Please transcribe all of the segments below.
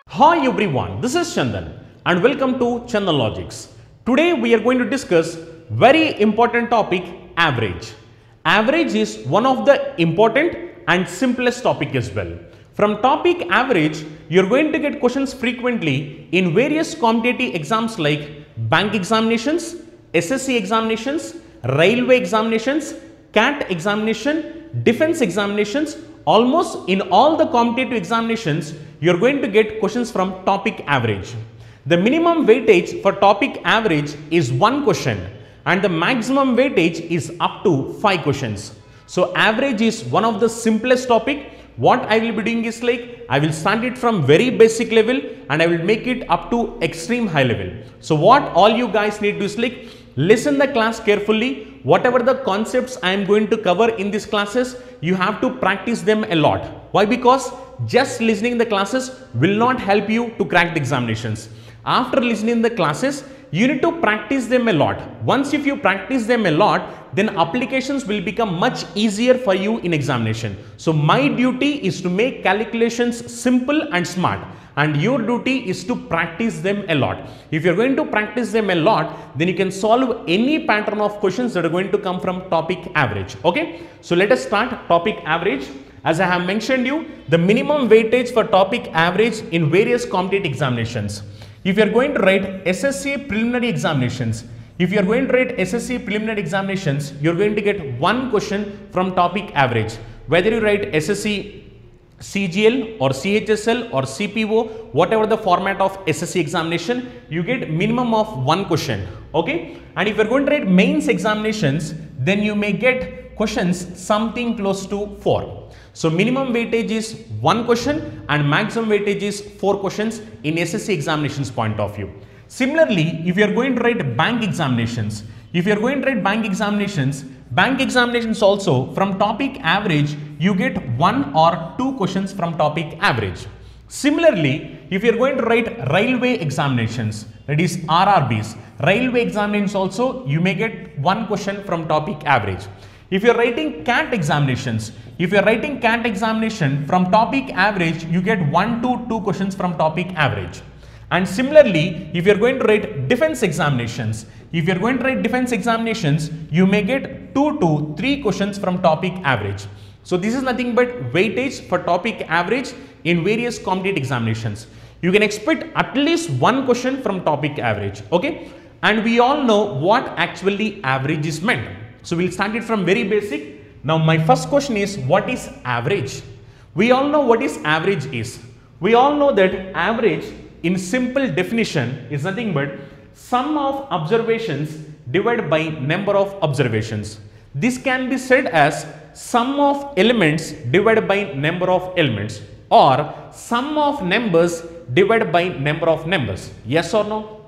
Hi everyone, this is Chandan and welcome to Chandan Logics. Today we are going to discuss very important topic, average. Average is one of the important and simplest topic as well. From topic average, you are going to get questions frequently in various competitive exams like bank examinations, SSC examinations, railway examinations, CAT examination, defense examinations. Almost in all the competitive examinations, you are going to get questions from topic average. The minimum weightage for topic average is 1 question and the maximum weightage is up to 5 questions. So average is one of the simplest topic. What I will be doing is like, I will start it from very basic level and I will make it up to extreme high level. So what all you guys need to do is like, listen the class carefully. Whatever the concepts I am going to cover in these classes, you have to practice them a lot. Why? Because just listening the classes will not help you to crack the examinations. After listening the classes, you need to practice them a lot. Once if you practice them a lot, then applications will become much easier for you in examination. So my duty is to make calculations simple and smart, and your duty is to practice them a lot. If you're going to practice them a lot, then you can solve any pattern of questions that are going to come from topic average. Okay, so let us start topic average. As I have mentioned you, the minimum weightage for topic average in various competitive examinations. If you are going to write SSC preliminary examinations, you are going to get 1 question from topic average. Whether you write SSC CGL or CHSL or CPO, whatever the format of SSC examination, you get minimum of 1 question. Okay, and if you are going to write mains examinations, then you may get questions something close to 4. So minimum weightage is 1 question and maximum weightage is 4 questions in SSC examinations point of view. Similarly, if you are going to write bank examinations, bank examinations also from topic average, you get 1 or 2 questions from topic average. Similarly, if you are going to write railway examinations, that is RRBs, railway examinations also, you may get 1 question from topic average. If you are writing CAT examinations, from topic average, you get 1 to 2 questions from topic average. And similarly, if you are going to write defense examinations, you may get 2 to 3 questions from topic average. So this is nothing but weightage for topic average in various competitive examinations. You can expect at least 1 question from topic average. Okay, and we all know what actually average is meant. So we'll start it from very basic. Now my first question is, what is average? We all know what is average is. We all know that average in simple definition is nothing but sum of observations divided by number of observations. This can be said as sum of elements divided by number of elements, or sum of numbers divided by number of numbers. Yes or no?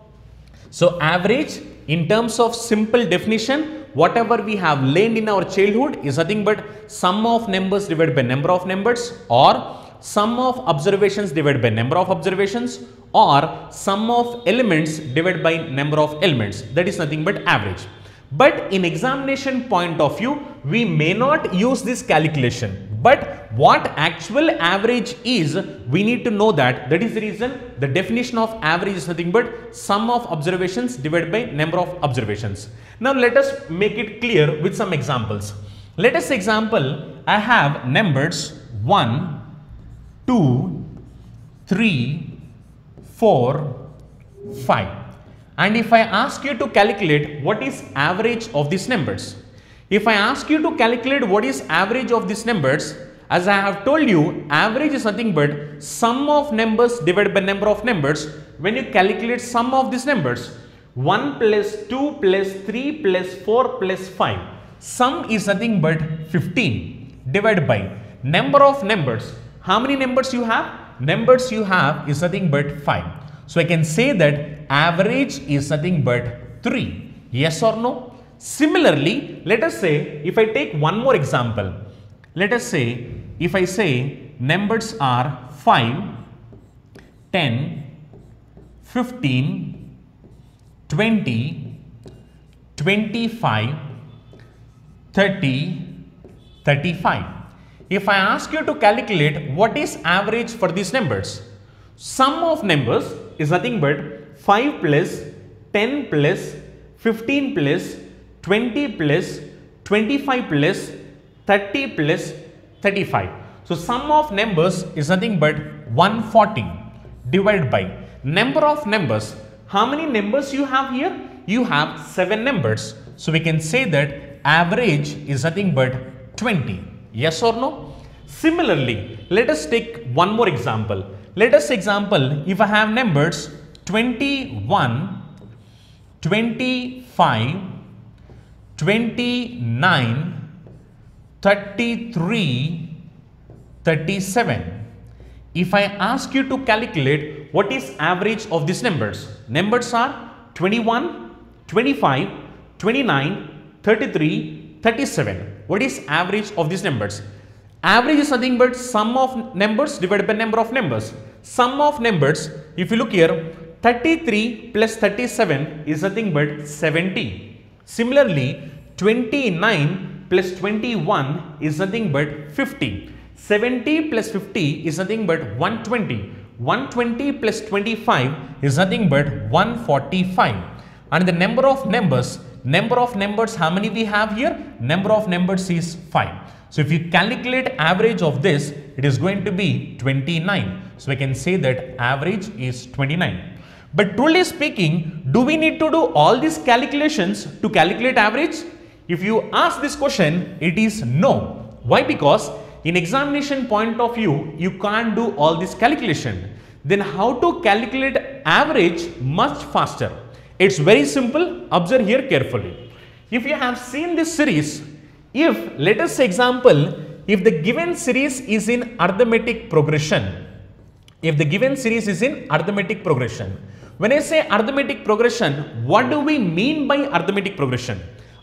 So average in terms of simple definition, whatever we have learned in our childhood is nothing but sum of numbers divided by number of numbers, or sum of observations divided by number of observations, or sum of elements divided by number of elements. That is nothing but average. But in examination point of view, we may not use this calculation. But what actual average is, we need to know that. That is the reason the definition of average is nothing but sum of observations divided by number of observations. Now let us make it clear with some examples. Let us example, I have numbers 1, 2, 3, 4, 5. And if I ask you to calculate what is average of these numbers, as I have told you, average is nothing but sum of numbers divided by number of numbers. When you calculate sum of these numbers, 1 plus 2 plus 3 plus 4 plus 5, sum is nothing but 15 divided by number of numbers. How many numbers you have? Numbers you have is nothing but 5. So I can say that average is nothing but 3. Yes or no? Similarly, let us say if I take one more example. Let us say if I say numbers are 5, 10, 15, 20, 25, 30, 35. if I ask you to calculate what is average for these numbers, sum of numbers is nothing but 5 plus 10 plus 15 plus 20 plus 25 plus 30 plus 35. So sum of numbers is nothing but 140 divided by number of numbers. How many numbers you have here? You have 7 numbers. So we can say that average is nothing but 20. Yes or no? Similarly, let us take one more example. Let us example, if I have numbers 21, 25, 29, 33, 37. If I ask you to calculate what is average of these numbers, numbers are 21, 25, 29, 33, 37. What is average of these numbers? Average is nothing but sum of numbers divided by number of numbers. Sum of numbers, if you look here, 33 plus 37 is nothing but 70. Similarly, 29 plus 21 is nothing but 50. 70 plus 50 is nothing but 120. 120 plus 25 is nothing but 145. And the number of numbers, how many we have here? Number of numbers is 5. So if you calculate average of this, it is going to be 29. So we can say that average is 29. But truly speaking, do we need to do all these calculations to calculate average? If you ask this question, it is no. Why? Because in examination point of view, you can't do all this calculation. Then how to calculate average much faster? It's very simple. Observe here carefully. If you have seen this series, if let us say example, if the given series is in arithmetic progression, when I say arithmetic progression, what do we mean by arithmetic progression?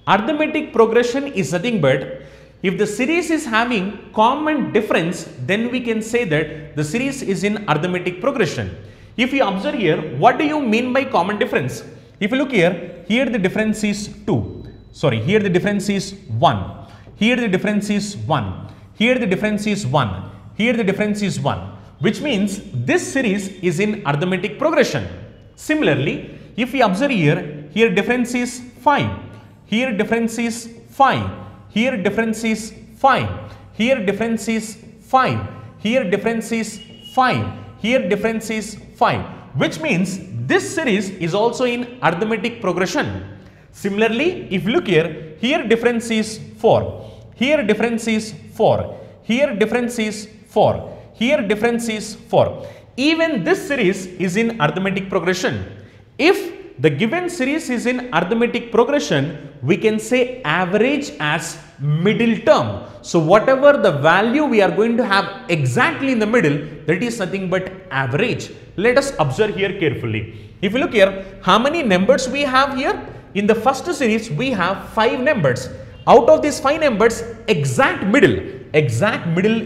Arithmetic progression is nothing but if the series is having common difference, then we can say that the series is in arithmetic progression. If you observe here, what do you mean by common difference? If you look here, here the difference is 2. Sorry, here the difference is 1. Here the difference is 1. Here the difference is 1. Here the difference is 1. Which means this series is in arithmetic progression. Similarly, if we observe here, here difference is 5. Here difference is 5. Here difference is 5. Here difference is 5. Here difference is 5. Here difference is 5. Which means this series is also in arithmetic progression. Similarly, if you look here, here difference is 4. Here difference is 4. Here difference is 4. Here difference is 4. Even this series is in arithmetic progression. If the given series is in arithmetic progression, we can say average as middle term. So whatever the value we are going to have exactly in the middle, that is nothing but average. Let us observe here carefully. If you look here, how many numbers we have here? In the first series, we have 5 numbers. Out of these 5 numbers, exact middle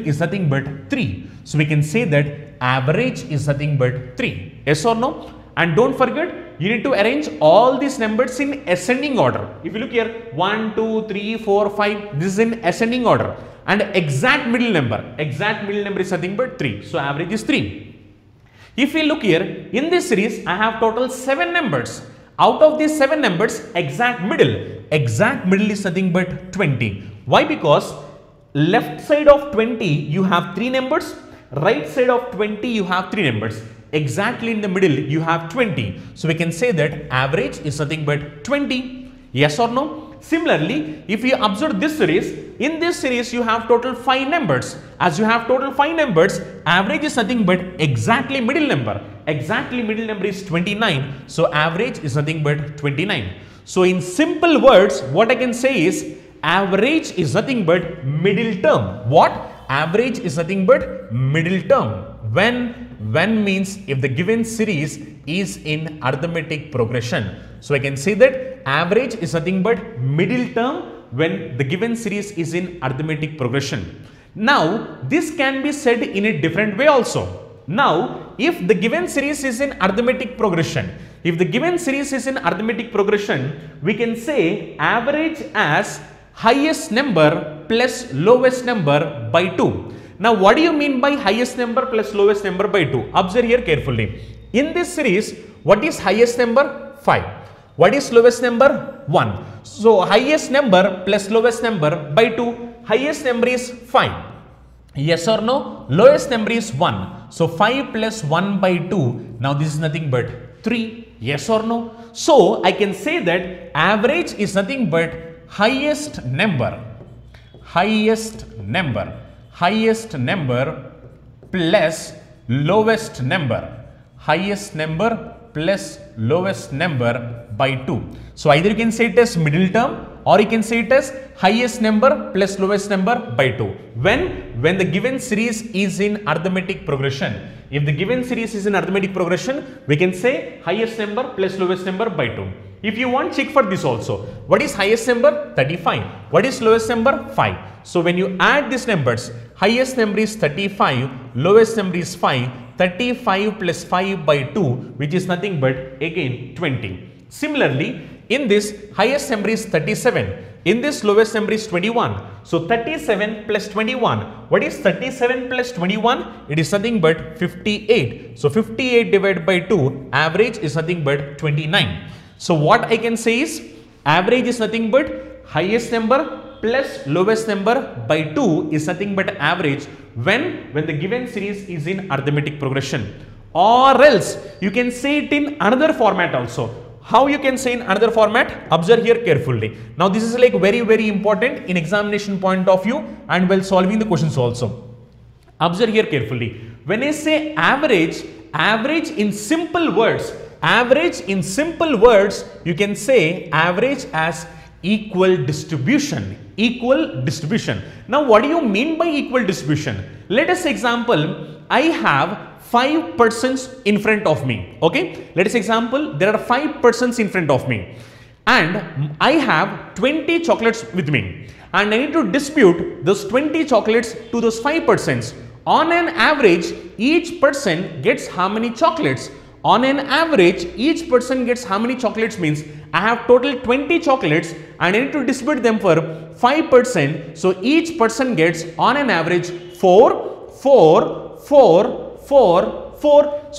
is nothing but 3. So we can say that average is nothing but 3. Yes or no? And don't forget, you need to arrange all these numbers in ascending order. If you look here, 1, 2, 3, 4, 5, this is in ascending order. And exact middle number is nothing but 3. So average is 3. If we look here, in this series, I have total 7 numbers. Out of these 7 numbers, exact middle is nothing but 20. Why? Because left side of 20, you have 3 numbers. Right side of 20, you have 3 numbers. Exactly in the middle, you have 20. So we can say that average is nothing but 20. Yes or no? Similarly, if you observe this series, in this series you have total 5 numbers. As you have total 5 numbers, average is nothing but exactly middle number. Exactly middle number is 29. So average is nothing but 29. So in simple words, what I can say is average is nothing but middle term. What? Average is nothing but middle term. When means if the given series is in arithmetic progression. So I can say that average is nothing but middle term when the given series is in arithmetic progression. Now this can be said in a different way also. Now if the given series is in arithmetic progression, we can say average as highest number plus lowest number by 2. Now what do you mean by highest number plus lowest number by 2? Observe here carefully. In this series, what is highest number? 5. What is lowest number? 1. So highest number plus lowest number by 2. Highest number is 5. Yes or no? Lowest number is 1. So 5 plus 1 by 2. Now this is nothing but 3. Yes or no? So I can say that average is nothing but highest number plus lowest number plus lowest number by 2. So either you can say it as middle term or you can say it as highest number plus lowest number by 2. When the given series is in arithmetic progression. If the given series is in arithmetic progression, we can say highest number plus lowest number by 2. If you want, check for this also. What is highest number? 35. What is lowest number? 5. So when you add these numbers, highest number is 35, lowest number is 5, 35 plus 5 by 2, which is nothing but again 20. Similarly, in this highest number is 37, in this lowest number is 21. So 37 plus 21, what is 37 plus 21? It is nothing but 58. So 58 divided by 2, average is nothing but 29. So what I can say is average is nothing but highest number plus lowest number by 2 is nothing but average when the given series is in arithmetic progression. Or else you can say it in another format also. How you can say in another format? Observe here carefully. Now this is like very important in examination point of view and while solving the questions also. Observe here carefully. When I say average in simple words, you can say average as equal distribution. Now what do you mean by equal distribution? Let us example, I have 5 persons in front of me. Okay, let us example, there are 5 persons in front of me and I have 20 chocolates with me and I need to distribute those 20 chocolates to those 5 persons. On an average, each person gets how many chocolates? On an average, each person gets how many chocolates means I have total 20 chocolates and I need to distribute them for 5%. So each person gets on an average 4. So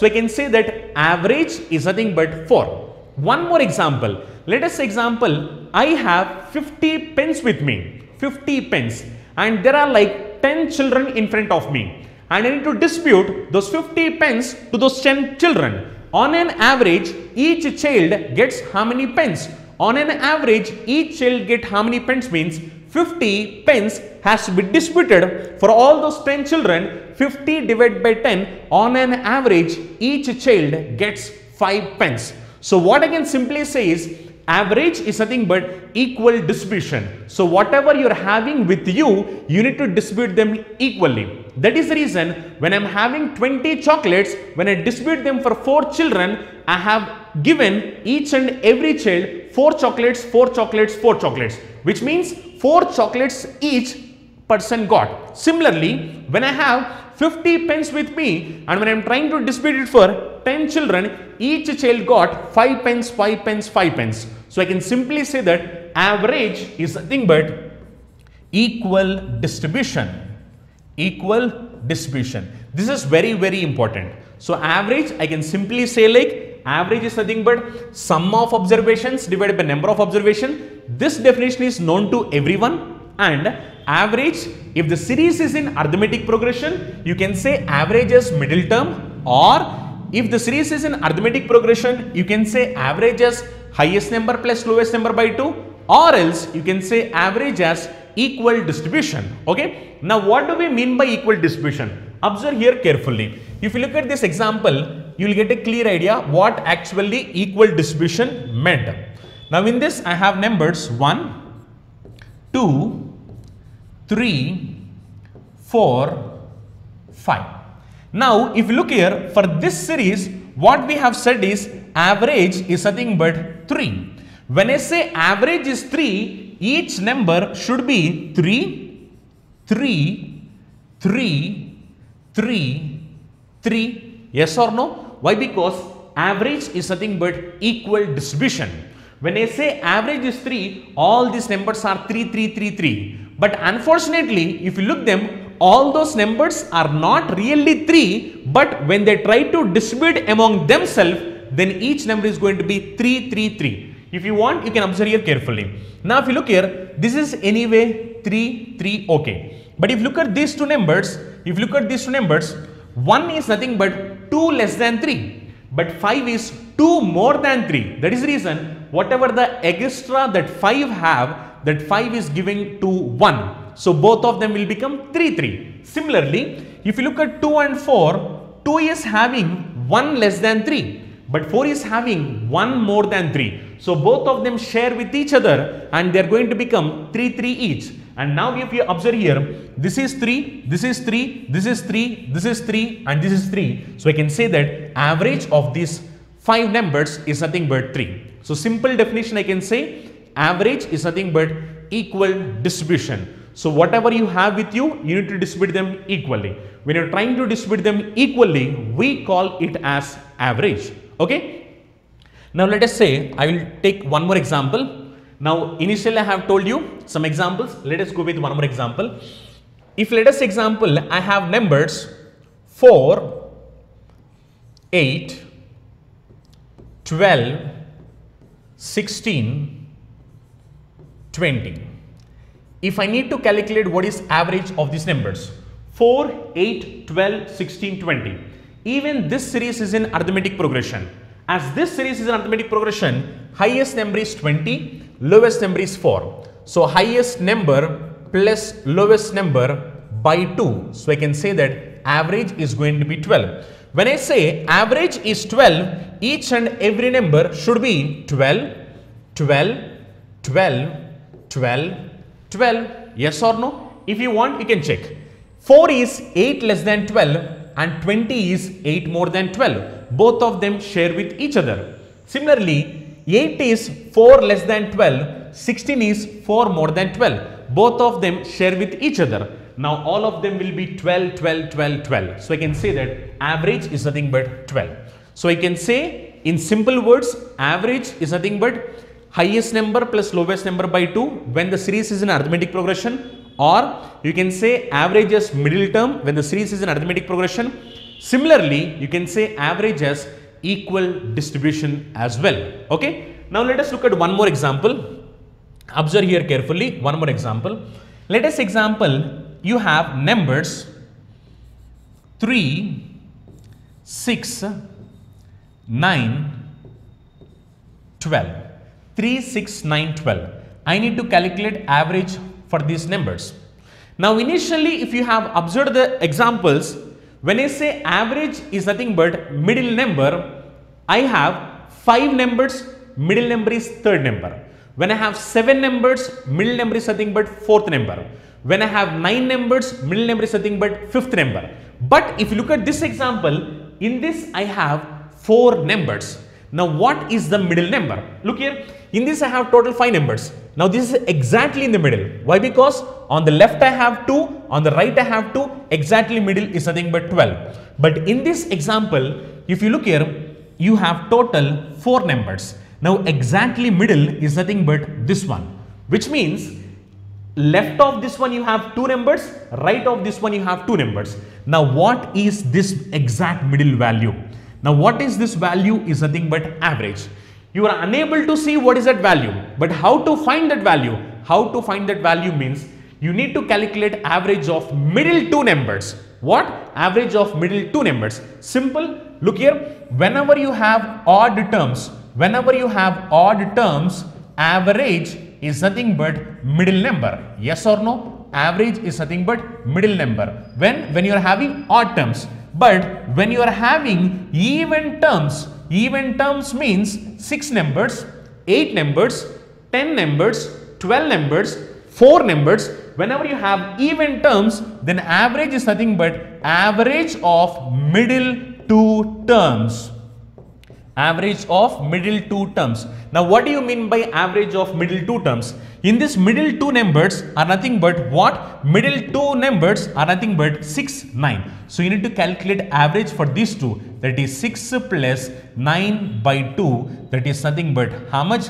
I can say that average is nothing but 4. One more example. Let us example, I have 50 pens with me, 50 pens and there are like 10 children in front of me and I need to distribute those 50 pens to those 10 children. On an average, each child gets how many pens? On an average, each child get how many pens means 50 pens has to be distributed for all those 10 children. 50 divided by 10, on an average, each child gets 5 pens. So what I can simply say is average is nothing but equal distribution. So whatever you are having with you, you need to distribute them equally. That is the reason when I am having 20 chocolates, when I distribute them for 4 children, I have given each and every child 4 chocolates, 4 chocolates, 4 chocolates, which means 4 chocolates each person got. Similarly, when I have 50 pens with me and when I am trying to distribute it for 10 children, each child got 5 pens, 5 pens, 5 pens. So I can simply say that average is nothing but equal distribution. This is very important. So average, I can simply say like average is nothing but sum of observations divided by number of observation. This definition is known to everyone. And average, if the series is in arithmetic progression, you can say average as middle term, or if the series is in arithmetic progression, you can say average as highest number plus lowest number by 2, or else you can say average as equal distribution. Okay, now what do we mean by equal distribution? Observe here carefully. If you look at this example, you will get a clear idea what actually equal distribution meant. Now in this I have numbers 1, 2, 3, 4, 5. Now if you look here, for this series what we have said is average is nothing but 3. When I say average is 3, each number should be 3, 3, 3, 3, 3. Yes or no? Why? Because average is nothing but equal distribution. When I say average is 3, all these numbers are 3, 3, 3, 3. But unfortunately, if you look them, all those numbers are not really 3, but when they try to distribute among themselves, then each number is going to be 3, 3, 3. If you want, you can observe here carefully. Now, if you look here, this is anyway 3, 3, okay. But if you look at these two numbers, 1 is nothing but 2 less than 3. But 5 is 2 more than 3. That is the reason, whatever the extra that 5 have, that 5 is giving to 1. So, both of them will become 3, 3. Similarly, if you look at 2 and 4, 2 is having 1 less than 3. But 4 is having 1 more than 3. So, both of them share with each other and they are going to become 3, 3 each. And now if you observe here, this is 3, this is 3, this is 3, this is 3 and this is 3. So, I can say that average of these 5 numbers is nothing but 3. So, simple definition I can say average is nothing but equal distribution. So, whatever you have with you, you need to distribute them equally. When you are trying to distribute them equally, we call it as average. Okay. Now, let us say I will take one more example. Now, initially I have told you some examples. Let us go with one more example. If let us example, I have numbers 4, 8, 12, 16, 20. If I need to calculate what is average of these numbers, 4, 8, 12, 16, 20. Even this series is in arithmetic progression. As this series is an arithmetic progression, highest number is 20, lowest number is 4. So, highest number plus lowest number by 2. So, I can say that average is going to be 12. When I say average is 12, each and every number should be 12, 12, 12, 12, 12. Yes or no? If you want, you can check. 4 is 8 less than 12 and 20 is 8 more than 12. Both of them share with each other. Similarly, 8 is 4 less than 12, 16 is 4 more than 12. Both of them share with each other. Now, all of them will be 12, 12, 12, 12. So, I can say that average is nothing but 12. So, I can say in simple words, average is nothing but highest number plus lowest number by 2 when the series is in arithmetic progression, or you can say average as middle term when the series is in arithmetic progression. Similarly, you can say average as equal distribution as well. Okay. Now, let us look at one more example. Observe here carefully. One more example. Let us example, you have numbers 3, 6, 9, 12. 3, 6, 9, 12. I need to calculate average for these numbers. Now, initially, if you have observed the examples, when I say average is nothing but middle number, I have 5 numbers, middle number is third number. When I have 7 numbers, middle number is nothing but fourth number. When I have 9 numbers, middle number is nothing but fifth number. But if you look at this example, in this I have 4 numbers. Now, what is the middle number? Look here, in this I have total 5 numbers. Now, this is exactly in the middle. Why? Because on the left I have 2, on the right I have 2, exactly middle is nothing but 12. But in this example, if you look here, you have total 4 numbers. Now, exactly middle is nothing but this one, which means left of this one you have 2 numbers, right of this one you have 2 numbers. Now, what is this exact middle value? Now, what is this value is nothing but average. You are unable to see what is that value, but how to find that value? How to find that value means you need to calculate average of middle 2 numbers. What? Average of middle 2 numbers. Simple. Look here, whenever you have odd terms, average is nothing but middle number. Yes or no? Average is nothing but middle number. When you are having odd terms. But when you are having even terms means 6 numbers, 8 numbers, 10 numbers, 12 numbers, 4 numbers. Whenever you have even terms, then average is nothing but average of middle 2 terms. Average of middle 2 terms. Now, what do you mean by average of middle 2 terms? In this middle 2 numbers are nothing but what? Middle 2 numbers are nothing but 6, 9. So, you need to calculate average for these two. That is 6 plus 9 by 2. That is nothing but how much?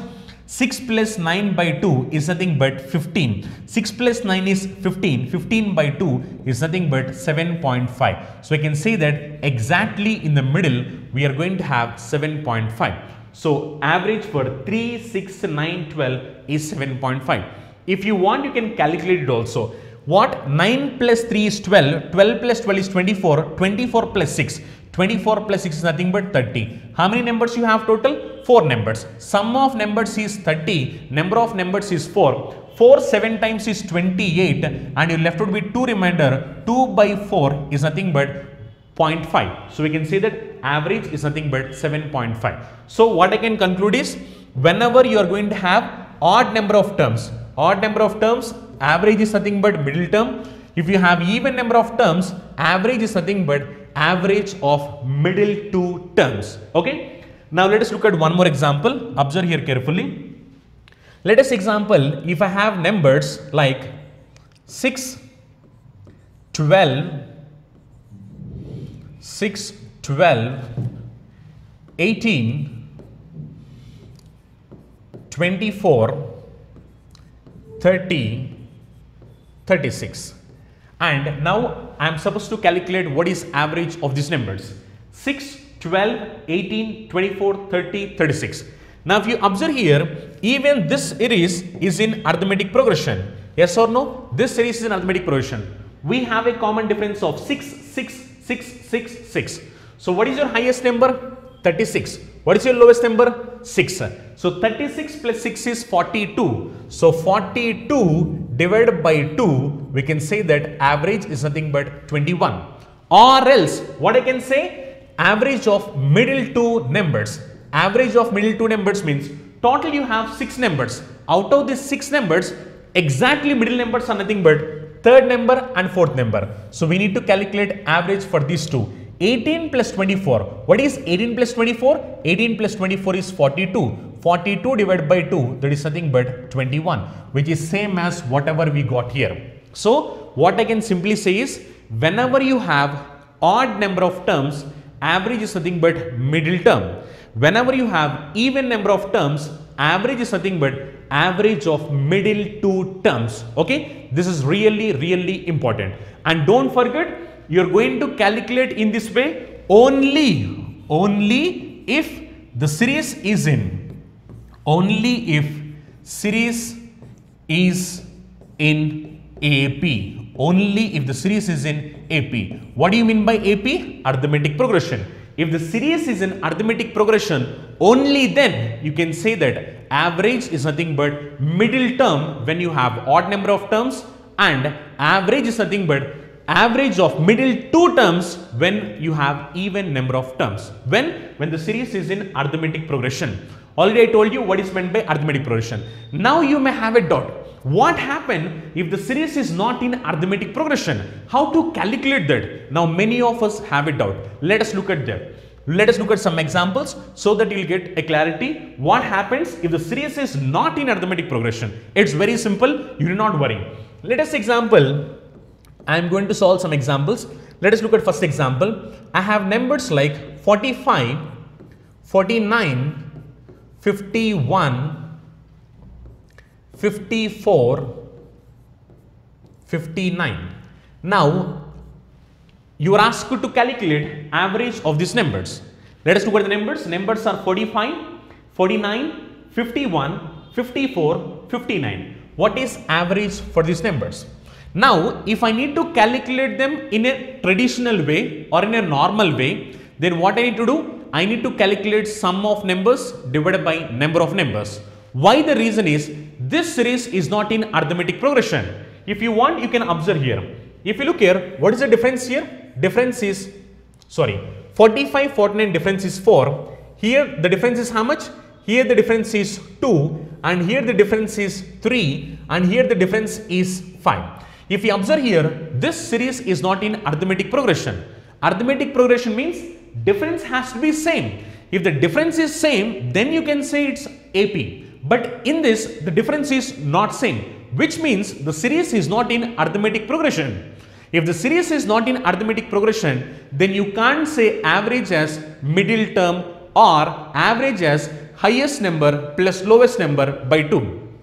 6 plus 9 by 2 is nothing but 15. 6 plus 9 is 15. 15 by 2 is nothing but 7.5. So I can say that exactly in the middle we are going to have 7.5. So average for 3, 6, 9, 12 is 7.5. If you want, you can calculate it also. What? 9 plus 3 is 12. 12 plus 12 is 24. 24 plus 6. 24 plus 6 is nothing but 30. How many numbers you have total? 4 numbers. Sum of numbers is 30. Number of numbers is 4. 4 7 times is 28. And you're left with 2 remainder. 2 by 4 is nothing but 0.5. So we can say that average is nothing but 7.5. So what I can conclude is, whenever you are going to have odd number of terms, average is nothing but middle term. If you have even number of terms, average is nothing but average of middle two terms. Okay. Now let us look at one more example. Observe here carefully. Let us example, if I have numbers like 6, 12, 18, 24, 30, 36. And now I am supposed to calculate what is average of these numbers. 6, 12, 18, 24, 30, 36. Now if you observe here, even this series is in arithmetic progression. Yes or no? This series is in arithmetic progression. We have a common difference of 6, 6, 6, 6, 6. So what is your highest number? 36. What is your lowest number? 6. So 36 plus 6 is 42. So 42 divided by 2, we can say that average is nothing but 21. Or else, what I can say? Average of middle two numbers. Average of middle two numbers means total you have 6 numbers. Out of these 6 numbers, exactly middle numbers are nothing but third number and fourth number. So we need to calculate average for these two. 18 plus 24. What is 18 plus 24? 18 plus 24 is 42. 42 divided by 2, that is nothing but 21, which is same as whatever we got here. So what I can simply say is, whenever you have odd number of terms, average is nothing but middle term. Whenever you have even number of terms, average is nothing but average of middle two terms. Okay, this is really important. And don't forget, you are going to calculate in this way only if the series is in AP. Only if the series is in AP. What do you mean by AP? Arithmetic progression. If the series is in arithmetic progression, only then you can say that average is nothing but middle term when you have odd number of terms, and average is nothing but average of middle two terms when you have even number of terms. When the series is in arithmetic progression. Already I told you what is meant by arithmetic progression. Now you may have a doubt. What happens if the series is not in arithmetic progression? How to calculate that? Now many of us have a doubt. Let us look at that. Let us look at some examples so that you will get a clarity. What happens if the series is not in arithmetic progression? It's very simple. You do not worry. Let us example. I am going to solve some examples. Let us look at first example. I have numbers like 45, 49, 51, 54, 59. Now, you are asked to calculate average of these numbers. Let us look at the numbers. Numbers are 45, 49, 51, 54, 59. What is average for these numbers? Now, if I need to calculate them in a traditional way or in a normal way, then what I need to do? I need to calculate sum of numbers divided by number of numbers. Why? The reason is, this series is not in arithmetic progression. If you want, you can observe here. If you look here, what is the difference here? Difference is, 45, 49 difference is 4. Here the difference is how much? Here the difference is 2, and here the difference is 3, and here the difference is 5. If you observe here, this series is not in arithmetic progression. Arithmetic progression means difference has to be same. If the difference is same, then you can say it's AP. But in this, the difference is not same, which means the series is not in arithmetic progression. If the series is not in arithmetic progression, then you can't say average as middle term or average as highest number plus lowest number by 2.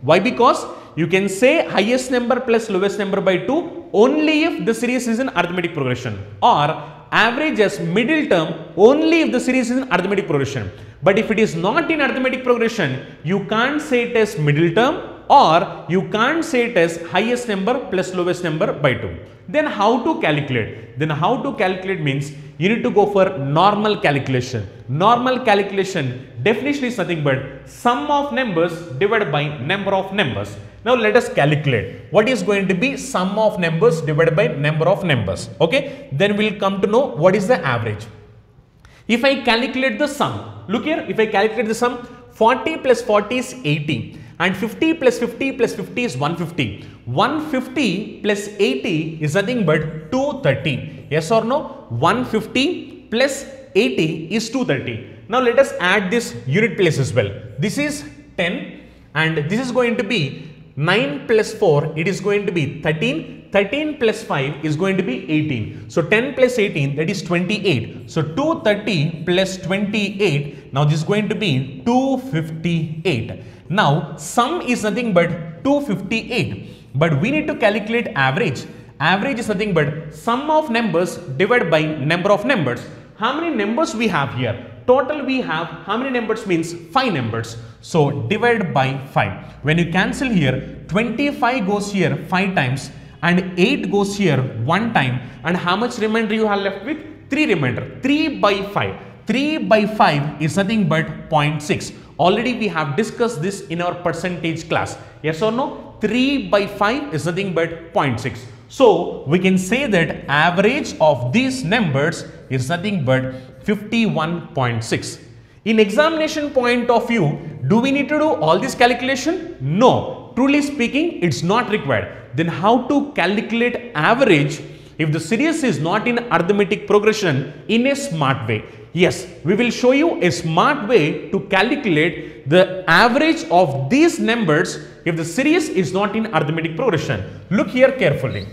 Why? Because you can say highest number plus lowest number by 2 only if the series is in arithmetic progression, or average as middle term only if the series is in arithmetic progression. But if it is not in arithmetic progression, you can't say it as middle term, or you can't say it as highest number plus lowest number by 2. Then how to calculate? Then how to calculate means you need to go for normal calculation. Normal calculation definition is nothing but sum of numbers divided by number of numbers. Now let us calculate what is going to be sum of numbers divided by number of numbers. Okay, then we will come to know what is the average. If I calculate the sum, look here, if I calculate the sum, 40 plus 40 is 80 and 50 plus 50 plus 50 is 150. 150 plus 80 is nothing but 230. Yes or no? 150 plus 80 is 230. Now let us add this unit place as well. This is 10 and this is going to be 9 plus 4, it is going to be 13. 13 plus 5 is going to be 18. So 10 plus 18, that is 28. So 230 plus 28, now this is going to be 258. Now sum is nothing but 258, but we need to calculate average. Average is nothing but sum of numbers divided by number of numbers. How many numbers we have here? Total we have, how many numbers means 5 numbers. So divide by 5. When you cancel here, 25 goes here 5 times and 8 goes here 1 time, and how much remainder you have left with? 3 remainder. 3 by 5. 3 by 5 is nothing but 0.6. Already we have discussed this in our percentage class. Yes or no? 3 by 5 is nothing but 0.6. So we can say that average of these numbers is nothing but 51.6. In examination point of view, do we need to do all this calculation? No. Truly speaking, it's not required. Then how to calculate average if the series is not in arithmetic progression in a smart way? Yes, we will show you a smart way to calculate the average of these numbers if the series is not in arithmetic progression. Look here carefully.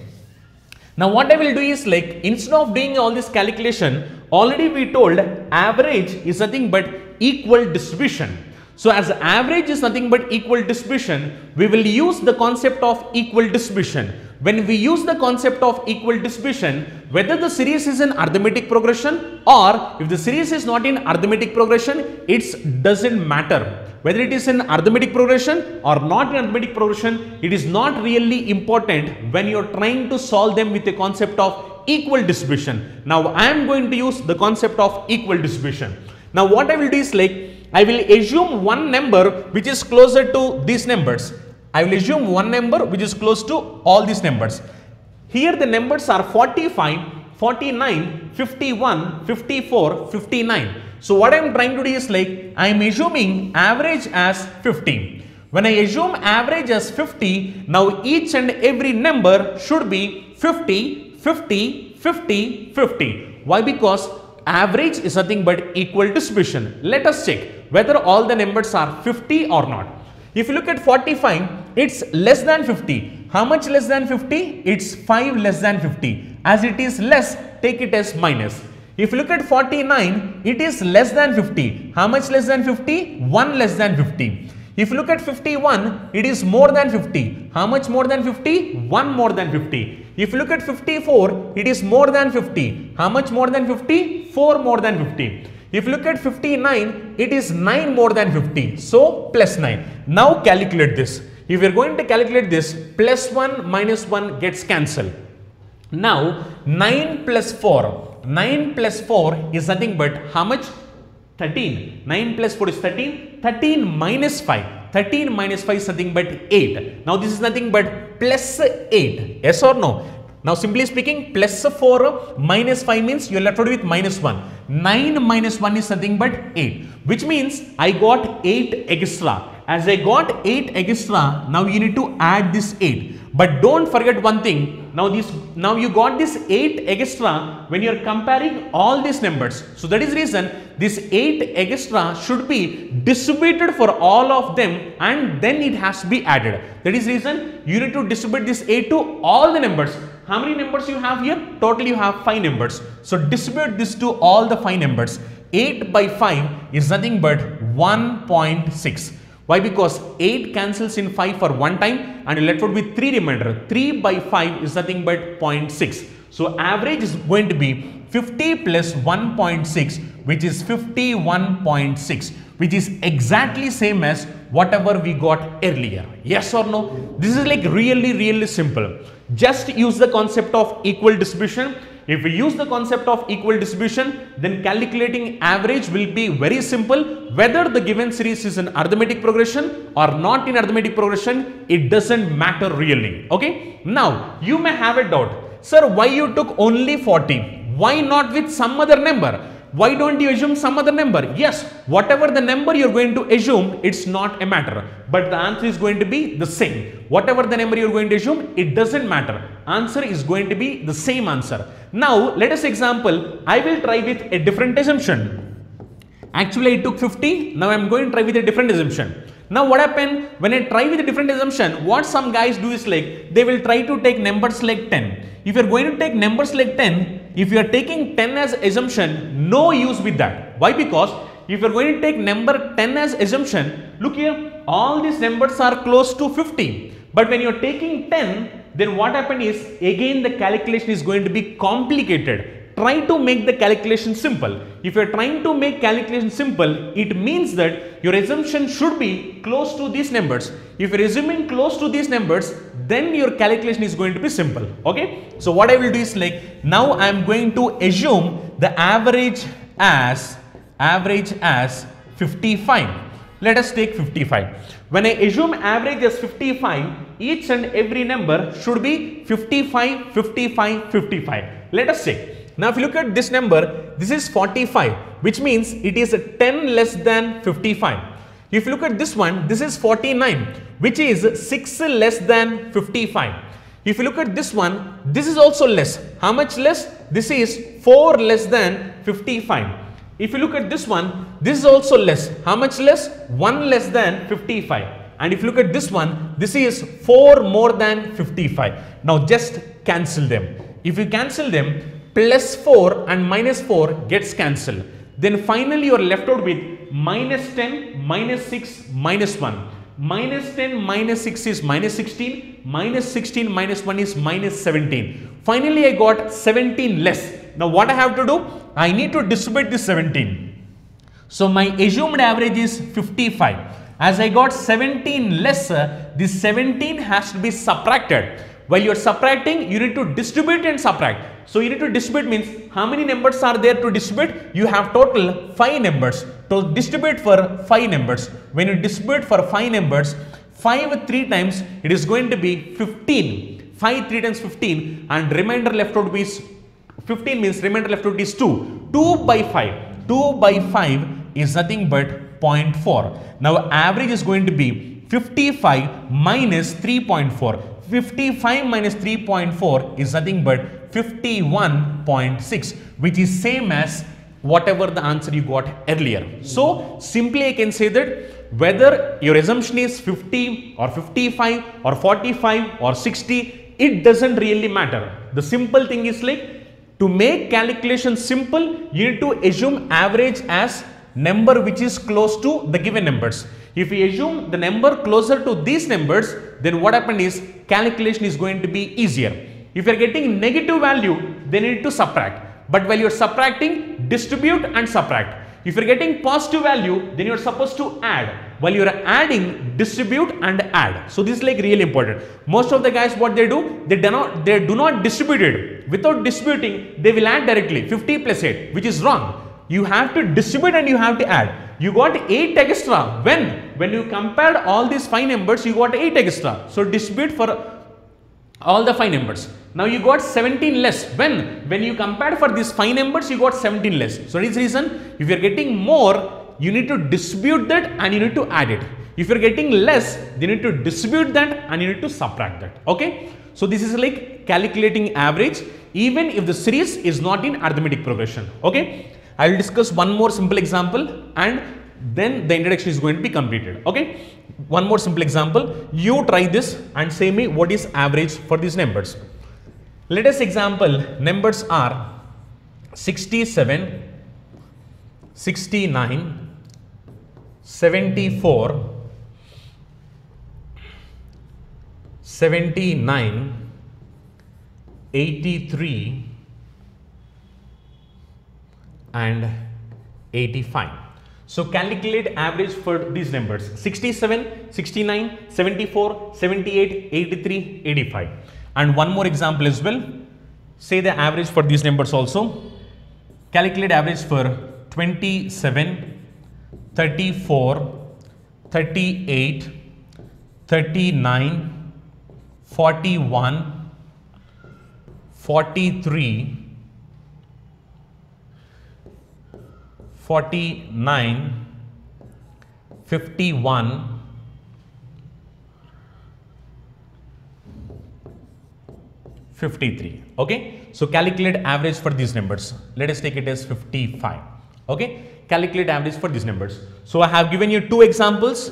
Now what I will do is, like, instead of doing all this calculation, already we told average is nothing but equal distribution. So as average is nothing but equal distribution, we will use the concept of equal distribution. When we use the concept of equal distribution, whether the series is in arithmetic progression or if the series is not in arithmetic progression, it doesn't matter. Whether it is in arithmetic progression or not in arithmetic progression, it is not really important when you are trying to solve them with the concept of equal distribution. Now I am going to use the concept of equal distribution. Now what I will do is, like, I will assume one number which is closer to these numbers. I will assume one number which is close to all these numbers. Here the numbers are 45, 49, 51, 54, 59. So what I am trying to do is, like, I am assuming average as 50. When I assume average as 50, now each and every number should be 50, 50, 50, 50. Why? Because average is nothing but equal distribution. Let us check whether all the numbers are 50 or not. If you look at 45, it's less than 50. How much less than 50? It's 5 less than 50. As it is less, take it as minus. If you look at 49, it is less than 50. How much less than 50? 1 less than 50. If you look at 51, it is more than 50. How much more than 50? 1 more than 50. If you look at 54, it is more than 50. How much more than 50? 4 more than 50. If you look at 59, it is 9 more than 50. So plus 9. Now calculate this. If you are going to calculate this, plus 1 minus 1 gets cancelled. Now 9 plus 4. 9 plus 4 is nothing but how much? 13. 9 plus 4 is 13. 13 minus 5. 13 minus 5 is nothing but 8. Now this is nothing but plus 8. Yes or no? Now simply speaking, plus 4 minus 5 means you are left with minus 1. 9 minus 1 is nothing but 8. Which means I got 8 extra. As I got 8 extra, now you need to add this 8. But don't forget one thing. Now you got this 8 extra when you are comparing all these numbers. So that is reason this 8 extra should be distributed for all of them and then it has to be added. That is reason you need to distribute this 8 to all the numbers. How many numbers you have here? Total you have 5 numbers. So distribute this to all the 5 numbers. 8 by 5 is nothing but 1.6. Why? Because 8 cancels in 5 for one time and you're left out with 3 remainder. 3 by 5 is nothing but 0.6. So average is going to be 50 plus 1.6, which is 51.6, which is exactly same as whatever we got earlier. Yes or no? This is like really simple. Just use the concept of equal distribution. If we use the concept of equal distribution, then calculating average will be very simple. Whether the given series is in arithmetic progression or not in arithmetic progression, it doesn't matter really. Okay. Now, you may have a doubt. Sir, why you took only 40? Why not with some other number? Why don't you assume some other number? Yes, whatever the number you're going to assume, it's not a matter. But the answer is going to be the same. Whatever the number you're going to assume, it doesn't matter. Answer is going to be the same answer. Now, let us example, I will try with a different assumption. Actually, I took 50. Now, I'm going to try with a different assumption. Now, what happened when I try with a different assumption? What some guys do is like, they will try to take numbers like 10. If you're going to take numbers like 10, if you are taking 10 as assumption, no use with that. Why? Because if you're going to take number 10 as assumption, look here, all these numbers are close to 50. But when you're taking 10, then what happened is, again the calculation is going to be complicated. Try to make the calculation simple. If you're trying to make calculation simple, it means that your assumption should be close to these numbers. If you're assuming close to these numbers, then your calculation is going to be simple. Okay. So what I will do is like, now I am going to assume the average as 55. Let us take 55. When I assume average as 55, each and every number should be 55, 55, 55. Let us say. Now, if you look at this number, this is 45, which means it is 10 less than 55. If you look at this one, this is 49, which is 6 less than 55. If you look at this one, this is also less. How much less? This is 4 less than 55. If you look at this one, this is also less. How much less? 1 less than 55. And if you look at this one, this is 4 more than 55. Now, just cancel them. If you cancel them, plus 4 and minus 4 gets cancelled. Then finally you are left out with minus 10, minus 6, minus 1. Minus 10 minus 6 is minus 16, minus 16 minus 1 is minus 17. Finally I got 17 less. Now what I have to do? I need to distribute this 17. So my assumed average is 55. As I got 17 less, this 17 has to be subtracted. While you are subtracting, you need to distribute and subtract. So you need to distribute means how many numbers are there to distribute? You have total 5 numbers to distribute for 5 numbers. When you distribute for 5 numbers, 5 3 times, it is going to be 15. 5 3 times 15 and remainder left out is 15 means remainder left out is 2. 2 by 5. 2 by 5 is nothing but 0.4. Now average is going to be 55 minus 3.4. 55 minus 3.4 is nothing but 51.6, which is same as whatever the answer you got earlier. So simply I can say that whether your assumption is 50 or 55 or 45 or 60, it doesn't really matter. The simple thing is like, to make calculation simple, you need to assume average as number which is close to the given numbers. If we assume the number closer to these numbers, then what happened is calculation is going to be easier. If you are getting negative value, then you need to subtract. But while you are subtracting, distribute and subtract. If you are getting positive value, then you are supposed to add. While you are adding, distribute and add. So this is like really important. Most of the guys, what they do, they do not distribute it. Without distributing, they will add directly 50 plus 8, which is wrong. You have to distribute and you have to add. You got 8 extra. When you compared all these 5 numbers, you got 8 extra. So distribute for all the 5 numbers. Now you got 17 less. When you compared for these 5 numbers, you got 17 less. So this reason, if you are getting more, you need to distribute that and you need to add it. If you are getting less, you need to distribute that and you need to subtract that. Okay. So this is like calculating average even if the series is not in arithmetic progression. Okay. I will discuss one more simple example and then the introduction is going to be completed. Okay. One more simple example. You try this and say me what is average for these numbers. Let us example numbers are 67, 69, 74, 79, 83 and 85. So calculate average for these numbers: 67, 69, 74, 78, 83, 85. And one more example as well. Say the average for these numbers also. Calculate average for 27, 34, 38, 39, 41, 43, 49, 51, 53. Okay, so calculate average for these numbers. Let us take it as 55. Okay, calculate average for these numbers. So I have given you two examples.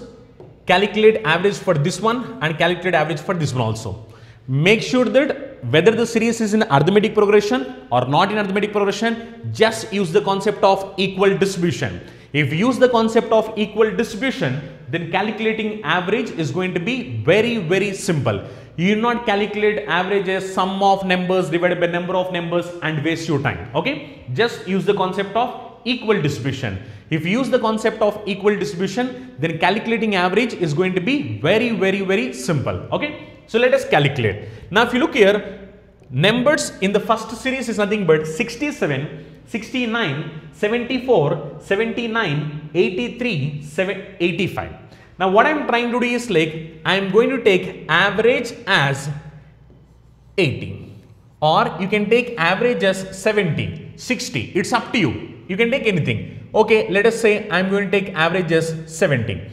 Calculate average for this one and calculate average for this one also. Make sure that whether the series is in arithmetic progression or not in arithmetic progression, just use the concept of equal distribution. If you use the concept of equal distribution, then calculating average is going to be very simple. You will not calculate average as sum of numbers divided by number of numbers and waste your time. Okay, just use the concept of equal distribution. If you use the concept of equal distribution, then calculating average is going to be very simple. Okay, so let us calculate. Now if you look here, numbers in the first series is nothing but 67, 69, 74, 79, 83, 85. Now what I am trying to do is like, I am going to take average as 80, or you can take average as 70, 60, it's up to you. You can take anything. Okay, let us say I am going to take average as 70.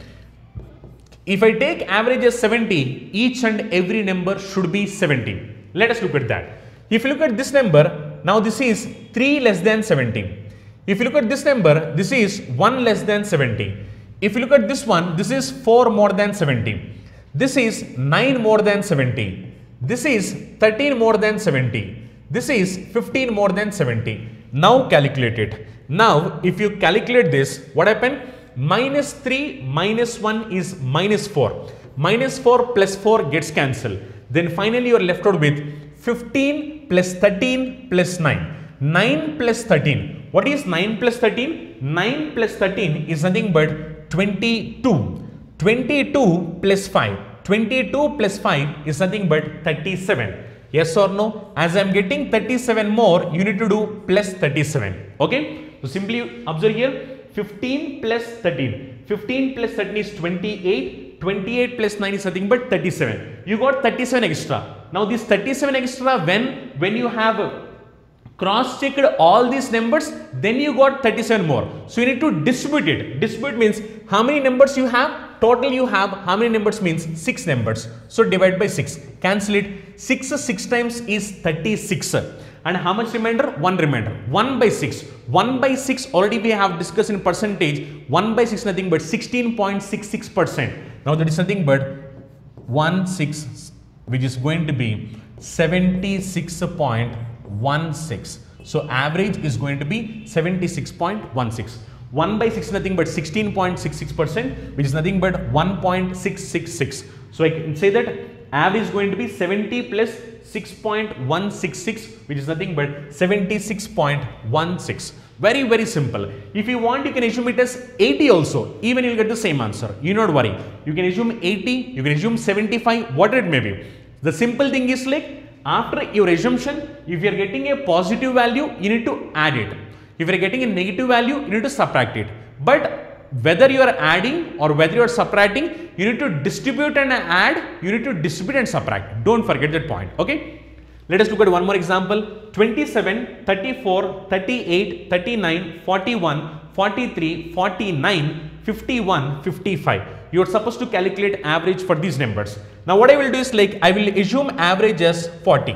If I take average as 70, each and every number should be 70. Let us look at that. If you look at this number, now this is 3 less than 70. If you look at this number, this is 1 less than 70. If you look at this one, this is 4 more than 70. This is 9 more than 70. This is 13 more than 70. This is 15 more than 70. Now calculate it. Now if you calculate this, what happened? Minus 3 minus 1 is minus 4. Minus 4 plus 4 gets cancelled. Then finally you are left out with 15 plus 13 plus 9. 9 plus 13. What is 9 plus 13? 9 plus 13 is nothing but 22. 22 plus 5. 22 plus 5 is nothing but 37. Yes or no? As I am getting 37 more, you need to do plus 37. Okay? So simply observe here, 15 plus 13. 15 plus 13 is 28. 28 plus 9 is nothing but 37. You got 37 extra. Now this 37 extra, when you have cross-checked all these numbers, then you got 37 more. So you need to distribute it. Distribute means how many numbers you have. Total you have, how many numbers means 6 numbers. So divide by 6. Cancel it. 6 times is 36. And how much remainder? 1 remainder. 1 by 6. 1 by 6 already we have discussed in percentage. 1 by 6 nothing but 16.66%. Now that is nothing but 1/6, which is going to be 76.16. So average is going to be 76.16. 1 by 6 nothing but 16.66%, which is nothing but 1.666. So I can say that average is going to be 70 plus 6.166, which is nothing but 76.16. Very simple. If you want, you can assume it as 80 also. Even you will get the same answer. You not worry. You can assume 80, you can assume 75, whatever it may be. The simple thing is like, after your assumption, if you are getting a positive value, you need to add it. If you are getting a negative value, you need to subtract it. But whether you are adding or whether you are subtracting, you need to distribute and add, you need to distribute and subtract. Don't forget that point. Okay. Let us look at one more example. 27, 34, 38, 39, 41, 43, 49, 51, 55. You are supposed to calculate average for these numbers. Now what I will do is like, I will assume average as 40.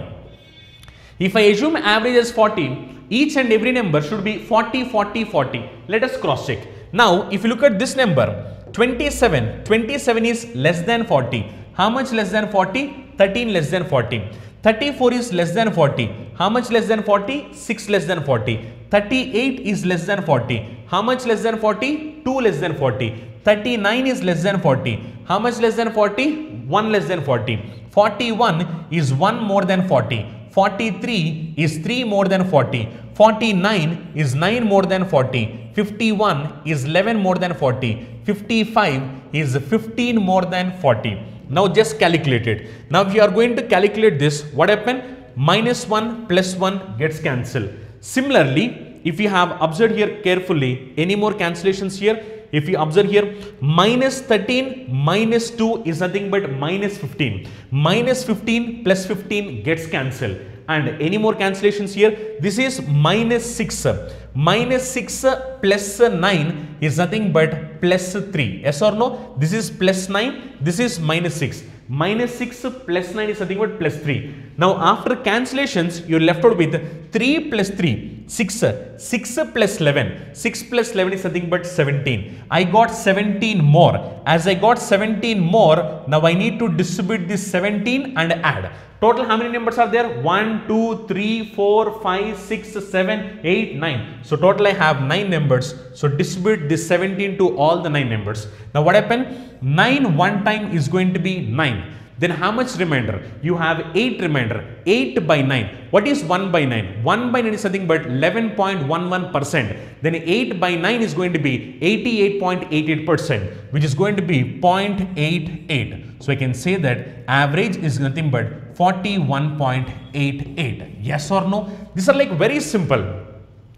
If I assume average as 40, each and every number should be 40, 40, 40. Let us cross check. Now if you look at this number, 27, 27 is less than 40. How much less than 40? 13 less than 40. 34 is less than 40. How much less than 40? 6 less than 40. 38 is less than 40. How much less than 40? 2 less than 40. 39 is less than 40. How much less than 40? 1 less than 40. 41 is 1 more than 40. 43 is 3 more than 40. 49 is 9 more than 40. 51 is 11 more than 40. 55 is 15 more than 40. Now just calculate it. Now if you are going to calculate this, what happened? Minus 1 plus 1 gets cancelled. Similarly, if you have observed here carefully, any more cancellations here? If you observe here, minus 13 minus 2 is nothing but minus 15. Minus 15 plus 15 gets cancelled. And any more cancellations here? This is minus 6. Minus 6 plus 9 is nothing but plus 3. Yes or no? This is plus 9. This is minus 6. Minus 6 plus 9 is nothing but plus 3. Now after cancellations, you are left out with 3 plus 3. 6. 6 plus 11. 6 plus 11 is nothing but 17. I got 17 more. As I got 17 more, now I need to distribute this 17 and add. Total how many numbers are there? 1, 2, 3, 4, 5, 6, 7, 8, 9. So total I have 9 numbers. So distribute this 17 to all the 9 numbers. Now what happened? 9 one time is going to be 9. Then how much remainder? You have 8 remainder. 8 by 9. What is 1 by 9? 1 by 9 is nothing but 11.11%. Then 8 by 9 is going to be 88.88%, which is going to be 0.88. So I can say that average is nothing but 41.88. Yes or no? These are like very simple.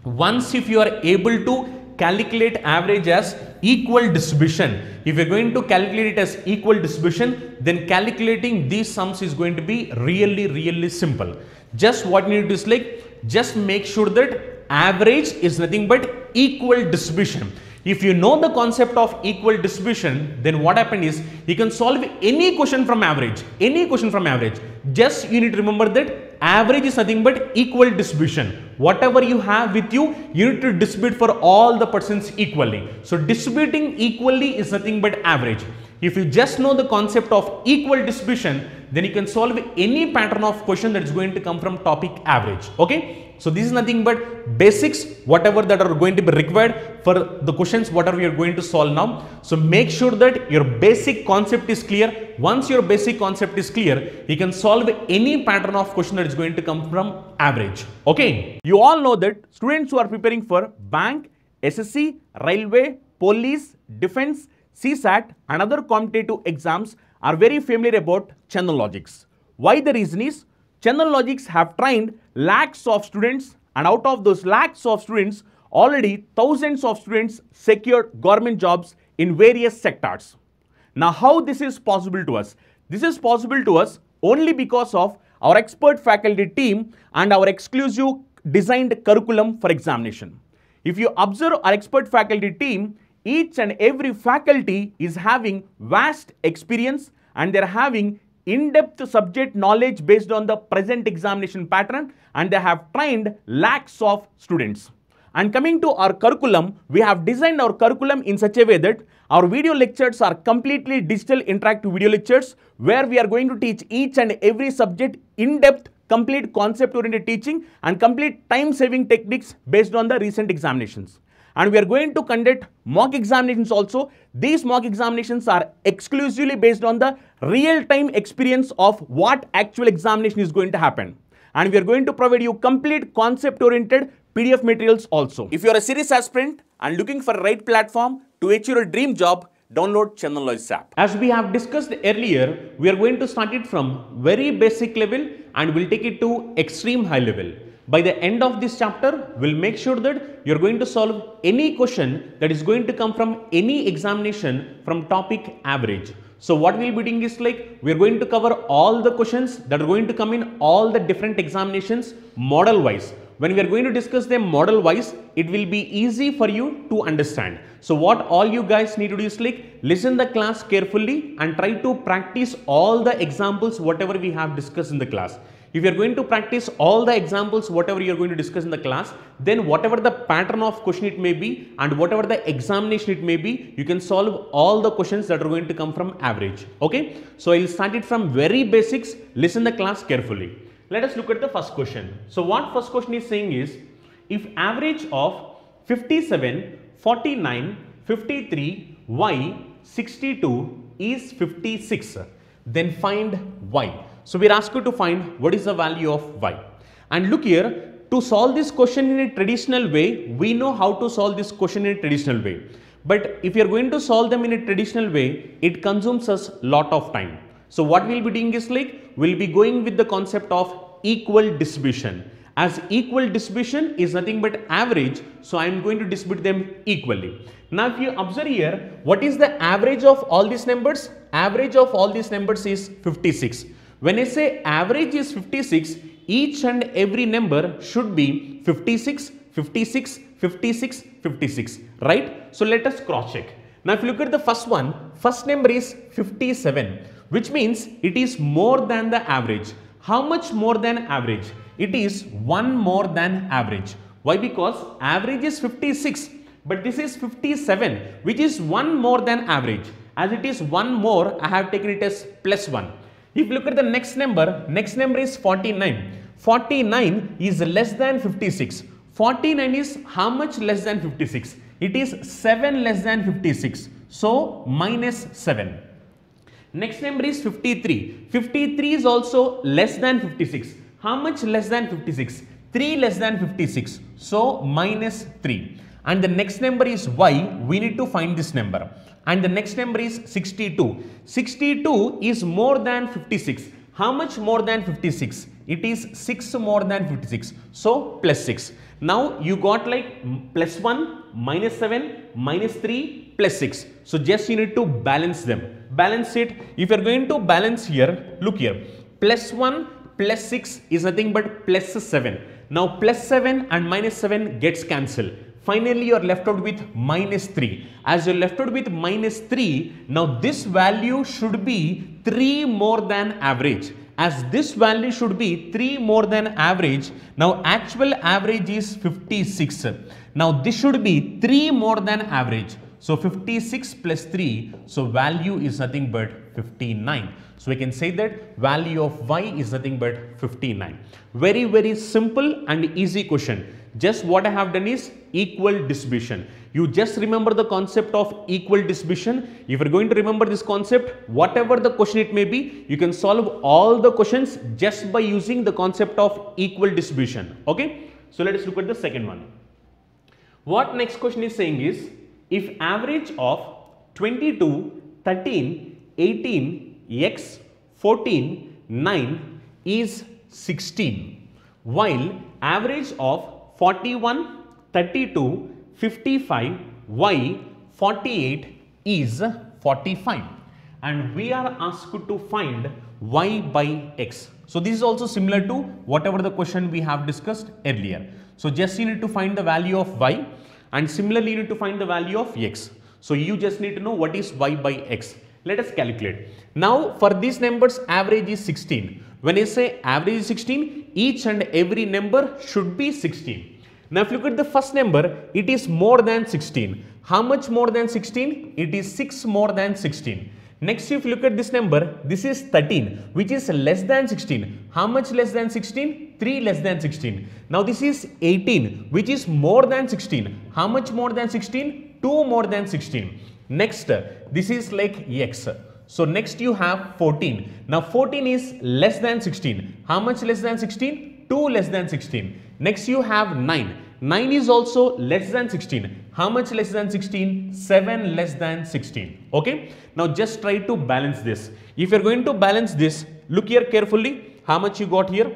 Once if you are able to calculate average as equal distribution, if you're going to calculate it as equal distribution, then calculating these sums is going to be really simple. Just what you need to do is like, just make sure that average is nothing but equal distribution. If you know the concept of equal distribution, then what happened is you can solve any question from average, Just you need to remember that average is nothing but equal distribution. Whatever you have with you, you need to distribute for all the persons equally. So distributing equally is nothing but average. If you just know the concept of equal distribution, then you can solve any pattern of question that is going to come from topic average. Okay. So this is nothing but basics, whatever that are going to be required for the questions, whatever you are going to solve now. So make sure that your basic concept is clear. Once your basic concept is clear, you can solve any pattern of question that is going to come from average. Okay. You all know that students who are preparing for bank, SSC, railway, police, defense, CSAT and other competitive exams are very familiar about Chandan logics. Why? The reason is Chandan logics have trained lakhs of students, and out of those lakhs of students, already thousands of students secured government jobs in various sectors. Now how this is possible to us? This is possible to us only because of our expert faculty team and our exclusive designed curriculum for examination. If you observe our expert faculty team, each and every faculty is having vast experience and they are having in-depth subject knowledge based on the present examination pattern, and they have trained lakhs of students. And coming to our curriculum, we have designed our curriculum in such a way that our video lectures are completely digital interactive video lectures where we are going to teach each and every subject in-depth, complete concept-oriented teaching and complete time-saving techniques based on the recent examinations. And we are going to conduct mock examinations also. These mock examinations are exclusively based on the real-time experience of what actual examination is going to happen. And we are going to provide you complete concept-oriented PDF materials also. If you are a serious aspirant and looking for the right platform to achieve your dream job, download Chandan Logics app. As we have discussed earlier, we are going to start it from very basic level and we'll take it to extreme high level. By the end of this chapter, we'll make sure that you're going to solve any question that is going to come from any examination from topic average. So what we'll be doing is like, we're going to cover all the questions that are going to come in all the different examinations model wise. When we are going to discuss them model wise, it will be easy for you to understand. So what all you guys need to do is like, listen the class carefully and try to practice all the examples whatever we have discussed in the class. If you are going to practice all the examples, whatever you are going to discuss in the class, then whatever the pattern of question it may be and whatever the examination it may be, you can solve all the questions that are going to come from average. Okay. So I will start it from very basics. Listen the class carefully. Let us look at the first question. So what first question is saying is, if average of 57, 49, 53, y 62 is 56, then find y. So we are asked to find what is the value of y. And look here, to solve this question in a traditional way, we know how to solve this question in a traditional way. But if you are going to solve them in a traditional way, it consumes us lot of time. So what we will be doing is like, we will be going with the concept of equal distribution. As equal distribution is nothing but average, so I am going to distribute them equally. Now if you observe here, what is the average of all these numbers? Average of all these numbers is 56. When I say average is 56, each and every number should be 56, 56, 56, 56, right? So let us cross check. Now if you look at the first one, first number is 57, which means it is more than the average. How much more than average? It is 1 more than average. Why? Because average is 56, but this is 57, which is 1 more than average. As it is 1 more, I have taken it as plus 1. If you look at the next number is 49. 49 is less than 56. 49 is how much less than 56? It is 7 less than 56. So minus 7. Next number is 53. 53 is also less than 56. How much less than 56? 3 less than 56. So minus 3. And the next number is y. We need to find this number. And the next number is 62. 62 is more than 56. How much more than 56? It is 6 more than 56. So plus 6. Now you got like plus 1, minus 7, minus 3, plus 6. So just you need to balance them. Balance it. If you are going to balance here, look here. Plus 1 plus 6 is nothing but plus 7. Now plus 7 and minus 7 gets cancelled. Finally, you are left out with minus 3. As you are left out with minus 3, now this value should be 3 more than average. As this value should be 3 more than average, now actual average is 56. Now this should be 3 more than average. So 56 plus 3, so value is nothing but 59. So we can say that value of y is nothing but 59. Very simple and easy question. Just what I have done is equal distribution. You just remember the concept of equal distribution. If you are going to remember this concept, whatever the question it may be, you can solve all the questions just by using the concept of equal distribution. Okay. So let us look at the second one. What next question is saying is, if average of 22, 13, 18, x, 14, 9 is 16, while average of 41, 32, 55, y, 48 is 45, and we are asked to find y by x. So this is also similar to whatever the question we have discussed earlier. So just you need to find the value of y, and similarly you need to find the value of x. So you just need to know what is y by x. Let us calculate. Now for these numbers, average is 16. When I say average is 16, each and every number should be 16. Now if you look at the first number, it is more than 16. How much more than 16? It is 6 more than 16. Next, if you look at this number, this is 13, which is less than 16. How much less than 16? 3 less than 16. Now this is 18, which is more than 16. How much more than 16? 2 more than 16. Next, this is like x. So next you have 14. Now 14 is less than 16. How much less than 16? 2 less than 16. Next you have 9. 9 is also less than 16. How much less than 16? 7 less than 16. Okay. Now just try to balance this. If you are going to balance this, look here carefully. How much you got here?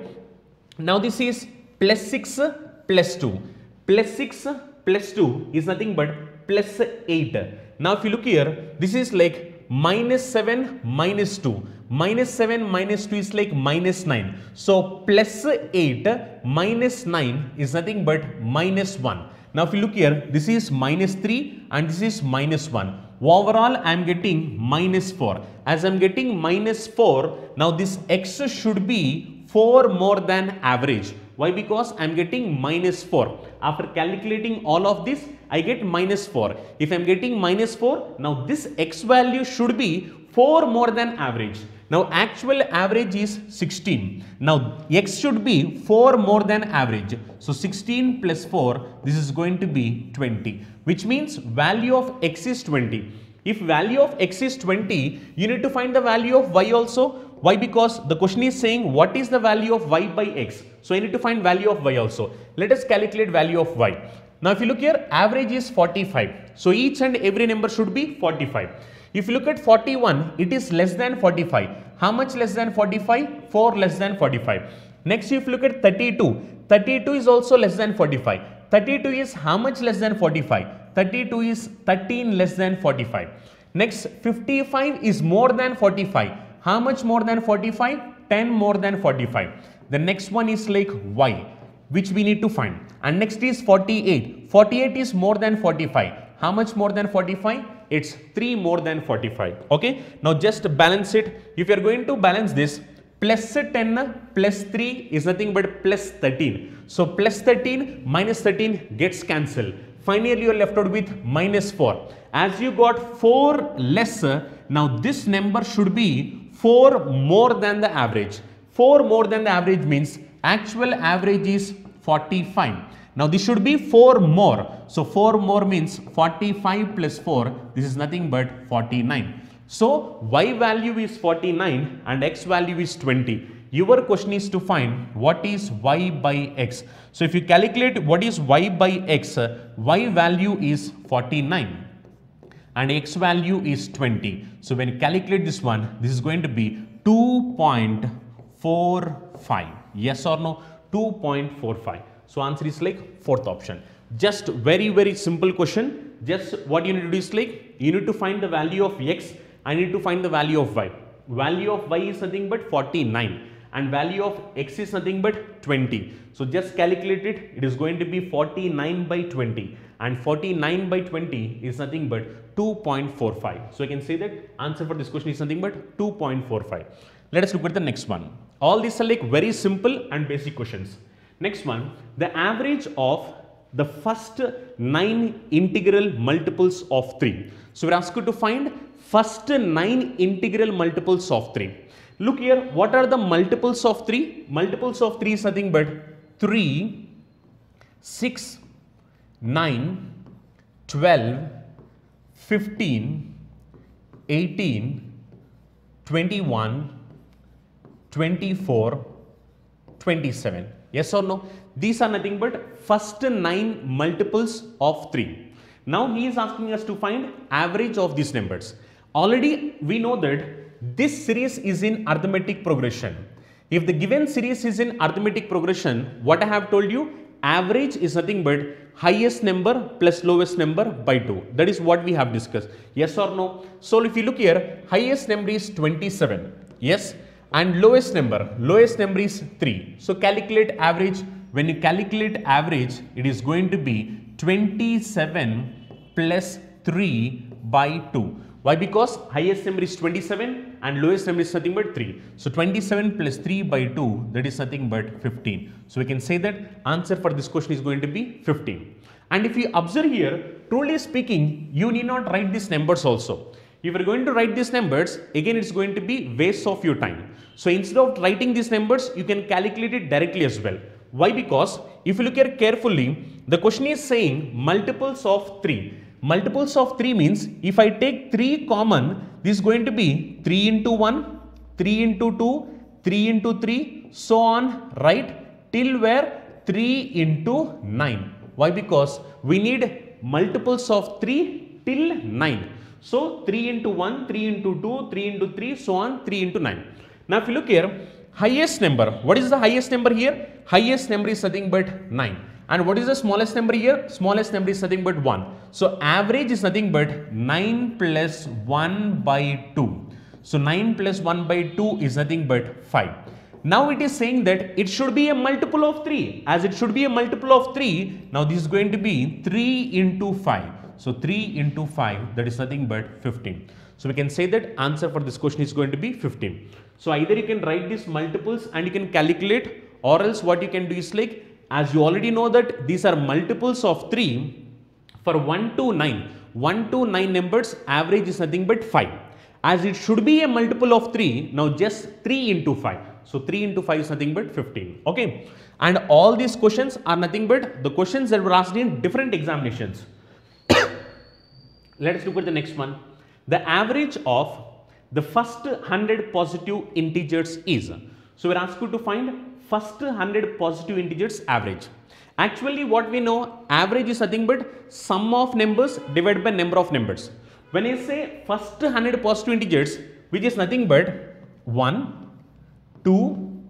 Now this is plus 6 plus 2. Plus 6 plus 2 is nothing but plus 8. Now if you look here, this is like minus 7 minus 2. Minus 7 minus 2 is like minus 9. So plus 8 minus 9 is nothing but minus 1. Now if you look here, this is minus 3 and this is minus 1. Overall I am getting minus 4. As I am getting minus 4, now this x should be 4 more than average. Why? Because I am getting minus 4. After calculating all of this, I get minus 4. If I am getting minus 4, now this x value should be 4 more than average. Now actual average is 16. Now x should be 4 more than average. So 16 plus 4, this is going to be 20. Which means value of x is 20. If value of x is 20, you need to find the value of y also. Why? Because the question is saying what is the value of y by x. So I need to find value of y also. Let us calculate value of y. Now if you look here, average is 45. So each and every number should be 45. If you look at 41, it is less than 45. How much less than 45? 4 less than 45. Next, if you look at 32, 32 is also less than 45. 32 is how much less than 45? 32 is 13 less than 45. Next, 55 is more than 45. How much more than 45? 10 more than 45. The next one is like y, which we need to find. And next is 48. 48 is more than 45. How much more than 45? It's 3 more than 45. Okay. Now just balance it. If you are going to balance this, plus 10 plus 3 is nothing but plus 13. So plus 13 minus 13 gets cancelled. Finally, you are left out with minus 4. As you got 4 less, now this number should be 4 more than the average. 4 more than the average means actual average is 45. Now this should be 4 more. So 4 more means 45 plus 4. This is nothing but 49. So y value is 49 and x value is 20. Your question is to find what is y by x. So if you calculate what is y by x, y value is 49 and x value is 20. So when you calculate this one, this is going to be 2.45. Yes or no? 2.45. So answer is like fourth option. Just very simple question. Just what you need to do is like you need to find the value of x. I need to find the value of y. Value of y is nothing but 49 and value of x is nothing but 20. So just calculate it. It is going to be 49 by 20 and 49 by 20 is nothing but 2.45. So I can say that answer for this question is nothing but 2.45. Let us look at the next one. All these are like very simple and basic questions. Next one, the average of the first 9 integral multiples of 3. So we are asked to find first 9 integral multiples of 3. Look here, what are the multiples of 3? Multiples of 3 is nothing but 3, 6, 9, 12, 15, 18, 21, 24, 27. Yes or no? These are nothing but first 9 multiples of 3. Now he is asking us to find average of these numbers. Already we know that this series is in arithmetic progression. If the given series is in arithmetic progression, what I have told you, average is nothing but highest number plus lowest number by 2. That is what we have discussed. Yes or no? So if you look here, highest number is 27. Yes. And lowest number is 3. So calculate average. When you calculate average, it is going to be 27 plus 3 by 2. Why? Because highest number is 27 and lowest number is nothing but 3. So 27 plus 3 by 2, that is nothing but 15. So we can say that answer for this question is going to be 15. And if you observe here, truly speaking, you need not write these numbers also. If you are going to write these numbers, again it's going to be waste of your time. So instead of writing these numbers, you can calculate it directly as well. Why? Because if you look here carefully, the question is saying multiples of 3. Multiples of 3 means if I take 3 common, this is going to be 3 into 1, 3 into 2, 3 into 3, so on, right? Till where? 3 into 9. Why? Because we need multiples of 3 till 9. So 3 into 1, 3 into 2, 3 into 3, so on, 3 into 9. Now if you look here, highest number, what is the highest number here? Highest number is nothing but 9. And what is the smallest number here? Smallest number is nothing but 1. So average is nothing but 9 plus 1 by 2. So 9 plus 1 by 2 is nothing but 5. Now it is saying that it should be a multiple of 3. As it should be a multiple of 3, now this is going to be 3 into 5. So 3 into 5, that is nothing but 15. So we can say that answer for this question is going to be 15. So either you can write these multiples and you can calculate, or else what you can do is like, as you already know that these are multiples of 3 for 1 to 9. 1 to 9 numbers, average is nothing but 5. As it should be a multiple of 3, now just 3 into 5. So 3 into 5 is nothing but 15. Okay. And all these questions are nothing but the questions that were asked in different examinations. Let us look at the next one. the average of the first 100 positive integers is. So we are asked you to find first 100 positive integers average. Actually what we know, average is nothing but sum of numbers divided by number of numbers. When I say first 100 positive integers, which is nothing but 1, 2,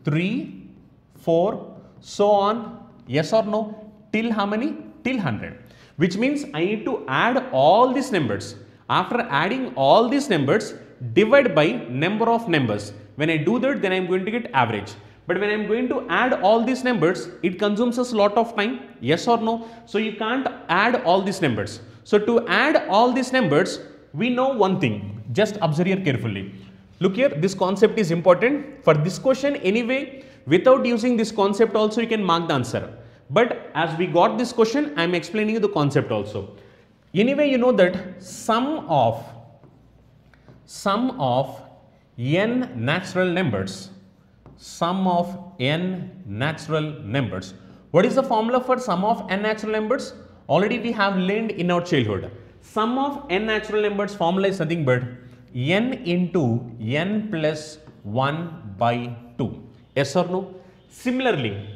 3, 4, so on, yes or no, till how many? Till 100. Which means I need to add all these numbers. After adding all these numbers, divide by number of numbers. When I do that, then I am going to get average. But when I am going to add all these numbers, it consumes us a lot of time, yes or no? So you can't add all these numbers. So to add all these numbers, we know one thing. Just observe here carefully. Look here, this concept is important. For this question anyway, without using this concept also you can mark the answer. But as we got this question, I am explaining you the concept also. Anyway, you know that sum of n natural numbers, sum of n natural numbers. What is the formula for sum of n natural numbers? Already we have learned in our childhood. Sum of n natural numbers formula is nothing but n into n plus 1 by 2. Yes or no? Similarly,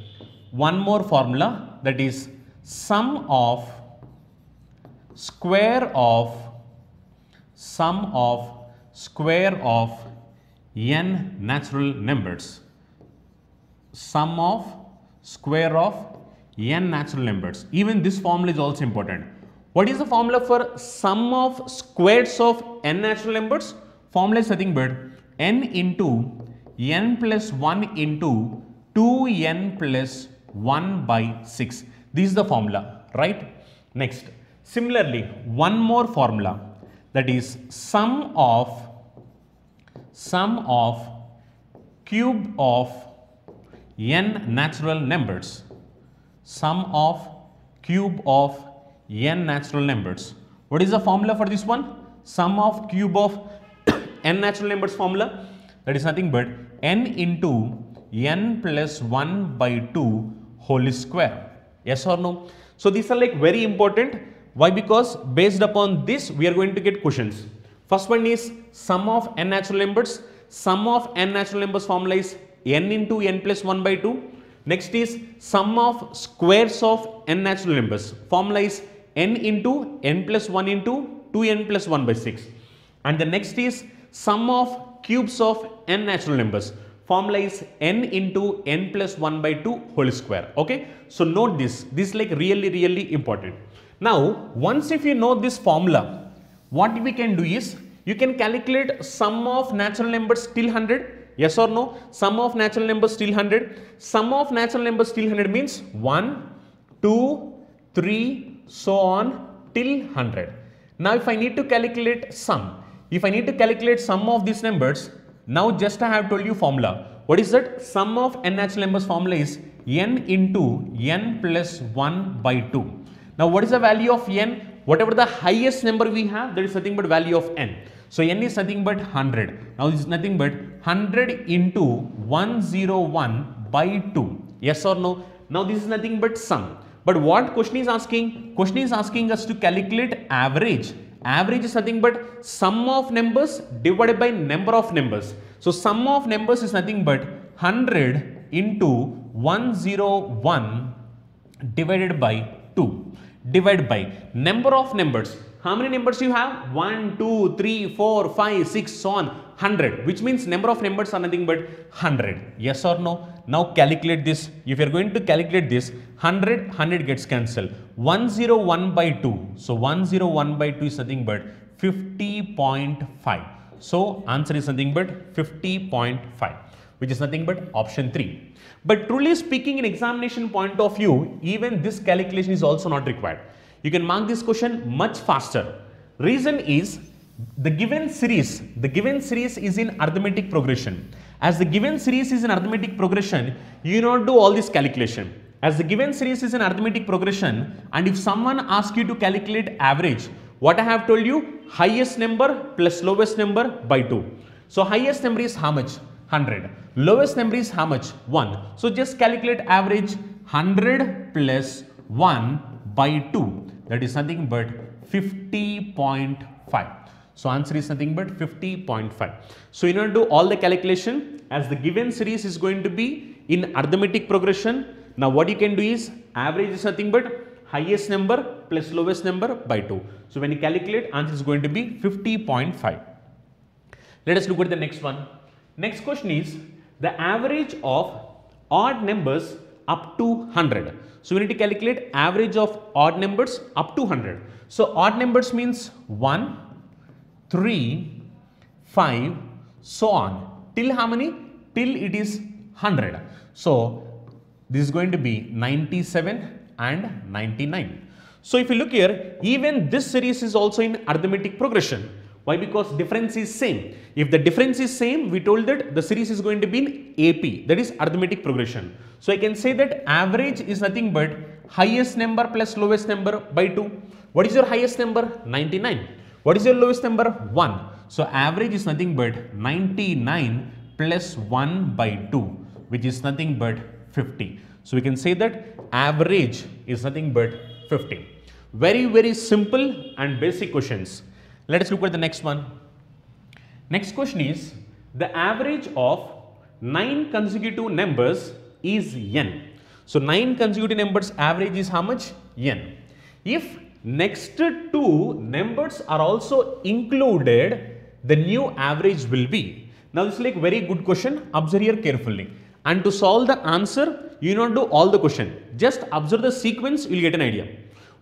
one more formula, that is sum of square of n natural numbers. Sum of square of n natural numbers. Even this formula is also important. What is the formula for sum of squares of n natural numbers? Formula is nothing but n into n plus 1 into 2n plus 1 by 6. This is the formula, right? Next, similarly, one more formula, that is sum of cube of n natural numbers. Sum of cube of n natural numbers. What is the formula for this one? Sum of cube of n natural numbers formula, that is nothing but n into n plus 1 by 2 whole square. Yes or no? So these are like very important. Why? Because based upon this we are going to get questions. First one is sum of n natural numbers. Sum of n natural numbers formula is n into n plus 1 by 2. Next is sum of squares of n natural numbers. Formula is n into n plus 1 into 2n plus 1 by 6. And the next is sum of cubes of n natural numbers. Formula is n into n plus 1 by 2 whole square. Okay. So note this. This is like really important. Now, once if you know this formula, what we can do is, you can calculate sum of natural numbers till 100. Yes or no? Sum of natural numbers till 100. Sum of natural numbers till 100 means 1, 2, 3, so on till 100. Now, if I need to calculate sum, if I need to calculate sum of these numbers, now just I have told you formula. What is that? Sum of n natural numbers formula is n into n plus 1 by 2. Now what is the value of n? Whatever the highest number we have, that is nothing but value of n. So n is nothing but 100. Now this is nothing but 100 into 101 by 2. Yes or no? Now this is nothing but sum. But what question is asking? Question is asking us to calculate average. Average is nothing but sum of numbers divided by number of numbers. So sum of numbers is nothing but 100 into 101 divided by 2. Divided by number of numbers. How many numbers you have? 1, 2, 3, 4, 5, 6, so on. 100. Which means number of numbers are nothing but 100. Yes or no? Now calculate this. If you are going to calculate this, 100 gets cancelled. 101 by 2. So 101 by 2 is nothing but 50.5. So answer is nothing but 50.5, which is nothing but option 3. But truly speaking, in examination point of view, even this calculation is also not required. You can mark this question much faster. Reason is the given series is in arithmetic progression. As the given series is in arithmetic progression, you not do all this calculation. As the given series is in arithmetic progression, and if someone asks you to calculate average, what I have told you, highest number plus lowest number by 2. So highest number is how much? 100. Lowest number is how much? 1. So just calculate average 100 plus 1 by 2. That is nothing but 50.5. So answer is nothing but 50.5. So in order to do all the calculation, as the given series is going to be in arithmetic progression, now what you can do is average is nothing but highest number plus lowest number by 2. So when you calculate, answer is going to be 50.5. Let us look at the next one. Next question is the average of odd numbers up to 100. So we need to calculate average of odd numbers up to 100. So odd numbers means 1, 3, 5, so on. Till how many? Till it is 100. So this is going to be 97 and 99. So if you look here, even this series is also in arithmetic progression. Why? Because difference is same. If the difference is same, we told that the series is going to be in AP, that is arithmetic progression. So I can say that average is nothing but highest number plus lowest number by 2. What is your highest number? 99. What is your lowest number? 1. So average is nothing but 99 plus 1 by 2, which is nothing but 50. So we can say that average is nothing but 50. Very simple and basic questions. Let us look at the next one. Next question is the average of 9 consecutive numbers is n. So 9 consecutive numbers average is how much? N. If next two numbers are also included, the new average will be. Now this is like very good question. Observe here carefully. And to solve the answer, you don't do all the question. Just observe the sequence, you will get an idea.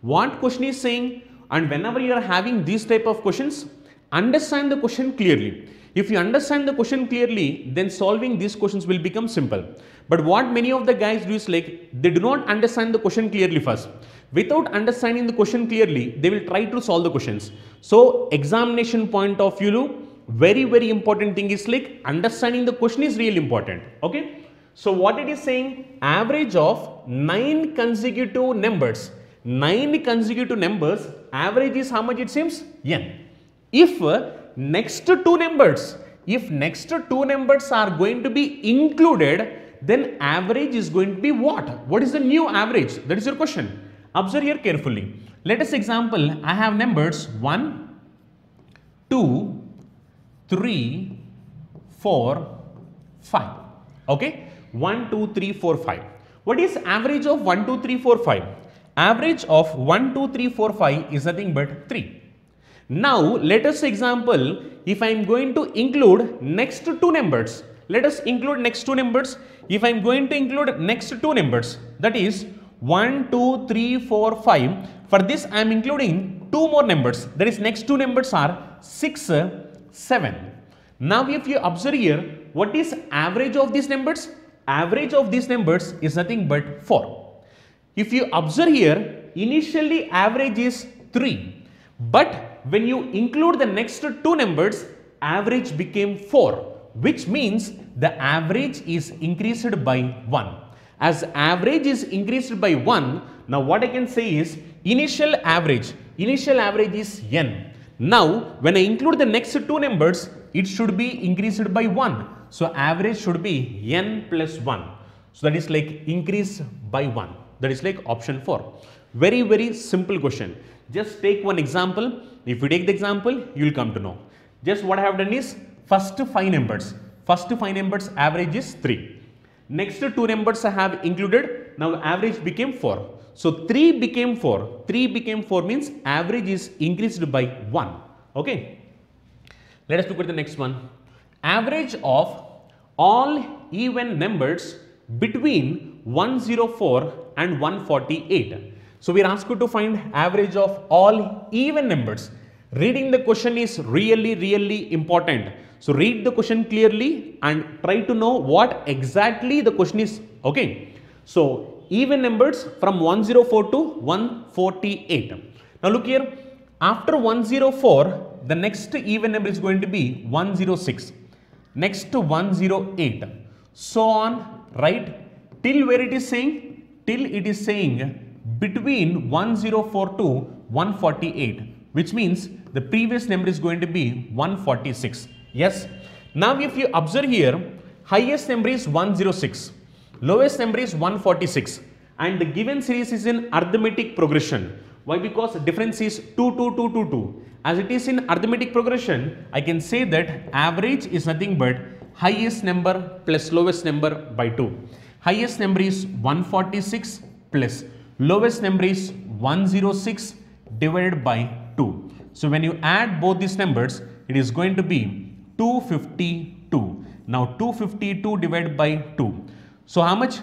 What question is saying, and whenever you are having these type of questions, understand the question clearly. If you understand the question clearly, then solving these questions will become simple. But what many of the guys do is like, they do not understand the question clearly first. Without understanding the question clearly, they will try to solve the questions. So examination point of view, very important thing is like understanding the question is really important. Okay. So what it is saying, average of 9 consecutive numbers. 9 consecutive numbers, average is how much it seems? N. If next two numbers are going to be included, then average is going to be what? What is the new average? That is your question. Observe here carefully. Let us example, I have numbers 1, 2, 3, 4, 5. Okay. 1, 2, 3, 4, 5. What is average of 1, 2, 3, 4, 5? Average of 1, 2, 3, 4, 5 is nothing but 3. Now let us example, if I am going to include next two numbers, let us include next two numbers. If I am going to include next two numbers, that is 1, 2, 3, 4, 5. For this I am including two more numbers, that is next two numbers are 6, 7. Now if you observe here, what is average of these numbers? Average of these numbers is nothing but 4. If you observe here, initially average is 3, but when you include the next two numbers, average became 4, which means the average is increased by 1. As average is increased by 1, now what I can say is initial average is n. Now when I include the next two numbers, it should be increased by 1. So average should be n plus 1. So that is like increase by 1. That is like option 4. Very simple question. Just take one example. If you take the example, you will come to know. Just what I have done is first 5 numbers. First 5 numbers average is 3. Next two numbers I have included. Now average became 4. So 3 became 4. 3 became 4 means average is increased by 1. Okay. Let us look at the next one. Average of all even numbers between 104 and 148. So we are asked to find average of all even numbers. Reading the question is really important. So read the question clearly and try to know what exactly the question is. Okay. So even numbers from 104 to 148. Now look here. After 104, the next even number is going to be 106. Next to 108. So on, right? Till where it is saying? Till it is saying between 104 to 148, which means the previous number is going to be 146. Yes. Now if you observe here, highest number is 106, lowest number is 146, and the given series is in arithmetic progression. Why? Because the difference is 2, 2, 2, 2, 2. As it is in arithmetic progression, I can say that average is nothing but highest number plus lowest number by 2. Highest number is 146 plus lowest number is 106 divided by 2. So when you add both these numbers, it is going to be 252. Now 252 divided by 2. So how much?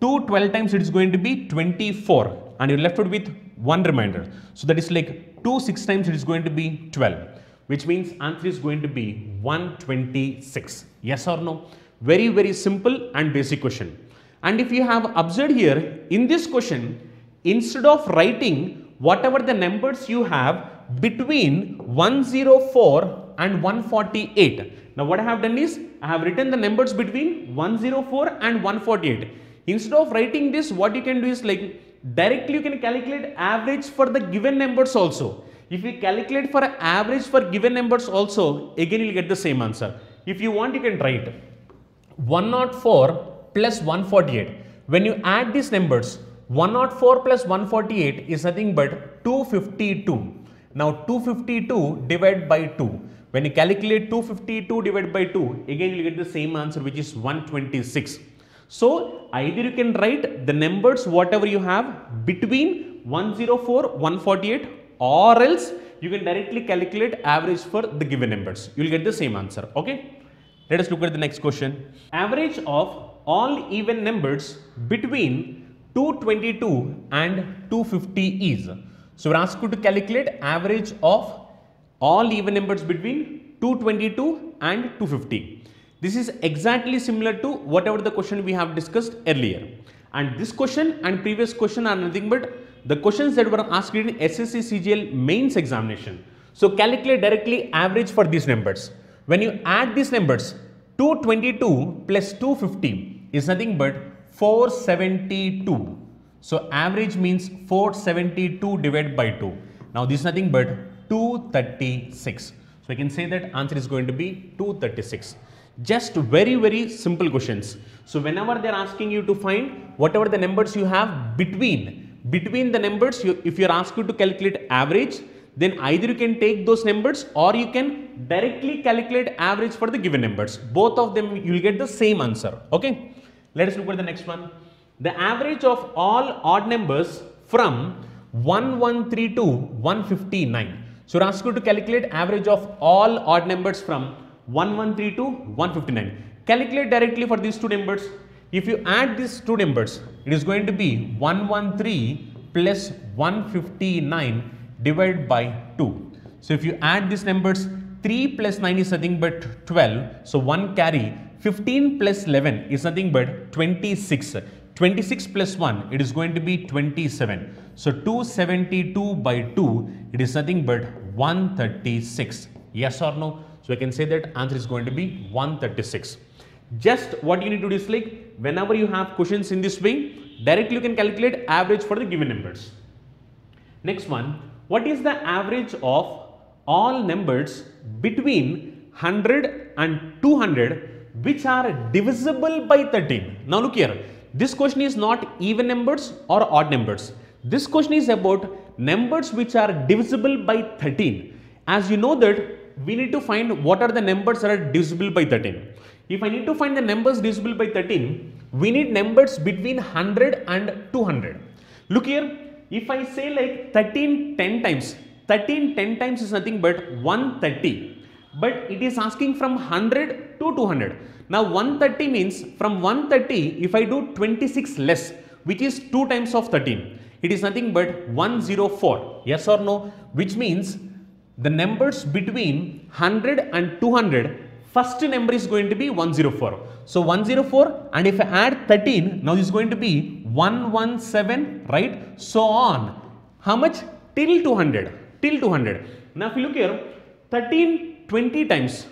2 12 times it is going to be 24, and you're left with one remainder. So that is like 2 6 times it is going to be 12, which means answer is going to be 126. Yes or no? Very, very simple and basic question. And if you have observed here in this question, instead of writing whatever the numbers you have between 104 and 148. Now what I have done is I have written the numbers between 104 and 148. Instead of writing this, what you can do is like directly you can calculate average for the given numbers also. If you calculate for average for given numbers also, again you will get the same answer. If you want, you can write 104 plus 148. When you add these numbers, 104 plus 148 is nothing but 252. Now 252 divided by 2. When you calculate 252 divided by 2, again you will get the same answer, which is 126. So either you can write the numbers whatever you have between 104, 148, or else you can directly calculate average for the given numbers. You will get the same answer. Okay. Let us look at the next question. Average of all even numbers between 222 and 250 is. So we are asked to calculate average of all even numbers between 222 and 250. This is exactly similar to whatever the question we have discussed earlier. And this question and previous question are nothing but the questions that were asked in SSC CGL mains examination. So calculate directly average for these numbers. When you add these numbers, 222 plus 250 is nothing but 472. So average means 472 divided by 2. Now this is nothing but 236. So I can say that answer is going to be 236. Just very, very simple questions. So whenever they are asking you to find whatever the numbers you have between the numbers, if you are asked to calculate average, then either you can take those numbers or you can directly calculate average for the given numbers. Both of them you will get the same answer. Okay. Let us look at the next one. The average of all odd numbers from 113 to 159. So you are asked to calculate average of all odd numbers from 113 to 159. Calculate directly for these two numbers. If you add these two numbers, it is going to be 113 plus 159 divided by 2. So if you add these numbers, 3 plus 9 is nothing but 12. So 1 carry. 15 plus 11 is nothing but 26. 26 plus 1, it is going to be 27. So 272 by 2, it is nothing but 136. Yes or no? So I can say that answer is going to be 136. Just what you need to do is like whenever you have questions in this way, directly you can calculate average for the given numbers. Next one, what is the average of all numbers between 100 and 200 which are divisible by 13? Now look here, this question is not even numbers or odd numbers. This question is about numbers which are divisible by 13. As you know that we need to find what are the numbers that are divisible by 13. If I need to find the numbers divisible by 13, we need numbers between 100 and 200. Look here, if I say like 13 10 times, 13 10 times is nothing but 130. But it is asking from 100 to 200. Now 130 means from 130, if I do 26 less, which is 2 times of 13, it is nothing but 104. Yes or no? Which means the numbers between 100 and 200, first number is going to be 104. So 104, and if I add 13, now this is going to be 117, right? So on. How much? Till 200. Till 200. Now if you look here, 13 20 times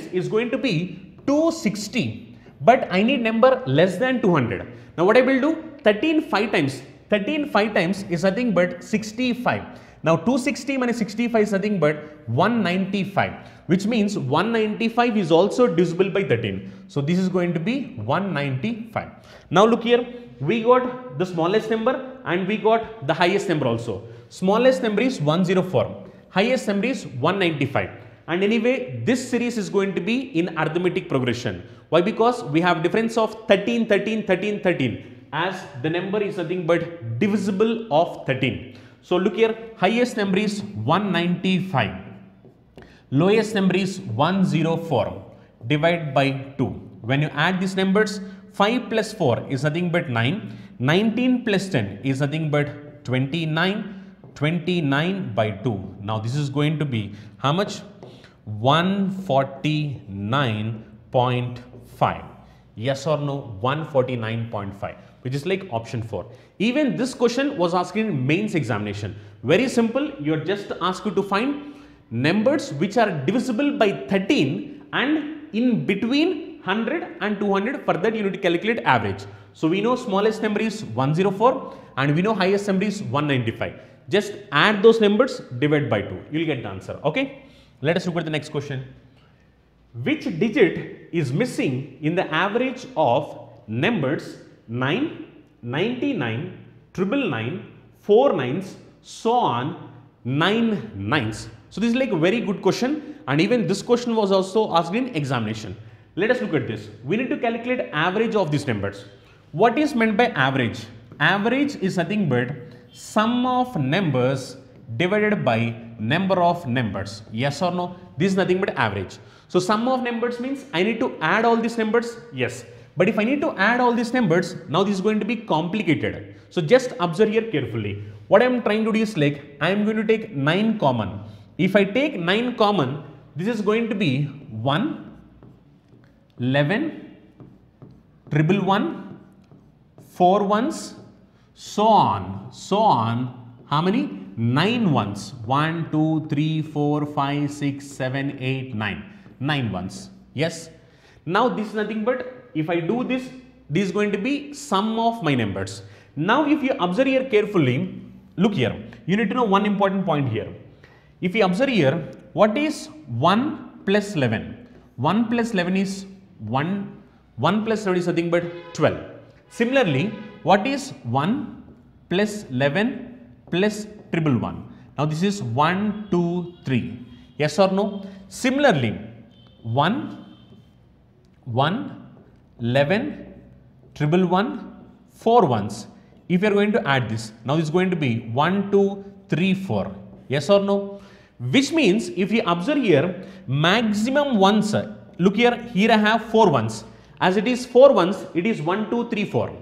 is going to be 260. But I need number less than 200. Now what I will do? 13 5 times. 13 5 times is nothing but 65. Now 260 minus 65 is nothing but 195, which means 195 is also divisible by 13. So this is going to be 195. Now look here, we got the smallest number and we got the highest number also. Smallest number is 104, highest number is 195. And anyway, this series is going to be in arithmetic progression. Why? Because we have difference of 13, 13, 13, 13, as the number is nothing but divisible of 13. So look here, highest number is 195, lowest number is 104, divide by 2. When you add these numbers, 5 plus 4 is nothing but 9, 19 plus 10 is nothing but 29, 29 by 2. Now this is going to be how much? 149.5. Yes or no? 149.5, which is like option 4. Even this question was asked in mains examination. Very simple. You are just asked to find numbers which are divisible by 13 and in between 100 and 200. For that you need to calculate average. So we know smallest number is 104 and we know highest number is 195. Just add those numbers, divide by 2. You will get the answer. Okay. Let us look at the next question. Which digit is missing in the average of numbers 9, 99, 999, 4 nines, so on, 9 nines? So this is like a very good question, and even this question was also asked in examination. Let us look at this. We need to calculate average of these numbers. What is meant by average? Average is nothing but sum of numbers divided by number of numbers. Yes or no? This is nothing but average. So sum of numbers means I need to add all these numbers. Yes. But if I need to add all these numbers, now this is going to be complicated. So just observe here carefully. What I am trying to do is like I am going to take 9 common. If I take 9 common, this is going to be 1, 11, 111, 4 ones, so on, so on. How many? 9 ones. 1, 2, 3, 4, 5, 6, 7, 8, 9. 9 ones. Yes. Now this is nothing but if I do this, this is going to be sum of my numbers. Now if you observe here carefully, look here. You need to know one important point here. If you observe here, what is 1 plus 11? 1 plus 11 is 1. 1 plus 7 is nothing but 12. Similarly, what is 1 plus 11 plus 111? Now this is 1, 2, 3. Yes or no? Similarly, 1, 11, 111, 4 ones. If you are going to add this, now this is going to be 1, 2, 3, 4. Yes or no? Which means if you observe here, maximum ones, look here, here I have 4 ones. As it is 4 ones, it is 1, 2, 3, 4.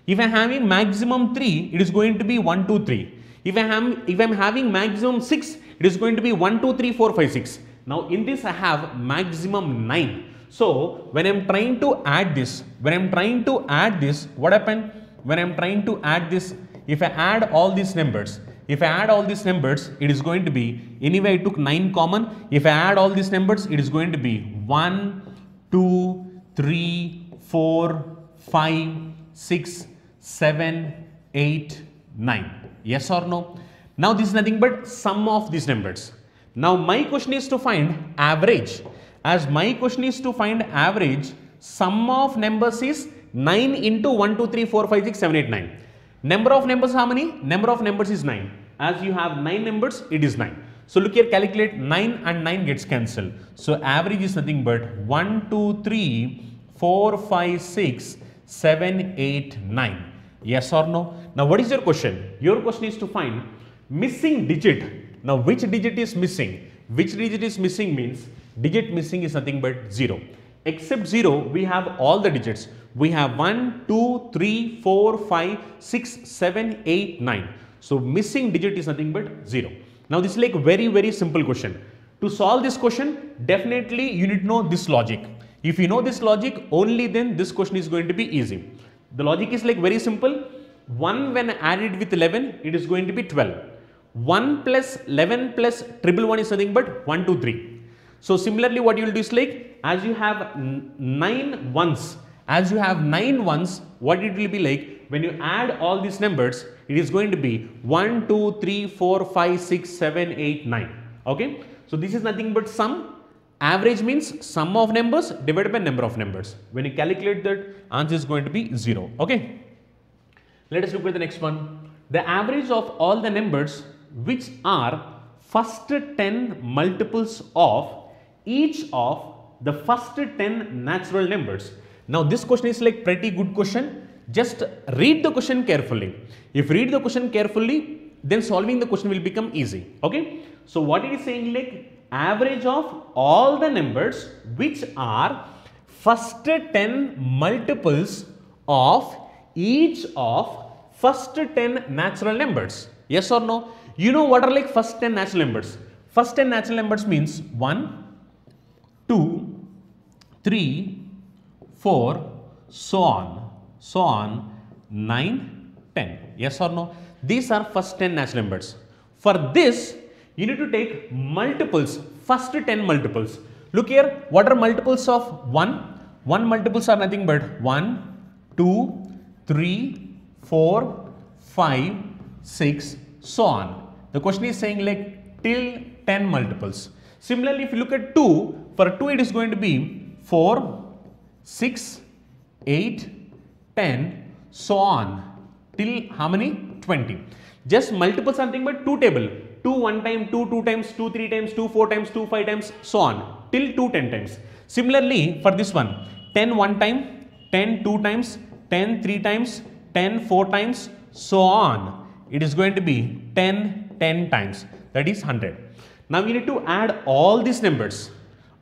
If I am having maximum 3, it is going to be 1, 2, 3. If I am having maximum 6, it is going to be 1, 2, 3, 4, 5, 6. Now in this I have maximum 9. So when I am trying to add this, what happened? When I am trying to add this, if I add all these numbers, it is going to be, anyway I took 9 common, if I add all these numbers, it is going to be 1, 2, 3, 4, 5, 6, 7, 8, 9. Yes or no? Now this is nothing but sum of these numbers. Now my question is to find average. As my question is to find average, sum of numbers is 9 into 1, 2, 3, 4, 5, 6, 7, 8, 9. Number of numbers how many? Number of numbers is 9. As you have 9 numbers, it is 9. So look here, calculate 9 and 9 gets cancelled. So average is nothing but 1, 2, 3, 4, 5, 6, 7, 8, 9. Yes or no? Now what is your question? Your question is to find missing digit. Now which digit is missing? Which digit is missing means digit missing is nothing but 0. Except 0, we have all the digits. We have 1, 2, 3, 4, 5, 6, 7, 8, 9. So missing digit is nothing but 0. Now this is like very simple question. To solve this question, definitely you need to know this logic. If you know this logic, only then this question is going to be easy. The logic is like very simple. 1 when added with 11, it is going to be 12. 1 plus 11 plus 111 is nothing but 1, 2, 3. So similarly what you will do is like, as you have 9 ones, what it will be like, when you add all these numbers, it is going to be 1, 2, 3, 4, 5, 6, 7, 8, 9. Okay. So this is nothing but sum. Average means sum of numbers divided by number of numbers. When you calculate that, answer is going to be 0. Okay. Let us look at the next one. The average of all the numbers which are first 10 multiples of each of the first 10 natural numbers. Now this question is like pretty good question. Just read the question carefully. If you read the question carefully, then solving the question will become easy. Okay. So what it is saying, like average of all the numbers which are first 10 multiples of each of first 10 natural numbers. Yes or no? You know what are like first 10 natural numbers? First 10 natural numbers means 1, 2, 3, 4, so on, 9, 10. Yes or no? These are first 10 natural numbers. For this, you need to take multiples, first 10 multiples. Look here, what are multiples of 1? 1 multiples are nothing but 1, 2, 3, 4, 5, 6, so on. The question is saying like till 10 multiples. Similarly, if you look at 2, for 2 it is going to be 4, 6, 8, 10, so on till how many? 20. Just multiple something but 2 table. 2 1 time, 2 2 times, 2 3 times, 2 4 times, 2 5 times, so on till 2 10 times. Similarly, for this one, 10 1 time, 10 2 times, 10 3 times, 10 4 times, so on. It is going to be 10 10 times, that is 100. Now we need to add all these numbers.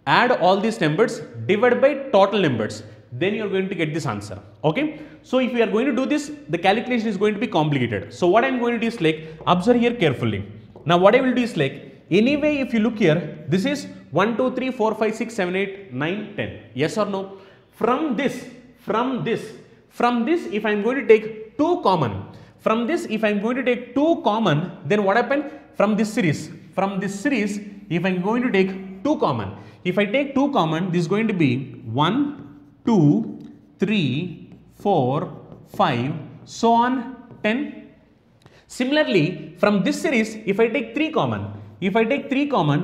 Add all these numbers, divide by total numbers. Then you are going to get this answer. Okay. So if we are going to do this, the calculation is going to be complicated. So what I am going to do is like observe here carefully. Now what I will do is like anyway, if you look here, this is 1 2 3 4 5 6 7 8 9 10. Yes or no? From this if I am going to take 2 common, from this if I am going to take 2 common, then what happened? From this series if I am going to take 2 common, if I take 2 common, this is going to be 1 2 3 4 5, so on 10. Similarly, from this series, if I take 3 common,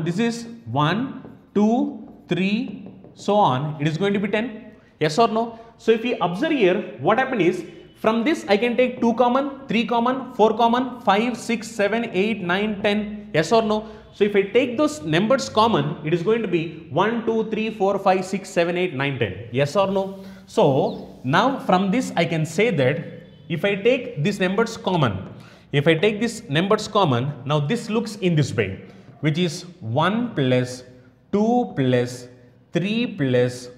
this is 1 2 3, so on, it is going to be 10. Yes or no? So if you observe here, what happened is, from this I can take 2 common, 3 common, 4 common, 5, 6, 7, 8, 9, 10. Yes or no? So if I take those numbers common, it is going to be 1, 2, 3, 4, 5, 6, 7, 8, 9, 10. Yes or no? So now from this I can say that if I take these numbers common, now this looks in this way, which is 1 plus 2 plus 3 plus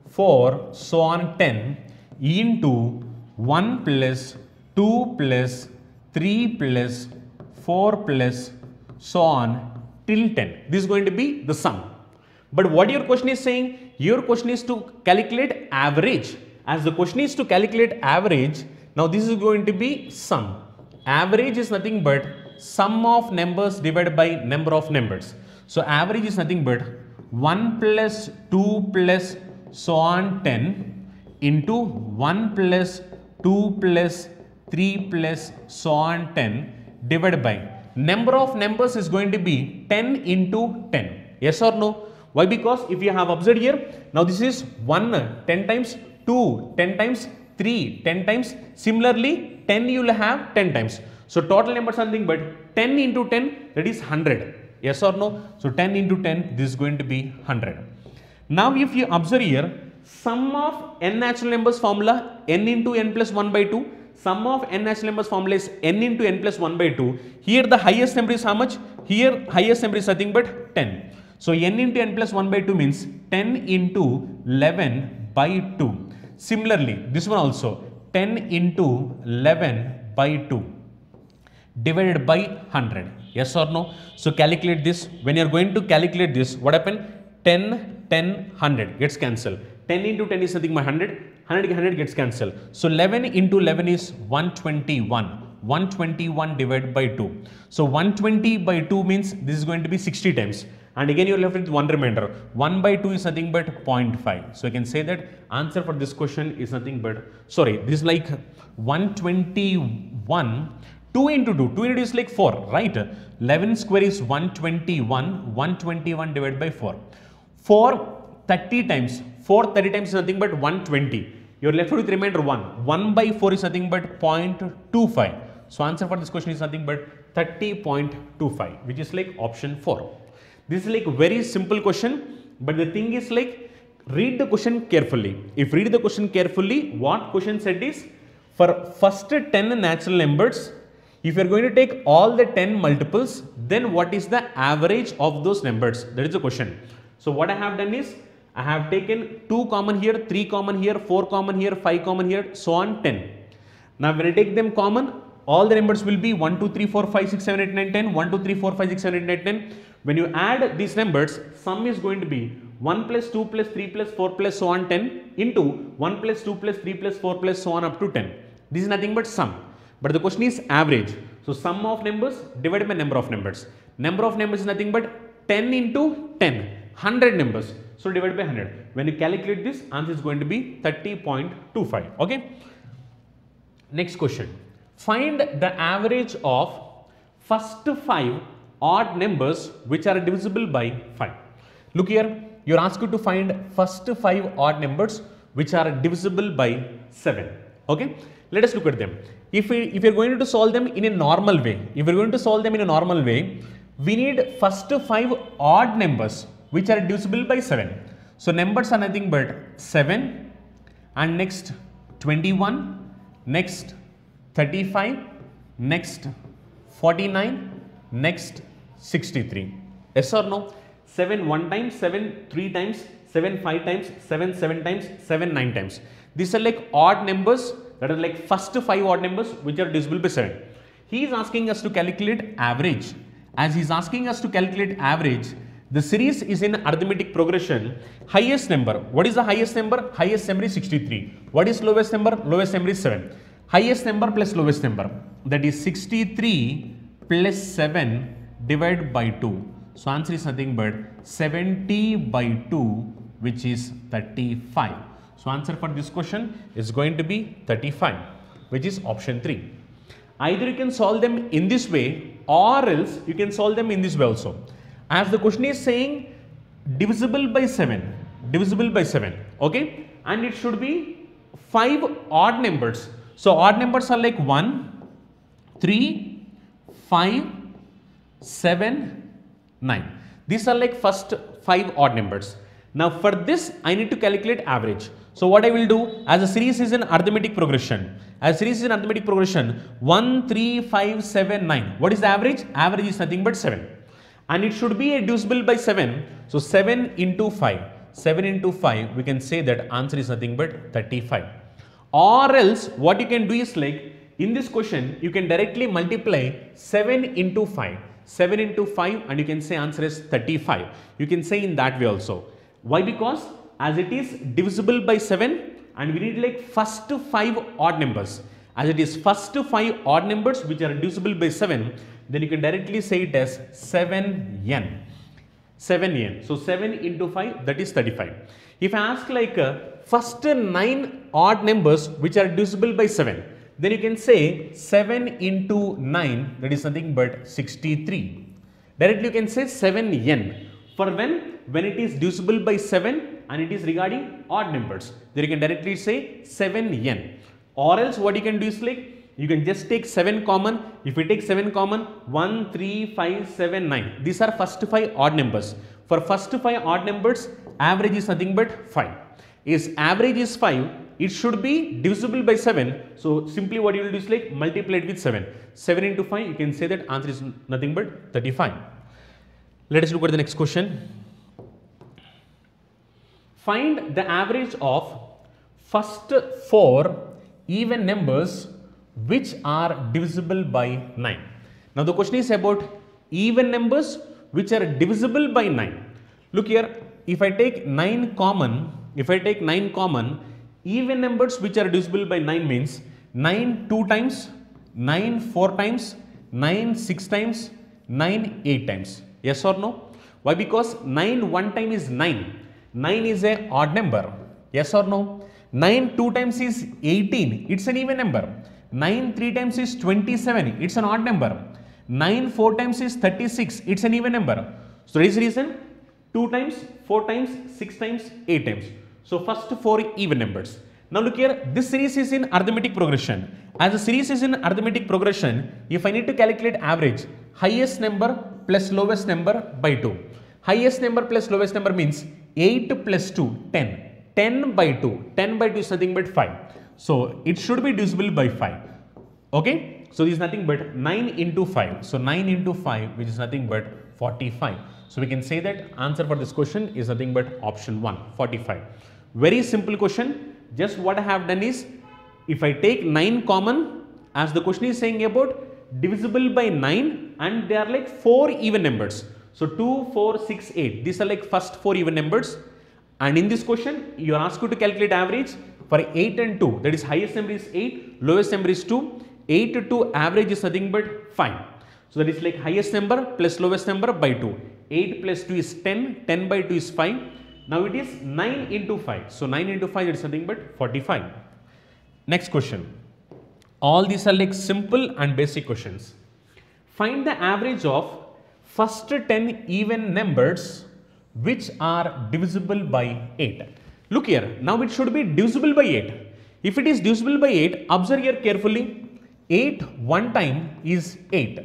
4, so on 10 into 1 plus 2 plus 3 plus 4 plus, so on till 10. This is going to be the sum. But what your question is saying? Your question is to calculate average. As the question is to calculate average, now this is going to be sum. Average is nothing but sum of numbers divided by number of numbers. So average is nothing but 1 plus 2 plus, so on 10 into 1 plus 2 plus 3 plus, so on 10 divided by number of numbers is going to be 10 into 10. Yes or no? Why? Because if you have observed here, now this is 1 10 times, 2 10 times, 3 10 times, similarly 10 you will have 10 times. So total number something but 10 into 10, that is 100. Yes or no? So 10 into 10, this is going to be 100. Now if you observe here, sum of n natural numbers formula n into n plus 1 by 2. Sum of n natural numbers formula is n into n plus 1 by 2. Here the highest number is how much? Here highest number is nothing but 10. So n into n plus 1 by 2 means 10 into 11 by 2. Similarly, this one also 10 into 11 by 2 divided by 100. Yes or no? So calculate this. When you are going to calculate this, what happened? 10, 10, 100 gets cancelled. 10 into 10 is nothing but 100. 100 gets cancelled. So 11 into 11 is 121. 121 divided by 2. So 120 by 2 means this is going to be 60 times. And again you are left with one remainder. 1 by 2 is nothing but 0.5. So I can say that answer for this question is nothing but, sorry, this is like 121. 2 into 2. 2 into 2 is like 4, right? 11 square is 121. 121 divided by 4. 4 30 times. 4 30 times is nothing but 120. You're left with remainder 1. 1 by 4 is nothing but 0.25. So answer for this question is nothing but 30.25, which is like option 4. This is like very simple question, but the thing is like read the question carefully. If read the question carefully, what question said is for first 10 natural numbers, if you are going to take all the 10 multiples, then what is the average of those numbers? That is the question. So what I have done is I have taken 2 common here, 3 common here, 4 common here, 5 common here, so on 10. Now when I take them common, all the numbers will be 1, 2, 3, 4, 5, 6, 7, 8, 9, 10, 1, 2, 3, 4, 5, 6, 7, 8, 9, 10. When you add these numbers, sum is going to be 1 plus 2 plus 3 plus 4 plus so on 10 into 1 plus 2 plus 3 plus 4 plus so on up to 10. This is nothing but sum. But the question is average. So sum of numbers divided by number of numbers. Number of numbers is nothing but 10 into 10, 100 numbers. So divided by 100. When you calculate this, answer is going to be 30.25. Okay. Next question. Find the average of first 5 odd numbers which are divisible by 5. Look here, you are asked to find first 5 odd numbers which are divisible by 7. Okay. Let us look at them. If you are going to solve them in a normal way, we need first 5 odd numbers which are divisible by 7. So numbers are nothing but 7 and next 21, next 35, next 49, next 63. Yes or no? 7 1 time, 7 3 times, 7 5 times, 7 7 times, 7 9 times. These are like odd numbers, that are like first 5 odd numbers which are divisible by 7. He is asking us to calculate average. As he is asking us to calculate average, the series is in arithmetic progression. Highest number. What is the highest number? Highest number is 63. What is lowest number? Lowest number is 7. Highest number plus lowest number, that is 63 plus 7 divided by 2. So answer is nothing but 70 by 2, which is 35. So answer for this question is going to be 35, which is option 3. Either you can solve them in this way or else you can solve them in this way also. As the question is saying divisible by 7, okay, and it should be 5 odd numbers. So odd numbers are like 1, 3, 5, 7, 9. These are like first 5 odd numbers. Now for this I need to calculate average. So what I will do, as a series is in arithmetic progression, 1, 3, 5, 7, 9. What is the average? Average is nothing but 7. And it should be a divisible by 7. So 7 into 5. 7 into 5, we can say that answer is nothing but 35. Or else what you can do is like, in this question, you can directly multiply 7 into 5. 7 into 5 and you can say answer is 35. You can say in that way also. Why? Because as it is divisible by 7 and we need like first 5 odd numbers. As it is first 5 odd numbers which are divisible by 7, then you can directly say it as 7n. 7n. So 7 into 5, that is 35. If I ask like first 9 odd numbers which are divisible by 7, then you can say 7 into 9, that is nothing but 63. Directly you can say 7n. For when it is divisible by 7 and it is regarding odd numbers, then you can directly say 7n. Or else what you can do is like, you can just take 7 common. If we take 7 common, 1, 3, 5, 7, 9. These are first 5 odd numbers. For first 5 odd numbers, average is nothing but 5. Is average is 5, it should be divisible by 7. So simply what you will do is like multiply it with 7. 7 into 5, you can say that answer is nothing but 35. Let us look at the next question. Find the average of first 4 even numbers which are divisible by 9. Now the question is about even numbers which are divisible by 9. Look here, if I take 9 common, even numbers which are divisible by 9 means 9 2 times, 9 4 times, 9 6 times, 9 8 times. Yes or no? Why? Because 9 one time is 9. 9 is a odd number. Yes or no? 9 2 times is 18. It's an even number. 9 3 times is 27. It's an odd number. 9 4 times is 36. It's an even number. So there is reason 2 times, 4 times, 6 times, 8 times. So first 4 even numbers. Now look here, this series is in arithmetic progression. As the series is in arithmetic progression, if I need to calculate average, highest number plus lowest number by 2. Highest number plus lowest number means 8 plus 2, 10. 10 by 2. 10 by 2 is nothing but 5. So it should be divisible by 5. Okay. So this is nothing but 9 into 5. So 9 into 5, which is nothing but 45. So we can say that answer for this question is nothing but option 1, 45. Very simple question. Just what I have done is, if I take 9 common, as the question is saying about divisible by 9, and they are like 4 even numbers. So 2, 4, 6, 8. These are like first 4 even numbers. And in this question, you are asked to calculate average for 8 and 2. That is, highest number is 8, lowest number is 2. 8 to 2 average is nothing but 5. So that is like highest number plus lowest number by 2. 8 plus 2 is 10. 10 by 2 is 5. Now it is 9 into 5. So 9 into 5 is nothing but 45. Next question. All these are like simple and basic questions. Find the average of first 10 even numbers which are divisible by 8. Look here. Now it should be divisible by 8. If it is divisible by 8, observe here carefully. 8 one time is 8.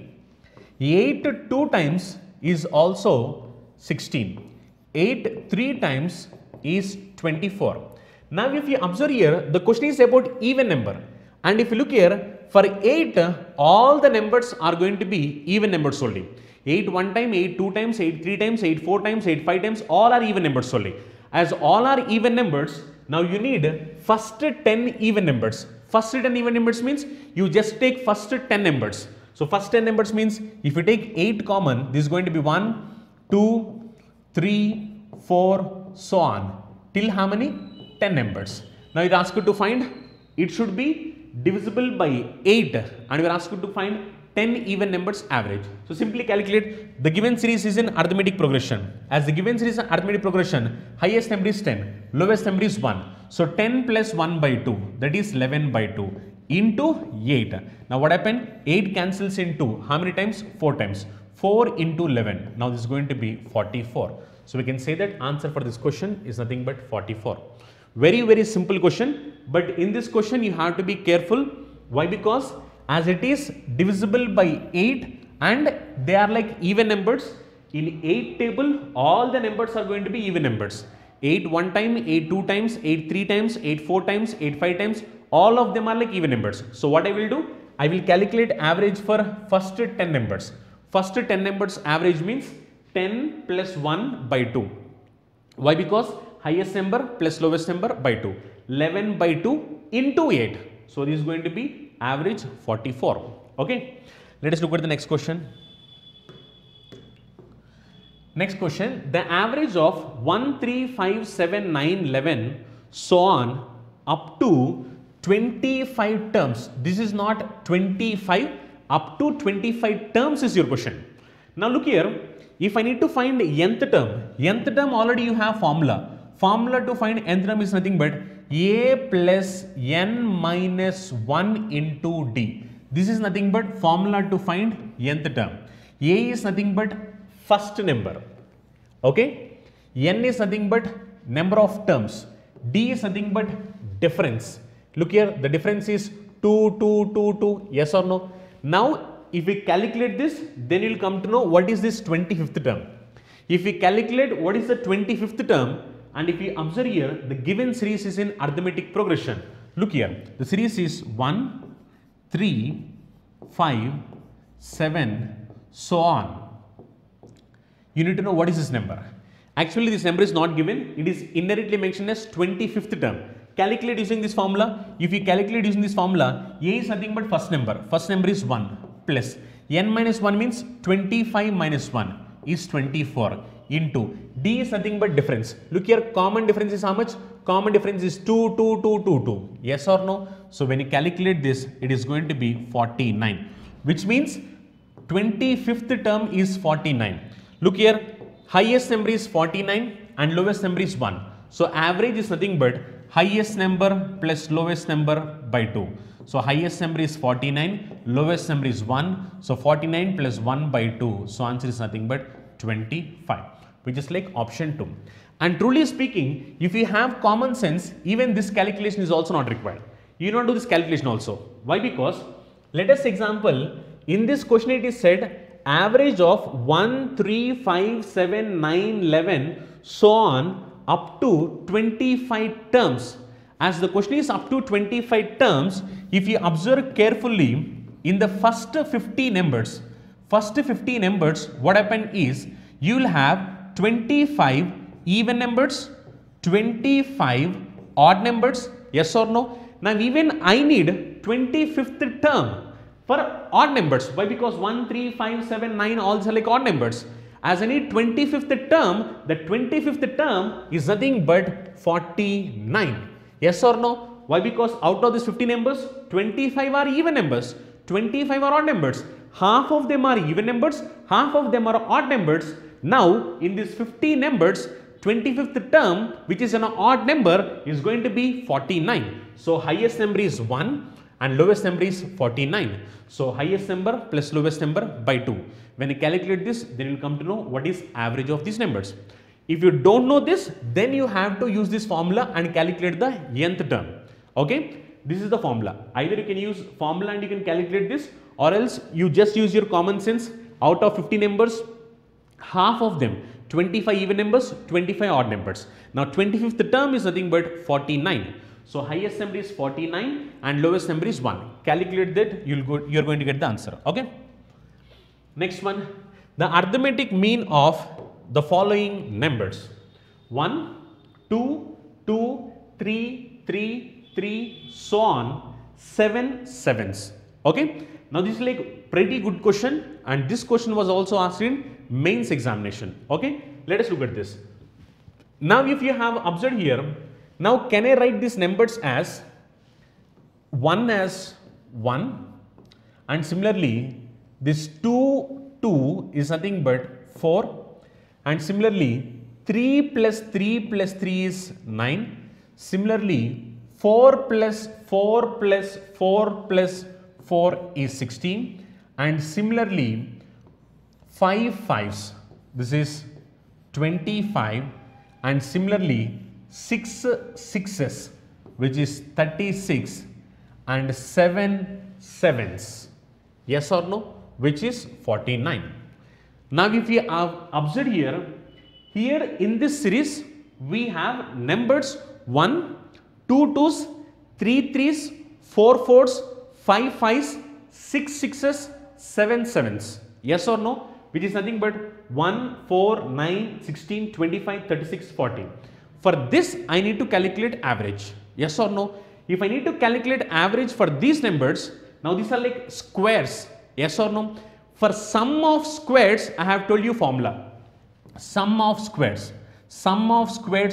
8 two times is also 16. 8 three times is 24. Now if you observe here, the question is about even number. And if you look here, for 8, all the numbers are going to be even numbers only. 8 one time, 8 two times, 8 three times, 8 four times, 8 five times, all are even numbers only. As all are even numbers, now you need first 10 even numbers. First 10 even numbers means you just take first 10 numbers. So first 10 numbers means if you take 8 common, this is going to be 1, 2, 3, 4, so on. Till how many? 10 numbers. Now you are asked to find, it should be divisible by 8, and we are asked to find 10 even numbers average. So simply calculate. The given series is in arithmetic progression. As the given series is arithmetic progression, highest number is 10, lowest number is 1. So 10 plus 1 by 2, that is 11 by 2 into 8. Now what happened? 8 cancels into how many times? 4 times. 4 into 11. Now this is going to be 44. So we can say that answer for this question is nothing but 44. Very simple question. But in this question you have to be careful. Why? Because as it is divisible by 8 and they are like even numbers. In 8 table, all the numbers are going to be even numbers. 8 one time, 8 two times, 8 three times, 8 four times, 8 five times, all of them are like even numbers. So what I will do? I will calculate average for first 10 numbers. First 10 numbers average means 10 plus 1 by 2. Why? Because highest number plus lowest number by 2. 11 by 2 into 8. So this is going to be average 44. Okay. Let us look at the next question. Next question, the average of 1, 3, 5, 7, 9, 11, so on up to 25 terms. This is not 25, up to 25 terms is your question. Now look here, if I need to find nth term already you have formula. Formula to find nth term is nothing but a plus n minus 1 into d. This is nothing but formula to find nth term. A is nothing but first number. Okay. N is nothing but number of terms. D is nothing but difference. Look here, the difference is 2, 2, 2, 2. Yes or no? Now, if we calculate this, then you will come to know what is this 25th term. If we calculate what is the 25th term, and if we observe here, the given series is in arithmetic progression. Look here, the series is 1, 3, 5, 7, so on. You need to know what is this number. Actually, this number is not given. It is indirectly mentioned as 25th term. Calculate using this formula. If you calculate using this formula, A is nothing but first number. First number is 1 plus n minus 1 means 25 minus 1 is 24 into D is nothing but difference. Look here, common difference is how much? Common difference is 2, 2, 2, 2, 2. Yes or no? So when you calculate this, it is going to be 49, which means 25th term is 49. Look here, highest number is 49 and lowest number is 1. So average is nothing but highest number plus lowest number by 2. So highest number is 49, lowest number is 1. So 49 plus 1 by 2. So answer is nothing but 25, which is like option 2. And truly speaking, if you have common sense, even this calculation is also not required. You don't do this calculation also. Why? Because let us example, in this question it is said average of 1, 3, 5, 7, 9, 11, so on up to 25 terms. As the question is up to 25 terms, if you observe carefully in the first 50 numbers, what happened is you will have 25 even numbers, 25 odd numbers, yes or no? Now even I need 25th term for odd numbers. Why? Because 1, 3, 5, 7, 9 all are like odd numbers. As I need 25th term, the 25th term is nothing but 49. Yes or no? Why? Because out of these 50 numbers, 25 are even numbers, 25 are odd numbers. Half of them are even numbers, half of them are odd numbers. Now in these 50 numbers, 25th term, which is an odd number, is going to be 49. So highest number is 1 and lowest number is 49. So highest number plus lowest number by 2. When you calculate this, then you will come to know what is average of these numbers. If you don't know this, then you have to use this formula and calculate the nth term. Okay, this is the formula. Either you can use formula and you can calculate this, or else you just use your common sense. Out of 50 numbers, half of them 25 even numbers, 25 odd numbers. Now 25th term is nothing but 49. So highest number is 49 and lowest number is 1. Calculate that, you're going to get the answer. Okay. Next one, the arithmetic mean of the following numbers: 1, 2, 2, 3, 3, 3, so on, 7 sevens. Okay. Now this is like pretty good question, and this question was also asked in mains examination. Okay. Let us look at this. Now if you have observed here, now can I write these numbers as 1 as 1, and similarly this 2 is nothing but 4, and similarly 3 plus 3 plus 3 is 9, similarly 4 plus 4 plus 4 plus 4 is 16, and similarly 5 5s, this is 25, and similarly 6 6s, which is 36, and 7 sevens, yes or no, which is 49. Now if we have observed here in this series we have numbers 1, 2 2s, 3 3s, 4 4s, 5 5s, 6 6s, 7 7s, yes or no, which is nothing but 1, 4, 9, 16, 25, 36, 40. For this I need to calculate average, yes or no. If I need to calculate average for these numbers, now these are like squares, yes or no. For sum of squares, I have told you formula. Sum of squares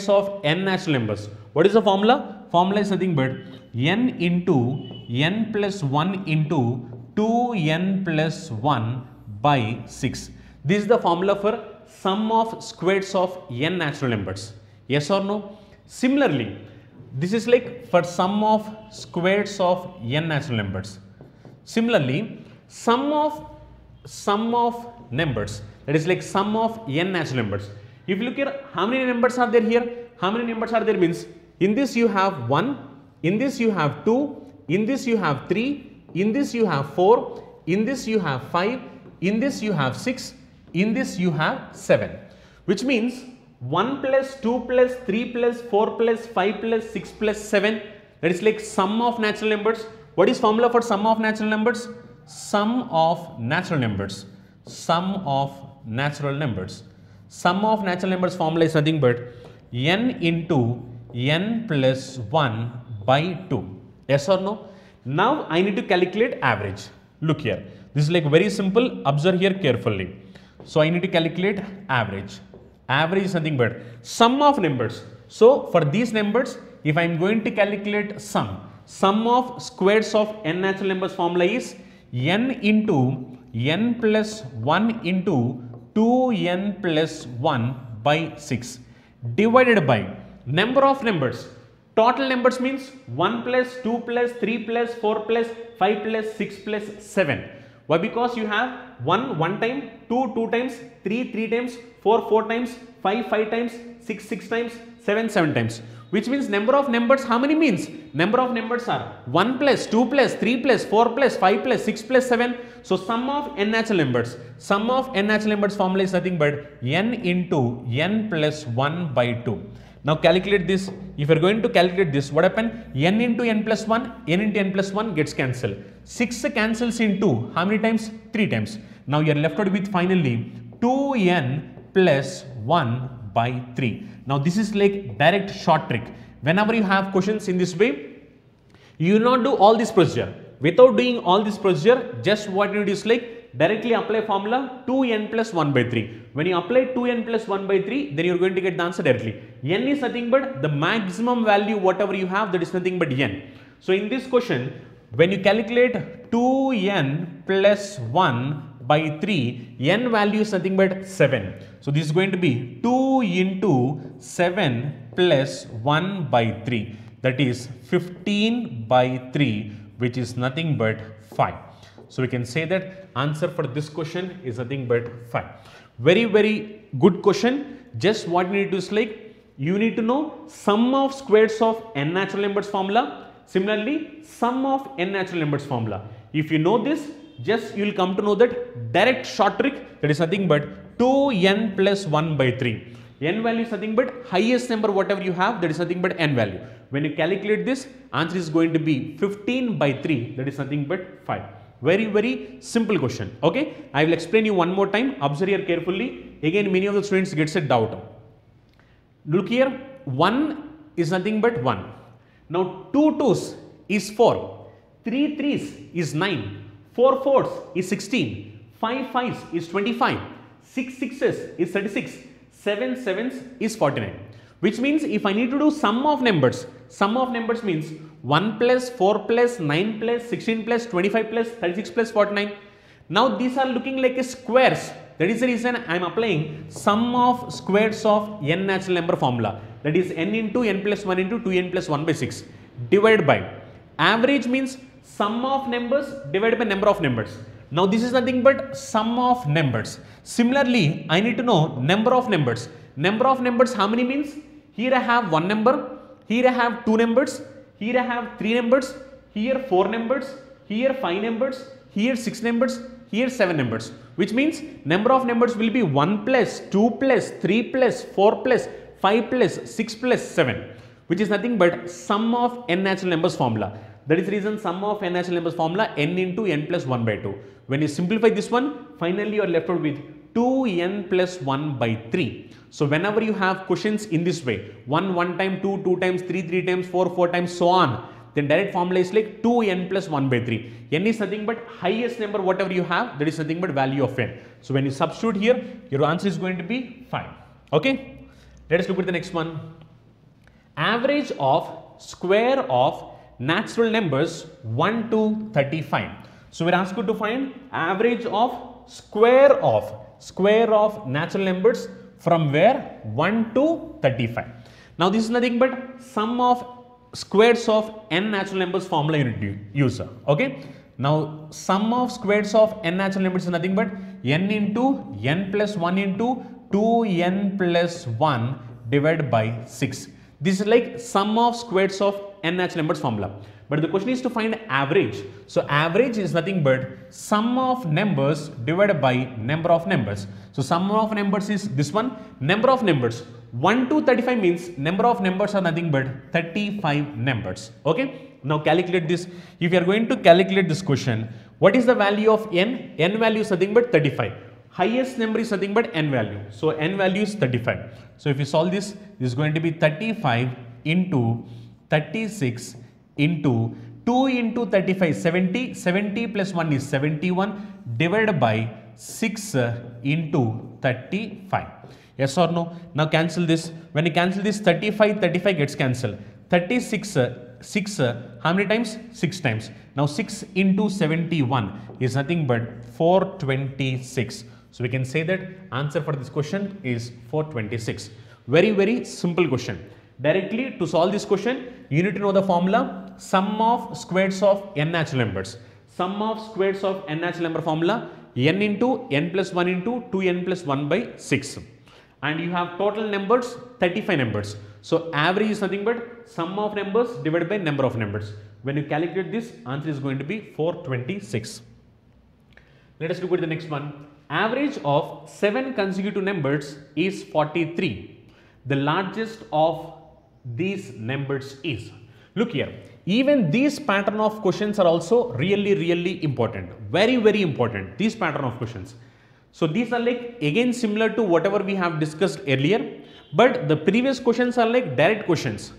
of n natural numbers. What is the formula? Formula is nothing but n into n plus 1 into 2n plus 1 by 6. This is the formula for sum of squares of n natural numbers. Yes or no? Similarly, this is like for sum of squares of n natural numbers. Similarly, sum of numbers, that is like sum of n natural numbers. If you look here, how many numbers are there here? How many numbers are there means, in this you have 1, in this you have 2, in this you have 3, in this you have 4, in this you have 5, in this you have 6, in this you have 7, which means 1 plus 2 plus 3 plus 4 plus 5 plus 6 plus 7, that is like sum of natural numbers. What is formula for sum of natural numbers? Sum of natural numbers. Sum of natural numbers. Sum of natural numbers formula is nothing but n into n plus 1 by 2. Yes or no? Now I need to calculate average. Look here. This is like very simple. Observe here carefully. So I need to calculate average. Average is nothing but sum of numbers. So for these numbers, if I am going to calculate sum of squares of n natural numbers formula is n into n plus 1 into 2n plus 1 by 6 divided by number of numbers. Total numbers means 1 plus 2 plus 3 plus 4 plus 5 plus 6 plus 7. Why? Because you have 1 1 time, 2 2 times, 3 3 times, 4 4 times, 5 5 times, 6 6 times, 7 7 times. Which means number of numbers, how many means? Number of numbers are 1 plus, 2 plus, 3 plus, 4 plus, 5 plus, 6 plus 7. So sum of n natural numbers. Sum of n natural numbers formula is nothing but n into n plus 1 by 2. Now calculate this. If you are going to calculate this, what happened? N into n plus 1, n into n plus 1 gets cancelled. 6 cancels into how many times? 3 times. Now you are left out with finally 2n plus 1 by 3. Now this is like direct short trick. Whenever you have questions in this way, you will not do all this procedure. Without doing all this procedure, just what you do is like directly apply formula 2n plus 1 by 3. When you apply 2n plus 1 by 3, then you are going to get the answer directly. N is nothing but the maximum value whatever you have, that is nothing but n. So in this question, when you calculate 2n plus 1 by 3, n value is nothing but 7. So this is going to be 2 into 7 plus 1 by 3. That is 15 by 3, which is nothing but 5. So we can say that answer for this question is nothing but 5. Very, very good question. Just what you need to do is like, you need to know sum of squares of n natural numbers formula. Similarly, sum of n natural numbers formula. If you know this, just you will come to know that direct short trick, that is nothing but 2n plus 1 by 3. N value is nothing but highest number whatever you have, that is nothing but n value. When you calculate this, answer is going to be 15 by 3, that is nothing but 5. Very, very simple question. Okay, I will explain you one more time. Observe here carefully. Again, many of the students gets a doubt. Look here, 1 is nothing but 1. Now 2 2s is 4, 3 3s is 9, 4 4s is 16, 5 5s is 25, 6 6s is 36, 7 7s is 49. Which means if I need to do sum of numbers means 1 plus 4 plus 9 plus 16 plus 25 plus 36 plus 49. Now these are looking like a squares. That is the reason I am applying sum of squares of n natural number formula. That is n into n plus 1 into 2n plus 1 by 6 divided by average means sum of numbers divided by number of numbers. Now this is nothing but sum of numbers. Similarly, I need to know number of numbers. Number of numbers how many means? Here I have 1 number, here I have 2 numbers, here I have 3 numbers, here 4 numbers, here 5 numbers, here 6 numbers, here 7 numbers. Which means number of numbers will be 1 plus, 2 plus, 3 plus, 4 plus, 5 plus, 6 plus 7. Which is nothing but sum of n natural numbers formula. That is the reason sum of n natural numbers formula n into n plus 1 by 2. When you simplify this one, finally you are left out with 2n plus 1 by 3. So whenever you have questions in this way, 1 1 time, 2 2 times, 3 3 times, 4 4 times, so on, then direct formula is like 2n plus 1 by 3. N is nothing but highest number whatever you have, that is nothing but value of n. So when you substitute here, your answer is going to be 5. Okay, let us look at the next one. Average of square of natural numbers 1 to 35. So we are asked to find average of square of natural numbers from where 1 to 35. Now this is nothing but sum of squares of n natural numbers formula you need to use. Okay. Now sum of squares of n natural numbers is nothing but n into n plus 1 into 2n plus 1 divided by 6. This is like sum of squares of n natural numbers formula. But the question is to find average. So average is nothing but sum of numbers divided by number of numbers. So sum of numbers is this one. Number of numbers 1 to 35 means number of numbers are nothing but 35 numbers. Okay. Now calculate this. If you are going to calculate this question, what is the value of n? N value is nothing but 35. Highest number is nothing but n value. So n value is 35. So if you solve this, this is going to be 35 into 36 into 2 into 35, 70, 70 plus 1 is 71 divided by 6 into 35. Yes or no? Now cancel this. When you cancel this, 35 gets cancelled. 36, 6, how many times? 6 times. Now 6 into 71 is nothing but 426. So we can say that answer for this question is 426. Very, very simple question. Directly to solve this question, you need to know the formula sum of squares of n natural numbers. sum of squares of n natural number formula, n into n plus 1 into 2n plus 1 by 6. And you have total numbers 35 numbers. So average is nothing but sum of numbers divided by number of numbers. When you calculate this, answer is going to be 426. Let us look at the next one. Average of 7 consecutive numbers is 43. The largest of these numbers is. Look here, even these pattern of questions are also really important. Very important, these pattern of questions. So these are like again similar to whatever we have discussed earlier, but the previous questions are like direct questions.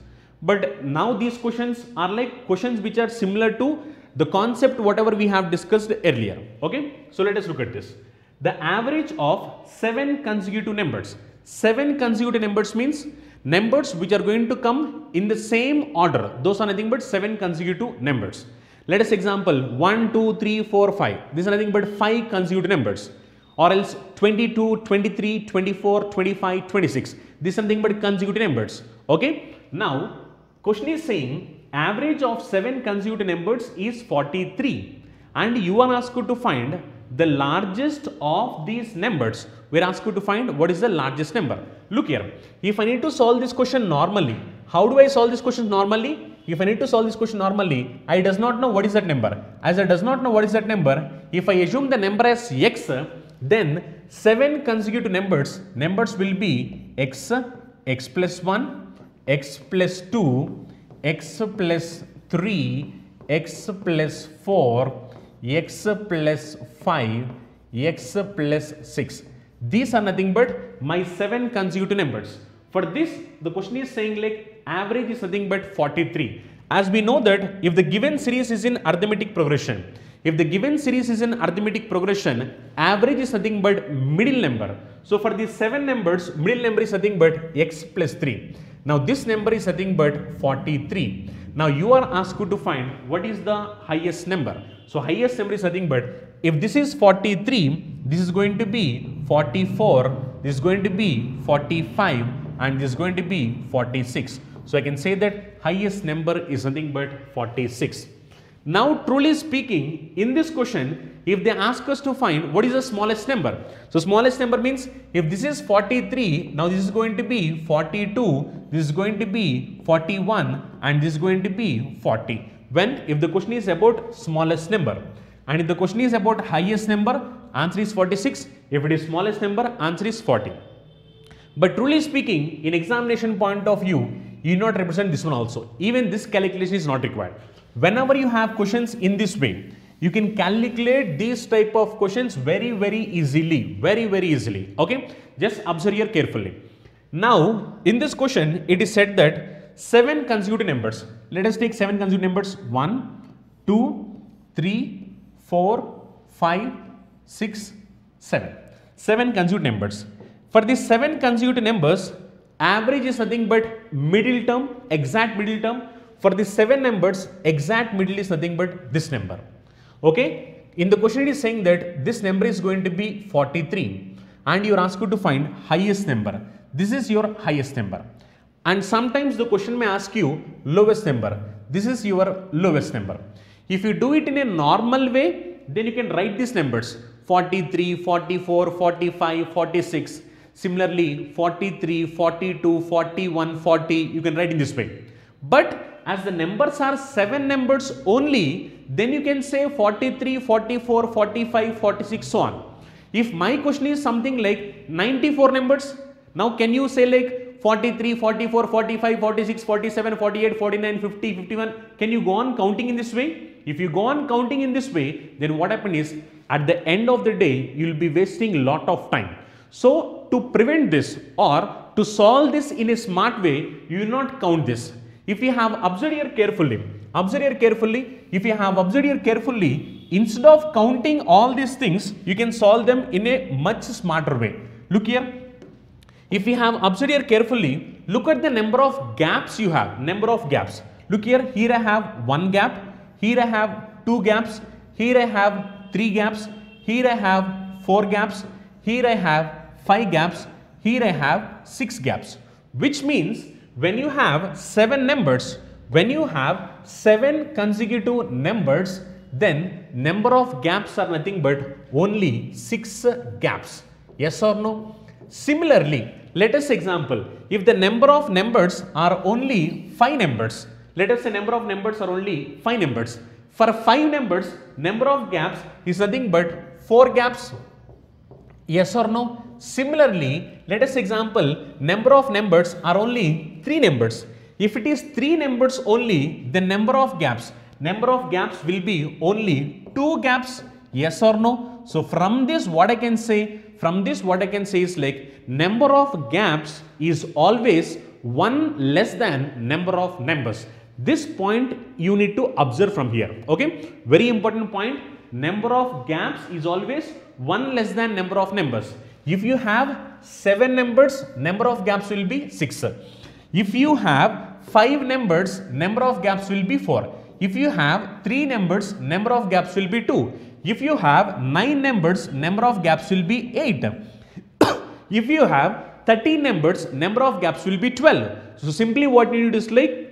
But now these questions are like questions which are similar to the concept whatever we have discussed earlier. Okay, so let us look at this. The average of 7 consecutive numbers. 7 consecutive numbers means numbers which are going to come in the same order. Those are nothing but 7 consecutive numbers. Let us example 1, 2, 3, 4, 5. These are nothing but 5 consecutive numbers. Or else 22, 23, 24, 25, 26. These are nothing but consecutive numbers. Okay. Now, question is saying average of 7 consecutive numbers is 43. And you are asked to find the largest of these numbers. We are asked to find what is the largest number. Look here. If I need to solve this question normally, how do I solve this question normally? If I need to solve this question normally, I does not know what is that number. As I does not know what is that number, if I assume the number as x, then 7 consecutive numbers will be x, x plus 1, x plus 2, x plus 3, x plus 4, x plus 5, x plus 6. These are nothing but my 7 consecutive numbers. For this, the question is saying like average is nothing but 43. As we know that if the given series is in arithmetic progression, average is nothing but middle number. So for these 7 numbers, middle number is nothing but x plus 3. Now this number is nothing but 43. Now you are asked to find what is the highest number. So highest number is nothing but, if this is 43, this is going to be 44, this is going to be 45, and this is going to be 46. So I can say that highest number is nothing but 46. Now truly speaking, in this question, if they ask us to find what is the smallest number. So smallest number means if this is 43, now this is going to be 42, this is going to be 41, and this is going to be 40. When if the question is about smallest number, and if the question is about highest number, answer is 46. If it is smallest number, answer is 40. But truly speaking, in examination point of view, you not represent this one also. Even this calculation is not required. Whenever you have questions in this way, you can calculate these type of questions very easily, very easily. Okay, just observe here carefully. Now in this question, it is said that 7 consecutive numbers. Let us take 7 consecutive numbers. 1, 2, 3, 4, 5, 6, 7. 7 consecutive numbers. For these 7 consecutive numbers, average is nothing but middle term, exact middle term. For the 7 numbers, exact middle is nothing but this number. Okay. In the question it is saying that this number is going to be 43 and you are asked to find highest number. This is your highest number. And sometimes the question may ask you lowest number. This is your lowest number. If you do it in a normal way, then you can write these numbers 43, 44, 45, 46. Similarly, 43, 42, 41, 40, you can write in this way. But as the numbers are 7 numbers only, then you can say 43, 44, 45, 46, so on. If my question is something like 94 numbers, now can you say like 43, 44, 45, 46, 47, 48, 49, 50, 51, can you go on counting in this way? If you go on counting in this way, then what happens is at the end of the day, you will be wasting a lot of time. So to prevent this or to solve this in a smart way, you will not count this. If you have observed here carefully, if you have observed here carefully, instead of counting all these things, you can solve them in a much smarter way. Look here. If you have observed here carefully, look at the number of gaps you have, Look here, here I have 1 gap, here I have 2 gaps, here I have 3 gaps, here I have 4 gaps, here I have 5 gaps, here I have 6 gaps. Which means when you have 7 numbers, when you have 7 consecutive numbers, then number of gaps are nothing but only 6 gaps. Yes or no? Similarly, let us example, if the number of numbers are only 5 numbers, let us say number of numbers are only 5 numbers. For 5 numbers, number of gaps is nothing but 4 gaps. Yes or no? Similarly, let us example, number of numbers are only 3 numbers. If it is 3 numbers only, the number of gaps will be only 2 gaps. Yes or no? So from this what I can say? From this what I can say is like number of gaps is always 1 less than number of numbers. This point you need to observe from here. Okay? Very important point. Number of gaps is always 1 less than number of numbers. If you have 7 numbers, number of gaps will be 6. If you have 5 numbers, number of gaps will be 4. If you have 3 numbers, number of gaps will be 2. If you have 9 numbers, number of gaps will be 8. If you have 13 numbers, number of gaps will be 12. So simply what you need is like,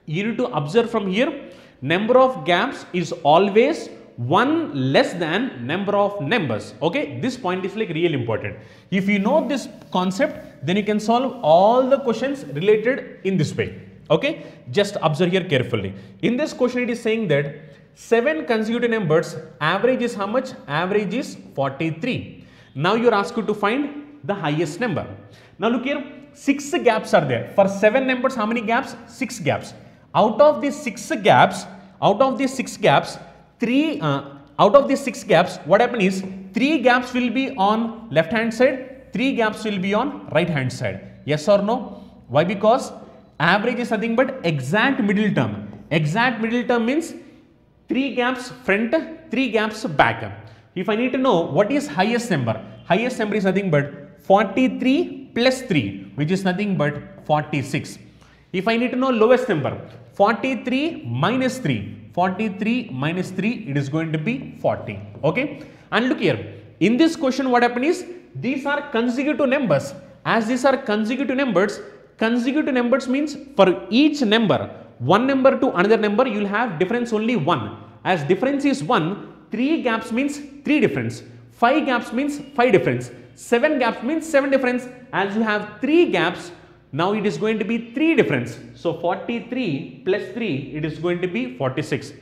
you need to observe from here, number of gaps is always 1 less than number of numbers. Okay, this point is like really important. If you know this concept, then you can solve all the questions related in this way. Okay, just observe here carefully. In this question it is saying that 7 consecutive numbers, average is how much? Average is 43. Now you are asked to find the highest number. Now look here, 6 gaps are there. For 7 numbers, how many gaps? 6 gaps. Out of these 6 gaps, what happen is 3 gaps will be on left hand side, 3 gaps will be on right hand side. Yes or no? Why? Because average is nothing but exact middle term. Exact middle term means 3 gaps front, 3 gaps back. If I need to know what is highest number is nothing but 43 plus 3, which is nothing but 46. If I need to know lowest number, 43 minus 3, it is going to be 40. Okay, and look here, in this question what happened is, these are consecutive numbers. As these are consecutive numbers means for each number, one number to another number, you will have difference only 1. As difference is 1, 3 gaps means 3 difference, 5 gaps means 5 difference, 7 gaps means 7 difference. As you have 3 gaps, now it is going to be 3 difference. So 43 plus 3, it is going to be 46.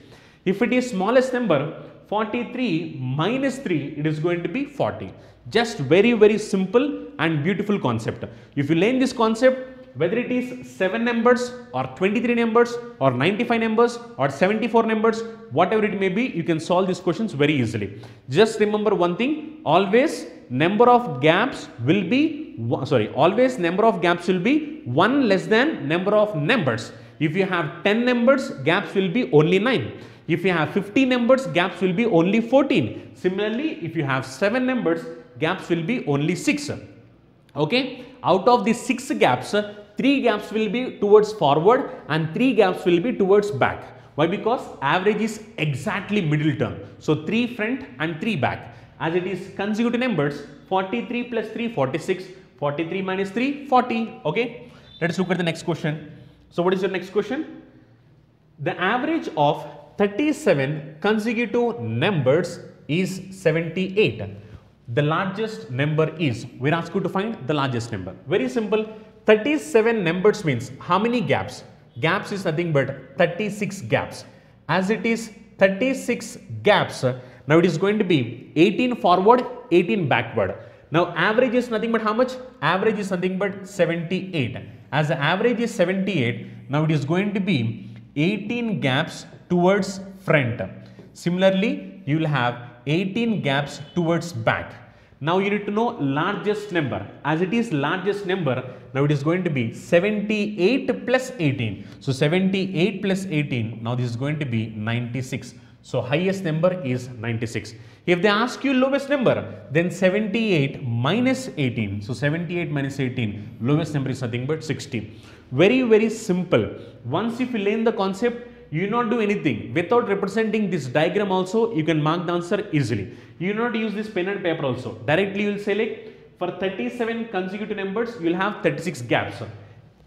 If it is smallest number, 43 minus 3, it is going to be 40. Just very simple and beautiful concept. If you learn this concept, whether it is 7 numbers or 23 numbers or 95 numbers or 74 numbers, whatever it may be, you can solve these questions very easily. Just remember one thing, always number of gaps will be 1 less than number of numbers. If you have 10 numbers, gaps will be only 9. If you have 50 numbers, gaps will be only 14. Similarly, if you have 7 numbers, gaps will be only 6. Okay, out of these 6 gaps, 3 gaps will be towards forward and 3 gaps will be towards back. Why? Because average is exactly middle term. So 3 front and 3 back. As it is consecutive numbers, 43 plus 3, 46, 43 minus 3, 40. Okay, let us look at the next question. So what is your next question? The average of 37 consecutive numbers is 78. The largest number is, we are asked to find the largest number. Very simple. 37 numbers means how many gaps? Gaps is nothing but 36 gaps. As it is 36 gaps, now it is going to be 18 forward, 18 backward. Now average is nothing but how much? Average is nothing but 78. As the average is 78, now it is going to be 18 gaps towards front. Similarly, you will have 18 gaps towards back. Now you need to know largest number. As it is largest number, now it is going to be 78 plus 18. So 78 plus 18, now this is going to be 96. So highest number is 96. If they ask you lowest number, then 78 minus 18. So 78 minus 18, lowest number is nothing but 60. Very simple. Once if you learn the concept, you not do anything. Without representing this diagram also, you can mark the answer easily. You not use this pen and paper also. Directly you will say like, for 37 consecutive numbers, you will have 36 gaps.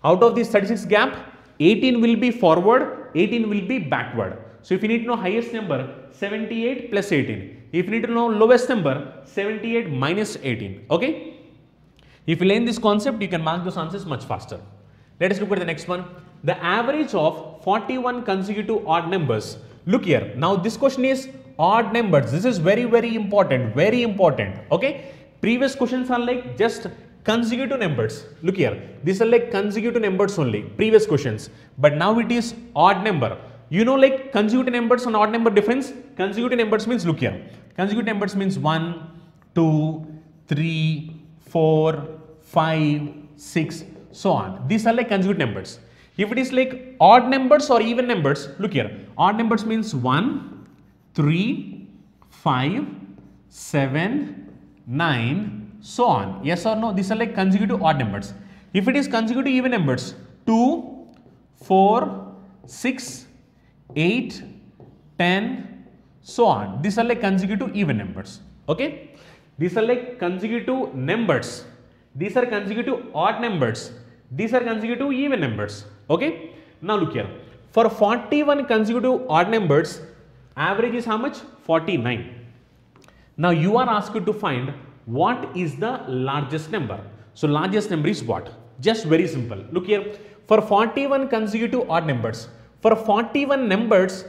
Out of these 36 gap, 18 will be forward, 18 will be backward. So if you need to know highest number, 78 plus 18. If you need to know lowest number, 78 minus 18. Okay. If you learn this concept, you can mark those answers much faster. Let us look at the next one. The average of 41 consecutive odd numbers. Look here. Now this question is odd numbers. This is very, very important. Very important. Okay. Previous questions are like just consecutive numbers. Look here. These are like consecutive numbers only. Previous questions. But now it is odd number. You know, like consecutive numbers and odd number difference. Consecutive numbers means, look here. Consecutive numbers means 1, 2, 3, 4, 5, 6, so on. These are like consecutive numbers. If it is like odd numbers or even numbers, look here. Odd numbers means 1, 3, 5, 7, 9, so on. Yes or no? These are like consecutive odd numbers. If it is consecutive even numbers, 2, 4, 6, 8, 10, so on. These are like consecutive even numbers. Okay. These are like consecutive numbers. These are consecutive odd numbers. These are consecutive even numbers. Okay. Now look here. For 41 consecutive odd numbers, average is how much? 49. Now you are asked to find what is the largest number. So largest number is what? Just very simple. Look here. For 41 consecutive odd numbers, for 41 numbers,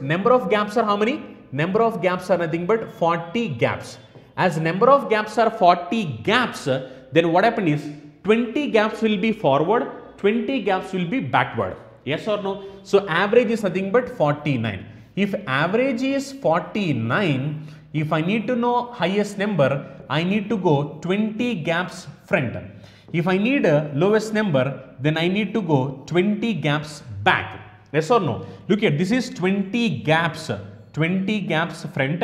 number of gaps are how many? Number of gaps are nothing but 40 gaps. As number of gaps are 40 gaps, then what happens is 20 gaps will be forward, 20 gaps will be backward. Yes or no? So average is nothing but 49. If average is 49, if I need to know highest number, I need to go 20 gaps front. If I need a lowest number, then I need to go 20 gaps back. Yes or no? Look here, this is 20 gaps front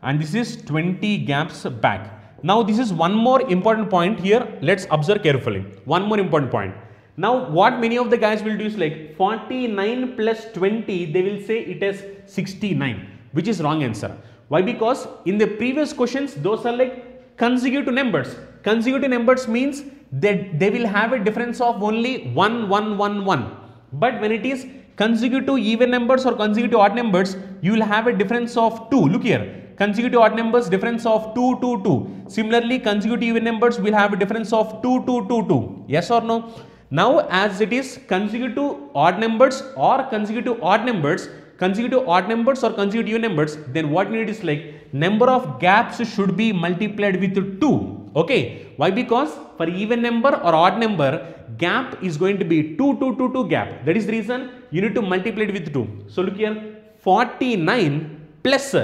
and this is 20 gaps back. Now this is one more important point here. Let's observe carefully. One more important point. Now what many of the guys will do is like 49 plus 20, they will say it is 69, which is wrong answer. Why? Because in the previous questions, those are like consecutive numbers. Consecutive numbers means that they will have a difference of only 1, 1, 1, 1. But when it is consecutive even numbers or consecutive odd numbers, you will have a difference of 2. Look here. Consecutive odd numbers, difference of 2, 2, 2. Similarly, consecutive even numbers will have a difference of 2, 2, 2, 2. Yes or no? Now, as it is consecutive odd numbers or consecutive odd numbers, or consecutive even numbers, then what you need is like number of gaps should be multiplied with 2. Okay. Why? Because for even number or odd number, gap is going to be 2, 2, 2, 2 gap. That is the reason you need to multiply it with 2. So look here, 49 plus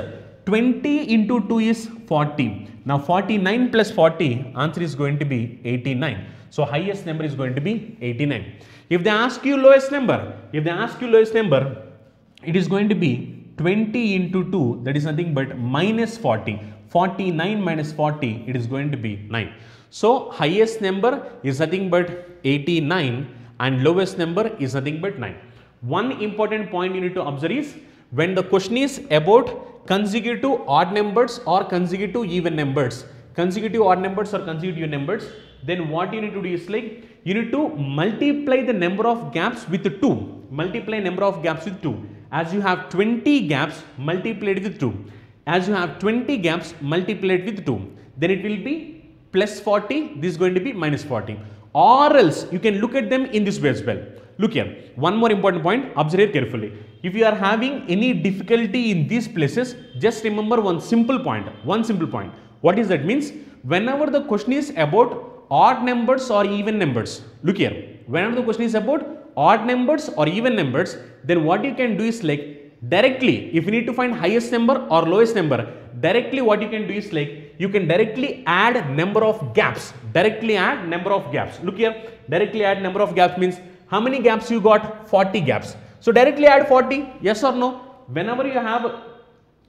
20 into 2 is 40. Now 49 plus 40, answer is going to be 89. So highest number is going to be 89. If they ask you lowest number, it is going to be 20 into 2, that is nothing but minus 40. 49 minus 40, it is going to be 9. So highest number is nothing but 89 and lowest number is nothing but 9. One important point you need to observe is when the question is about consecutive odd numbers or consecutive even numbers, consecutive odd numbers or consecutive even numbers, then what you need to do is like you need to multiply the number of gaps with 2. Multiply number of gaps with 2. As you have 20 gaps, multiplied with 2. As you have 20 gaps, multiplied with 2. Then it will be plus 40. This is going to be minus 40. Or else you can look at them in this way as well. Look here. One more important point. Observe it carefully. If you are having any difficulty in these places, just remember one simple point. What is that? Means whenever the question is about odd numbers or even numbers. Look here. Whenever the question is about odd numbers or even numbers, then what you can do is like directly, if you need to find highest number or lowest number, directly what you can do is like you can directly add number of gaps. Look here, directly add number of gaps means how many gaps you got? 40 gaps. So directly add 40. Yes or no? Whenever you have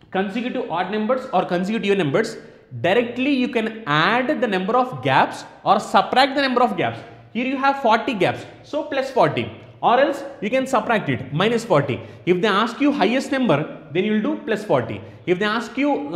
consecutive odd numbers or consecutive even numbers, directly you can add the number of gaps or subtract the number of gaps. Here you have 40 gaps, so plus 40. or else you can subtract it, minus 40. If they ask you highest number, then you will do plus 40. If they ask you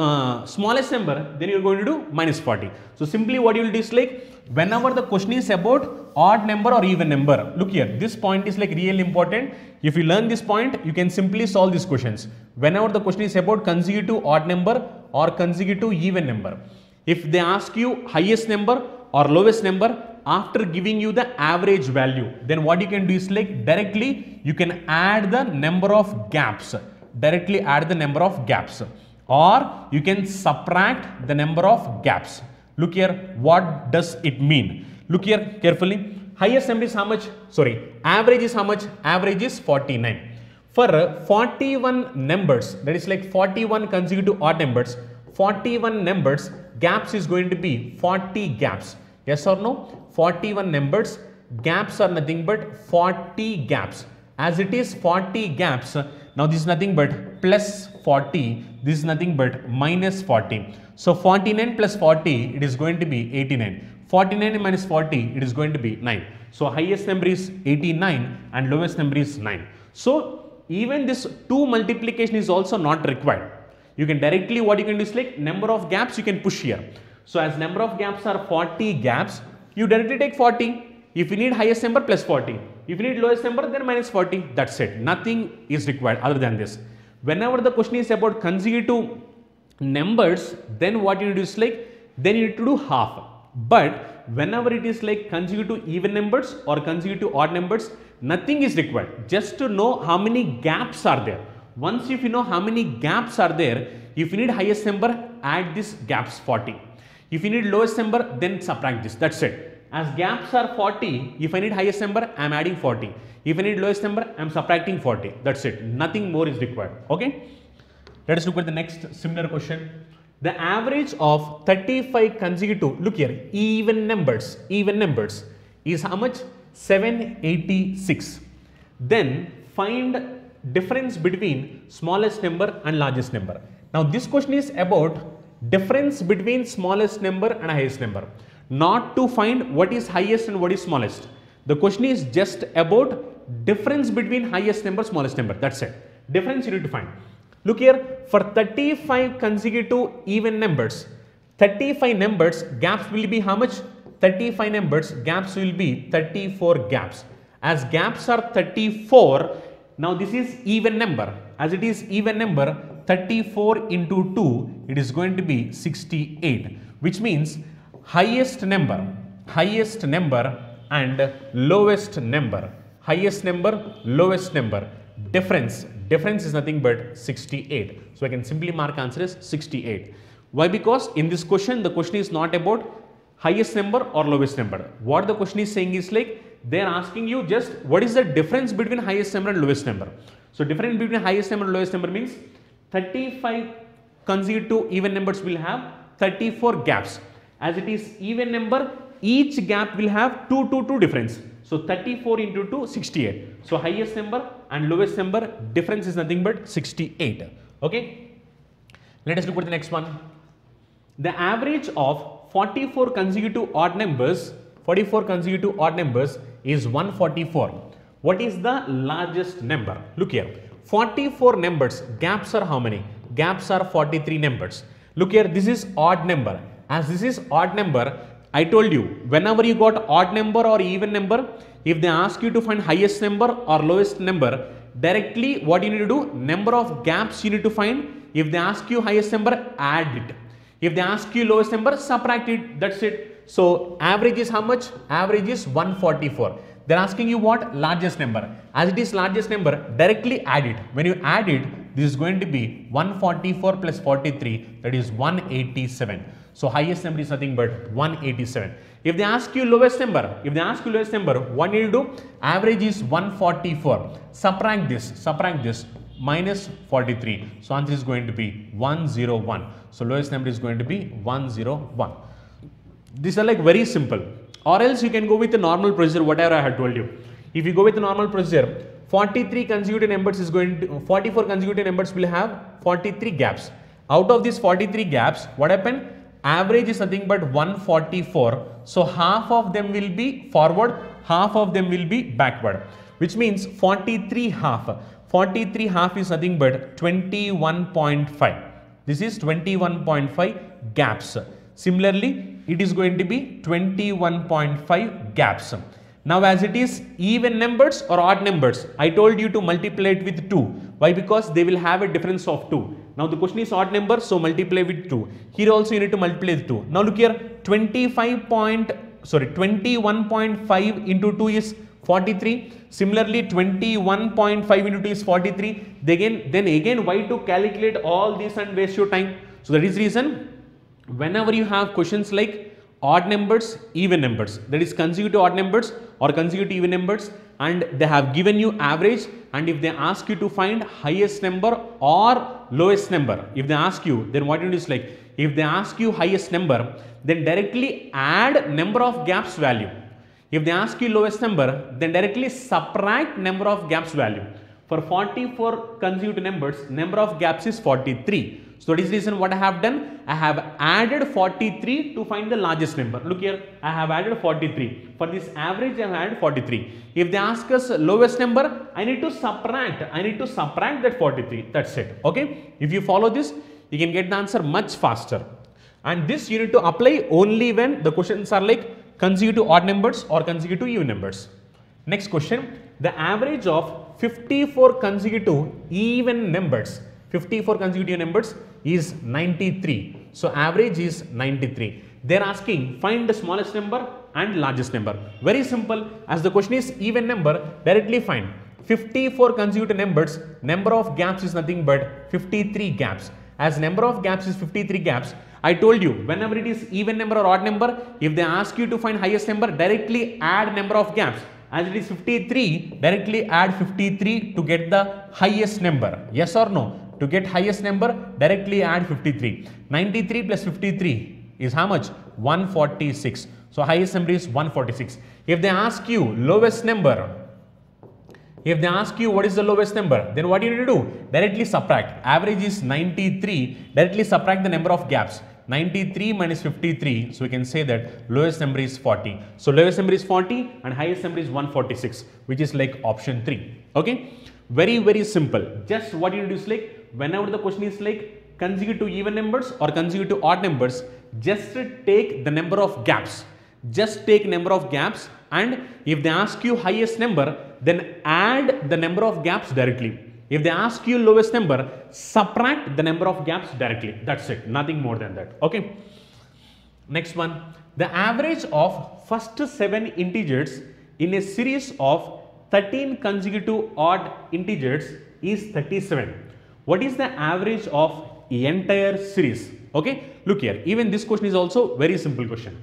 smallest number, then you are going to do minus 40. So simply what you will do is like, whenever the question is about odd number or even number, look here, this point is like really important. If you learn this point, you can simply solve these questions. Whenever the question is about consecutive odd number or consecutive even number, if they ask you highest number or lowest number, after giving you the average value, then what you can do is like directly you can add the number of gaps, directly add the number of gaps, or you can subtract the number of gaps. Look here, what does it mean? Look here carefully. Highest number is how much? Sorry, average is how much? Average is 49. For 41 numbers, that is like 41 consecutive odd numbers, 41 numbers, gaps is going to be 40 gaps. Yes or no? 41 numbers, gaps are nothing but 40 gaps. As it is 40 gaps, now this is nothing but plus 40, this is nothing but minus 40. So 49 plus 40, it is going to be 89. 49 minus 40, it is going to be 9. So highest number is 89 and lowest number is 9. So even this 2 multiplication is also not required. You can directly, what you can do is like number of gaps you can push here. So as number of gaps are 40 gaps, you directly take 40. If you need highest number, plus 40. If you need lowest number, then minus 40. That's it. Nothing is required other than this. Whenever the question is about consecutive numbers, then what you do is like, then you need to do half. But whenever it is like consecutive even numbers or consecutive odd numbers, nothing is required. Just to know how many gaps are there. Once if you know how many gaps are there, if you need highest number, add this gaps 40. If you need lowest number, then subtract this. That's it. As gaps are 40, if I need highest number, I am adding 40. If I need lowest number, I am subtracting 40. That's it. Nothing more is required. Okay. Let us look at the next similar question. The average of 35 consecutive, look here, even numbers is how much? 786. Then find difference between smallest number and largest number. Now this question is about difference between smallest number and highest number, not to find what is highest and what is smallest. The question is just about difference between highest number, smallest number. That's it. Difference you need to find. Look here, for 35 consecutive even numbers, 35 numbers, gaps will be how much? 35 numbers, gaps will be 34 gaps. As gaps are 34, now this is even number. As it is even number, 34 into 2, it is going to be 68, which means highest number and lowest number, lowest number, difference is nothing but 68. So I can simply mark answer as 68. Why? Because in this question, the question is not about highest number or lowest number. What the question is saying is like, they are asking you just what is the difference between highest number and lowest number. So difference between highest number and lowest number means 35 consecutive even numbers will have 34 gaps. As it is even number, each gap will have 2 difference. So 34 into 2, 68. So highest number and lowest number difference is nothing but 68. Okay. Let us look at the next one. The average of 44 consecutive odd numbers is 144. What is the largest number? Look here. 44 numbers, gaps are how many? Gaps are 43 numbers. Look here, this is odd number. As this is odd number, I told you, whenever you got odd number or even number, if they ask you to find highest number or lowest number, directly what you need to do, number of gaps you need to find. If they ask you highest number, add it. If they ask you lowest number, subtract it. That's it. So average is how much? Average is 144. They're asking you what? Largest number. As it is largest number, directly add it. When you add it, this is going to be 144 plus 43, that is 187. So highest number is nothing but 187. If they ask you lowest number, what you need to do? Average is 144. Subtract this, minus 43. So answer is going to be 101. So lowest number is going to be 101. These are like very simple. Or else you can go with the normal procedure, whatever I had told you. If you go with the normal procedure, 43 consecutive numbers is going to, 44 consecutive numbers will have 43 gaps. Out of these 43 gaps, what happened? Average is nothing but 144. So half of them will be forward, half of them will be backward. which means 43 half. 43 half is nothing but 21.5. This is 21.5 gaps. Similarly, it is going to be 21.5 gaps. Now as it is even numbers or odd numbers, I told you to multiply it with 2. Why? Because they will have a difference of 2. Now the question is odd number, so multiply with 2. Here also you need to multiply with 2. Now look here, 21.5 into 2 is 43. Similarly, 21.5 into 2 is 43. Then again, why to calculate all this and waste your time? So that is reason, whenever you have questions like odd numbers, even numbers, that is consecutive odd numbers or consecutive even numbers, and they have given you average, and if they ask you to find highest number or lowest number, if they ask you, then what you do is like, if they ask you highest number, then directly add number of gaps value. If they ask you lowest number, then directly subtract number of gaps value. For 44 consecutive numbers, number of gaps is 43. So that is the reason what I have done. I have added 43 to find the largest number. Look here, I have added 43. For this average, I have added 43. If they ask us lowest number, I need to subtract that 43. That's it. Okay. If you follow this, you can get the answer much faster. And this you need to apply only when the questions are like consecutive odd numbers or consecutive even numbers. Next question, the average of 54 consecutive even numbers, 54 consecutive numbers is 93. So average is 93. They are asking find the smallest number and largest number. Very simple, as the question is even number, directly find 54 consecutive numbers, number of gaps is nothing but 53 gaps. As number of gaps is 53 gaps, I told you whenever it is even number or odd number, if they ask you to find highest number, directly add number of gaps. As it is 53, directly add 53 to get the highest number. Yes or no? To get highest number, directly add 53. 93 plus 53 is how much? 146. So highest number is 146. If they ask you lowest number, if they ask you what is the lowest number, then what you need to do? Directly subtract. Average is 93. Directly subtract the number of gaps. 93 minus 53. So we can say that lowest number is 40. So lowest number is 40 and highest number is 146, which is like option 3. Okay. Very, very simple. Just what you do is like, whenever the question is like consecutive even numbers or consecutive odd numbers, just take the number of gaps. Just take number of gaps, and if they ask you highest number, then add the number of gaps directly. If they ask you lowest number, subtract the number of gaps directly. That's it. Nothing more than that. Okay. Next one. The average of first 7 integers in a series of 13 consecutive odd integers is 37. What is the average of entire series? Okay. Look here. Even this question is also very simple question.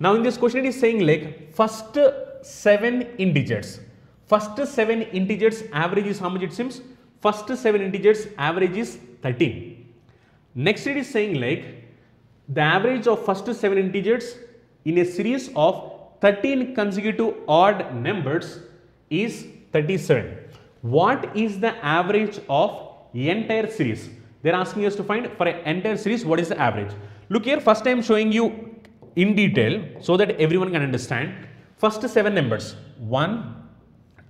Now in this question it is saying like first 7 integers. First 7 integers average is how much it seems? First 7 integers average is 13. Next it is saying like the average of first 7 integers in a series of 13 consecutive odd numbers is 37. What is the average of entire series? They are asking us to find for an entire series what is the average. Look here, first I am showing you in detail so that everyone can understand. First 7 numbers 1,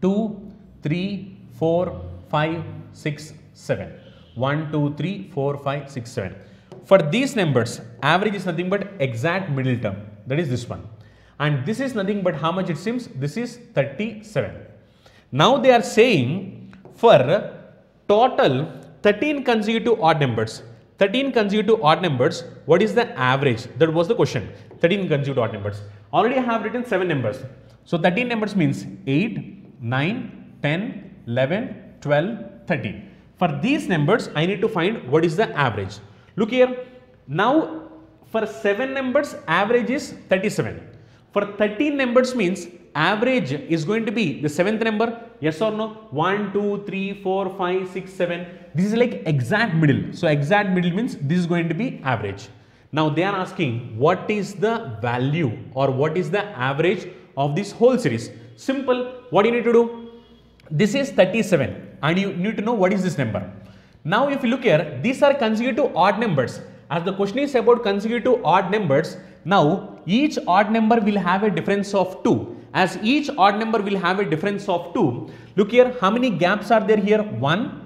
2, 3, 4, 5, 6, 7. 1, 2, 3, 4, 5, 6, 7. For these numbers, average is nothing but exact middle term. That is this one. And this is nothing but how much it seems? This is 37. Now they are saying for total 13 consecutive odd numbers. 13 consecutive odd numbers, what is the average? That was the question. 13 consecutive odd numbers. Already I have written 7 numbers. So 13 numbers means 8, 9, 10, 11, 12, 13. For these numbers, I need to find what is the average. Look here. Now for 7 numbers, average is 37. For 13 numbers means average is going to be the 7th number. Yes or no? 1, 2, 3, 4, 5, 6, 7. This is like exact middle. So exact middle means this is going to be average. Now they are asking what is the value or what is the average of this whole series. Simple. What you need to do? This is 37 and you need to know what is this number. Now if you look here, these are consecutive odd numbers. As the question is about consecutive odd numbers, now each odd number will have a difference of 2. As each odd number will have a difference of 2, look here, how many gaps are there here? 1,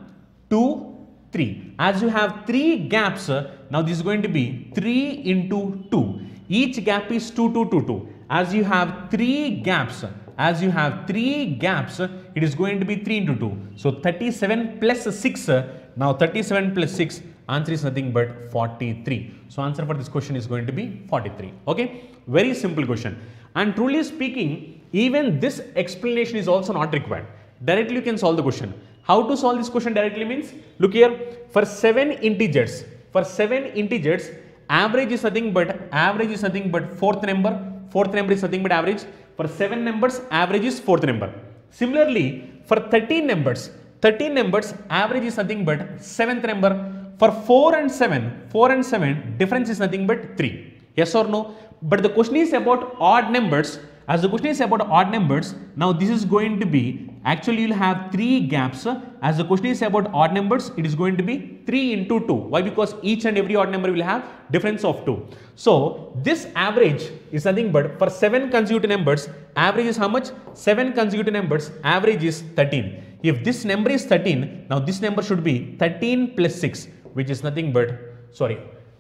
2, 3. As you have 3 gaps, now this is going to be 3 into 2. Each gap is 2, 2, 2, 2. As you have 3 gaps, it is going to be 3 into 2. So 37 plus 6, now 37 plus 6, answer is nothing but 43. So answer for this question is going to be 43. Okay, very simple question. And truly speaking, even this explanation is also not required. Directly you can solve the question. How to solve this question directly means, look here, for 7 integers, average is nothing but fourth number is nothing but average. For 7 numbers, average is fourth number. Similarly, for 13 numbers, average is nothing but seventh number. For 4 and 7, difference is nothing but 3. Yes or no? But the question is about odd numbers. As the question is about odd numbers, now this is going to be, actually you will have 3 gaps. As the question is about odd numbers, it is going to be 3 into 2. Why? Because each and every odd number will have difference of 2. So this average is nothing but, for 7 consecutive numbers, average is how much? 7 consecutive numbers, average is 13. If this number is 13, now this number should be 13 plus 6, which is nothing but,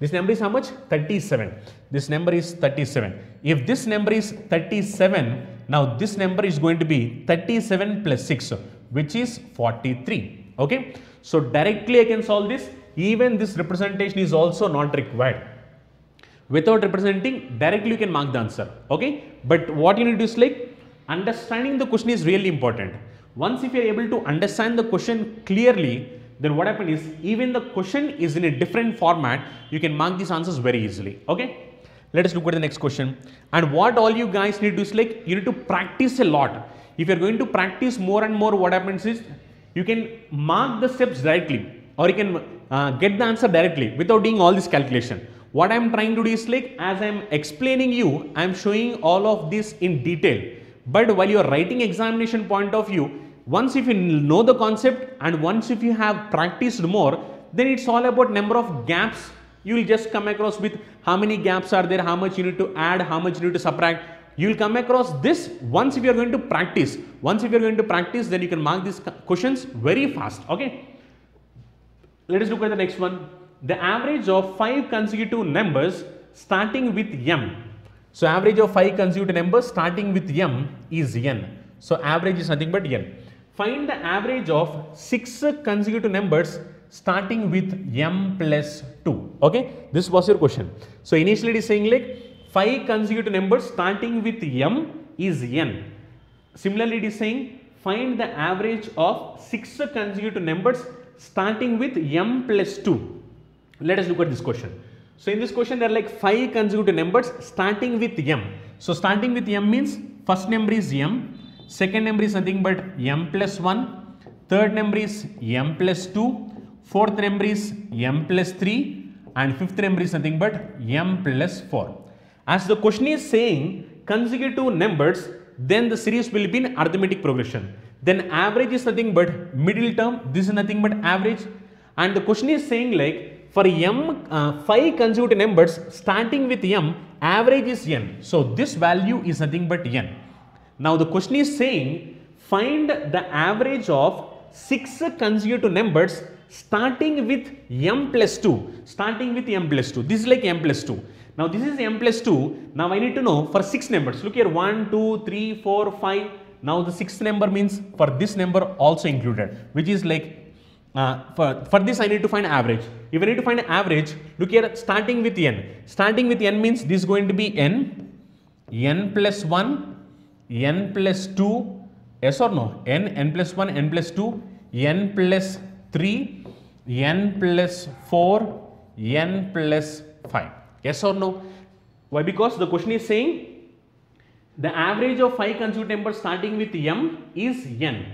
this number is how much? 37. This number is 37. If this number is 37, now this number is going to be 37 plus 6, which is 43. Okay. So directly I can solve this. Even this representation is also not required. Without representing, directly you can mark the answer. Okay. But what you need to do is like, understanding the question is really important. Once if you are able to understand the question clearly, then what happens is, even the question is in a different format, you can mark these answers very easily. Okay, let us look at the next question. And what all you guys need to do is like, you need to practice a lot. If you are going to practice more and more, what happens is, you can mark the steps directly, or you can get the answer directly without doing all this calculation. What I am trying to do is like, as I am explaining you, I am showing all of this in detail. But while you are writing examination point of view, once if you know the concept and once if you have practiced more, then it's all about number of gaps. You will just come across with how many gaps are there, how much you need to add, how much you need to subtract. You will come across this once if you are going to practice. Once if you are going to practice, then you can mark these questions very fast. Okay. Let us look at the next one. The average of 5 consecutive numbers starting with m. So average of 5 consecutive numbers starting with m is n. So average is nothing but n. Find the average of 6 consecutive numbers starting with m plus 2. Okay, this was your question. So initially it is saying like 5 consecutive numbers starting with m is n. Similarly it is saying find the average of 6 consecutive numbers starting with m plus 2. Let us look at this question. So in this question there are like 5 consecutive numbers starting with m. So starting with m means first number is m. Second number is nothing but m plus 1, third number is m plus 2, fourth number is m plus 3 and fifth number is nothing but m plus 4. As the question is saying consecutive numbers, then the series will be in arithmetic progression. Then average is nothing but middle term, this is nothing but average, and the question is saying like for m 5 consecutive numbers starting with m, average is n. So this value is nothing but n. Now the question is saying find the average of 6 consecutive numbers starting with m plus 2. Starting with m plus 2. This is like m plus 2. Now this is m plus 2. Now I need to know for 6 numbers. Look here, 1, 2, 3, 4, 5. Now the 6th number means for this number also included, which is like for this I need to find average. If I need to find average, look here, starting with n. Starting with n means this is going to be n, n plus 1, n plus 2, yes or no, n plus 1, n plus 2, n plus 3, n plus 4, n plus 5, yes or no. Why? Because the question is saying the average of 5 consecutive numbers starting with m is n.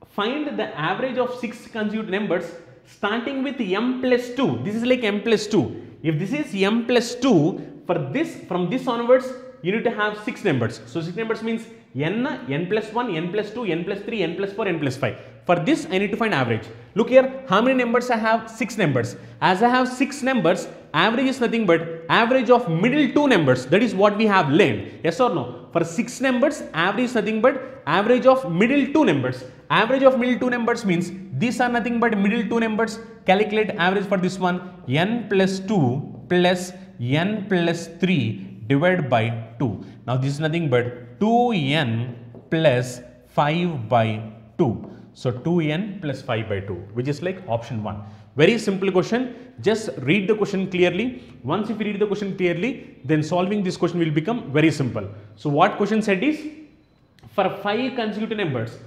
Find the average of 6 consecutive numbers starting with m plus 2. This is like m plus 2. If this is m plus 2, for this, from this onwards, you need to have 6 numbers. So 6 numbers means n, n plus 1, n plus 2, n plus 3, n plus 4, n plus 5. For this I need to find average. Look here, how many numbers I have? 6 numbers. As I have 6 numbers, average is nothing but average of middle two numbers. That is what we have learned. Yes or no? For 6 numbers, average is nothing but average of middle two numbers. Average of middle two numbers means these are nothing but middle two numbers. Calculate average for this one. N plus 2 plus n plus 3 divided by 2. Now this is nothing but 2n plus 5 by 2. So 2n plus 5 by 2, which is like option 1. Very simple question. Just read the question clearly. Once if you read the question clearly, then solving this question will become very simple. So what question said is, for 5 consecutive numbers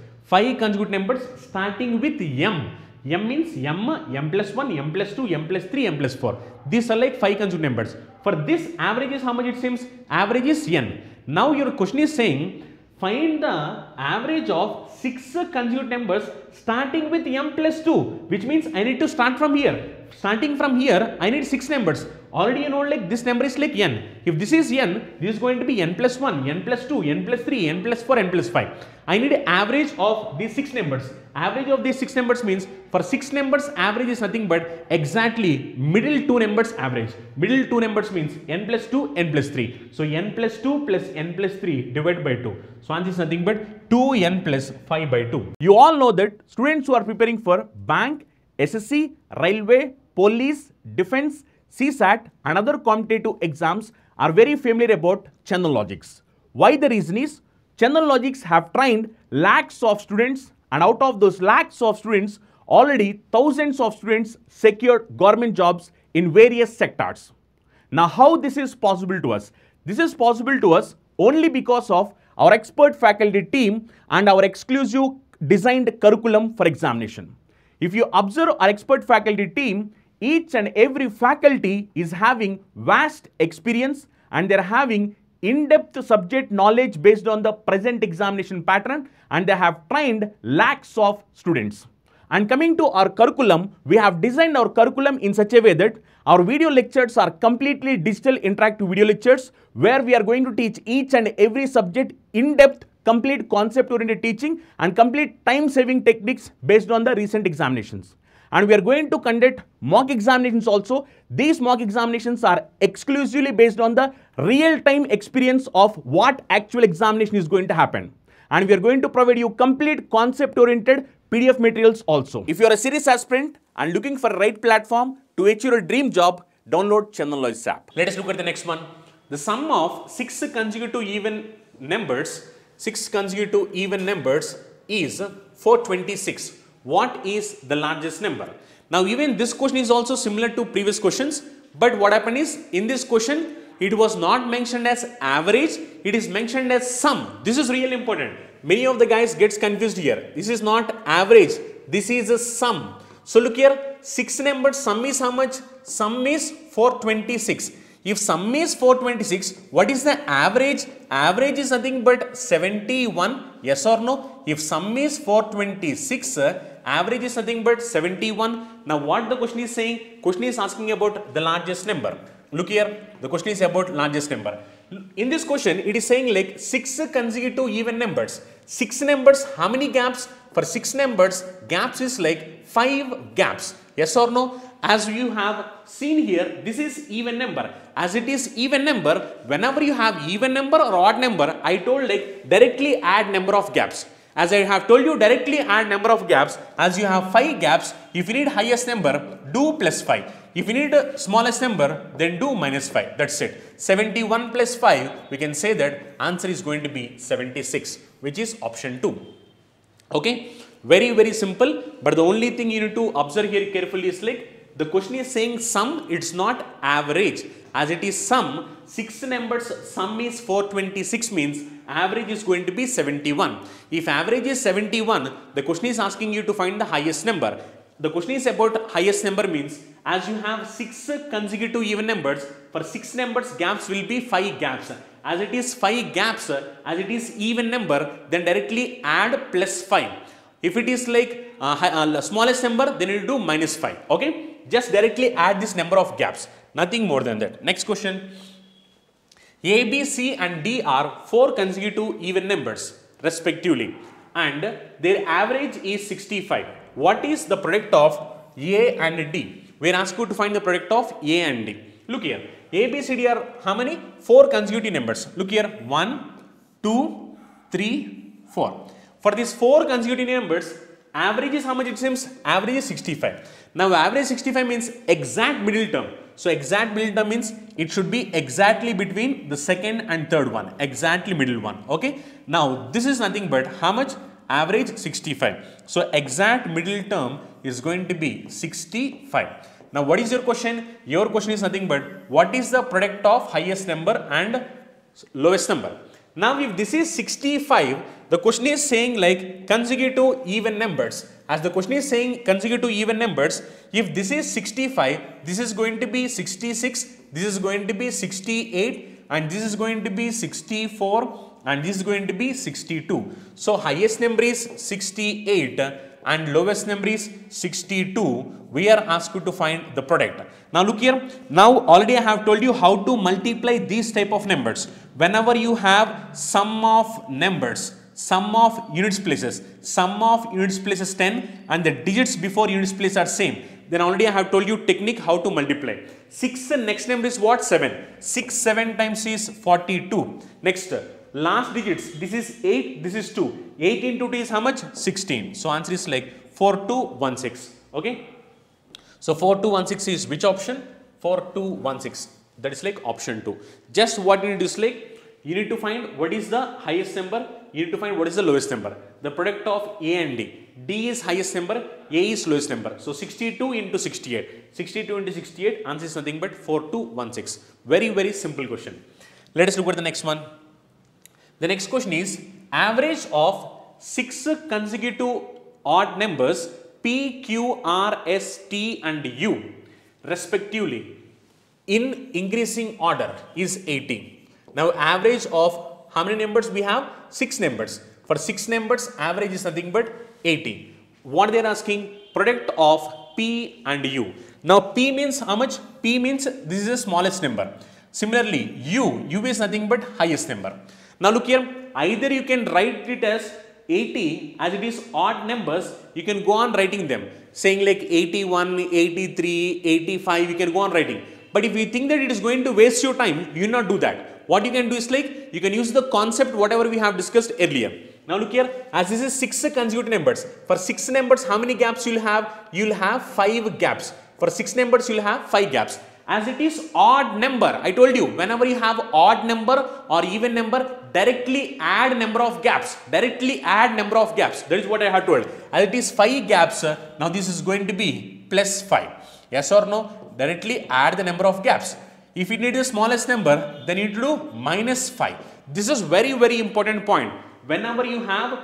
starting with m. M means m plus 1, m plus 2, m plus 3, m plus 4. These are like 5 consecutive numbers. For this, average is how much it seems? Average is n. Now your question is saying, find the average of 6 consecutive numbers starting with m plus 2, which means I need to start from here. Starting from here, I need 6 numbers. Already you know like this number is like n. If this is n, this is going to be n plus 1, n plus 2, n plus 3, n plus 4, n plus 5. I need average of these 6 numbers. Average of these 6 numbers means for 6 numbers average is nothing but exactly middle 2 numbers average. Middle 2 numbers means n plus 2, n plus 3. So n plus 2 plus n plus 3 divided by 2. So answer is nothing but 2n plus 5 by 2. You all know that students who are preparing for bank, SSC, railway, police, defense, CSAT and other competitive exams are very familiar about Chandan logics. Why? The reason is Chandan logics have trained lakhs of students, and out of those lakhs of students, already thousands of students secured government jobs in various sectors. Now how this is possible to us? This is possible to us only because of our expert faculty team and our exclusive designed curriculum for examination. If you observe our expert faculty team, each and every faculty is having vast experience and they are having in-depth subject knowledge based on the present examination pattern, and they have trained lakhs of students. And coming to our curriculum, we have designed our curriculum in such a way that our video lectures are completely digital interactive video lectures where we are going to teach each and every subject in-depth, complete concept-oriented teaching and complete time-saving techniques based on the recent examinations. And we are going to conduct mock examinations also. These mock examinations are exclusively based on the real-time experience of what actual examination is going to happen. And we are going to provide you complete concept-oriented PDF materials also. If you are a serious aspirant and looking for the right platform to achieve your dream job, download Chandan Logics app. Let us look at the next one. The sum of 6 consecutive even numbers is 426. What is the largest number? Now even this question is also similar to previous questions, but what happened is in this question it was not mentioned as average, it is mentioned as sum. This is really important. Many of the guys gets confused here. This is not average, this is a sum. So look here, 6 numbers sum is how much? Sum is 426. If sum is 426, what is the average? Average is nothing but 71, yes or no? If sum is 426, average is nothing but 71. Now what the question is saying? Question is asking about the largest number. Look here, the question is about largest number. In this question, it is saying like 6 consecutive even numbers. 6 numbers, how many gaps? For 6 numbers, gaps is like 5 gaps. Yes or no? As you have seen here, this is even number. As it is even number, whenever you have even number or odd number, I told like directly add number of gaps. As I have told you, directly add number of gaps. As you have 5 gaps, if you need highest number, do plus 5. If you need smallest number, then do minus 5. That's it. 71 plus 5, we can say that answer is going to be 76, which is option 2. Okay, very simple, but the only thing you need to observe here carefully is like the question is saying sum, it's not average. As it is sum, 6 numbers sum is 426 means average is going to be 71. If average is 71, the question is asking you to find the highest number. The question is about highest number means as you have 6 consecutive even numbers, for 6 numbers gaps will be 5 gaps. As it is 5 gaps, as it is even number, then directly add plus 5. If it is like smallest number, then you do minus 5. Okay, just directly add this number of gaps, nothing more than that. Next question. A, B, C and D are 4 consecutive even numbers respectively and their average is 65. What is the product of A and D? We are asked you to find the product of A and D. Look here, A, B, C, D are how many? 4 consecutive numbers. Look here, 1, 2, 3, 4. For these 4 consecutive numbers, average is how much it seems? Average is 65. Now average 65 means exact middle term. So exact middle term means it should be exactly between the second and third one. Exactly middle one. Okay. Now this is nothing but how much? Average 65. So exact middle term is going to be 65. Now what is your question? Your question is nothing but what is the product of highest number and lowest number? Now if this is 65, the question is saying like consecutive even numbers. As the question is saying consecutive even numbers, if this is 65, this is going to be 66, this is going to be 68, and this is going to be 64, and this is going to be 62. So highest number is 68 and lowest number is 62. We are asked to find the product. Now look here. Now already I have told you how to multiply these type of numbers. Whenever you have sum of numbers, sum of units places, sum of units places 10 and the digits before units place are same, then already I have told you technique how to multiply. 6 and next number is what? 7. 6 7 times is 42. Next last digits, this is 8, this is 2. 8 into 2 is how much? 16. So answer is like 4216. Okay. So 4216 is which option? 4216. That is like option 2. Just what you need to do is like you need to find what is the highest number, you need to find what is the lowest number. The product of A and D. D is highest number, A is lowest number. So 62 into 68. 62 into 68, answer is nothing but 4216. Very, very simple question. Let us look at the next one. The next question is average of 6 consecutive odd numbers P, Q, R, S, T and U respectively in increasing order is 80. Now average of how many numbers we have? 6 numbers. For 6 numbers average is nothing but 80. What they are asking? Product of P and U. Now P means how much? P means this is the smallest number. Similarly U is nothing but highest number. Now look here, either you can write it as 80 as it is odd numbers, you can go on writing them saying like 81, 83, 85, you can go on writing. But if you think that it is going to waste your time, you will not do that. What you can do is like you can use the concept whatever we have discussed earlier. Now look here, as this is 6 consecutive numbers. For 6 numbers, how many gaps you will have? You will have 5 gaps. For 6 numbers, you will have 5 gaps. As it is odd number, I told you whenever you have odd number or even number, directly add number of gaps. Directly add number of gaps. That is what I have told. As it is 5 gaps, now this is going to be plus 5. Yes or no? Directly add the number of gaps. If you need the smallest number, then you need to do minus 5. This is very, very important point. Whenever you have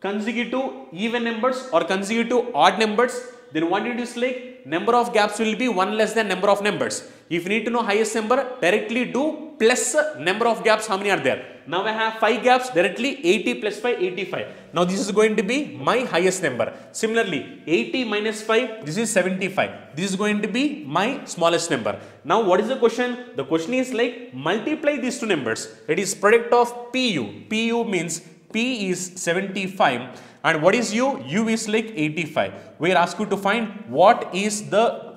consecutive even numbers or consecutive odd numbers, then what it is like number of gaps will be 1 less than number of numbers. If you need to know highest number, directly do plus number of gaps, how many are there. Now I have 5 gaps, directly 80 plus 5, 85. Now this is going to be my highest number. Similarly, 80 minus 5, this is 75. This is going to be my smallest number. Now what is the question? The question is like multiply these two numbers. It is product of PU. PU means P is 75 and what is U? U is like 85. We are asked to find what is the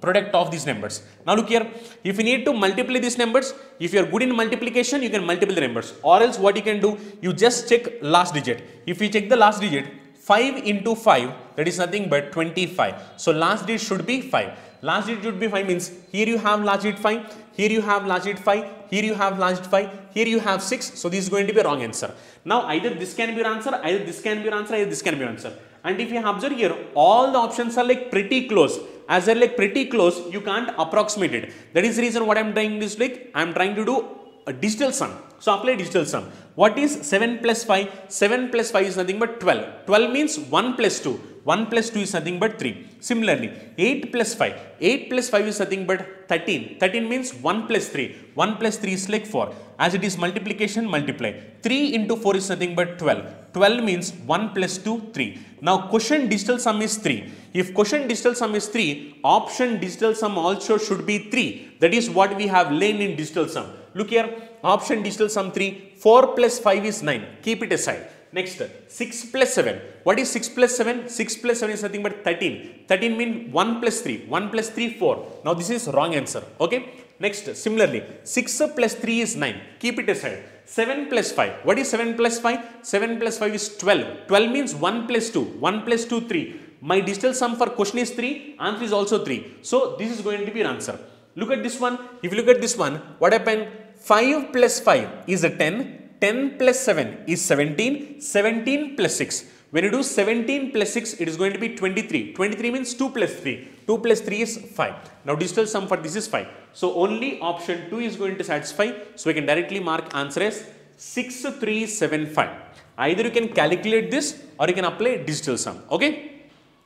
product of these numbers. Now look here, if you need to multiply these numbers, if you are good in multiplication, you can multiply the numbers, or else what you can do, you just check last digit. If you check the last digit, 5 into 5, that is nothing but 25. So last digit should be 5. Last digit should be 5 means here you have last digit 5, here you have last digit 5, here you have last digit 5, here you have 6. So this is going to be a wrong answer. Now either this can be your answer, either this can be your answer, either this can be your answer. And if you observe here, all the options are like pretty close. As they're like pretty close, you can't approximate it. That is the reason what I'm trying to do is like, I'm trying to do a digital sum. So apply digital sum. What is 7 plus 5? 7 plus 5 is nothing but 12. 12 means 1 plus 2. 1 plus 2 is nothing but 3. Similarly, 8 plus 5. 8 plus 5 is nothing but 13. 13 means 1 plus 3. 1 plus 3 is like 4. As it is multiplication, multiply. 3 into 4 is nothing but 12. 12 means 1 plus 2, 3. Now quotient digital sum is 3. If quotient digital sum is 3, option digital sum also should be 3. That is what we have learned in digital sum. Look here, option digital sum 3. 4 plus 5 is 9. Keep it aside. Next, 6 plus 7. What is 6 plus 7? 6 plus 7 is nothing but 13. 13 means 1 plus 3. 1 plus 3, 4. Now this is wrong answer. Okay. Next, similarly, 6 plus 3 is 9. Keep it aside. 7 plus 5. What is 7 plus 5? 7 plus 5 is 12. 12 means 1 plus 2. 1 plus 2, 3. My digital sum for question is 3. Answer is also 3. So, this is going to be your answer. Look at this one. If you look at this one, what happened? 5 plus 5 is a 10. 10 plus 7 is 17. 17 plus 6. When you do 17 plus 6, it is going to be 23. 23 means 2 plus 3. 2 plus 3 is 5. Now, digital sum for this is 5. So, only option 2 is going to satisfy. So, we can directly mark answer as 6375. Either you can calculate this or you can apply digital sum. Okay?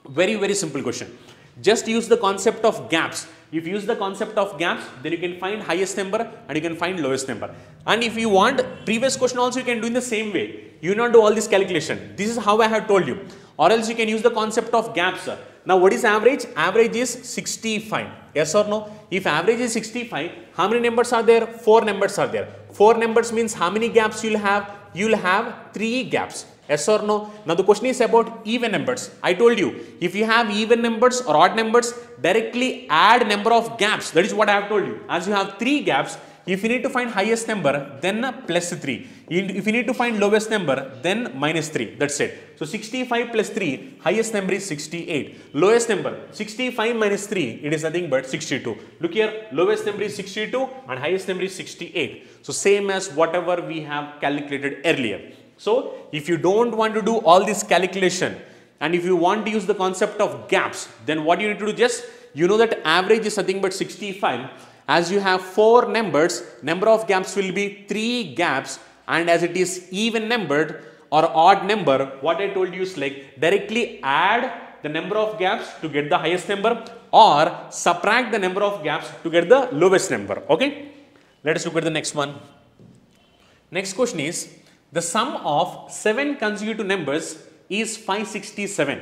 Very, very simple question. Just use the concept of gaps. If you use the concept of gaps, then you can find highest number and you can find lowest number. And if you want previous question also, you can do in the same way. You not do all this calculation. This is how I have told you. Or else you can use the concept of gaps. Now what is average? Average is 65. Yes or no? If average is 65, how many numbers are there? 4 numbers are there. 4 numbers means how many gaps you will have? You will have 3 gaps. Yes or no? Now the question is about even numbers. I told you, if you have even numbers or odd numbers, directly add number of gaps. That is what I have told you. As you have 3 gaps, if you need to find highest number, then plus 3. If you need to find lowest number, then minus 3. That's it. So 65 plus 3, highest number is 68. Lowest number, 65 minus 3, it is nothing but 62. Look here, lowest number is 62 and highest number is 68. So same as whatever we have calculated earlier. So, if you don't want to do all this calculation and if you want to use the concept of gaps, then what you need to do, just, you know that average is nothing but 65. As you have 4 numbers, number of gaps will be 3 gaps, and as it is even numbered or odd number, what I told you is like directly add the number of gaps to get the highest number or subtract the number of gaps to get the lowest number. Okay? Let us look at the next one. Next question is, the sum of 7 consecutive numbers is 567.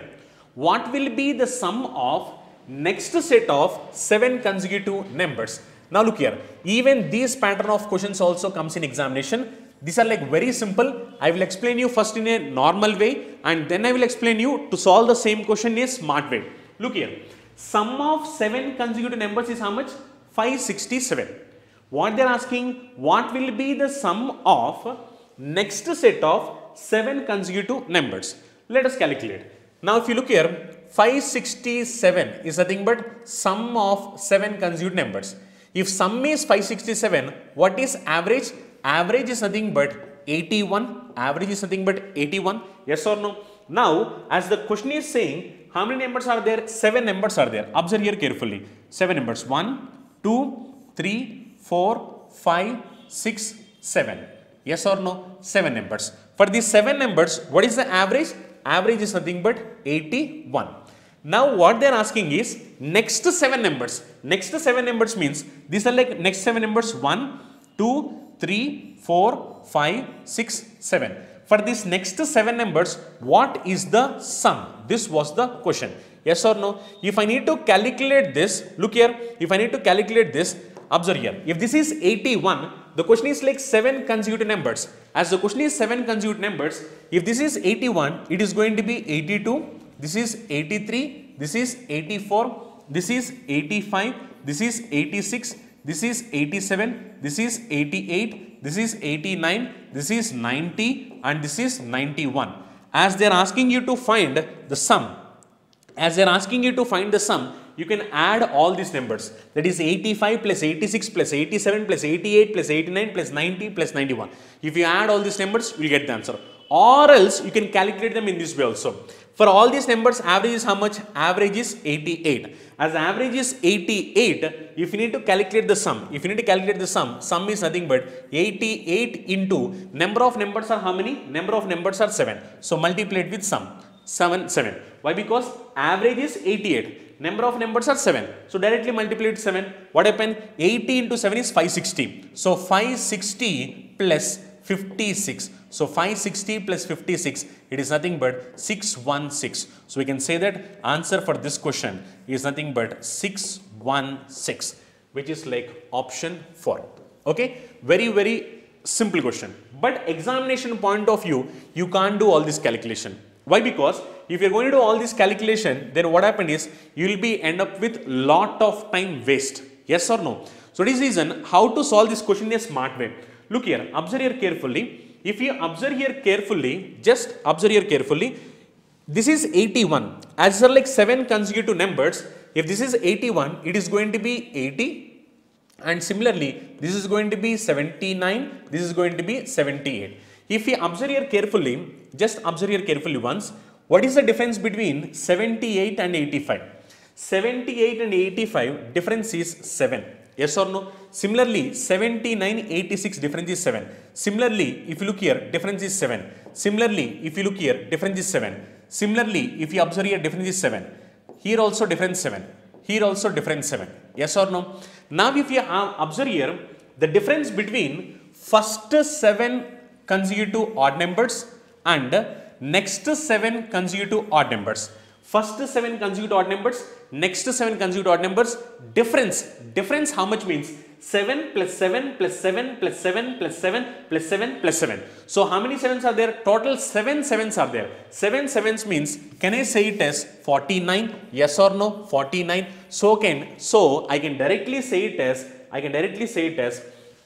What will be the sum of next set of 7 consecutive numbers? Now look here, even this pattern of questions also comes in examination. These are like very simple. I will explain you first in a normal way and then I will explain you to solve the same question in a smart way. Look here, sum of 7 consecutive numbers is how much? 567. What they are asking, what will be the sum of next set of 7 consecutive numbers? Let us calculate. Now if you look here, 567 is nothing but sum of 7 consecutive numbers. If sum is 567, what is average? Average is nothing but 81. Average is nothing but 81. Yes or no? Now as the question is saying, how many numbers are there? 7 numbers are there. Observe here carefully. 7 numbers. 1, 2, 3, 4, 5, 6, 7. Yes or no? 7 numbers. For these 7 numbers, what is the average? Average is nothing but 81. Now what they are asking is next 7 numbers. Next 7 numbers means these are like next 7 numbers 1, 2, 3, 4, 5, 6, 7. For these next 7 numbers, what is the sum? This was the question. Yes or no? If I need to calculate this, look here, if I need to calculate this, observe here. If this is 81, the question is like 7 consecutive numbers. As the question is 7 consecutive numbers, if this is 81, it is going to be 82, this is 83, this is 84, this is 85, this is 86, this is 87, this is 88, this is 89, this is 90 and this is 91. As they are asking you to find the sum, you can add all these numbers. That is 85 plus 86 plus 87 plus 88 plus 89 plus 90 plus 91. If you add all these numbers, you will get the answer. Or else you can calculate them in this way also. For all these numbers, average is how much? Average is 88. As average is 88, if you need to calculate the sum, sum is nothing but 88 into number of numbers are how many? Number of numbers are 7. So multiply it with sum. 7. Why? Because average is 88. Number of numbers are 7. So directly multiply it with 7. What happened? 80 into 7 is 560. So 560 plus 56. So 560 plus 56, it is nothing but 616. So we can say that answer for this question is nothing but 616, which is like option 4. Okay, very simple question. But examination point of view, you can't do all this calculation. Why? Because if you're going to do all this calculation, then what happened is you will be end up with lot of time waste. Yes or no? So this is reason how to solve this question in a smart way. Look here, observe here carefully. If you observe here carefully, just observe here carefully, this is 81. As there are like 7 consecutive numbers, if this is 81, it is going to be 80. And similarly, this is going to be 79, this is going to be 78. If you observe here carefully, just observe here carefully once, what is the difference between 78 and 85? 78 and 85 difference is 7. Yes or no? Similarly, 79, 86 difference is 7. Similarly, if you look here, difference is 7. Similarly, if you look here, difference is 7. Similarly, if you observe here, difference is 7. Here also difference 7. Here also difference 7. Yes or no? Now, if you observe here, the difference between first 7 consecutive odd numbers and next 7 consecutive odd numbers. First 7 consecutive odd numbers, next 7 consecutive odd numbers, difference how much means? 7 plus 7 plus 7 plus 7 plus 7 plus 7 plus 7. So how many 7s are there? Total 7 7s are there. 7 7s means, can I say it as 49? Yes or no? 49. So I can directly say it as,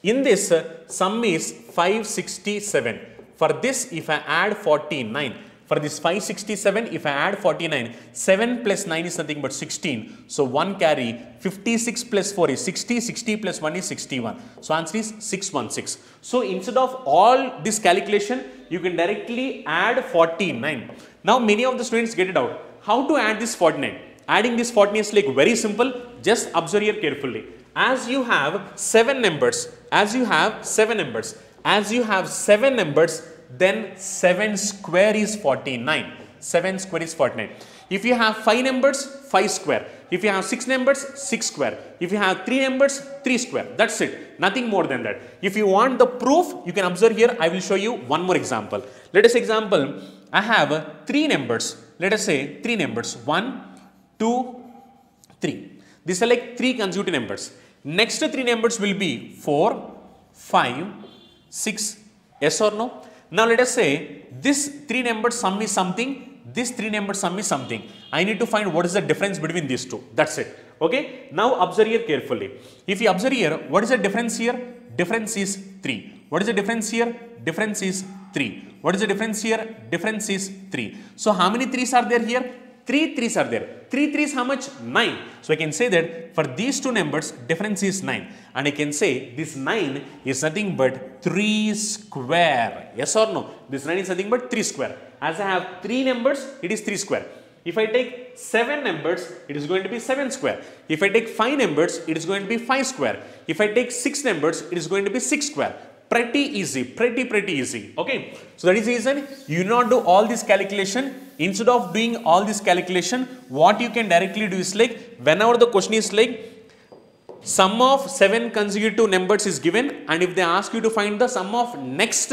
in this sum is 567. For this, if I add 49, for this 567, if I add 49, 7 plus 9 is nothing but 16. So 1 carry, 56 plus 4 is 60, 60 plus 1 is 61. So answer is 616. So instead of all this calculation, you can directly add 49. Now many of the students get it out. How to add this 49? Adding this 49 is like very simple. Just observe here carefully. As you have 7 numbers, then 7 square is 49. 7 square is 49. If you have 5 numbers, 5 square. If you have 6 numbers, 6 square. If you have 3 numbers, 3 square. That's it. Nothing more than that. If you want the proof, you can observe here. I will show you one more example. Let us example, I have 3 numbers. Let us say 3 numbers. 1, 2, 3. These are like 3 consecutive numbers. Next 3 numbers will be 4, 5, 6. Yes or no? Now let us say this 3 numbers sum is something, this 3 numbers sum is something. I need to find what is the difference between these two. That's it. Okay. Now observe here carefully. If you observe here, what is the difference here? Difference is 3. What is the difference here? Difference is 3. What is the difference here? Difference is 3. So how many 3's are there here? 3 3's are there. 3 3's how much? 9. So I can say that for these two numbers, difference is 9. And I can say this 9 is nothing but 3 square. Yes or no? This 9 is nothing but 3 square. As I have 3 numbers, it is 3 square. If I take 7 numbers, it is going to be 7 square. If I take 5 numbers, it is going to be 5 square. If I take 6 numbers, it is going to be 6 square. Pretty easy, pretty easy. Okay. So that is the reason you not do all this calculation. Instead of doing all this calculation, what you can directly do is like, whenever the question is like, sum of 7 consecutive numbers is given, and if they ask you to find the sum of next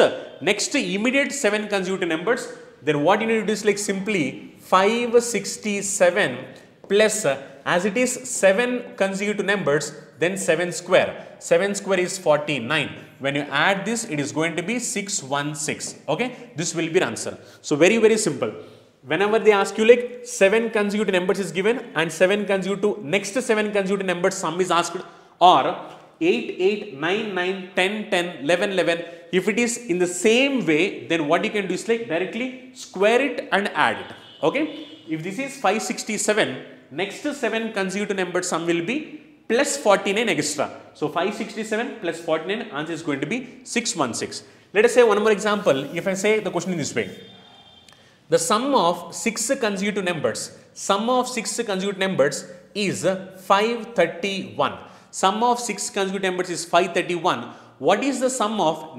immediate 7 consecutive numbers, then what you need to do is like simply 567 plus, as it is 7 consecutive numbers, then 7 square. 7 square is 49. When you add this, it is going to be 616. Okay, this will be the answer. So very simple. Whenever they ask you like 7 consecutive numbers is given and 7 consecutive next 7 consecutive numbers sum is asked, or 8 8 9 9 10 10 11 11, if it is in the same way, then what you can do is like directly square it and add it. Okay, if this is 567, next 7 consecutive numbers sum will be plus 49 extra. So 567 plus 49, answer is going to be 616. Let us say one more example. If I say the question in this way, the sum of 6 consecutive numbers, is 531. Sum of 6 consecutive numbers is 531. What is the sum of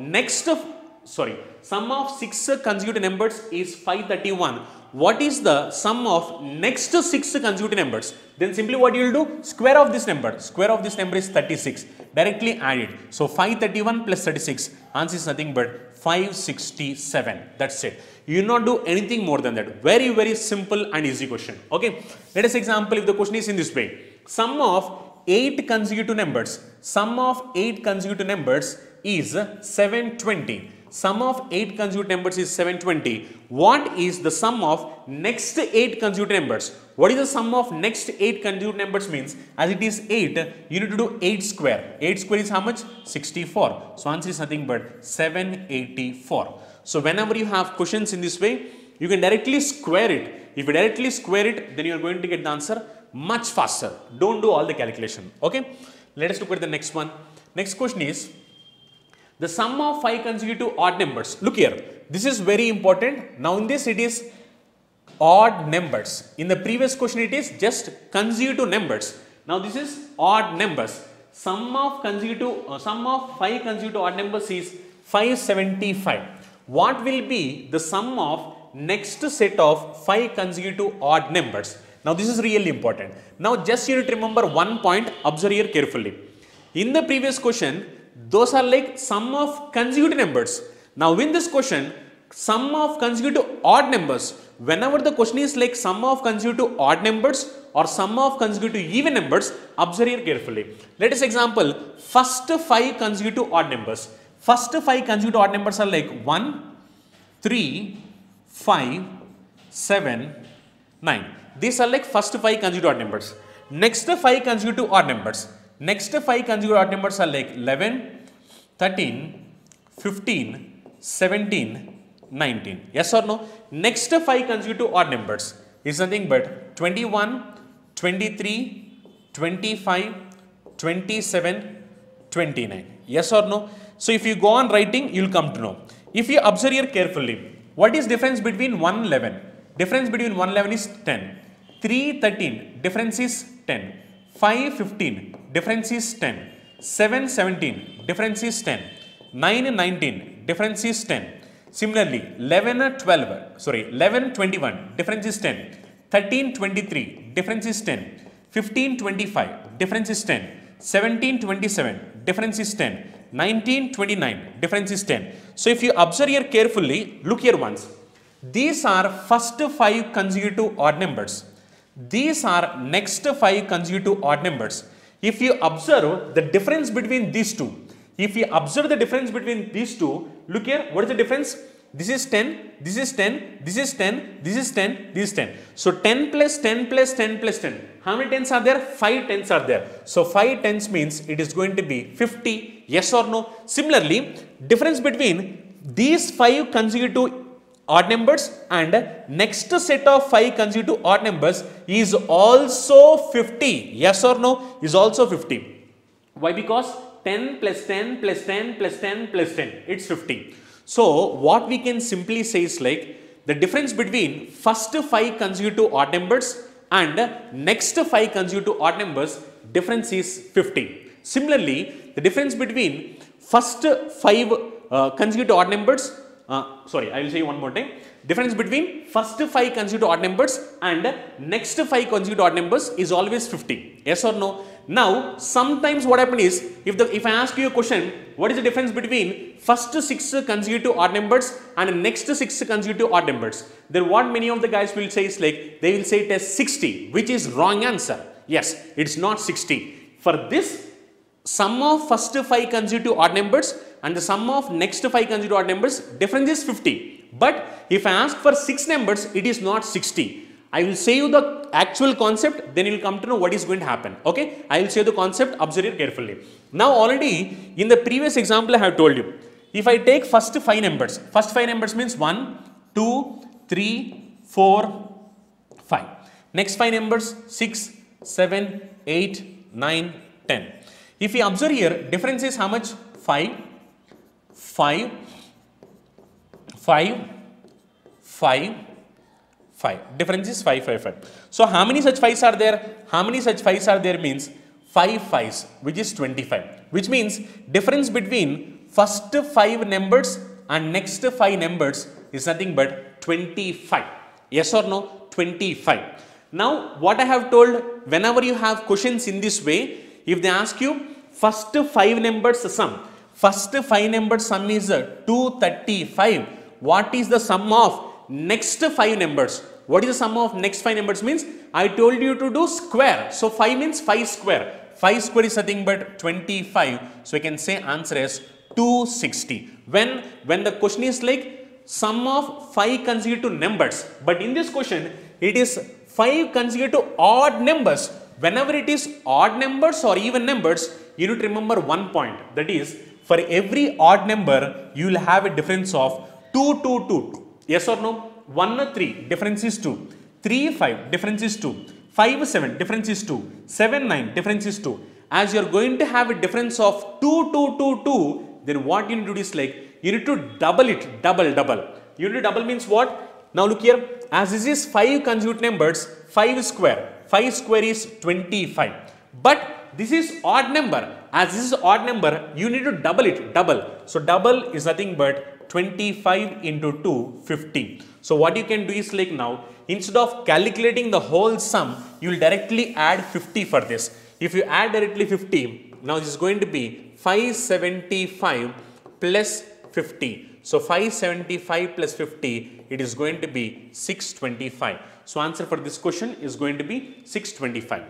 sum of 6 consecutive numbers is 531. What is the sum of next 6 consecutive numbers? Then simply what you will do? Square of this number. Square of this number is 36. Directly add it. So 531 plus 36. Answer is nothing but 567. That's it. You will not do anything more than that. Very simple and easy question. Okay. Let us example if the question is in this way. Sum of 8 consecutive numbers. Sum of 8 consecutive numbers is 720. Sum of 8 consecutive numbers is 720. What is the sum of next 8 consecutive numbers? What is the sum of next 8 consecutive numbers means, as it is 8, you need to do 8 square. 8 square is how much? 64. So answer is nothing but 784. So whenever you have questions in this way, you can directly square it. If you directly square it, then you are going to get the answer much faster. Don't do all the calculation. Okay. Let us look at the next one. Next question is the sum of 5 consecutive odd numbers. Look here. This is very important. Now in this it is odd numbers. In the previous question it is just consecutive numbers. Now this is odd numbers. Sum of 5 consecutive odd numbers is 575. What will be the sum of next set of 5 consecutive odd numbers? Now this is really important. Now just you need to remember one point, observe here carefully. In the previous question, those are like sum of consecutive numbers. Now in this question, sum of consecutive odd numbers. Whenever the question is like sum of consecutive odd numbers or sum of consecutive even numbers, observe here carefully. Let us example, first 5 consecutive odd numbers. First 5 consecutive odd numbers are like 1, 3, 5, 7, 9. These are like first 5 consecutive odd numbers. Next 5 consecutive odd numbers. Next 5 consecutive odd numbers are like 11, 13, 15, 17, 19. Yes or no? Next 5 consecutive odd numbers is nothing but 21, 23, 25, 27, 29. Yes or no? So if you go on writing, you will come to know. If you observe here carefully, what is difference between 1, 11? Difference between 1, 11 is 10. 3, 13, difference is 10. 5, 15, difference is 10. 7, 17, difference is 10. 9, 19, difference is 10. Similarly, 11, 21, difference is 10. 13, 23, difference is 10. 15, 25, difference is 10. 17, 27, difference is 10. 19, 29, difference is 10. So if you observe here carefully, look here once. These are first 5 consecutive odd numbers. These are next 5 consecutive odd numbers. If you observe the difference between these two, look here, what is the difference? This is 10, this is 10, this is 10, this is 10, this is 10. So 10 plus 10 plus 10 plus 10. How many tens are there? 5 tens are there. So 5 tens means it is going to be 50. Yes or no? Similarly, difference between these 5 consecutive odd numbers and next set of 5 consecutive odd numbers is also 50. Yes or no? Is also 50. Why? Because 10 plus 10 plus 10 plus 10 plus 10. It's 50. So what we can simply say is like the difference between first 5 consecutive odd numbers and next 5 consecutive odd numbers, difference is 50. Similarly, the difference between first 5 consecutive odd numbers, I will say one more time. Difference between first 5 consecutive odd numbers and next 5 consecutive odd numbers is always 50. Yes or no? Now, sometimes what happens is, if I ask you a question, what is the difference between first 6 consecutive odd numbers and next 6 consecutive odd numbers? Then what many of the guys will say is like, they will say it as 60, which is wrong answer. Yes, it's not 60. For this, sum of first 5 consecutive odd numbers and the sum of next 5 consecutive odd numbers, difference is 50. But if I ask for 6 numbers, it is not 60. I will say you the actual concept, then you will come to know what is going to happen. Okay, I will say the concept, observe it carefully. Now already in the previous example I have told you, if I take first 5 numbers means 1, 2, 3, 4, 5. Next 5 numbers 6, 7, 8, 9, 10. If you observe here, difference is how much? 5, 5, 5, 5, 5. Difference is 5, 5, 5. So how many such 5s are there? How many such 5s are there means 5 5s, which is 25. Which means difference between first 5 numbers and next 5 numbers is nothing but 25. Yes or no? 25. Now what I have told, whenever you have questions in this way, if they ask you first 5 numbers sum, first 5 numbers sum is 235. What is the sum of next 5 numbers? What is the sum of next 5 numbers means? I told you to do square. So 5 means 5 square. 5 square is nothing but 25. So I can say answer is 260. When the question is like sum of 5 consecutive numbers, but in this question it is 5 consecutive odd numbers. Whenever it is odd numbers or even numbers, you need to remember one point, that is for every odd number you will have a difference of 2, 2, 2. Yes or no? 1, 3, difference is 2. 3, 5, difference is 2. 5, 7, difference is 2. 7, 9, difference is 2. As you are going to have a difference of 2, 2, 2, 2, then what you need to do is like, you need to double it, double. You need to double means what? Now look here, as this is 5 consecutive numbers, 5 square is 25. But this is odd number. As this is odd number, you need to double it, double. So double is nothing but 25 into 2, 50. So what you can do is like now, instead of calculating the whole sum, you will directly add 50 for this. If you add directly 50, now this is going to be 575 plus 50. So 575 plus 50, it is going to be 625. So answer for this question is going to be 625.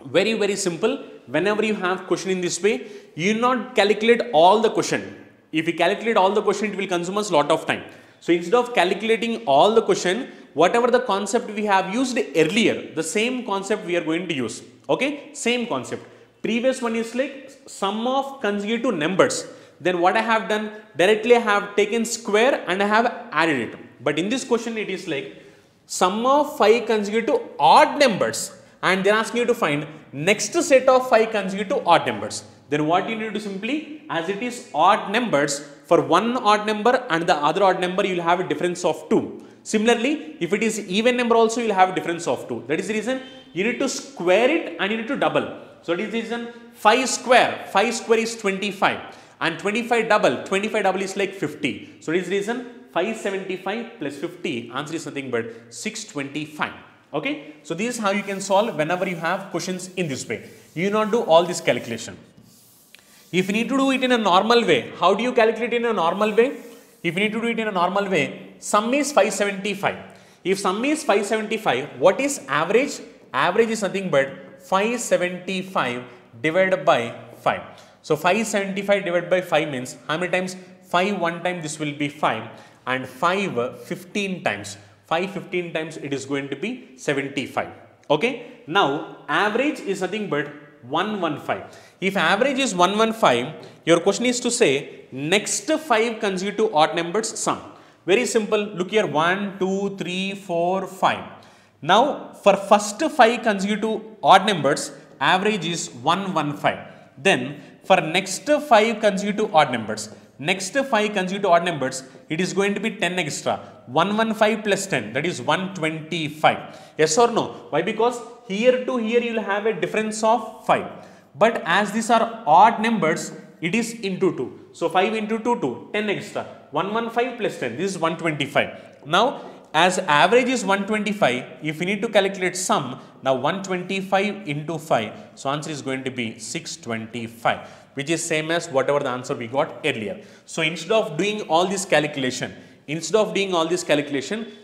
Very simple. Whenever you have question in this way, you not calculate all the question. If you calculate all the question, it will consume us a lot of time. So instead of calculating all the question, whatever the concept we have used earlier, the same concept we are going to use. Okay, same concept. Previous one is like sum of consecutive numbers. Then what I have done, directly I have taken square and I have added it. But in this question it is like sum of 5 consecutive odd numbers, and they are asking you to find next set of 5 consecutive odd numbers. Then what you need to do, simply, as it is odd numbers, for one odd number and the other odd number you will have a difference of 2. Similarly, if it is even number also, you will have a difference of 2. That is the reason you need to square it and you need to double. So that is the reason 5 square is 25, and 25 double is like 50. So that is the reason 575 plus 50, answer is nothing but 625. Okay, so this is how you can solve whenever you have questions in this way. You not do all this calculation. If you need to do it in a normal way, how do you calculate in a normal way? If you need to do it in a normal way, sum is 575. If sum is 575, what is average? Average is nothing but 575 divided by 5. So 575 divided by 5 means how many times? 5 one time, this will be 5, and 5 15 times. 5 15 times, it is going to be 75. Okay. Now average is nothing but 115. If average is 115, your question is to say next 5 consecutive odd numbers sum. Very simple. Look here, 1, 2, 3, 4, 5. Now for first 5 consecutive odd numbers, average is 115. Then for next 5 consecutive odd numbers, it is going to be 10 extra. 115 plus 10, that is 125. Yes or no? Why? Because here to here you will have a difference of 5. But as these are odd numbers, it is into 2. So 5 into 2, 10 extra. 115 plus 10, this is 125. Now as average is 125, if you need to calculate sum, now 125 into 5, so answer is going to be 625, which is same as whatever the answer we got earlier. So instead of doing all this calculation,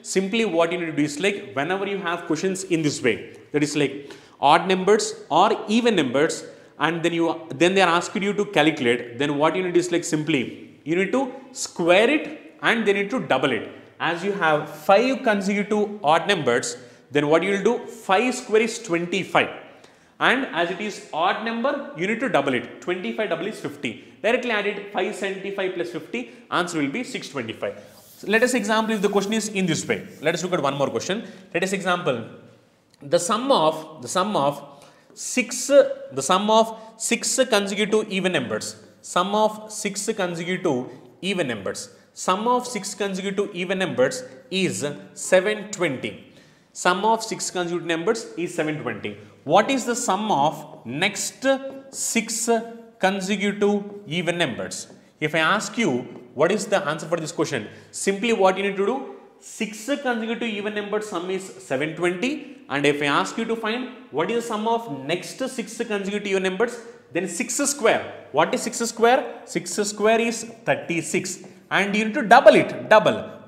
simply what you need to do is like, whenever you have questions in this way, that is like odd numbers or even numbers, and then they are asking you to calculate, then what you need is like, simply you need to square it and they need to double it. As you have 5 consecutive odd numbers, then what you will do, 5 square is 25, and as it is odd number, you need to double it. 25 double is 50. Directly added 575 plus 50, answer will be 625. So let us example if the question is in this way. Let us look at one more question. Let us example the sum of 6 consecutive even numbers. Sum of 6 consecutive even numbers. Sum of 6 consecutive even numbers is 720. Sum of 6 consecutive numbers is 720. What is the sum of next 6 consecutive even numbers? If I ask you what is the answer for this question, simply what you need to do, 6 consecutive even number sum is 720, and if I ask you to find what is the sum of next 6 consecutive even numbers, then 6 square. What is 6 square? 6 square is 36, and you need to double it.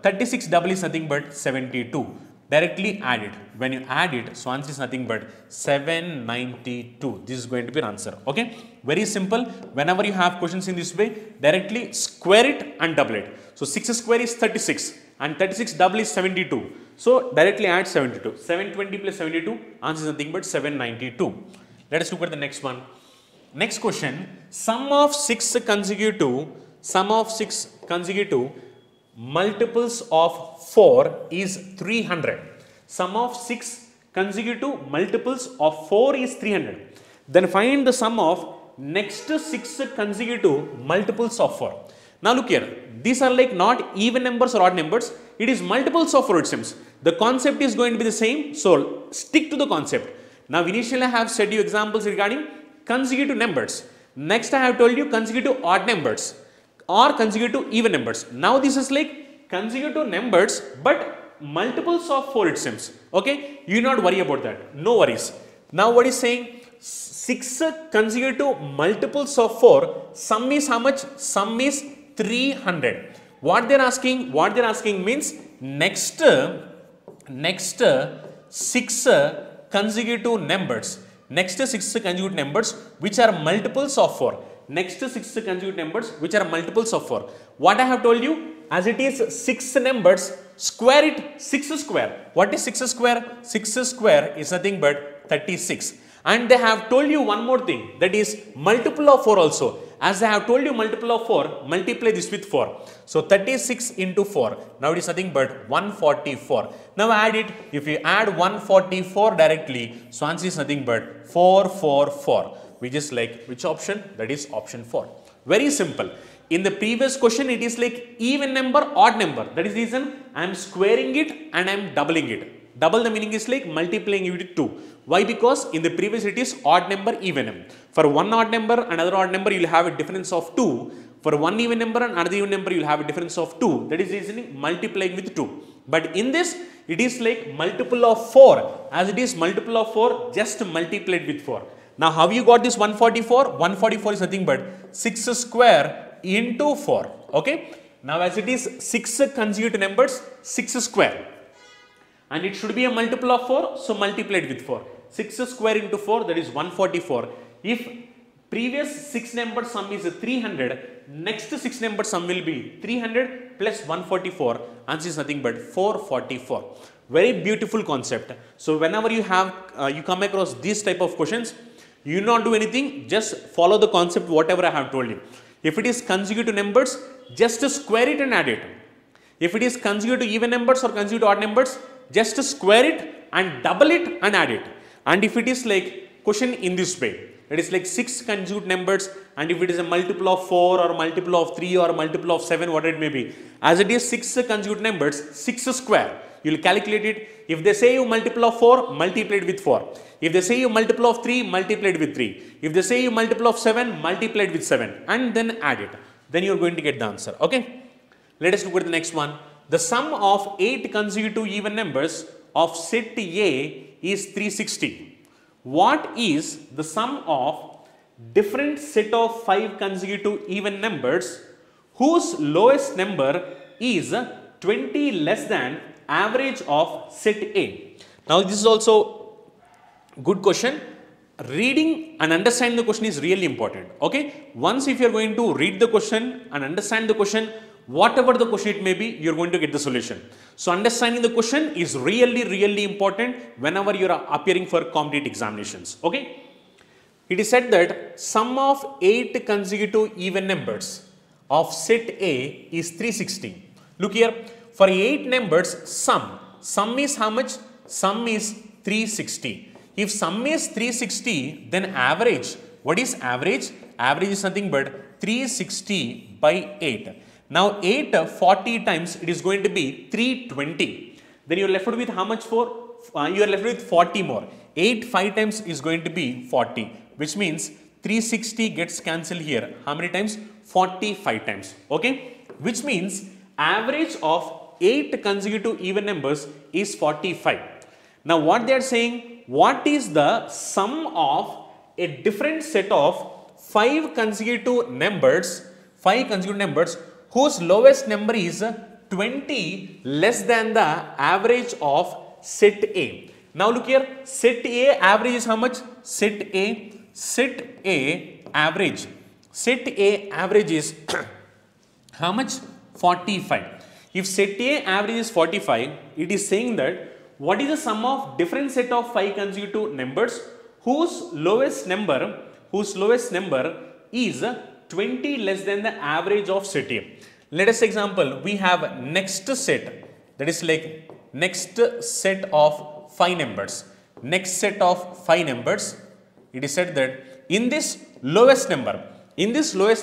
36 double is nothing but 72. Directly add it. When you add it, so answer is nothing but 792. This is going to be an answer. Okay. Very simple. Whenever you have questions in this way, directly square it and double it. So 6 square is 36 and 36 double is 72. So directly add 72. 720 plus 72, answer is nothing but 792. Let us look at the next one. Next question, sum of 6 consecutive multiples of 4 is 300. Sum of 6 consecutive multiples of 4 is 300. Then find the sum of next 6 consecutive multiples of 4. Now look here, these are like not even numbers or odd numbers, it is multiples of 4 it seems. The concept is going to be the same, so stick to the concept. Now initially I have said you examples regarding consecutive numbers. Next I have told you consecutive odd numbers or consecutive even numbers. Now this is like consecutive numbers but multiples of 4 it seems. Okay, you not worry about that, no worries. Now what is saying? 6 consecutive multiples of 4, sum is how much? Sum is 300. What they are asking? What they are asking means next 6 consecutive numbers. Next 6 consecutive numbers which are multiples of 4. Next 6 consecutive numbers which are multiples of 4. What I have told you? As it is 6 numbers, square it 6 square. What is 6 square? 6 square is nothing but 36. And they have told you one more thing, that is multiple of 4 also. As I have told you multiple of 4, multiply this with 4. So 36 into 4. Now it is nothing but 144. Now add it. If you add 144 directly, so answer is nothing but 444. Which is like which option? That is option 4. Very simple. In the previous question, it is like even number, odd number. That is the reason I am squaring it and I am doubling it. Double the meaning is like multiplying it with 2. Why? Because in the previous it is odd number, even number. For one odd number, another odd number, you will have a difference of 2. For one even number and another even number, you will have a difference of 2. That is the reason multiplying with 2. But in this, it is like multiple of 4. As it is multiple of 4, just multiplied with 4. Now, how you got this 144? 144 is nothing but 6 square into 4. Okay. Now, as it is 6 consecutive numbers, 6 square. And it should be a multiple of 4, so multiplied with 4. 6 square into 4, that is 144. If previous 6 number sum is 300, next 6 number sum will be 300 plus 144. Answer is nothing but 444. Very beautiful concept. So whenever you have you come across these type of questions, you not do anything, just follow the concept whatever I have told you. If it is consecutive numbers, just square it and add it. If it is consecutive even numbers or consecutive odd numbers, just square it and double it and add it. And if it is like question in this way, it is like 6 consecutive numbers, and if it is a multiple of 4 or multiple of 3 or multiple of 7, whatever it may be, as it is 6 consecutive numbers, 6 square, you will calculate it. If they say you multiple of 4, multiply it with 4. If they say you multiple of 3, multiply it with 3. If they say you multiple of 7, multiply it with 7 and then add it. Then you are going to get the answer. Okay. Let us look at the next one. The sum of 8 consecutive even numbers of set A is 360. What is the sum of different set of 5 consecutive even numbers whose lowest number is 20 less than average of set A? Now this is also good question. Reading and understanding the question is really important. Okay. Once if you are going to read the question and understand the question, whatever the question it may be, you are going to get the solution. So understanding the question is really important whenever you are appearing for competitive examinations. Okay. It is said that sum of 8 consecutive even numbers of set A is 360. Look here, for 8 numbers sum is how much? Sum is 360. If sum is 360, then average, what is average? Average is nothing but 360 by 8. Now 8 40 times, it is going to be 320. Then you are left with how much for? You are left with 40 more. 8 5 times is going to be 40, which means 360 gets cancelled here. How many times? 45 times. Okay. Which means average of 8 consecutive even numbers is 45. Now what they are saying, what is the sum of a different set of 5 consecutive numbers whose lowest number is 20 less than the average of set A. Now look here, set A average is how much? Set A average is how much? 45. If set A average is 45, it is saying that what is the sum of different set of 5 consecutive numbers whose lowest number is 20 less than the average of set A. Let us example, we have next set, that is like next set of 5 numbers. Next set of 5 numbers, it is said that in this lowest number is 20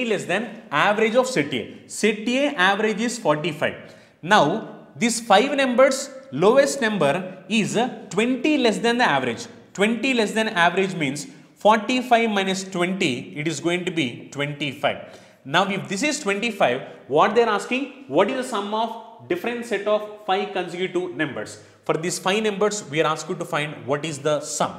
less than average of set A. Set A average is 45. Now this 5 numbers lowest number is 20 less than the average. 20 less than average means 45 minus 20, it is going to be 25. Now if this is 25, what they are asking, what is the sum of different set of 5 consecutive numbers? For these 5 numbers, we are asked to find what is the sum.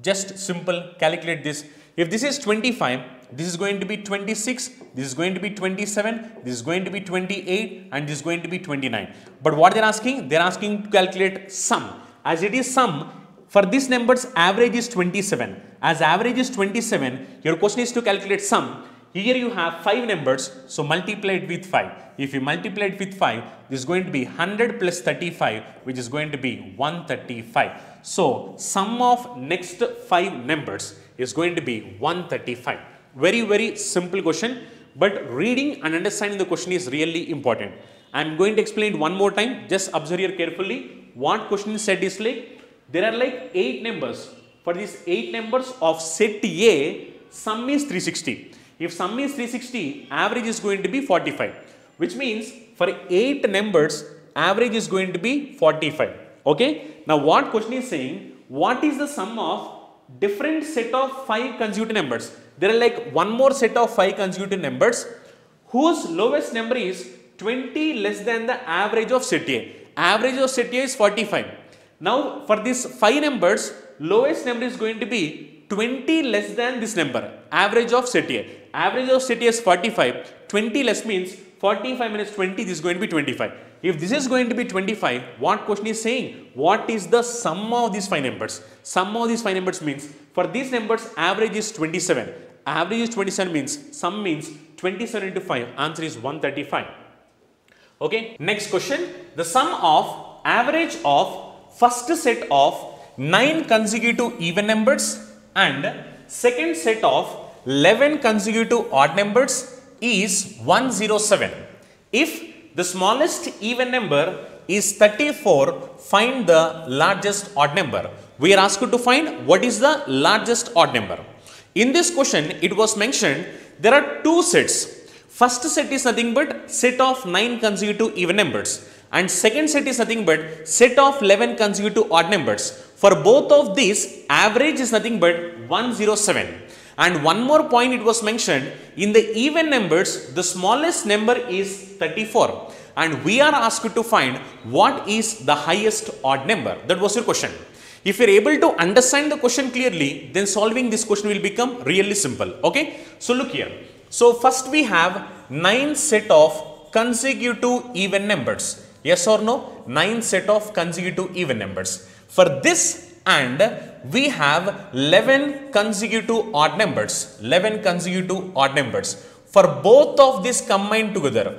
Just simple, calculate this. If this is 25, this is going to be 26, this is going to be 27, this is going to be 28, and this is going to be 29. But what they are asking? They are asking to calculate sum. As it is sum, for these numbers average is 27. As average is 27, your question is to calculate sum. Here you have 5 numbers, so multiply it with 5. If you multiply it with 5, this is going to be 100 plus 35, which is going to be 135. So sum of next 5 numbers is going to be 135. Very, very simple question, but reading and understanding the question is really important. I am going to explain it one more time. Just observe here carefully. What question is said is like, there are like 8 numbers. For these 8 numbers of set A, sum is 360. If sum is 360, average is going to be 45. Which means for 8 numbers, average is going to be 45. Okay. Now what question is saying, what is the sum of different set of 5 consecutive numbers? There are like one more set of 5 consecutive numbers whose lowest number is 20 less than the average of set A. Average of set A is 45. Now for these 5 numbers, lowest number is going to be 20 less than this number, average of set A. Average of set A is 45, 20 less means 45 minus 20, this is going to be 25. If this is going to be 25, what question is saying? What is the sum of these 5 numbers? Sum of these 5 numbers means, for these numbers, average is 27. Average is 27 means, sum means 27 into 5, answer is 135. Okay, next question. The sum of average of first set of 9 consecutive even numbers and second set of 11 consecutive odd numbers is 107. If the smallest even number is 34, find the largest odd number. We are asked to find what is the largest odd number. In this question, it was mentioned there are 2 sets. First set is nothing but set of 9 consecutive even numbers, and second set is nothing but set of 11 consecutive odd numbers. For both of these, average is nothing but 107. And one more point it was mentioned, in the even numbers, the smallest number is 34. And we are asked to find what is the highest odd number. That was your question. If you are able to understand the question clearly, then solving this question will become really simple. Okay. So look here. So first we have 9 set of consecutive even numbers. Yes or no? 9 set of consecutive even numbers. For this, and we have 11 consecutive odd numbers. 11 consecutive odd numbers. For both of these combined together,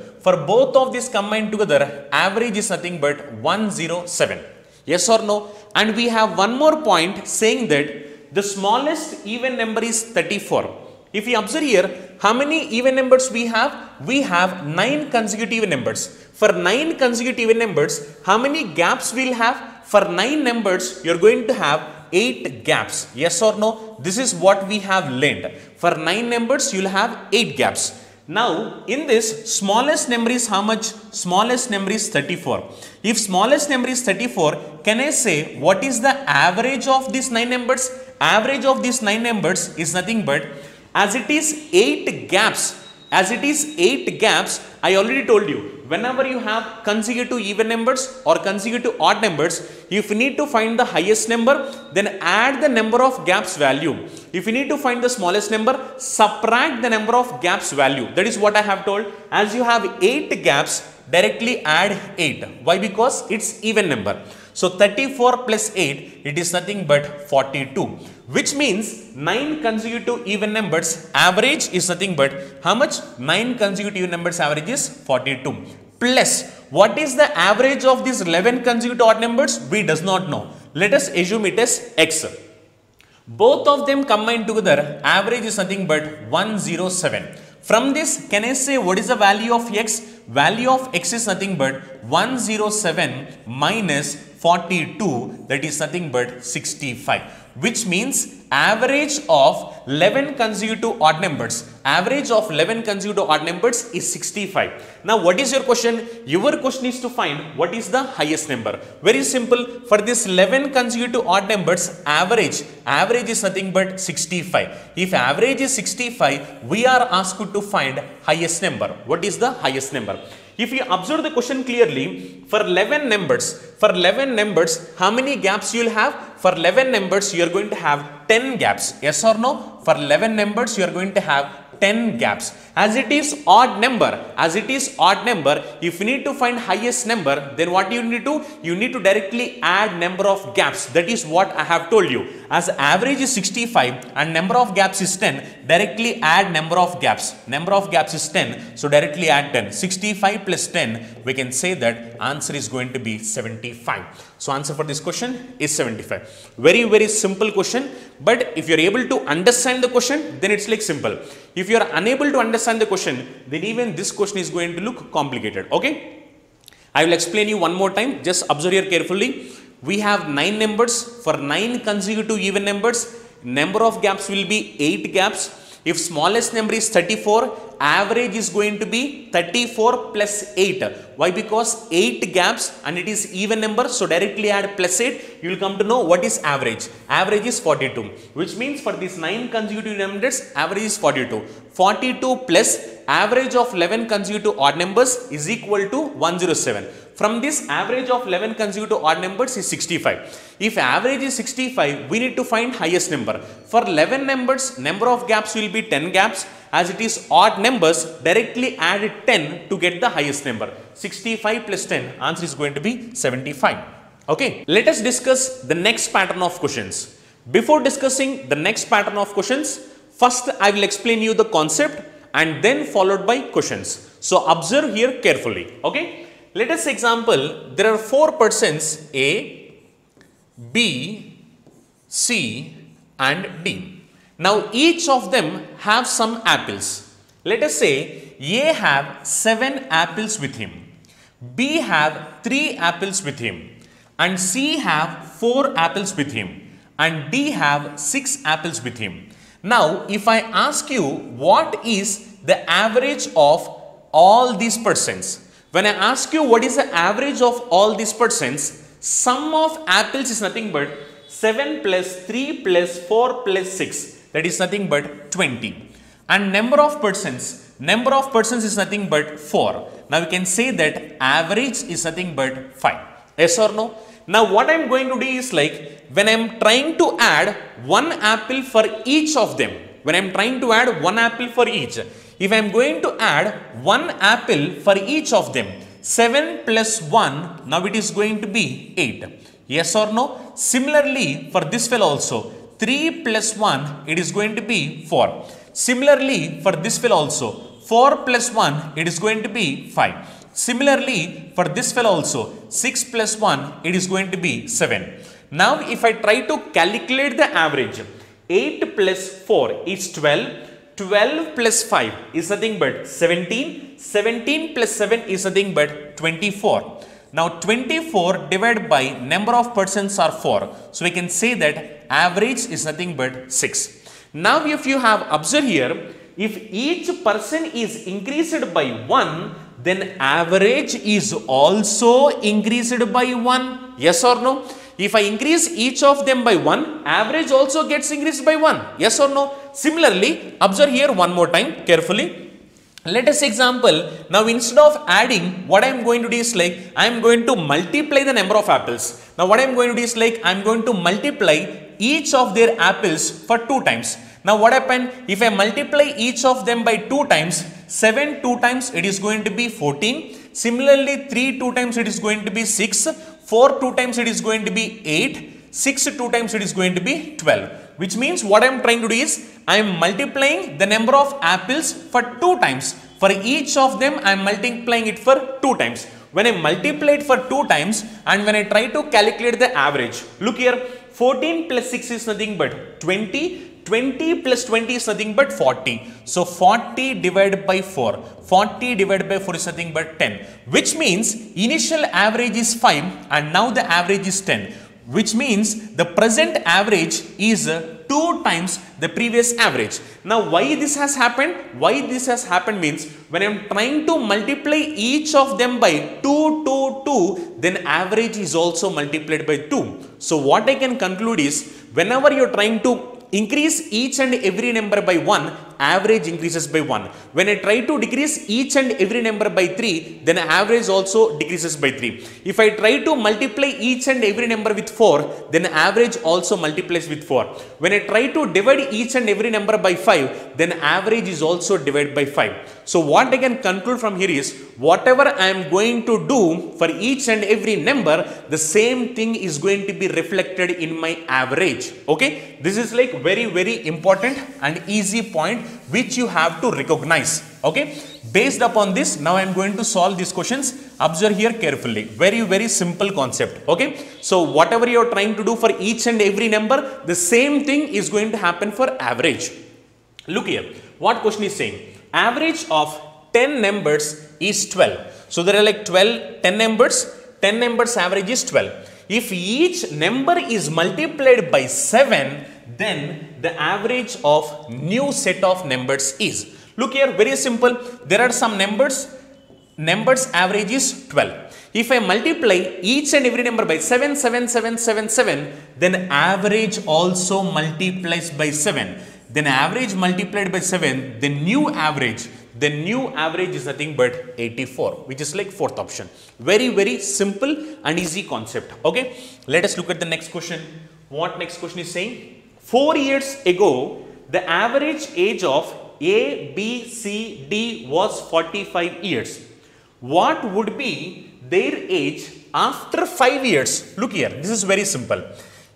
average is nothing but 107. Yes or no? And we have one more point saying that the smallest even number is 34. If you observe here, how many even numbers we have? We have 9 consecutive even numbers. For 9 consecutive even numbers, how many gaps we'll have? For 9 numbers, you're going to have 8 gaps. Yes or no? This is what we have learned. For 9 numbers, you'll have 8 gaps. Now, in this, smallest number is how much? Smallest number is 34. If smallest number is 34, can I say what is the average of these 9 numbers? Average of these 9 numbers is nothing but, as it is 8 gaps, As it is 8 gaps, I already told you, whenever you have consecutive even numbers or consecutive odd numbers, if you need to find the highest number, then add the number of gaps value. If you need to find the smallest number, subtract the number of gaps value. That is what I have told. As you have 8 gaps, directly add 8. Why? Because it's even number. So 34 plus 8, it is nothing but 42, which means 9 consecutive even numbers average is nothing but how much? 9 consecutive even numbers average is 42. Plus, what is the average of these 11 consecutive odd numbers? We does not know. Let us assume it as x. Both of them combined together, average is nothing but 107. From this, can I say what is the value of x? Value of x is nothing but 107 minus 42, that is nothing but 65, which means average of 11 consecutive odd numbers, average of 11 consecutive odd numbers is 65. Now what is your question? Your question is to find what is the highest number. Very simple. For this 11 consecutive odd numbers, average is nothing but 65. If average is 65, we are asked to find highest number. What is the highest number? If you observe the question clearly, for 11 numbers, how many gaps you will have? For 11 numbers, you are going to have 10 gaps. Yes or no? For 11 numbers, you are going to have 10 gaps. As it is odd number, if you need to find highest number, then what you need to do? You need to directly add number of gaps. That is what I have told you. As average is 65 and number of gaps is 10, directly add number of gaps. Number of gaps is 10, so directly add 10. 65 plus 10, we can say that answer is going to be 75. So answer for this question is 75. Very, very simple question. But if you are able to understand the question, then it's like simple. If you are unable to understand the question, then even this question is going to look complicated. Okay? I will explain you one more time. Just observe here carefully. We have 9 numbers. For 9 consecutive even numbers, number of gaps will be 8 gaps. If smallest number is 34, average is going to be 34 plus 8. Why? Because 8 gaps and it is even number. So directly add plus 8. You will come to know what is average. Average is 42. Which means for these 9 consecutive numbers, average is 42. 42 plus average of 11 consecutive odd numbers is equal to 107. From this, average of 11 consecutive odd numbers is 65. If average is 65, we need to find highest number. For 11 numbers, number of gaps will be 10 gaps. As it is odd numbers, directly add 10 to get the highest number. 65 plus 10, answer is going to be 75. Okay, let us discuss the next pattern of questions. Before discussing the next pattern of questions, first I will explain you the concept and then followed by questions. So observe here carefully. Okay. Let us example, there are 4 persons A, B, C and D. Now each of them have some apples. Let us say A have 7 apples with him, B have 3 apples with him and C have 4 apples with him and D have 6 apples with him. Now if I ask you what is the average of all these persons, when I ask you what is the average of all these persons, sum of apples is nothing but 7 plus 3 plus 4 plus 6. That is nothing but 20. And number of persons is nothing but 4. Now we can say that average is nothing but 5. Yes or no? Now what I am going to do is like when I am trying to add 1 apple for each of them. When I am trying to add 1 apple for each. If I am going to add 1 apple for each of them, 7 plus 1, now it is going to be 8. Yes or no? Similarly, for this fellow also, 3 plus 1, it is going to be 4. Similarly, for this fellow also, 4 plus 1, it is going to be 5. Similarly, for this fellow also, 6 plus 1, it is going to be 7. Now, if I try to calculate the average, 8 plus 4 is 12. 12 plus 5 is nothing but 17. 17 plus 7 is nothing but 24. Now 24 divided by number of persons are 4. So we can say that average is nothing but 6. Now if you have observed here, if each person is increased by 1, then average is also increased by 1. Yes or no? If I increase each of them by 1, average also gets increased by 1. Yes or no? Similarly, observe here one more time carefully. Let us example, now instead of adding, what I am going to do is like, I am going to multiply the number of apples. Now what I am going to do is like, I am going to multiply each of their apples for 2 times. Now what happened, if I multiply each of them by 2 times, 7 2 times it is going to be 14. Similarly 3 2 times it is going to be 6, 4 2 times it is going to be 8, 6 2 times it is going to be 12. Which means what I am trying to do is, I am multiplying the number of apples for 2 times. For each of them I am multiplying it for 2 times. When I multiply it for 2 times and when I try to calculate the average, look here, 14 plus 6 is nothing but 20. 20 plus 20 is nothing but 40. So 40 divided by 4. 40 divided by 4 is nothing but 10. Which means initial average is 5 and now the average is 10. Which means the present average is 2 times the previous average. Now why this has happened? Why this has happened means, when I am trying to multiply each of them by 2, then average is also multiplied by 2. So what I can conclude is, whenever you are trying to increase each and every number by 1, average increases by 1. When I try to decrease each and every number by 3, then average also decreases by 3. If I try to multiply each and every number with 4, then average also multiplies with 4. When I try to divide each and every number by 5, then average is also divided by 5. So what I can conclude from here is, whatever I am going to do for each and every number, the same thing is going to be reflected in my average. Okay, this is like very important and easy point which you have to recognize. Okay, based upon this, now I am going to solve these questions. Observe here carefully. Very simple concept. Okay, so whatever you are trying to do for each and every number, the same thing is going to happen for average. Look here, what question is saying? Average of 10 numbers is 12. So there are like 10 numbers. 10 numbers average is 12. If each number is multiplied by 7, then the average of new set of numbers is. Look here, very simple. There are some numbers average is 12. If I multiply each and every number by 7, then average also multiplies by 7. Then average multiplied by 7, the new average is nothing but 84, which is like 4th option. Very simple and easy concept. Okay, let us look at the next question. What next question is saying? 4 years ago, the average age of A, B, C, D was 45 years. What would be their age after 5 years? Look here, this is very simple.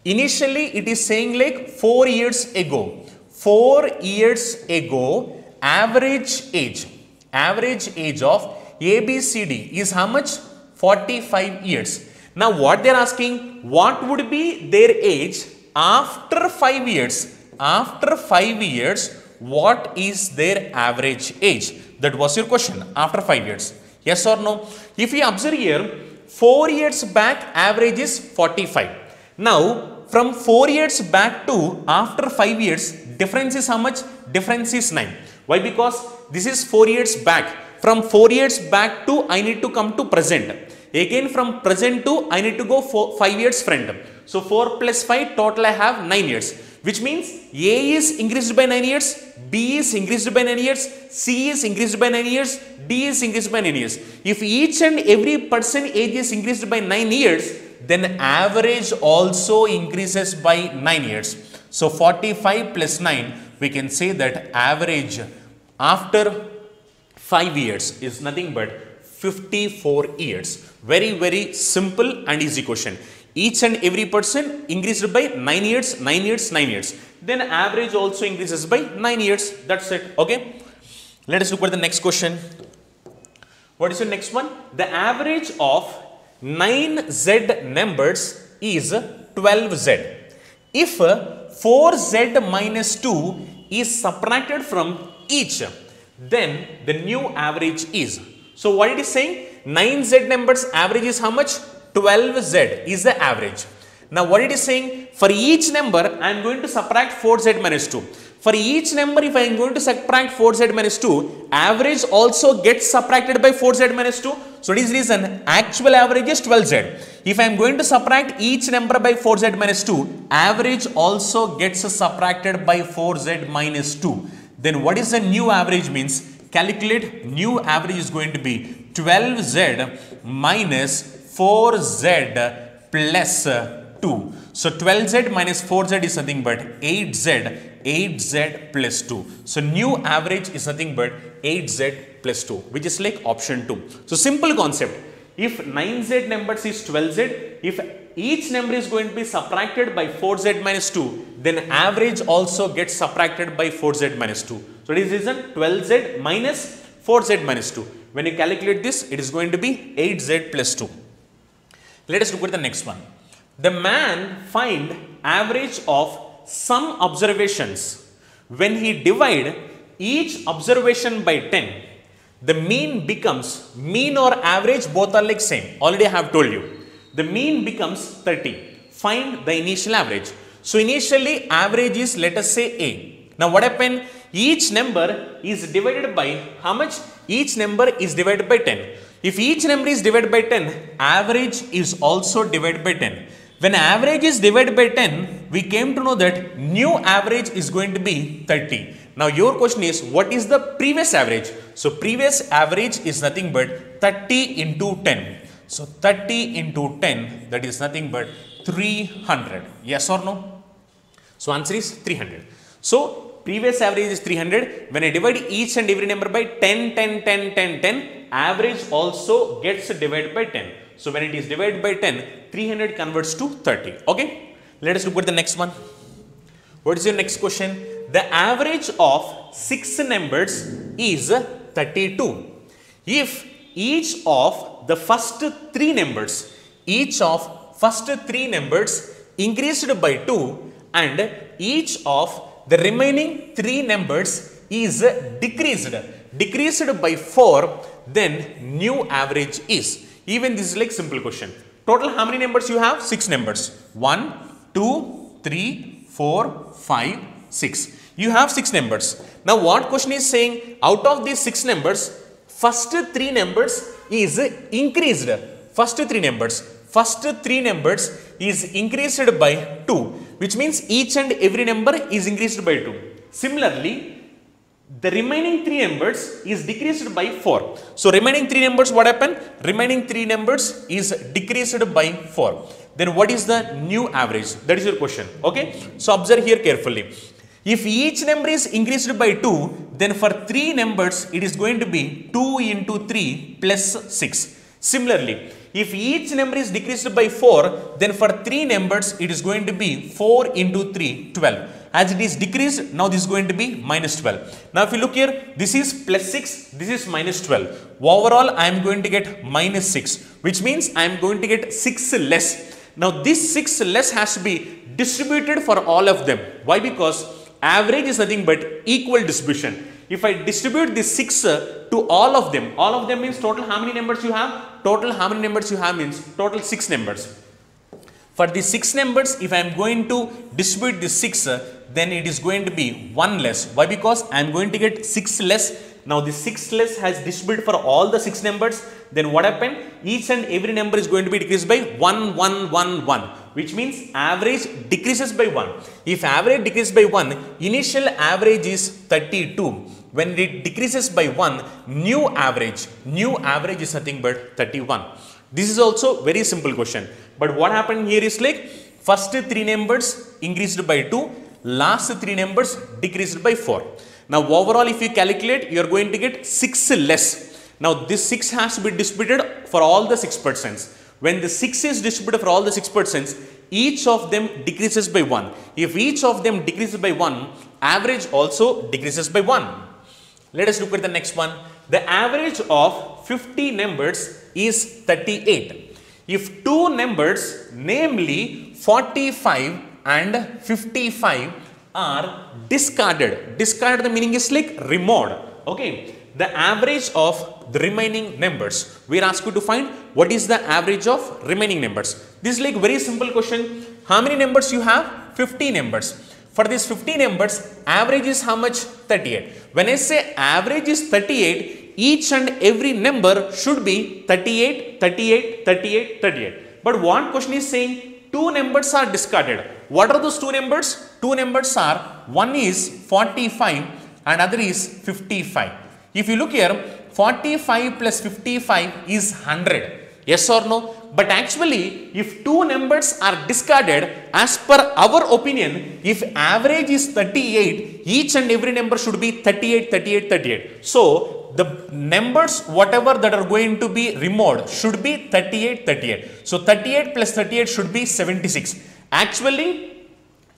Initially, it is saying like 4 years ago. 4 years ago, average age of A, B, C, D is how much? 45 years. Now what they are asking, what would be their age after 5 years? After 5 years, what is their average age? That was your question, after 5 years. Yes or no? If you observe here, 4 years back, average is 45. Now, from 4 years back to after 5 years, difference is how much? Difference is 9. Why? Because this is 4 years back. From 4 years back to, I need to come to present. Again from present to, I need to go 5 years front. So 4 plus 5, total I have 9 years. Which means A is increased by 9 years, B is increased by 9 years, C is increased by 9 years, D is increased by 9 years. If each and every person age is increased by 9 years, then average also increases by 9 years. So 45 plus 9, we can say that average after 5 years is nothing but 54 years. Very simple and easy question. Each and every person increased by 9 years, 9 years, 9 years. Then average also increases by 9 years. That's it. Okay. Let us look at the next question. What is the next one? The average of 9z numbers is 12z. If 4z minus 2 is subtracted from each, then the new average is. So what it is saying? 9z numbers average is how much? 12z is the average. Now what it is saying? For each number I am going to subtract 4z minus 2. For each number, if I am going to subtract 4z minus 2, average also gets subtracted by 4z minus 2. So this is reason actual average is 12z. If I am going to subtract each number by 4z minus 2, average also gets subtracted by 4z minus 2. Then what is the new average means? calculate new average is going to be 12z minus 4z plus 2. So 12z minus 4z is nothing but 8z plus 2. So new average is nothing but 8z plus 2, which is like option 2. So simple concept. If 9z numbers is 12z, if each number is going to be subtracted by 4z minus 2, then average also gets subtracted by 4z minus 2. So this is 12z minus 4z minus 2. When you calculate this, it is going to be 8z plus 2. Let us look at the next one. The man find average of some observations. When he divide each observation by 10, the mean becomes, mean or average both are like same. Already I have told you. The mean becomes 30. Find the initial average. So initially average is, let us say, A. Now what happened? Each number is divided by how much? Each number is divided by 10. If each number is divided by 10, average is also divided by 10. When average is divided by 10, we came to know that new average is going to be 30. Now your question is, what is the previous average? So previous average is nothing but 30 into 10. So 30 into 10, that is nothing but 300. Yes or no? So answer is 300. So previous average is 300. When I divide each and every number by 10, 10, 10, 10, 10, average also gets divided by 10. So when it is divided by 10, 300 converts to 30. Okay. Let us look at the next one. What is your next question? The average of 6 numbers is 32. If each of the first 3 numbers, increased by 2 and each of the remaining 3 numbers is decreased by 4, then new average is. Even this is like simple question. Total how many numbers you have? 6 numbers. 1, 2, 3, 4, 5, 6. You have 6 numbers. Now what question is saying? Out of these 6 numbers, first 3 numbers is increased. First 3 numbers is increased by 2, which means each and every number is increased by 2. Similarly, the remaining 3 numbers is decreased by 4. So remaining 3 numbers, what happened? Remaining 3 numbers is decreased by 4. Then what is the new average? That is your question. Okay. So observe here carefully. If each number is increased by 2, then for 3 numbers, it is going to be 2 into 3 plus 6. Similarly, if each number is decreased by 4, then for 3 numbers, it is going to be 4 into 3, 12. As it is decreased, now this is going to be minus 12. Now if you look here, this is plus 6, this is minus 12. Overall, I am going to get minus 6, which means I am going to get 6 less. Now this 6 less has to be distributed for all of them. Why? Because average is nothing but equal distribution. If I distribute this 6 to all of them means total how many numbers you have? Total how many numbers you have means total 6 numbers. For the 6 numbers, if I am going to distribute this 6, then it is going to be 1 less. Why? Because I am going to get 6 less. Now the 6 less has distributed for all the 6 numbers. Then what happened? Each and every number is going to be decreased by 1, 1, 1, 1, which means average decreases by 1. If average decreases by 1, initial average is 32. When it decreases by 1, new average is nothing but 31. This is also very simple question. But what happened here is like first 3 numbers increased by 2, last 3 numbers decreased by 4. Now overall if you calculate, you are going to get 6 less. Now this 6 has to be distributed for all the 6%. When the 6 is distributed for all the 6%, each of them decreases by 1. If each of them decreases by 1, average also decreases by 1. Let us look at the next one. The average of 50 numbers is 38. If 2 numbers, namely 45 and 55 are discarded. Discarded, the meaning is like removed. Okay. The average of the remaining numbers. We are asked to find what is the average of remaining numbers. This is like very simple question. How many numbers you have? 50 numbers. For these 50 numbers, average is how much? 38. When I say average is 38, each and every number should be 38, 38, 38, 38. But what question is saying? 2 numbers are discarded. What are those 2 numbers? 2 numbers are, one is 45 and other is 55. If you look here, 45 plus 55 is 100. Yes or no? But actually, if two numbers are discarded, as per our opinion, if average is 38, each and every number should be 38, 38, 38. So, the numbers whatever that are going to be removed should be 38, 38. So, 38 plus 38 should be 76. Actually,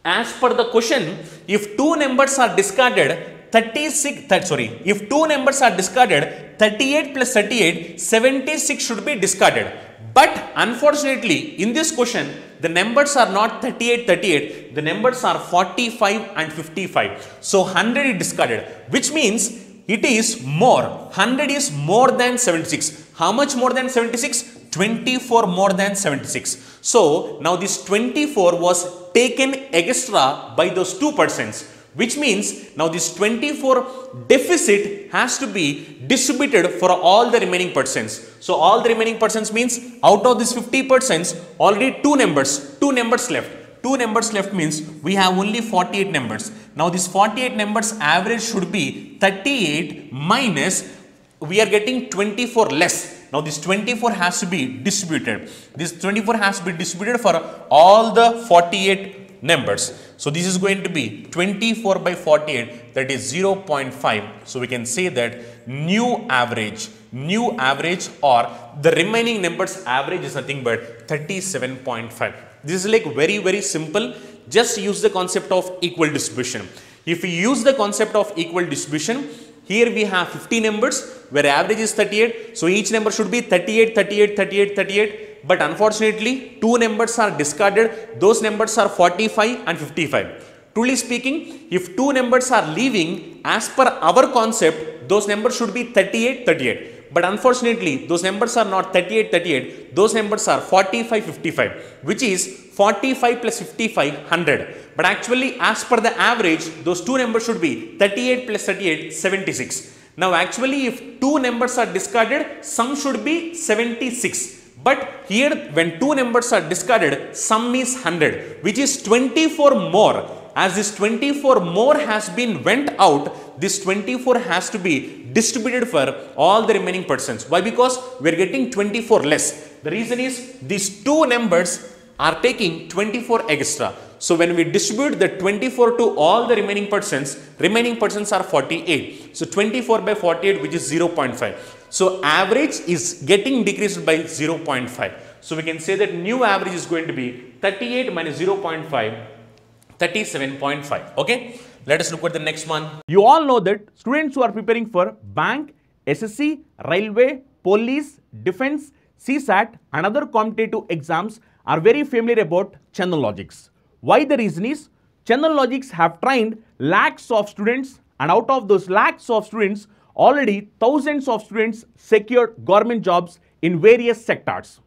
as per the question, if two numbers are discarded, if two numbers are discarded, 38 plus 38, 76 should be discarded. But unfortunately, in this question, the numbers are not 38, 38, the numbers are 45 and 55. So, 100 is discarded, which means it is more. 100 is more than 76. How much more than 76? 24 more than 76. So, now this 24 was taken extra by those 2%. Which means now this 24 deficit has to be distributed for all the remaining percents. So all the remaining percents means out of this 50%, already two numbers left. Two numbers left means we have only 48 numbers. Now this 48 numbers average should be 38 minus, we are getting 24 less. Now this 24 has to be distributed. This 24 has to be distributed for all the 48 numbers. So this is going to be 24 by 48, that is 0.5. So we can say that new average or the remaining numbers average is nothing but 37.5. This is like very simple. Just use the concept of equal distribution. If we use the concept of equal distribution, here we have 50 numbers where average is 38. So each number should be 38, 38, 38, 38. But unfortunately, two numbers are discarded. Those numbers are 45 and 55. Truly speaking, if two numbers are leaving, as per our concept, those numbers should be 38, 38. But unfortunately, those numbers are not 38, 38. Those numbers are 45, 55, which is 45 plus 55, 100. But actually, as per the average, those two numbers should be 38 plus 38, 76. Now, actually, if two numbers are discarded, sum should be 76. But here, when two numbers are discarded, sum is 100, which is 24 more. As this 24 more has been went out, this 24 has to be distributed for all the remaining percents. Why? Because we are getting 24 less. The reason is these two numbers are taking 24 extra. So when we distribute the 24 to all the remaining percents are 48. So 24 by 48, which is 0.5. So average is getting decreased by 0.5. So we can say that new average is going to be 38 minus 0.5, 37.5. Okay. Let us look at the next one. You all know that students who are preparing for bank, SSC, railway, police, defense, CSAT and other competitive exams are very familiar about Chandan logics. Why? The reason is Chandan logics have trained lakhs of students, and out of those lakhs of students, already thousands of students secured government jobs in various sectors.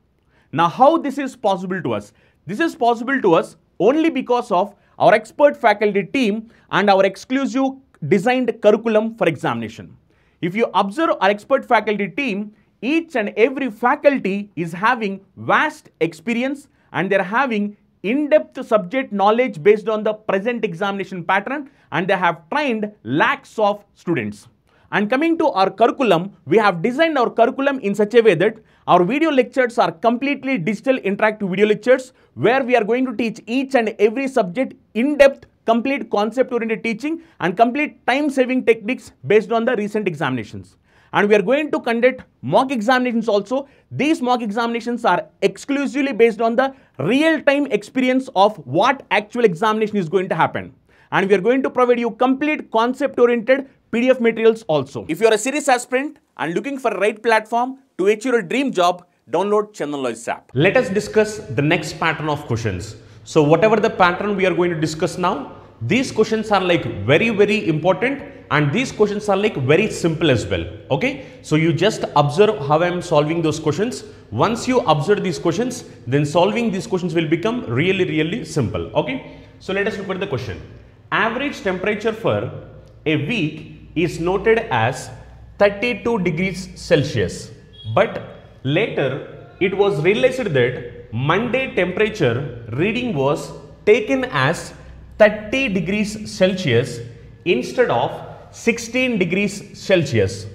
Now, how this is possible to us? This is possible to us only because of our expert faculty team and our exclusive designed curriculum for examination. If you observe our expert faculty team, each and every faculty is having vast experience and they are having in-depth subject knowledge based on the present examination pattern, and they have trained lakhs of students. And coming to our curriculum, we have designed our curriculum in such a way that our video lectures are completely digital interactive video lectures where we are going to teach each and every subject in depth, complete concept oriented teaching and complete time saving techniques based on the recent examinations. And we are going to conduct mock examinations also. These mock examinations are exclusively based on the real-time experience of what actual examination is going to happen. And we are going to provide you complete concept-oriented PDF materials also. If you are a serious aspirant and looking for the right platform to achieve your dream job, download Chandan Logics app. Let us discuss the next pattern of questions. So whatever the pattern we are going to discuss now, these questions are like very important, and these questions are like very simple as well. Okay, so you just observe how I am solving those questions. Once you observe these questions, then solving these questions will become really simple. Okay, so let us look at the question. Average temperature for a week is noted as 32 degrees Celsius, but later it was realized that Monday temperature reading was taken as 30 degrees Celsius instead of 16 degrees Celsius.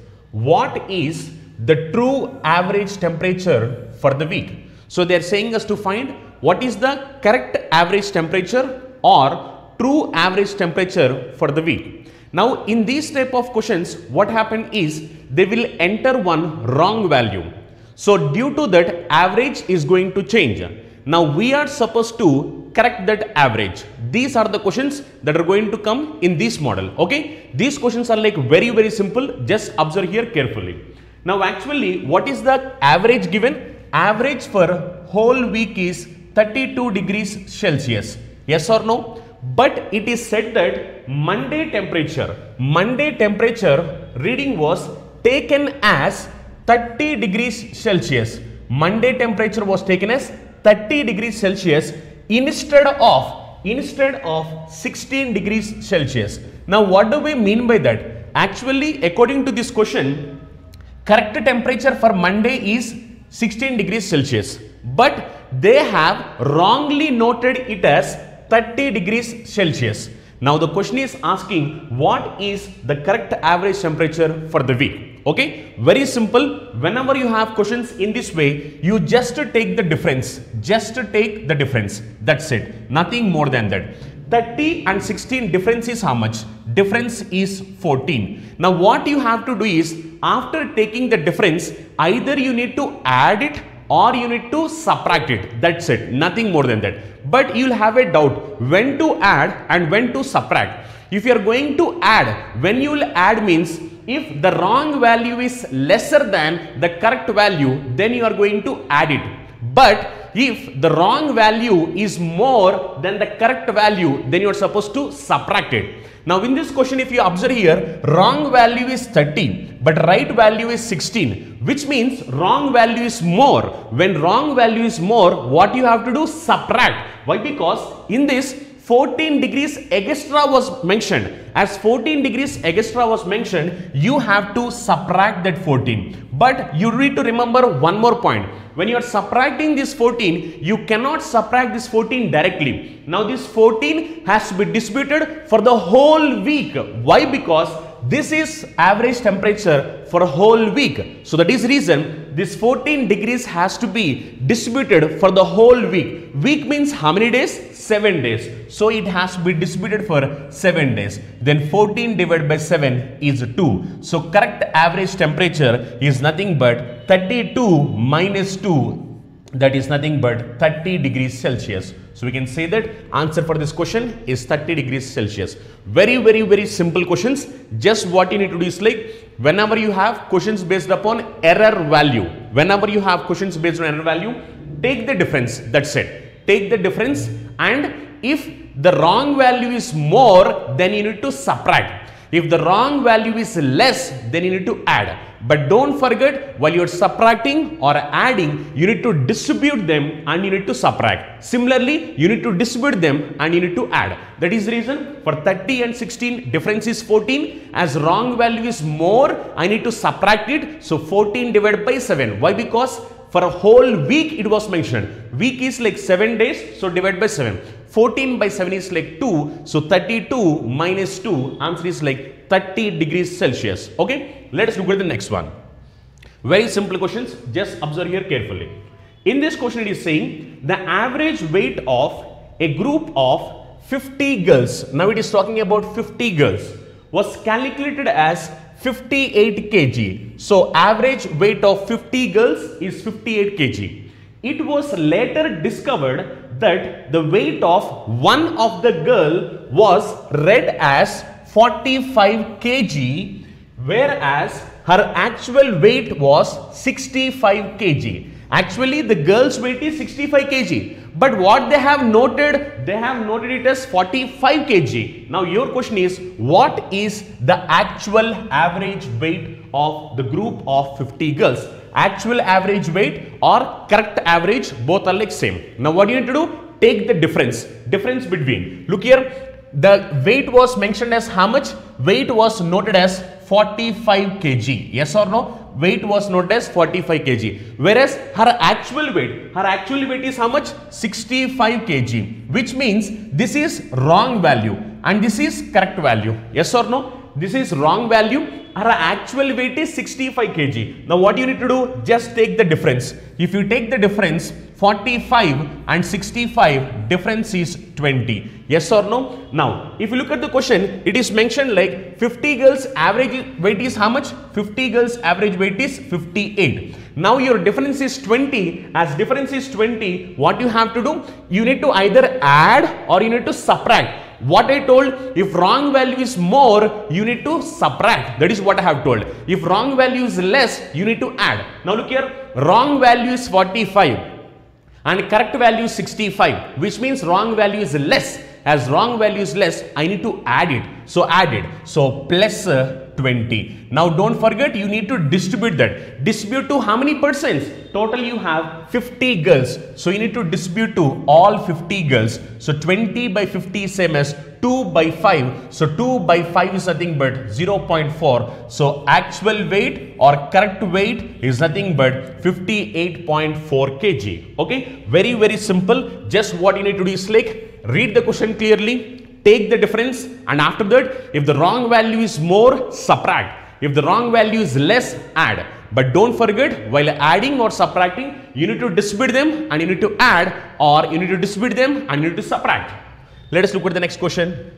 what is the true average temperature for the week. So they are saying us to find what is the correct average temperature or true average temperature for the week. Now in these type of questions, what happened is they will enter one wrong value. So due to that, average is going to change. Now we are supposed to correct that average. These are the questions that are going to come in this model. Okay, these questions are like very simple. Just observe here carefully. Now actually, what is the average given? Average for whole week is 32 degrees Celsius. Yes or no? But it is said that Monday temperature reading was taken as 30 degrees Celsius. Monday temperature was taken as 30 degrees Celsius instead of 16 degrees Celsius. Now what do we mean by that? Actually, according to this question, correct temperature for Monday is 16 degrees Celsius, but they have wrongly noted it as 30 degrees Celsius. Now the question is asking what is the correct average temperature for the week. Okay, very simple. Whenever you have questions in this way, you just take the difference. That's it. Nothing more than that. 30 and 16 difference is how much? Difference is 14. Now what you have to do is, after taking the difference, either you need to add it or you need to subtract it. That's it. Nothing more than that. But you'll have a doubt when to add and when to subtract. If you are going to add, when you will add means if the wrong value is lesser than the correct value, then you are going to add it. But if the wrong value is more than the correct value, then you are supposed to subtract it. Now in this question, if you observe here, wrong value is 30, but right value is 16, which means wrong value is more. When wrong value is more, what you have to do? Subtract. Why? Because in this 14 degrees extra was mentioned. As 14 degrees extra was mentioned, you have to subtract that 14. But you need to remember one more point. When you are subtracting this 14, you cannot subtract this 14 directly. Now this 14 has to be distributed for the whole week. Why? Because this is average temperature for a whole week. So that is reason this 14 degrees has to be distributed for the whole week. Week means how many days? 7 days. So it has to be distributed for 7 days. Then 14 divided by 7 is 2. So correct average temperature is nothing but 32 minus 2. That is nothing but 30 degrees Celsius. So we can say that answer for this question is 30 degrees Celsius. Very simple questions. Just what you need to do is like, whenever you have questions based upon error value, take the difference. That's it. Take the difference, and if the wrong value is more, then you need to subtract. If the wrong value is less, then you need to add. But don't forget, while you are subtracting or adding, you need to distribute them and you need to subtract. Similarly, you need to distribute them and you need to add. That is the reason for 30 and 16 difference is 14. As wrong value is more, I need to subtract it. So 14 divided by 7. Why? Because for a whole week it was mentioned. Week is like 7 days, so divide by 7. 14 by 7 is like 2. So 32 minus 2, answer is like 30 degrees Celsius. Okay, let us look at the next one. Very simple questions. Just observe here carefully. In this question, it is saying the average weight of a group of 50 girls. Now it is talking about 50 girls. Was calculated as 58 kg. So average weight of 50 girls is 58 kg. It was later discovered that the weight of one of the girl was read as 45 kg, whereas her actual weight was 65 kg. Actually, the girl's weight is 65 kg. But what they have noted? They have noted it as 45 kg. Now your question is, what is the actual average weight of the group of 50 girls? Actual average weight or correct average, both are like same. Now what you need to do? Take the difference between. Look here, the weight was mentioned as how much? Weight was noted as 45 kg. Yes or no? Weight was noted as 45 kg. Whereas her actual weight is how much? 65 kg. Which means this is wrong value and this is correct value. Yes or no? This is wrong value. Her actual weight is 65 kg. Now what you need to do? Just take the difference. If you take the difference, 45 and 65, difference is 20. Yes or no? Now, if you look at the question, it is mentioned like 50 girls average weight is how much? 50 girls average weight is 58. Now your difference is 20. As difference is 20, what you have to do? You need to either add or you need to subtract. What I told, if wrong value is more, you need to subtract. That is what I have told. If wrong value is less, you need to add. Now look here, wrong value is 45 and correct value is 65, which means wrong value is less. As wrong value is less, I need to add it. So add it. So plus 20. Now don't forget, you need to distribute that. Distribute to how many persons? Total you have 50 girls. So you need to distribute to all 50 girls. So 20 by 50 is same as 2 by 5. So 2 by 5 is nothing but 0.4. So actual weight or correct weight is nothing but 58.4 kg. Okay, very, very simple. Just what you need to do is like read the question clearly, take the difference, and after that, if the wrong value is more, subtract. If the wrong value is less, add. But don't forget, while adding or subtracting, you need to distribute them and you need to add, or you need to distribute them and you need to subtract. Let us look at the next question.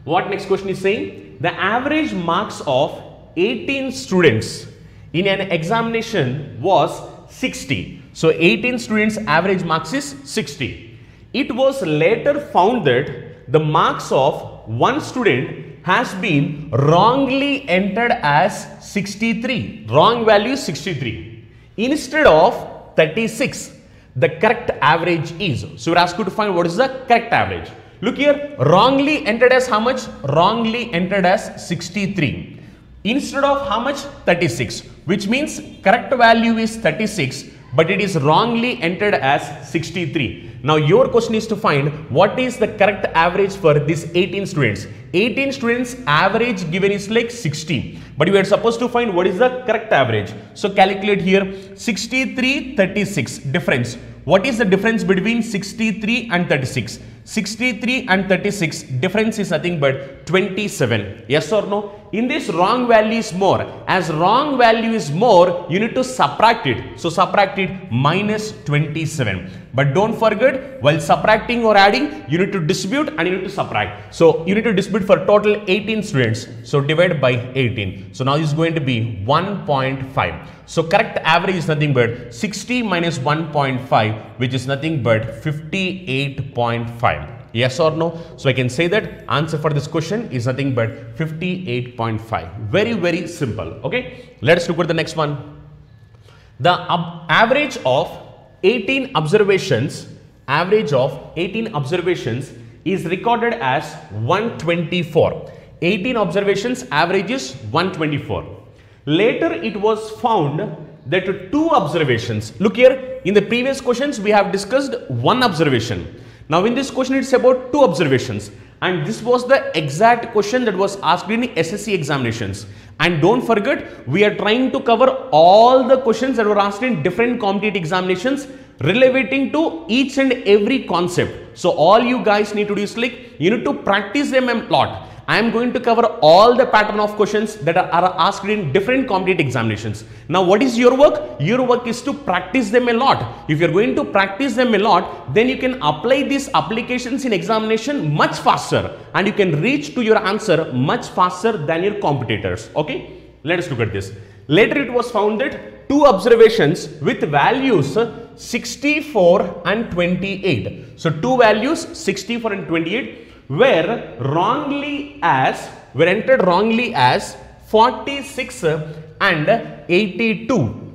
What next question is saying? The average marks of 18 students in an examination was 60. So 18 students average marks is 60. It was later found that the marks of one student has been wrongly entered as 63. Wrong value is 63. Instead of 36. The correct average is. So we are asked you to find what is the correct average. Look here, wrongly entered as how much? Wrongly entered as 63. Instead of how much? 36. Which means correct value is 36, but it is wrongly entered as 63. Now your question is to find what is the correct average for these 18 students. 18 students average given is like 60, but we are supposed to find what is the correct average. So calculate here 63, 36 difference. What is the difference between 63 and 36? 63 and 36 difference is nothing but 27. Yes or no? In this wrong value is more. As wrong value is more, you need to subtract it. So subtract it minus 27. But don't forget, while subtracting or adding, you need to distribute and you need to subtract. So you need to distribute for total 18 students. So divide by 18. So now this is going to be 1.5. So correct average is nothing but 60 minus 1.5, which is nothing but 58.5. Yes or no? So I can say that answer for this question is nothing but 58.5. Very, very simple. Okay. Let's look at the next one. The average of 18 observations, is recorded as 124. 18 observations average is 124. Later it was found that 2 observations. Look here, in the previous questions we have discussed 1 observation. Now in this question it's about 2 observations, and this was the exact question that was asked in SSC examinations. And don't forget, we are trying to cover all the questions that were asked in different competitive examinations relating to each and every concept. So all you guys need to do is like, you need to practice them a lot. I am going to cover all the pattern of questions that are asked in different competitive examinations. Now what is your work? Your work is to practice them a lot. If you are going to practice them a lot, then you can apply these applications in examination much faster, and you can reach to your answer much faster than your competitors. Okay, let us look at this. Later it was found that 2 observations with values 64 and 28. So 2 values 64 and 28 were entered wrongly as 46 and 82.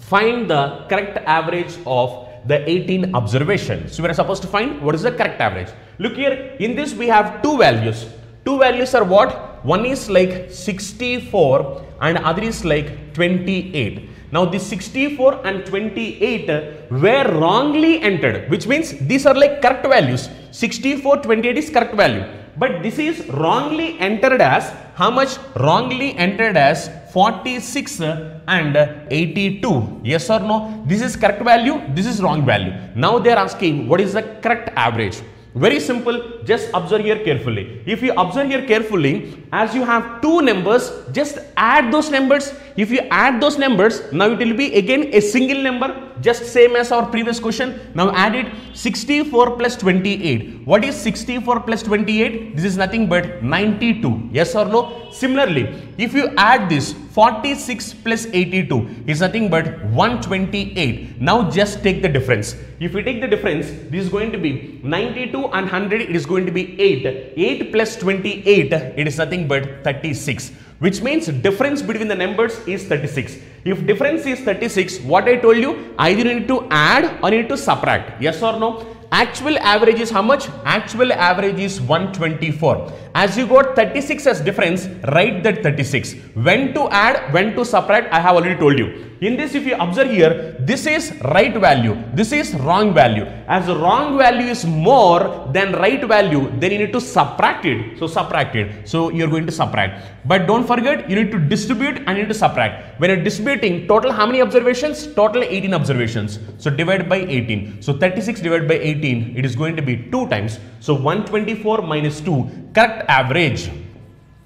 Find the correct average of the 18 observations. So we are supposed to find what is the correct average. Look here, in this we have 2 values. 2 values are what? One is like 64 and other is like 28. Now this 64 and 28 were wrongly entered, which means these are like correct values. 64, 28 is correct value, but this is wrongly entered as how much? Wrongly entered as 46 and 82. Yes or no? This is correct value, this is wrong value. Now they are asking what is the correct average. Very simple, just observe here carefully. If you observe here carefully, as you have two numbers, just add those numbers. If you add those numbers, now it will be again a single number, just same as our previous question. Now add it, 64 plus 28. What is 64 plus 28? This is nothing but 92. Yes or no? Similarly, if you add this, 46 plus 82 is nothing but 128. Now just take the difference. If you take the difference, this is going to be 92 and 100, it is going to be 8. 8 plus 28, it is nothing but 36. Which means difference between the numbers is 36. If difference is 36, what I told you, either you need to add or you need to subtract. Yes or no? Actual average is how much? Actual average is 124. As you got 36 as difference, write that 36. When to add, when to subtract, I have already told you. In this, if you observe here, this is right value, this is wrong value. As wrong value is more than right value, then you need to subtract it. So subtract it. So you're going to subtract. But don't forget, you need to distribute and you need to subtract. When you're distributing, total how many observations? Total 18 observations. So divide by 18. So 36 divided by 18, it is going to be 2 times. So 124 minus 2, correct average.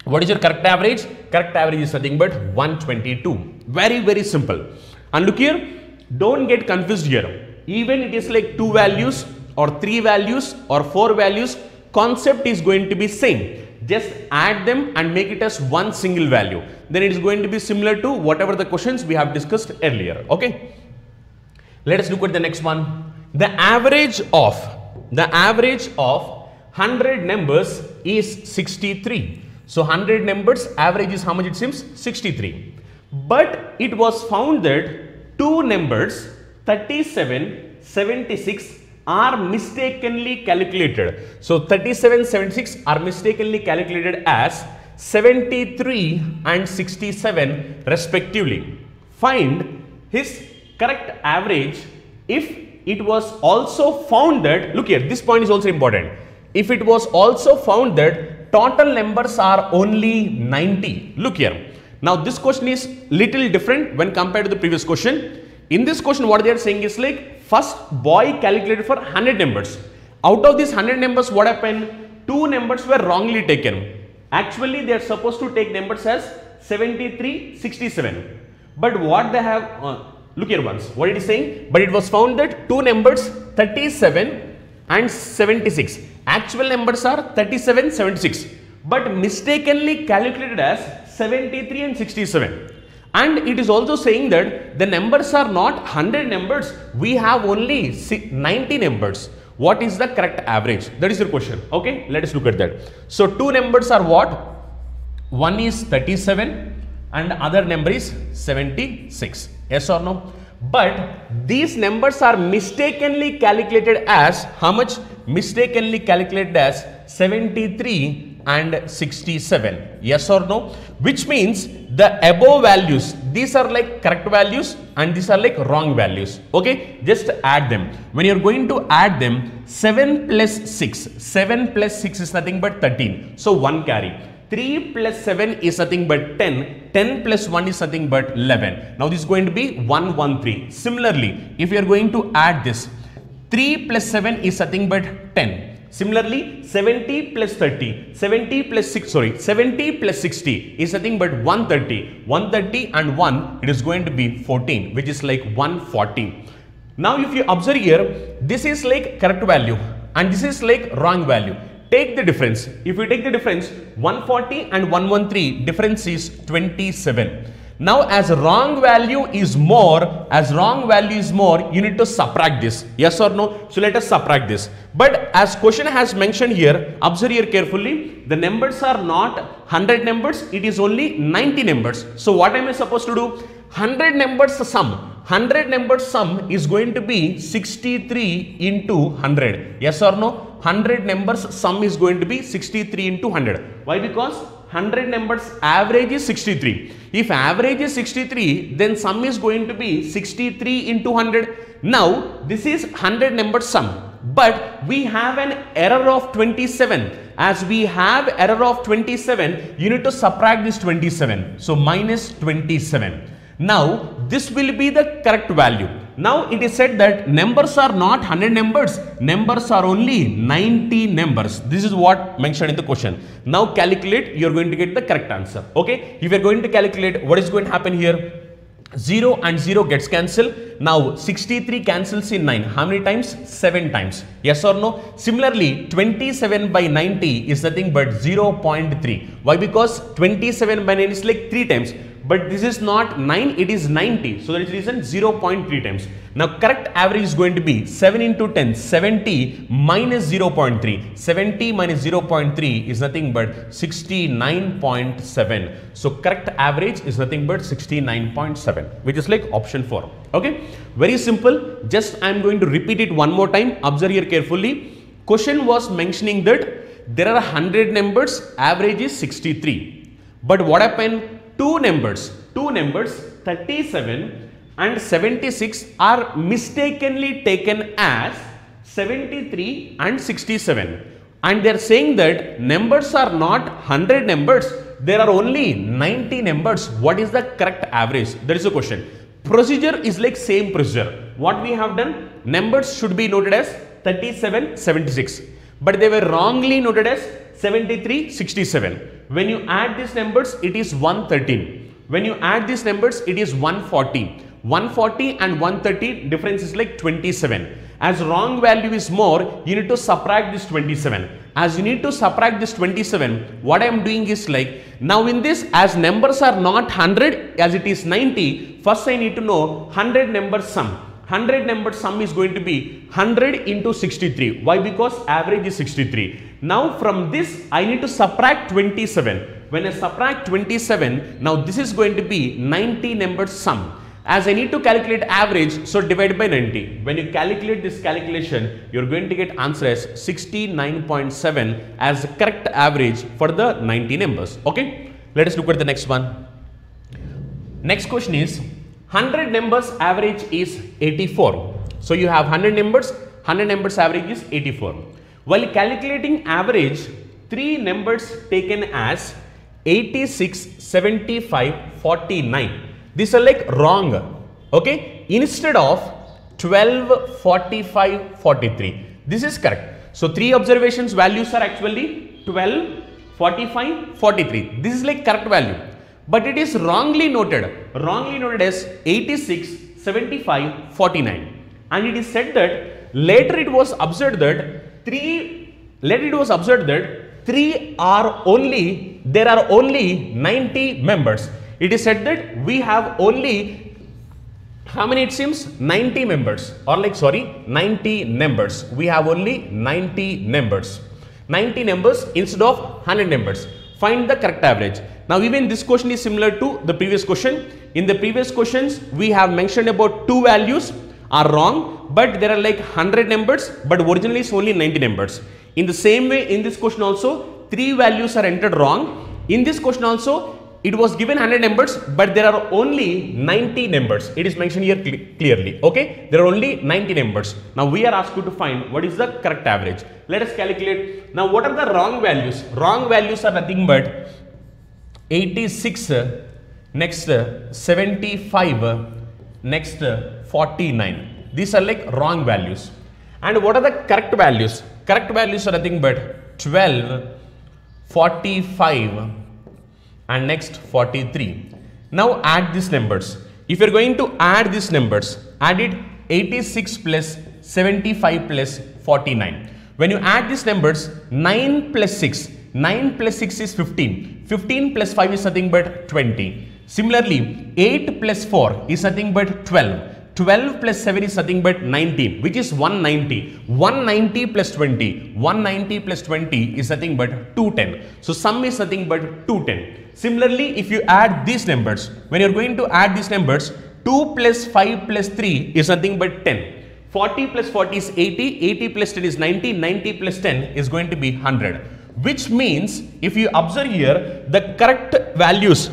What is your correct average? Correct average is nothing but 122. Very, very simple. And look here, don't get confused here. Even it is like 2 values or 3 values or 4 values, concept is going to be same. Just add them and make it as one single value. Then it is going to be similar to whatever the questions we have discussed earlier. Okay. Let us look at the next one. The average of 100 numbers is 63. So 100 numbers average is how much it seems? 63. But it was found that two numbers 37, 76 are mistakenly calculated. So 37, 76 are mistakenly calculated as 73 and 67 respectively. Find his correct average if it was also found that, look here, this point is also important. If it was also found that total numbers are only 90. Look here. Now this question is little different when compared to the previous question. In this question, what they are saying is like, first boy calculated for 100 numbers. Out of these 100 numbers, what happened? 2 numbers were wrongly taken. Actually, they are supposed to take numbers as 73, 67. But what they have, look here once, what it is saying? But it was found that 2 numbers 37 and 76. Actual numbers are 37, 76. But mistakenly calculated as 73 and 67. And it is also saying that the numbers are not 100 numbers. We have only 90 numbers. What is the correct average? That is your question. Okay, let us look at that. So 2 numbers are what? One is 37 and other number is 76. Yes or no? But these numbers are mistakenly calculated as how much? Mistakenly calculated as 73 and 67. Yes or no? Which means the above values, these are like correct values and these are like wrong values. Okay, just add them. When you are going to add them, 7 plus 6 is nothing but 13. So 1 carry. 3 plus 7 is nothing but 10. 10 plus 1 is nothing but 11. Now this is going to be 113. Similarly, if you are going to add this, 3 plus 7 is nothing but 10. Similarly, 70 plus 30, 70 plus 60 is nothing but 130. 130 and 1, it is going to be 14, which is like 140. Now if you observe here, this is like correct value and this is like wrong value. Take the difference. If you take the difference, 140 and 113, difference is 27. Now as wrong value is more, you need to subtract this. Yes or no? So let us subtract this. But as question has mentioned here, observe here carefully, the numbers are not 100 numbers, it is only 90 numbers. So what am I supposed to do? 100 numbers sum. 100 numbers sum is going to be 63 into 100. Yes or no? 100 numbers sum is going to be 63 into 100. Why? Because 100 numbers average is 63. If average is 63, then sum is going to be 63 into 100. Now, this is 100 number sum. But we have an error of 27. As we have error of 27, you need to subtract this 27. So, minus 27. Now, this will be the correct value. Now it is said that numbers are not 100 numbers, numbers are only 90 numbers. This is what mentioned in the question. Now calculate, you are going to get the correct answer. Okay, if you are going to calculate, what is going to happen here? 0 and 0 gets cancelled. Now 63 cancels in 9. How many times? 7 times. Yes or no? Similarly, 27 by 90 is nothing but 0.3. Why? Because 27 by 9 is like 3 times. But this is not 9, it is 90. So that is reason 0.3 times. Now correct average is going to be 7 into 10, 70 minus 0.3. 70 minus 0.3 is nothing but 69.7. So correct average is nothing but 69.7, which is like option 4. Okay, very simple. Just I am going to repeat it one more time. Observe here carefully. Question was mentioning that there are 100 numbers, average is 63. But what happened? Two numbers 37 and 76 are mistakenly taken as 73 and 67, and they are saying that numbers are not 100 numbers, there are only 90 numbers. What is the correct average? That is the question. Procedure is like same procedure. What we have done, numbers should be noted as 37, 76, but they were wrongly noted as 73, 67. When you add these numbers, it is 113. When you add these numbers, it is 140. 140 and 130 difference is like 27. As wrong value is more, you need to subtract this 27. As you need to subtract this 27, what I am doing is like, now in this, as numbers are not 100, as it is 90, first I need to know 100 number sum. 100 number sum is going to be 100 into 63. Why? Because average is 63. Now from this I need to subtract 27. When I subtract 27, now this is going to be 90 number sum. As I need to calculate average, so divide by 90. When you calculate this calculation, you are going to get answer as 69.7 as the correct average for the 90 numbers. Okay, let us look at the next one. Next question is 100 numbers average is 84. So you have 100 numbers average is 84. While calculating average, 3 numbers taken as 86, 75, 49. These are like wrong. Okay, instead of 12, 45, 43. This is correct. So 3 observations values are actually 12, 45, 43. This is like correct value. But it is wrongly noted as 86, 75, 49. And it is said that later it was observed that 3 are only, there are only 90 members. It is said that we have only, how many it seems? 90 members, or like 90 numbers. We have only 90 numbers. 90 numbers instead of 100 numbers. Find the correct average. Now even this question is similar to the previous question. In the previous questions, we have mentioned about 2 values are wrong, but there are like 100 numbers, but originally it's only 90 numbers. In the same way, in this question also, 3 values are entered wrong. In this question also, it was given 100 numbers, but there are only 90 numbers. It is mentioned here clearly. Okay, there are only 90 numbers. Now we are asked to find what is the correct average. Let us calculate. Now what are the wrong values? Wrong values are nothing but 86, next 75, next 49. These are like wrong values. And what are the correct values? Correct values are nothing but 12, 45, and next 43. Now add these numbers. If you are going to add these numbers, add it 86 plus 75 plus 49. When you add these numbers, 9 plus 6 is 15. 15 plus 5 is nothing but 20. Similarly, 8 plus 4 is nothing but 12. 12 plus 7 is nothing but 19, which is 190. 190 plus 20. 190 plus 20 is nothing but 210. So sum is nothing but 210. Similarly, if you add these numbers, when you are going to add these numbers, 2 plus 5 plus 3 is nothing but 10. 40 plus 40 is 80. 80 plus 10 is 90. 90 plus 10 is going to be 100. Which means, if you observe here, the correct values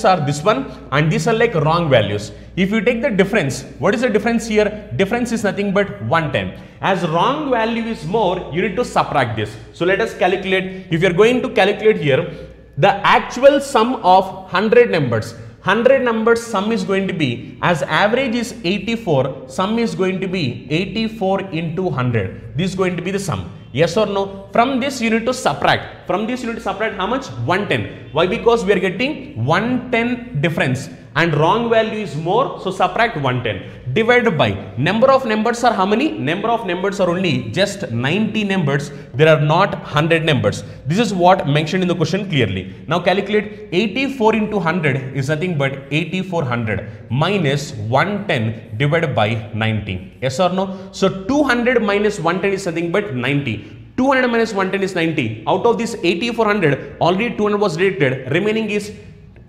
are this one, and these are like wrong values. If you take the difference, what is the difference here? Difference is nothing but 110. As wrong value is more, you need to subtract this. So let us calculate. If you are going to calculate here, the actual sum of 100 numbers, 100 numbers sum is going to be, as average is 84, sum is going to be 84 into 100. This is going to be the sum. Yes or no? From this you need to subtract. From this you need to subtract how much? 110. Why? Because we are getting 110 difference and wrong value is more, so subtract 110. Divided by number of numbers are how many? Number of numbers are only just 90 numbers. There are not 100 numbers. This is what mentioned in the question clearly. Now calculate 84 into 100 is nothing but 8400 minus 110 divided by 90. Yes or no? So 200 minus 110 is nothing but 90. 200 minus 110 is 90. Out of this 8400, already 200 was deducted. Remaining is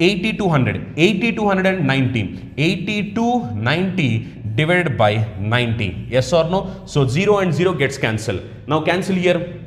8200. 8290. 8290 divided by 90. Yes or no? So 0 and 0 gets cancelled. Now cancel here.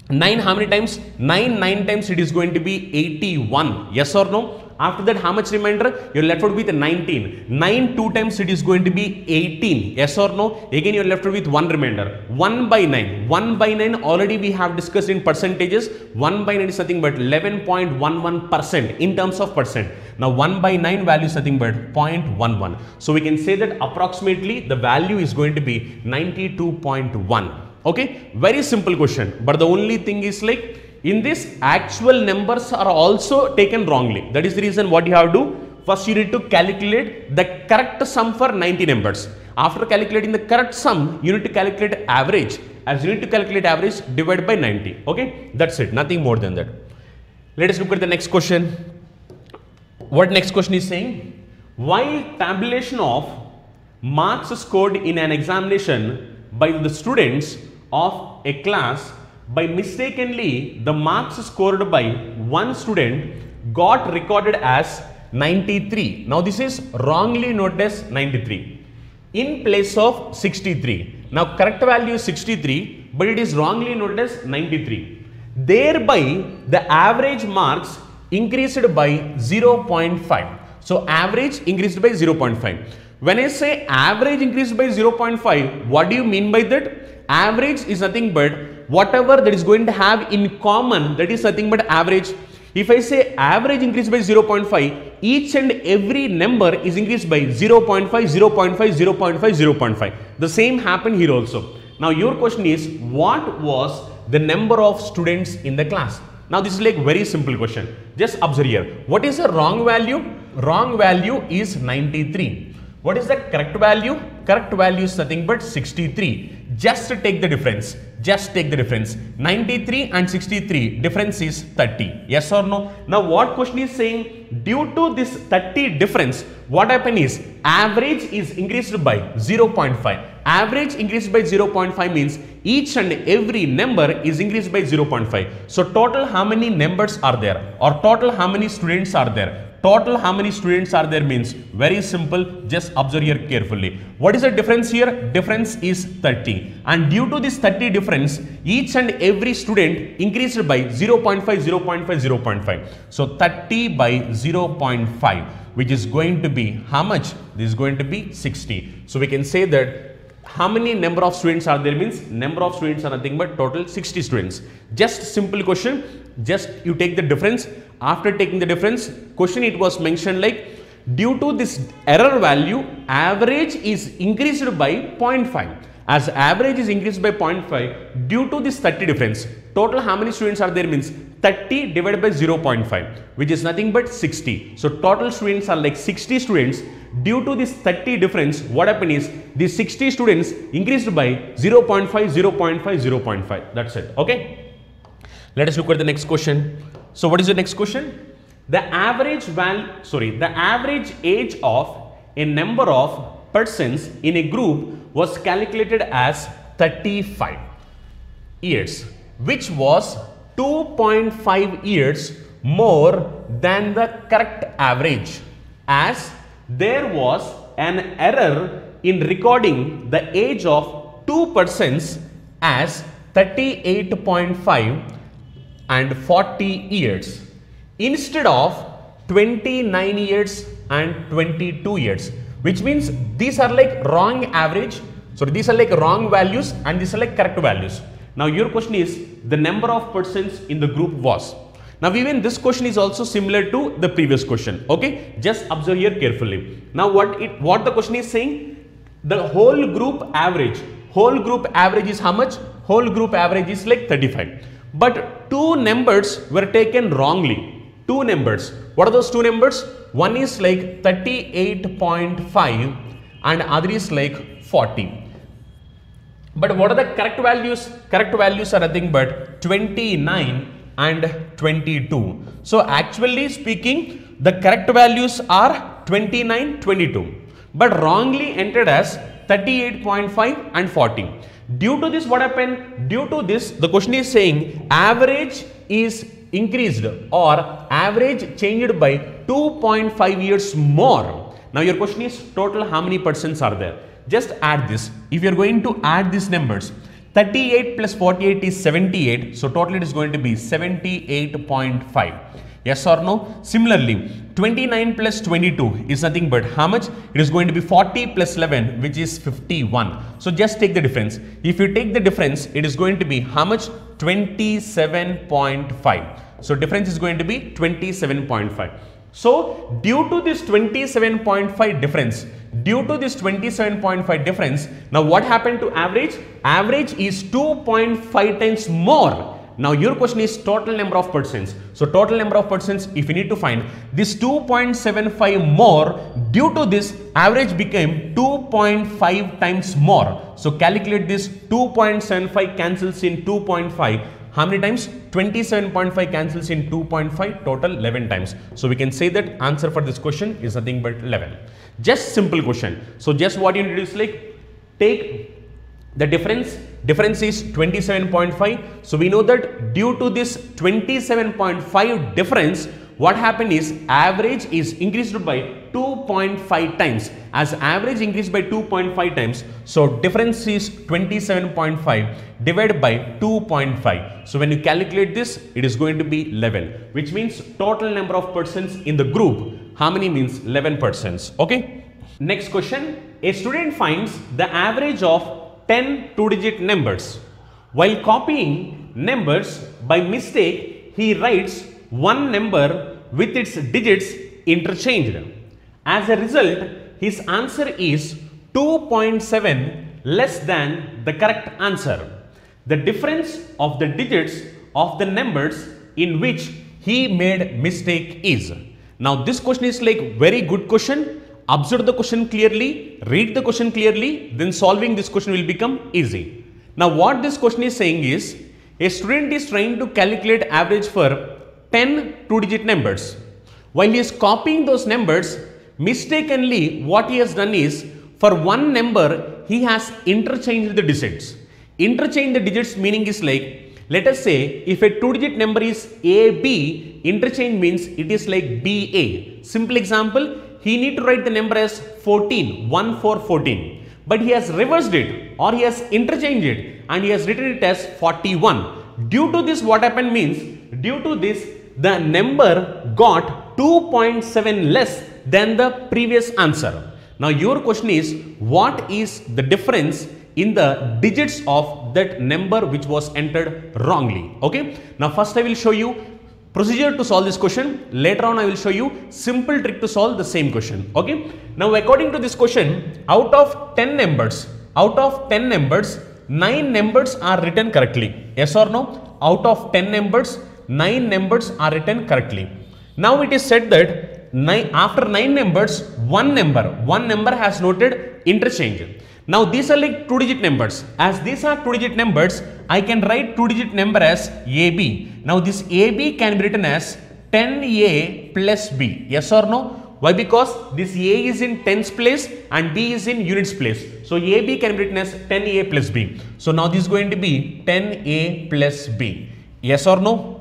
9 how many times? 9 times it is going to be 81. Yes or no? After that, how much remainder? You're left with 19. 9 2 times it is going to be 18. Yes or no? Again, you're left with 1 remainder. 1 by 9. 1 by 9 already we have discussed in percentages. 1 by 9 is nothing but 11.11% in terms of percent. Now 1 by 9 value is nothing but 0.11. So we can say that approximately the value is going to be 92.1. Okay, very simple question. But the only thing is like, in this actual numbers are also taken wrongly. That is the reason what you have to do. First you need to calculate the correct sum for 90 numbers. After calculating the correct sum, you need to calculate average. As you need to calculate average, divide by 90. Okay, that's it. Nothing more than that. Let us look at the next question. What next question is saying? While tabulation of marks scored in an examination by the students of a class, by mistakenly the marks scored by one student got recorded as 93. Now this is wrongly noted as 93 in place of 63. Now correct value is 63, but it is wrongly noted as 93. Thereby the average marks increased by 0.5. So average increased by 0.5. When I say average increased by 0.5, what do you mean by that? Average is nothing but whatever that is going to have in common, that is nothing but average. If I say average increased by 0.5, each and every number is increased by 0.5, 0.5, 0.5, 0.5. The same happened here also. Now your question is, what was the number of students in the class? Now this is like very simple question. Just observe here. What is the wrong value? Wrong value is 93. What is the correct value? Correct value is nothing but 63. Just take the difference. Just take the difference. 93 and 63, difference is 30. Yes or no? Now what question is saying? Due to this 30 difference, what happened is average is increased by 0.5. Average increased by 0.5 means each and every number is increased by 0.5. So total how many numbers are there? Or total how many students are there? Total how many students are there means very simple. Just observe here carefully. What is the difference here? Difference is 30. And due to this 30 difference, each and every student increased by 0.5, 0.5, 0.5. So 30 by 0.5, which is going to be how much? This is going to be 60. So we can say that how many number of students are there means number of students are nothing but total 60 students. Just simple question. Just you take the difference. After taking the difference, question it was mentioned like due to this error value, average is increased by 0.5. As average is increased by 0.5 due to this 30 difference. Total how many students are there means 30 divided by 0.5, which is nothing but 60. So total students are like 60 students. Due to this 30 difference, what happened is these 60 students increased by 0.5, 0.5, 0.5. That's it. Okay. Let us look at the next question. So what is the next question? The average age of a number of persons in a group was calculated as 35 years, which was 2.5 years more than the correct average, as there was an error in recording the age of two persons as 38.5 and 40 years instead of 29 years and 22 years, which means these are like wrong average. So these are like wrong values and these are like correct values. Now your question is the number of persons in the group was. Now even this question is also similar to the previous question. Okay, just observe here carefully. Now what the question is saying, the whole group average is how much? Whole group average is like 35. But two numbers were taken wrongly. Two numbers. What are those two numbers? One is like 38.5 and other is like 40. But what are the correct values? Correct values are nothing but 29 and 22. So actually speaking, the correct values are 29, 22. But wrongly entered as 38.5 and 40. Due to this, what happened? Due to this, the question is saying average is increased or average changed by 2.5 years more. Now your question is total how many percents are there? Just add this. If you are going to add these numbers, 38 plus 48 is 78. So total it is going to be 78.5. Yes or no? Similarly, 29 plus 22 is nothing but how much? It is going to be 40 plus 11, which is 51. So just take the difference. If you take the difference, it is going to be how much? 27.5. So difference is going to be 27.5. So due to this 27.5 difference, now what happened to average? Average is 2.5 times more. Now your question is total number of percents. So total number of percents, if you need to find this 2.75 more, due to this average became 2.5 times more. So calculate this. 2.75 cancels in 2.5. How many times? 27.5 cancels in 2.5, total 11 times. So we can say that answer for this question is nothing but 11. Just simple question. So just what you need to do is like take the difference is 27.5. So we know that due to this 27.5 difference, what happened is average is increased by 2.5 times. As average increased by 2.5 times, so difference is 27.5 divided by 2.5. So when you calculate this, it is going to be 11, which means total number of persons in the group. How many means 11 persons? Okay. Next question. A student finds the average of 10 two-digit numbers. While copying numbers by mistake, he writes one number with its digits interchanged. As a result, his answer is 2.7 less than the correct answer. The difference of the digits of the numbers in which he made mistake is. Now this question is like very good question. Observe the question clearly, read the question clearly, then solving this question will become easy. Now what this question is saying is, a student is trying to calculate average for 10 two-digit numbers. While he is copying those numbers, mistakenly what he has done is, for one number he has interchanged the digits. Interchange the digits meaning is like, let us say if a two-digit number is AB, interchange means it is like BA. Simple example, he need to write the number as 14, 14. But he has reversed it or he has interchanged it and he has written it as 41. Due to this, what happened means, due to this, the number got 2.7 less than the previous answer. Now your question is, what is the difference in the digits of that number which was entered wrongly? Okay. Now first I will show you procedure to solve this question. Later on I will show you simple trick to solve the same question. Okay. Now according to this question, out of 10 numbers, 9 numbers are written correctly. Yes or no? Out of 10 numbers, 9 numbers are written correctly. Now it is said that after 9 numbers, one number has noted interchange. Now these are like two-digit numbers. As these are two-digit numbers, I can write two-digit number as AB. Now this AB can be written as 10A plus B. Yes or no? Why? Because this A is in tens place and B is in units place. So AB can be written as 10A plus B. So now this is going to be 10A plus B. Yes or no?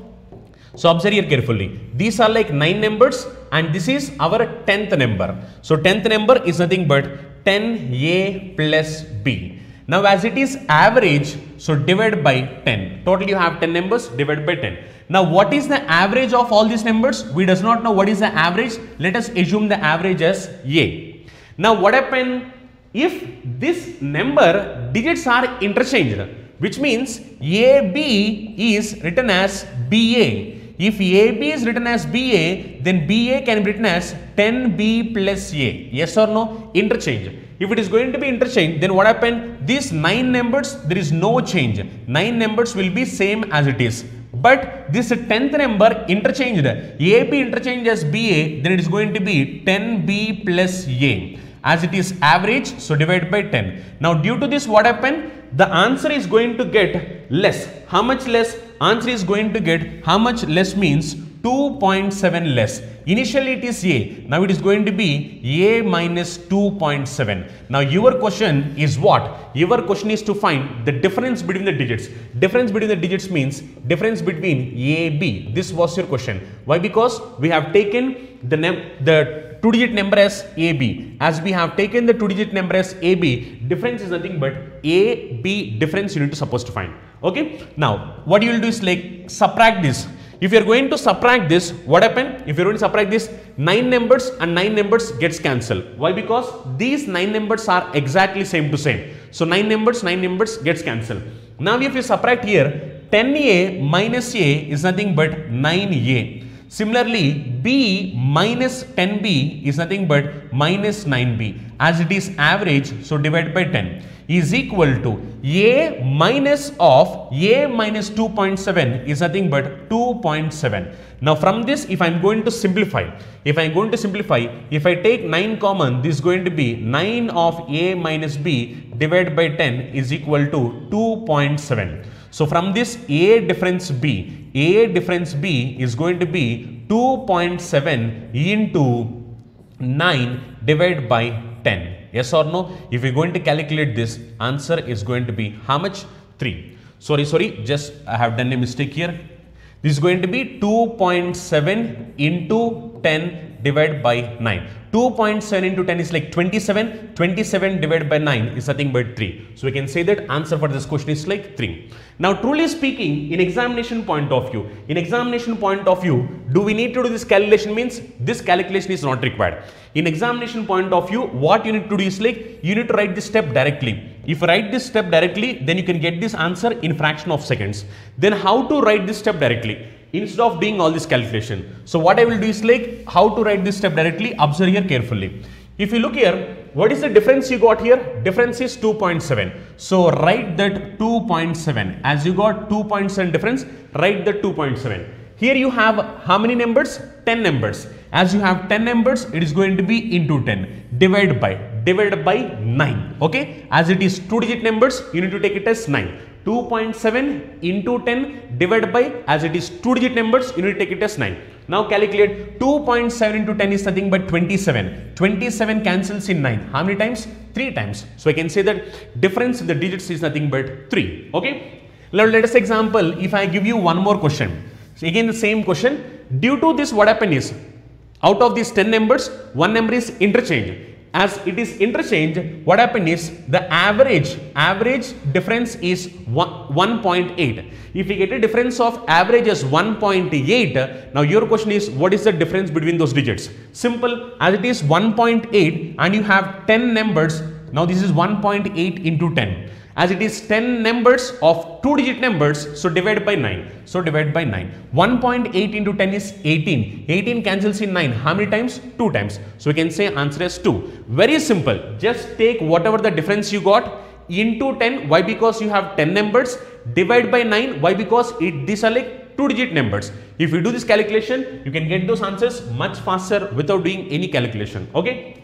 So observe here carefully. These are like 9 numbers and this is our 10th number. So 10th number is nothing but 10A plus B. Now as it is average, so divide by 10. Total you have 10 numbers, divide by 10. Now what is the average of all these numbers? We does not know what is the average. Let us assume the average as A. Now what happened if this number digits are interchanged, which means AB is written as BA. If AB is written as BA, then BA can be written as 10B plus A. Yes or no? Interchange. If it is going to be interchange, then what happened? These 9 numbers, there is no change. 9 numbers will be same as it is. But this 10th number interchanged. AB interchanged as BA, then it is going to be 10B plus A. As it is average, so divide by 10. Now due to this, what happened? The answer is going to get less. How much less? Answer is going to get, how much less means 2.7 less. Initially it is A, now it is going to be A minus 2.7. Now your question is what? Your question is to find the difference between the digits. Difference between the digits means difference between A, B. This was your question. Why? Because we have taken the 2-digit number as AB. As we have taken the 2-digit number as AB, difference is nothing but A, B difference you need to supposed to find. Okay. Now what you will do is like subtract this. If you are going to subtract this, what happened? If you are going to subtract this, 9 numbers and 9 numbers gets cancelled. Why? Because these 9 numbers are exactly same to same. So 9 numbers gets cancelled. Now if you subtract here, 10A minus A is nothing but 9A. Similarly, B minus 10B is nothing but minus 9B. As it is average, so divide by 10 is equal to A minus of A minus 2.7 is nothing but 2.7. Now from this, if I am going to simplify, if I take 9 common, this is going to be 9 of A minus B divided by 10 is equal to 2.7. So from this A difference B is going to be 2.7 into 9 divided by 10. Yes or no? If we are going to calculate this, answer is going to be how much? 3. Sorry, just I have done a mistake here. This is going to be 2.7 into 10 divided by 9. 2.7 into 10 is like 27. 27 divided by 9 is nothing but 3. So we can say that answer for this question is like 3. Now truly speaking, in examination point of view, do we need to do this calculation? Means this calculation is not required. In examination point of view, what you need to do is like, you need to write this step directly. If you write this step directly, then you can get this answer in fraction of seconds. Then how to write this step directly? Instead of doing all this calculation. So what I will do is like, how to write this step directly? Observe here carefully. If you look here, what is the difference you got here? Difference is 2.7. So write that 2.7. As you got 2.7 difference, write the 2.7. Here you have how many numbers? 10 numbers. As you have 10 numbers, it is going to be into 10. Divided by 9. Okay. As it is 2-digit numbers, you need to take it as 9. 2.7 into 10 divided by, as it is 2-digit numbers, you need to take it as 9. Now calculate 2.7 into 10 is nothing but 27. 27 cancels in 9. How many times? 3 times. So I can say that difference in the digits is nothing but 3. Okay. Now let us example, if I give you one more question. So again the same question. Due to this, what happened is, out of these 10 numbers, one number is interchange. As it is interchange, what happened is the average difference is 1.8. If you get a difference of average as 1.8, now your question is, what is the difference between those digits? Simple, as it is 1.8 and you have 10 numbers. Now this is 1.8 into 10. As it is 10 numbers of 2-digit numbers, so divide by 9. So divide by 9. 1.8 into 10 is 18. 18 cancels in 9. How many times? 2 times. So we can say answer is 2. Very simple. Just take whatever the difference you got into 10. Why? Because you have 10 numbers. Divide by 9. Why? Because these are like 2-digit numbers. If you do this calculation, you can get those answers much faster without doing any calculation. Okay.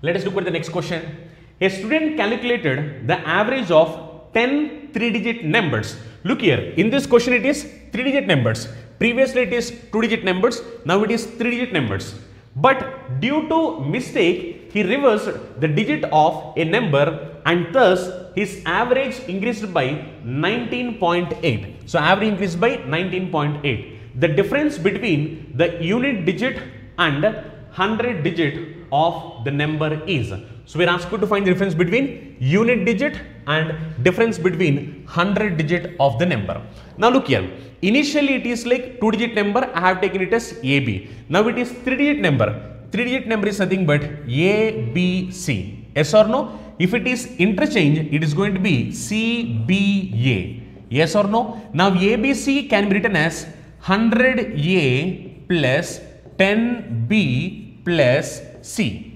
Let us look at the next question. A student calculated the average of 10 3-digit numbers. Look here, in this question it is 3-digit numbers. Previously it is 2-digit numbers, now it is 3-digit numbers. But due to mistake, he reversed the digit of a number and thus his average increased by 19.8. So average increased by 19.8. The difference between the unit digit and 100 digit of the number is. So we are asked to find the difference between unit digit and difference between 100 digit of the number. Now look here. Initially it is like 2-digit number. I have taken it as AB. Now it is 3-digit number. 3-digit number is nothing but ABC. Yes or no? If it is interchange, it is going to be CBA. Yes or no? Now ABC can be written as 100A plus 10B plus C.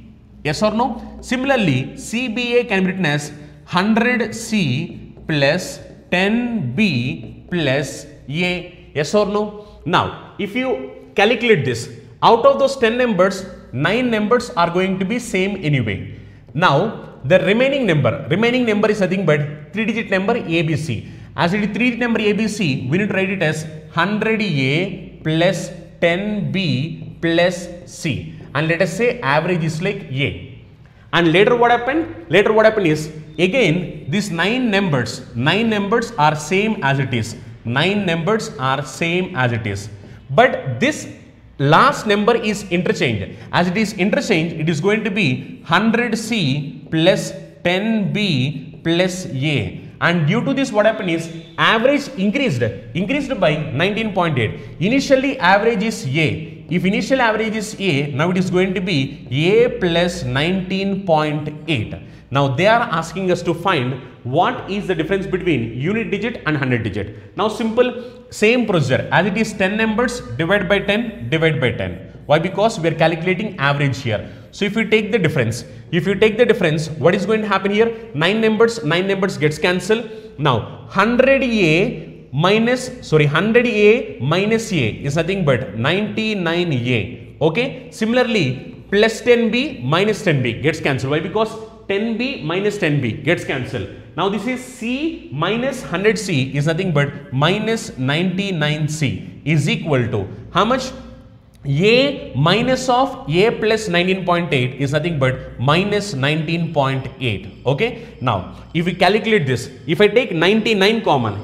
Yes or no? Similarly, CBA can be written as 100C plus 10B plus A. Yes or no? Now, if you calculate this, out of those 10 numbers, 9 numbers are going to be same anyway. Now, the remaining number is nothing but 3-digit number ABC. As it is 3-digit number ABC, we need to write it as 100A plus 10B plus C. And let us say average is like A. And later what happened? Later what happened is, again, these 9 numbers are same as it is. 9 numbers are same as it is. But this last number is interchanged. As it is interchanged, it is going to be 100C plus 10B plus A. And due to this, what happened is average increased by 19.8. Initially average is A. If initial average is A, now it is going to be A plus 19.8. Now they are asking us to find what is the difference between unit digit and 100 digit. Now simple, same procedure. As it is 10 numbers, divide by 10, divide by 10. Why? Because we are calculating average here. So if you take the difference, what is going to happen here? 9 numbers gets cancelled. Now 100A minus A is nothing but 99A. Okay. Similarly, plus 10B minus 10B gets cancelled. Why? Because 10B minus 10B gets cancelled. Now this is C minus 100C is nothing but minus 99C is equal to how much? A minus of A plus 19.8 is nothing but minus 19.8. Okay. Now, if we calculate this, if I take 99 common,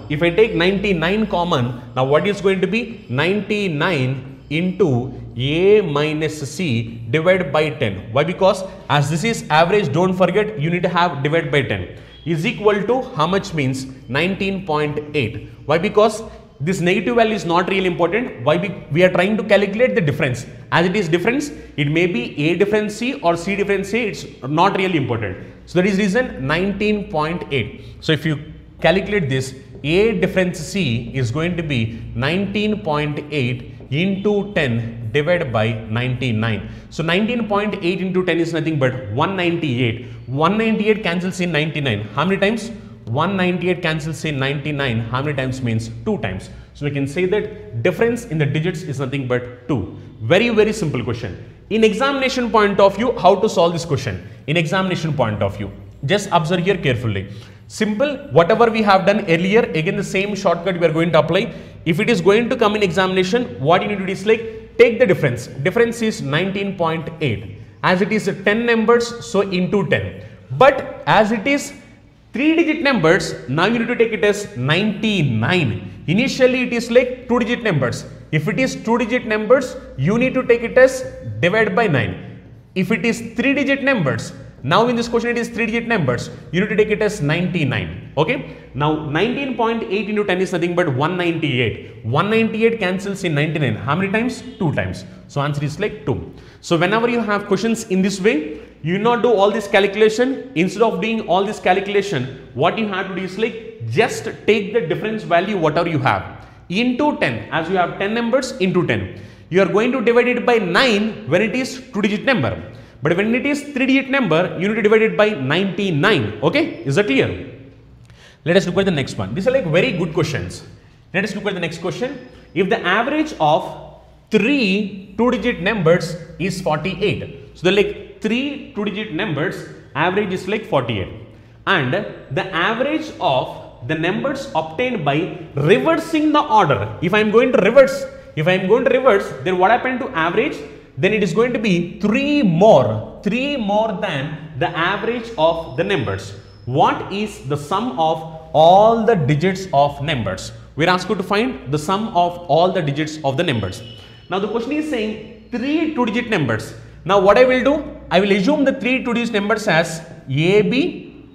now what is going to be? 99 into A minus C divided by 10. Why? Because as this is average, don't forget you need to have divided by 10 is equal to how much means 19.8. Why? Because this negative value is not really important. Why? We are trying to calculate the difference. As it is difference, it may be A difference C or C difference C. It's not really important. So that is reason 19.8. So if you calculate this, A difference C is going to be 19.8 into 10 divided by 99. So 19.8 into 10 is nothing but 198. 198 cancels in 99. How many times? 198 cancels in 99. How many times means 2 times. So we can say that difference in the digits is nothing but 2. Very, very simple question. In examination point of view, how to solve this question? In examination point of view, just observe here carefully. Simple, whatever we have done earlier, again the same shortcut we are going to apply. If it is going to come in examination, what you need to do is like take the difference. Difference is 19.8. As it is 10 numbers, so into 10. But as it is 3-digit numbers, now you need to take it as 99. Initially it is like 2-digit numbers. If it is 2-digit numbers, you need to take it as divided by 9. If it is 3-digit numbers, now in this question it is 3-digit numbers, you need to take it as 99. Okay. Now 19.8 into 10 is nothing but 198. 198 cancels in 99. How many times? 2 times. So answer is like 2. So whenever you have questions in this way, you not do all this calculation. Instead of doing all this calculation, what you have to do is like just take the difference value whatever you have into 10. As you have 10 numbers into 10, you are going to divide it by 9 when it is 2-digit number. But when it is 3-digit number, you need to divide it by 99. Okay, is that clear? Let us look at the next one. These are like very good questions. Let us look at the next question. If the average of 3 2-digit numbers is 48, so they're like 3 2-digit numbers, average is like 48, and the average of the numbers obtained by reversing the order. If I am going to reverse, then what happened to average? Then it is going to be 3 more than the average of the numbers. What is the sum of all the digits of numbers? We are asked to find the sum of all the digits of the numbers. Now the question is saying 3 2-digit numbers. Now what I will do? I will assume the 3 2-digit numbers as A, B,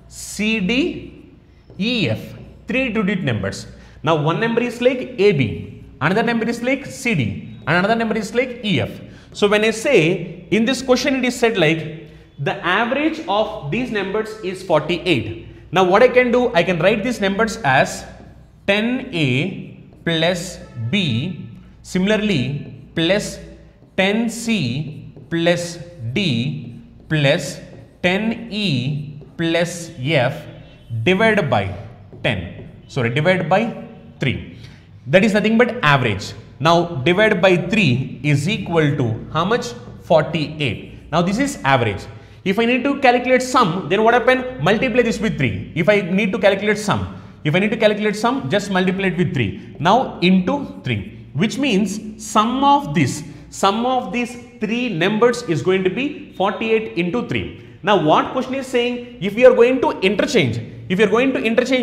C, D, E, F. 3 2-digit numbers. Now one number is like A, B, another number is like C, D, and another number is like E, F. So when I say in this question it is said like the average of these numbers is 48. Now what I can do? I can write these numbers as 10A plus B, similarly plus 10C plus D plus 10E plus F divided by 3. That is nothing but average. Now divided by 3 is equal to how much? 48. Now this is average. If I need to calculate sum, then what happen? Multiply this with 3. If I need to calculate sum, just multiply it with 3. Now into 3, which means sum of these 3 numbers is going to be 48 into 3. Now what question is saying? If you are going to interchange,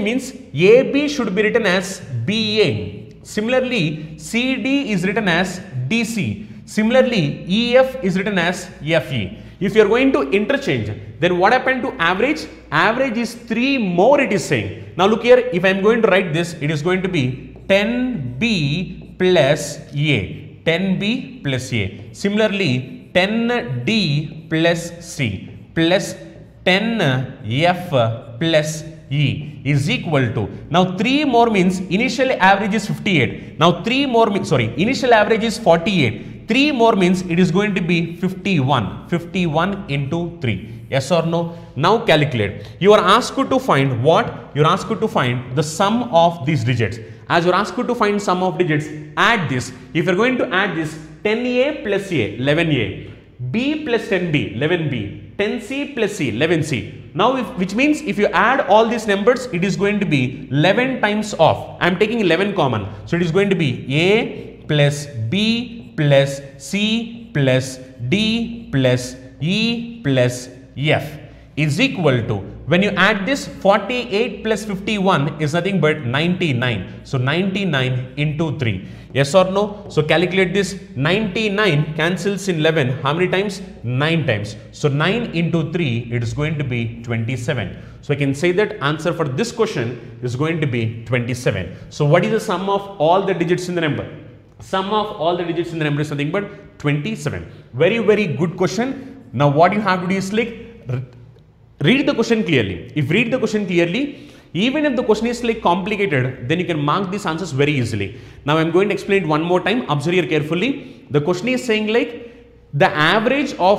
means AB should be written as BA. Similarly, CD is written as DC. Similarly, EF is written as FE. If you are going to interchange, then what happened to average? Average is 3 more, it is saying. Now look here, if I am going to write this, it is going to be 10B plus A. 10B plus A. Similarly, 10D plus C plus 10F plus E is equal to, now 3 more means initial average is 58. Now 3 more means, initial average is 48. 3 more means it is going to be 51. 51 into 3. Yes or no? Now calculate. You are asked to find what? You are asked to find the sum of these digits. As you are asked to find sum of digits, add this. If you are going to add this, 10A plus A, 11A. B plus 10B, 11B. 10C plus C, 11C. Now, which means if you add all these numbers, it is going to be 11 times of. I am taking 11 common. So, it is going to be A plus B plus C plus D plus E plus F is equal to, when you add this, 48 plus 51 is nothing but 99. So, 99 into 3. Yes or no? So, calculate this. 99 cancels in 11. How many times? 9 times. So, 9 into 3, it is going to be 27. So, I can say that answer for this question is going to be 27. So, what is the sum of all the digits in the number? Sum of all the digits in the number is nothing but 27. Very, very good question. Now, what you have to do is like, read the question clearly. If read the question clearly, even if the question is like complicated, then you can mark these answers very easily. Now I am going to explain it one more time. Observe here carefully. The question is saying like the average of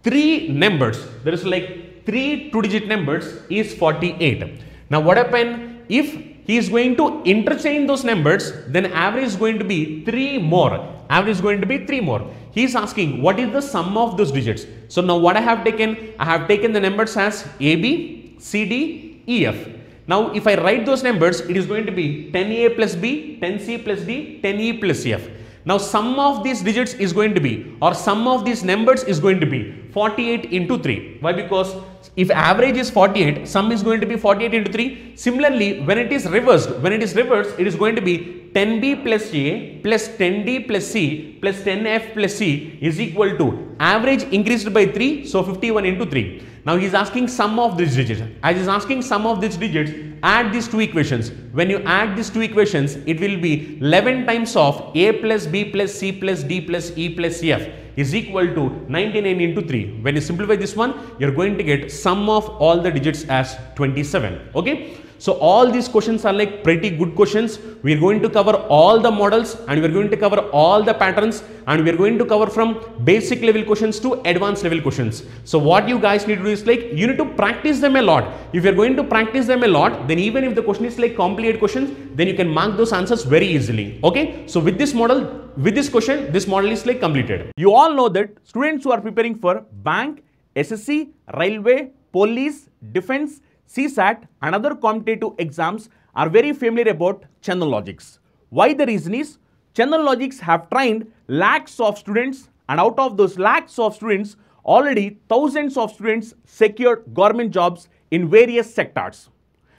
3 numbers, there is like 3 2-digit numbers is 48. Now what happen if he is going to interchange those numbers, then average is going to be 3 more. Average is going to be 3 more. He is asking what is the sum of those digits. So now what I have taken? I have taken the numbers as AB, CD, EF. Now if I write those numbers, it is going to be 10A plus B, 10C plus D, 10E plus F. Now sum of these digits is going to be, or sum of these numbers is going to be 48 into 3. Why? Because if average is 48, sum is going to be 48 into 3. Similarly, when it is reversed, it is going to be 10B plus A plus 10D plus C plus 10F plus C is equal to average increased by 3. So 51 into 3. Now he is asking sum of these digits. As he is asking sum of these digits, add these 2 equations. When you add these 2 equations, it will be 11 times of A plus B plus C plus D plus E plus F is equal to 99 into 3. When you simplify this one, you are going to get sum of all the digits as 27. Okay. So all these questions are like pretty good questions. We are going to cover all the models and we are going to cover all the patterns and we are going to cover from basic level questions to advanced level questions. So what you guys need to do is like, you need to practice them a lot. If you are going to practice them a lot, then even if the question is like complicated questions, then you can mark those answers very easily. Okay. So with this model, with this question, this model is like completed. You all know that students who are preparing for bank, SSC, railway, police, defense, CSAT and other competitive exams are very familiar about Chandan Logics. Why? The reason is Chandan Logics have trained lakhs of students, and out of those lakhs of students, already thousands of students secured government jobs in various sectors.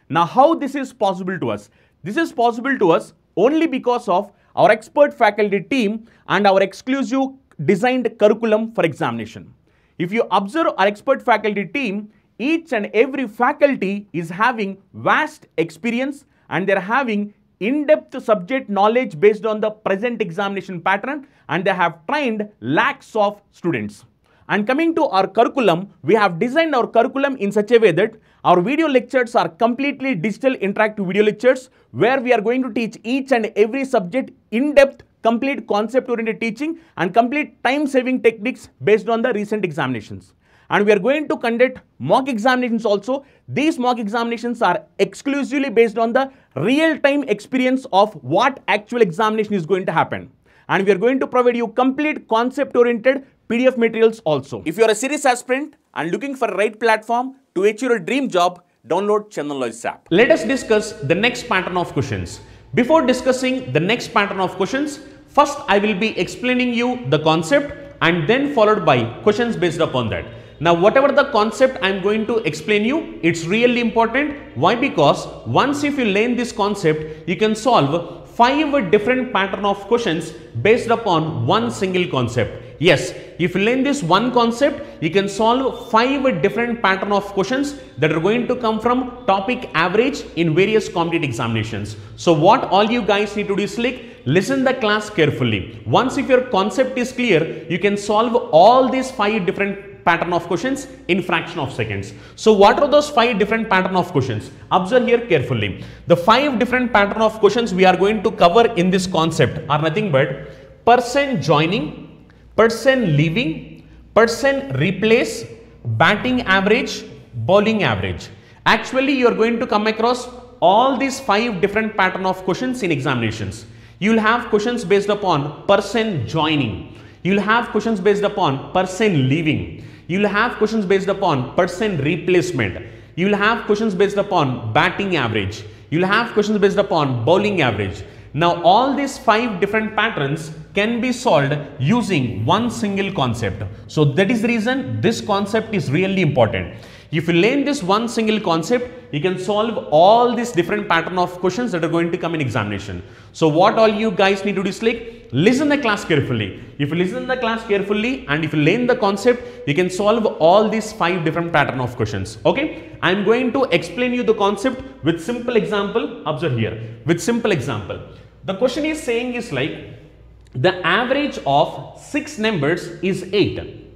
Now how this is possible to us? This is possible to us only because of our expert faculty team and our exclusive designed curriculum for examination. If you observe our expert faculty team, each and every faculty is having vast experience and they are having in-depth subject knowledge based on the present examination pattern, and they have trained lakhs of students. And coming to our curriculum, we have designed our curriculum in such a way that our video lectures are completely digital interactive video lectures where we are going to teach each and every subject in depth, complete concept oriented teaching and complete time saving techniques based on the recent examinations. And we are going to conduct mock examinations also. These mock examinations are exclusively based on the real-time experience of what actual examination is going to happen. And we are going to provide you complete concept-oriented PDF materials also. If you are a serious aspirant and looking for the right platform to achieve your dream job, download Chandan app. Let us discuss the next pattern of questions. Before discussing the next pattern of questions, first I will be explaining you the concept and then followed by questions based upon that. Now, whatever the concept I am going to explain you, it's really important. Why? Because once if you learn this concept, you can solve 5 different pattern of questions based upon one single concept. Yes, if you learn this one concept, you can solve 5 different pattern of questions that are going to come from topic average in various competitive examinations. So what all you guys need to do is listen the class carefully. Once if your concept is clear, you can solve all these 5 different pattern of questions in fraction of seconds. So what are those 5 different pattern of questions? Observe here carefully. The 5 different pattern of questions we are going to cover in this concept are nothing but person joining, person leaving, person replace, batting average, bowling average. Actually, you are going to come across all these 5 different pattern of questions in examinations. You will have questions based upon person joining. You will have questions based upon person leaving. You will have questions based upon person replacement. You will have questions based upon batting average. You will have questions based upon bowling average. Now, all these 5 different patterns can be solved using one single concept. So, that is the reason this concept is really important. If you learn this one single concept, you can solve all these different pattern of questions that are going to come in examination. So what all you guys need to do is listen the class carefully. If you listen the class carefully and if you learn the concept, you can solve all these 5 different pattern of questions. Okay, I am going to explain you the concept with simple example. Observe here with simple example. The question is saying is the average of 6 numbers is 8.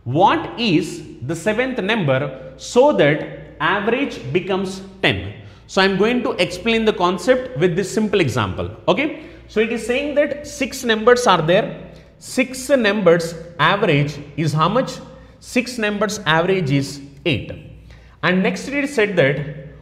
What is the 7th number so that average becomes 10? So I am going to explain the concept with this simple example. Okay, so it is saying that 6 numbers are there. 6 numbers average is how much? 6 numbers average is 8. And next it is said that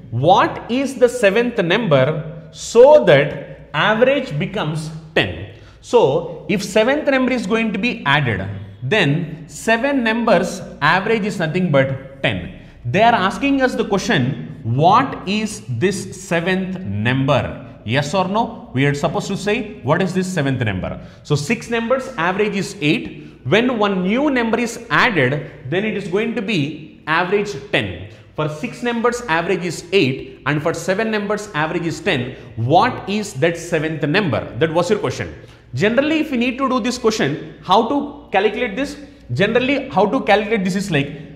what is the 7th number so that average becomes 10? So if 7th number is going to be added, then 7 numbers average is nothing but 10. They are asking us the question, what is this 7th number? Yes or no? We are supposed to say, what is this 7th number? So 6 numbers average is 8. When one new number is added, then it is going to be average 10. For 6 numbers average is 8 and for 7 numbers average is 10. What is that 7th number? That was your question. Generally, if you need to do this question, how to calculate this? Generally, how to calculate this is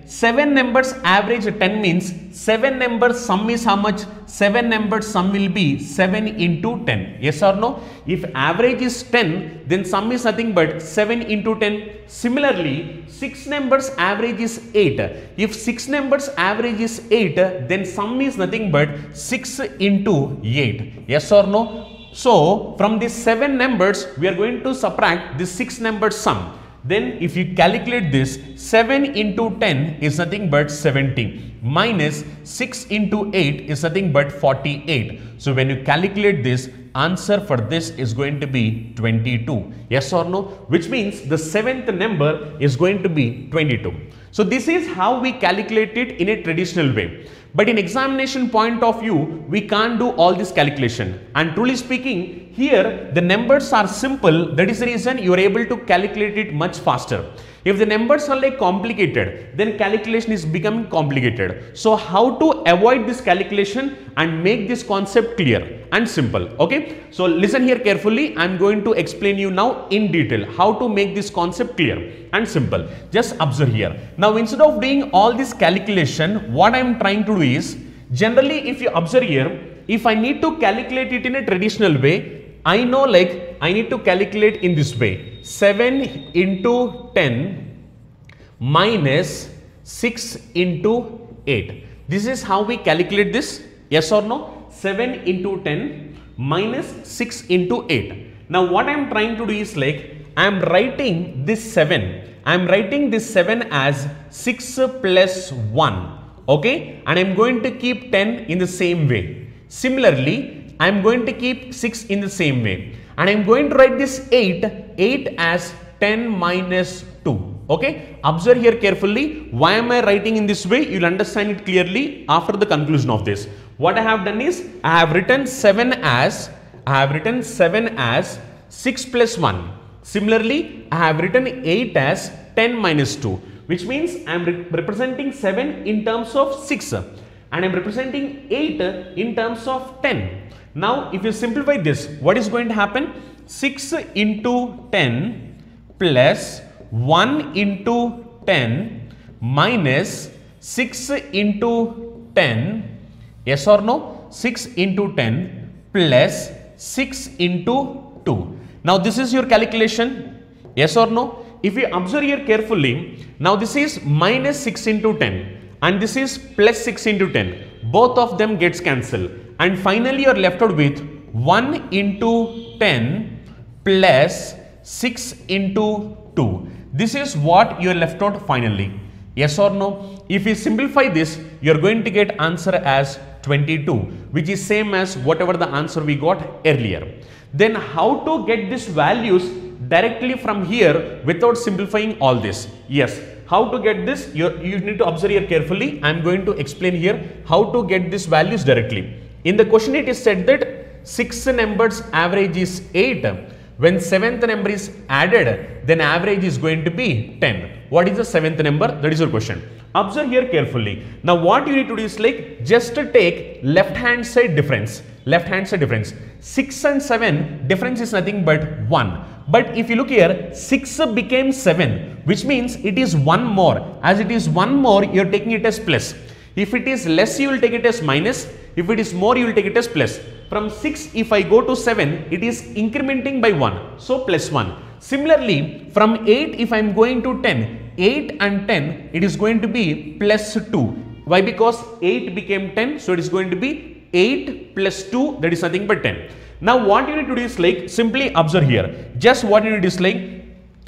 7 numbers average 10 means 7 numbers sum is how much? 7 numbers sum will be 7 into 10. Yes or no? If average is 10, then sum is nothing but 7 into 10. Similarly, 6 numbers average is 8. If 6 numbers average is 8, then sum is nothing but 6 into 8. Yes or no? So, from these 7 numbers, we are going to subtract this 6 numbers sum. Then, if you calculate this, 7 into 10 is nothing but 70 minus 6 into 8 is nothing but 48. So, when you calculate this, answer for this is going to be 22. Yes or no? Which means the 7th number is going to be 22. So, this is how we calculate it in a traditional way. But in examination point of view, we can't do all this calculation. And truly speaking, here the numbers are simple. That is the reason you are able to calculate it much faster. If the numbers are complicated, then calculation is becoming complicated. So how to avoid this calculation and make this concept clear and simple? Okay. So listen here carefully. I am going to explain you now in detail how to make this concept clear and simple. Just observe here. Now instead of doing all this calculation, what I am trying to do is, generally if you observe here, if I need to calculate it in a traditional way, I know I need to calculate in this way. 7 into 10 minus 6 into 8. This is how we calculate this. Yes or no? 7 into 10 minus 6 into 8. Now what I am trying to do is like, I am writing this 7. I am writing this 7 as 6 plus 1. Okay, and I am going to keep 10 in the same way. Similarly, I am going to keep 6 in the same way, and I am going to write this 8 as 10 minus 2. Okay, observe here carefully. Why am I writing in this way? You will understand it clearly after the conclusion of this. What I have done is, I have written 7 as 6 plus 1. Similarly, I have written 8 as 10 minus 2, which means I am representing 7 in terms of 6 and I am representing 8 in terms of 10. Now, if you simplify this, what is going to happen? 6 into 10 plus 1 into 10 minus 6 into 10, yes or no? 6 into 10 plus 6 into 2. Now this is your calculation, yes or no? If you observe here carefully, now this is minus 6 into 10 and this is plus 6 into 10. Both of them gets cancelled and finally you are left out with 1 into 10 plus 6 into 2. This is what you are left out finally. Yes or no? If you simplify this, you are going to get answer as 22, which is same as whatever the answer we got earlier. Then how to get these values directly from here without simplifying all this? Yes, how to get this? You need to observe here carefully. I am going to explain here how to get these values directly. In the question it is said that 6 numbers average is 8. When 7th number is added, then average is going to be 10. What is the 7th number? That is your question. Observe here carefully. Now what you need to do is like, just to take left hand side difference. Left hand side difference. 6 and 7 difference is nothing but 1. But if you look here, 6 became 7, which means it is 1 more. As it is 1 more, you are taking it as plus. If it is less, you will take it as minus. If it is more, you will take it as plus. From 6, if I go to 7, it is incrementing by 1. So plus 1. Similarly, from 8, if I am going to 10, 8 and 10, it is going to be plus 2. Why? Because 8 became 10. So it is going to be 8 plus 2, that is nothing but 10. Now what you need to do is like, simply observe here. Just what you need to do is like,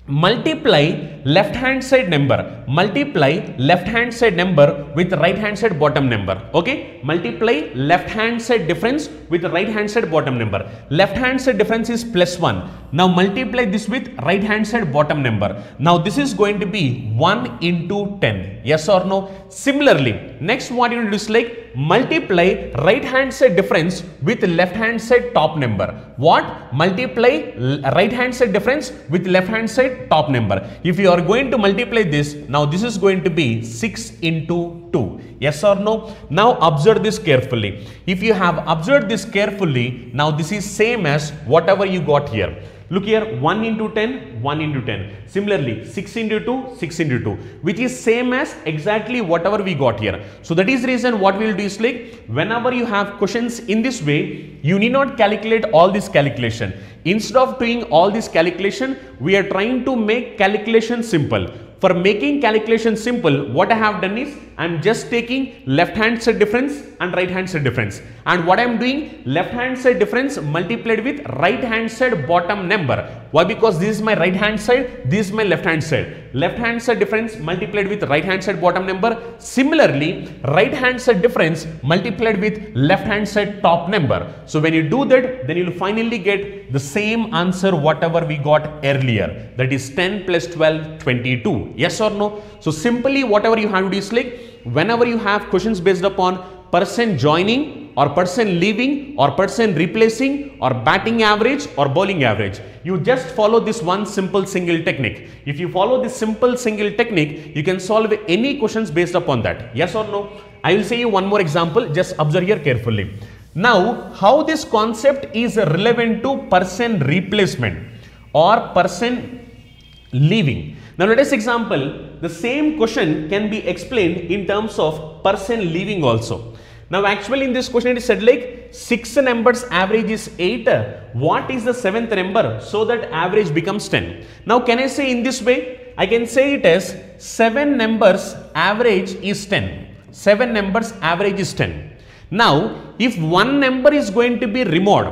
multiply left hand side number with right hand side bottom number. Okay, multiply left hand side difference with right hand side bottom number. Left hand side difference is plus 1. Now multiply this with right hand side bottom number. Now this is going to be 1 into 10. Yes or no? Similarly, next what you need to do is like, multiply right hand side difference with left hand side top number. What? Multiply right hand side difference with left hand side top number. If you are going to multiply this, now this is going to be 6 into 2. Yes or no? Now observe this carefully. If you have observed this carefully, now this is same as whatever you got here. Look here, 1 into 10, 1 into 10. Similarly, 6 into 2, 6 into 2, which is same as exactly whatever we got here. So that is the reason what we will do is like, whenever you have questions in this way, you need not calculate all this calculation. Instead of doing all this calculation, we are trying to make calculation simple. For making calculation simple, what I have done is, I am just taking left hand side difference and right hand side difference. And what I am doing, left hand side difference multiplied with right hand side bottom number. Why? Because this is my right hand side, this is my left hand side. Left hand side difference multiplied with right hand side bottom number. Similarly, right hand side difference multiplied with left hand side top number. So when you do that, then you will finally get the same answer whatever we got earlier. That is 10 plus 12, 22. Yes or no? So simply whatever you have to do is like, whenever you have questions based upon person joining or person leaving or person replacing or batting average or bowling average, you just follow this one simple single technique. If you follow this simple single technique, you can solve any questions based upon that. Yes or no? I will say you one more example. Just observe here carefully. Now, how this concept is relevant to person replacement or person leaving. Now let us example, the same question can be explained in terms of person leaving also. Now actually in this question it is said like 6 numbers average is 8. What is the 7th number so that average becomes 10? Now can I say in this way, I can say it as 7 numbers average is 10. 7 numbers average is 10. Now, if one number is going to be removed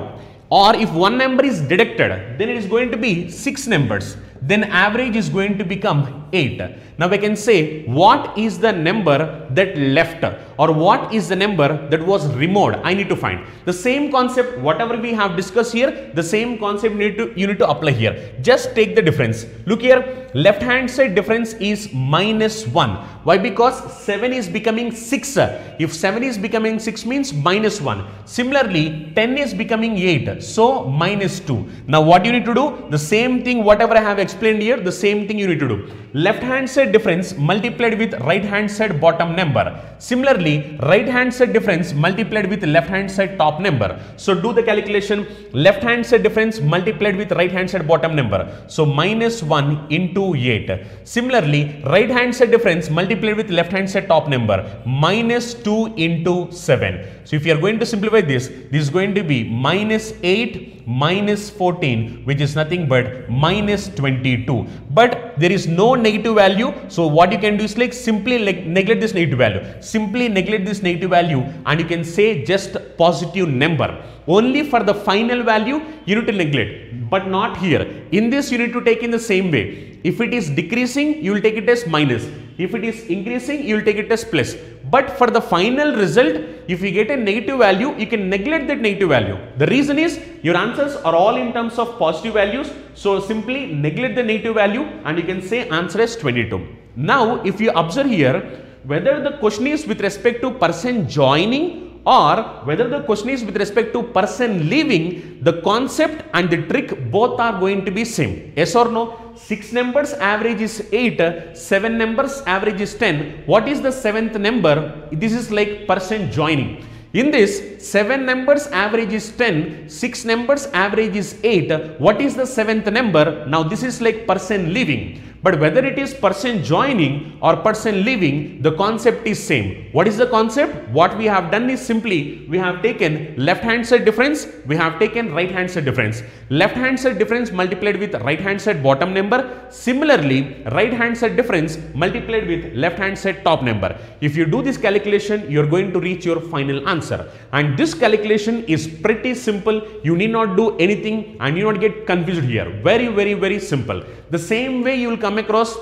or if one number is deducted, then it is going to be 6 numbers. Then average is going to become 8. Now I can say what is the number that left or what is the number that was removed. I need to find. The same concept, whatever we have discussed here, the same concept you need to apply here. Just take the difference. Look here, left hand side difference is -1. Why? Because 7 is becoming 6. If 7 is becoming 6 means -1. Similarly, 10 is becoming 8. So -2. Now what you need to do? The same thing whatever I have explained here, the same thing you need to do. Left hand side difference multiplied with right hand side bottom number. Similarly, right hand side difference multiplied with left hand side top number. So do the calculation. Left hand side difference multiplied with right hand side bottom number. So -1 into 8. Similarly, right hand side difference multiplied with left hand side top number. -2 into 7. So if you are going to simplify this is going to be -8 -14, which is nothing but -22. But there is no negative value. So what you can do is like simply neglect this negative value. Simply neglect this negative value and you can say just positive number. Only for the final value you need to neglect, but not here. In this you need to take in the same way. If it is decreasing, you will take it as minus. If it is increasing, you will take it as plus. But for the final result, if you get a negative value, you can neglect that negative value. The reason is your answers are all in terms of positive values. So simply neglect the negative value and you can say answer is 22. Now, if you observe here, whether the question is with respect to person joining or whether the question is with respect to person leaving, the concept and the trick both are going to be same. Yes or no? 6 numbers average is 8, 7 numbers average is 10. What is the 7th number? This is like person joining. In this, 7 numbers average is 10, 6 numbers average is 8. What is the 7th number? Now this is like person leaving. But whether it is person joining or person leaving, the concept is same. What is the concept? What we have done is simply we have taken left hand side difference, we have taken right hand side difference. Left hand side difference multiplied with right hand side bottom number. Similarly, right hand side difference multiplied with left hand side top number. If you do this calculation, you are going to reach your final answer. And this calculation is pretty simple. You need not do anything and you not get confused here. Very, very, very simple. The same way you will come across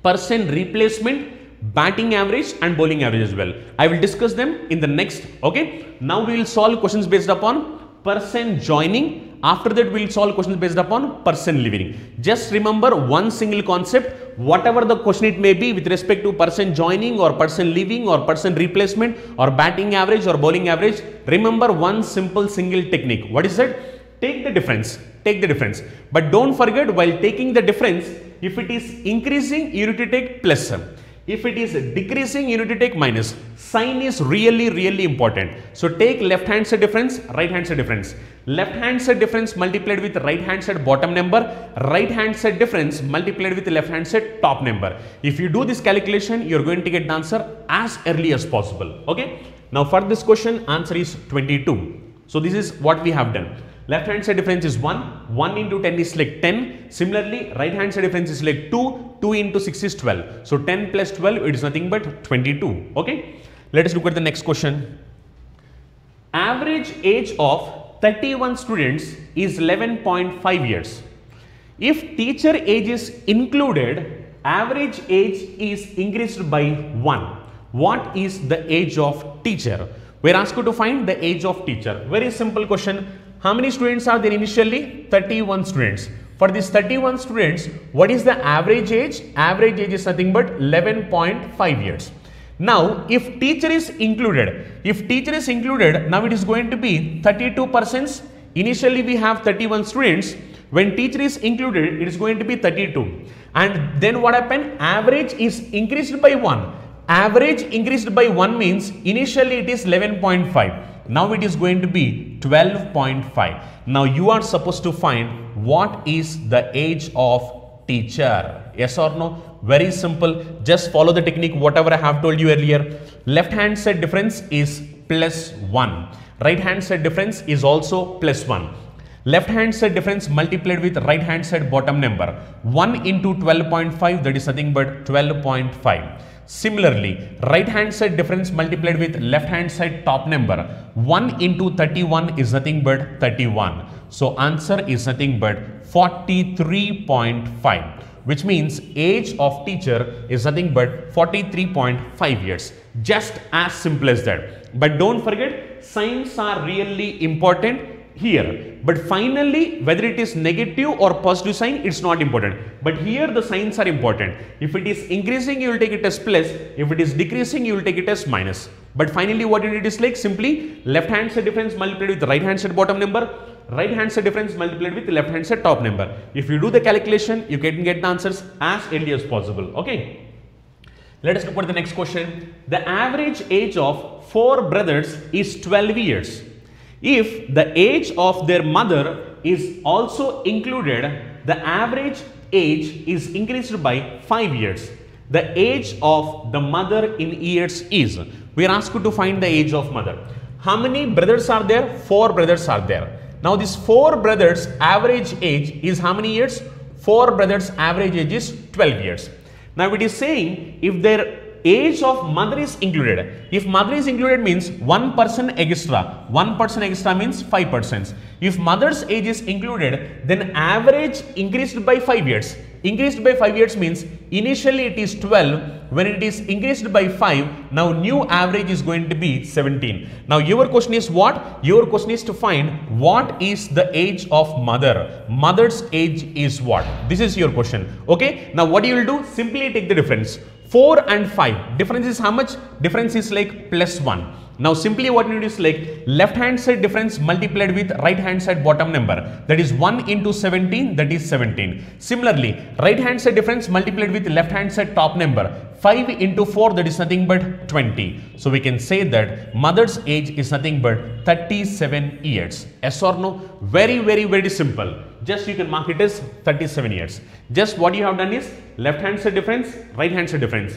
person replacement, batting average and bowling average as well. I will discuss them in the next. Okay. Now we will solve questions based upon person joining. After that we will solve questions based upon person leaving. Just remember one single concept. Whatever the question it may be with respect to person joining or person leaving or person replacement or batting average or bowling average, remember one simple single technique. What is that? Take the difference. Take the difference. But don't forget, while taking the difference, if it is increasing, you need to take plus. If it is decreasing, you need to take minus. Sign is really, really important. So take left hand side difference, right hand side difference. Left hand side difference multiplied with right hand side bottom number. Right hand side difference multiplied with left hand side top number. If you do this calculation, you are going to get the answer as early as possible. Okay. Now for this question, answer is 22. So this is what we have done. Left hand side difference is 1, 1 into 10 is like 10. Similarly, right hand side difference is like 2, 2 into 6 is 12. So 10 plus 12, it is nothing but 22. Okay. Let us look at the next question. Average age of 31 students is 11.5 years. If teacher age is included, average age is increased by 1. What is the age of teacher? We are asked to find the age of teacher. Very simple question. How many students are there initially? 31 students. For these 31 students, what is the average age? Average age is nothing but 11.5 years. Now, if teacher is included, now it is going to be 32%. Initially, we have 31 students. When teacher is included, it is going to be 32. And then what happened? Average is increased by 1. Average increased by 1 means initially it is 11.5. Now it is going to be 12.5. Now you are supposed to find what is the age of teacher. Yes or no? Very simple. Just follow the technique whatever I have told you earlier. Left hand side difference is plus 1. Right hand side difference is also plus 1. left hand side difference multiplied with right hand side bottom number. 1 into 12.5, that is nothing but 12.5. Similarly, right hand side difference multiplied with left hand side top number. 1 into 31 is nothing but 31. So answer is nothing but 43.5, which means age of teacher is nothing but 43.5 years. Just as simple as that. But don't forget, signs are really important here. But finally, whether it is negative or positive sign, it's not important. But here the signs are important. If it is increasing, you will take it as plus. If it is decreasing, you will take it as minus. But finally, what you need is like simply left hand side difference multiplied with right hand side bottom number, right hand side difference multiplied with left hand side top number. If you do the calculation, you can get the answers as early as possible. Okay. Let us look at the next question. The average age of 4 brothers is 12 years. If the age of their mother is also included, the average age is increased by 5 years. The age of the mother in years is. We are asked to find the age of mother. How many brothers are there? 4 brothers are there. Now these 4 brothers average age is how many years? 4 brothers average age is 12 years. Now it is saying if their age of mother is included. If mother is included means 1% extra. 1% extra means 5%. If mother's age is included, then average increased by 5 years. Increased by 5 years means initially it is 12. When it is increased by 5, now new average is going to be 17. Now your question is what? Your question is to find what is the age of mother. Mother's age is what? This is your question. Okay. Now what you will do? Simply take the difference. 4 and 5. Difference is how much? Difference is like plus 1. Now simply what you do is like left hand side difference multiplied with right hand side bottom number. That is 1 into 17, that is 17. Similarly, right hand side difference multiplied with left hand side top number. 5 into 4, that is nothing but 20. So we can say that mother's age is nothing but 37 years. Yes or no? Very, very, very simple. Just you can mark it as 37 years. Just what you have done is left hand side difference, right hand side difference.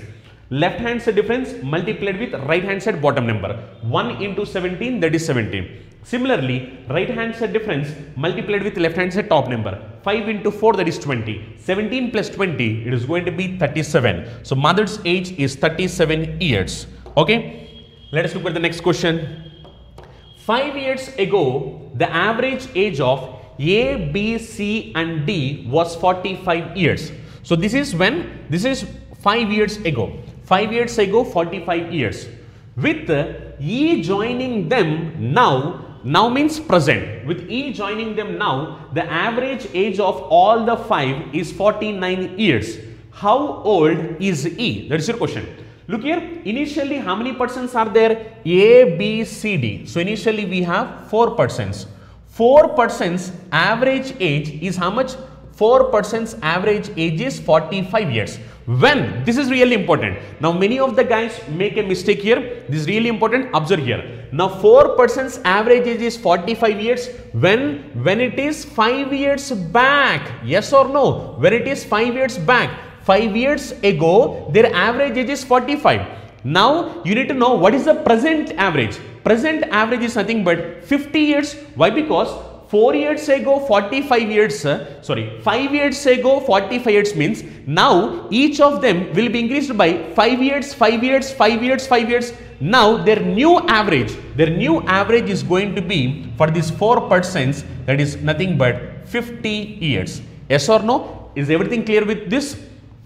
Left hand side difference multiplied with right hand side bottom number. 1 into 17, that is 17. Similarly, right hand side difference multiplied with left hand side top number. 5 into 4, that is 20. 17 plus 20, it is going to be 37. So mother's age is 37 years. Okay. Let us look at the next question. 5 years ago, the average age of A, B, C and D was 45 years. So this is when? This is 5 years ago. 5 years ago, 45 years. With E joining them now means present. With E joining them now, the average age of all the 5 is 49 years. How old is E? That is your question. Look here, initially how many persons are there? A, B, C, D. So initially we have 4 persons. 4 persons average age is how much? 4 persons average age is 45 years. When? This is really important. Now many of the guys make a mistake here. This is really important. Observe here. Now 4 persons average age is 45 years. When it is 5 years back. Yes or no? When it is 5 years back. 5 years ago their average age is 45. Now you need to know what is the present average. Present average is nothing but 50 years. Why? Because 4 years ago 45 years, 5 years ago 45 years means now each of them will be increased by 5 years, 5 years, 5 years, 5 years. Now their new average is going to be for these 4 persons, that is nothing but 50 years. Yes or no? Is everything clear with this?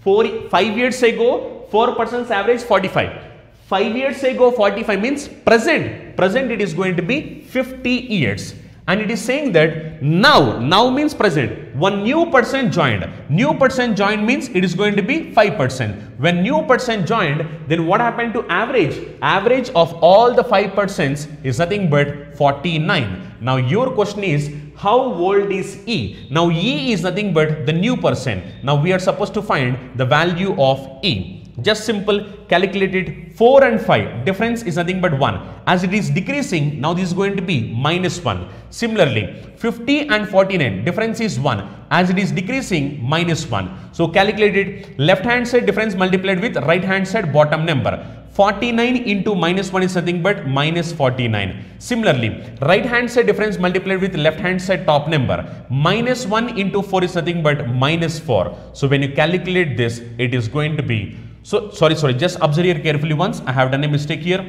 5 years ago 4 persons average 45. 5 years ago 45 means present. Present it is going to be 50 years. And it is saying that now means present. One new person joined. New person joined means it is going to be 5%. When new person joined, then what happened to average? Average of all the 5% is nothing but 49. Now your question is, how old is E? Now E is nothing but the new person. Now we are supposed to find the value of E. just simple, calculate it. 4 and 5, difference is nothing but 1. As it is decreasing, now this is going to be minus 1. Similarly, 50 and 49, difference is 1. As it is decreasing, minus 1. So calculate it. Left hand side difference multiplied with right hand side bottom number. 49 into minus 1 is nothing but minus 49. Similarly, right hand side difference multiplied with left hand side top number. Minus 1 into 4 is nothing but minus 4. So when you calculate this, it is going to be, so sorry, just observe here carefully once. I have done a mistake here.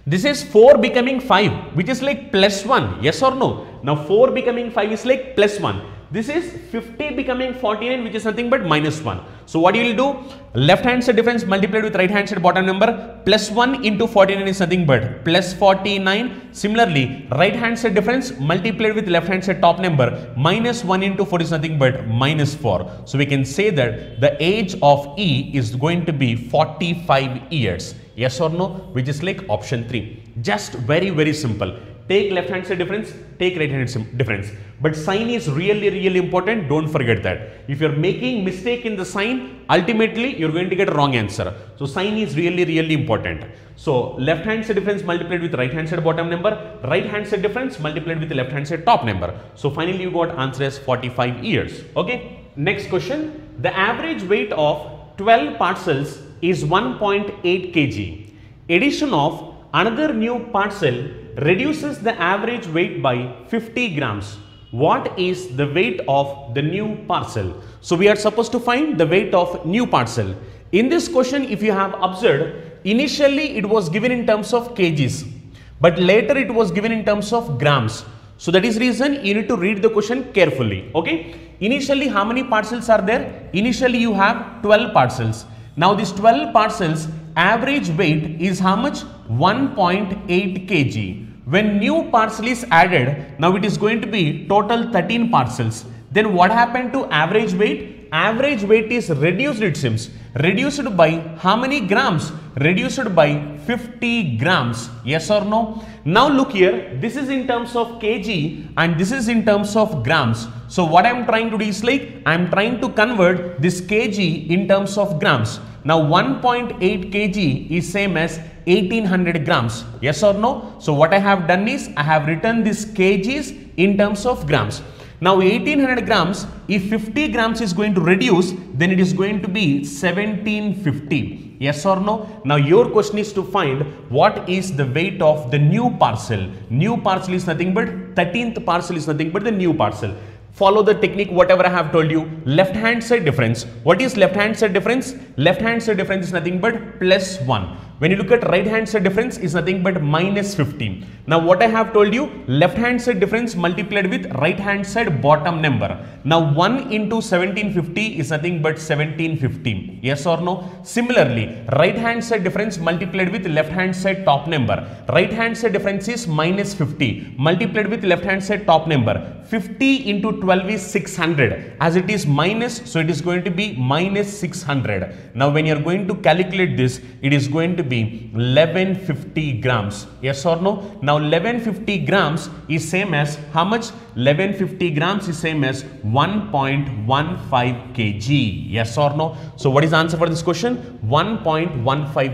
This is 4 becoming 5, which is like plus 1. Yes or no? Now 4 becoming 5 is like plus 1. This is 50 becoming 49, which is nothing but minus 1. So what you will do? Left hand side difference multiplied with right hand side bottom number. Plus 1 into 49 is nothing but plus 49. Similarly, right hand side difference multiplied with left hand side top number. Minus 1 into 4 is nothing but minus 4. So we can say that the age of E is going to be 45 years. Yes or no? Which is like option 3. Just very simple. Take left hand side difference, take right hand side difference. But sign is really important. Don't forget that. If you're making mistake in the sign, ultimately you're going to get a wrong answer. So sign is really important. So left hand side difference multiplied with right hand side bottom number, right hand side difference multiplied with the left hand side top number. So finally you got answer as 45 years. Okay. Next question. The average weight of 12 parcels is 1.8 kg. Addition of another new parcel reduces the average weight by 50 grams. What is the weight of the new parcel? So we are supposed to find the weight of new parcel. In this question, if you have observed, initially it was given in terms of kgs, but later it was given in terms of grams. So that is reason you need to read the question carefully. Okay. Initially, how many parcels are there? Initially you have 12 parcels. Now these 12 parcels average weight is how much? 1.8 kg. When new parcel is added, now it is going to be total 13 parcels. Then what happened to average weight? Average weight is reduced, it seems. Reduced by how many grams? Reduced by 50 grams. Yes or no? Now look here, this is in terms of kg and this is in terms of grams. So what I am trying to do is like, I am trying to convert this kg in terms of grams. Now 1.8 kg is same as 1800 grams. Yes or no? So what I have done is I have written this kgs in terms of grams. Now 1800 grams, if 50 grams is going to reduce, then it is going to be 1750. Yes or no? Now your question is to find what is the weight of the new parcel. New parcel is nothing but 13th parcel is nothing but the new parcel. Follow the technique whatever I have told you. Left hand side difference. What is left hand side difference? Left hand side difference is nothing but plus 1. When you look at right hand side difference is nothing but minus 15. Now what I have told you, left hand side difference multiplied with right hand side bottom number. Now 1 into 1750 is nothing but 1750. Yes or no? Similarly, right hand side difference multiplied with left hand side top number. Right hand side difference is minus 50 multiplied with left hand side top number. 50 into 12 is 600. As it is minus, so it is going to be minus 600. Now when you are going to calculate this, it is going to be 1150 grams. Yes or no? Now 1150 grams is same as how much? 1150 grams is same as 1.15 kg. Yes or no? So what is the answer for this question? 1.15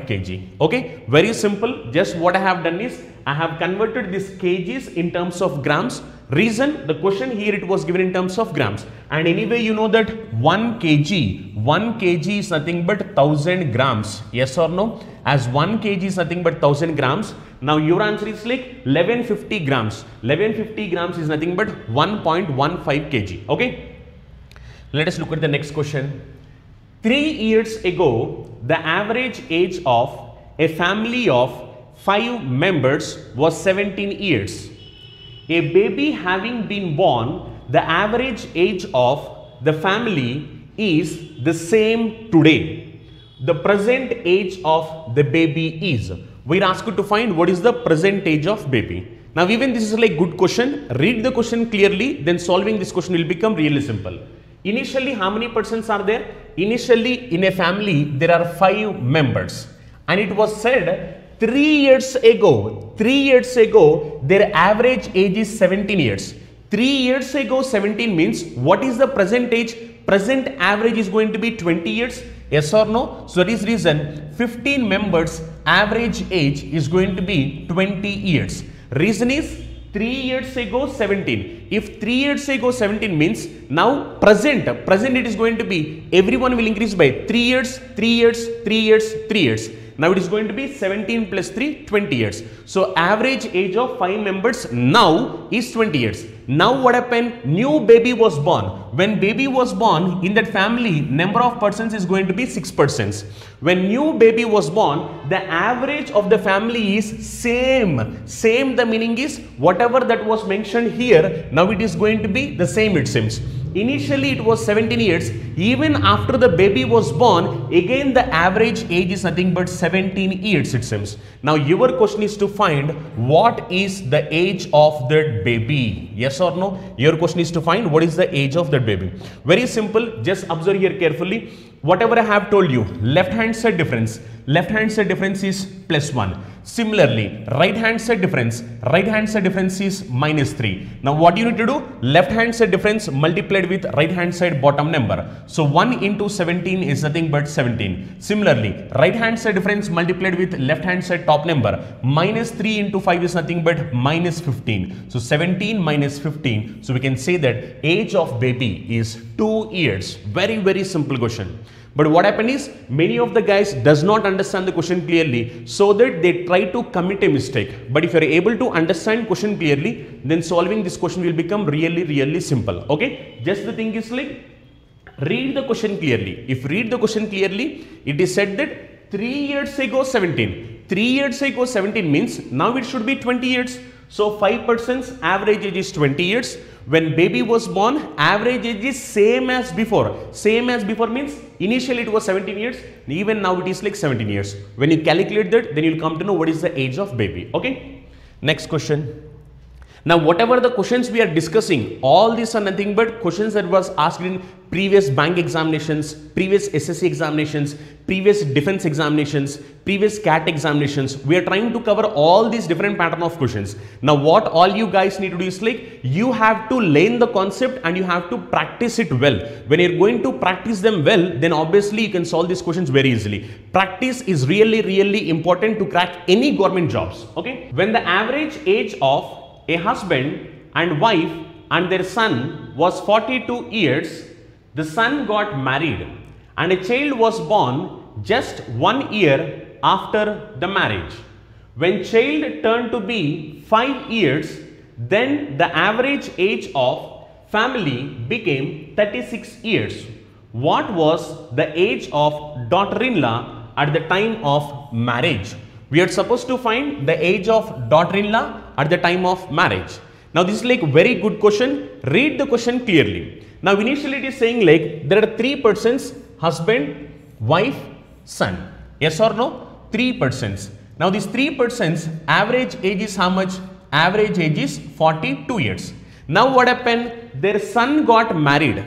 kg. Okay, very simple. Just what I have done is I have converted this kgs in terms of grams. Reason, the question here it was given in terms of grams, and anyway you know that 1 kg is nothing but 1000 grams. Yes or no? As 1 kg is nothing but 1000 grams. Now your answer is like 1150 grams. 1150 grams is nothing but 1.15 kg. Okay, let us look at the next question. 3 years ago, the average age of a family of 5 members was 17 years. A baby having been born, the average age of the family is the same today. The present age of the baby is. We are asked to find what is the present age of baby. Now even this is like good question. Read the question clearly, then solving this question will become really simple. Initially, how many persons are there? Initially, in a family, there are 5 members. And it was said 3 years ago, their average age is 17 years. 3 years ago, 17 means what is the present age? Present average is going to be 20 years. Yes or no? So that is reason 15 members average age is going to be 20 years. Reason is 3 years ago 17. If 3 years ago 17 means now present it is going to be everyone will increase by 3 years, 3 years, 3 years, 3 years. Now it is going to be 17 plus 3, 20 years. So average age of 5 members now is 20 years. Now what happened? New baby was born. When baby was born, in that family, number of persons is going to be 6 persons. When new baby was born, the average of the family is same. Same, the meaning is whatever that was mentioned here, now it is going to be the same, it seems. Initially it was 17 years. Even after the baby was born, again the average age is nothing but 17 years, it seems. Now your question is to find what is the age of that baby. Yes or no? Your question is to find what is the age of that baby. Very simple. Just observe here carefully. Whatever I have told you, left hand side difference is plus 1. Similarly, right hand side difference is minus 3. Now what you need to do? Left hand side difference multiplied with right hand side bottom number. So 1 into 17 is nothing but 17. Similarly, right hand side difference multiplied with left hand side top number. Minus 3 into 5 is nothing but minus 15. So 17 minus 15. So we can say that age of baby is 2 years. Very, very simple question. But what happened is many of the guys does not understand the question clearly, so that they try to commit a mistake. But if you are able to understand question clearly, then solving this question will become really, really simple. Okay, just the thing is like read the question clearly. If read the question clearly, it is said that 3 years ago 17. 3 years ago 17 means now it should be 20 years. So 5 persons average age is 20 years. When baby was born, average age is same as before. Same as before means initially it was 17 years, even now it is like 17 years. When you calculate that, then you will come to know what is the age of baby. Okay. Next question. Now whatever the questions we are discussing, all these are nothing but questions that was asked in previous bank examinations, previous SSC examinations, previous defense examinations, previous CAT examinations. We are trying to cover all these different pattern of questions. Now what all you guys need to do is like you have to learn the concept and you have to practice it well. When you're going to practice them well, then obviously you can solve these questions very easily. Practice is really, really important to crack any government jobs. Okay. When the average age of a husband and wife and their son was 42 years, the son got married and a child was born just 1 year after the marriage. When child turned to be 5 years, then the average age of family became 36 years. What was the age of daughter-in-law at the time of marriage? We are supposed to find the age of daughter-in-law at the time of marriage. Now this is like very good question. Read the question clearly. Now initially it is saying like there are 3 persons, husband, wife, son. Yes or no? 3 persons. Now these 3 persons average age is how much? Average age is 42 years. Now what happened? Their son got married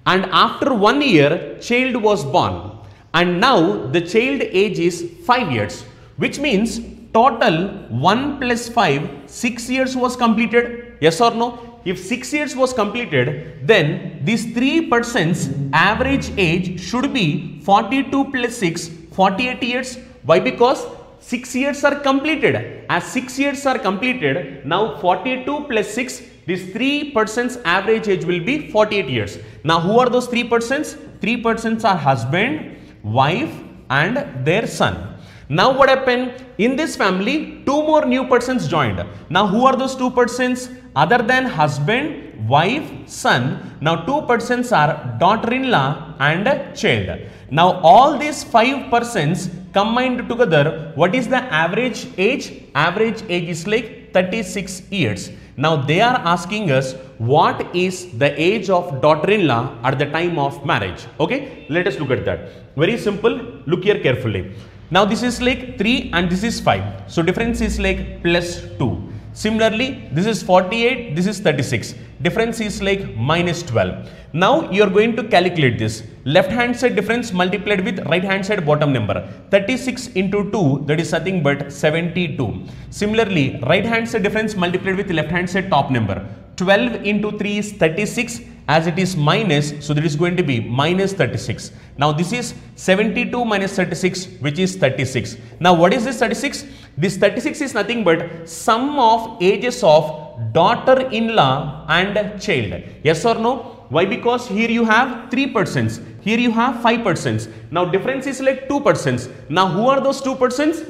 and after 1 year child was born and now the child age is 5 years. Which means total 1 plus 5, 6 years was completed. Yes or no? If 6 years was completed, then these 3 persons average age should be 42 plus 6, 48 years. Why? Because 6 years are completed. As 6 years are completed, now 42 plus 6, these 3 persons average age will be 48 years. Now who are those 3 persons? 3 persons are husband, wife and their son. Now what happened? In this family, 2 more new persons joined. Now who are those 2 persons? Other than husband, wife, son. Now 2 persons are daughter-in-law and child. Now all these 5 persons combined together, what is the average age? Average age is like 36 years. Now they are asking us what is the age of daughter-in-law at the time of marriage. Okay, let us look at that. Very simple. Look here carefully. Now this is like 3 and this is 5. So difference is like plus 2. Similarly, this is 48, this is 36. Difference is like minus 12. Now you are going to calculate this. Left hand side difference multiplied with right hand side bottom number. 36 into 2, that is nothing but 72. Similarly, right hand side difference multiplied with left hand side top number. 12 into 3 is 36 as it is minus, so that is going to be minus 36. Now this is 72 minus 36, which is 36. Now what is this 36? This 36 is nothing but sum of ages of daughter-in-law and child. Yes or no? Why? Because here you have 3 persons, here you have 5 persons. Now difference is like 2 persons. Now who are those 2 persons?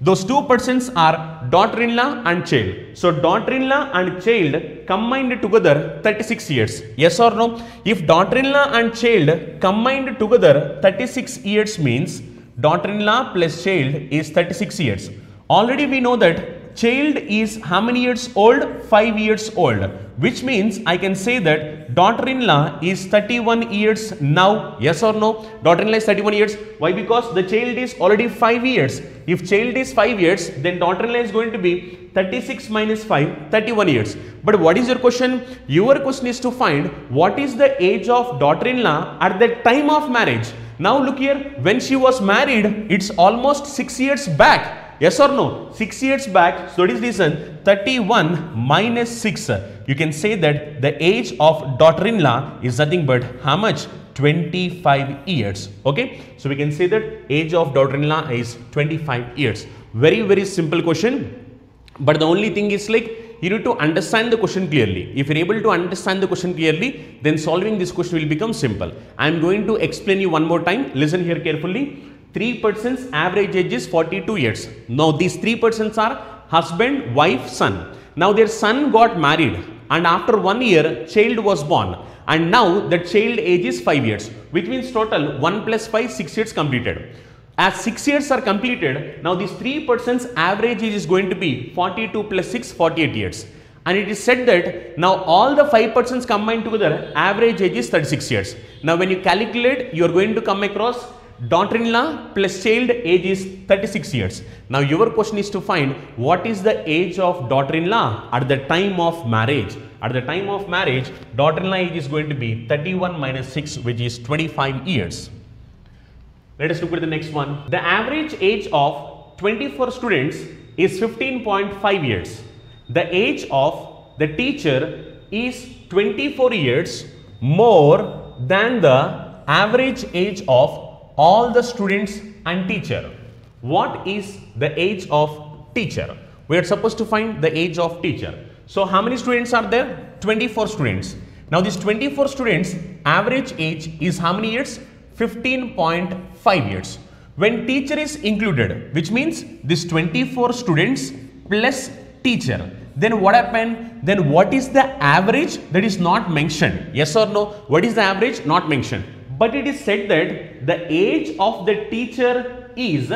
Those 2 persons are daughter-in-law and child. So daughter-in-law and child combined together 36 years. Yes or no? If daughter-in-law and child combined together 36 years means daughter-in-law plus child is 36 years. Already we know that child is how many years old? 5 years old, which means I can say that daughter-in-law is 31 years now. Yes or no? Daughter-in-law is 31 years. Why? Because the child is already 5 years. If child is 5 years, then daughter-in-law is going to be 36 minus 5, 31 years. But what is your question? Your question is to find what is the age of daughter-in-law at the time of marriage. Now look here, when she was married, it's almost 6 years back. Yes or no? 6 years back. So that is reason 31 minus 6. You can say that the age of daughter-in-law is nothing but how much? 25 years. Okay. So we can say that age of daughter-in-law is 25 years. Very, very simple question. But the only thing is like you need to understand the question clearly. If you're able to understand the question clearly, then solving this question will become simple. I am going to explain you one more time. Listen here carefully. 3 persons average age is 42 years. Now these 3 persons are husband, wife, son. Now their son got married and after 1 year child was born, and now the child age is 5 years, which means total 1 plus 5, 6 years completed. As 6 years are completed, now these 3 persons average age is going to be 42 plus 6, 48 years. And it is said that now all the 5 persons combined together average age is 36 years. Now when you calculate, you are going to come across daughter-in-law plus child age is 36 years. Now your question is to find what is the age of daughter-in-law at the time of marriage. At the time of marriage, daughter-in-law age is going to be 31 minus 6, which is 25 years. Let us look at the next one. The average age of 24 students is 15.5 years. The age of the teacher is 24 years more than the average age of all the students and teacher. What is the age of teacher? We are supposed to find the age of teacher. So how many students are there? 24 students. Now these 24 students average age is how many years? 15.5 years. When teacher is included, which means this 24 students plus teacher, then what happened? Then what is the average? That is not mentioned. Yes or no? What is the average? Not mentioned. But it is said that the age of the teacher is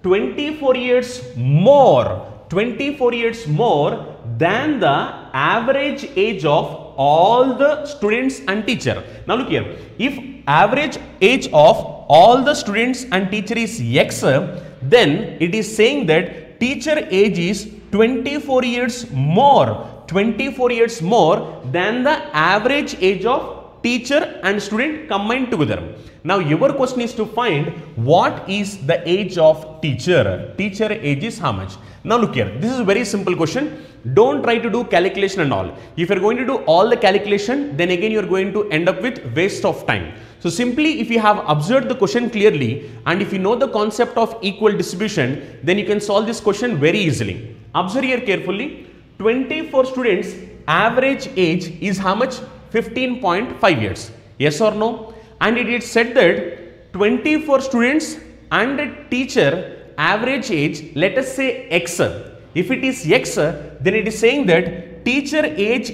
24 years more. 24 years more than the average age of all the students and teacher. Now look here, if average age of all the students and teacher is X, then it is saying that teacher age is 24 years more. 24 years more than the average age of teacher and student combined together. Now your question is to find what is the age of teacher. Teacher age is how much? Now look here, this is a very simple question. Don't try to do calculation and all. If you are going to do all the calculation, then again you are going to end up with waste of time. So simply if you have observed the question clearly and if you know the concept of equal distribution, then you can solve this question very easily. Observe here carefully. 24 students average age is how much? 15.5 years. Yes or no? And it is said that 24 students and a teacher average age, let us say X. If it is X, then it is saying that teacher age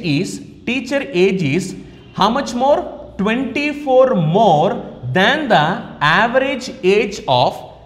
is how much more? 24 more than the average age of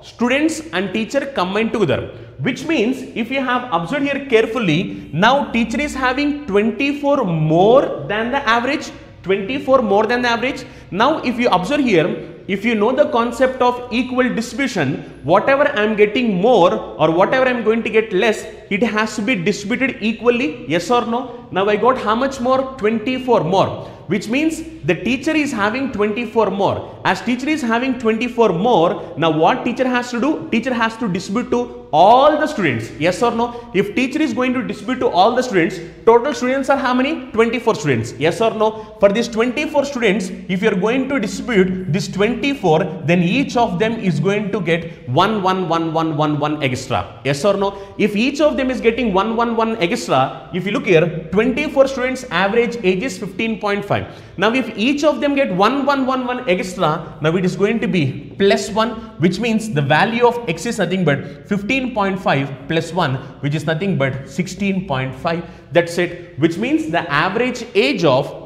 students and teacher combined together. Which means if you have observed here carefully, now teacher is having 24 more than the average. 24 more than the average. Now if you observe here, if you know the concept of equal distribution, whatever I am getting more or whatever I am going to get less, it has to be distributed equally, yes or no? Now I got how much more? 24 more, which means the teacher is having 24 more. As teacher is having 24 more, now what teacher has to do? Teacher has to distribute to all the students, yes or no? If teacher is going to distribute to all the students, total students are how many? 24 students, yes or no? For these 24 students, if you are going to distribute this 24, then each of them is going to get 1 extra, yes or no? If each of them is getting 1 extra, if you look here, 24 students average age is 15.5. Now if each of them get 1 extra, now it is going to be plus 1, which means the value of x is nothing but 15.5 plus 1, which is nothing but 16.5. That's it, which means the average age of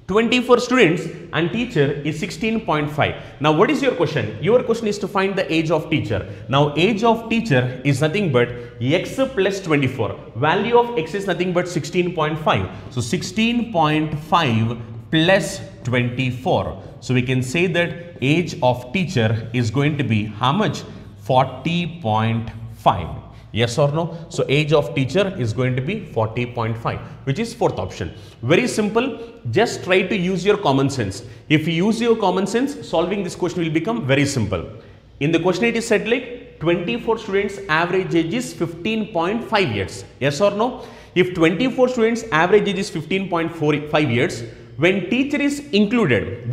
24 students and teacher is 16.5. Now what is your question? Your question is to find the age of teacher. Now age of teacher is nothing but x plus 24. Value of x is nothing but 16.5. So 16.5 plus 24. So we can say that age of teacher is going to be how much? 40.5. Yes or no? So age of teacher is going to be 40.5, which is fourth option. Very simple. Just try to use your common sense. If you use your common sense, solving this question will become very simple. In the question it is said like 24 students average age is 15.5 years. Yes or no? If 24 students average age is 15.45 years, when teacher is included,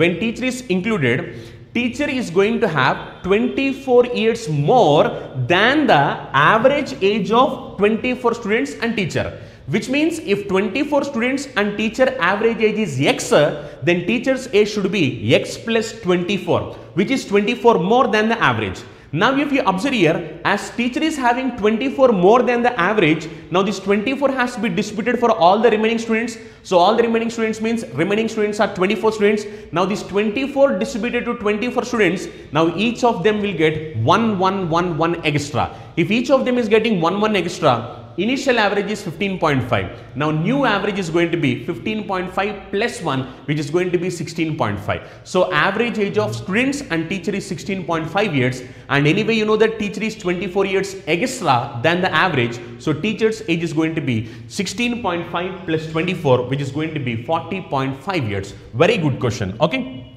teacher is going to have 24 years more than the average age of 24 students and teacher. Which means if 24 students and teacher average age is x, then teacher's age should be x plus 24, which is 24 more than the average. Now if you observe here, as teacher is having 24 more than the average, now this 24 has to be distributed for all the remaining students. So all the remaining students means remaining students are 24 students. Now this 24 distributed to 24 students, now each of them will get 1 extra. If each of them is getting 1 extra, initial average is 15.5. Now new average is going to be 15.5 plus 1, which is going to be 16.5. So average age of students and teacher is 16.5 years, and anyway you know that teacher is 24 years extra than the average. So teacher's age is going to be 16.5 plus 24, which is going to be 40.5 years. Very good question. Okay,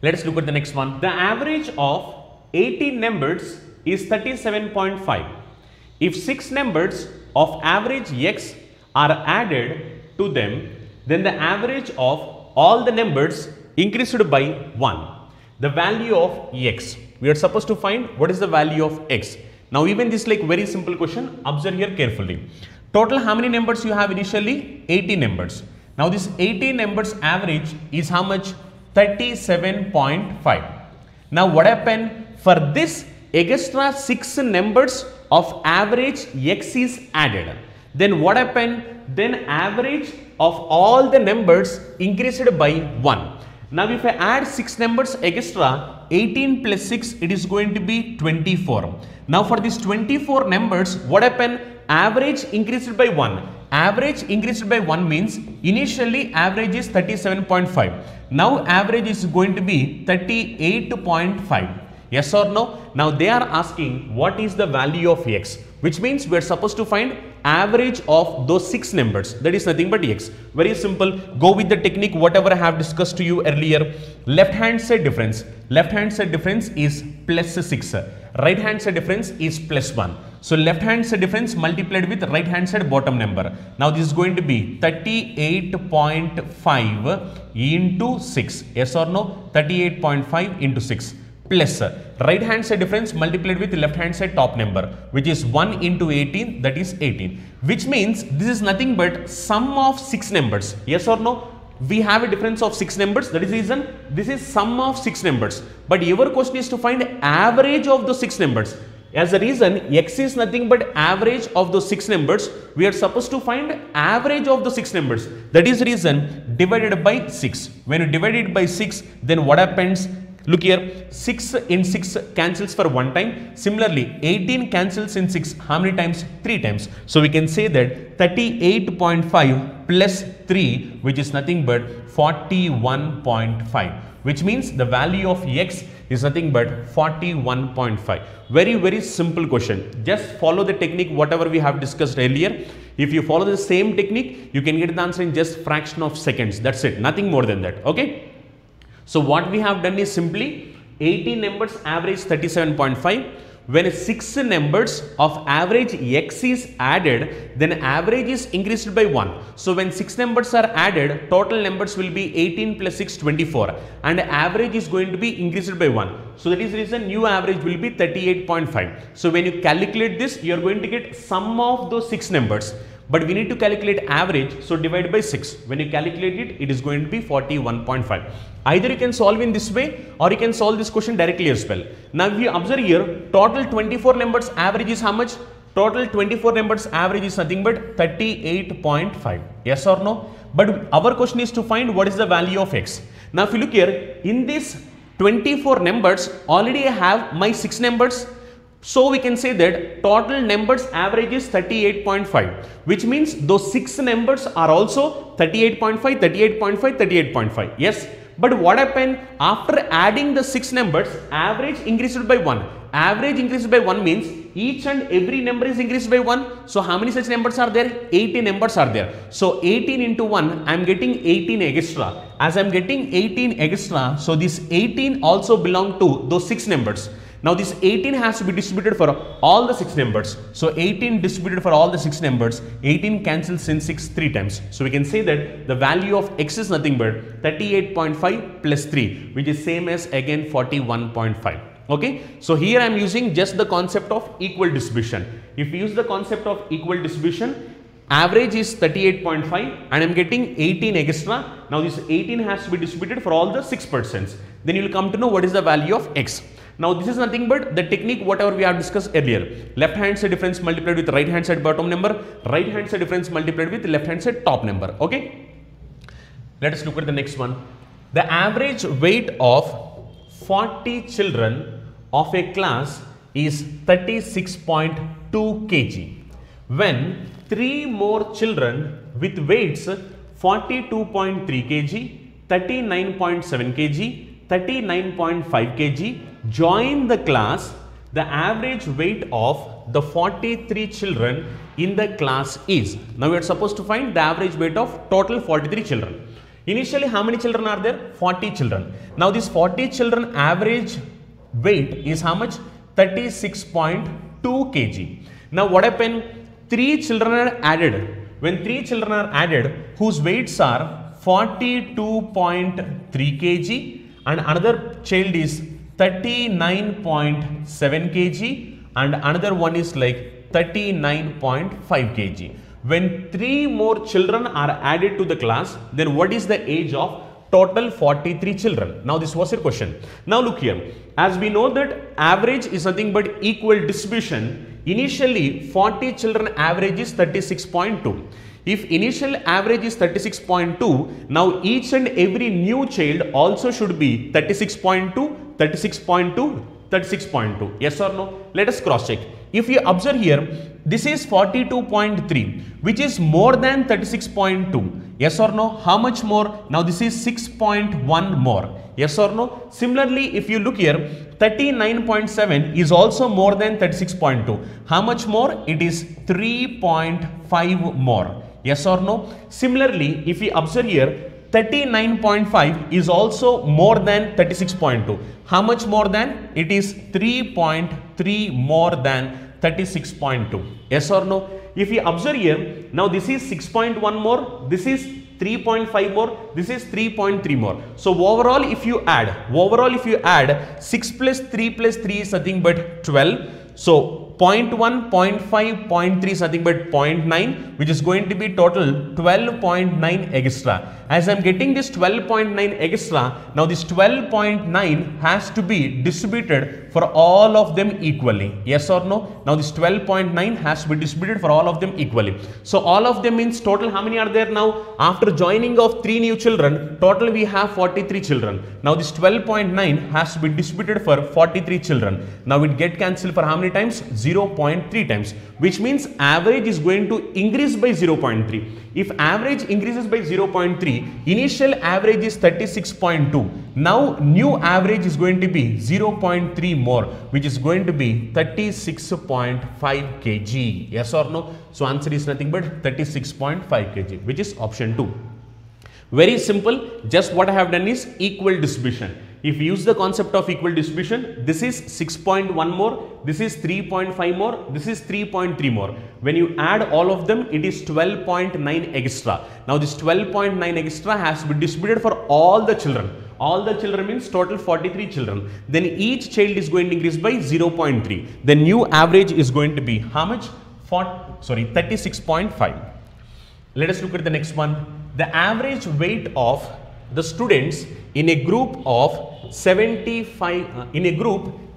let us look at the next one. The average of 18 numbers is 37.5. If 6 numbers of average x are added to them, then the average of all the numbers increased by 1. The value of x. We are supposed to find what is the value of x. Now even this like very simple question, observe here carefully. Total how many numbers you have initially? 18 numbers. Now this 18 numbers average is how much? 37.5. Now what happened? For this extra 6 numbers of average x is added. Then what happened? Then average of all the numbers increased by 1. Now if I add 6 numbers extra, 18 plus 6, it is going to be 24. Now for these 24 numbers, what happened? Average increased by 1. Average increased by 1 means initially average is 37.5. Now average is going to be 38.5. Yes or no? Now they are asking what is the value of x, which means we are supposed to find average of those 6 numbers. That is nothing but x. Very simple. Go with the technique whatever I have discussed to you earlier. Left hand side difference. Left hand side difference is plus 6. Right hand side difference is plus 1. So left hand side difference multiplied with right hand side bottom number. Now this is going to be 38.5 into 6. Yes or no? 38.5 into 6. Plus right hand side difference multiplied with left hand side top number, which is 1 into 18, that is 18, which means this is nothing but sum of 6 numbers. Yes or no? We have a difference of 6 numbers, that is the reason this is sum of 6 numbers. But your question is to find average of those 6 numbers. As a reason, x is nothing but average of those 6 numbers. We are supposed to find average of the 6 numbers. That is the reason divided by 6. When you divide it by 6, then what happens? Look here, 6 in 6 cancels for 1 time. Similarly, 18 cancels in 6. How many times? 3 times. So we can say that 38.5 plus 3, which is nothing but 41.5. Which means the value of x is nothing but 41.5. Very simple question. Just follow the technique whatever we have discussed earlier. If you follow the same technique, you can get the answer in just fraction of seconds. That's it. Nothing more than that. Okay. So what we have done is simply 18 numbers average 37.5. When 6 numbers of average x is added, then average is increased by 1. So when 6 numbers are added, total numbers will be 18 plus 6, 24, and average is going to be increased by 1. So that is the reason new average will be 38.5. So when you calculate this, you are going to get sum of those 6 numbers. But we need to calculate average, so divide by 6. When you calculate it, it is going to be 41.5. Either you can solve in this way or you can solve this question directly as well. Now if you observe here, total 24 numbers average is how much? Total 24 numbers average is nothing but 38.5. Yes or no? But our question is to find what is the value of x. Now if you look here, in this 24 numbers, already I have my 6 numbers. So we can say that total numbers average is 38.5, which means those 6 numbers are also 38.5, 38.5, 38.5. Yes. But what happened after adding the 6 numbers, average increased by 1. Average increased by 1 means each and every number is increased by 1. So how many such numbers are there? 18 numbers are there. So 18 into 1, I am getting 18 extra. As I am getting 18 extra, so this 18 also belong to those 6 numbers. Now this 18 has to be distributed for all the 6 numbers. So 18 distributed for all the 6 numbers, 18 cancels in 6 3 times. So we can say that the value of x is nothing but 38.5 plus 3, which is same as again 41.5. Okay. So here I am using just the concept of equal distribution. If we use the concept of equal distribution, average is 38.5 and I am getting 18 extra. Now this 18 has to be distributed for all the 6%. Then you will come to know what is the value of x. Now this is nothing but the technique whatever we have discussed earlier. Left hand side difference multiplied with right hand side bottom number, right hand side difference multiplied with left hand side top number. Okay. Let us look at the next one. The average weight of 40 children of a class is 36.2 kg. When 3 more children with weights 42.3 kg, 39.7 kg, 39.5 kg join the class, the average weight of the 43 children in the class is. Now we are supposed to find the average weight of total 43 children. Initially how many children are there? 40 children. Now this 40 children average weight is how much? 36.2 kg. Now what happened? 3 children are added. When 3 children are added whose weights are 42.3 kg and another child is 39.7 kg and another one is like 39.5 kg. When 3 more children are added to the class, then what is the age of total 43 children? Now this was your question. Now look here, as we know that average is nothing but equal distribution, initially 40 children average is 36.2. If initial average is 36.2, now each and every new child also should be 36.2, 36.2, 36.2. Yes or no? Let us cross check. If you observe here, this is 42.3, which is more than 36.2. Yes or no? How much more? Now this is 6.1 more. Yes or no? Similarly, if you look here, 39.7 is also more than 36.2. How much more? It is 3.5 more. Yes or no? Similarly, if we observe here, 39.5 is also more than 36.2. How much more than? It is 3.3 more than 36.2. Yes or no? If we observe here, now this is 6.1 more, this is 3.5 more, this is 3.3 more. So overall if you add 6 plus 3 plus 3 is nothing but 12. So 0.1, 0.5, 0.3 is nothing but 0.9, which is going to be total 12.9 extra. As I am getting this 12.9 extra, now this 12.9 has to be distributed for all of them equally. Yes or no? Now this 12.9 has to be distributed for all of them equally. So all of them means total how many are there now? After joining of 3 new children, total we have 43 children. Now this 12.9 has to be distributed for 43 children. Now it get cancelled for how many times? 0.3 times, which means average is going to increase by 0.3. If average increases by 0.3, initial average is 36.2. Now new average is going to be 0.3 more, which is going to be 36.5 kg. Yes or no? So answer is nothing but 36.5 kg, which is option 2. Very simple. Just what I have done is equal distribution. If you use the concept of equal distribution, this is 6.1 more, this is 3.5 more, this is 3.3 more. When you add all of them, it is 12.9 extra. Now this 12.9 extra has to be distributed for all the children. All the children means total 43 children. Then each child is going to increase by 0.3. The new average is going to be how much? 36.5. Let us look at the next one. The average weight of the students in a group of 75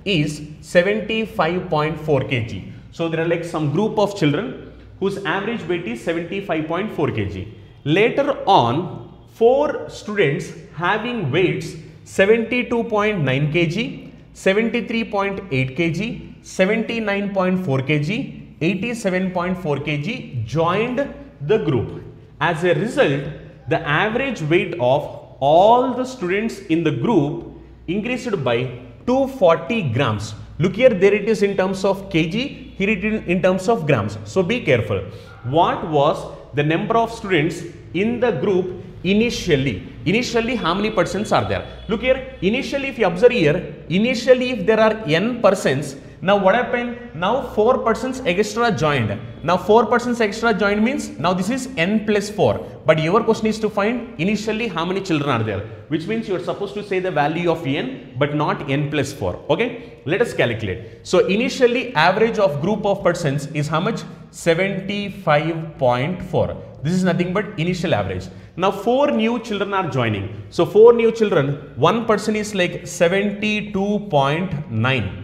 is 75.4 kg. So there are like some group of children whose average weight is 75.4 kg. Later on, 4 students having weights 72.9 kg, 73.8 kg, 79.4 kg, 87.4 kg joined the group. As a result, the average weight of all the students in the group increased by 240 grams. Look here, there it is in terms of kg, here it is in terms of grams. So be careful. What was the number of students in the group initially? Initially, how many persons are there? Look here, initially if you observe here, initially if there are n persons, now what happened? Now 4 persons extra joined. Now 4 persons extra joined means now this is n plus 4. But your question is to find initially how many children are there, which means you are supposed to say the value of n but not n plus 4. Okay, let us calculate. So initially average of group of persons is how much? 75.4. This is nothing but initial average. Now 4 new children are joining. So 4 new children, one person is like 72.9.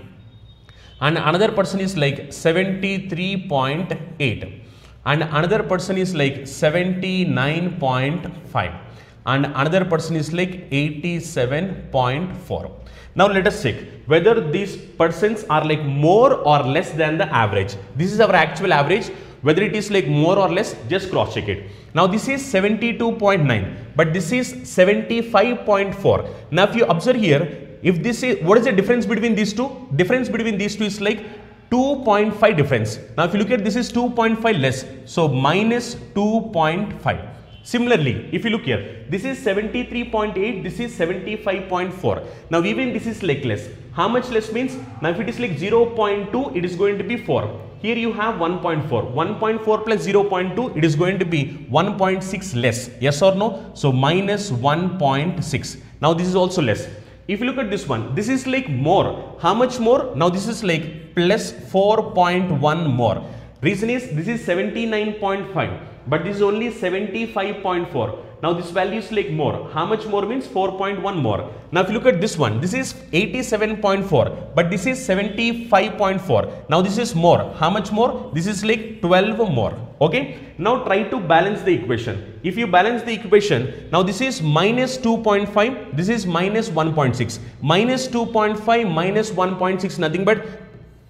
and another person is like 73.8 and another person is like 79.5 and another person is like 87.4. Now let us check whether these persons are like more or less than the average. This is our actual average. Whether it is like more or less, just cross check it. Now this is 72.9 but this is 75.4. Now if you observe here, if this is, what is the difference between these two? Difference between these two is like 2.5 difference. Now if you look at this is 2.5 less, so minus 2.5. Similarly, if you look here, this is 73.8, this is 75.4. Now even this is like less. How much less means? Now if it is like 0.2, it is going to be 4. Here you have 1.4. 1.4 plus 0.2, it is going to be 1.6 less. Yes or no? So minus 1.6. Now this is also less. If you look at this one, this is like more. How much more? Now this is like plus 4.1 more. Reason is this is 79.5 but this is only 75.4. Now this value is like more. How much more means 4.1 more. Now if you look at this one, this is 87.4 but this is 75.4. Now this is more. How much more? This is like 12 more. Okay. Now try to balance the equation. If you balance the equation, now this is minus 2.5, this is minus 1.6. Minus 2.5 minus 1.6 nothing but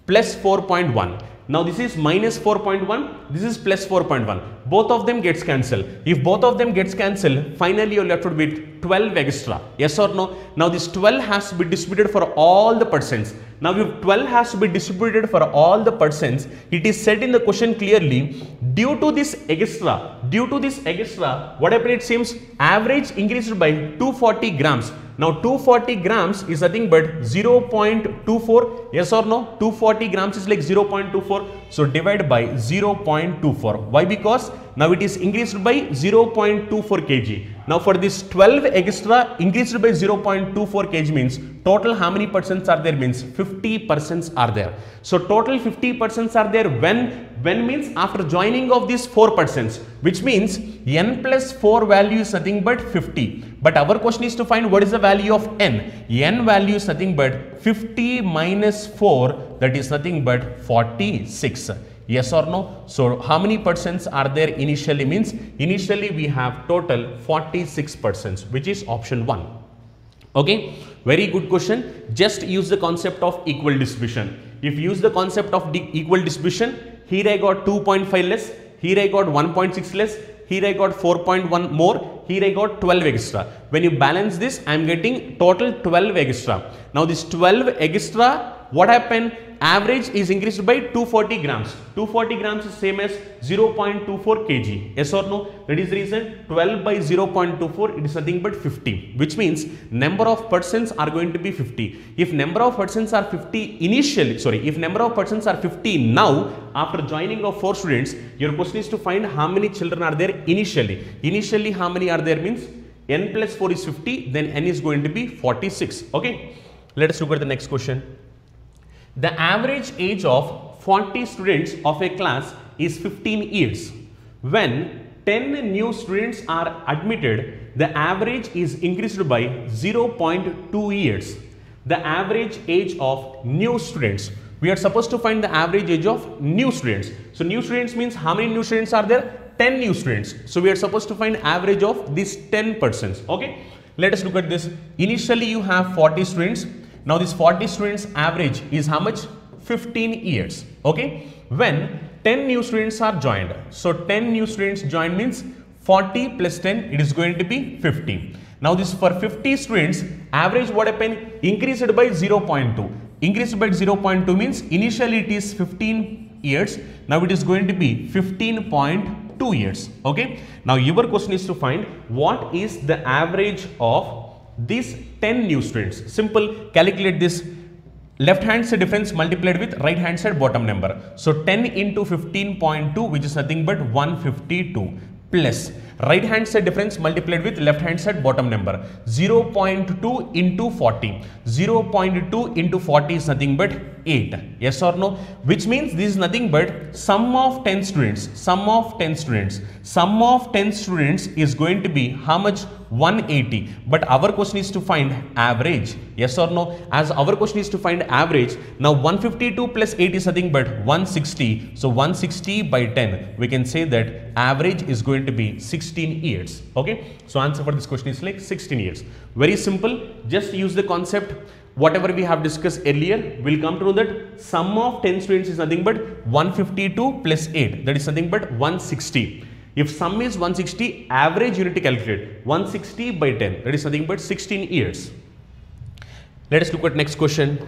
plus 4.1. Now this is minus 4.1, this is plus 4.1. Both of them gets cancelled. If both of them gets cancelled, finally you are left with 12 extra. Yes or no? Now this 12 has to be distributed for all the persons. Now if 12 has to be distributed for all the persons, it is said in the question clearly, due to this extra, what happened? It seems average increased by 240 grams. Now 240 grams is nothing but 0.24. Yes or no? 240 grams is like 0.24. So divide by 0.24. Why? Because now it is increased by 0.24 kg. Now for this 12 extra increased by 0.24 kg means total how many persons are there means 50 persons are there. So total 50 persons are there when means after joining of these 4 persons, which means n plus 4 value is nothing but 50. But our question is to find what is the value of n. N value is nothing but 50 minus 4, that is nothing but 46. Yes or no? So how many persons are there initially means initially we have total 46 persons, which is option 1. Okay, very good question. Just use the concept of equal distribution. If you use the concept of equal distribution, here I got 2.5 less, here I got 1.6 less, here I got 4.1 more, here I got 12 extra. When you balance this, I am getting total 12 extra. Now this 12 extra, what happened? Average is increased by 240 grams. 240 grams is same as 0.24 kg. Yes or no? That is the reason 12 by 0.24, it is nothing but 50. Which means number of persons are going to be 50. If number of persons are 50 initially, if number of persons are 50 now, after joining of 4 students, your question is to find how many children are there initially. Initially how many are there means n plus 4 is 50, then n is going to be 46. Okay. Let us look at the next question. The average age of 40 students of a class is 15 years. When 10 new students are admitted, the average is increased by 0.2 years. The average age of new students. We are supposed to find the average age of new students. So new students means how many new students are there? 10 new students. So we are supposed to find average of these 10 persons. Okay. Let us look at this. Initially you have 40 students. Now this 40 students average is how much? 15 years. Okay. When 10 new students are joined. So 10 new students joined means 40 plus 10, it is going to be 50. Now this for 50 students, average what happened? Increased by 0.2. Increased by 0.2 means initially it is 15 years. Now it is going to be 15.2 years. Okay. Now your question is to find what is the average of these 10 new students. Simple, calculate this left hand side difference multiplied with right hand side bottom number. So 10 into 15.2, which is nothing but 152, plus right hand side difference multiplied with left hand side bottom number. 0.2 into 40. 0.2 into 40 is nothing but 8. Yes or no? Which means this is nothing but sum of 10 students. Sum of 10 students. Sum of 10 students is going to be how much? 180. But our question is to find average. Yes or no? As our question is to find average, now 152 plus 8 is nothing but 160. So 160 by 10, we can say that average is going to be 16 years. Okay. So answer for this question is like 16 years. Very simple. Just use the concept. Whatever we have discussed earlier, we'll come to know that sum of 10 students is nothing but 152 plus 8. That is nothing but 160. If sum is 160, average you need to calculate 160 by 10. That is nothing but 16 years. Let us look at next question.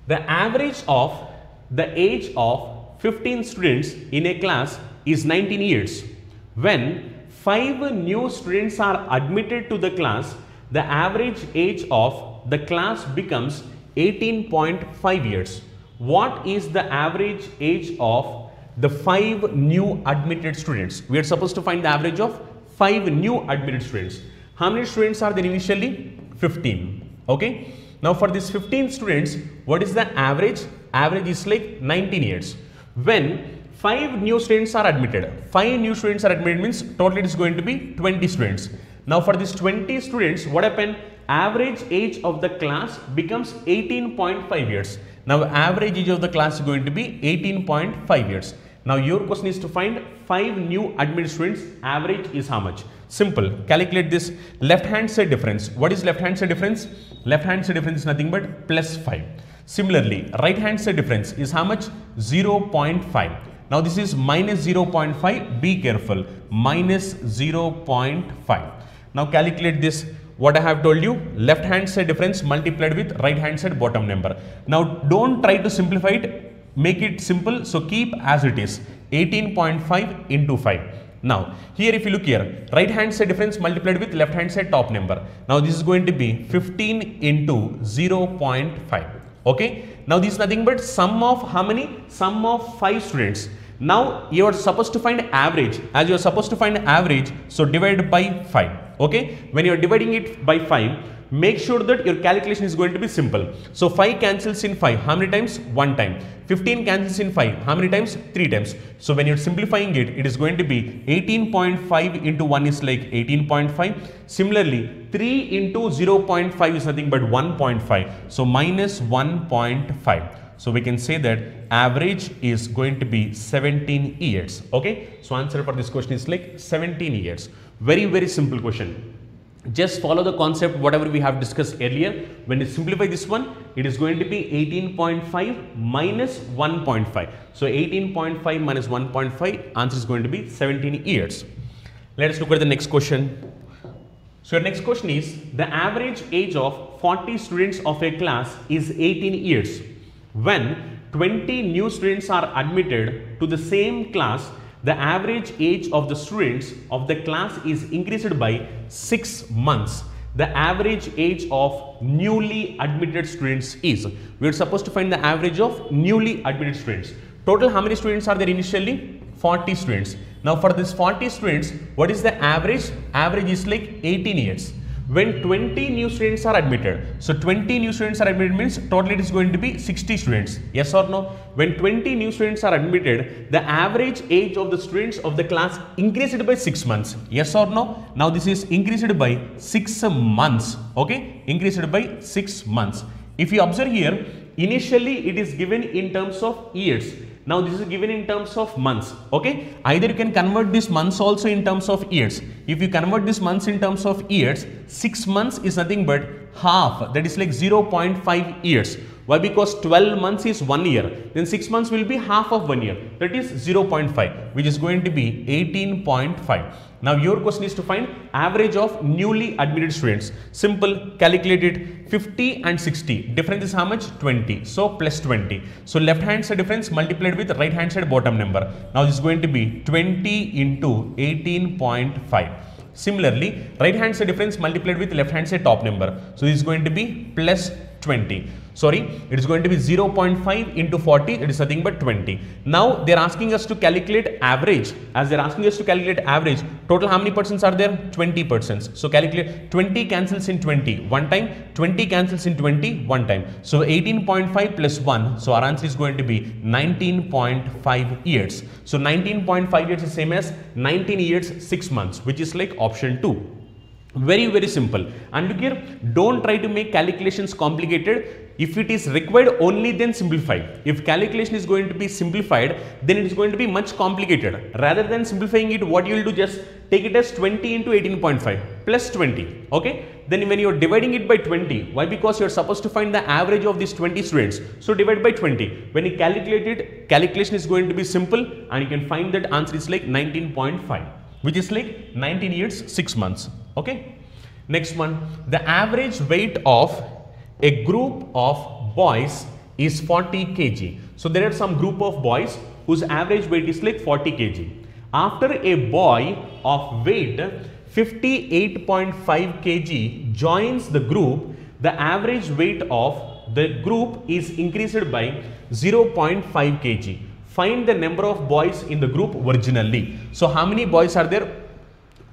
The average of the age of 15 students in a class is 19 years. When 5 new students are admitted to the class, the average age of the class becomes 18.5 years. What is the average age of the 5 new admitted students? We are supposed to find the average of 5 new admitted students. How many students are there initially? 15. Okay. Now for these 15 students, what is the average? Average is like 19 years. When 5 new students are admitted, 5 new students are admitted means total it is going to be 20 students. Now for these 20 students, what happened? Average age of the class becomes 18.5 years. Now average age of the class is going to be 18.5 years. Now your question is to find 5 new admitted students, average is how much? Simple, calculate this left hand side difference. What is left hand side difference? Left hand side difference is nothing but plus 5. Similarly, right hand side difference is how much? 0.5. Now this is minus 0.5, be careful, minus 0.5. Now calculate this. What I have told you, left hand side difference multiplied with right hand side bottom number. Now don't try to simplify it, make it simple. So keep as it is, 18.5 into 5. Now here if you look here, right hand side difference multiplied with left hand side top number. Now this is going to be 15 into 0.5. Okay. Now this is nothing but sum of how many? Sum of 5 students. Now you are supposed to find average. As you are supposed to find average, so divide by 5. Okay. When you are dividing it by 5, make sure that your calculation is going to be simple. So 5 cancels in 5. How many times? 1 time. 15 cancels in 5. How many times? 3 times. So when you're simplifying it, it is going to be 18.5 into 1 is like 18.5. Similarly, 3 into 0.5 is nothing but 1.5. So minus 1.5. So we can say that average is going to be 17 years. Okay. So answer for this question is like 17 years. Very, very simple question. just follow the concept whatever we have discussed earlier. When you simplify this one, it is going to be 18.5 minus 1.5. So 18.5 minus 1.5, answer is going to be 17 years. Let us look at the next question. So your next question is, the average age of 40 students of a class is 18 years. When 20 new students are admitted to the same class, the average age of the students of the class is increased by 6 months. The average age of newly admitted students is, we are supposed to find the average of newly admitted students. Total how many students are there initially? 40 students. Now for this 40 students, what is the average? Average is like 18 years. When 20 new students are admitted, so 20 new students are admitted means total it is going to be 60 students. Yes or no? When 20 new students are admitted, the average age of the students of the class increased by 6 months. Yes or no? Now this is increased by 6 months. Okay? Increased by 6 months. If you observe here, initially it is given in terms of years. Now this is given in terms of months. Okay, either you can convert this months also in terms of years. If you convert this months in terms of years, 6 months is nothing but half, that is like 0.5 years. Why? Because 12 months is 1 year, then 6 months will be half of 1 year, that is 0.5, which is going to be 18.5. Now your question is to find average of newly admitted students. Simple, calculate it. 50 and 60, difference is how much? 20, so plus 20. So left hand side difference multiplied with right hand side bottom number. Now this is going to be 20 into 18.5. Similarly, right hand side difference multiplied with left hand side top number. So this is going to be plus 20. Sorry, it is going to be 0.5 into 40, it is nothing but 20. Now they are asking us to calculate average. As they are asking us to calculate average, total how many percents are there? 20%. So calculate 20 cancels in 20 one time, 20 cancels in 20 one time. So 18.5 plus 1, so our answer is going to be 19.5 years. So 19.5 years is same as 19 years 6 months, which is like option 2. Very simple. And look here, don't try to make calculations complicated. If it is required only, then simplify. If calculation is going to be simplified, then it is going to be much complicated. Rather than simplifying it, what you will do, just take it as 20 into 18.5 plus 20. Okay, then when you are dividing it by 20, why? Because you are supposed to find the average of these 20 students, so divide by 20. When you calculate it, calculation is going to be simple, and you can find that answer is like 19.5, which is like 19 years 6 months. Okay, next one, the average weight of a group of boys is 40 kg. So there are some group of boys whose average weight is like 40 kg. After a boy of weight 58.5 kg joins the group, the average weight of the group is increased by 0.5 kg. Find the number of boys in the group originally. So how many boys are there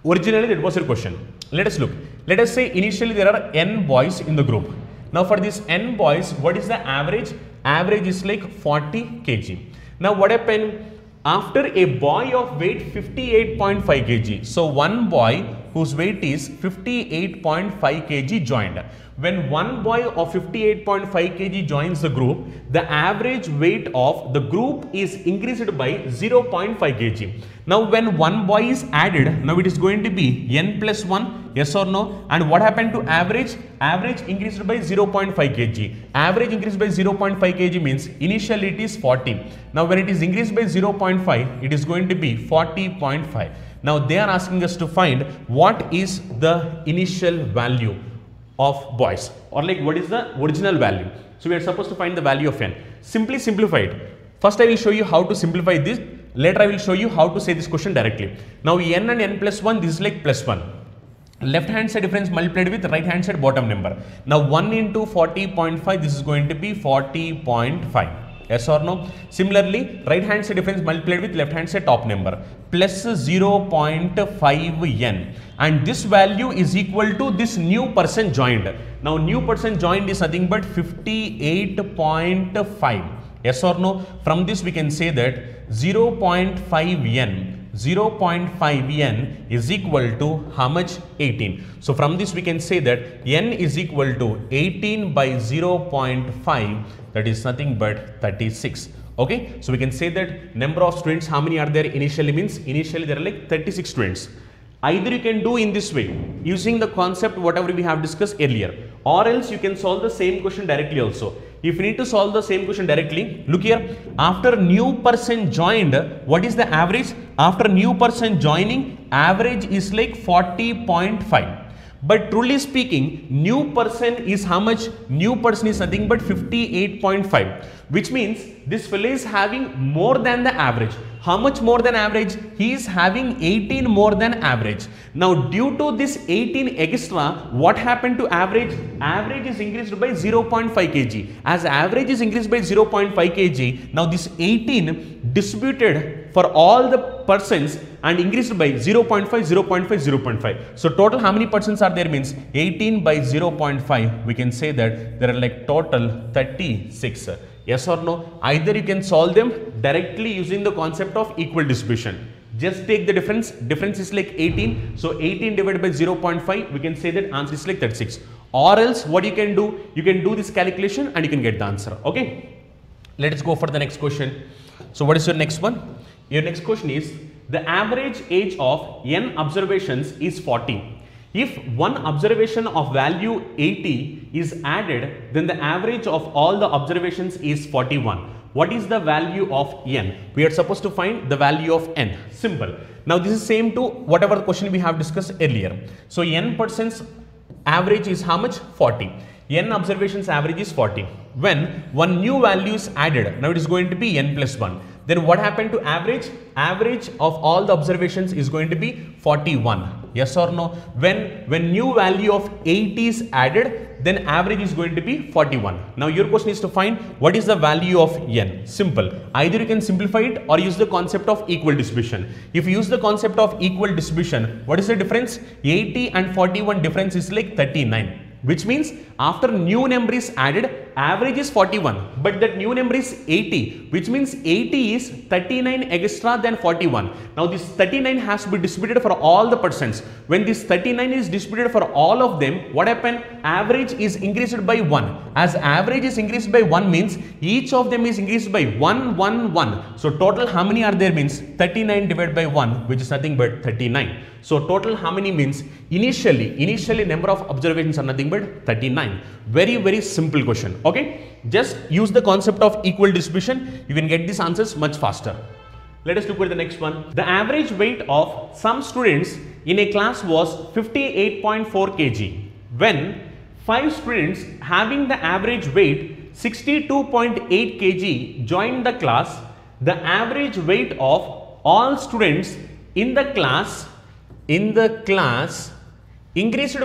originally? That was your question. Let us look. Let us say initially there are n boys in the group. Now for this n boys, what is the average? Average is like 40 kg. Now what happened? After a boy of weight 58.5 kg, so one boy whose weight is 58.5 kg joined. When one boy of 58.5 kg joins the group, the average weight of the group is increased by 0.5 kg. Now when one boy is added, now it is going to be n plus 1, yes or no? And what happened to average? Average increased by 0.5 kg. Average increased by 0.5 kg means initially it is 40. Now when it is increased by 0.5, it is going to be 40.5. Now they are asking us to find what is the initial value of boys, or like what is the original value. So we are supposed to find the value of n. Simply simplify it. First I will show you how to simplify this. Later I will show you how to say this question directly. Now n and n plus 1, this is like plus 1. Left hand side difference multiplied with right hand side bottom number. Now 1 into 40.5, this is going to be 40.5. Yes or no? Similarly, right hand side difference multiplied with left hand side top number plus 0.5 n, and this value is equal to this new person joined. Now new person joined is nothing but 58.5. Yes or no? From this we can say that 0.5 n is equal to how much? 18. So from this we can say that n is equal to 18 by 0.5, that is nothing but 36. Okay, so we can say that number of students, how many are there initially, means initially there are like 36 students. Either you can do in this way using the concept whatever we have discussed earlier, or else you can solve the same question directly also. If you need to solve the same question directly, look here, after new person joined, what is the average? After new person joining, average is like 40.5. But truly speaking, new person is how much? New person is nothing but 58.5, which means this fellow is having more than the average. How much more than average? He is having 18 more than average. Now due to this 18 extra, what happened to average? Average is increased by 0.5 kg. As average is increased by 0.5 kg, now this 18 distributed for all the persons and increased by 0.5, 0.5, 0.5. So total how many persons are there means 18 by 0.5. We can say that there are like total 36. Yes or no? Either you can solve them directly using the concept of equal distribution. Just take the difference. Difference is like 18. So 18 divided by 0.5, we can say that answer is like 36. Or else what you can do? You can do this calculation and you can get the answer. Okay. Let us go for the next question. So what is your next one? Your next question is, the average age of n observations is 40. If one observation of value 80 is added, then the average of all the observations is 41. What is the value of n? We are supposed to find the value of n. Simple. Now this is same to whatever question we have discussed earlier. So n persons average is how much? 40. N observations average is 40. When one new value is added, now it is going to be n plus 1. Then what happened to average? Average of all the observations is going to be 41. Yes or no? When new value of 80 is added, then average is going to be 41. Now your question is to find what is the value of n. Simple. Either you can simplify it or use the concept of equal distribution. If you use the concept of equal distribution, what is the difference? 80 and 41 difference is like 39. Which means after new number is added, average is 41, but that new number is 80, which means 80 is 39 extra than 41. Now this 39 has to be distributed for all the persons. When this 39 is distributed for all of them, what happened? Average is increased by 1. As average is increased by 1 means each of them is increased by 1, 1, 1. So total how many are there means 39 divided by 1, which is nothing but 39. So total how many means initially number of observations are nothing but 39. Very simple question. Okay, just use the concept of equal distribution. You can get these answers much faster. Let us look at the next one. The average weight of some students in a class was 58.4 kg. When 5 students having the average weight 62.8 kg joined the class, the average weight of all students in the class increased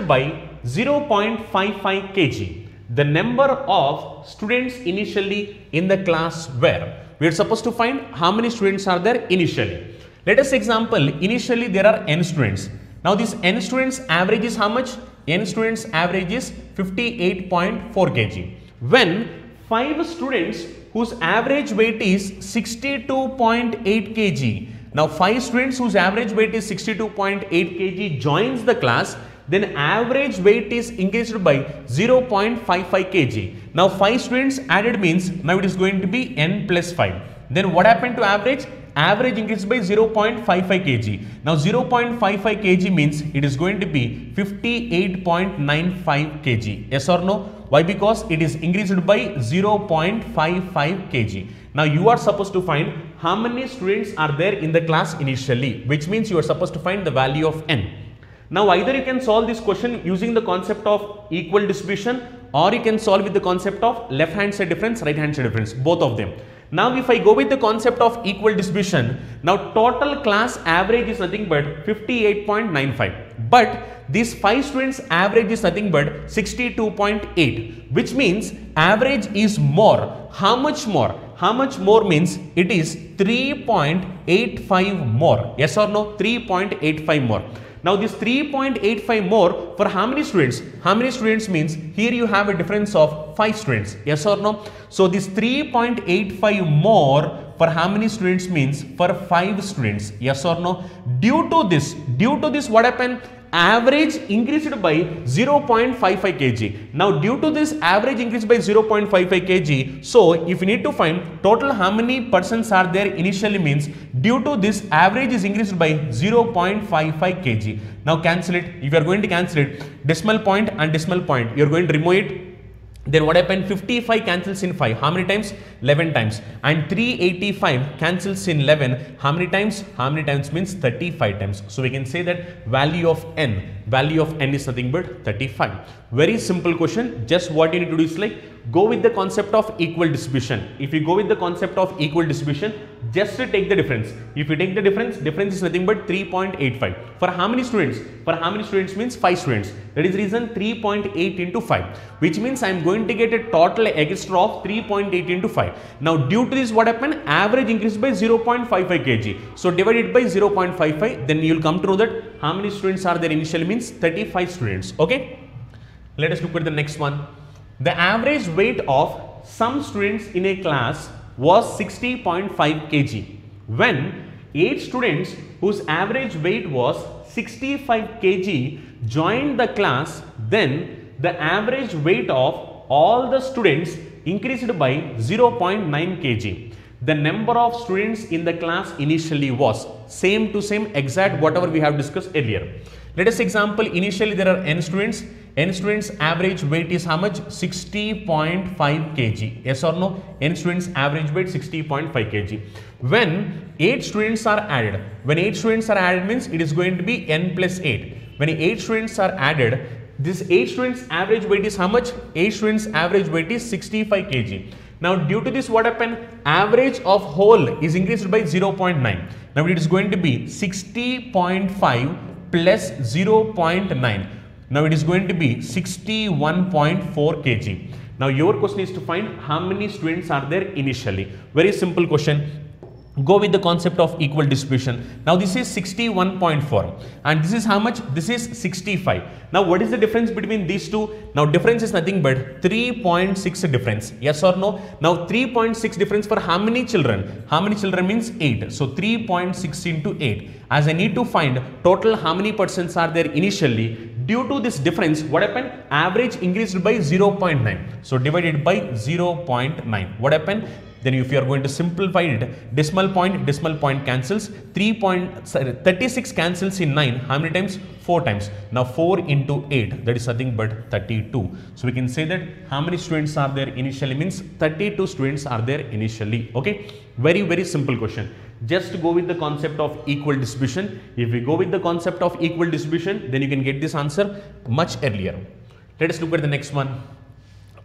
by 0.55 kg. The number of students initially in the class were. We are supposed to find how many students are there initially. Let us example, initially there are n students. Now this n students average is how much? N students average is 58.4 kg. When 5 students whose average weight is 62.8 kg. Now 5 students whose average weight is 62.8 kg joins the class, then average weight is increased by 0.55 kg. Now 5 students added means now it is going to be n plus 5. Then what happened to average? Average increased by 0.55 kg. Now 0.55 kg means it is going to be 58.95 kg. Yes or no? Why? Because it is increased by 0.55 kg. Now you are supposed to find how many students are there in the class initially, which means you are supposed to find the value of n. Now either you can solve this question using the concept of equal distribution, or you can solve with the concept of left hand side difference, right hand side difference, both of them. Now if I go with the concept of equal distribution, now total class average is nothing but 58.95, but these 5 students average is nothing but 62.8, which means average is more. How much more? How much more means it is 3.85 more. Yes or no? 3.85 more. Now this 3.85 more for how many students? How many students means here you have a difference of 5 students. Yes or no? So this 3.85 more for how many students means for 5 students. Yes or no? Due to this what happened? average increased by 0.55 kg. Now due to this average increase by 0.55 kg, so if you need to find total how many persons are there initially means due to this average is increased by 0.55 kg. Now cancel it. If you are going to cancel it, decimal point and decimal point, you are going to remove it. Then what happened? 55 cancels in 5. How many times? 11 times. And 385 cancels in 11. How many times? How many times means 35 times. So we can say that value of n is nothing but 35. Very simple question. Just what you need to do is like go with the concept of equal distribution. If you go with the concept of equal distribution, just to take the difference. If you take the difference is nothing but 3.85. For how many students? For how many students means 5 students. That is reason 3.8 into 5, which means I am going to get a total extra of 3.8 into 5. Now due to this what happened? Average increased by 0.55 kg. So divided by 0.55, then you will come to know that how many students are there initially means 35 students. Okay. Let us look at the next one. The average weight of some students in a class was 60.5 kg. When 8 students whose average weight was 65 kg joined the class, then the average weight of all the students increased by 0.9 kg. The number of students in the class initially was same to same exact whatever we have discussed earlier. Let us example, initially there are n students. N students average weight is how much? 60.5 kg. Yes or no? N students average weight 60.5 kg. When 8 students are added, means it is going to be n plus 8. When 8 students are added, this 8 students average weight is how much? 8 students average weight is 65 kg. Now due to this what happened? Average of whole is increased by 0.9. Now it is going to be 60.5 plus 0.9. Now it is going to be 61.4 kg. Now your question is to find how many students are there initially. Very simple question. Go with the concept of equal distribution. Now this is 61.4 and this is how much? This is 65. Now what is the difference between these two? Now difference is nothing but 3.6 difference. Yes or no? Now 3.6 difference for how many children? How many children means 8. So 3.6 into 8. As I need to find total how many persons are there initially. Due to this difference, what happened? Average increased by 0.9. So divided by 0.9. What happened? Then if you are going to simplify it, decimal point cancels. 36 cancels in 9. How many times? 4 times. Now 4 into 8, that is nothing but 32. So we can say that how many students are there initially means 32 students are there initially. Okay. Very simple question. Just go with the concept of equal distribution. If we go with the concept of equal distribution, then you can get this answer much earlier. Let us look at the next one.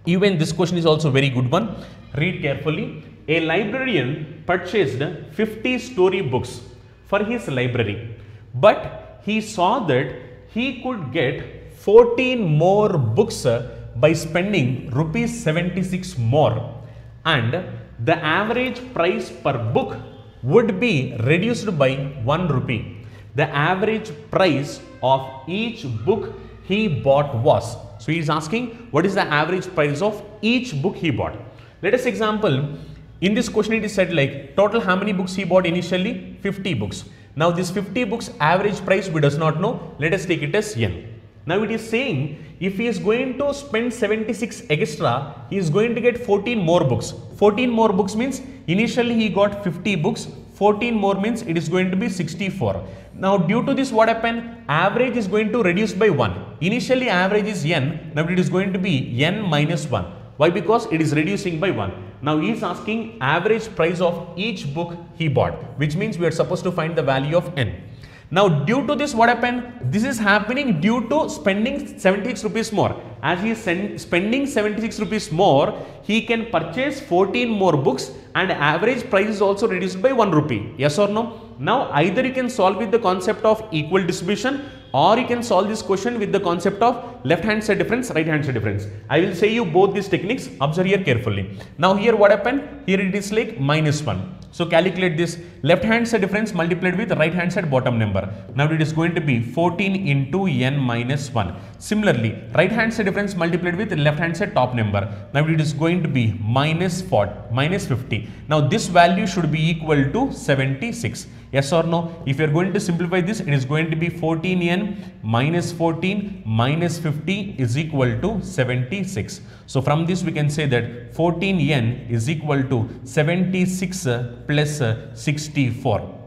Even this question is also very good one. Read carefully. A librarian purchased 50 story books for his library, but he saw that he could get 14 more books by spending rupees 76 more, and the average price per book would be reduced by 1 rupee. The average price of each book he bought was. So he is asking what is the average price of each book he bought. Let us example, in this question it is said like total how many books he bought initially? 50 books. Now this 50 books average price we does not know. Let us take it as n. Now it is saying if he is going to spend 76 extra, he is going to get 14 more books. 14 more books means initially he got 50 books. 14 more means it is going to be 64. Now due to this what happened? Average is going to reduce by 1. Initially average is n. Now it is going to be n minus 1. Why? Because it is reducing by 1. Now he is asking average price of each book he bought, which means we are supposed to find the value of n. Now due to this what happened? This is happening due to spending 76 rupees more. As he is spending 76 rupees more, he can purchase 14 more books and average price is also reduced by 1 rupee. Yes or no? Now either you can solve with the concept of equal distribution or you can solve this question with the concept of left hand side difference, right hand side difference. I will say you both these techniques. Observe here carefully. Now here what happened? Here it is like minus 1. So calculate this left hand side difference multiplied with right hand side bottom number. Now it is going to be 14 into n minus 1. Similarly, right hand side difference multiplied with left hand side top number. Now it is going to be minus 50. Now this value should be equal to 76. Yes or no? If you are going to simplify this, it is going to be 14n minus 14 minus 50 is equal to 76. So from this we can say that 14n is equal to 76 plus 64.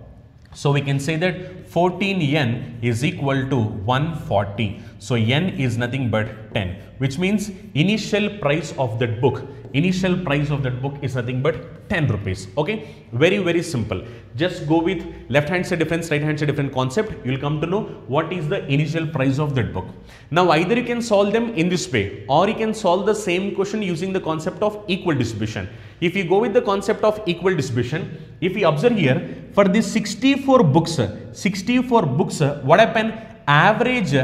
So we can say that 14n is equal to 140. So n is nothing but 10, which means initial price of that book is nothing but 10 rupees. Okay, very simple. Just go with left hand side difference, right hand side difference concept. You will come to know what is the initial price of that book. Now either you can solve them in this way, or you can solve the same question using the concept of equal distribution. If you go with the concept of equal distribution, if you observe here, for these 64 books, what happened? Average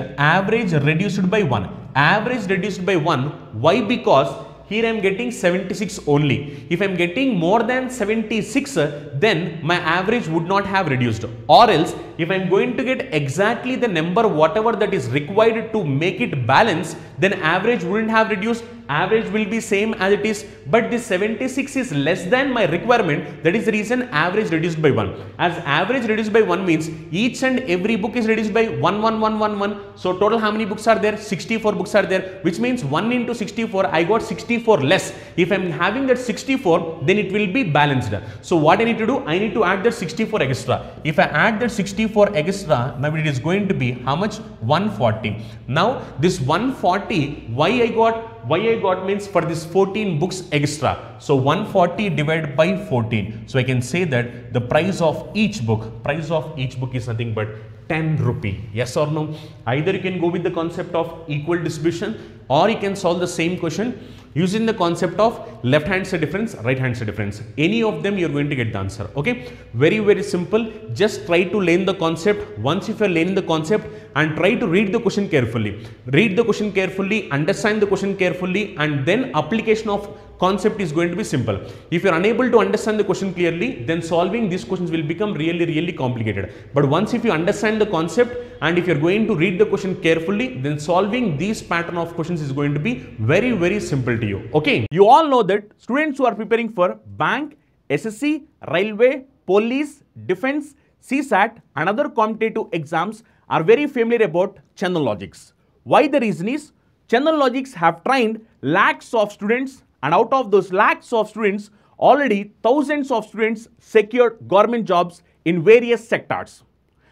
reduced by 1. Average reduced by 1. Why? Because here I am getting 76 only. If I am getting more than 76, then my average would not have reduced. Or else, if I am going to get exactly the number whatever that is required to make it balance, then average wouldn't have reduced. Average will be same as it is, but this 76 is less than my requirement. That is the reason average reduced by 1. As average reduced by 1 means each and every book is reduced by 1. So total how many books are there? 64 books are there, which means 1 into 64, I got 64 less. If I am having that 64, then it will be balanced. So what I need to do? I need to add that 64 extra. If I add that 64 extra, now it is going to be how much? 140. Now this 140, why I got means for this 14 books extra. So 140 divided by 14. So I can say that the price of each book is nothing but 10 rupee. Yes or no? Either you can go with the concept of equal distribution, or you can solve the same question using the concept of left hand side difference, right hand side difference. Any of them you are going to get the answer. Okay, very simple. Just try to learn the concept. Once if you are learning the concept, and try to read the question carefully. Read the question carefully, understand the question carefully, and then application of concept is going to be simple. If you are unable to understand the question clearly, then solving these questions will become really complicated. But once if you understand the concept, and if you are going to read the question carefully, then solving these pattern of questions is going to be very simple to you. Okay, you all know that students who are preparing for bank, SSC, railway, police, defense, CSAT and other competitive exams are very familiar about Chandan logics. Why? The reason is Chandan logics have trained lakhs of students, and out of those lakhs of students, already thousands of students secured government jobs in various sectors.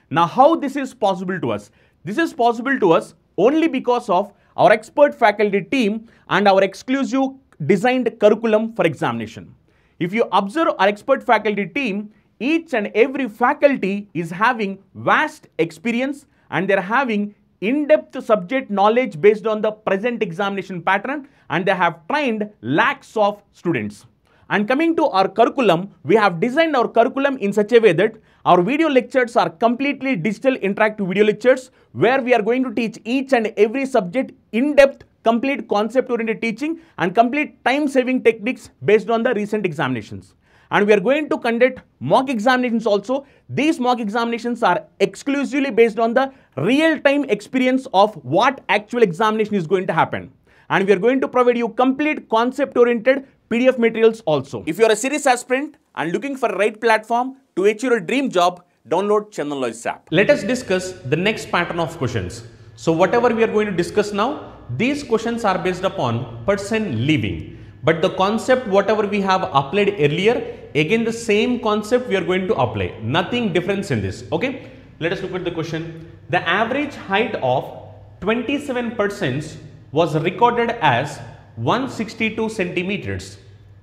Now how this is possible to us? This is possible to us only because of our expert faculty team and our exclusive designed curriculum for examination. If you observe our expert faculty team, each and every faculty is having vast experience and they are having in-depth subject knowledge based on the present examination pattern, and they have trained lakhs of students. And coming to our curriculum, we have designed our curriculum in such a way that our video lectures are completely digital interactive video lectures, where we are going to teach each and every subject in depth, complete concept oriented teaching and complete time saving techniques based on the recent examinations. And we are going to conduct mock examinations also. These mock examinations are exclusively based on the real-time experience of what actual examination is going to happen. And we are going to provide you complete concept-oriented PDF materials also. If you are a serious aspirant and looking for the right platform to achieve your dream job, download Chandan Logics app. Let us discuss the next pattern of questions. So whatever we are going to discuss now, these questions are based upon person leaving. But the concept whatever we have applied earlier, again the same concept we are going to apply. Nothing difference in this. Okay, let us look at the question. The average height of 27 persons was recorded as 162 centimeters.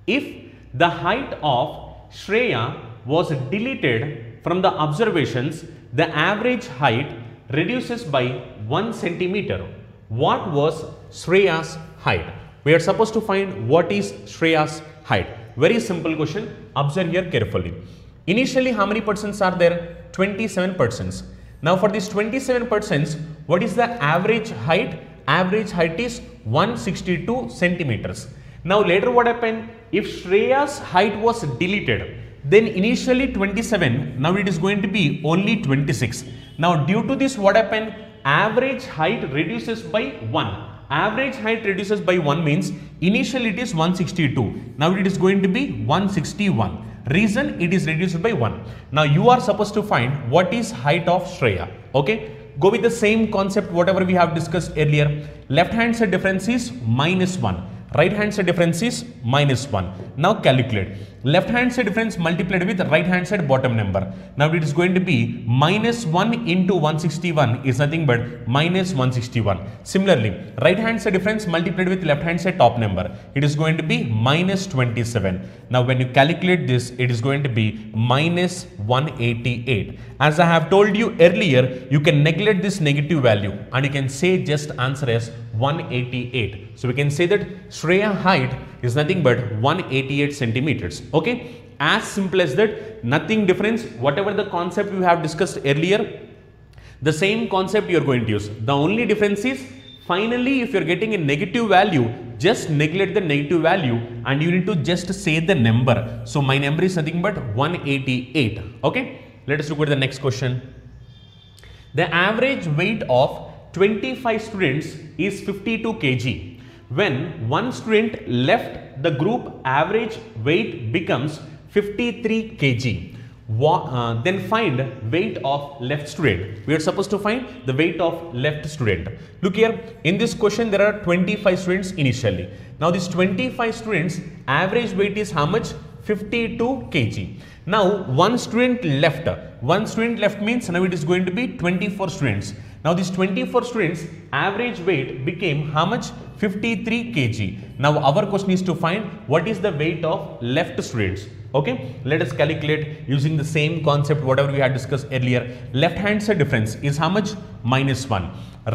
If the height of Shreya was deleted from the observations, the average height reduces by 1 centimeter. What was Shreya's height? We are supposed to find what is Shreya's height. Very simple question. Observe here carefully. Initially, how many persons are there? 27 persons. Now, for these 27 persons, what is the average height? Average height is 162 centimeters. Now, later what happened? If Shreya's height was deleted, Then initially 27, now it is going to be only 26. Now due to this, what happened? Average height reduces by 1. Average height reduces by 1 means initially it is 162. Now it is going to be 161. Reason, it is reduced by 1. Now you are supposed to find what is height of Shreya. Okay. Go with the same concept whatever we have discussed earlier. Left hand side difference is -1. Right hand side difference is -1. Now calculate. Left hand side difference multiplied with right hand side bottom number. Now it is going to be -1 into 161 is nothing but -161. Similarly, right hand side difference multiplied with left hand side top number. It is going to be -27. Now when you calculate this, it is going to be -188. As I have told you earlier, you can neglect this negative value and you can say just answer as 188. So we can say that Shreya height is nothing but 188 centimeters. Okay, as simple as that, nothing difference. Whatever the concept we have discussed earlier, the same concept you are going to use. The only difference is finally if you are getting a negative value, just neglect the negative value and you need to just say the number. So my number is nothing but 188. Okay, let us look at the next question. The average weight of 25 students is 52 kg. When one student left the group, average weight becomes 53 kg. Then find weight of left student. We are supposed to find the weight of left student. Look here, in this question there are 25 students initially. Now these 25 students, average weight is how much? 52 kg. Now one student left. One student left means now it is going to be 24 students. Now these 24 students, average weight became how much? 53 kg. Now our question is to find what is the weight of left students. Okay, let us calculate using the same concept whatever we had discussed earlier. Left hand side difference is how much? -1.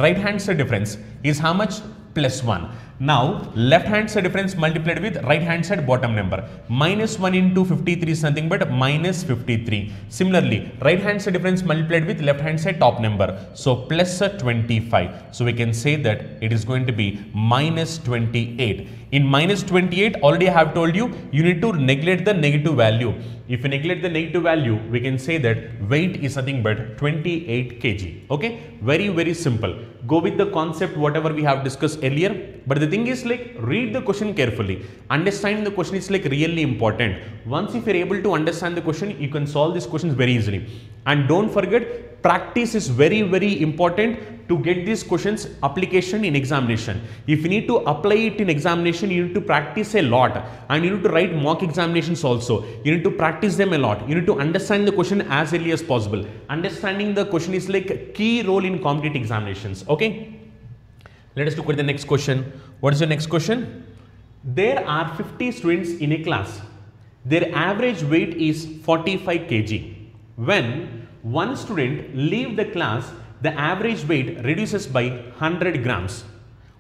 Right hand side difference is how much? +1. Now left hand side difference multiplied with right hand side bottom number. -1 into 53 is nothing but -53. Similarly, right hand side difference multiplied with left hand side top number. So +25. So we can say that it is going to be -28. In -28, already I have told you, you need to neglect the negative value. If you neglect the negative value, we can say that weight is nothing but 28 kg. Okay, very simple. Go with the concept whatever we have discussed earlier. But the thing is, like, read the question carefully. Understanding the question is like really important. Once if you are able to understand the question, you can solve these questions very easily. And don't forget, practice is very important to get these questions application in examination. If you need to apply it in examination, you need to practice a lot and you need to write mock examinations also. You need to practice them a lot. You need to understand the question as early as possible. Understanding the question is like a key role in competitive examinations. Okay, let us look at the next question. What is the next question? There are 50 students in a class. Their average weight is 45 kg. When one student leaves the class, the average weight reduces by 100 grams.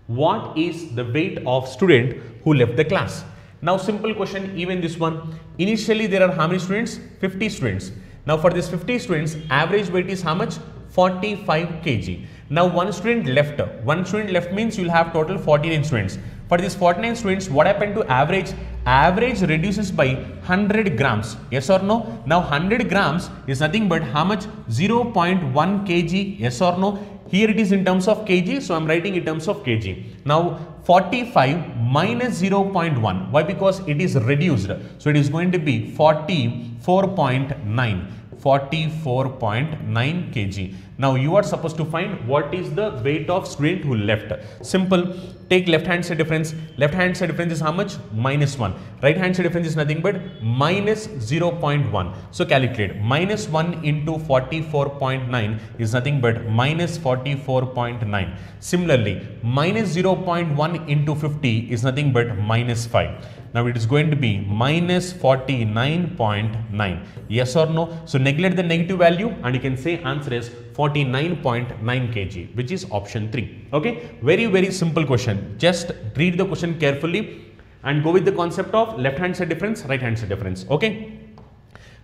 What is the weight of student who left the class? Now simple question, even this one. Initially there are how many students? 50 students. Now for this 50 students, average weight is how much? 45 kg. Now one student left. One student left means you will have total 49 students. For these 49 students, what happened to average? Average reduces by 100 grams. Yes or no? Now 100 grams is nothing but how much? 0.1 kg. Yes or no? Here it is in terms of kg, so I am writing in terms of kg. Now 45 minus 0.1. Why? Because it is reduced. So it is going to be 44.9. 44.9 kg. Now you are supposed to find what is the weight of student who left. Simple. Take left hand side difference. Left hand side difference is how much? -1. Right hand side difference is nothing but -0.1. So calculate. -1 into 44.9 is nothing but -44.9. Similarly, -0.1 into 50 is nothing but -5. Now it is going to be -49.9. Yes or no? So neglect the negative value and you can say answer is 49.9 kg, which is option 3. Okay, very simple question. Just read the question carefully and go with the concept of left hand side difference, right hand side difference. Okay,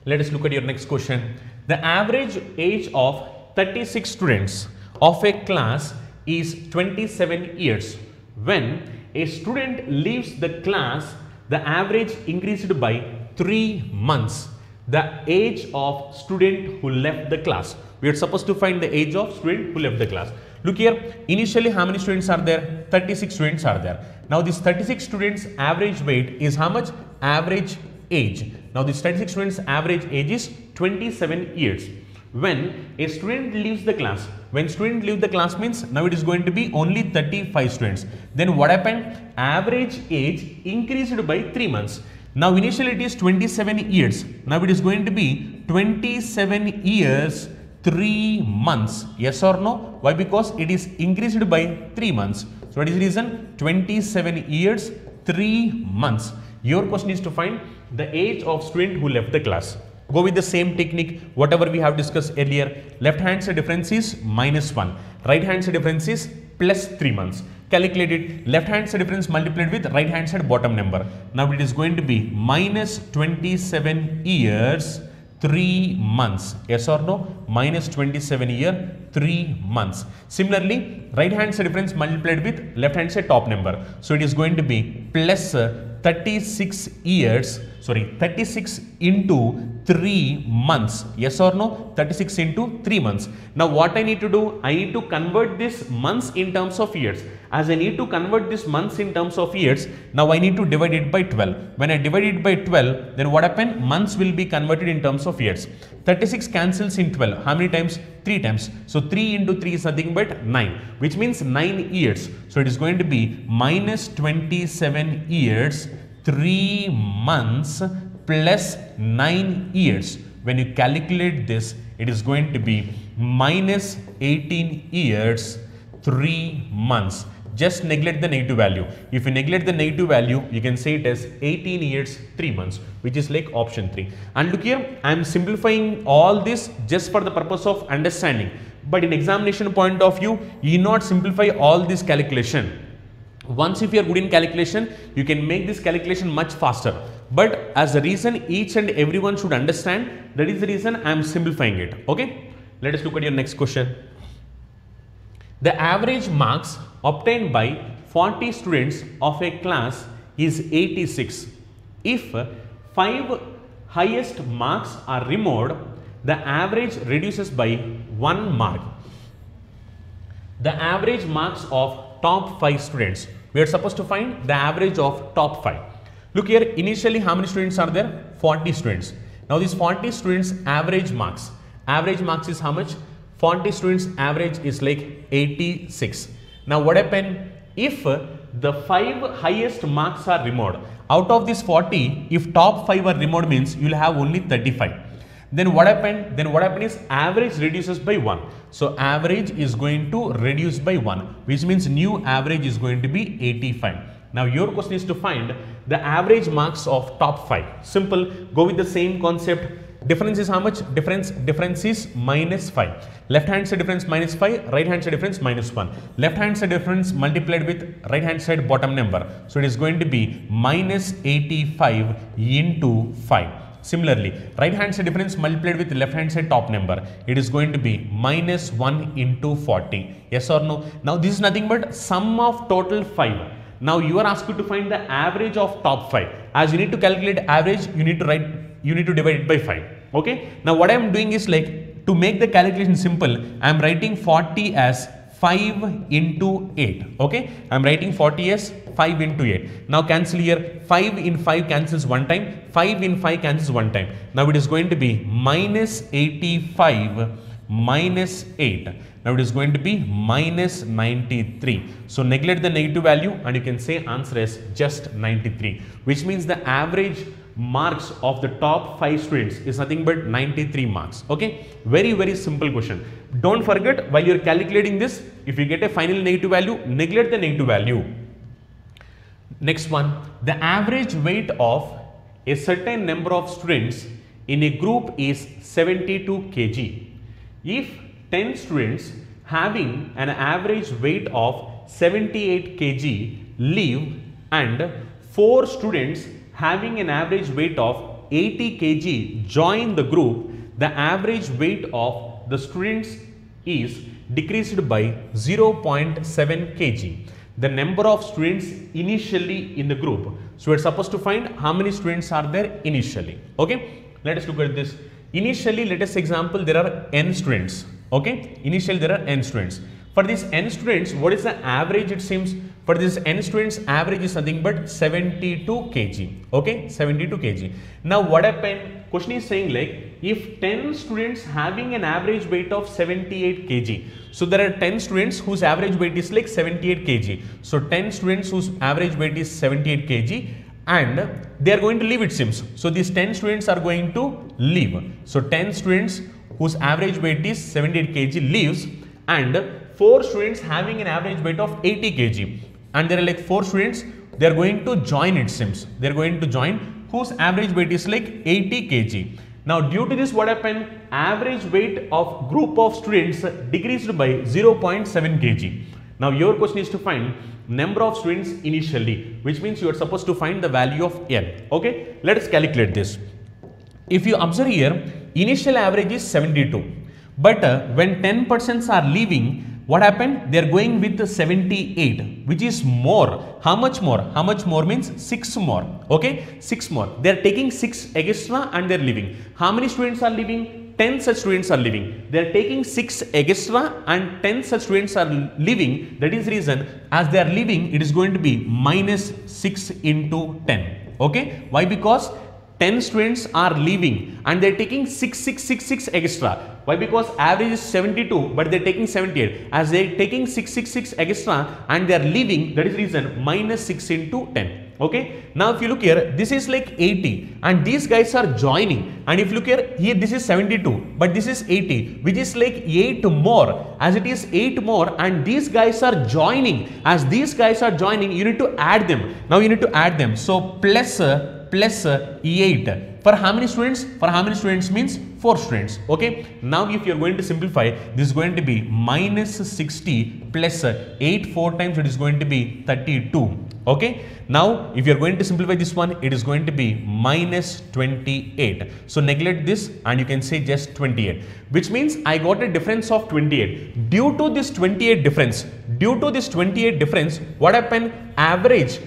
let us look at your next question. The average age of 36 students of a class is 27 years. When a student leaves the class, the average increased by 3 months. the age of student who left the class. We are supposed to find the age of student who left the class. Look here, initially how many students are there? 36 students are there. Now this 36 students average weight is how much? Average age. Now this 36 students average age is 27 years. When a student leaves the class, when student leaves the class means now it is going to be only 35 students. Then what happened? Average age increased by 3 months. Now initially it is 27 years. Now it is going to be 27 years 3 months. Yes or no? Why? Because it is increased by 3 months. So what is the reason? 27 years 3 months. Your question is to find the age of student who left the class. Go with the same technique, whatever we have discussed earlier. Left hand side difference is -1. Right hand side difference is plus 3 months. Calculate it. Left hand side difference multiplied with right hand side bottom number. Now it is going to be minus 27 years 3 months. Yes or no? Minus 27 year 3 months. Similarly, right hand side difference multiplied with left hand side top number. So it is going to be plus 36 into 3 months. Yes or no? 36 into 3 months. Now what I need to do? I need to convert this months in terms of years. As I need to convert this months in terms of years, now I need to divide it by 12. When I divide it by 12, then what happens? Months will be converted in terms of years. 36 cancels in 12. How many times? 3 times. So 3 into 3 is nothing but 9, which means 9 years. So it is going to be minus 27 years 3 months plus 9 years. When you calculate this, it is going to be minus 18 years 3 months. Just neglect the negative value. If you neglect the negative value, you can say it as 18 years 3 months, which is like option 3. And look here, I am simplifying all this just for the purpose of understanding. But in examination point of view, you need not simplify all this calculation. Once if you are good in calculation, you can make this calculation much faster. But as a reason each and everyone should understand, that is the reason I am simplifying it. Okay, let us look at your next question. The average marks obtained by 40 students of a class is 86. If 5 highest marks are removed, the average reduces by 1 mark. The average marks of top 5 students. We are supposed to find the average of top 5. Look here, initially how many students are there? 40 students. Now these 40 students average marks. Average marks is how much? 40 students average is like 86. Now what happened? If the 5 highest marks are removed, out of this 40, if top 5 are removed means you will have only 35. Then what happened? Then what happened is average reduces by 1. So average is going to reduce by 1, which means new average is going to be 85. Now your question is to find the average marks of top 5. Simple. Go with the same concept. Difference is how much? Difference is minus 5. Left hand side difference minus 5, right hand side difference minus 1. Left hand side difference multiplied with right hand side bottom number. So it is going to be minus 85 into 5. Similarly, right hand side difference multiplied with left hand side top number. It is going to be minus 1 into 40. Yes or no? Now this is nothing but sum of total 5. Now you are asked to find the average of top 5. As you need to calculate average, you need to divide it by 5. Okay. Now what I am doing is like to make the calculation simple, I am writing 40 as 5 into 8. Okay. I am writing 40 as 5 into 8. Now cancel here. 5 in 5 cancels one time. 5 in 5 cancels one time. Now it is going to be minus 85 minus 8. Now it is going to be minus 93. So neglect the negative value and you can say answer is just 93, which means the average marks of the top 5 students is nothing but 93 marks. Okay, very simple question. Don't forget, while you are calculating this, if you get a final negative value, neglect the negative value. Next one, the average weight of a certain number of students in a group is 72 kg. If 10 students having an average weight of 78 kg leave and 4 students having an average weight of 80 kg join the group, the average weight of the students is decreased by 0.7 kg. The number of students initially in the group. So we are supposed to find how many students are there initially. Okay. Let us look at this. Initially, let us example, there are n students. Okay, initially there are n students. For these n students, what is the average? It seems for this n students, average is nothing but 72 kg. Okay, 72 kg. Now what happened? Question is saying like, if 10 students having an average weight of 78 kg. So there are 10 students whose average weight is like 78 kg. So 10 students whose average weight is 78 kg. And they are going to leave, it seems. So these 10 students are going to leave. So 10 students whose average weight is 78 kg leaves, and 4 students having an average weight of 80 kg. And there are like 4 students, they are going to join, it seems. They are going to join whose average weight is like 80 kg. Now due to this, what happened? Average weight of group of students decreased by 0.7 kg. Now your question is to find number of students initially, which means you are supposed to find the value of n. Okay, let us calculate this. If you observe here, initial average is 72, but when 10% are leaving, what happened? They are going with 78, which is more. How much more? How much more means 6 more. Okay, 6 more. They are taking 6 extra and they are leaving. How many students are leaving? 10 such students are leaving. They are taking 6 extra and 10 such students are leaving. That is the reason, as they are leaving, it is going to be minus 6 into 10. Okay, why? Because 10 students are leaving and they are taking 6 extra. Why? Because average is 72, but they are taking 78. As they are taking 6 extra and they are leaving, that is the reason minus 6 into 10. Okay. Now if you look here, this is like 80 and these guys are joining. And if you look here, this is 72, but this is 80, which is like 8 more. As it is 8 more and these guys are joining. As these guys are joining, you need to add them. Now you need to add them. So plus 8. For how many students? For how many students means 4 students. Okay. Now if you are going to simplify, this is going to be minus 60 plus 8 4 times, it is going to be 32. Okay. Now if you are going to simplify this one, it is going to be minus 28. So neglect this and you can say just 28, which means I got a difference of 28. Due to this 28 difference, what happened? Average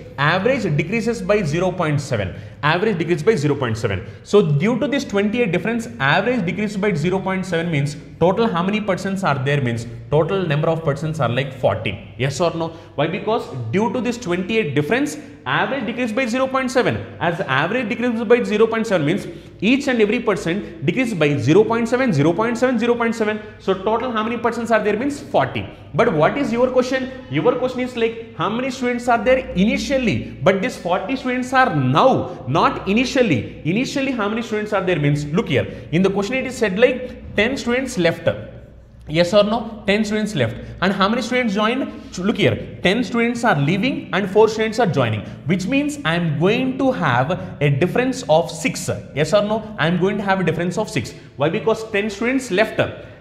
decreases by 0.7. Average decreases by 0.7. So due to this 28 difference, average decreased by 0.7 means total how many persons are there means total number of persons are like 40. Yes or no? Why? Because due to this 28 difference, average decreased by 0.7. As average decreases by 0.7 means each and every person decreases by 0.7, 0.7, 0.7. So total how many persons are there means 40. But what is your question? Your question is like how many students are there initially? But this 40 students are now, not initially. Initially how many students are there means, look here. In the question it is said like 10 students left. Yes or no? 10 students left. And how many students joined? Look here, 10 students are leaving and 4 students are joining, which means I am going to have a difference of 6. Yes or no? I am going to have a difference of 6. Why? Because 10 students left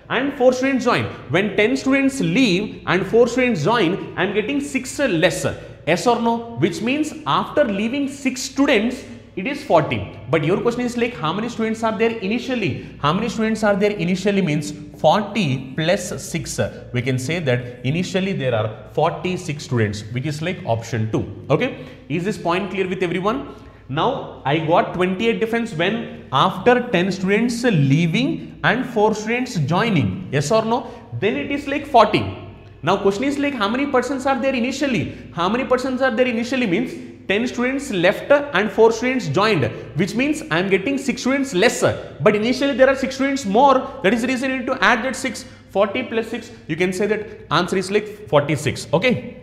and 4 students join. When 10 students leave and 4 students join, I am getting 6 less. Yes or no? Which means after leaving 6 students, it is 40. But your question is like how many students are there initially? How many students are there initially means 40 plus 6. We can say that initially there are 46 students, which is like option 2. Okay. Is this point clear with everyone? Now I got 28 difference when after 10 students leaving and 4 students joining. Yes or no? Then it is like 40. Now question is like how many persons are there initially? How many persons are there initially means 10 students left and 4 students joined, which means I am getting 6 students less. But initially there are 6 students more. That is the reason you need to add that 6. 40 plus 6, you can say that answer is like 46. Okay.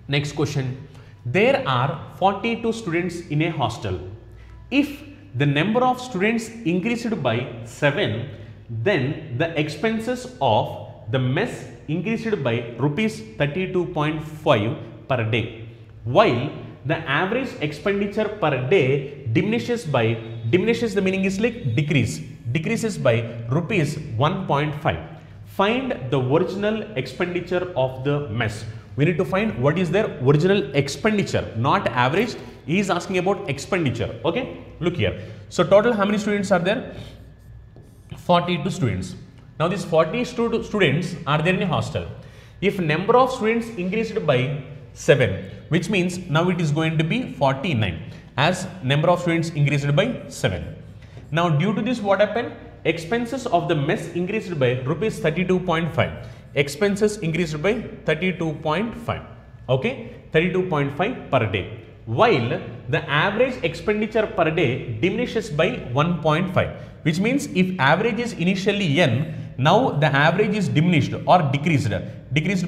Next question. There are 42 students in a hostel. If the number of students increased by 7, then the expenses of the mess increased by rupees 32.5 per day, while the average expenditure per day diminishes the meaning is like decreases by rupees 1.5. Find the original expenditure of the mess. We need to find what is their original expenditure, not average. He is asking about expenditure. Okay, look here. So total how many students are there? 42 students. Now these 40 students are there in a hostel. If number of students increased by 7, which means now it is going to be 49 as number of students increased by 7. Now due to this, what happened? Expenses of the mess increased by rupees 32.5. Expenses increased by 32.5. Okay, 32.5 per day. While the average expenditure per day diminishes by 1.5, which means if average is initially n, now the average is diminished or decreased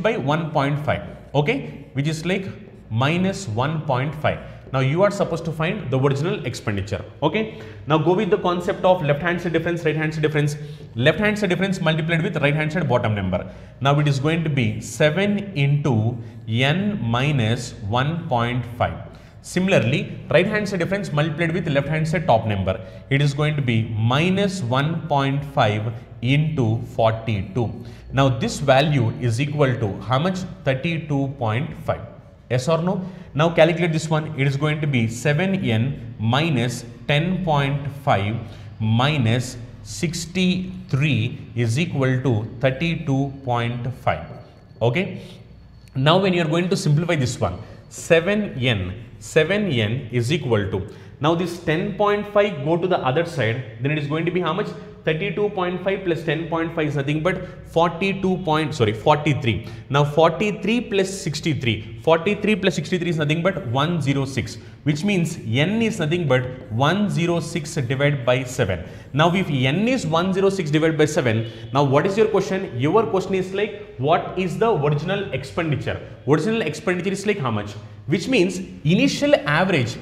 by 1.5. Okay, which is like minus 1.5. Now you are supposed to find the original expenditure. Okay, now go with the concept of left hand side difference, right hand side difference. Left hand side difference multiplied with right hand side bottom number. Now it is going to be 7 into n minus 1.5. Similarly, right hand side difference multiplied with left hand side top number. It is going to be minus 1.5 into 42. Now this value is equal to how much? 32.5. Yes or no? Now calculate this one. It is going to be 7n minus 10.5 minus 63 is equal to 32.5. Okay. Now when you are going to simplify this one, 7n is equal to, now this 10.5 go to the other side, then it is going to be how much? 32.5 plus 10.5 is nothing but 43. Now 43 plus 63. 43 plus 63 is nothing but 106, which means n is nothing but 106 divided by 7. Now if n is 106 divided by 7, now what is your question? Your question is like, what is the original expenditure? Original expenditure is like how much? Which means initial average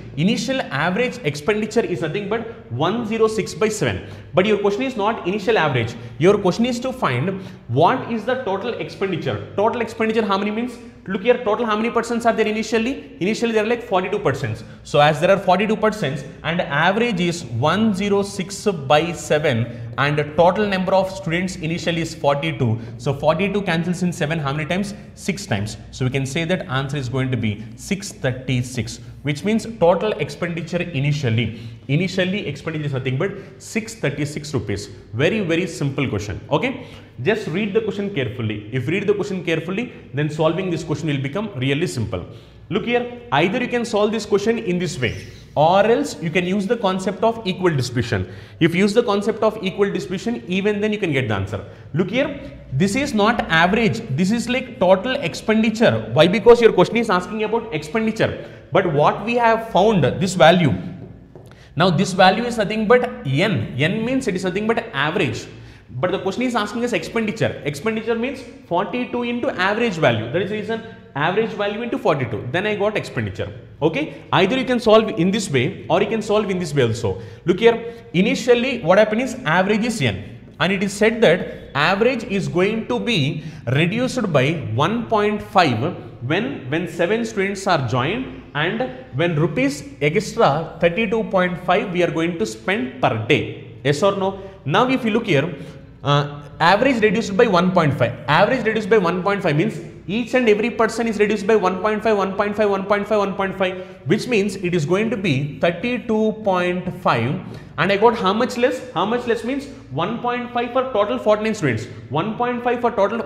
expenditure is nothing but 106 by 7. But your question is not initial average. Your question is to find what is the total expenditure. Total expenditure how many means? Look here, total how many percents are there initially? Initially there are like 42%. So as there are 42% and average is 106 by 7 and the total number of students initially is 42. So 42 cancels in 7 how many times? 6 times. So we can say that answer is going to be 636, which means total expenditure initially expenditure is nothing but 636 rupees. Very simple question. Okay, just read the question carefully. If you read the question carefully, then solving this question will become really simple. Look here, either you can solve this question in this way, or else you can use the concept of equal distribution. If you use the concept of equal distribution, even then you can get the answer. Look here, this is not average, this is like total expenditure. Why? Because your question is asking about expenditure. But what we have found, this value, now this value is nothing but n. N means it is nothing but average. But the question is asking us expenditure. Expenditure means 42 into average value. That is the reason average value into 42. Then I got expenditure. Okay. Either you can solve in this way or you can solve in this way also. Look here. Initially what happened is average is n. And it is said that average is going to be reduced by 1.5 when 7 students are joined, and when rupees extra 32.5 we are going to spend per day. Yes or no? Now if you look here, average reduced by 1.5. Average reduced by 1.5 means each and every person is reduced by 1.5, which means it is going to be 32.5. And I got how much less? How much less means 1.5 for total 49 students. 1.5 for total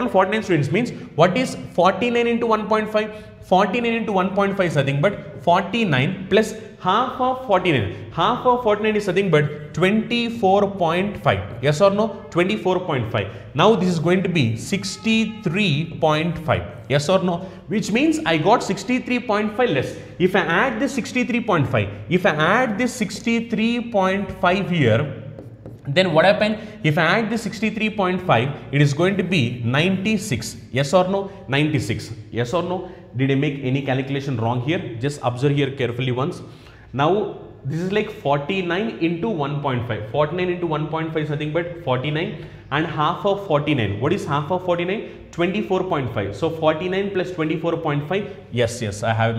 49 students means what is 49 into 1.5? 49 into 1.5 is nothing but 49 plus half of 49. Half of 49 is nothing but 24.5. Yes or no? 24.5. Now this is going to be 63.5. Yes or no? Which means I got 63.5 less. If I add this 63.5 here, then what happened? If I add this 63.5, it is going to be 96. Yes or no? 96. Yes or no? Did I make any calculation wrong here? Just observe here carefully once. Now this is like 49 into 1.5. 49 into 1.5 is nothing but 49, and half of 49. What is half of 49? 24.5. So 49 plus 24.5. Yes, I have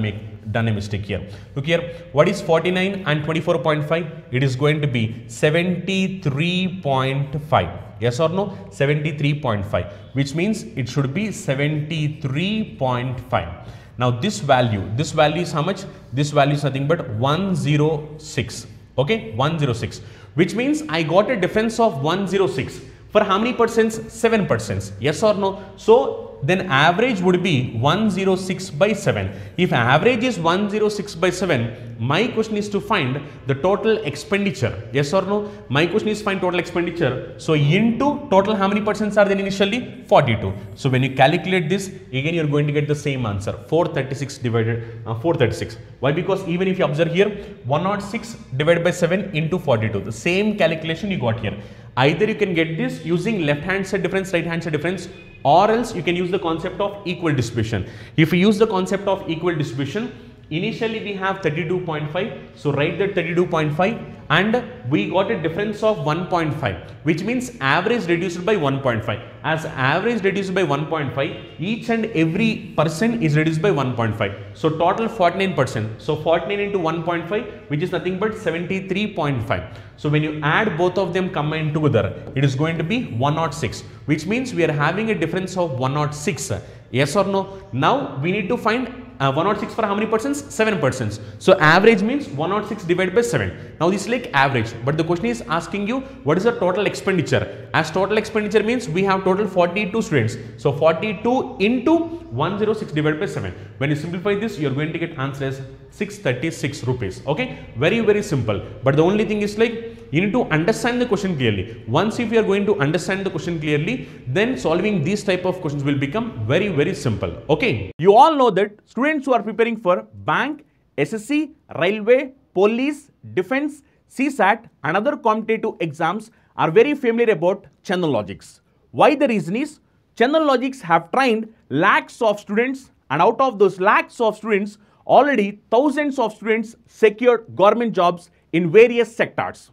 done a mistake here. Look here, what is 49 and 24.5? It is going to be 73.5. Yes or no? 73.5, which means it should be 73.5. Now this value is how much? This value is nothing but 106. Okay, 106, which means I got a difference of 106 for how many percents? 7%. Yes or no? So then average would be 106 by 7. If average is 106 by 7, my question is to find the total expenditure. Yes or no? My question is find total expenditure. So into total, how many percents are there initially? 42. So when you calculate this, again you are going to get the same answer, 436 divided 436. Why? Because even if you observe here, 106 divided by 7 into 42, the same calculation you got here. Either you can get this using left hand side difference, right hand side difference, or else you can use the concept of equal distribution. If you use the concept of equal distribution, initially we have 32.5, so write that 32.5 and we got a difference of 1.5, which means average reduced by 1.5. As average reduced by 1.5, each and every person is reduced by 1.5. So total 49%. So 49 into 1.5, which is nothing but 73.5. So when you add both of them combined together, it is going to be 106, which means we are having a difference of 106. Yes or no? Now we need to find 106 for how many persons? 7 persons. So average means 106 divided by 7. Now this is like average, but the question is asking you what is the total expenditure. As total expenditure means we have total 42 students. So 42 into 106 divided by 7. When you simplify this, you are going to get answer as 636 rupees. Okay, very simple. But the only thing is like you need to understand the question clearly. Once if you are going to understand the question clearly, then solving these type of questions will become very simple. Okay. You all know that students who are preparing for bank, SSC, railway, police, defense, CSAT and other competitive exams are very familiar about Chandan Logics. Why? The reason is Chandan Logics have trained lakhs of students, and out of those lakhs of students, already thousands of students secured government jobs in various sectors.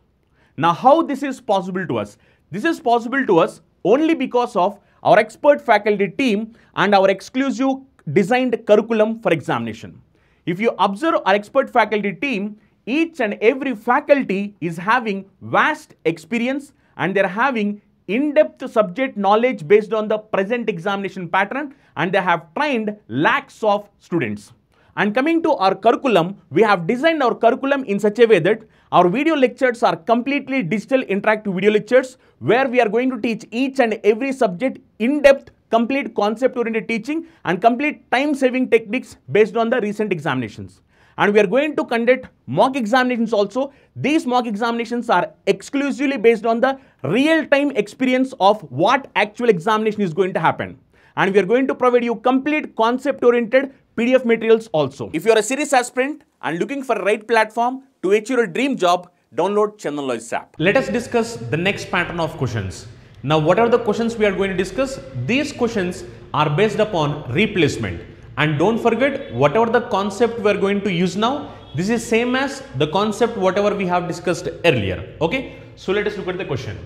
Now, how this is possible to us? This is possible to us only because of our expert faculty team and our exclusive designed curriculum for examination. If you observe our expert faculty team, each and every faculty is having vast experience and they are having in-depth subject knowledge based on the present examination pattern, and they have trained lakhs of students. And coming to our curriculum, we have designed our curriculum in such a way that our video lectures are completely digital interactive video lectures where we are going to teach each and every subject in depth, complete concept oriented teaching and complete time saving techniques based on the recent examinations. And we are going to conduct mock examinations also. These mock examinations are exclusively based on the real time experience of what actual examination is going to happen. And we are going to provide you complete concept oriented PDF materials also. If you are a serious aspirant and looking for the right platform to achieve your dream job, download Chandan Logics app. Let us discuss the next pattern of questions. Now, what are the questions we are going to discuss? These questions are based upon replacement. And don't forget, whatever the concept we are going to use now, this is same as the concept whatever we have discussed earlier. Okay. So let us look at the question.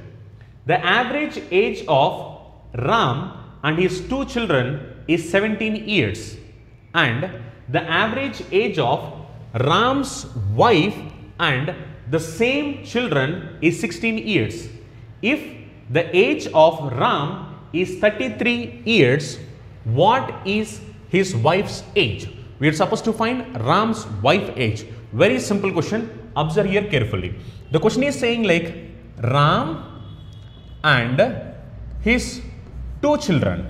The average age of Ram and his two children is 17 years. And the average age of Ram's wife and the same children is 16 years. If the age of Ram is 33 years, what is his wife's age? We are supposed to find Ram's wife age. Very simple question. Observe here carefully. The question is saying like Ram and his two children.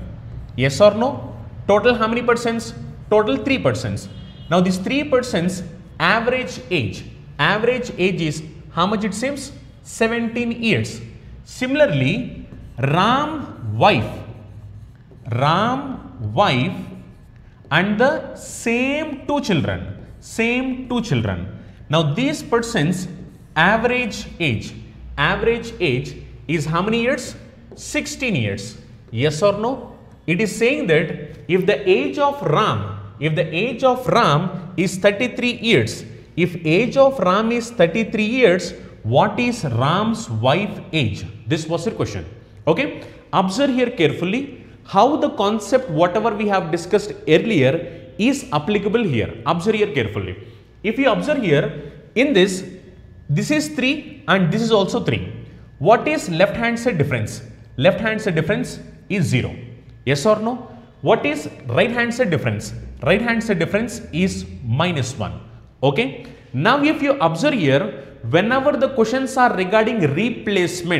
Yes or no? Total how many persons? Total 3 persons. Now this 3 persons average age is how much it seems? 17 years. Similarly, Ram wife and the same two children. Now these persons average age is how many years? 16 years. Yes or no? It is saying that if the age of Ram is 33 years, if age of Ram is 33 years, what is Ram's wife age? This was your question. Okay. Observe here carefully how the concept whatever we have discussed earlier is applicable here. Observe here carefully. If you observe here, in this is 3 and this is also 3. What is left hand side difference? Left hand side difference is 0. Yes or no? What is right hand side difference? Right hand side difference is -1. Okay. Now if you observe here, whenever the questions are regarding replacement,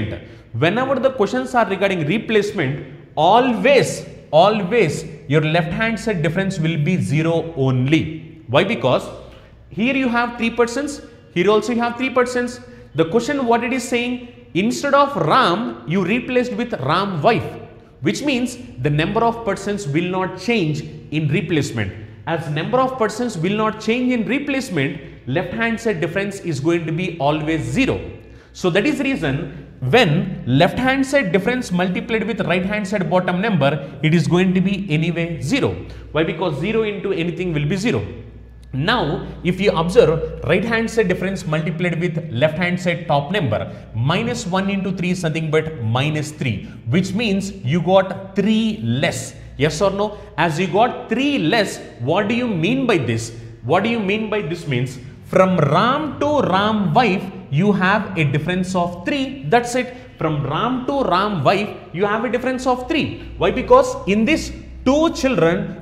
always always your left hand side difference will be 0 only. Why? Because here you have 3 persons, here also you have 3 persons. The question what it is saying, instead of Ram, you replaced with Ram wife, which means the number of persons will not change in replacement. As number of persons will not change in replacement, left hand side difference is going to be always 0. So that is the reason when left hand side difference multiplied with right hand side bottom number, it is going to be anyway 0. Why? Because 0 into anything will be 0. Now, if you observe right hand side difference multiplied with left hand side top number, minus 1 into 3 is nothing but minus 3, which means you got 3 less. Yes or no? As you got 3 less, what do you mean by this? What do you mean by this means from Ram to Ram wife, you have a difference of 3. That's it. From Ram to Ram wife, you have a difference of 3. Why? Because in this two children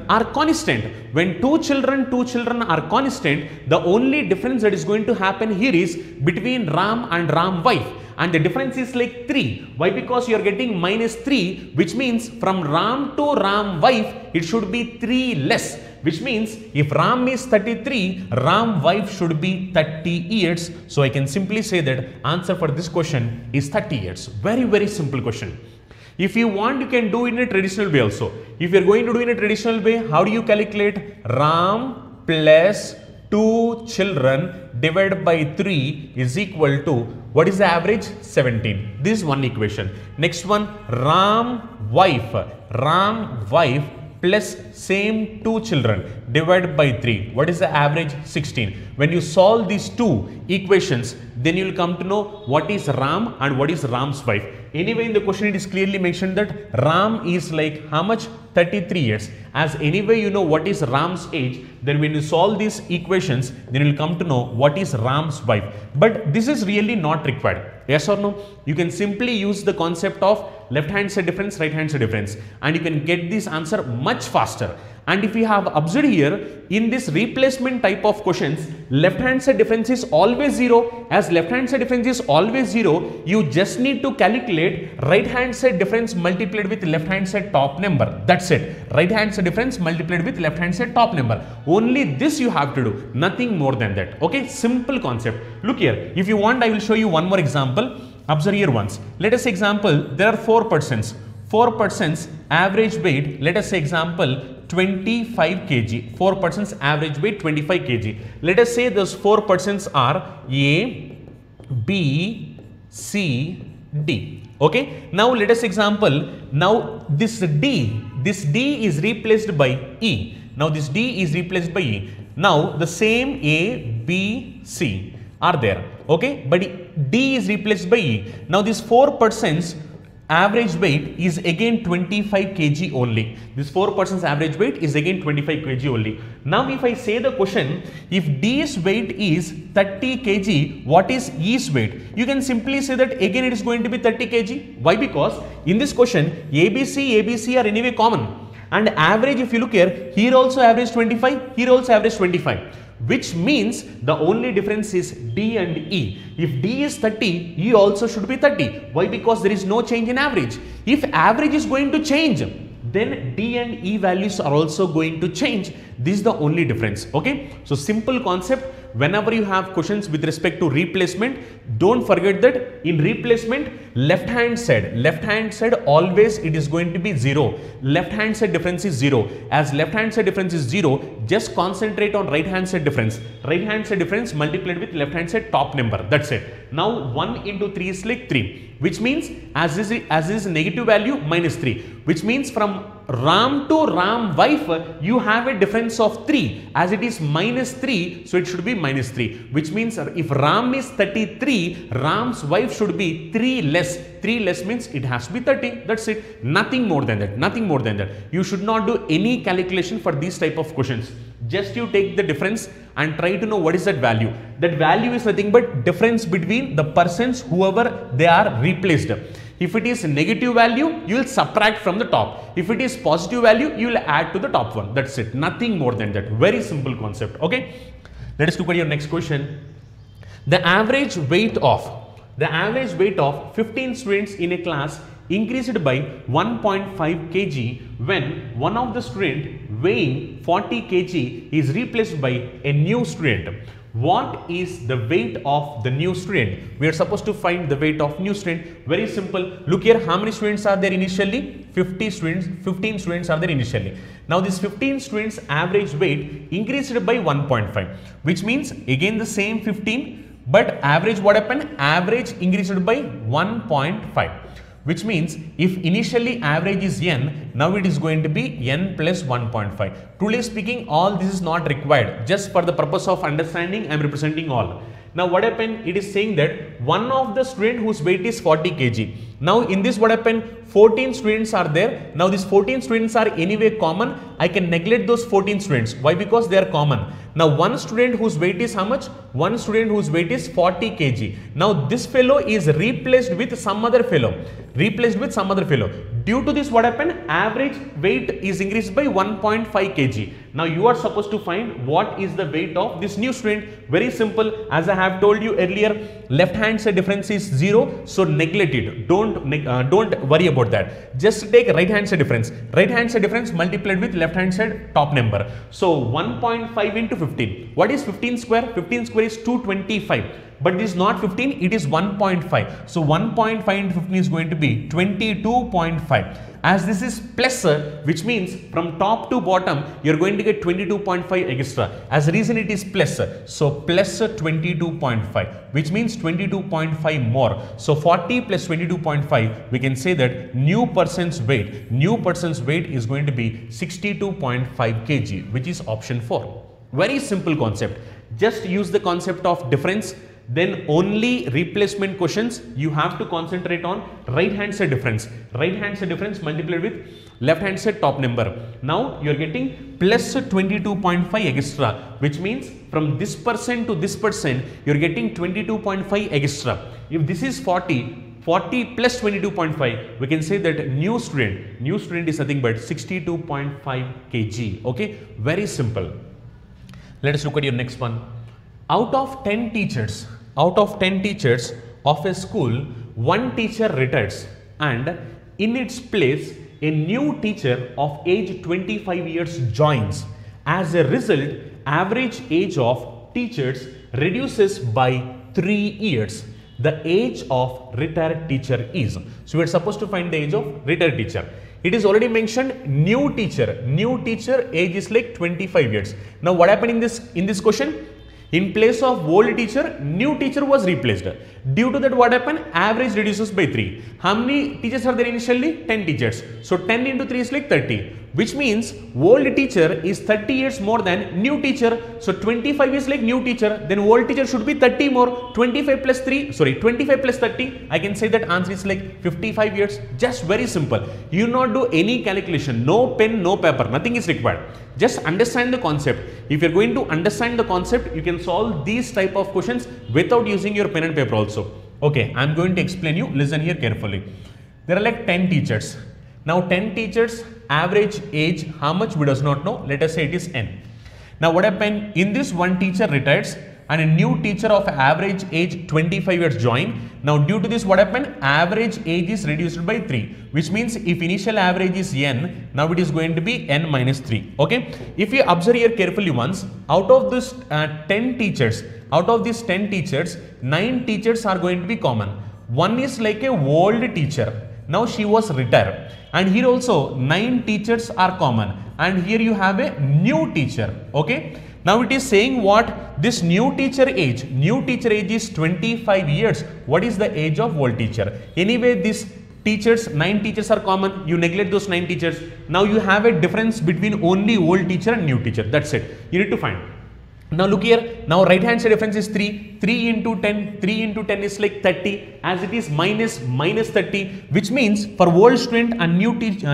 are constant. When two children are constant, the only difference that is going to happen here is between Ram and Ram wife, and the difference is like 3. Why? Because you are getting minus 3, which means from Ram to Ram wife, it should be 3 less, which means if Ram is 33, Ram wife should be 30 years. So I can simply say that answer for this question is 30 years. Very, very simple question. If you want, you can do in a traditional way also. If you are going to do in a traditional way, how do you calculate? Ram plus 2 children divided by 3 is equal to, what is the average? 17. This is one equation. Next one, Ram wife plus same 2 children divided by 3. What is the average? 16. When you solve these two equations, then you will come to know what is Ram and what is Ram's wife. Anyway, in the question it is clearly mentioned that Ram is like how much? 33 years. As anyway you know what is Ram's age, then when you solve these equations, then you will come to know what is Ram's wife. But this is really not required. Yes or no? You can simply use the concept of left hand side difference, right hand side difference, and you can get this answer much faster. And if you have observed here, in this replacement type of questions, left hand side difference is always 0. As left hand side difference is always 0, you just need to calculate right hand side difference multiplied with left hand side top number. That's it. Right hand side difference multiplied with left hand side top number. Only this you have to do, nothing more than that. Okay, simple concept. Look here, if you want, I will show you one more example. Observe here once. Let us say example, there are 4 persons. 4 persons average weight, let us say example 25 kg. 4 persons average weight 25 kg. Let us say those 4 persons are A, B, C, D. Okay. Now let us example, now this D is replaced by E. Now this D is replaced by E. Now the same A, B, C are there. Okay. But D is replaced by E. Now these 4 persons average weight is again 25 kg only. This 4 persons average weight is again 25 kg only. Now if I say the question, if D's weight is 30 kg, what is E's weight? You can simply say that again it is going to be 30 kg. Why? Because in this question ABC are anyway common, and average, if you look here also average 25, here also average 25. Which means the only difference is D and E. If D is 30, E also should be 30. Why? Because there is no change in average. If average is going to change, then D and E values are also going to change. This is the only difference. Okay. So simple concept. Whenever you have questions with respect to replacement, don't forget that in replacement, left hand side always it is going to be 0. Left hand side difference is 0. As left hand side difference is 0, just concentrate on right hand side difference. Right hand side difference multiplied with left hand side top number. That's it. Now 1 into 3 is like 3, which means as is negative value minus 3, which means from Ram to Ram wife you have a difference of 3. As it is minus 3, so it should be minus 3, which means if Ram is 33, Ram's wife should be 3 less. 3 less means it has to be 30. That's it. Nothing more than that. Nothing more than that. You should not do any calculation for these type of questions. Just you take the difference and try to know what is that value. That value is nothing but difference between the persons whoever they are replaced. If it is negative value, you will subtract from the top. If it is positive value, you will add to the top one. That's it. Nothing more than that. Very simple concept. Okay. Let us look at your next question. The average weight of 15 students in a class increased by 1.5 kg when one of the student weighing 40 kg is replaced by a new student. What is the weight of the new student? We are supposed to find the weight of new student. Very simple. Look here, how many students are there initially? 15 students are there initially. Now this 15 students average weight increased by 1.5, which means again the same 15, but average what happened? Average increased by 1.5. Which means if initially average is n, now it is going to be n plus 1.5. Truly speaking, all this is not required. Just for the purpose of understanding, I am representing all. Now what happened? It is saying that one of the student whose weight is 40 kg. Now in this what happened? 14 students are there. Now these 14 students are anyway common. I can neglect those 14 students. Why? Because they are common. Now one student whose weight is how much? One student whose weight is 40 kg. Now this fellow is replaced with some other fellow. Due to this what happened? Average weight is increased by 1.5 kg. Now you are supposed to find what is the weight of this new student. Very simple. As I have told you earlier, left hand side difference is 0. So neglect it. Don't worry about that. Just take right hand side difference. Right hand side difference multiplied with left hand side top number. So 1.5 into 15. What is 15 square? 15 square is 225. But this is not 15, it is 1.5. So 1.5 into 15 is going to be 22.5. As this is plus, which means from top to bottom, you are going to get 22.5 extra. As a reason it is plus, so plus 22.5, which means 22.5 more. So 40 plus 22.5, we can say that new person's weight is going to be 62.5 kg, which is option 4. Very simple concept. Just use the concept of difference. Then only replacement questions you have to concentrate on right hand side difference. Right hand side difference multiplied with left hand side top number. Now you are getting plus 22.5 extra, which means from this person to this person you are getting 22.5 extra. If this is 40 plus 22.5, we can say that new student is nothing but 62.5 kg. Okay, very simple. Let us look at your next one. Out of 10 teachers of a school, one teacher retires and in its place a new teacher of age 25 years joins. As a result, average age of teachers reduces by 3 years. The age of retired teacher is. So we are supposed to find the age of retired teacher. It is already mentioned new teacher age is like 25 years. Now what happened in this question? In place of old teacher, new teacher was replaced. Due to that what happened? Average reduces by 3. How many teachers are there initially? 10 teachers. So 10 into 3 is like 30. Which means old teacher is 30 years more than new teacher. So 25 is like new teacher. Then old teacher should be 30 more. 25 plus 30. I can say that answer is like 55 years. Just very simple. You not do any calculation. No pen, no paper. Nothing is required. Just understand the concept. If you are going to understand the concept, you can solve these type of questions without using your pen and paper also. Okay, I am going to explain you. Listen here carefully. There are like 10 teachers. Now 10 teachers, average age, how much we does not know. Let us say it is n. Now what happened? In this one teacher retires and a new teacher of average age 25 years join. Now due to this what happened? Average age is reduced by 3. Which means if initial average is n, now it is going to be n minus 3. Okay. If you observe here carefully once, out of this 10 teachers, 9 teachers are going to be common. One is like a old teacher. Now she was retired. And here also 9 teachers are common. And here you have a new teacher. Okay. Now it is saying what? This new teacher age is 25 years. What is the age of old teacher? Anyway, these teachers, 9 teachers are common. You neglect those 9 teachers. Now you have a difference between only old teacher and new teacher. That's it. You need to find. Now look here. Now right hand side difference is 3. 3 into 10 is like 30, as it is minus 30, which means for old student and old teacher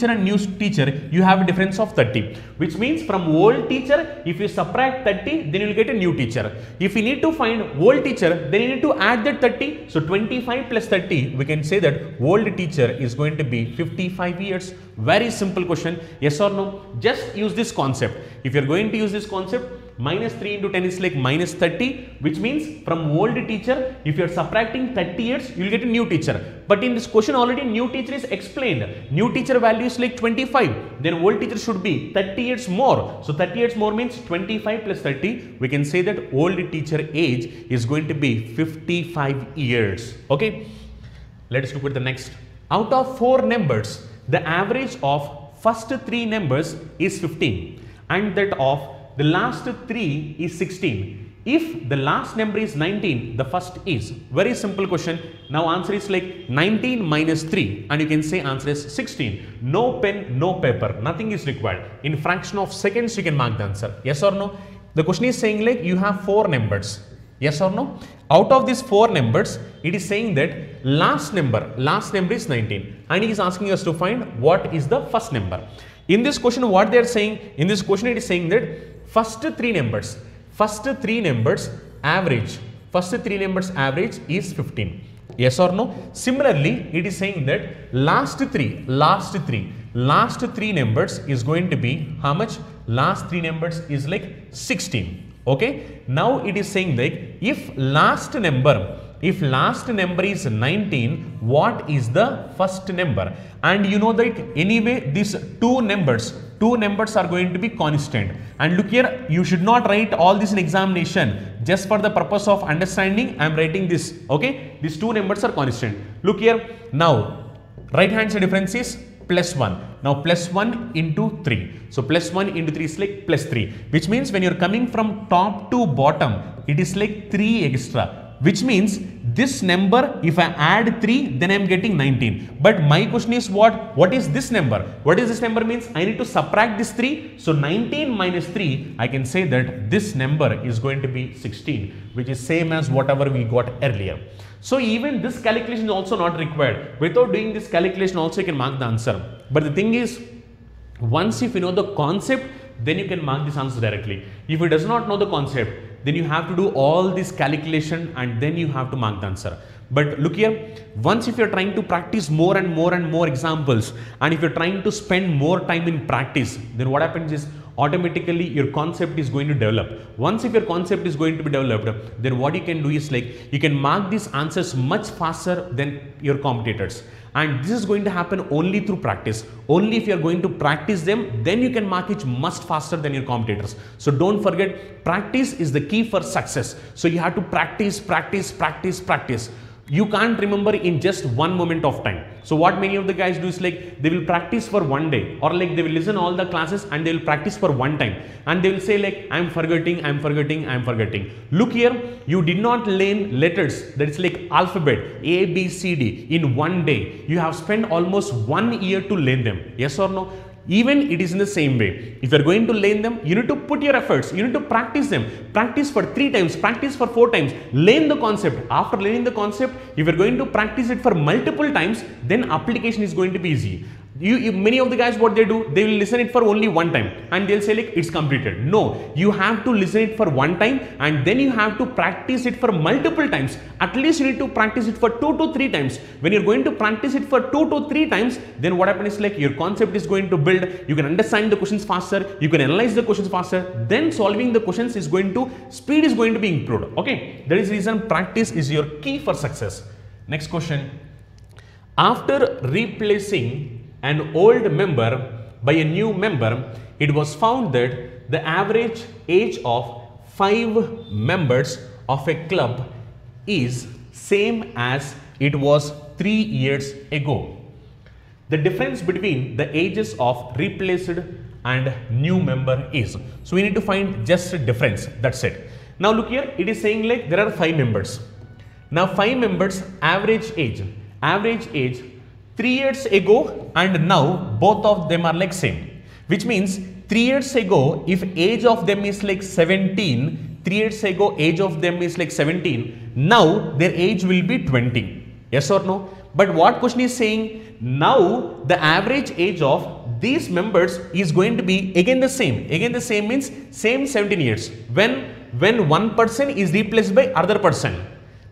and new teacher, you have a difference of 30, which means from old teacher, if you subtract 30, then you will get a new teacher. If you need to find old teacher, then you need to add that 30. So 25 plus 30, we can say that old teacher is going to be 55 years. Very simple question. Yes or no? Just use this concept. If you are going to use this concept, Minus 3 into 10 is like minus 30, which means from old teacher, if you are subtracting 30 years, you will get a new teacher. But in this question already new teacher is explained. New teacher value is like 25. Then old teacher should be 30 years more. So 30 years more means 25 plus 30. We can say that old teacher age is going to be 55 years. Okay. Let us look at the next. Out of 4 numbers, the average of first 3 numbers is 15 and that of the last 3 is 16. If the last number is 19, the first is. Very simple question. Now answer is like 19 minus 3 and you can say answer is 16. No pen, no paper, nothing is required. In fraction of seconds you can mark the answer. Yes or no? The question is saying like you have 4 numbers. Yes or no? Out of these 4 numbers, it is saying that last number is 19 and he is asking us to find what is the first number. In this question what they are saying, in this question it is saying that first 3 numbers average is 15. Yes or no? Similarly, it is saying that last three numbers is going to be how much? Last 3 numbers is like 16. Okay. Now it is saying like if last number is 19, what is the first number? And you know that anyway these two numbers are going to be constant. And look here, you should not write all this in examination. Just for the purpose of understanding, I am writing this. Okay, these 2 numbers are constant. Look here, now right hand side difference is plus 1. Now plus 1 into 3. So plus 1 into 3 is like plus 3. Which means when you are coming from top to bottom, it is like 3 extra. Which means this number, if I add 3, then I am getting 19. But my question is what is this number? What is this number means? I need to subtract this 3. So 19 minus 3, I can say that this number is going to be 16, which is same as whatever we got earlier. So even this calculation is also not required. Without doing this calculation also you can mark the answer. But the thing is, once if you know the concept, then you can mark this answer directly. If you does not know the concept, then you have to do all this calculation and then you have to mark the answer. But look here, once if you are trying to practice more and more examples, and if you are trying to spend more time in practice, then what happens is automatically your concept is going to develop. Once if your concept is going to be developed, then what you can do is like you can mark these answers much faster than your competitors. And this is going to happen only through practice. Only if you are going to practice them, then you can mark it much faster than your competitors. So don't forget, practice is the key for success. So you have to practice. You can't remember in just one moment of time. So what many of the guys do is like they will practice for one day, or like they will listen all the classes and they will practice for one time and they will say like I'm forgetting. Look here, you did not learn letters, that is like alphabet A, B, C, D in one day. You have spent almost 1 year to learn them. Yes or no? Even it is in the same way. If you are going to learn them, you need to put your efforts, you need to practice them. Practice for 3 times, practice for 4 times, learn the concept. After learning the concept, if you are going to practice it for multiple times, then application is going to be easy. Many of the guys, what they do, they will listen it for only one time and they'll say like it's completed. No, you have to listen it for one time and then you have to practice it for multiple times. At least you need to practice it for 2 to 3 times. When you're going to practice it for 2 to 3 times, then what happens is like your concept is going to build, you can understand the questions faster, you can analyze the questions faster, then solving the questions is going to, speed is going to be improved. Okay, that is the reason practice is your key for success. Next question. After replacing an old member by a new member, it was found that the average age of 5 members of a club is same as it was 3 years ago. The difference between the ages of replaced and new member is. So we need to find just a difference, that's it. Now look here, it is saying like there are 5 members. Now 5 members average age 3 years ago and now both of them are like same, which means 3 years ago if age of them is like 17, 3 years ago age of them is like 17, now their age will be 20. Yes or no? But what question is saying, now the average age of these members is going to be again the same. Again the same means same 17 years when one person is replaced by other person.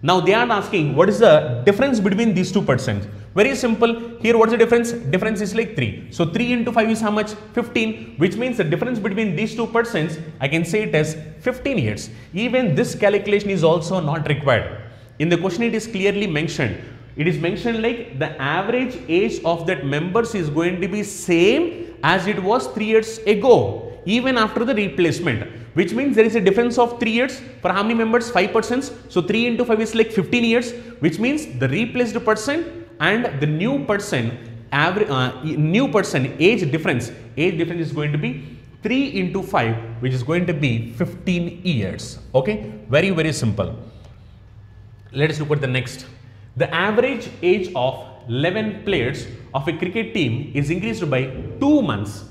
Now they are asking what is the difference between these two persons. Very simple. Here what is the difference? Difference is like 3. So 3 into 5 is how much? 15, which means the difference between these two persons, I can say it as 15 years. Even this calculation is also not required. In the question it is clearly mentioned. It is mentioned like the average age of that members is going to be same as it was 3 years ago, even after the replacement. Which means there is a difference of 3 years. For how many members? 5 persons. So 3 into 5 is like 15 years, which means the replaced person and the new person age difference is going to be 3 into 5, which is going to be 15 years. Okay, very, very simple. Let us look at the next. The average age of 11 players of a cricket team is increased by 2 months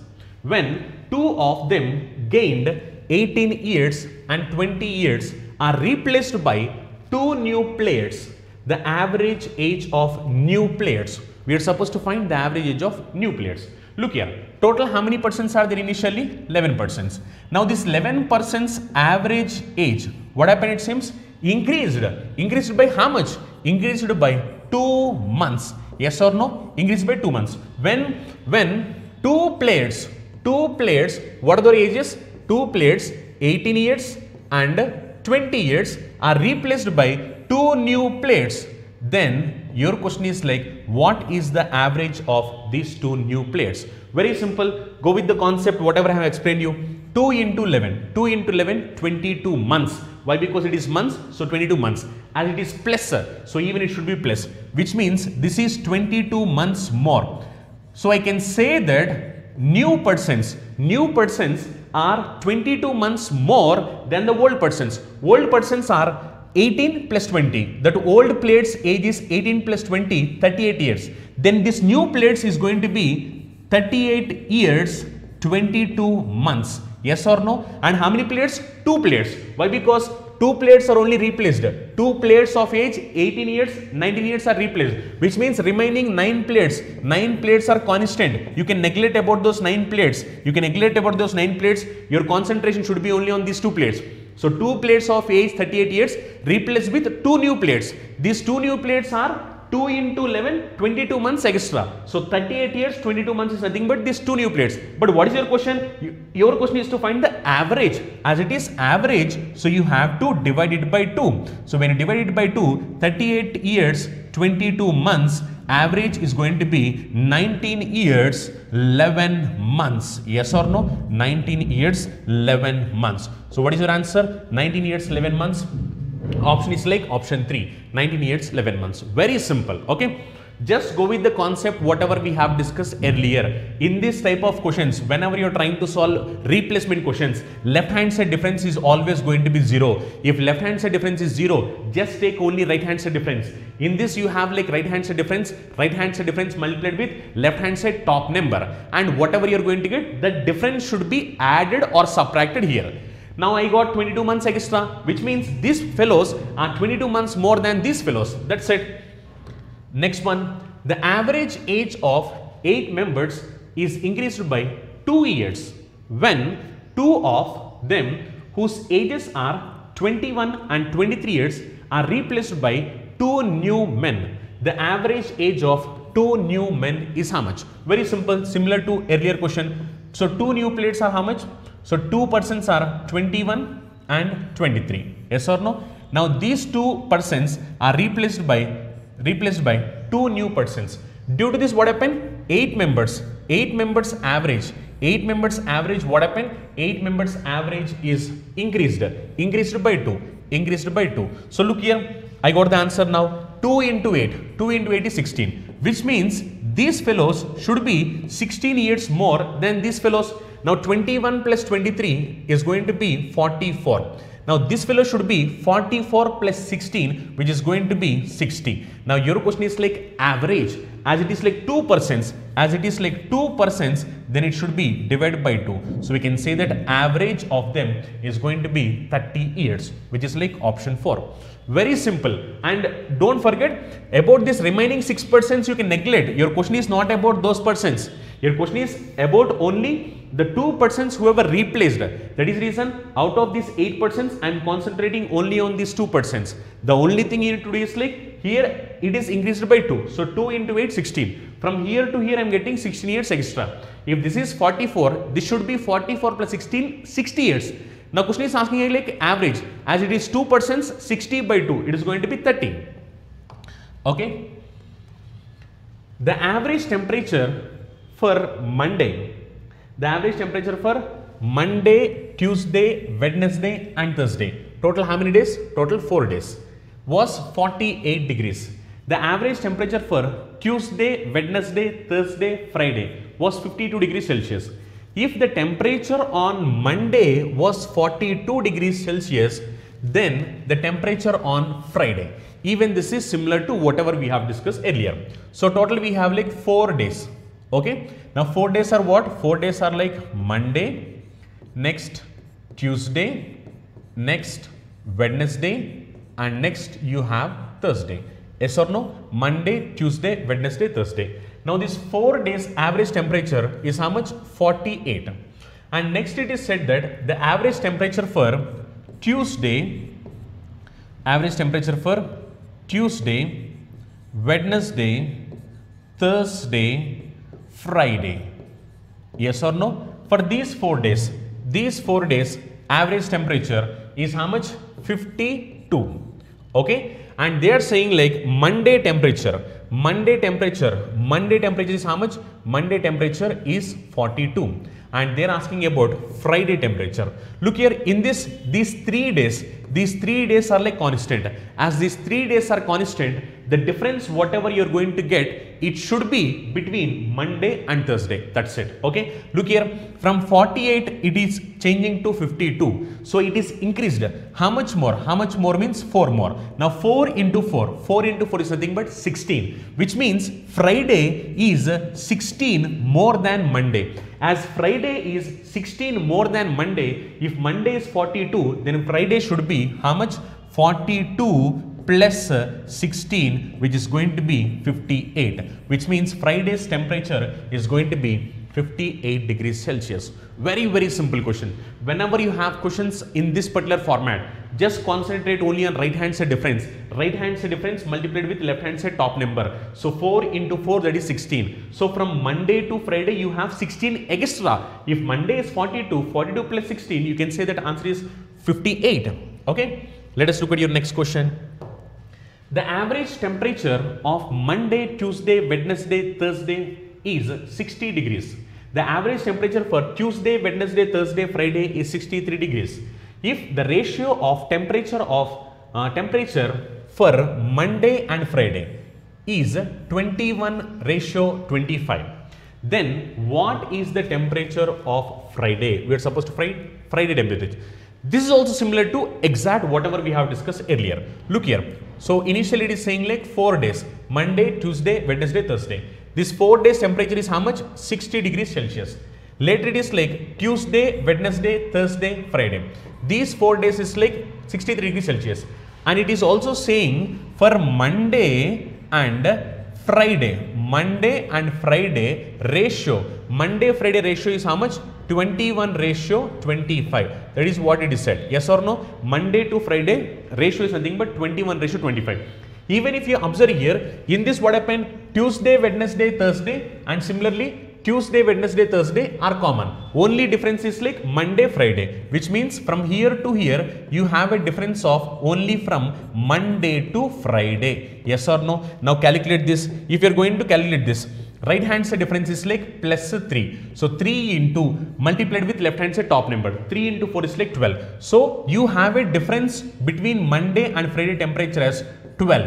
when 2 of them gained 18 years and 20 years are replaced by 2 new players. The average age of new players. We are supposed to find the average age of new players. Look here, total how many persons are there initially? 11 persons. Now this 11 persons average age, what happened it seems? Increased by how much? Increased by 2 months. Yes or no? Increased by 2 months. When two players, what are their ages? 2 players, 18 years and 20 years are replaced by 2 new players. Then your question is like, what is the average of these 2 new players? Very simple. Go with the concept, whatever I have explained you. 2 into 11, 22 months. Why? Because it is months, so 22 months. As it is plus, so even it should be plus, which means this is 22 months more. So I can say that new persons are 22 months more than the old persons. Old persons are 18 plus 20. That old players age is 18 plus 20, 38 years. Then this new players is going to be 38 years, 22 months. Yes or no? And how many players? 2 players. Why? Because 2 players are only replaced. 2 players of age 18 years, 19 years are replaced, which means remaining 9 players. 9 players are constant. You can neglect about those 9 players. Your concentration should be only on these 2 players. So 2 players of age 38 years replaced with 2 new players. These 2 new players are 2 into 11, 22 months extra. So 38 years, 22 months is nothing but these 2 new players. But what is your question? Your question is to find the average. As it is average, so you have to divide it by 2. So when you divide it by 2, 38 years, 22 months, average is going to be 19 years, 11 months. Yes or no? 19 years, 11 months. So what is your answer? 19 years, 11 months. Option is like option 3, 19 years, 11 months. Very simple. Okay. Just go with the concept whatever we have discussed earlier. In this type of questions, whenever you are trying to solve replacement questions, left hand side difference is always going to be 0. If left hand side difference is 0, just take only right hand side difference. In this you have like right hand side difference multiplied with left hand side top number, and whatever you are going to get, the difference should be added or subtracted here. Now I got 22 months extra, which means these fellows are 22 months more than these fellows. That's it. Next one, the average age of 8 members is increased by 2 years when 2 of them whose ages are 21 and 23 years are replaced by 2 new men. The average age of 2 new men is how much? Very simple, similar to earlier question. So 2 new players are how much? So 2 persons are 21 and 23. Yes or no? Now these 2 persons are replaced by 2 new persons. Due to this, what happened? 8 members average. 8 members average, what happened? 8 members average is increased by 2. So look here, I got the answer now. 2 into 8 is 16, which means these fellows should be 16 years more than these fellows. Now 21 plus 23 is going to be 44. Now this fellow should be 44 plus 16, which is going to be 60. Now your question is like average. As it is like 2 persons, then it should be divided by 2. So we can say that average of them is going to be 30 years, which is like option 4. Very simple. And don't forget about this remaining 6 persons you can neglect. Your question is not about those persons. Your question is about only the 2% whoever replaced. That is reason out of these 8% I am concentrating only on these 2%. The only thing you need to do is like here it is increased by 2. So 2 into 8, 16. From here to here I am getting 16 years extra. If this is 44, this should be 44 plus 16, 60 years. Now question is asking like average. As it is 2%, 60 by 2, it is going to be 30. Okay. The average temperature for Monday, Tuesday, Wednesday and Thursday, total how many days? Total 4 days, was 48 degrees. The average temperature for Tuesday, Wednesday, Thursday, Friday was 52 degrees Celsius. If the temperature on Monday was 42 degrees Celsius, then the temperature on Friday, even this is similar to whatever we have discussed earlier. So total we have like 4 days. Okay. Now 4 days are what? 4 days are like Monday, next Tuesday, next Wednesday and next you have Thursday. Yes or no? Monday, Tuesday, Wednesday, Thursday. Now this 4 days average temperature is how much? 48. And next it is said that the average temperature for Tuesday, Wednesday, Thursday, Friday. Yes or no? For these 4 days, average temperature is how much? 52. Okay. And they are saying like Monday temperature is how much? Monday temperature is 42. And they are asking about Friday temperature. Look here, in these 3 days are like constant. As these 3 days are constant, the difference whatever you are going to get, it should be between Monday and Thursday. That's it. Okay. Look here, from 48 it is changing to 52. So it is increased. How much more? How much more means 4 more. Now 4 into 4 is nothing but 16, which means Friday is 16 more than Monday. As Friday is 16 more than Monday, if Monday is 42, then Friday should be how much? 42 plus 16, which is going to be 58, which means Friday's temperature is going to be 58 degrees Celsius. Very, very simple question. Whenever you have questions in this particular format, just concentrate only on right hand side difference. Right hand side difference multiplied with left hand side top number. So 4 into 4, that is 16. So from Monday to Friday you have 16 extra. If Monday is 42, 42 plus 16, you can say that answer is 58. Okay. Let us look at your next question. The average temperature of Monday, Tuesday, Wednesday, Thursday is 60 degrees. The average temperature for Tuesday, Wednesday, Thursday, Friday is 63 degrees. If the ratio of temperature for Monday and Friday is 21:25, then what is the temperature of Friday? We are supposed to Friday temperature. This is also similar to exact whatever we have discussed earlier. Look here. So initially it is saying like 4 days, Monday, Tuesday, Wednesday, Thursday. This 4 days temperature is how much? 60 degrees Celsius. Later it is like Tuesday, Wednesday, Thursday, Friday. These 4 days is like 63 degrees Celsius. And it is also saying for Monday and Friday ratio. Monday-Friday ratio is how much? 21:25. That is what it is said. Yes or no? Monday to Friday ratio is nothing but 21:25. Even if you observe here, in this what happened? Tuesday, Wednesday, Thursday, and similarly Tuesday, Wednesday, Thursday are common. Only difference is like Monday, Friday, which means from here to here you have a difference of only from Monday to Friday. Yes or no? Now calculate this. If you are going to calculate this, right hand side difference is like plus 3. So 3 into multiplied with left hand side top number. 3 into 4 is like 12. So you have a difference between Monday and Friday temperature as 12.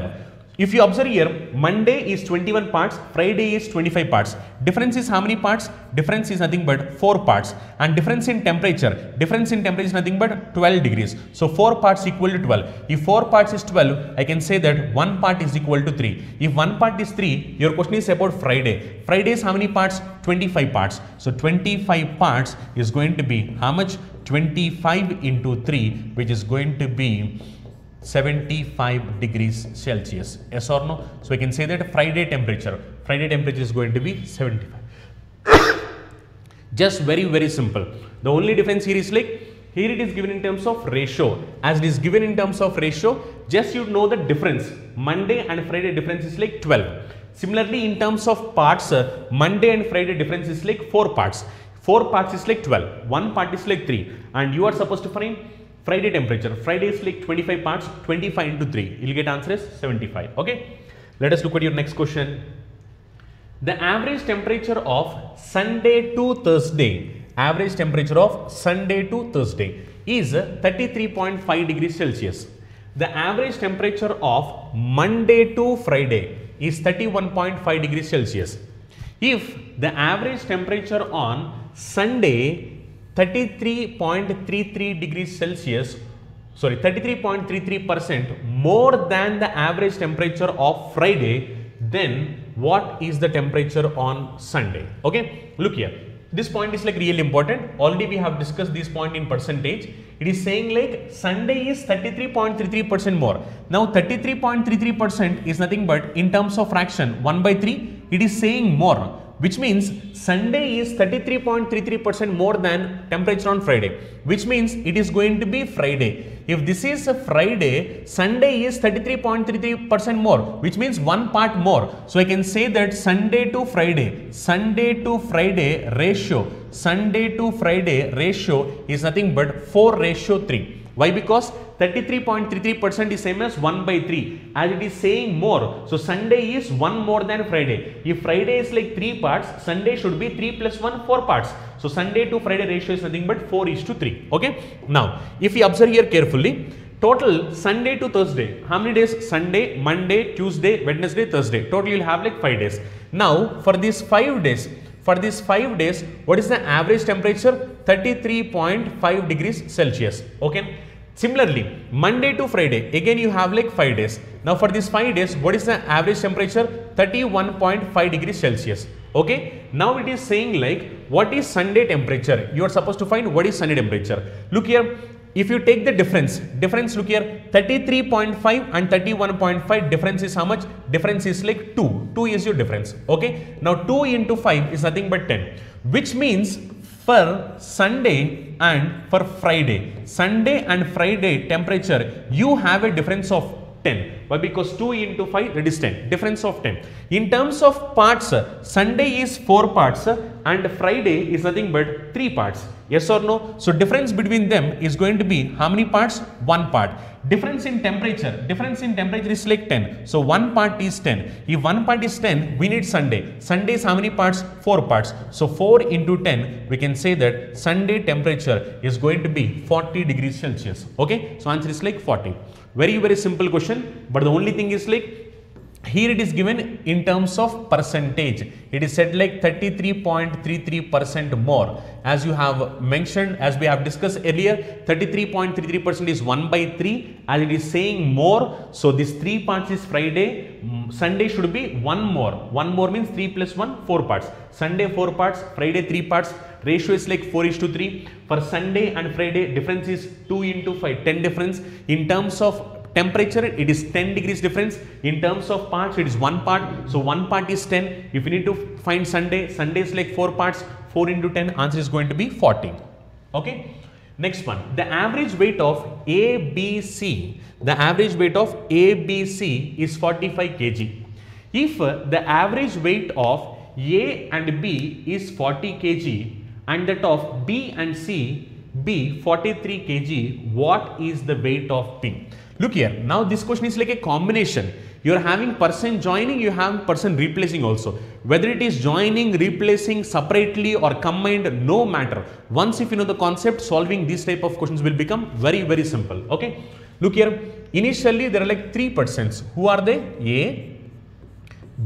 If you observe here, Monday is 21 parts, Friday is 25 parts. Difference is how many parts? Difference is nothing but 4 parts. And difference in temperature is nothing but 12 degrees. So 4 parts equal to 12. If 4 parts is 12, I can say that 1 part is equal to 3. If 1 part is 3, your question is about Friday. Friday is how many parts? 25 parts. So 25 parts is going to be how much? 25 into 3, which is going to be 75 degrees Celsius. Yes or no? So we can say that Friday temperature is going to be 75. Just very simple. The only difference here is like, here it is given in terms of ratio. As it is given in terms of ratio, just you know the difference. Monday and Friday difference is like 12. Similarly, in terms of parts, Monday and Friday difference is like 4 parts. 4 parts is like 12. 1 part is like 3. And you are supposed to find Friday temperature. Friday is like 25 parts. 25 into 3. You will get answer is 75. Okay. Let us look at your next question. The average temperature of Sunday to Thursday, average temperature of Sunday to Thursday is 33.5 degrees Celsius. The average temperature of Monday to Friday is 31.5 degrees Celsius. If the average temperature on Sunday 33.33 degrees Celsius, 33.33% more than the average temperature of Friday, then what is the temperature on Sunday? Okay, look here. This point is like really important. Already we have discussed this point in percentage. It is saying like Sunday is 33.33% more. Now 33.33% is nothing but in terms of fraction 1 by 3. It is saying more, which means Sunday is 33.33% more than temperature on Friday, which means it is going to be Friday. If this is a Friday, Sunday is 33.33% more, which means 1 part more. So I can say that Sunday to Friday ratio is nothing but 4:3. Why? Because 33.33% is same as 1 by 3, as it is saying more. So Sunday is 1 more than Friday. If Friday is like 3 parts, Sunday should be 3 plus 1, 4 parts. So Sunday to Friday ratio is nothing but 4:3. Okay. Now, if you observe here carefully, total Sunday to Thursday, how many days? Sunday, Monday, Tuesday, Wednesday, Thursday. Total you will have like 5 days. Now, for these 5 days, what is the average temperature? 33.5 degrees Celsius. Okay. Similarly, Monday to Friday, again you have like 5 days. Now for these 5 days, what is the average temperature? 31.5 degrees Celsius. Okay. Now it is saying like, what is Sunday temperature? You are supposed to find what is Sunday temperature. Look here. If you take the difference look here, 33.5 and 31.5 difference is how much? Difference is like 2. 2 is your difference. Okay. Now 2 into 5 is nothing but 10, which means for Sunday and for Friday, Sunday and Friday temperature, you have a difference of 10. Why? Because 2 into 5, that is 10. Difference of 10. In terms of parts, Sunday is 4 parts and Friday is nothing but 3 parts. Yes or no? So difference between them is going to be how many parts? 1 part. Difference in temperature is like 10. So 1 part is 10. If 1 part is 10, we need Sunday. Sunday is how many parts? 4 parts. So 4 into 10, we can say that Sunday temperature is going to be 40 degrees Celsius. Okay. So answer is like 40. Very simple question. But the only thing is like, here it is given in terms of percentage. It is said like 33.33% more. As you have mentioned, as we have discussed earlier, 33.33% is 1 by 3, as it is saying more. So this 3 parts is Friday. Sunday should be 1 more. 1 more means 3 plus 1, 4 parts. Sunday 4 parts, Friday 3 parts. Ratio is like 4:3. For Sunday and Friday, difference is 2 into 5, 10 difference. In terms of temperature, it is 10 degrees difference. In terms of parts, it is 1 part. So 1 part is 10. If you need to find Sunday is like 4 parts. 4 into 10, answer is going to be 40. Okay. Next one, the average weight of ABC. The average weight of ABC is 45 kg. If the average weight of A and B is 40 kg and that of B and C be 43 kg, what is the weight of B? Look here, now this question is like a combination. You are having person joining, you have person replacing also. Whether it is joining, replacing separately or combined, no matter. Once if you know the concept, solving these type of questions will become very simple. Okay. Look here, initially there are like 3 persons. Who are they? A,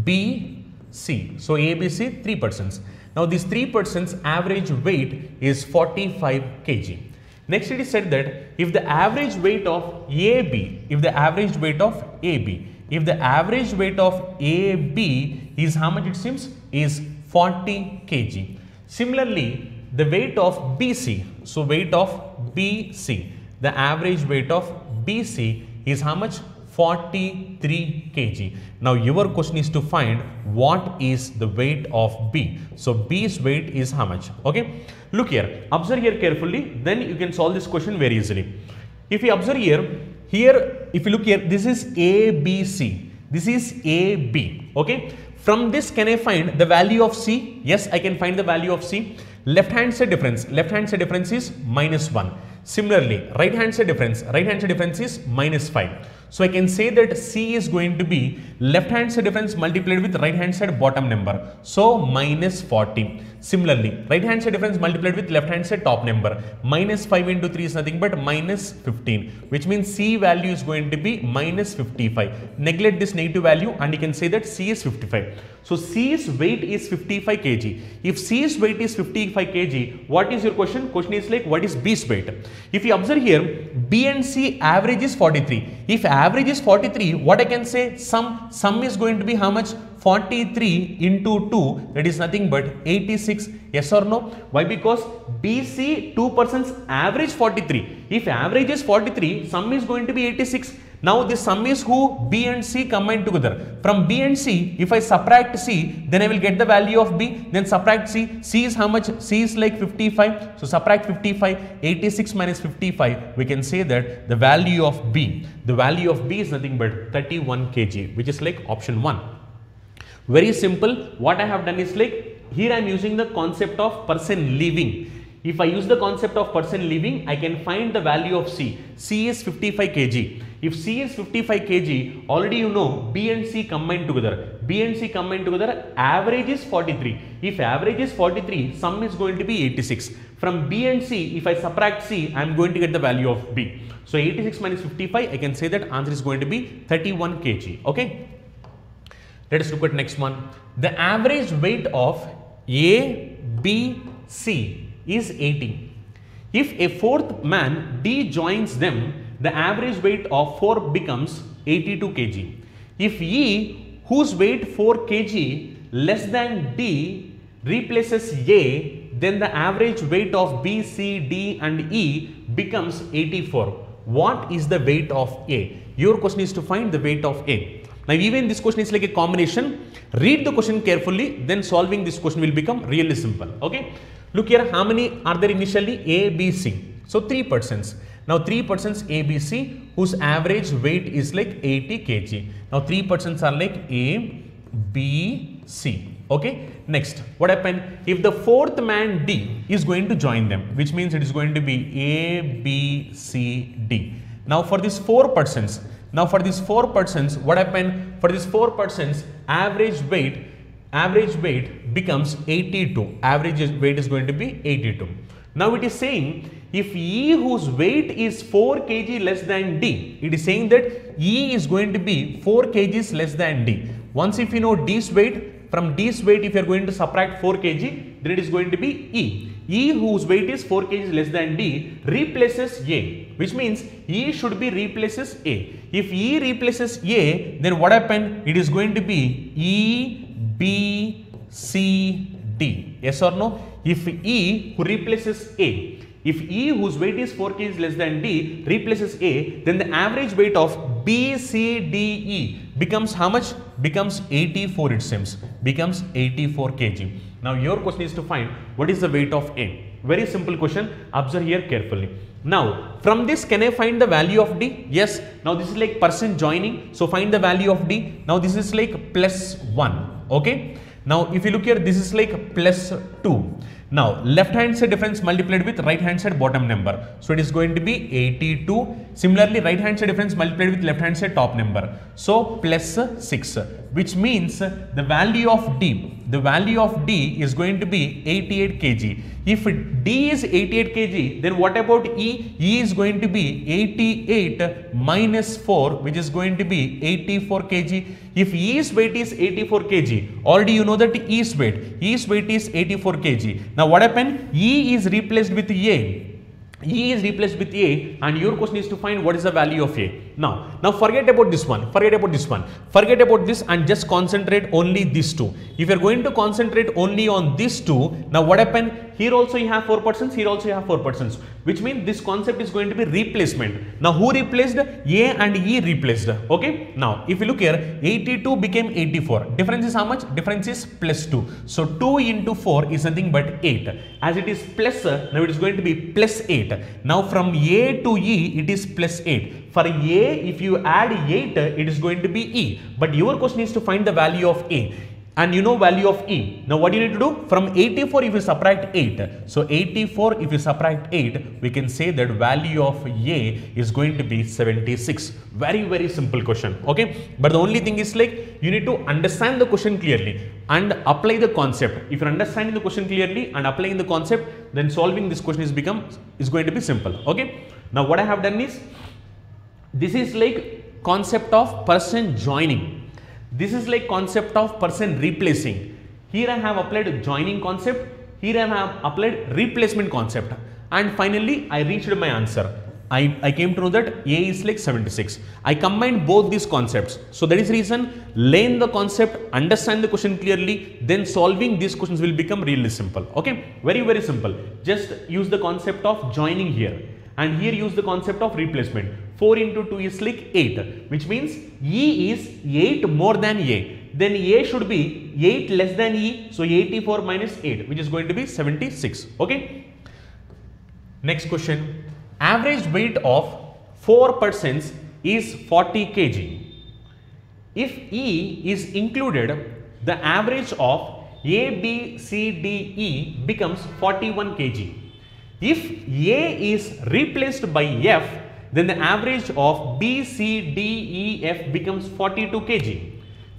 B, C. So A, B, C, 3 persons. Now these 3 persons average weight is 45 kg. Next it is said that if the average weight of AB, if the average weight of AB is how much it seems? Is 40 kg. Similarly, the weight of BC, the average weight of BC is how much? 43 kg. Now your question is to find what is the weight of B. So B's weight is how much? Okay. Look here, observe here carefully, then you can solve this question very easily. If you observe here, if you look here, this is ABC. This is AB. Okay. From this, can I find the value of C? Yes, I can find the value of C. Left hand side difference is -1. Similarly, right hand side difference is -5. So I can say that C is going to be left hand side difference multiplied with right hand side bottom number. So -40. Similarly, right hand side difference multiplied with left hand side top number. -5 into 3 is nothing but -15, which means C value is going to be -55. Neglect this negative value and you can say that C is 55. So C's weight is 55 kg. If C's weight is 55 kg, what is your question? Question is like, what is B's weight? If you observe here, B and C average is 43. If average is 43, what I can say? Sum is going to be how much? 43 into 2, that is nothing but 86. Yes or no? Why? Because BC 2 persons average 43. If average is 43, sum is going to be 86. Now this sum is who? B and C combined together. From B and C, if I subtract C, then I will get the value of B. Then subtract C. C is how much? C is like 55. So subtract 55. 86 minus 55. We can say that the value of B is nothing but 31 kg, which is like option 1. Very simple. What I have done is like, here I am using the concept of person living. If I use the concept of person living, I can find the value of C. C is 55 kg. If C is 55 kg, already you know B and C combined together. B and C combined together, average is 43. If average is 43, sum is going to be 86. From B and C, if I subtract C, I am going to get the value of B. So 86 minus 55, I can say that answer is going to be 31 kg. Okay. Let us look at next one. The average weight of A, B, C is 80. If a fourth man D joins them, the average weight of 4 becomes 82 kg. If E, whose weight 4 kg less than D, replaces A, then the average weight of B, C, D and E becomes 84. What is the weight of A? Your question is to find the weight of A. Now even this question is like a combination. Read the question carefully, then solving this question will become really simple. Okay. Look here, how many are there initially? A, B, C. So 3 persons. Now 3 persons A, B, C, whose average weight is like 80 kg. Now 3 persons are like A, B, C. Okay. Next, what happened? If the fourth man D is going to join them, which means it is going to be A, B, C, D. Now for these 4 persons, what happened? For these 4 persons, average weight becomes 82. Average weight is going to be 82. Now it is saying, if E whose weight is 4 kg less than D, it is saying that E is going to be 4 kgs less than D. Once if you know D's weight, from D's weight if you are going to subtract 4 kg, then it is going to be E. E whose weight is 4 kg less than D replaces A, which means E should be replaces A. If E replaces A, then what happened? It is going to be E, B, C, D. Yes or no? If E who replaces A, if E whose weight is 4 kg less than D replaces A, then the average weight of B, C, D, E becomes how much? Becomes 84 it seems. Becomes 84 kg. Now your question is to find what is the weight of A. Very simple question. Observe here carefully. Now from this, can I find the value of D? Yes. Now this is like person joining. So find the value of D. Now this is like plus 1. Okay. Now if you look here, this is like plus 2. Now left hand side difference multiplied with right hand side bottom number. So it is going to be 82. Similarly, right hand side difference multiplied with left hand side top number. So plus 6, which means the value of D is going to be 88 kg. If D is 88 kg, then what about E? E is going to be 88 minus 4, which is going to be 84 kg. If E's weight is 84 kg, already you know that E's weight is 84 kg. Now what happened? E is replaced with A. E is replaced with A, and your question is to find what is the value of A. Now forget about this one, forget about this and just concentrate only these two. If you are going to concentrate only on these two, now what happened? Here also you have 4%, here also you have 4%, which means this concept is going to be replacement. Now who replaced? A and E replaced. Okay. Now if you look here, 82 became 84. Difference is how much? Difference is plus 2. So 2 into 4 is nothing but 8. As it is plus, now it is going to be plus 8. Now from A to E it is plus 8. For A, if you add 8, it is going to be E. But your question is to find the value of A. And you know value of E. Now what do you need to do? From 84 if you subtract 8. So 84 if you subtract 8, we can say that value of A is going to be 76. Very simple question. Okay. But the only thing is like you need to understand the question clearly and apply the concept. If you are understanding the question clearly and applying the concept, then solving this question is going to be simple. Okay. Now what I have done is, this is like concept of person joining. This is like concept of person replacing. Here I have applied joining concept. Here I have applied replacement concept. And finally, I reached my answer. I came to know that A is like 76. I combined both these concepts. So that is the reason, learn the concept, understand the question clearly, then solving these questions will become really simple. Okay, very simple. Just use the concept of joining here. And here use the concept of replacement. 4 into 2 is like 8, which means E is 8 more than A. Then A should be 8 less than E. So 84 minus 8, which is going to be 76. Okay. Next question. Average weight of 4 persons is 40 kg. If E is included, the average of A, B, C, D, E becomes 41 kg. If A is replaced by F, then the average of B, C, D, E, F becomes 42 kg.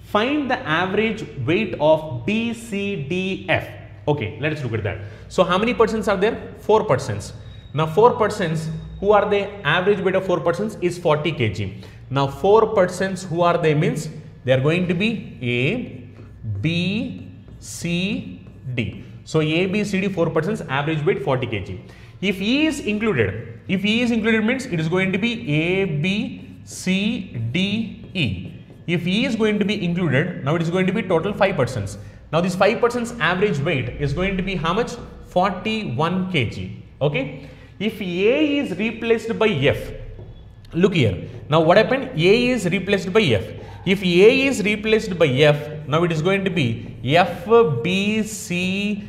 Find the average weight of B, C, D, F. Okay, let us look at that. So how many persons are there? 4 persons. Now 4 persons, who are the average weight of 4 persons is 40 kg. Now 4 persons, who are they means they are going to be A, B, C, D. So A, B, C, D 4 persons, average weight 40 kg. If E is included, means it is going to be A, B, C, D, E. If E is going to be included, now it is going to be total 5 persons. Now this 5 persons average weight is going to be how much? 41 kg. Okay. If A is replaced by F, look here. Now what happened? A is replaced by F. If A is replaced by F, now it is going to be F, B, C,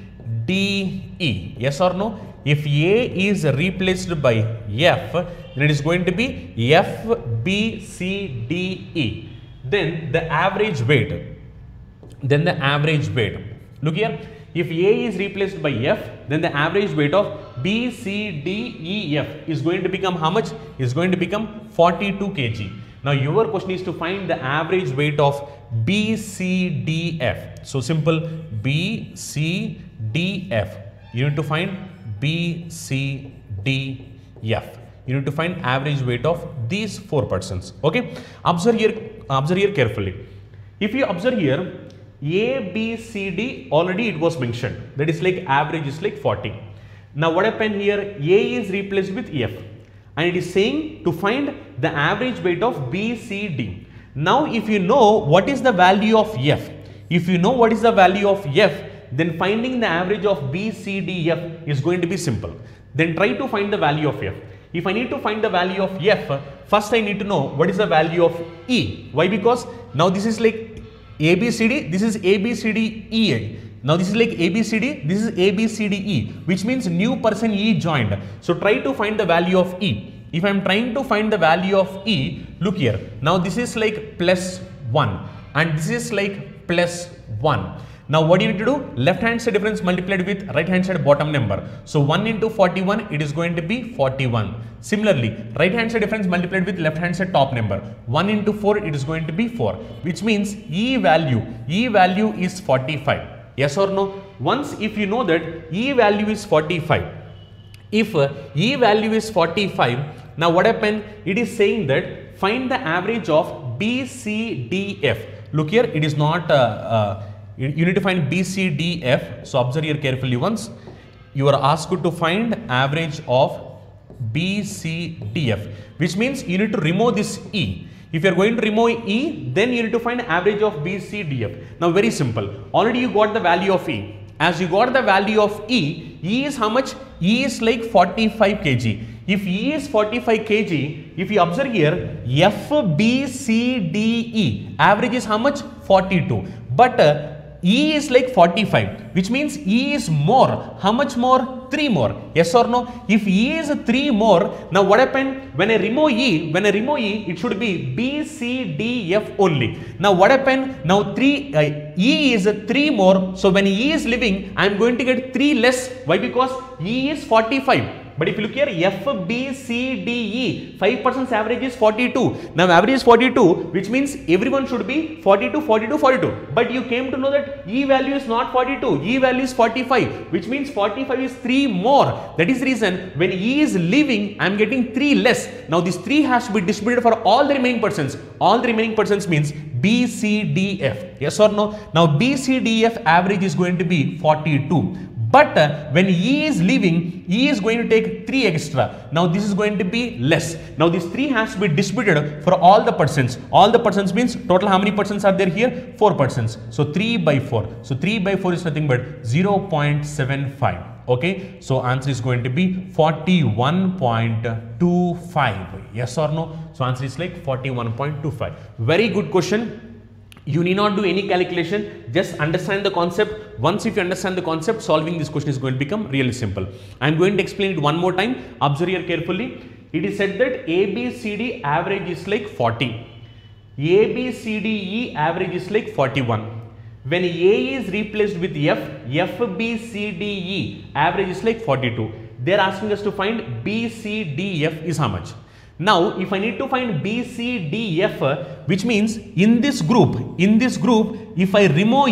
D, E. Yes or no? If A is replaced by F, then it is going to be F, B, C, D, E. Then the average weight. Look here. If A is replaced by F, then the average weight of B, C, D, E, F is going to become how much? Is going to become 42 kg. Now your question is to find the average weight of B, C, D, F. So simple, B, C, D, F. You need to find B, C, D, F. You need to find average weight of these 4 persons. Okay. Observe here carefully. If you observe here, A, B, C, D, already it was mentioned. That is like average is like 40. Now what happened here? A is replaced with F. And it is saying to find the average weight of B, C, D. Now if you know what is the value of F, then finding the average of B, C, D, F is going to be simple. Then try to find the value of F. If I need to find the value of F, first I need to know what is the value of E. Why? Because now this is like A, B, C, D, this is A, B, C, D, E. Now this is like A, B, C, D, this is A, B, C, D, E, which means new person E joined. So try to find the value of E. If I am trying to find the value of E, look here. Now this is like plus 1 and this is like plus 1. Now what do you need to do? Left hand side difference multiplied with right hand side bottom number. So 1 into 41, it is going to be 41. Similarly, right hand side difference multiplied with left hand side top number. 1 into 4, it is going to be 4, which means E value is 45. Yes or no? Once if you know that E value is 45, if E value is 45, now what happened? It is saying that find the average of B, C, D, F. Look here, it is not, you need to find B, C, D, F. So observe here carefully once. You are asked to find average of B, C, D, F, which means you need to remove this E. If you are going to remove E, then you need to find average of B, C, D, F. Now very simple. Already you got the value of E. As you got the value of E, E is how much? E is like 45 kg. If E is 45 kg, if you observe here, F, B, C, D, E, average is how much? 42. But E is like 45, which means E is more. How much more? 3 more. Yes or no? If E is 3 more, now what happened? When I remove E, it should be B, C, D, F only. Now what happened? Now E is 3 more. So when E is leaving, I am going to get 3 less. Why? Because E is 45. But if you look here, F, B, C, D, E, 5% average is 42. Now average is 42, which means everyone should be 42, 42, 42. But you came to know that E value is not 42, E value is 45, which means 45 is 3 more. That is the reason when E is leaving, I am getting 3 less. Now this 3 has to be distributed for all the remaining percents. All the remaining percents means B, C, D, F. Yes or no? Now B, C, D, F average is going to be 42. But when E is leaving, E is going to take 3 extra. Now this is going to be less. Now this 3 has to be distributed for all the percents. All the percents means total how many percents are there here? 4%. So 3 by 4. So 3 by 4 is nothing but 0.75. Okay. So answer is going to be 41.25. Yes or no? So answer is like 41.25. Very good question. You need not do any calculation, just understand the concept. Once if you understand the concept, solving this question is going to become really simple. I am going to explain it one more time. Observe here carefully. It is said that ABCD average is like 40. ABCDE average is like 41. When A is replaced with F, FBCDE average is like 42. They are asking us to find BCDF is how much? Now, if I need to find B, C, D, F, which means in this group, if I remove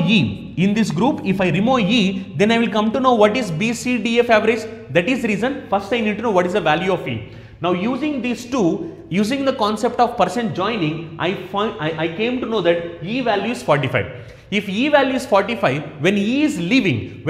E, then I will come to know what is B, C, D, F average. That is the reason, first I need to know what is the value of E. Now, using these two, using the concept of percent joining, I came to know that E value is 45. If E value is 45, when E is leaving,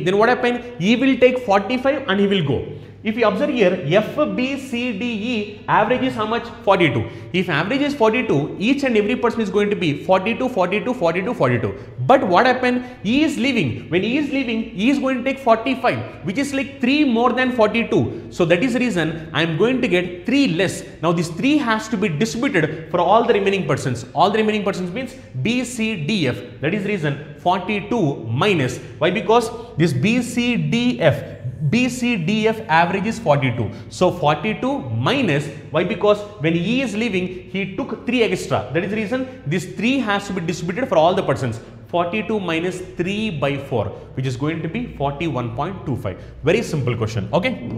then what happened? E will take 45 and he will go. If you observe here, F, B, C, D, E, average is how much? 42. If average is 42, each and every person is going to be 42, 42, 42, 42. But what happened? E is leaving. When E is leaving, E is going to take 45, which is like 3 more than 42. So that is the reason I am going to get 3 less. Now this 3 has to be distributed for all the remaining persons. All the remaining persons means B, C, D, F. That is the reason 42 minus. Why? Because this B, C, D, F. BCDF average is 42. So 42 minus, why? Because when E is leaving, he took 3 extra. That is the reason this 3 has to be distributed for all the persons. 42 minus 3 by 4, which is going to be 41.25. Very simple question. Okay.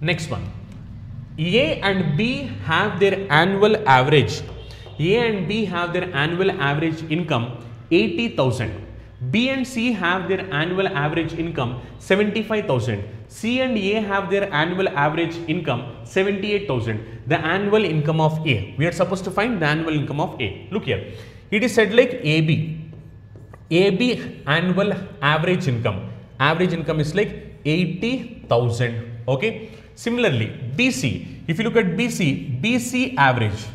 Next one. A and B have their annual average. A and B have their annual average income 80,000. B and C have their annual average income 75,000. C and A have their annual average income 78,000. The annual income of A. We are supposed to find the annual income of A. Look here. It is said like AB annual average income. Average income is like 80,000. Okay. Similarly, BC. If you look at BC average.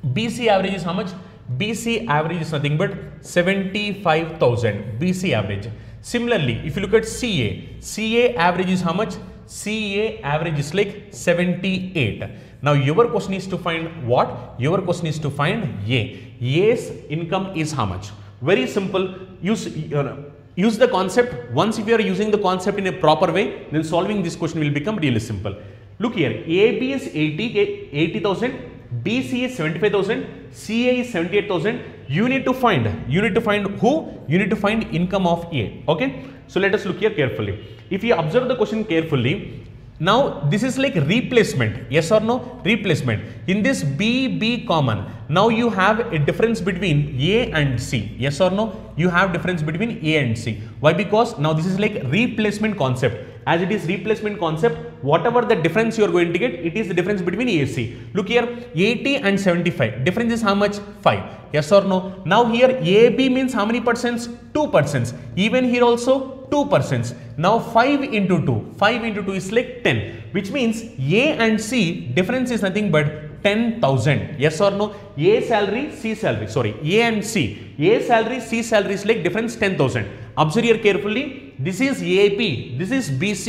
BC average is how much? BC average is nothing but 75,000. BC average. Similarly, if you look at CA average is how much? CA average is like 78. Now your question is to find what? Your question is to find A. A's income is how much? Very simple. Use the concept. Once if you are using the concept in a proper way, then solving this question will become really simple. Look here. AB is 80,000. BC is 75,000, CA is 78,000. You need to find who? You need to find income of A. Okay. So let us look here carefully. If you observe the question carefully, now this is like replacement. Yes or no? Replacement. In this B common. Now you have a difference between A and C. Yes or no? You have difference between A and C. Why? Because now this is like replacement concept. As it is replacement concept, whatever the difference you are going to get, it is the difference between AC. Look here, 80 and 75. Difference is how much? 5. Yes or no? Now here AB means how many percents? 2%. Even here also 2%. Now 5 into 2. 5 into 2 is like 10. Which means A and C difference is nothing but 10,000. Yes or no? A salary, C salary. Sorry, A and C. A salary, C salary is like difference 10,000. Observe here carefully. This is AP. This is BC.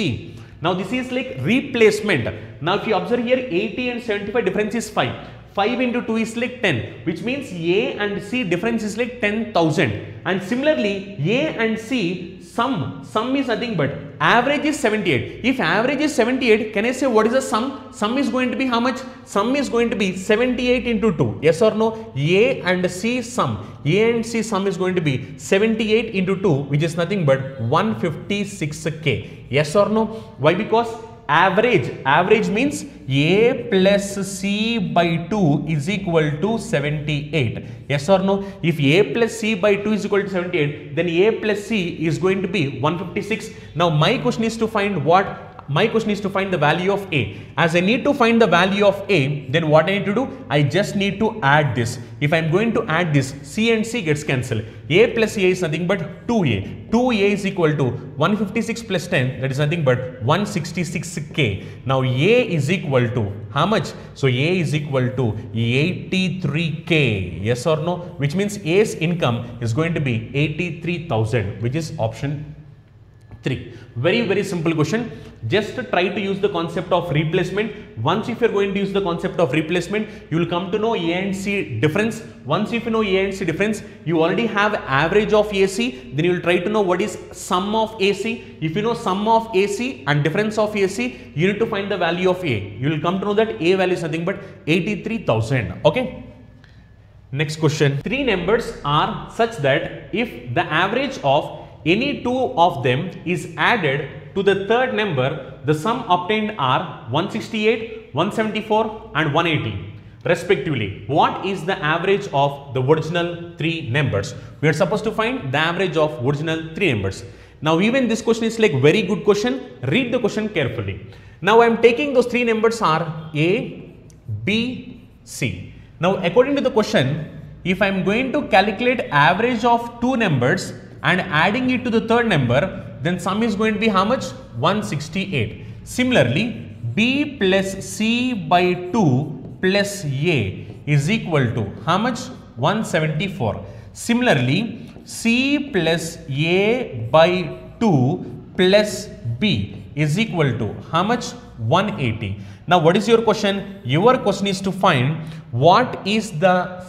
Now this is like replacement. Now if you observe here 80 and 75 difference is 5. 5 into 2 is like 10, which means A and C difference is like 10,000. And similarly, A and C sum is nothing but average is 78. If average is 78, can I say what is the sum? Sum is going to be how much? Sum is going to be 78 into 2. Yes or no? A and C sum. A and C sum is going to be 78 into 2, which is nothing but 156K. Yes or no? Why? Because average means A plus C by 2 is equal to 78. Yes or no? If A plus C by 2 is equal to 78, then A plus C is going to be 156. Now my question is to find what? My question is to find the value of A. As I need to find the value of A, then what I need to do? I just need to add this. If I am going to add this, C and C gets cancelled. A plus A is nothing but 2A. 2A is equal to 156 plus 10, that is nothing but 166K. Now A is equal to how much? So A is equal to 83K. Yes or no? Which means A's income is going to be 83,000, which is option 3. Very simple question. Just try to use the concept of replacement. Once if you are going to use the concept of replacement, you will come to know A and C difference. Once if you know A and C difference, you already have average of AC. Then you will try to know what is sum of AC. If you know sum of AC and difference of AC, you need to find the value of A. You will come to know that A value is nothing but 83,000. Okay. Next question. 3 numbers are such that if the average of any 2 of them is added to the third number, the sum obtained are 168, 174 and 180 respectively. What is the average of the original 3 numbers? We are supposed to find the average of original 3 numbers. Now even this question is like very good question. Read the question carefully. Now I am taking those 3 numbers are A, B, C. Now according to the question, if I am going to calculate average of 2 numbers and adding it to the third number, then sum is going to be how much? 168. Similarly, B plus C by 2 plus A is equal to how much? 174. Similarly, C plus A by 2 plus B is equal to how much? 180. Now what is your question? Your question is to find what is the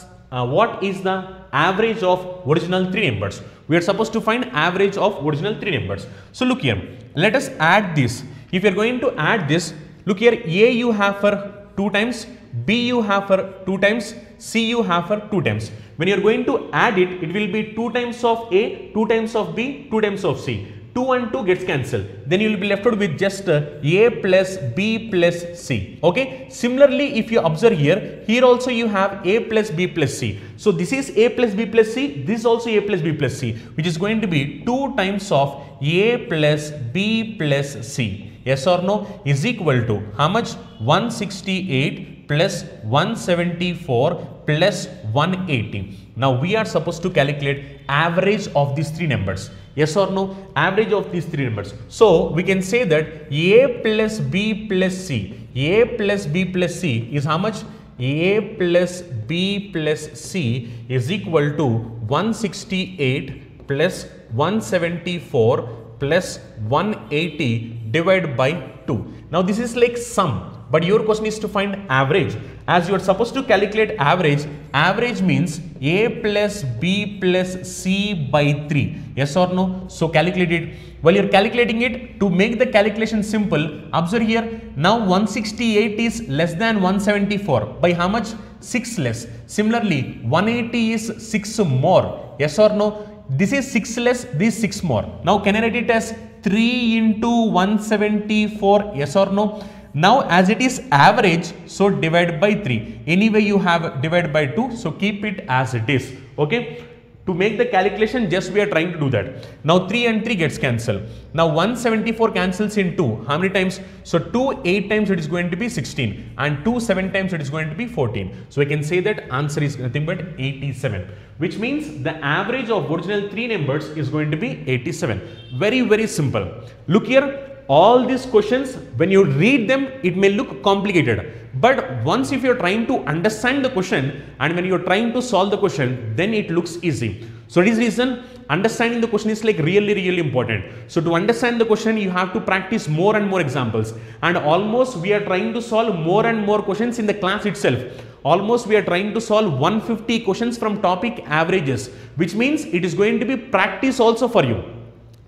average of original 3 numbers. We are supposed to find average of original 3 numbers. So look here, let us add this. If you are going to add this, look here, A you have for 2 times, B you have for 2 times, C you have for 2 times. When you are going to add it, it will be 2 times of A, 2 times of B, 2 times of C. 2 and 2 gets cancelled. Then you will be left out with just A plus B plus C. Okay. Similarly, if you observe here, here also you have A plus B plus C. So this is A plus B plus C. This is also A plus B plus C, which is going to be 2 times of A plus B plus C. Yes or no? Is equal to how much? 168 plus 174 plus 180. Now we are supposed to calculate average of these 3 numbers. Yes or no? Average of these 3 numbers. So we can say that A plus B plus C. A plus B plus C is how much? A plus B plus C is equal to 168 plus 174 plus 180 divided by 2. Now this is like sum. But your question is to find average. As you are supposed to calculate average, average means A plus B plus C by 3. Yes or no? So calculate it. While you are calculating it, to make the calculation simple, observe here. Now 168 is less than 174. By how much? 6 less. Similarly, 180 is 6 more. Yes or no? This is 6 less, this is 6 more. Now can I write it as 3 into 174? Yes or no? Now as it is average, so divide by 3. Anyway you have divided by 2, so keep it as it is. Okay. To make the calculation, just we are trying to do that. Now 3 and 3 gets cancelled. Now 174 cancels in 2. How many times? So 2 8 times it is going to be 16 and 2 7 times it is going to be 14. So I can say that answer is nothing but 87, which means the average of original 3 numbers is going to be 87. Very simple. Look here. All these questions, when you read them, it may look complicated. But once if you are trying to understand the question and when you are trying to solve the question, then it looks easy. So this reason, understanding the question is like really important. So to understand the question, you have to practice more and more examples. And almost we are trying to solve more and more questions in the class itself. Almost we are trying to solve 150 questions from topic averages, which means it is going to be practice also for you.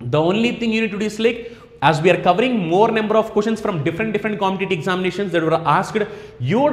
The only thing you need to do is like, as we are covering more number of questions from different competitive examinations that were asked, your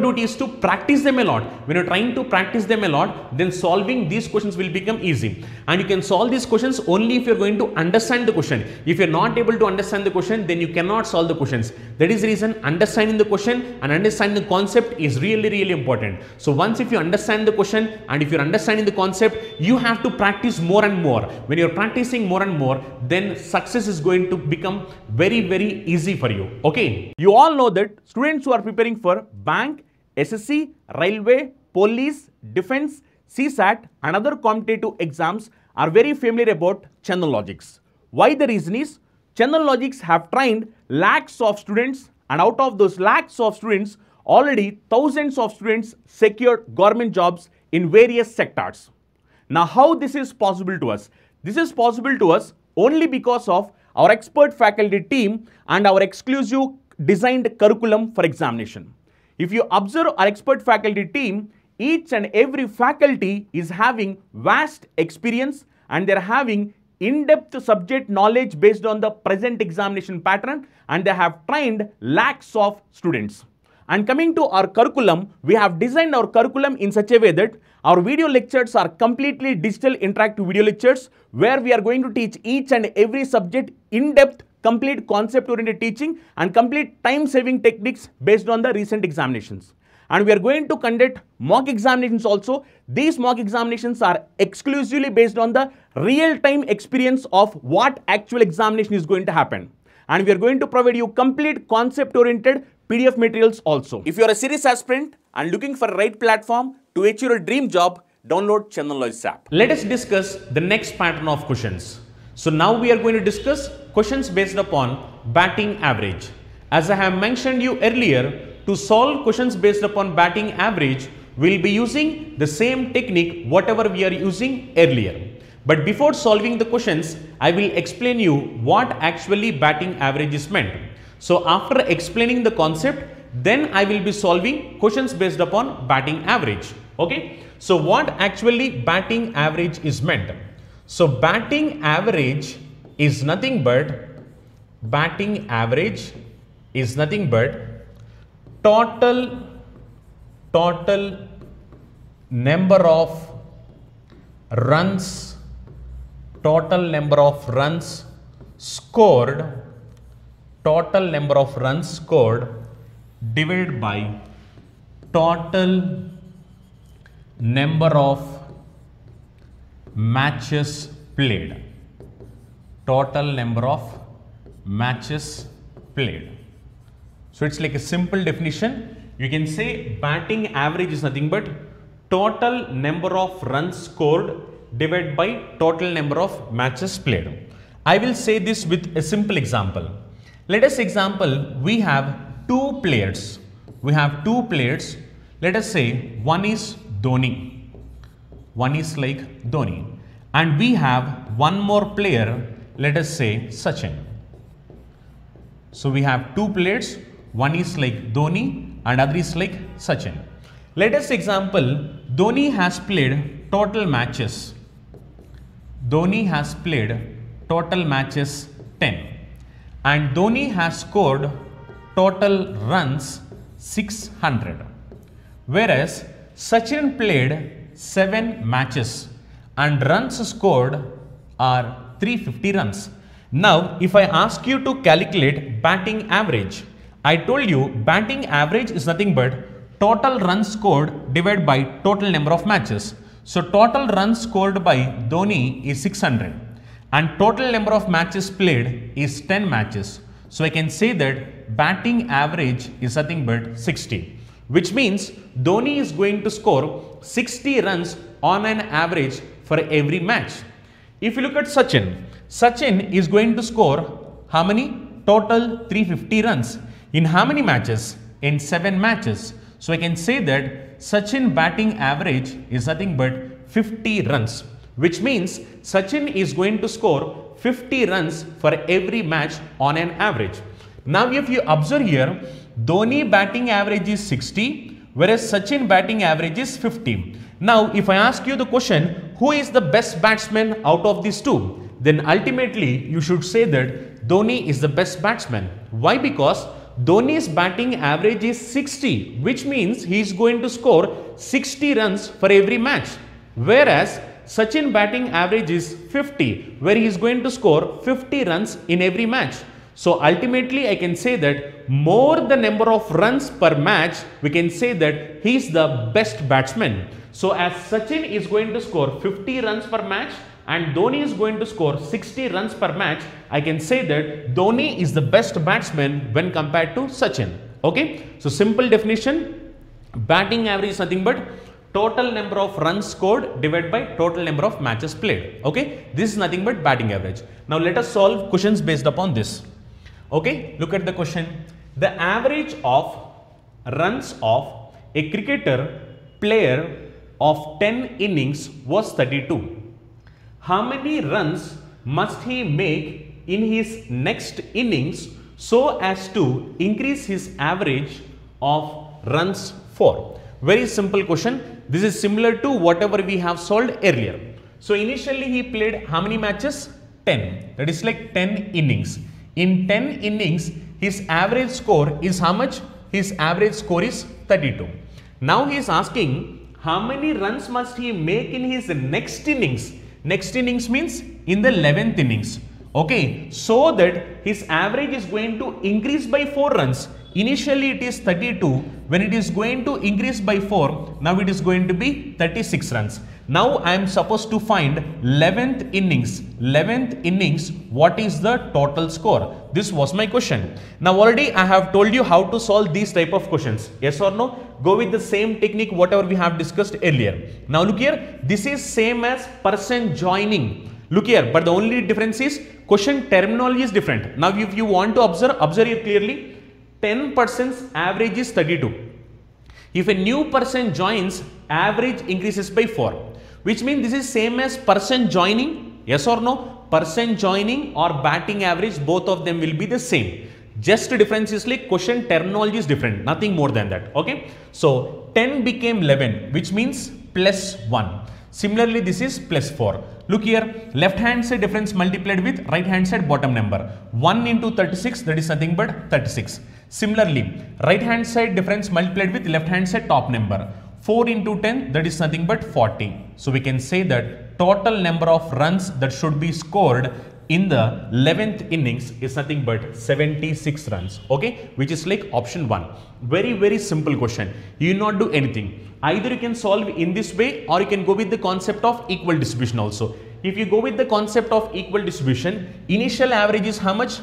duty is to practice them a lot. When you're trying to practice them a lot, then solving these questions will become easy. And you can solve these questions only if you're going to understand the question. If you're not able to understand the question, then you cannot solve the questions. That is the reason understanding the question and understanding the concept is really important. So once if you understand the question and if you're understanding the concept, you have to practice more and more. When you're practicing more and more, then success is going to become very easy for you. Okay, you all know that students who are preparing for bank, SSC, railway, police, defense, CSAT and other competitive exams are very familiar about Chandan Logics. Why? The reason is Chandan Logics have trained lakhs of students, and out of those lakhs of students, already thousands of students secured government jobs in various sectors. Now how this is possible to us? This is possible to us only because of our expert faculty team and our exclusive designed curriculum for examination. If you observe our expert faculty team, each and every faculty is having vast experience and they are having in-depth subject knowledge based on the present examination pattern, and they have trained lakhs of students. And coming to our curriculum, we have designed our curriculum in such a way that our video lectures are completely digital interactive video lectures where we are going to teach each and every subject in depth, complete concept oriented teaching and complete time saving techniques based on the recent examinations. And we are going to conduct mock examinations also. These mock examinations are exclusively based on the real-time experience of what actual examination is going to happen. And we are going to provide you complete concept-oriented PDF materials also. If you are a serious aspirant and looking for the right platform to achieve your dream job, download Chandan Logics app. Let us discuss the next pattern of questions. So now we are going to discuss questions based upon batting average. As I have mentioned you earlier, to solve questions based upon batting average, we will be using the same technique whatever we are using earlier. But before solving the questions, I will explain you what actually batting average is meant. So after explaining the concept, then I will be solving questions based upon batting average. Okay. So what actually batting average is meant? So batting average is nothing but total number of runs scored divided by total number of matches played. So it's like a simple definition. You can say batting average is nothing but total number of runs scored divided by total number of matches played. I will say this with a simple example. Let us example, we have two players. Let us say one is Dhoni. And we have one more player, let us say Sachin. So we have two players, one is like Dhoni and other is like Sachin. Let us example, Dhoni has played total matches 10 and Dhoni has scored total runs 600, whereas Sachin played 7 matches and runs scored are 350 runs. Now if I ask you to calculate batting average, I told you batting average is nothing but total runs scored divided by total number of matches. So total runs scored by Dhoni is 600 and total number of matches played is 10 matches. So I can say that batting average is nothing but 60, which means Dhoni is going to score 60 runs on an average for every match. If you look at Sachin, Sachin is going to score how many? Total 350 runs. In how many matches? In 7 matches. So I can say that Sachin batting average is nothing but 50 runs, which means Sachin is going to score 50 runs for every match on an average. Now if you observe here, Dhoni batting average is 60, whereas Sachin batting average is 50. Now if I ask you the question, who is the best batsman out of these two? Then ultimately you should say that Dhoni is the best batsman. Why? Because Dhoni's batting average is 60, which means he is going to score 60 runs for every match. Whereas Sachin batting average is 50, where he is going to score 50 runs in every match. So ultimately I can say that more the number of runs per match, we can say that he is the best batsman. So as Sachin is going to score 50 runs per match and Dhoni is going to score 60 runs per match, I can say that Dhoni is the best batsman when compared to Sachin. Okay. So simple definition, batting average is nothing but total number of runs scored divided by total number of matches played. Okay. This is nothing but batting average. Now let us solve questions based upon this. Okay. Look at the question. The average of runs of a cricketer player of 10 innings was 32. How many runs must he make in his next innings so as to increase his average of runs for? Very simple question. This is similar to whatever we have solved earlier. So initially he played how many matches? 10. That is like 10 innings. In 10 innings, his average score is how much? His average score is 32. Now he is asking how many runs must he make in his next innings? Next innings means in the 11th innings. Okay, so that his average is going to increase by 4 runs. Initially it is 32. When it is going to increase by 4, now it is going to be 36 runs. Now I am supposed to find 11th innings. 11th innings, what is the total score? This was my question. Now already I have told you how to solve these type of questions. Yes or no? Go with the same technique whatever we have discussed earlier. Now look here, this is same as person joining. Look here, but the only difference is question terminology is different. Now if you want to observe here clearly, 10% average is 32. If a new person joins, average increases by 4, which means this is same as person joining. Yes or no? Person joining or batting average, both of them will be the same. Just the difference is like question terminology is different, nothing more than that. Okay. So 10 became 11, which means plus 1. Similarly, this is plus 4. Look here, left hand side difference multiplied with right hand side bottom number. 1 into 36, that is nothing but 36. Similarly, right hand side difference multiplied with left hand side top number. 4 into 10, that is nothing but 40. So we can say that total number of runs that should be scored in the 11th innings is nothing but 76 runs. Okay, which is like option 1. Very simple question. You will not do anything. Either you can solve in this way or you can go with the concept of equal distribution also. If you go with the concept of equal distribution, initial average is how much?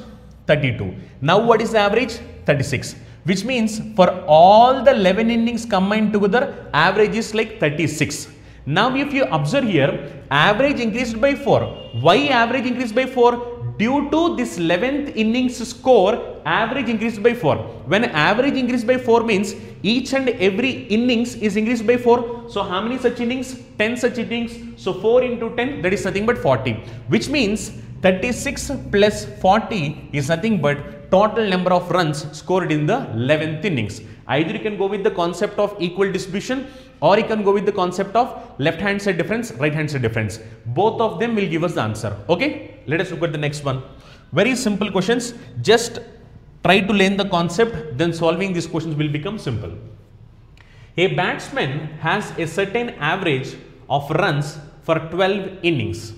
32. Now what is the average? 36. Which means for all the 11 innings combined together, average is like 36. Now if you observe here, average increased by 4. Why average increased by 4? Due to this 11th innings score, average increased by 4. When average increased by 4 means each and every innings is increased by 4. So how many such innings? 10 such innings. So 4 into 10, that is nothing but 40. Which means 36 plus 40 is nothing but total number of runs scored in the 11th innings. Either you can go with the concept of equal distribution or you can go with the concept of left hand side difference, right hand side difference. Both of them will give us the answer. Okay, let us look at the next one. Very simple questions. Just try to learn the concept, then solving these questions will become simple. A batsman has a certain average of runs for 12 innings.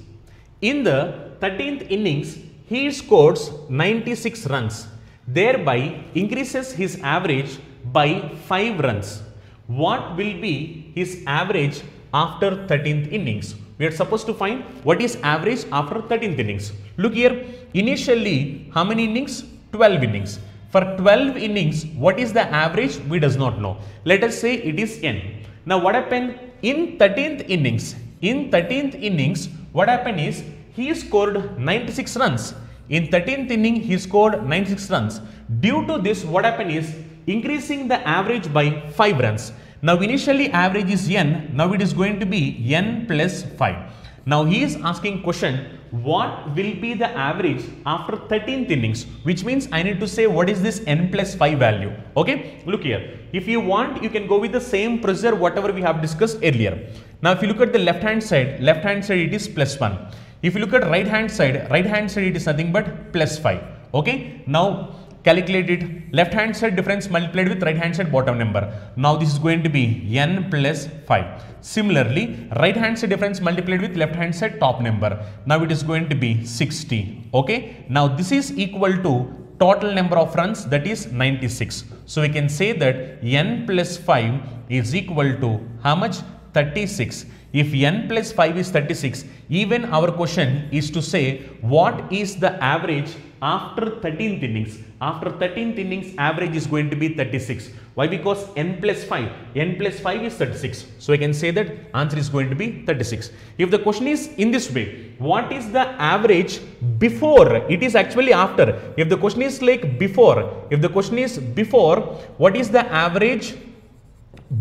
In the 13th innings, he scores 96 runs, thereby increases his average by 5 runs. What will be his average after 13th innings. We are supposed to find what is average after 13th innings. Look here, initially how many innings? 12 innings. For 12 innings, what is the average? We does not know. Let us say it is n. Now what happened in 13th innings? In 13th innings, what happened is he scored 96 runs. In 13th inning, he scored 96 runs. Due to this, what happened is increasing the average by 5 runs. Now initially average is n, now it is going to be n plus 5. Now he is asking question, what will be the average after 13th innings, which means I need to say what is this n plus 5 value. Okay, look here, if you want you can go with the same procedure whatever we have discussed earlier. Now if you look at the left hand side it is plus 1. If you look at right hand side it is nothing but plus 5. Okay, now calculate it, left hand side difference multiplied with right hand side bottom number. Now this is going to be n plus 5. Similarly, right hand side difference multiplied with left hand side top number. Now it is going to be 60. Okay, now this is equal to total number of runs, that is 96. So we can say that n plus 5 is equal to how much? 36. If n plus 5 is 36, even our question is to say what is the average after 13th innings. After 13th innings, average is going to be 36. Why? Because n plus 5 is 36. So I can say that answer is going to be 36. If the question is in this way, what is the average before? It is actually after. If the question is like before, what is the average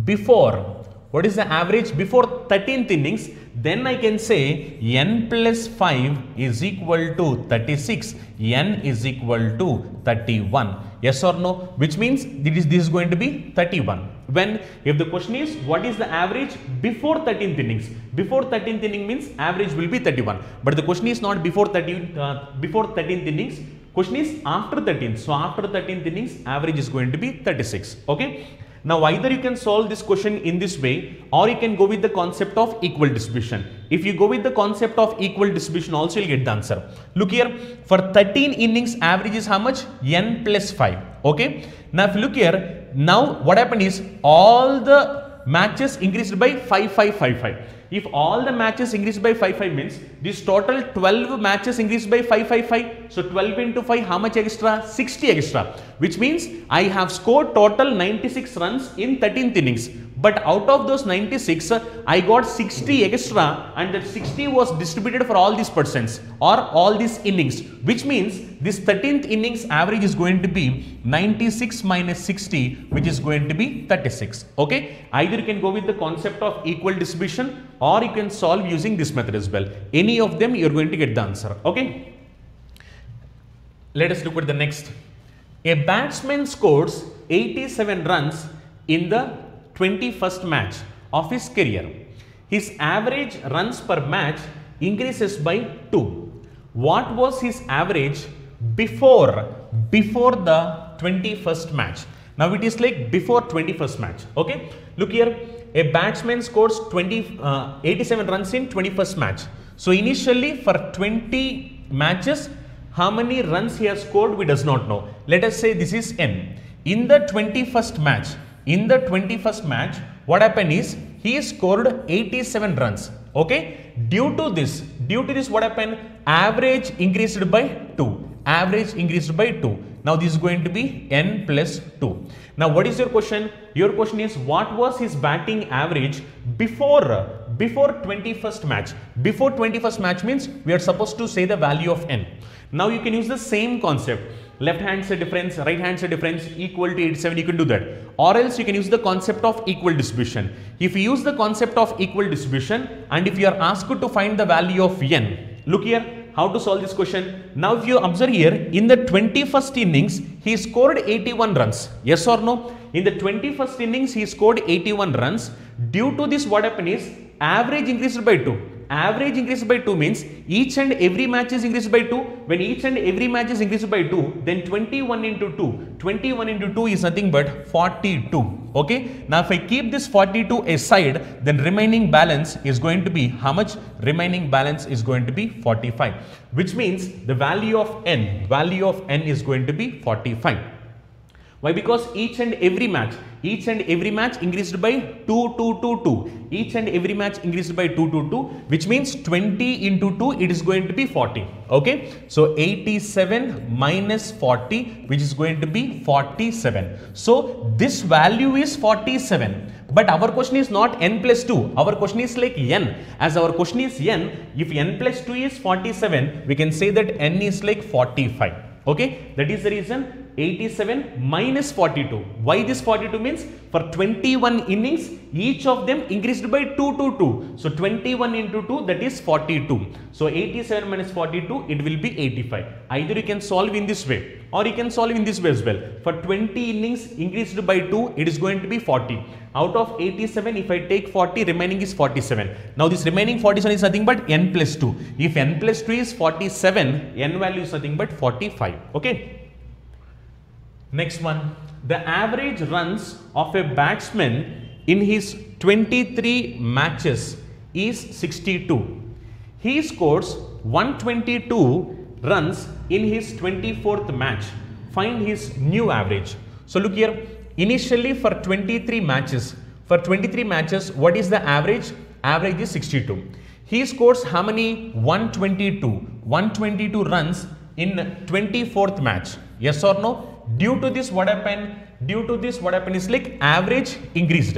before? What is the average before 13th innings? Then I can say n plus 5 is equal to 36, n is equal to 31. Yes or no? Which means this is going to be 31. When if the question is what is the average before 13th innings? Before 13th inning means average will be 31. But the question is not before 13th innings. Question is after 13th. So after 13th innings, average is going to be 36. Okay. Now either you can solve this question in this way or you can go with the concept of equal distribution. If you go with the concept of equal distribution also you'll get the answer. Look here, for 13 innings average is how much? N plus 5. Okay. Now if you look here, now what happened is all the matches increased by 5, 5, 5, 5. If all the matches increased by 5, 5 means this total 12 matches increased by 5, 5, 5. So 12 into 5, how much extra? 60 extra. Which means I have scored total 96 runs in 13th innings. But out of those 96, I got 60 extra and that 60 was distributed for all these percents or all these innings. Which means this 13th innings average is going to be 96 minus 60, which is going to be 36. Okay. Either you can go with the concept of equal distribution or you can solve using this method as well. Any of them you are going to get the answer. Okay. Let us look at the next. A batsman scores 87 runs in the 21st match of his career. His average runs per match increases by 2. What was his average before the 21st match? Now it is like before 21st match. Okay. Look here, a batsman scores 87 runs in 21st match. So initially for 20 matches, how many runs he has scored we does not know. Let us say this is n. In the 21st match, what happened is he scored 87 runs. Okay. Due to this what happened? Average increased by 2. Average increased by 2. Now this is going to be n plus 2. Now what is your question? Your question is what was his batting average before 21st match? Before 21st match means we are supposed to say the value of n. Now you can use the same concept. Left hand side difference, right hand side difference equal to 87, you can do that. Or else you can use the concept of equal distribution. If you use the concept of equal distribution and if you are asked to find the value of n, look here how to solve this question. Now if you observe here, in the 21st innings he scored 81 runs. Yes or no? In the 21st innings he scored 81 runs. Due to this what happened is average increased by 2. Average increased by 2 means each and every match is increased by 2. When each and every match is increased by 2, then 21 into 2 is nothing but 42. Okay. Now if I keep this 42 aside, then remaining balance is going to be how much? Remaining balance is going to be 45. Which means the value of n is going to be 45. Why? Because each and every match increased by 2. Each and every match increased by 2, which means 20 into 2, it is going to be 40. Okay. So 87 minus 40, which is going to be 47. So this value is 47. But our question is not n plus 2. Our question is like n. As our question is n, if n plus 2 is 47, we can say that n is like 45. Okay. That is the reason 87 minus 42. Why this 42 means? For 21 innings, each of them increased by 2. So 21 into 2, that is 42. So 87 minus 42, it will be 85. Either you can solve in this way or you can solve in this way as well. For 20 innings increased by 2, it is going to be 40. Out of 87, if I take 40, remaining is 47. Now this remaining 47 is nothing but n plus 2. If n plus 2 is 47, n value is nothing but 45. Okay. Next one, the average runs of a batsman in his 23 matches is 62. He scores 122 runs in his 24th match. Find his new average. So look here, initially for 23 matches, what is the average? Average is 62. He scores how many? 122 runs in 24th match. Yes or no? Due to this, what happened? Is like average increased.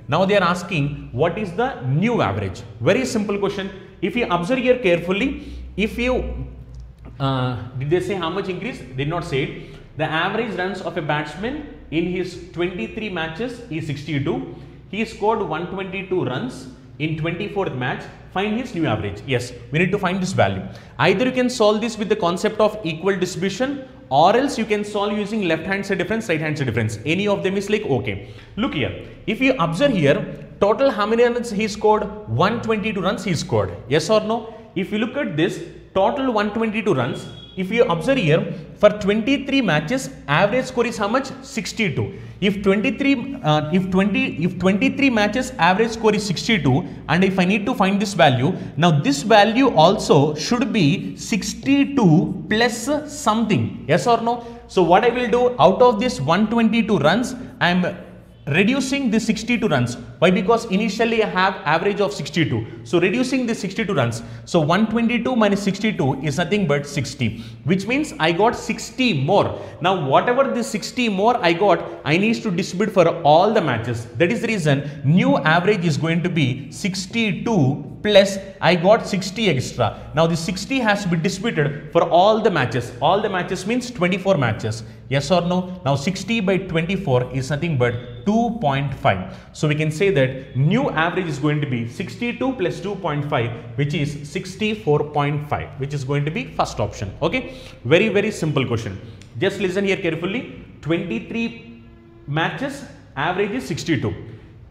Now they are asking what is the new average. Very simple question. If you observe here carefully, if you did they say how much increase? Did not say it. The average runs of a batsman in his 23 matches is 62. He scored 122 runs in 24th match. Find his new average. Yes, we need to find this value. Either you can solve this with the concept of equal distribution, or else you can solve using left hand side difference, right hand side difference. Any of them is like okay. Look here, if you observe here, total how many runs he scored? 122 runs he scored. Yes or no? If you look at this, total 122 runs. If you observe here, for 23 matches, average score is how much? 62. If 23 matches, average score is 62, and if I need to find this value, now this value also should be 62 plus something. Yes or no? So what I will do, out of this 122 runs, I am reducing the 62 runs. Why? Because initially I have average of 62. So reducing the 62 runs. So 122 minus 62 is nothing but 60, which means I got 60 more. Now whatever the 60 more I got, I need to distribute for all the matches. That is the reason new average is going to be 62 plus I got 60 extra. Now the 60 has to be distributed for all the matches. All the matches means 24 matches. Yes or no? Now 60 by 24 is nothing but 2.5. So we can say that new average is going to be 62 plus 2.5, which is 64.5, which is going to be first option. Okay. Very, very simple question. Just listen here carefully. 23 matches, average is 62.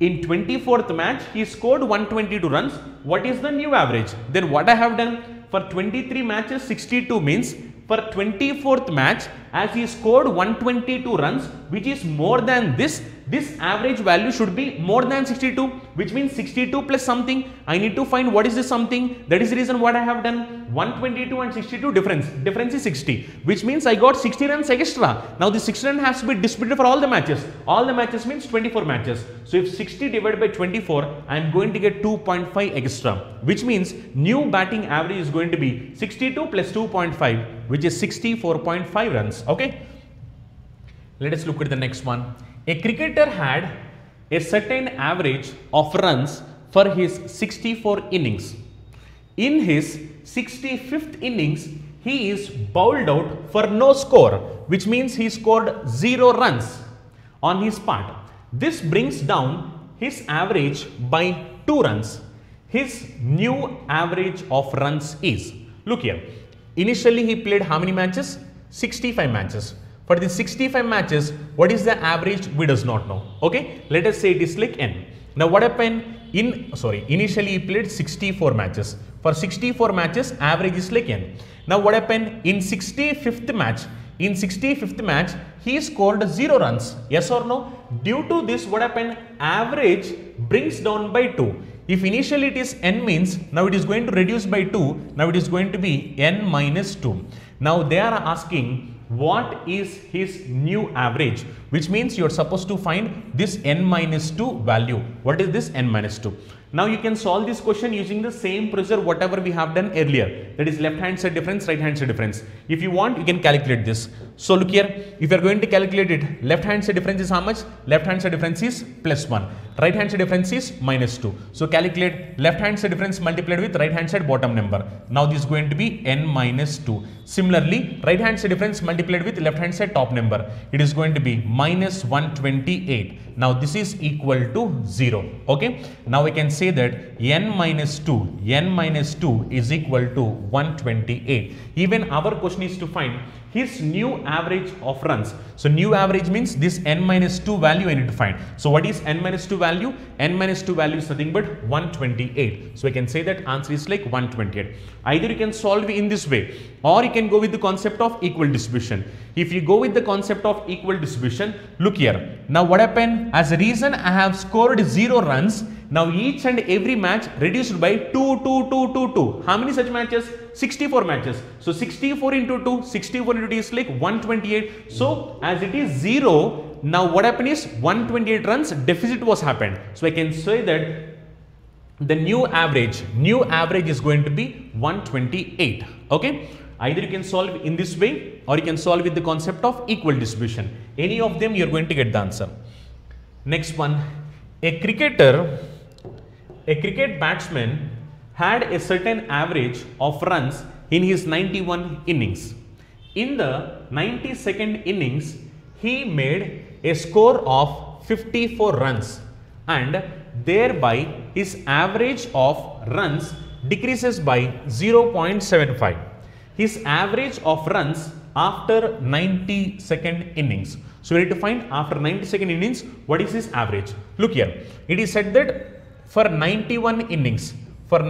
In 24th match, he scored 122 runs. What is the new average? Then what I have done? For 23 matches, 62 means for 24th match, as he scored 122 runs, which is more than this average value should be more than 62, which means 62 plus something. I need to find what is this something. That is the reason what I have done. 122 and 62 difference is 60, which means I got 60 runs extra. Now the 60 runs has to be distributed for all the matches. All the matches means 24 matches. So if 60 divided by 24, I am going to get 2.5 extra, which means new batting average is going to be 62 plus 2.5, which is 64.5 runs. Okay. Let us look at the next one. A cricketer had a certain average of runs for his 64 innings. In his 65th innings, he is bowled out for no score, which means he scored 0 runs on his part. This brings down his average by 2 runs. His new average of runs is, look here, initially he played how many matches? 65 matches. For the 65 matches, what is the average? We does not know. Okay, let us say it is like n. Now what happened? Initially he played 64 matches. For 64 matches, average is like n. Now what happened? In 65th match, he scored 0 runs. Yes or no? Due to this, what happened? Average brings down by 2. If initially it is n means, now it is going to reduce by 2. Now it is going to be n minus 2. Now they are asking what is his new average, which means you are supposed to find this n minus 2 value. What is this n minus 2? Now you can solve this question using the same procedure whatever we have done earlier, that is left hand side difference, right hand side difference. If you want, you can calculate this. So look here, if you are going to calculate it, left hand side difference is how much? Left hand side difference is plus 1, right hand side difference is minus 2. So calculate left hand side difference multiplied with right hand side bottom number. Now this is going to be n minus 2. Similarly, right hand side difference multiplied with left hand side top number, it is going to be minus 128. Now this is equal to 0. Okay, now we can say that n minus 2 is equal to 128. Even our question is to find his new average of runs. So new average means this n minus 2 value I need to find. So what is n minus 2 value? N minus 2 value is nothing but 128. So I can say that answer is like 128. Either you can solve in this way, or you can go with the concept of equal distribution. If you go with the concept of equal distribution, look here. Now what happened? As a reason I have scored 0 runs. Now each and every match reduced by 2. How many such matches? 64 matches. So 64 into 2, 64 into 2 is like 128. So as it is 0, now what happened is 128 runs deficit was happened. So I can say that the new average is going to be 128. Okay. Either you can solve in this way, or you can solve with the concept of equal distribution. Any of them you are going to get the answer. Next one, a cricket batsman had a certain average of runs in his 91 innings. In the 92nd innings, he made a score of 54 runs, and thereby his average of runs decreases by 0.75. His average of runs after 92nd innings. So we need to find after 92nd innings what is his average. Look here, it is said that for 91 innings, what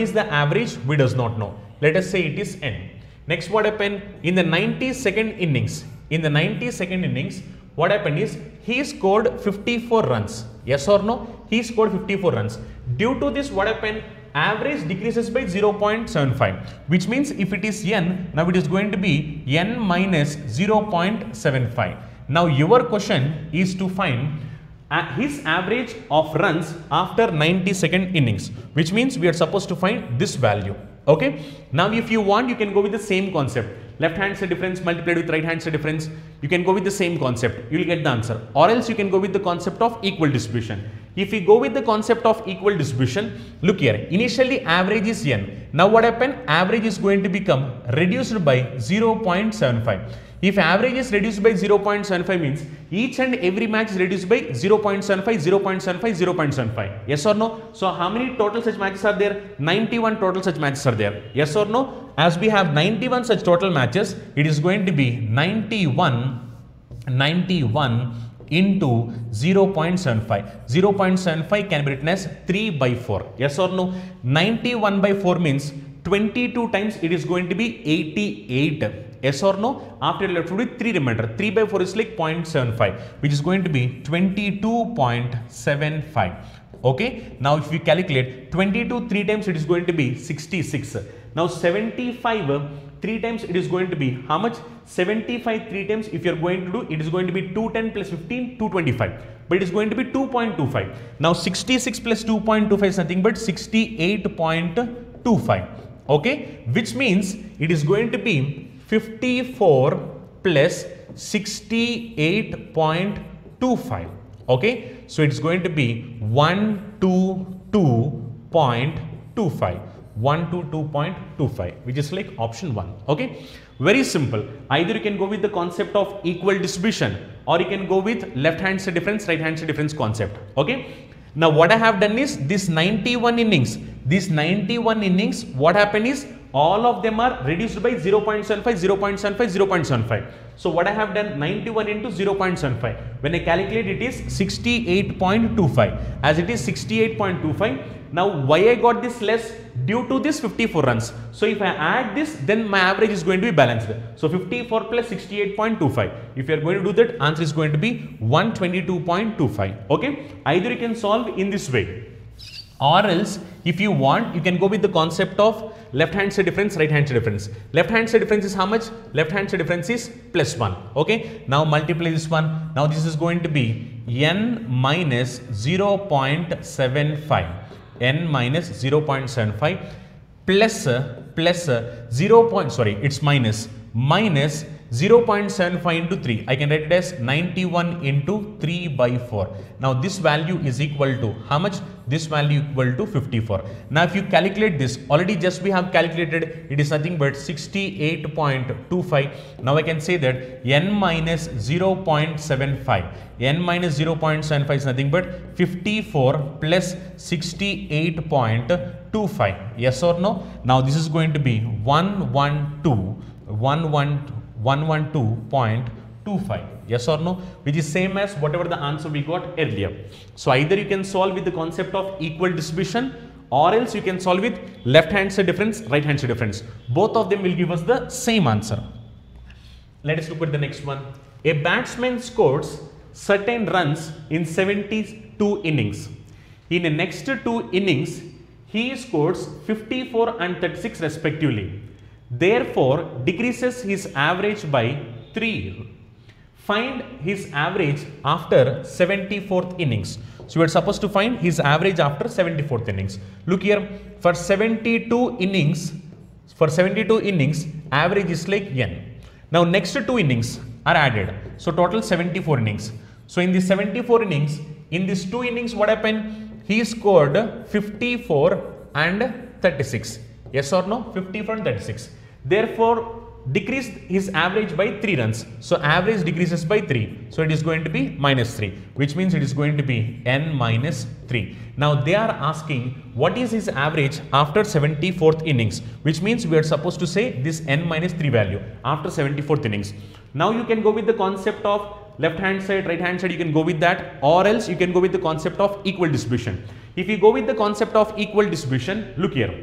is the average? We does not know. Let us say it is n. Next, what happened in the 92nd innings? In the 92nd innings, what happened is he scored 54 runs. Yes or no? He scored 54 runs. Due to this, what happened? Average decreases by 0.75, which means if it is n, now it is going to be n minus 0.75. Now your question is to find his average of runs after 92nd innings, which means we are supposed to find this value. Okay. Now if you want, you can go with the same concept. Left hand side difference multiplied with right hand side difference. You can go with the same concept. You will get the answer. Or else you can go with the concept of equal distribution. If we go with the concept of equal distribution, look here. Initially average is n. Now what happened? Average is going to become reduced by 0.75. If average is reduced by 0.75 means each and every match is reduced by 0.75, 0.75, 0.75. Yes or no? So how many total such matches are there? 91 total such matches are there. Yes or no? As we have 91 such total matches, it is going to be 91 into 0.75. 0.75 can be written as 3 by 4. Yes or no? 91 by 4 means 22 times it is going to be 88. Yes or no? After left with 3 remainder. 3 by 4 is like 0.75, which is going to be 22.75. Okay. Now if we calculate 22 3 times, it is going to be 66. Now 75 3 times, it is going to be how much? 75 3 times, if you are going to do, it is going to be 210 plus 15, 225. But it is going to be 2.25. Now 66 plus 2.25 is nothing but 68.25. Okay. Which means it is going to be 54 plus 68.25. Okay. So it is going to be 122.25. 122.25, which is like option 1. Okay. Very simple. Either you can go with the concept of equal distribution, or you can go with left hand side difference, right hand side difference concept. Okay. Now what I have done is this 91 innings, what happened is all of them are reduced by 0.75, 0.75, 0.75. So what I have done, 91 into 0.75. When I calculate, it is 68.25. As it is 68.25. Now why I got this less? Due to this 54 runs. So if I add this, then my average is going to be balanced. So 54 plus 68.25. If you are going to do that, answer is going to be 122.25. Okay. Either you can solve in this way, Or else, if you want, you can go with the concept of left hand side difference, right hand side difference. Left hand side difference is how much? Left hand side difference is plus 1. Okay. Now multiply this one. Now this is going to be n minus 0.75. N minus 0.75 plus 0.75 into 3. I can write it as 91 into 3 by 4. Now this value is equal to how much? This value equal to 54. Now if you calculate this, already just we have calculated, it is nothing but 68.25. Now I can say that n minus 0.75. N minus 0.75 is nothing but 54 plus 68.25. Yes or no? Now this is going to be 112.25. Yes or no? Which is same as whatever the answer we got earlier. So either you can solve with the concept of equal distribution, or else you can solve with left hand side difference, right hand side difference. Both of them will give us the same answer. Let us look at the next one. A batsman scores certain runs in 72 innings. In the next 2 innings, he scores 54 and 36 respectively. Therefore, decreases his average by 3. Find his average after 74th innings. So we are supposed to find his average after 74th innings. Look here, for 72 innings, average is like n. Now next 2 innings are added. So total 74 innings. So in the 74 innings, in these 2 innings, what happened? He scored 54 and 36. Yes or no? 54 and 36. Therefore, decreased his average by 3 runs. So average decreases by 3. So it is going to be minus 3, which means it is going to be n minus 3. Now they are asking what is his average after 74th innings, which means we are supposed to say this n minus 3 value after 74th innings. Now you can go with the concept of left hand side, right hand side, you can go with that, or else you can go with the concept of equal distribution. If you go with the concept of equal distribution, look here.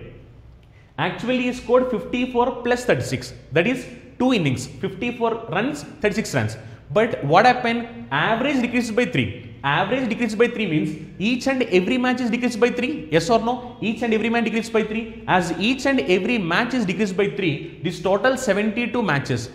Actually, he scored 54 plus 36. That is 2 innings, 54 runs, 36 runs. But what happened? Average decreased by 3. Average decreased by 3 means each and every match is decreased by 3. Yes or no? Each and every match decreased by 3. As each and every match is decreased by 3, this total 72 matches,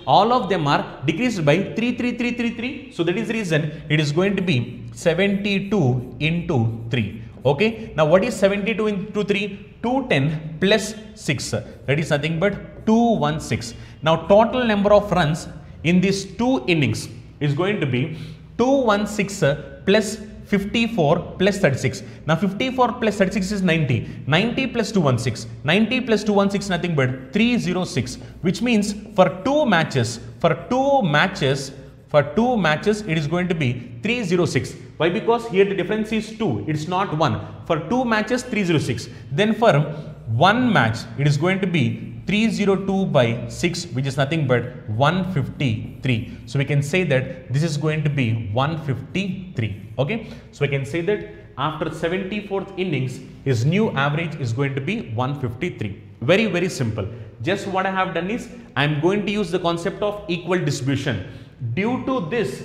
all of them are decreased by 3. So that is the reason it is going to be 72 into 3. Okay. Now what is 72 into 3? 210 plus 6. That is nothing but 216. Now total number of runs in these 2 innings is going to be 216 plus 54 plus 36. Now 54 plus 36 is 90. 90 plus 216. 90 plus 216 nothing but 306. Which means for 2 matches, it is going to be 306. Why? Because here the difference is 2. It's not 1. For 2 matches, 306. Then for 1 match, it is going to be 302 by 6, which is nothing but 153. So we can say that this is going to be 153. Okay. So we can say that after 74th innings, his new average is going to be 153. Very, very simple. Just what I have done is I am going to use the concept of equal distribution. Due to this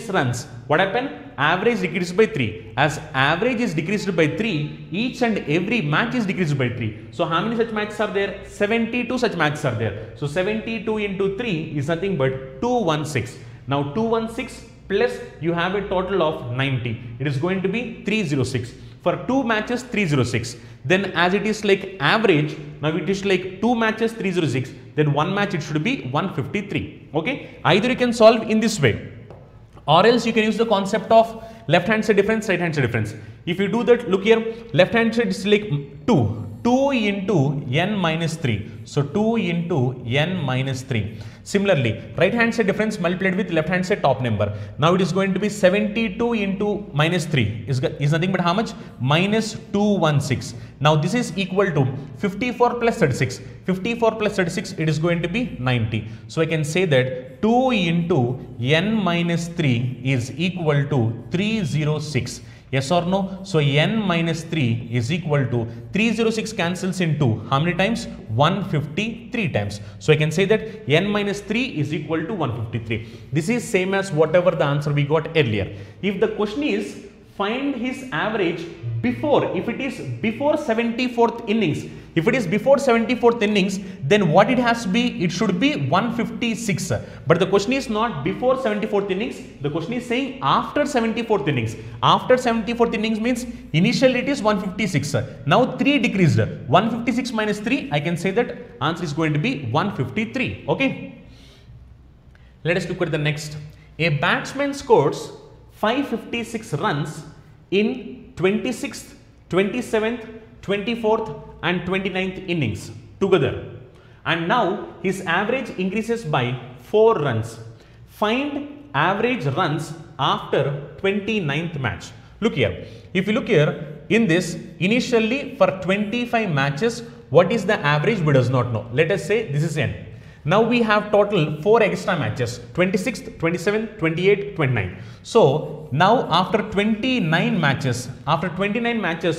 runs, what happened? Average decreased by 3. As average is decreased by 3, each and every match is decreased by 3. So how many such matches are there? 72 such matches are there. So 72 into 3 is nothing but 216. Now 216 plus you have a total of 90. It is going to be 306. For 2 matches 306. Then as it is like average, now it is like 2 matches 306. Then 1 match it should be 153. Okay. Either you can solve in this way, or else you can use the concept of left hand side difference, right hand side difference. If you do that, look here, left hand side is like 2 into n minus 3. So 2 into n minus 3. Similarly, right hand side difference multiplied with left hand side top number. Now it is going to be 72 into minus 3 is nothing but how much? Minus 216. Now this is equal to 54 plus 36. 54 plus 36, it is going to be 90. So I can say that 2 into n minus 3 is equal to 306. Yes or no? So n minus 3 is equal to 306 cancels into how many times? 153 times. So I can say that n minus 3 is equal to 153. This is same as whatever the answer we got earlier. If the question is find his average before, if it is before 74th innings, if it is before 74th innings, then what it has to be, it should be 156. But the question is not before 74th innings, the question is saying after 74th innings. After 74th innings means initially it is 156. Now 3 decreased. 156 minus 3, I can say that answer is going to be 153. Okay. Let us look at the next. A batsman scores 556 runs in 26th, 27th, 24th and 29th innings together, and now his average increases by 4 runs. Find average runs after 29th match. Look here, if you look here in this, initially for 25 matches, what is the average we does not know. Let us say this is n. Now we have total 4 extra matches, 26th, 27th, 28th, 29th. So now after 29 matches,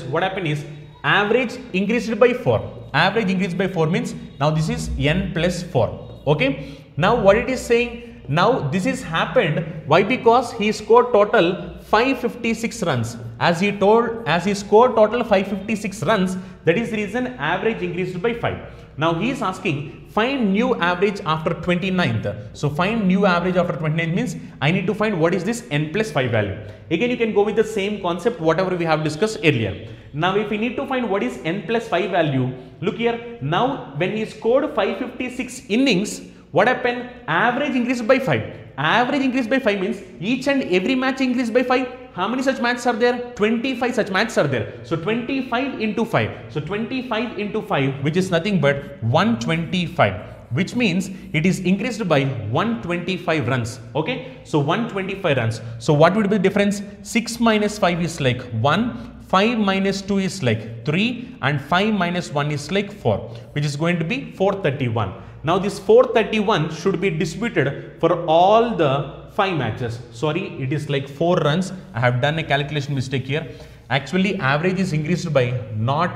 what happened is average increased by 4. Average increased by 4 means now this is n plus 4. Okay. Now what it is saying, now this is happened, why? Because he scored total 556 runs. As he scored total 556 runs, that is the reason average increased by 5. Now he is asking find new average after 29th. So find new average after 29th means I need to find what is this n plus 5 value. Again you can go with the same concept whatever we have discussed earlier. Now if we need to find what is n plus 5 value, look here, now when he scored 556 innings, what happened? Average increased by 5. Average increased by 5 means each and every match increased by 5. How many such matches are there? 25 such matches are there. So 25 into 5. So 25 into 5, which is nothing but 125, which means it is increased by 125 runs. Okay. So 125 runs. So what would be the difference? 6 minus 5 is like 1. 5 minus 2 is like 3 and 5 minus 1 is like 4, which is going to be 431. Now this 431 should be distributed for all the 5 matches. Sorry, it is like 4 runs. I have done a calculation mistake here. Actually, average is increased by not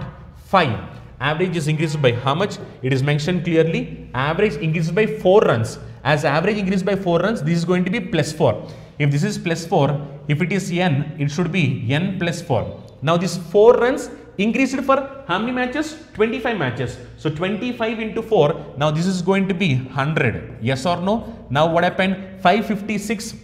5. Average is increased by how much? It is mentioned clearly. Average increased by 4 runs. As average increased by 4 runs, this is going to be plus 4. If this is plus 4, if it is n, it should be n plus 4. Now this 4 runs increased for how many matches? 25 matches. So 25 into 4, now this is going to be 100. Yes or no? Now what happened? 556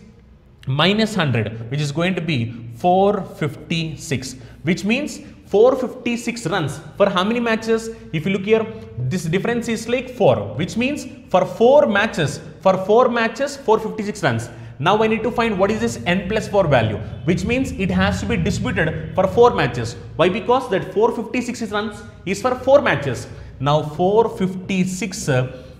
minus 100, which is going to be 456, which means 456 runs for how many matches? If you look here, this difference is like 4, which means for 4 matches, 456 runs. Now I need to find what is this n plus 4 value, which means it has to be distributed for 4 matches. Why? Because that 456 runs is for 4 matches. Now 456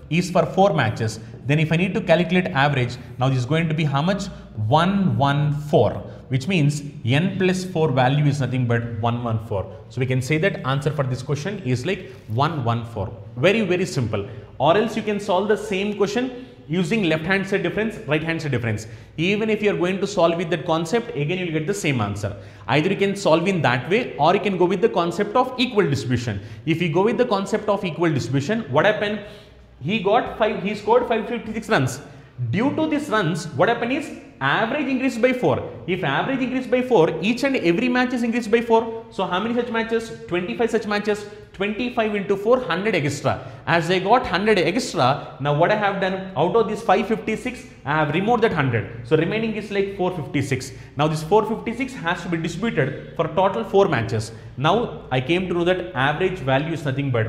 is for 4 matches. Then if I need to calculate average, now this is going to be how much? 114, which means n plus 4 value is nothing but 114. So we can say that answer for this question is like 114. Very, very simple. Or else you can solve the same question using left hand side difference, right hand side difference. Even if you are going to solve with that concept, again you will get the same answer. Either you can solve in that way or you can go with the concept of equal distribution. If you go with the concept of equal distribution, what happened? He scored 556 runs. Due to these runs, what happened is average increased by 4. If average increased by 4, each and every match is increased by 4. So how many such matches? 25 such matches. 25 into 4, 100 extra. As I got 100 extra, now what I have done, out of this 556, I have removed that 100. So remaining is like 456. Now this 456 has to be distributed for total 4 matches. Now I came to know that average value is nothing but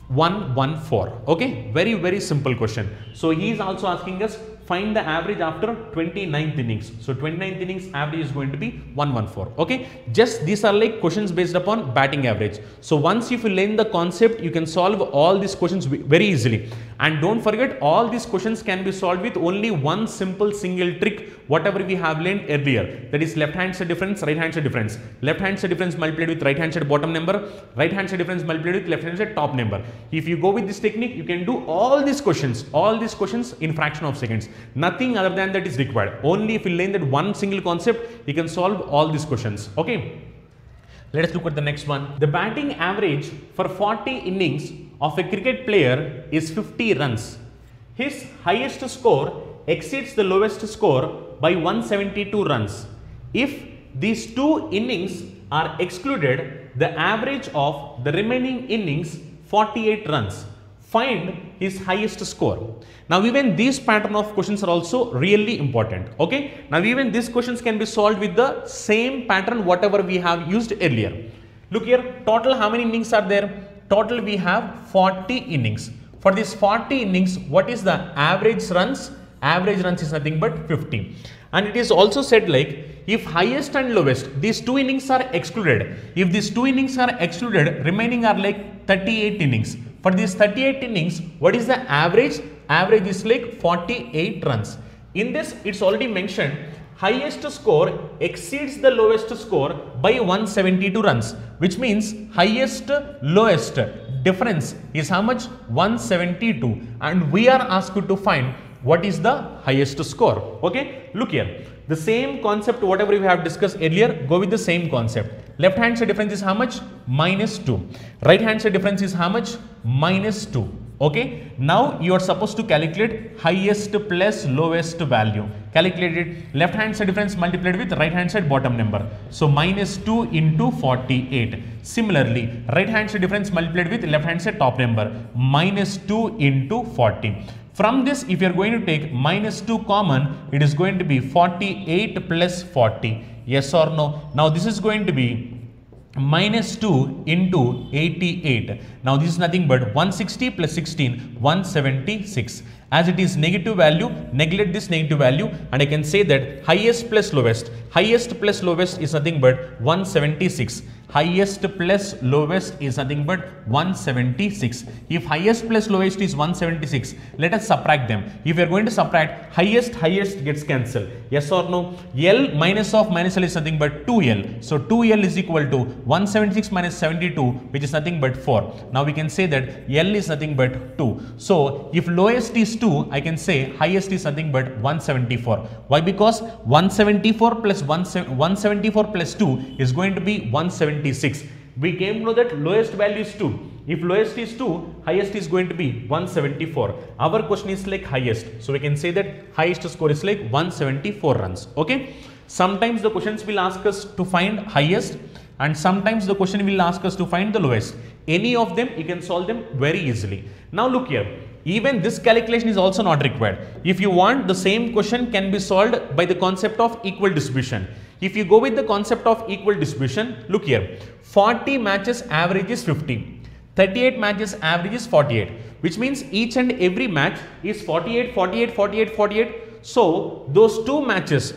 114. Okay, very, very simple question. So he is also asking us find the average after 29th innings. So 29th innings average is going to be 114. Okay, just these are like questions based upon batting average. So once if you learn the concept, you can solve all these questions very easily. And don't forget, all these questions can be solved with only one simple single trick, whatever we have learned earlier. That is left hand side difference, right hand side difference. Left hand side difference multiplied with right hand side bottom number, right hand side difference multiplied with left hand side top number. If you go with this technique, you can do all these questions in fraction of seconds. Nothing other than that is required. Only if you learn that one single concept, you can solve all these questions. Okay. Let us look at the next one. The batting average for 40 innings of a cricket player is 50 runs. His highest score exceeds the lowest score by 172 runs. If these two innings are excluded, the average of the remaining innings 48 runs. Find his highest score. Now even these pattern of questions are also really important. Okay. Now even these questions can be solved with the same pattern whatever we have used earlier. Look here, total how many innings are there? Total we have 40 innings. For these 40 innings, what is the average runs? Average runs is nothing but 50. And it is also said like, if highest and lowest, these two innings are excluded. If these two innings are excluded, remaining are like 38 innings. For these 38 innings, what is the average? Average is like 48 runs. In this, it's already mentioned, highest score exceeds the lowest score by 172 runs, which means highest lowest difference is how much? 172, and we are asked to find what is the highest score. Okay, look here, the same concept whatever we have discussed earlier, go with the same concept. Left hand side difference is how much? -2. Right hand side difference is how much? -2. Okay, now you are supposed to calculate highest plus lowest value. Calculate it, left hand side difference multiplied with right hand side bottom number. So -2 into 48. Similarly, right hand side difference multiplied with left hand side top number, -2 into 40. From this, if you are going to take -2 common, it is going to be 48 plus 40. Yes or no? Now this is going to be -2 into 88. Now this is nothing but 160 plus 16, 176. As it is negative value, neglect this negative value, and I can say that highest plus lowest is nothing but 176. Highest plus lowest is nothing but 176. If highest plus lowest is 176, let us subtract them. If we are going to subtract, highest gets cancelled. Yes or no? L minus of minus L is nothing but 2L. So 2L is equal to 176 minus 72, which is nothing but 4. Now we can say that L is nothing but 2. So if lowest is 2, I can say highest is nothing but 174. Why? Because 174 plus 2 is going to be 176. We came to know that lowest value is 2. If lowest is 2, highest is going to be 174. Our question is like highest. So we can say that highest score is like 174 runs. Okay. Sometimes the questions will ask us to find highest, and sometimes the question will ask us to find the lowest. Any of them, you can solve them very easily. Now look here. Even this calculation is also not required. If you want, the same question can be solved by the concept of equal distribution. If you go with the concept of equal distribution, look here, 40 matches average is 50, 38 matches average is 48, which means each and every match is 48, 48, 48, 48. So those two matches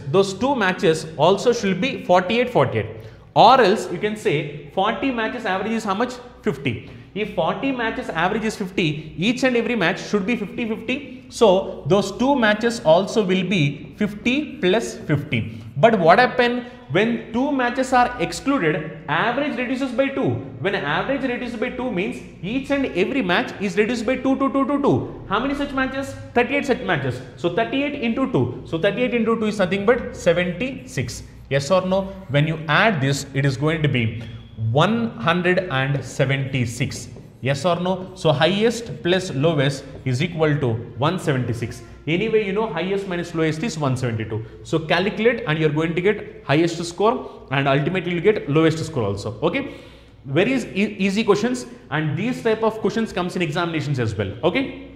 also should be 48, 48. Or else you can say 40 matches average is how much? 50. If 40 matches average is 50, each and every match should be 50, 50. So those two matches also will be 50 plus 50. But what happens when two matches are excluded? Average reduces by 2. When average reduces by 2 means each and every match is reduced by 2, 2, 2, 2, 2. How many such matches? 38 such matches. So 38 into 2. So 38 into 2 is nothing but 76. Yes or no? When you add this, it is going to be 176. Yes or no? So highest plus lowest is equal to 176. Anyway, you know highest minus lowest is 172. So calculate and you are going to get highest score, and ultimately you get lowest score also. Okay. Very easy questions, and these type of questions comes in examinations as well. Okay.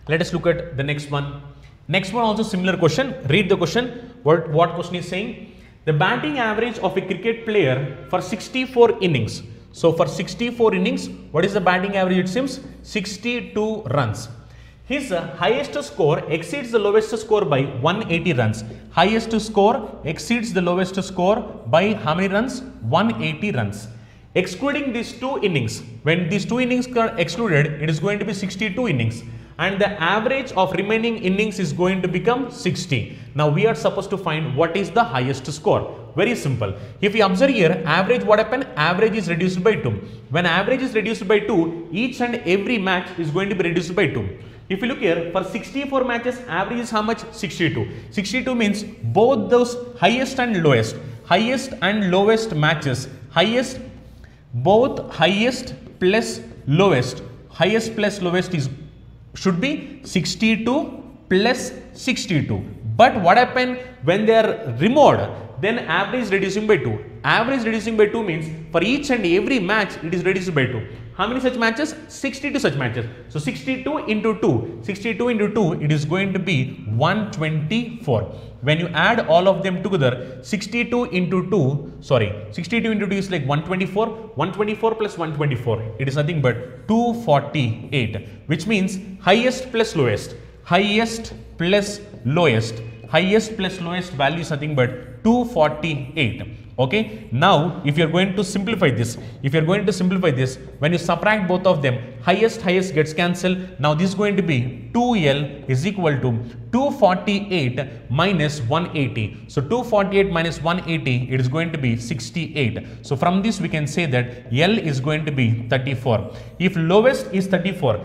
Let us look at the next one. Next one also similar question. Read the question. What question is saying? The batting average of a cricket player for 64 innings. So for 64 innings, what is the batting average? It seems 62 runs. His highest score exceeds the lowest score by 180 runs. Highest score exceeds the lowest score by how many runs? 180 runs. Excluding these two innings, when these two innings are excluded, it is going to be 62 innings. And the average of remaining innings is going to become 60. Now we are supposed to find what is the highest score. Very simple. If you observe here, average, what happened? Average is reduced by 2. When average is reduced by 2, each and every match is going to be reduced by 2. If you look here, for 64 matches, average is how much? 62. 62 means both those highest and lowest matches, both highest plus lowest is should be 62 plus 62. But what happened when they are removed? then average reducing by 2. Average reducing by 2 means for each and every match it is reduced by 2. How many such matches? 62 such matches. So 62 into 2, 62 into 2, it is going to be 124. When you add all of them together, 62 into 2 is like 124, 124 plus 124, it is nothing but 248, which means highest plus lowest, highest plus lowest value is nothing but 248. Okay, now if you are going to simplify this, when you subtract both of them, highest gets cancelled. Now this is going to be 2L is equal to 248 minus 180. So 248 minus 180, it is going to be 68. So from this we can say that L is going to be 34. If lowest is 34,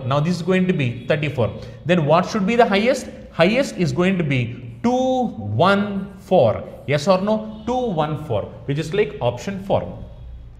now this is going to be 34. Then what should be the highest? Highest is going to be 214. Yes or no? 214, which is like option 4.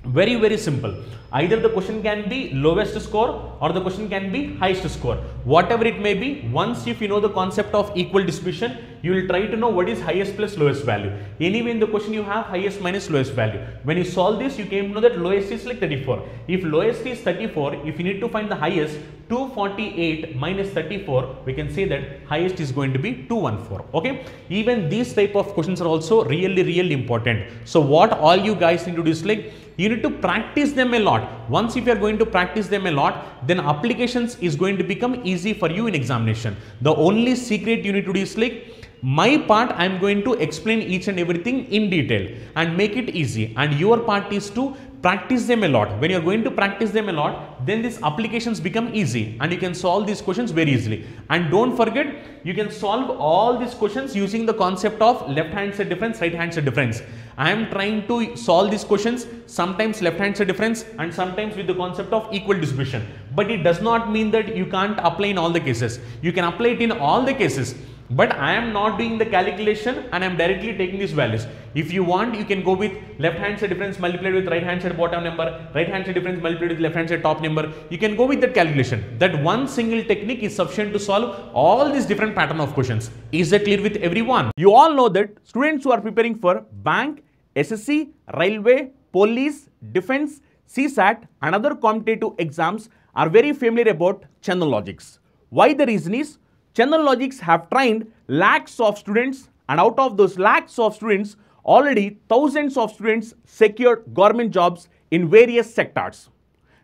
Very simple. Either the question can be lowest score or the question can be highest score. Whatever it may be, once if you know the concept of equal distribution, you will try to know what is highest plus lowest value. Anyway, in the question you have highest minus lowest value. When you solve this, you came to know that lowest is like 34. If lowest is 34, if you need to find the highest, 248 minus 34, we can say that highest is going to be 214. Okay, even these type of questions are also really important. So what all you guys need to do is like, you need to practice them a lot. Once if you are going to practice them a lot, then applications is going to become easy for you in examination. The only secret you need to do is like, my part I am going to explain each and everything in detail and make it easy, and your part is to practice them a lot. When you are going to practice them a lot, then these applications become easy and you can solve these questions very easily. And don't forget, you can solve all these questions using the concept of left hand side difference, right hand side difference. I am trying to solve these questions sometimes left hand side difference and sometimes with the concept of equal distribution. But it does not mean that you can't apply in all the cases. You can apply it in all the cases. But I am not doing the calculation and I am directly taking these values. If you want, you can go with left hand side difference multiplied with right hand side bottom number, right hand side difference multiplied with left hand side top number. You can go with that calculation. That one single technique is sufficient to solve all these different pattern of questions. Is that clear with everyone? You all know that students who are preparing for bank, SSC, railway, police, defense, CSAT and other competitive exams are very familiar about Chandan logics. Why? The reason is, Chandan logics have trained lakhs of students, and out of those lakhs of students, already thousands of students secured government jobs in various sectors.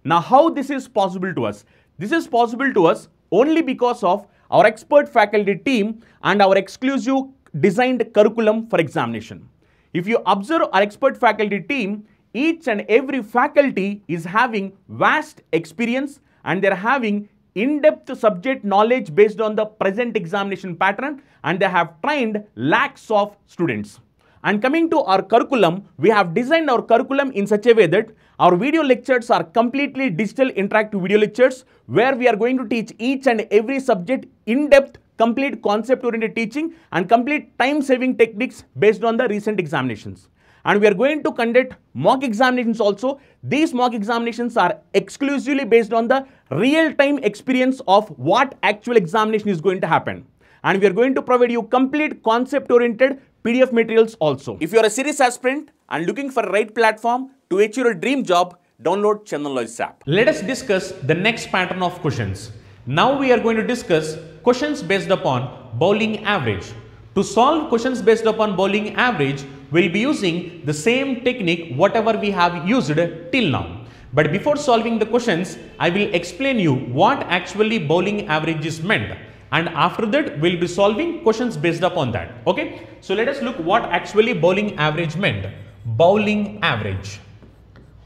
Now, how this is possible to us? This is possible to us only because of our expert faculty team and our exclusive designed curriculum for examination. If you observe our expert faculty team, each and every faculty is having vast experience and they are having in-depth subject knowledge based on the present examination pattern, and they have trained lakhs of students. And coming to our curriculum, we have designed our curriculum in such a way that our video lectures are completely digital interactive video lectures where we are going to teach each and every subject in-depth, complete concept-oriented teaching and complete time-saving techniques based on the recent examinations. And we are going to conduct mock examinations also. These mock examinations are exclusively based on the real-time experience of what actual examination is going to happen. And we are going to provide you complete concept-oriented PDF materials also. If you are a serious aspirant and looking for the right platform to achieve your dream job, download Chandan Logics app. Let us discuss the next pattern of questions. Now we are going to discuss questions based upon bowling average. To solve questions based upon bowling average, we'll be using the same technique whatever we have used till now. But before solving the questions, I will explain you what actually bowling average is meant. And after that, we'll be solving questions based upon that. Okay. So let us look what actually bowling average meant. Bowling average.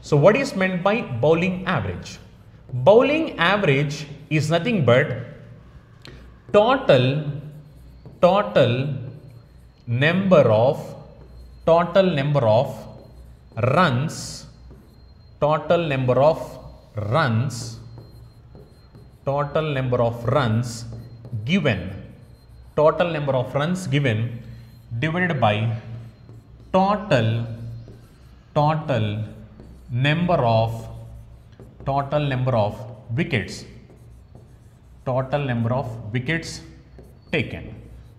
So what is meant by bowling average? Bowling average is nothing but total number of runs given divided by total number of wickets taken.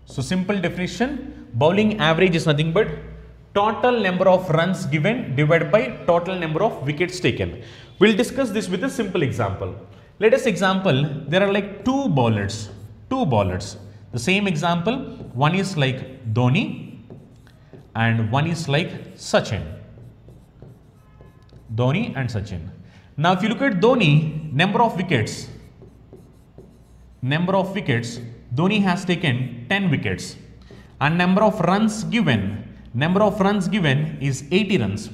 So simple definition, bowling average is nothing but total number of runs given divided by total number of wickets taken. We'll discuss this with a simple example. Let us example, there are like two bowlers. The same example, one is like Dhoni and one is like Sachin. Dhoni and Sachin. Now if you look at Dhoni, number of wickets, Dhoni has taken 10 wickets and number of runs given is 80 runs.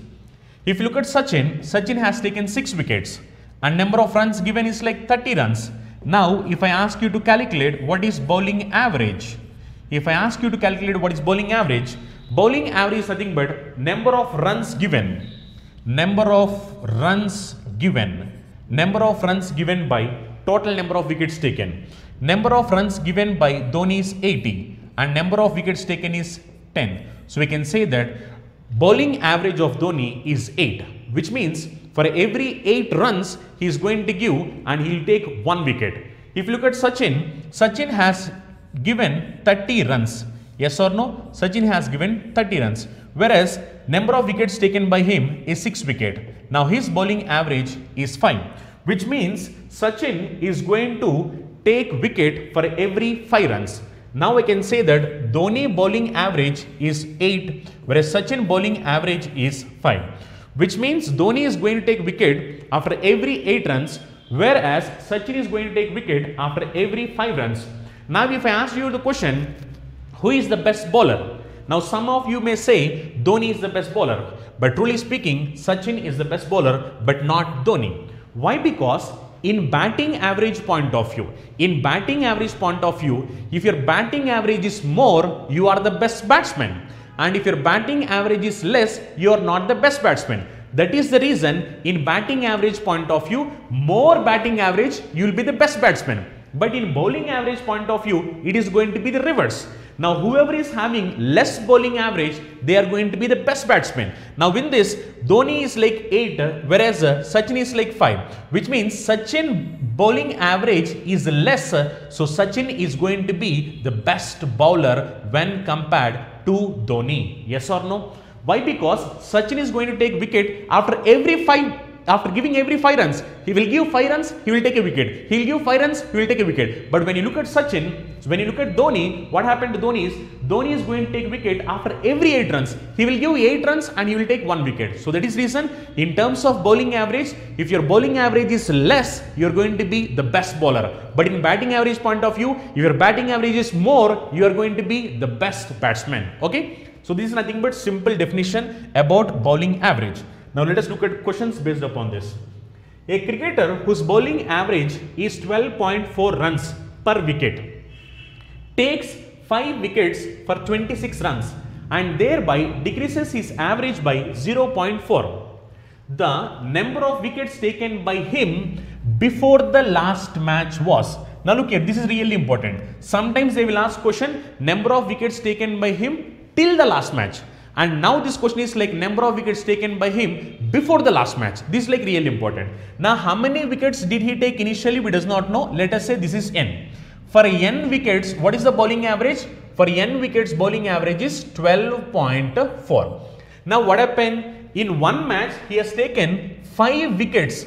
If you look at Sachin has taken 6 wickets and number of runs given is like 30 runs. Now if I ask you to calculate what is bowling average, bowling average is nothing but number of runs given by total number of wickets taken. Number of runs given by Dhoni is 80 and number of wickets taken is 10. So we can say that bowling average of Dhoni is 8, which means for every 8 runs he is going to give and he will take 1 wicket. If you look at Sachin has given 30 runs. Yes or no? Sachin has given 30 runs. Whereas number of wickets taken by him is 6 wickets. Now his bowling average is 5, which means Sachin is going to take wicket for every 5 runs. Now I can say that Dhoni bowling average is 8, whereas Sachin bowling average is 5, which means Dhoni is going to take wicket after every 8 runs, whereas Sachin is going to take wicket after every 5 runs. Now if I ask you the question, who is the best bowler? Now some of you may say Dhoni is the best bowler, but truly speaking Sachin is the best bowler but not Dhoni. Why? Because in batting average point of view, if your batting average is more, you are the best batsman, and if your batting average is less, you are not the best batsman. That is the reason in batting average point of view, more batting average, you will be the best batsman. But in bowling average point of view, it is going to be the reverse. Now whoever is having less bowling average, they are going to be the best batsman. Now in this, Dhoni is like 8, whereas Sachin is like 5, which means Sachin bowling average is less, so Sachin is going to be the best bowler when compared to Dhoni. Yes or no? Why? Because Sachin is going to take wicket after giving every 5 runs. He will give 5 runs, he will take a wicket. He will give 5 runs, he will take a wicket. But when you look at Dhoni, what happened to Dhoni is going to take wicket after every 8 runs. He will give 8 runs and he will take 1 wicket. So that is reason in terms of bowling average, if your bowling average is less, you are going to be the best bowler. But in batting average point of view, if your batting average is more, you are going to be the best batsman. Okay. So this is nothing but simple definition about bowling average. Now let us look at questions based upon this. A cricketer whose bowling average is 12.4 runs per wicket takes 5 wickets for 26 runs and thereby decreases his average by 0.4. The number of wickets taken by him before the last match was. Now look here, this is really important. Sometimes they will ask question, number of wickets taken by him till the last match. And now this question is like number of wickets taken by him before the last match. This is like really important. Now how many wickets did he take initially? We does not know. Let us say this is n. For n wickets, what is the bowling average? For n wickets, bowling average is 12.4. Now what happened? In one match, he has taken 5 wickets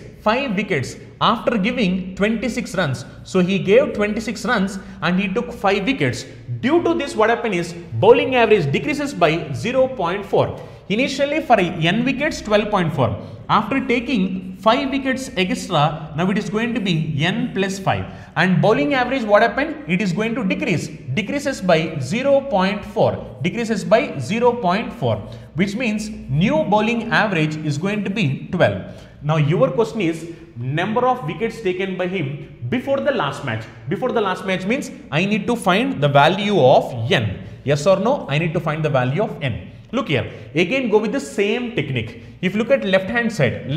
after giving 26 runs. So he gave 26 runs and he took 5 wickets. Due to this, what happened is bowling average decreases by 0.4. Initially for n wickets 12.4. After taking 5 wickets extra, now it is going to be n plus 5. And bowling average, what happened? It is going to decreases by 0.4, which means new bowling average is going to be 12. Now your question is number of wickets taken by him before the last match. Before the last match means I need to find the value of n. Yes or no? I need to find the value of n. Look here, again go with the same technique. If you look at left hand side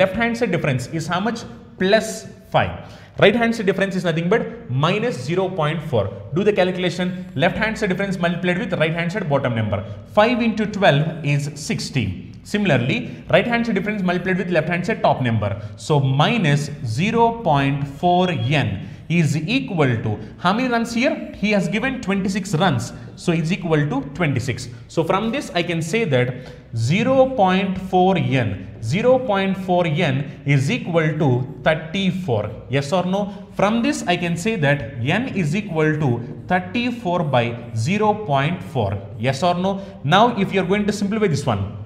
difference is how much? Plus 5. Right hand side difference is nothing but minus 0.4. Do the calculation. Left hand side difference multiplied with right hand side bottom number. 5 into 12 is 60. Similarly, right hand side difference multiplied with left hand side top number. So minus 0.4n is equal to, how many runs here? He has given 26 runs. So is equal to 26. So from this I can say that 0.4n is equal to 34. Yes or no? From this I can say that n is equal to 34 by 0.4. Yes or no? Now if you are going to simplify this one,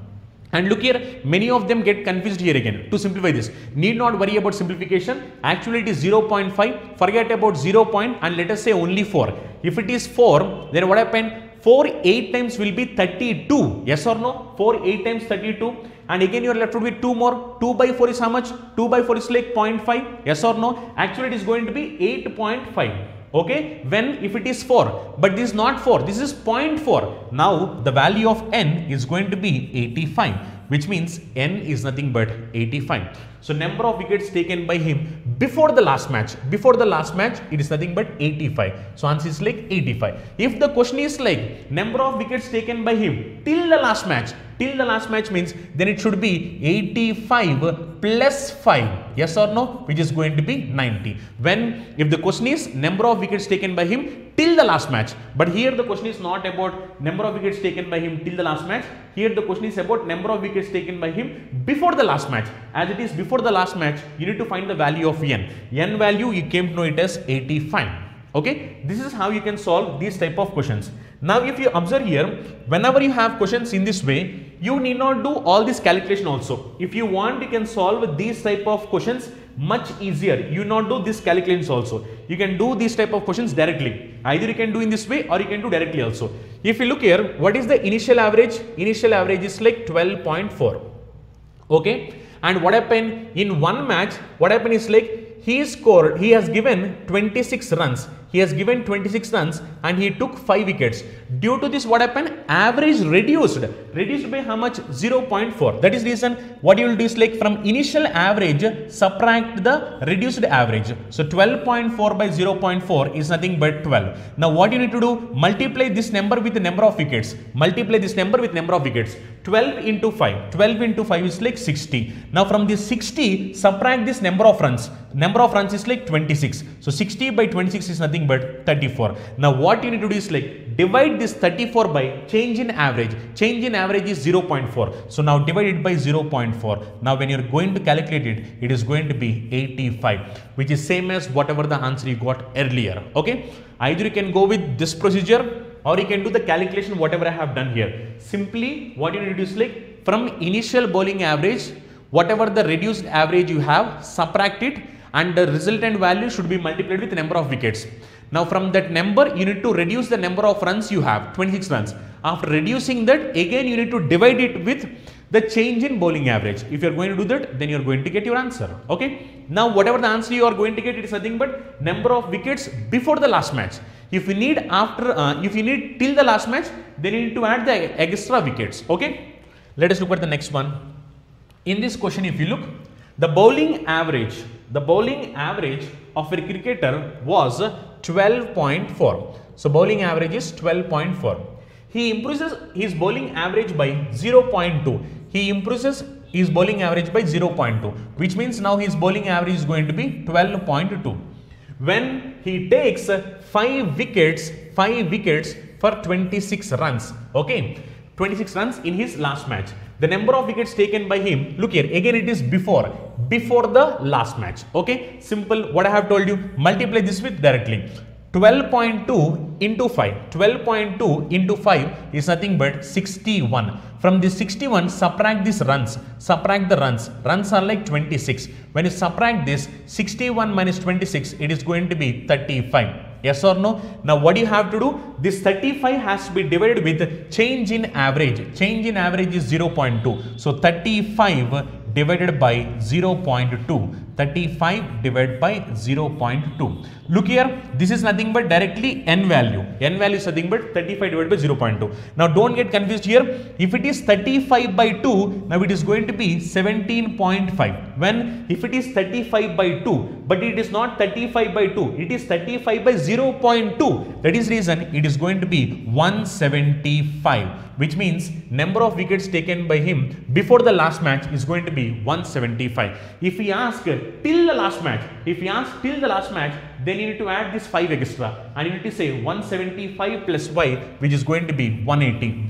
and look here, many of them get confused here again. To simplify this, need not worry about simplification. Actually it is 0.5, forget about 0 point and let us say only 4. If it is 4, then what happened? 4 8 times will be 32. Yes or no? 4 8 times 32, and again you are left with 2 more. 2 by 4 is how much? 2 by 4 is like 0.5. Yes or no? Actually it is going to be 8.5. Okay, when if it is 4, but this is not 4, this is 0.4. Now the value of n is going to be 85, which means n is nothing but 85. So number of wickets taken by him before the last match, it is nothing but 85. So answer is like 85. If the question is like number of wickets taken by him till the last match, means then it should be 85 plus 5. Yes or no? Which is going to be 90. When if the question is number of wickets taken by him till the last match, but here the question is not about number of wickets taken by him till the last match. Here the question is about number of wickets taken by him before the last match. As it is before the last match, you need to find the value of n. N value you came to know it as 85. Okay, this is how you can solve these type of questions. Now if you observe here, whenever you have questions in this way, you need not do all this calculation also. If you want, you can solve these type of questions much easier. You not do this calculations also. You can do these type of questions directly. Either you can do in this way or you can do directly also. If you look here, what is the initial average? Initial average is like 12.4. Okay, and what happened in one match? What happened is like he has given 26 runs. He has given 26 runs and he took 5 wickets. Due to this, what happened? Average reduced by how much? 0.4. That is reason what you will do is like from initial average subtract the reduced average. So 12.4 by 0.4 is nothing but 12. Now what you need to do? Multiply this number with the number of wickets. 12 into 5. 12 into 5 is like 60. Now from this 60, subtract this number of runs. Number of runs is like 26. So 60 by 26 is nothing but 34. Now what you need to do is like divide this 34 by change in average. Change in average is 0.4. So now divide it by 0.4. Now when you are going to calculate it, it is going to be 85, which is same as whatever the answer you got earlier. Okay, either you can go with this procedure or you can do the calculation whatever I have done here. Simply what you need to do is like from initial bowling average, whatever the reduced average you have, subtract it, and the resultant value should be multiplied with the number of wickets. Now from that number you need to reduce the number of runs you have, 26 runs. After reducing that, again you need to divide it with the change in bowling average. If you are going to do that, then you are going to get your answer. Okay, now whatever the answer you are going to get, it is nothing but number of wickets before the last match. If you need till the last match, then you need to add the extra wickets. Okay, let us look at the next one. In this question, if you look, the bowling average of a cricketer was 12.4. So bowling average is 12.4. He improves his bowling average by 0.2. He improves his bowling average by 0.2, which means now his bowling average is going to be 12.2. When he takes 5 wickets for 26 runs. Okay, 26 runs in his last match. The number of wickets taken by him, look here, again it is before the last match. Okay, simple, what I have told you, multiply this with directly. 12.2 into 5. 12.2 into 5 is nothing but 61. From this 61, subtract these runs. Subtract the runs. Runs are like 26. When you subtract this, 61 minus 26, it is going to be 35. Yes or no? Now what you have to do? This 35 has to be divided with change in average. Change in average is 0.2. So 35 divided by 0.2. 35 divided by 0.2. Look here, this is nothing but directly n value. N value is nothing but 35 divided by 0.2. Now don't get confused here. If it is 35 by 2, now it is going to be 17.5. When if it is 35 by 2, but it is not 35 by 2, it is 35 by 0.2. That is reason it is going to be 175, which means number of wickets taken by him before the last match is going to be be 175. If we ask till the last match, then you need to add this 5 extra and you need to say 175 plus y, which is going to be 180.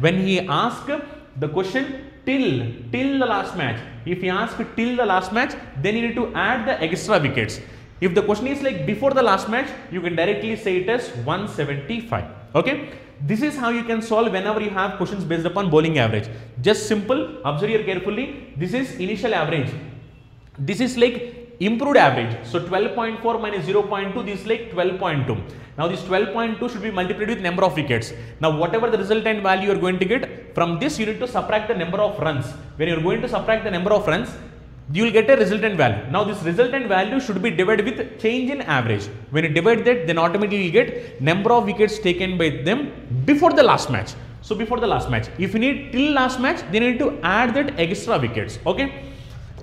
When he asks the question till the last match, if he asks till the last match, then you need to add the extra wickets. If the question is like before the last match, you can directly say it as 175. Okay. This is how you can solve whenever you have questions based upon bowling average. Just simple, observe here carefully. This is initial average. This is like improved average. So 12.4 minus 0.2, this is like 12.2. Now this 12.2 should be multiplied with number of wickets. Now whatever the resultant value you are going to get, from this you need to subtract the number of runs. When you are going to subtract the number of runs, you will get a resultant value. Now this resultant value should be divided with change in average. When you divide that, then automatically you get number of wickets taken by them before the last match. So before the last match, if you need till last match, then you need to add that extra wickets. Okay.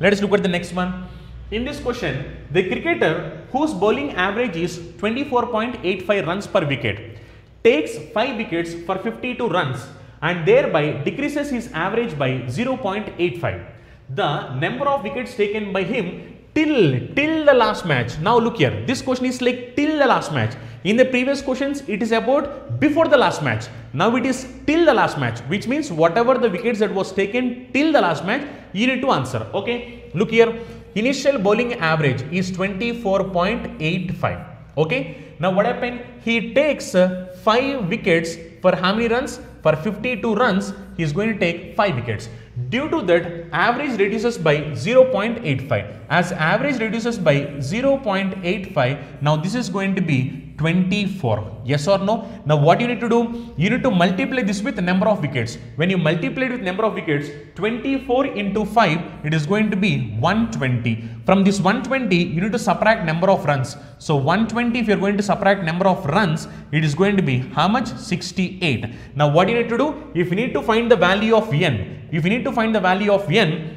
Let us look at the next one. In this question, the cricketer whose bowling average is 24.85 runs per wicket takes 5 wickets for 52 runs and thereby decreases his average by 0.85. The number of wickets taken by him till the last match. Now look here, this question is like till the last match. In the previous questions, it is about before the last match. Now it is till the last match, which means whatever the wickets that was taken till the last match, you need to answer. Okay, look here, initial bowling average is 24.85. Okay, now what happened? He takes 5 wickets for how many runs? For 52 runs, he is going to take 5 wickets. Due to that, average reduces by 0.85. As average reduces by 0.85, now this is going to be 24. Yes or no? Now what you need to do? You need to multiply this with number of wickets. When you multiply it with number of wickets, 24 into 5, it is going to be 120. From this 120, you need to subtract number of runs. So 120, if you are going to subtract number of runs, it is going to be how much? 68. Now what you need to do? If you need to find the value of n,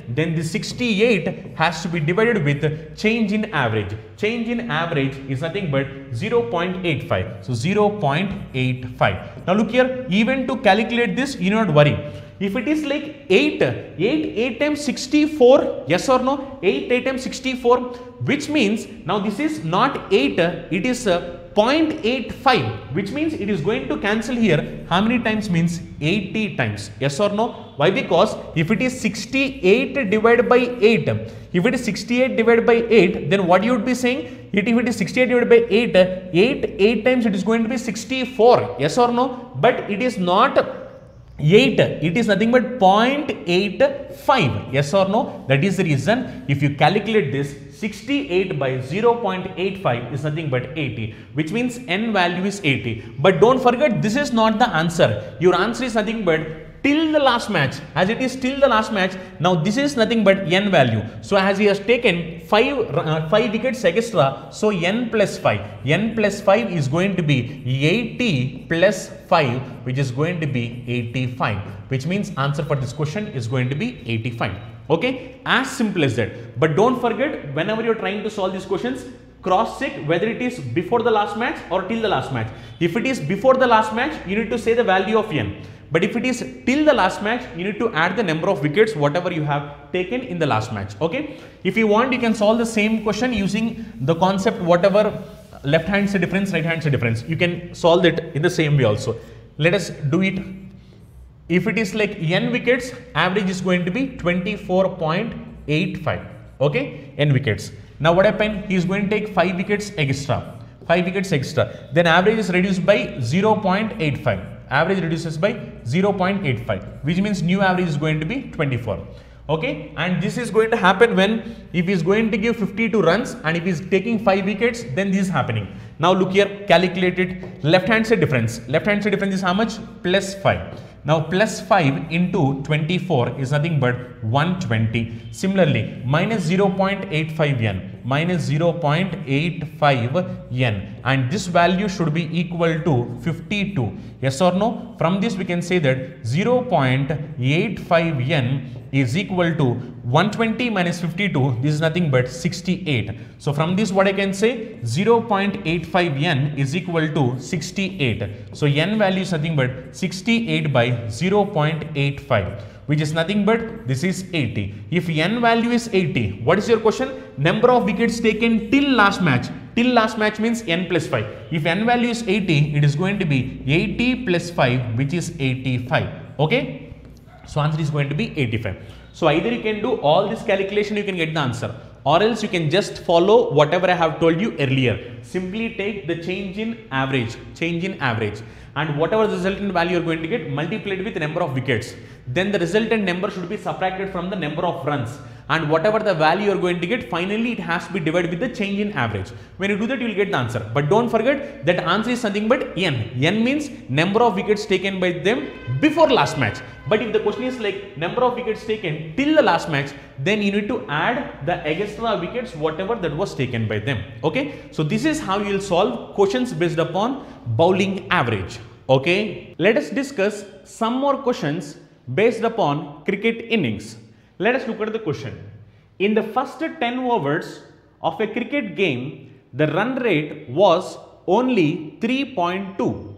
then the 68 has to be divided with change in average. Change in average is nothing but 0.85. So 0.85. Now look here, even to calculate this, you need not worry. If it is like 8 times 64, yes or no? 8 times 64, which means now this is not 8, it is 0.85, which means it is going to cancel here. How many times means 80 times? Yes or no? Why? Because if it is 68 divided by 8, then what you would be saying? If it is 68 divided by 8 times it is going to be 64. Yes or no? But it is not 8, it is nothing but 0.85. Yes or no? That is the reason if you calculate this, 68 by 0.85 is nothing but 80, which means n value is 80. But don't forget, this is not the answer. Your answer is nothing but till the last match. As it is till the last match, now this is nothing but n value. So as he has taken 5 wickets extra, so n plus 5 is going to be 80 plus 5, which is going to be 85, which means answer for this question is going to be 85. Okay, as simple as that. But don't forget, whenever you are trying to solve these questions, cross check whether it is before the last match or till the last match. If it is before the last match, you need to say the value of n. But if it is till the last match, you need to add the number of wickets whatever you have taken in the last match. Okay, if you want, you can solve the same question using the concept whatever left hand side difference, right hand side difference. You can solve it in the same way also. Let us do it. If it is like n wickets, average is going to be 24.85. Okay, n wickets. Now what happened? He is going to take 5 wickets extra. Then average is reduced by 0.85. Average reduces by 0.85, which means new average is going to be 24. Okay, and this is going to happen when if he is going to give 52 runs and if he is taking 5 wickets, then this is happening. Now look here, calculate it. Left hand side difference. Left hand side difference is how much? Plus 5. Now plus 5 into 24 is nothing but 120. Similarly, minus 0.85 n. Minus 0.85 n. And this value should be equal to 52. Yes or no? From this we can say that 0.85 n is equal to 120 minus 52. This is nothing but 68. So from this what I can say? 0.85 n is equal to 68. So n value is nothing but 68 by 0.85. which is nothing but this is 80. If n value is 80, what is your question? Number of wickets taken till last match. Till last match means n plus 5. If n value is 80, it is going to be 80 plus 5, which is 85. Okay. So answer is going to be 85. So either you can do all this calculation, you can get the answer, or else you can just follow whatever I have told you earlier. Simply take the change in average, and whatever the resultant value you are going to get, multiplied with the number of wickets. Then the resultant number should be subtracted from the number of runs, and whatever the value you are going to get, finally it has to be divided with the change in average. When you do that, you will get the answer. But don't forget that answer is nothing but n. N means number of wickets taken by them before last match. But if the question is like number of wickets taken till the last match, then you need to add the extra wickets whatever that was taken by them. Okay. So this is how you will solve questions based upon bowling average. Okay. Let us discuss some more questions based upon cricket innings. Let us look at the question. In the first 10 overs of a cricket game, the run rate was only 3.2.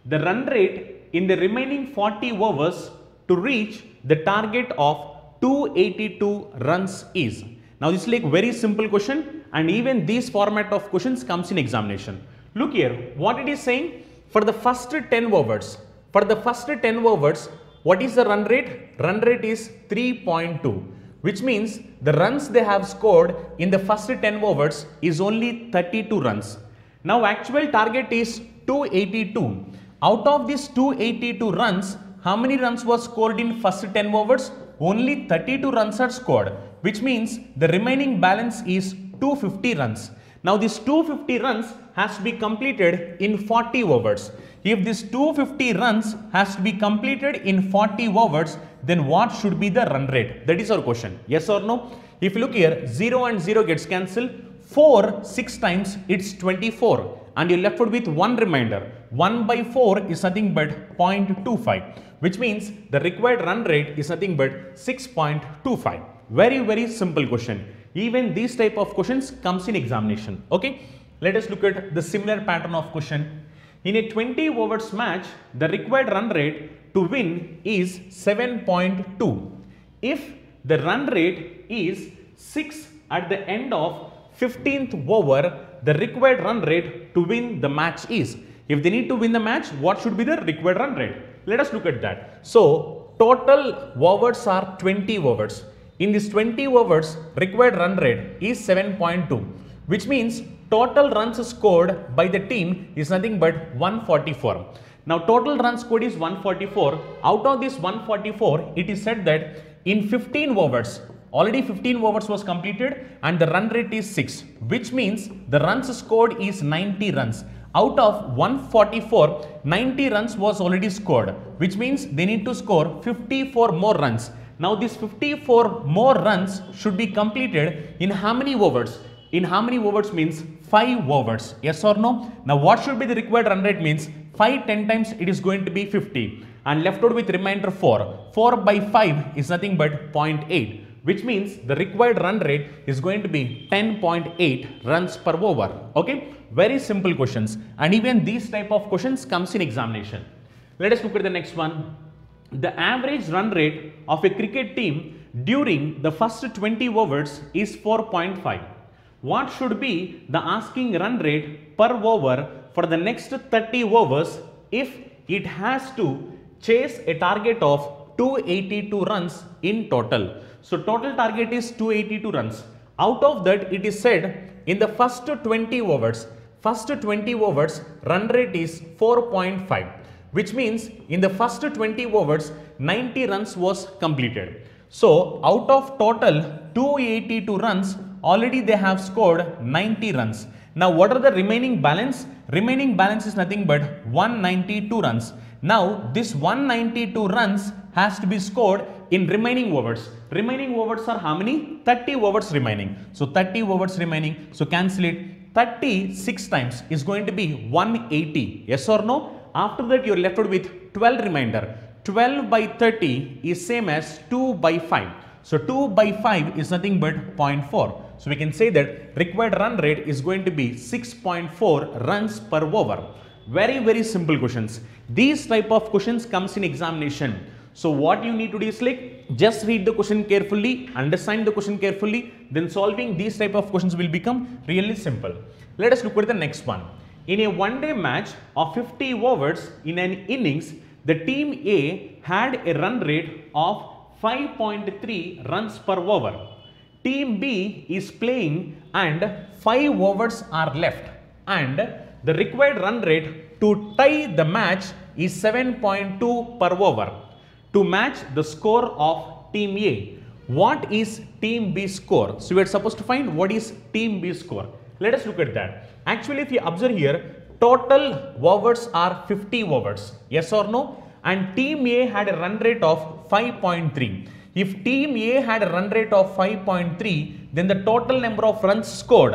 The run rate in the remaining 40 overs to reach the target of 282 runs is. Now this is like very simple question, and even this format of questions comes in examination. Look here, what it is saying for the first 10 overs. For the first 10 overs, what is the run rate? Run rate is 3.2, which means the runs they have scored in the first 10 overs is only 32 runs. Now actual target is 282. Out of these 282 runs, how many runs was scored in first 10 overs? Only 32 runs are scored, which means the remaining balance is 250 runs. Now this 250 runs has to be completed in 40 overs. If this 250 runs has to be completed in 40 overs, then what should be the run rate? That is our question. Yes or no? If you look here, 0 and 0 gets cancelled. 4 6 times, it's 24, and you're left with one remainder. 1 by 4 is nothing but 0.25, which means the required run rate is nothing but 6.25. Very simple question. Even these type of questions comes in examination. Okay, let us look at the similar pattern of question. In a 20 overs match, the required run rate to win is 7.2. If the run rate is 6 at the end of 15th over, the required run rate to win the match is. If they need to win the match, what should be the required run rate? Let us look at that. So total overs are 20 overs. In this 20 overs, required run rate is 7.2, which means total runs scored by the team is nothing but 144. Now total runs scored is 144. Out of this 144, it is said that in 15 overs, already 15 overs was completed and the run rate is 6, which means the runs scored is 90 runs. Out of 144, 90 runs was already scored, which means they need to score 54 more runs. Now this 54 more runs should be completed in how many overs? In how many overs means 5 overs. Yes or no? Now what should be the required run rate means 5 10 times it is going to be 50, and left out with remainder 4. 4 by 5 is nothing but 0.8, which means the required run rate is going to be 10.8 runs per over. Okay, very simple questions, and even these type of questions comes in examination. Let us look at the next one. The average run rate of a cricket team during the first 20 overs is 4.5. What should be the asking run rate per over for the next 30 overs if it has to chase a target of 282 runs in total? So total target is 282 runs. Out of that, it is said in the first 20 overs, run rate is 4.5, which means in the first 20 overs, 90 runs was completed. So out of total 282 runs, already they have scored 90 runs. Now what are the remaining balance? Remaining balance is nothing but 192 runs. Now this 192 runs has to be scored in remaining overs. Remaining overs are how many? 30 overs remaining. So 30 overs remaining. So cancel it. 36 times is going to be 180. Yes or no? After that you are left with 12 remainder. 12 by 30 is same as 2 by 5. So 2 by 5 is nothing but 0.4. So we can say that required run rate is going to be 6.4 runs per over. Very simple questions. These type of questions comes in examination. So what you need to do is like just read the question carefully, understand the question carefully, then solving these type of questions will become really simple. Let us look at the next one. In a one-day match of 50 overs in an innings, the team A had a run rate of 5.3 runs per over. Team B is playing and 5 overs are left, and the required run rate to tie the match is 7.2 per over. To match the score of Team A, what is Team B score? So we are supposed to find what is Team B score. Let us look at that. Actually, if you observe here, total overs are 50 overs. Yes or no? And Team A had a run rate of 5.3. If Team A had a run rate of 5.3, then the total number of runs scored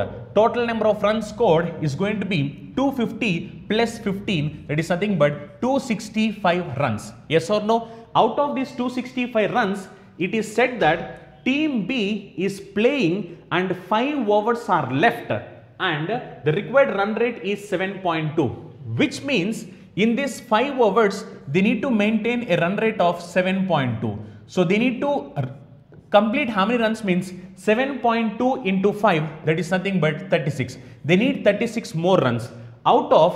is going to be 250 plus 15, that is nothing but 265 runs. Yes or no? Out of these 265 runs, it is said that Team B is playing and 5 overs are left, and the required run rate is 7.2, which means in these 5 overs, they need to maintain a run rate of 7.2. So they need to complete how many runs means 7.2 into 5, that is nothing but 36. They need 36 more runs. Out of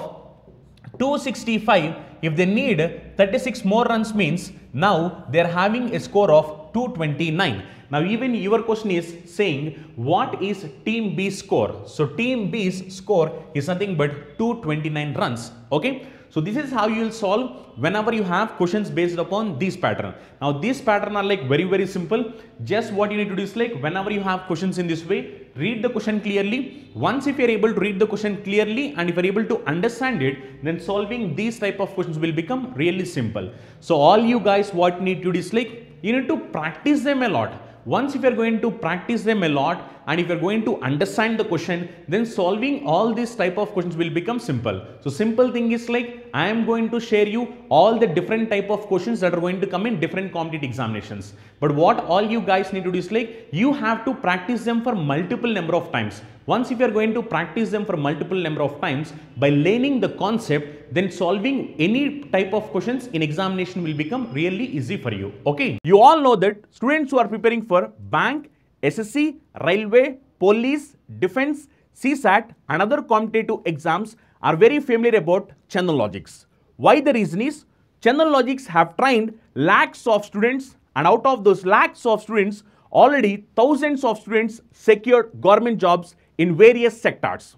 265, if they need 36 more runs means now they are having a score of 229. Now even your question is saying what is Team B score? So Team B's score is nothing but 229 runs. Okay. So this is how you will solve whenever you have questions based upon this pattern. Now this pattern are like very simple. Just what you need to do is like whenever you have questions in this way, read the question clearly. Once if you are able to read the question clearly and if you are able to understand it, then solving these type of questions will become really simple. So all you guys what you need to do is like you need to practice them a lot. Once if you are going to practice them a lot and if you are going to understand the question, then solving all these type of questions will become simple. So simple thing is like I am going to share you all the different type of questions that are going to come in different competitive examinations. But what all you guys need to do is like you have to practice them for multiple number of times. Once if you are going to practice them for multiple number of times by learning the concept, then solving any type of questions in examination will become really easy for you. Okay. You all know that students who are preparing for bank, SSC, railway, police, defense, CSAT and other competitive exams are very familiar about Chandan logics. Why the reason is Chandan logics have trained lakhs of students, and out of those lakhs of students, already thousands of students secured government jobs in various sectors.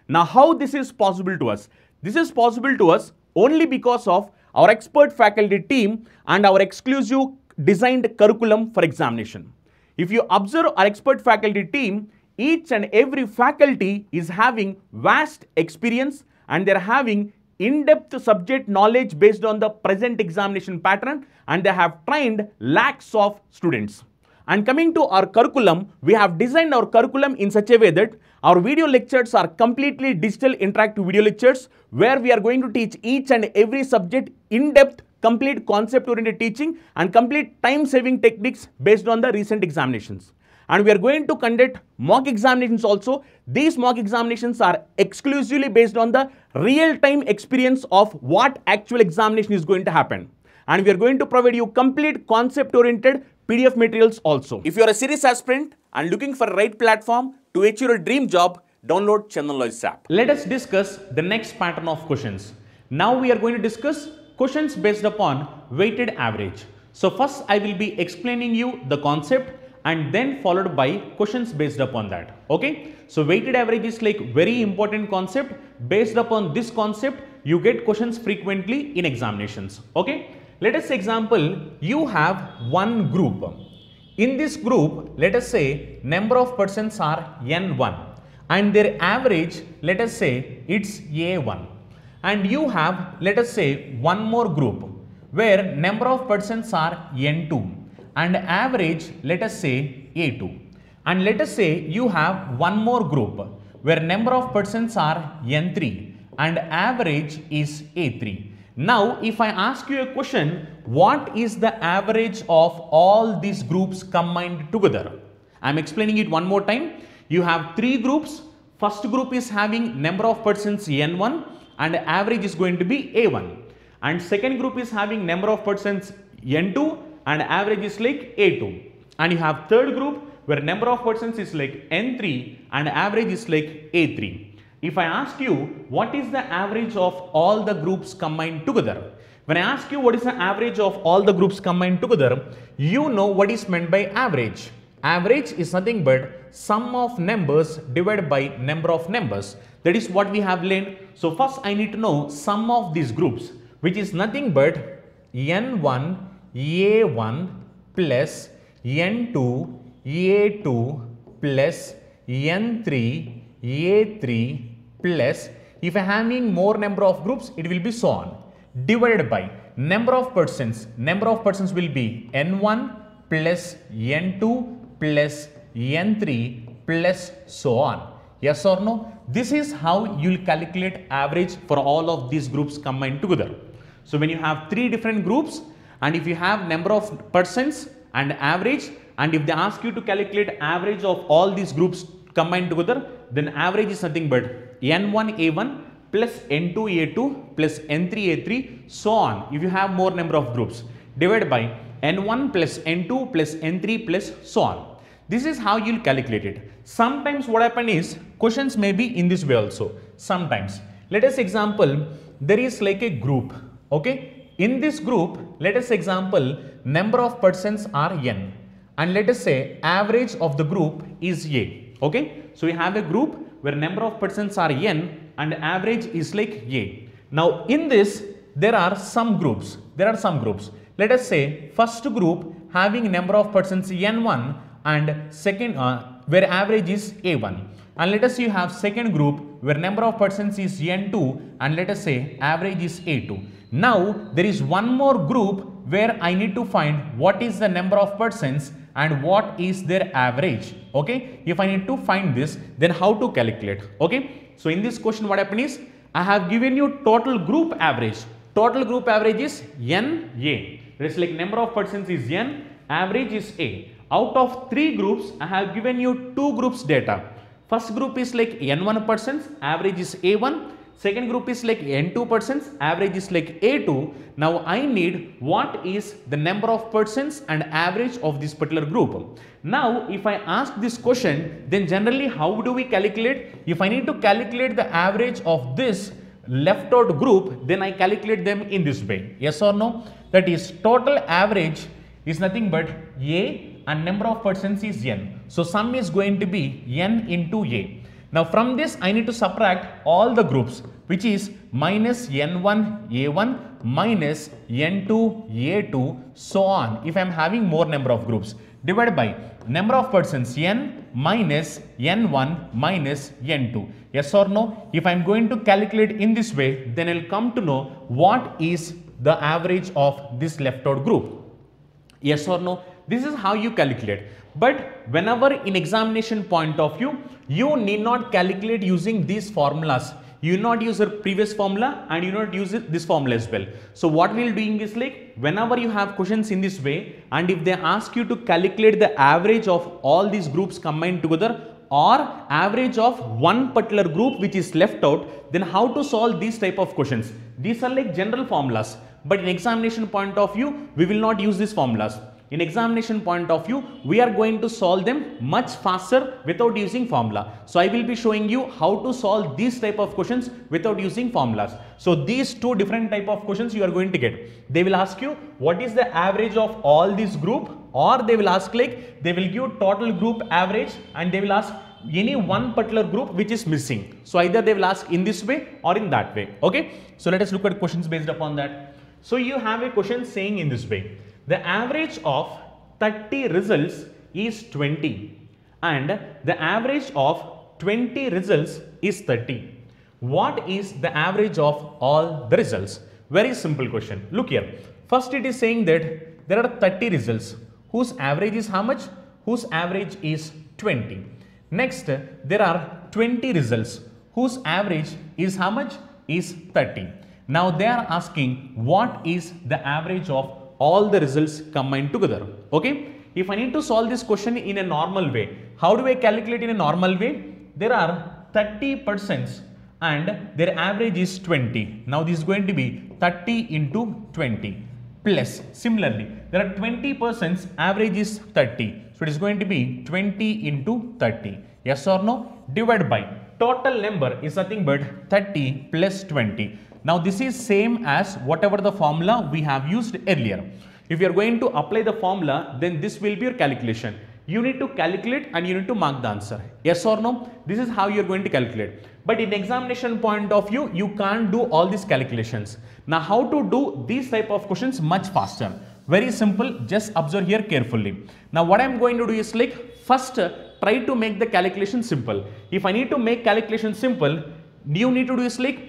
Now how this is possible to us? This is possible to us only because of our expert faculty team and our exclusive designed curriculum for examination. If you observe our expert faculty team, each and every faculty is having vast experience and they are having in-depth subject knowledge based on the present examination pattern, and they have trained lakhs of students. And coming to our curriculum, we have designed our curriculum in such a way that our video lectures are completely digital interactive video lectures where we are going to teach each and every subject in depth, complete concept oriented teaching and complete time saving techniques based on the recent examinations. And we are going to conduct mock examinations also. These mock examinations are exclusively based on the real-time experience of what actual examination is going to happen. And we are going to provide you complete concept-oriented PDF materials also. If you are a serious aspirant and looking for the right platform to achieve your dream job, download Chandan Logics app. Let us discuss the next pattern of questions. Now we are going to discuss questions based upon weighted average. So first I will be explaining you the concept and then followed by questions based upon that. Okay. So weighted average is like very important concept. Based upon this concept, you get questions frequently in examinations. Okay. Let us say example, you have one group. In this group, let us say number of persons are N1 and their average, let us say it's A1. And you have, let us say, one more group where number of persons are N2 and average, let us say A2. And let us say you have one more group where number of persons are N3 and average is A3. Now, if I ask you a question, what is the average of all these groups combined together? I am explaining it one more time. You have three groups. First group is having number of persons N1 and average is going to be A1. And second group is having number of persons N2 and average is like A2. And you have third group where number of persons is like N3 and average is like A3. If I ask you what is the average of all the groups combined together, when I ask you what is the average of all the groups combined together, you know what is meant by average. Average is nothing but sum of numbers divided by number of numbers. That is what we have learned. So first I need to know sum of these groups, which is nothing but N1 A1 plus N2 A2 plus N3 A3 plus, if I am having more number of groups, it will be so on, divided by number of persons. Number of persons will be N1 plus N2 plus N3 plus so on. Yes or no? This is how you will calculate average for all of these groups combined together. So when you have three different groups and if you have number of persons and average, and if they ask you to calculate average of all these groups combined together, then average is nothing but N1 A1 plus N2 A2 plus N3 A3 so on. If you have more number of groups, divided by N1 plus N2 plus N3 plus so on. This is how you will calculate it. Sometimes what happen is questions may be in this way also. Sometimes, let us example, there is like a group, okay. In this group, let us example number of persons are N and let us say average of the group is A, okay. So we have a group where number of persons are N and average is like A. Now in this there are some groups. Let us say first group having number of persons N1 and second where average is A1. And let us say you have second group where number of persons is N2 and let us say average is A2. Now there is one more group where I need to find what is the number of persons and what is their average, okay. If I need to find this, then how to calculate, okay. So in this question what happened is I have given you total group average. Total group average is N A. It is like number of persons is N, average is A. Out of three groups, I have given you two groups data. First group is like N1 persons, average is A1. Second group is like N2 persons, average is like A2. Now I need what is the number of persons and average of this particular group. Now if I ask this question, then generally how do we calculate? If I need to calculate the average of this left out group, then I calculate them in this way. Yes or no? That is total average is nothing but A and number of persons is N. So sum is going to be N into A. Now from this I need to subtract all the groups, which is minus N1 A1 minus N2 A2 so on. If I am having more number of groups, divided by number of persons N minus N1 minus N2. Yes or no? If I am going to calculate in this way, then I will come to know what is the average of this left out group. Yes or no? This is how you calculate. But whenever in examination point of view, you need not calculate using these formulas. You will not use your previous formula and you will not use this formula as well. So what we will doing is like whenever you have questions in this way and if they ask you to calculate the average of all these groups combined together or average of one particular group which is left out, then how to solve these type of questions. These are like general formulas, but in examination point of view, we will not use these formulas. In examination point of view, we are going to solve them much faster without using formula. So I will be showing you how to solve these type of questions without using formulas. So these two different type of questions you are going to get. They will ask you what is the average of all this group, or they will ask like they will give total group average and they will ask any one particular group which is missing. So either they will ask in this way or in that way. Okay. So let us look at questions based upon that. So you have a question saying in this way. The average of 30 results is 20 and the average of 20 results is 30. What is the average of all the results? Very simple question. Look here. First it is saying that there are 30 results whose average is how much? Whose average is 20. Next there are 20 results whose average is how much? Is 30. Now they are asking what is the average of all the results combined together. Okay. If I need to solve this question in a normal way, how do I calculate in a normal way? There are 30% and their average is 20. Now this is going to be 30 into 20. plus. Similarly, there are 20 persons, average is 30. So it is going to be 20 into 30. Yes or no? Divide by total number is nothing but 30 plus 20. Now this is same as whatever the formula we have used earlier. If you are going to apply the formula, then this will be your calculation. You need to calculate and you need to mark the answer. Yes or no? This is how you are going to calculate. But in examination point of view, you can't do all these calculations. Now how to do these type of questions much faster? Very simple, just observe here carefully. Now what I am going to do is like first try to make the calculation simple. If I need to make calculation simple, you need to do is like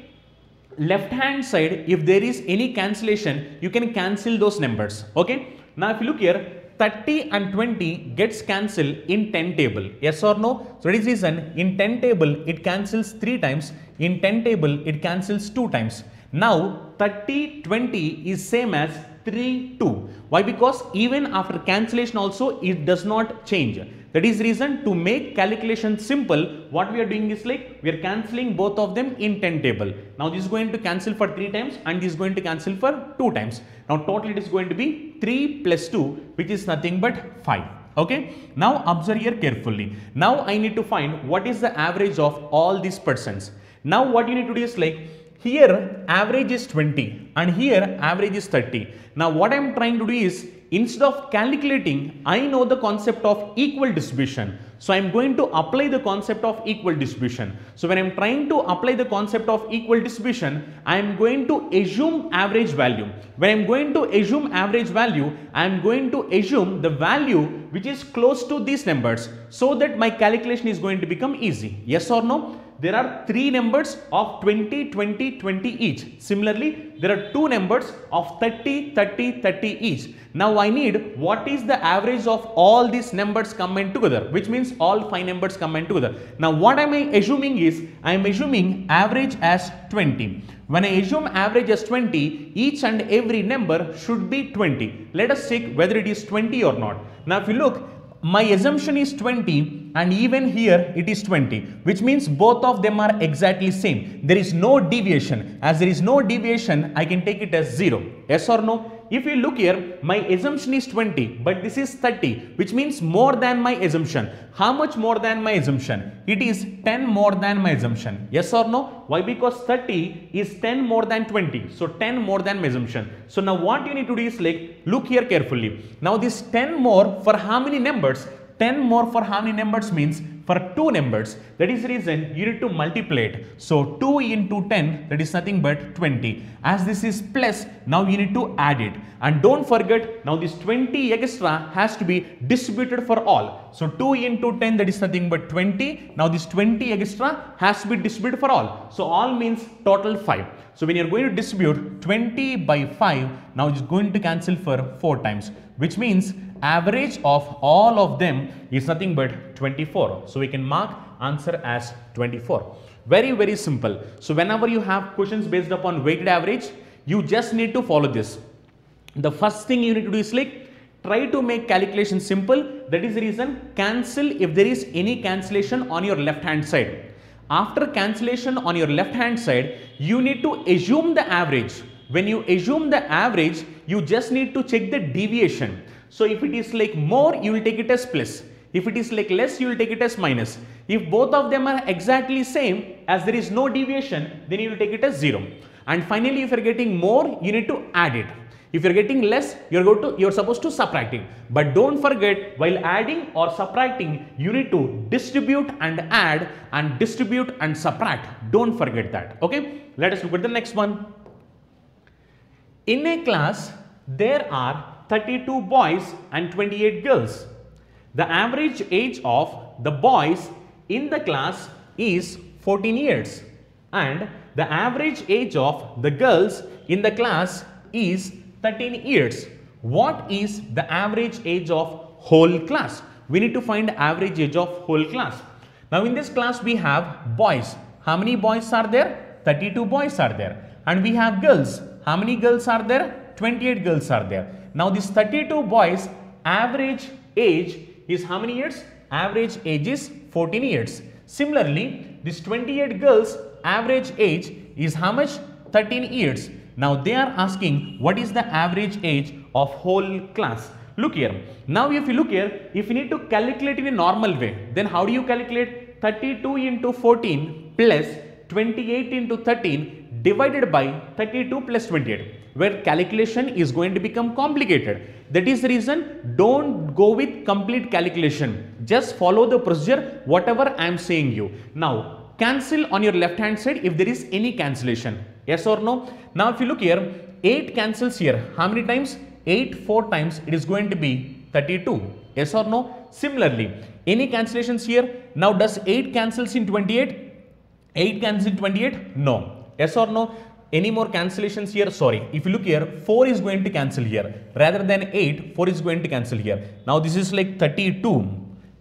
left hand side, if there is any cancellation, you can cancel those numbers. Okay. Now if you look here, 30 and 20 gets cancelled in 10 table. Yes or no? So that is reason in 10 table it cancels 3 times. In 10 table it cancels 2 times. Now 30, 20 is same as 3, 2. Why? Because even after cancellation also it does not change. That is reason to make calculation simple, what we are doing is like we are cancelling both of them in 10 table. Now this is going to cancel for 3 times and this is going to cancel for 2 times. Now total it is going to be 3 plus 2, which is nothing but 5. Okay. Now observe here carefully. Now I need to find what is the average of all these persons. Now what you need to do is like here average is 20 and here average is 30. Now what I am trying to do is instead of calculating, I know the concept of equal distribution. So I am going to apply the concept of equal distribution. So when I am trying to apply the concept of equal distribution, I am going to assume average value. When I am going to assume average value, I am going to assume the value which is close to these numbers so that my calculation is going to become easy. Yes or no? There are 3 numbers of 20, 20, 20 each. Similarly, there are 2 numbers of 30, 30, 30 each. Now I need what is the average of all these numbers combined together, which means all 5 numbers combined together. Now what am I assuming is, I am assuming average as 20. When I assume average as 20, each and every number should be 20. Let us check whether it is 20 or not. Now if you look, my assumption is 20 and even here it is 20, which means both of them are exactly same. There is no deviation. As there is no deviation, I can take it as 0. Yes or no? If you look here, my assumption is 20, but this is 30, which means more than my assumption. How much more than my assumption? It is 10 more than my assumption. Yes or no? Why? Because 30 is 10 more than 20. So 10 more than my assumption. So now what you need to do is like, look here carefully. Now this 10 more for how many numbers? 10 more for how many numbers means for 2 numbers. That is the reason you need to multiply it. So 2 into 10, that is nothing but 20. As this is plus, now you need to add it. And don't forget, now this 20 extra has to be distributed for all. So 2 into 10, that is nothing but 20. Now this 20 extra has to be distributed for all. So all means total 5. So when you are going to distribute 20 by 5, now it is going to cancel for 4 times, which means average of all of them is nothing but 24. So we can mark answer as 24. Very, very simple. So whenever you have questions based upon weighted average, you just need to follow this. The first thing you need to do is like try to make calculation simple. That is the reason cancel if there is any cancellation on your left hand side. After cancellation on your left hand side, you need to assume the average. When you assume the average, you just need to check the deviation. So if it is like more, you will take it as plus. If it is like less, you will take it as minus. If both of them are exactly same, as there is no deviation, then you will take it as 0. And finally, if you are getting more, you need to add it. If you are getting less, you are supposed to subtract it. But don't forget, while adding or subtracting, you need to distribute and add and distribute and subtract. Don't forget that. Okay, let us look at the next one. In a class, there are 32 boys and 28 girls. The average age of the boys in the class is 14 years and the average age of the girls in the class is 13 years. What is the average age of whole class? We need to find average age of whole class. Now in this class we have boys. How many boys are there? 32 boys are there. And we have girls. How many girls are there? 28 girls are there. Now this 32 boys average age is how many years? Average age is 14 years. Similarly, this 28 girls average age is how much? 13 years. Now they are asking what is the average age of whole class. Look here. Now if you look here, if you need to calculate in a normal way, then how do you calculate? 32 into 14 plus 28 into 13 divided by 32 plus 28, where calculation is going to become complicated. That is the reason don't go with complete calculation. Just follow the procedure whatever I am saying you. Now cancel on your left hand side if there is any cancellation. Yes or no? Now if you look here, 8 cancels here. How many times? 8 4 times, it is going to be 32. Yes or no? Similarly, any cancellations here? Now does 8 cancels in 28? 8 cancels in 28? No. Yes or no? Any more cancellations here? Sorry. If you look here, 4 is going to cancel here. Rather than 8, 4 is going to cancel here. Now this is like 32.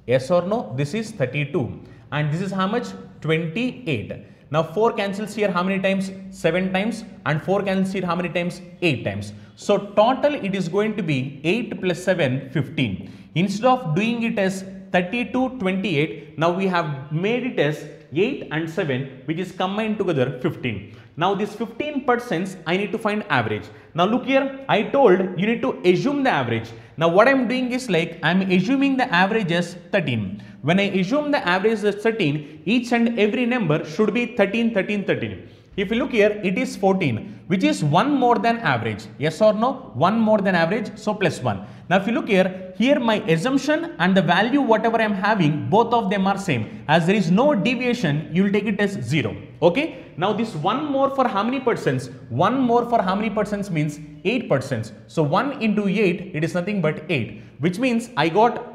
Yes or no? This is 32. And this is how much? 28. Now 4 cancels here how many times? 7 times. And 4 cancels here how many times? 8 times. So total it is going to be 8 plus 7, 15. Instead of doing it as 32, 28, now we have made it as 8 and 7, which is combined together 15. Now this 15% I need to find average. Now look here, I told you need to assume the average. Now what I am doing is like I am assuming the average as 13. When I assume the average as 13, each and every number should be 13, 13, 13. If you look here, it is 14, which is 1 more than average. Yes or no? 1 more than average, so plus 1. Now if you look here my assumption and the value whatever I am having, both of them are same. As there is no deviation, you will take it as 0. Okay? Now this 1 more for how many percents? 1 more for how many percents means 8%. So 1 into 8, it is nothing but 8, which means I got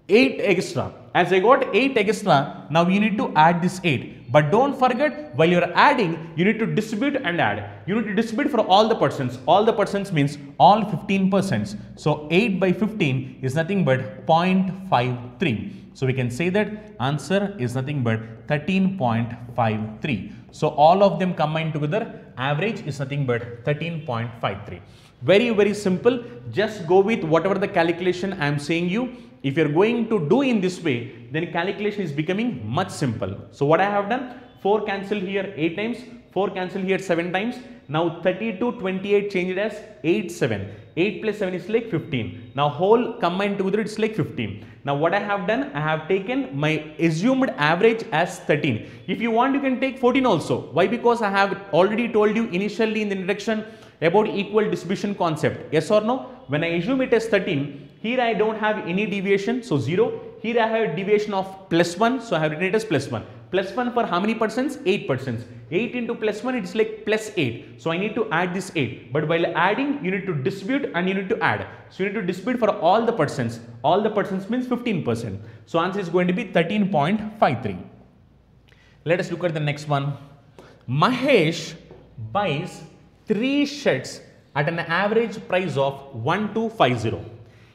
8 extra. As I got 8 extra, now you need to add this 8. But don't forget, while you are adding, you need to distribute and add. You need to distribute for all the percents. All the percents means all 15%. So 8 by 15 is nothing but 0.53. So we can say that answer is nothing but 13.53. So all of them combined together, average is nothing but 13.53. Very, very simple. Just go with whatever the calculation I am saying you. If you are going to do in this way, then calculation is becoming much simple. So what I have done, 4 cancel here 8 times, 4 cancel here 7 times. Now 32, 28 changed as 8, 7. 8 plus 7 is like 15. Now whole combined together it's like 15. Now what I have done, I have taken my assumed average as 13. If you want, you can take 14 also. Why? Because I have already told you initially in the introduction about equal distribution concept. Yes or no? When I assume it as 13, here I don't have any deviation, so 0. Here I have a deviation of plus 1, so I have written it as plus 1. Plus 1 for how many percents? 8%. 8 into plus 1, it's like plus 8. So I need to add this 8. But while adding, you need to distribute and you need to add. So you need to distribute for all the percents. All the percents means 15%. So answer is going to be 13.53. Let us look at the next one. Mahesh buys 3 shirts at an average price of 1250.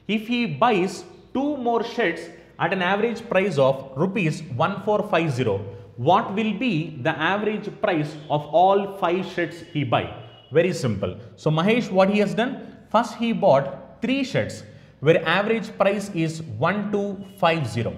If he buys 2 more shirts at an average price of rupees 1450, what will be the average price of all 5 shirts he buy? Very simple. So Mahesh, what he has done? First he bought 3 shirts where average price is 1250.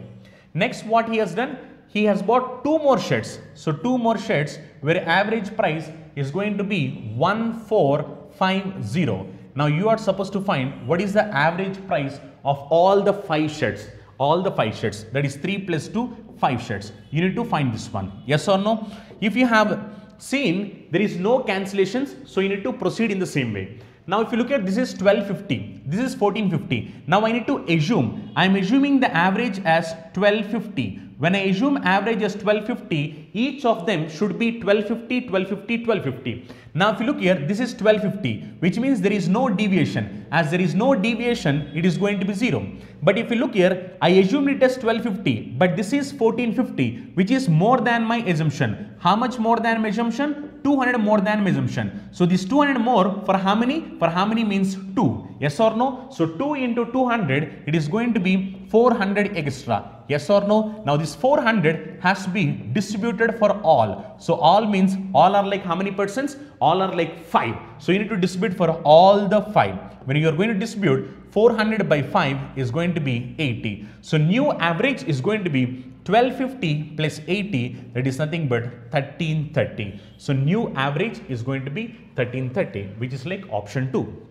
Next what he has done? He has bought 2 more shirts. So 2 more shirts where average price is going to be 1450. Now you are supposed to find what is the average price of all the 5 shirts. All the 5 shirts, that is 3 plus 2, 5 shirts. You need to find this one. Yes or no? If you have seen there is no cancellations, so you need to proceed in the same way. Now if you look at this is 1250, this is 1450. Now I need to assume, I am assuming the average as 1250. When I assume average as 1250, each of them should be 1250, 1250, 1250. Now if you look here, this is 1250, which means there is no deviation. As there is no deviation, it is going to be 0. But if you look here, I assumed it as 1250, but this is 1450, which is more than my assumption. How much more than my assumption? 200 more than my assumption. So this 200 more for how many? For how many means 2. Yes or no? So 2 into 200, it is going to be 400 extra. Yes or no? Now this 400 has to be distributed for all. So all means all are like how many percents? All are like 5. So you need to distribute for all the 5. When you are going to distribute, 400 by 5 is going to be 80. So new average is going to be 1250 plus 80, that is nothing but 1330. So new average is going to be 1330, which is like option 2.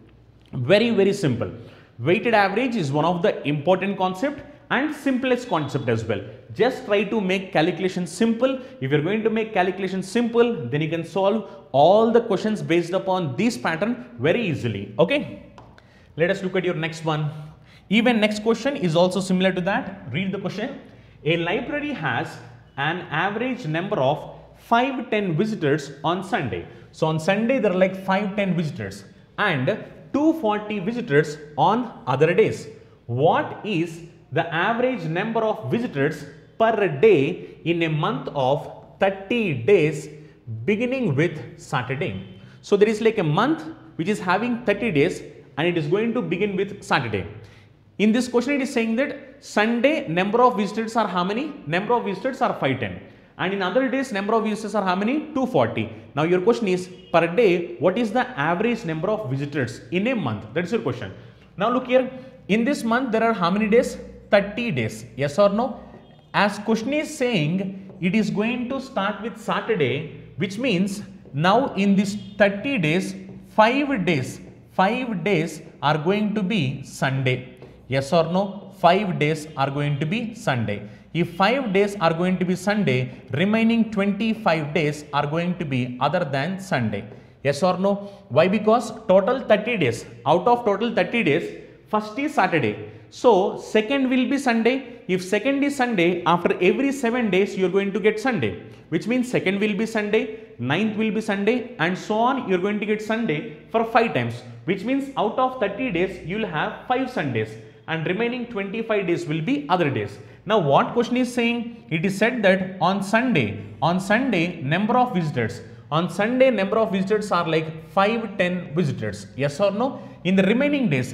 Very simple. Weighted average is one of the important concept and simplest concept as well. Just try to make calculation simple. If you're going to make calculation simple, then you can solve all the questions based upon this pattern very easily. Okay. Let us look at your next one. Even next question is also similar to that. Read the question. A library has an average number of 5-10 visitors on Sunday. So on Sunday there are like 5-10 visitors and 240 visitors on other days. What is the average number of visitors per day in a month of 30 days beginning with Saturday? So there is like a month which is having 30 days and it is going to begin with Saturday. In this question it is saying that Sunday number of visitors are how many? Number of visitors are 510. And in other days number of visitors are how many? 240. Now your question is per day what is the average number of visitors in a month? That is your question. Now look here, in this month there are how many days? 30 days. Yes or no? As question is saying it is going to start with Saturday, which means now in this 30 days 5 days are going to be Sunday. Yes or no? 5 days are going to be Sunday. If 5 days are going to be Sunday, remaining 25 days are going to be other than Sunday. Yes or no? Why? Because total 30 days. Out of total 30 days, first is Saturday. So second will be Sunday. If second is Sunday, after every 7 days you are going to get Sunday, which means second will be Sunday, 9th will be Sunday, and so on. You are going to get Sunday for 5 times, which means out of 30 days you will have 5 Sundays and remaining 25 days will be other days. Now what question is saying? It is said that on Sunday number of visitors, on Sunday number of visitors are like 5-10 visitors. Yes or no? In the remaining days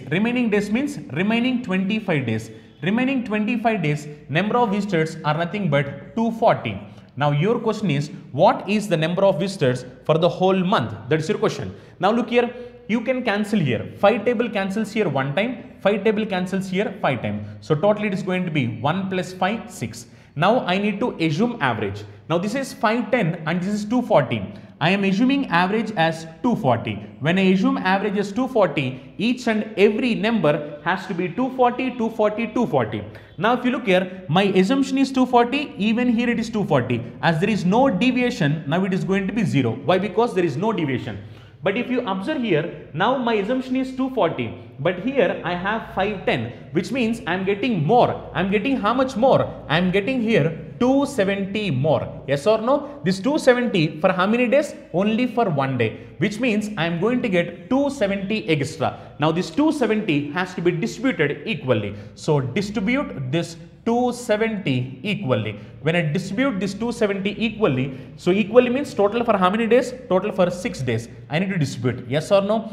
means remaining 25 days. Remaining 25 days number of visitors are nothing but 240. Now your question is what is the number of visitors for the whole month? That is your question. Now look here, you can cancel here. 5 table cancels here 1 time, 5 table cancels here 5 times. So total it is going to be 1 plus 5, 6. Now I need to assume average. Now this is 510 and this is 240. I am assuming average as 240. When I assume average as 240, each and every number has to be 240, 240, 240. Now if you look here, my assumption is 240, even here it is 240. As there is no deviation, now it is going to be 0. Why? Because there is no deviation. But if you observe here, now my assumption is 240, but here I have 510, which means I am getting more. I am getting how much more? I am getting here 270 more. Yes or no? This 270 for how many days? Only for 1 day, which means I am going to get 270 extra. Now this 270 has to be distributed equally. So distribute this 270 equally. When I distribute this 270 equally, so equally means total for how many days? Total for 6 days. I need to distribute. Yes or no?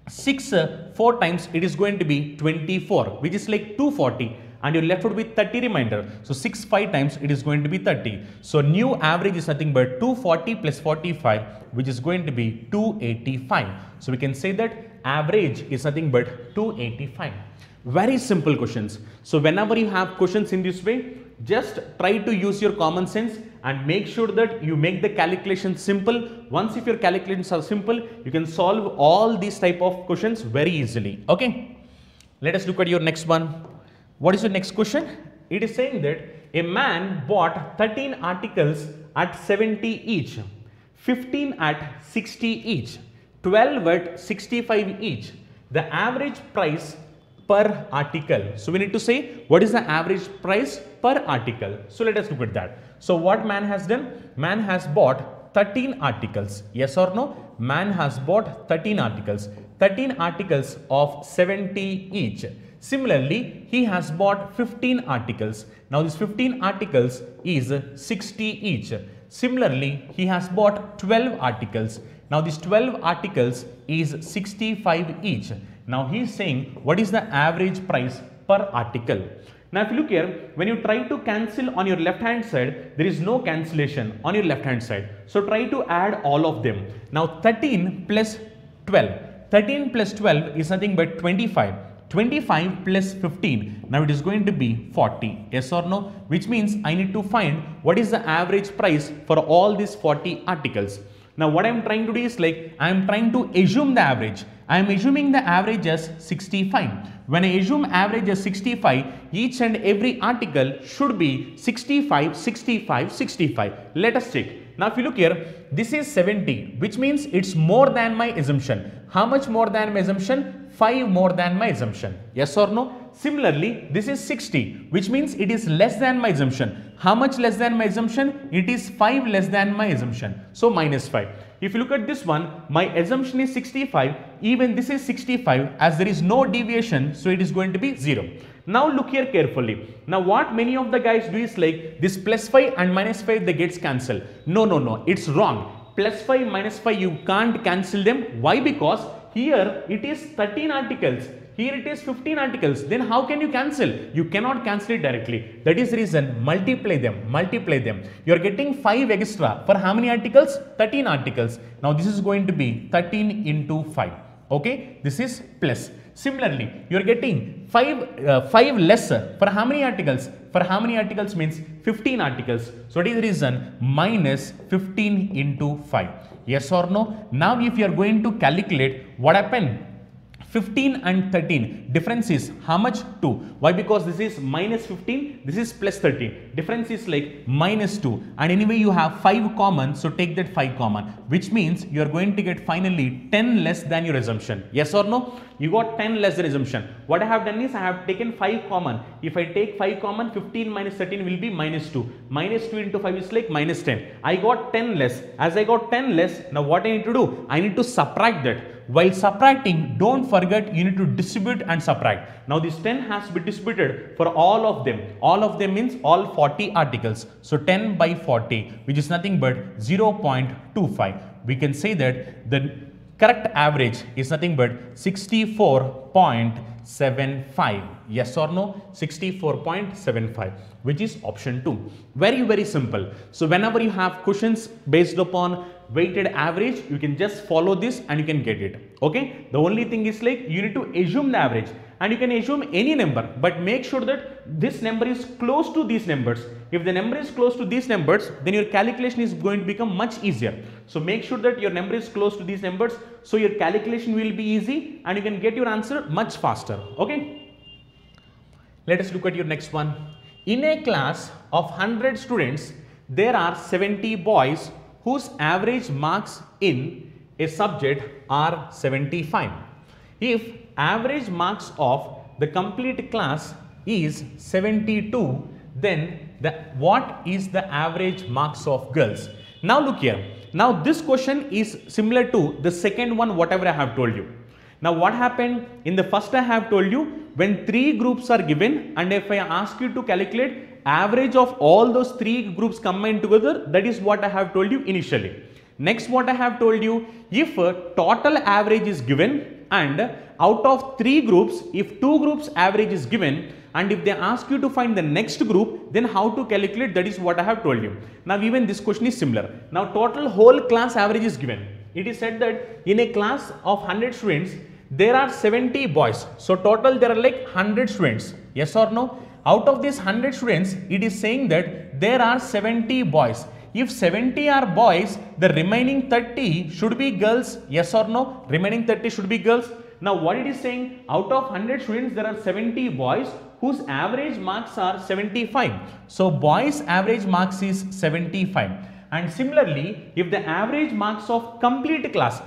6 4 times it is going to be 24, which is like 240, and you're left with 30 remainder. So 6 5 times it is going to be 30. So new average is nothing but 240 plus 45, which is going to be 285. So we can say that average is nothing but 285. Very simple questions. So whenever you have questions in this way, just try to use your common sense and make sure that you make the calculation simple. Once if your calculations are simple, you can solve all these type of questions very easily. Okay. Let us look at your next one. What is the next question? It is saying that a man bought 13 articles at 70 each, 15 at 60 each, 12 at 65 each. The average price per article. So we need to say what is the average price per article. So let us look at that. So what man has done? Man has bought 13 articles. Yes or no? Man has bought 13 articles. 13 articles of 70 each. Similarly, he has bought 15 articles. Now this 15 articles is 60 each. Similarly, he has bought 12 articles. Now this 12 articles is 65 each. Now he is saying what is the average price per article. Now if you look here, when you try to cancel on your left hand side, there is no cancellation on your left hand side. So try to add all of them. Now 13 plus 12. 13 plus 12 is nothing but 25. 25 plus 15. Now it is going to be 40. Yes or no? Which means I need to find what is the average price for all these 40 articles. Now what I am trying to do is like I am trying to assume the average. I am assuming the average as 65. When I assume average as 65, each and every article should be 65, 65, 65. Let us check. Now if you look here, this is 70, which means it's more than my assumption. How much more than my assumption? 5 more than my assumption. Yes or no? Similarly, this is 60, which means it is less than my assumption. How much less than my assumption? It is 5 less than my assumption. So minus 5. If you look at this one, my assumption is 65, even this is 65, as there is no deviation, so it is going to be 0. Now look here carefully. Now what many of the guys do is like this plus 5 and minus 5 they gets cancelled. No, it's wrong. Plus 5 minus 5 you can't cancel them. Why? Because here it is 13 articles. Here it is 15 articles. Then how can you cancel? You cannot cancel it directly. That is the reason multiply them. You are getting 5 extra for how many articles? 13 articles. Now this is going to be 13 into 5. Okay, this is plus. Similarly, you are getting 5 lesser for how many articles? For how many articles means 15 articles. So that is the reason minus 15 into 5. Yes or no? Now if you are going to calculate what happened, 15 and 13 difference is how much? 2. Why? Because this is minus 15, this is plus 13. Difference is like minus 2. And anyway you have 5 common, so take that 5 common, which means you are going to get finally 10 less than your assumption. Yes or no? You got 10 less than assumption. What I have done is I have taken 5 common. If I take 5 common, 15 minus 13 will be minus 2. Minus 2 into 5 is like minus 10. I got 10 less. As I got 10 less, now what I need to do? I need to subtract that. While subtracting, don't forget you need to distribute and subtract. Now this 10 has to be distributed for all of them. All of them means all 40 articles. So 10 by 40, which is nothing but 0.25. We can say that the correct average is nothing but 64.75. Yes or no? 64.75, which is option 2. Very simple. So whenever you have questions based upon weighted average, you can just follow this and you can get it. Okay, the only thing is like you need to assume the average, and you can assume any number, but make sure that this number is close to these numbers. If the number is close to these numbers, then your calculation is going to become much easier. So make sure that your number is close to these numbers, so your calculation will be easy and you can get your answer much faster. Okay, let us look at your next one. In a class of 100 students, there are 70 boys whose average marks in a subject are 75. If average marks of the complete class is 72, then what is the average marks of girls? Now look here. Now this question is similar to the second one, whatever I have told you. Now what happened in the first, I have told you when 3 groups are given, and if I ask you to calculate average of all those 3 groups combined together, that is what I have told you initially. Next, what I have told you, if a total average is given and out of 3 groups, if 2 groups average is given, and if they ask you to find the next group, then how to calculate, that is what I have told you. Now even this question is similar. Now total whole class average is given. It is said that in a class of 100 students, there are 70 boys. So total there are like 100 students. Yes or no? Out of these 100 students, it is saying that there are 70 boys. If 70 are boys, the remaining 30 should be girls. Yes or no? Remaining 30 should be girls. Now what it is saying, out of 100 students, there are 70 boys whose average marks are 75. So boys average marks is 75. And similarly, if the average marks of complete class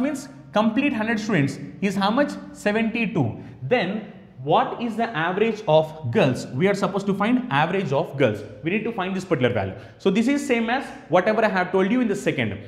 means complete 100 students is how much? 72. Then what is the average of girls? We are supposed to find average of girls. We need to find this particular value. So this is same as whatever I have told you in the second.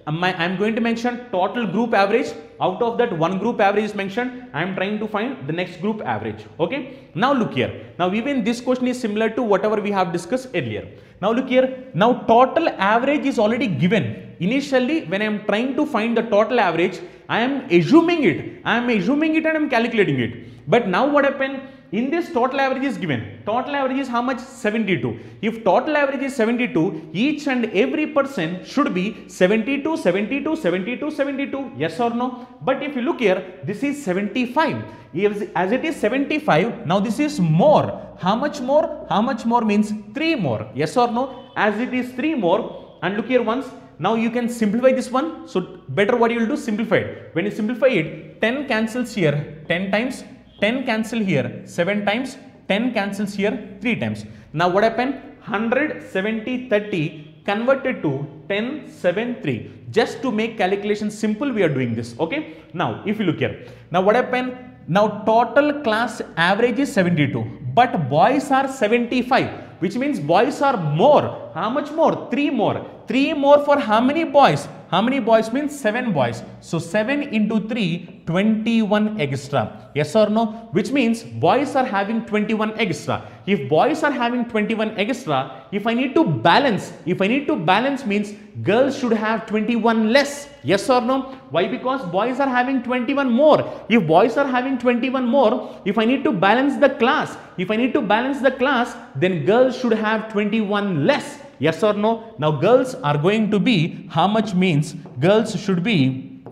I am going to mention total group average. Out of that, one group average is mentioned. I am trying to find the next group average. Okay. Now look here. Now even this question is similar to whatever we have discussed earlier. Now look here. Now total average is already given. Initially, when I am trying to find the total average, I am assuming it. And I am calculating it. But now what happened? In this total average is given. Total average is how much? 72. If total average is 72, each and every person should be 72, 72, 72, 72. Yes or no? But if you look here, this is 75. As it is 75, now this is more. How much more? How much more means 3 more. Yes or no? As it is 3 more, and look here once. Now you can simplify this one. So better what you will do, simplify it. When you simplify it, 10 cancels here 10 times, 10 cancel here 7 times, 10 cancels here 3 times. Now what happened? 100, 70, 30 converted to 10, 7, 3. Just to make calculation simple, we are doing this. Okay. Now if you look here, now what happened? Now total class average is 72, but boys are 75, which means boys are more. How much more? 3 more. 3 more for how many boys? How many boys means 7 boys. So 7 into 3, 21 extra. Yes or no? Which means boys are having 21 extra. If boys are having 21 extra, if I need to balance means girls should have 21 less. Yes or no? Why? Because boys are having 21 more. If boys are having 21 more, if I need to balance the class, then girls should have 21 less. Yes or no? Now girls are going to be how much means girls should be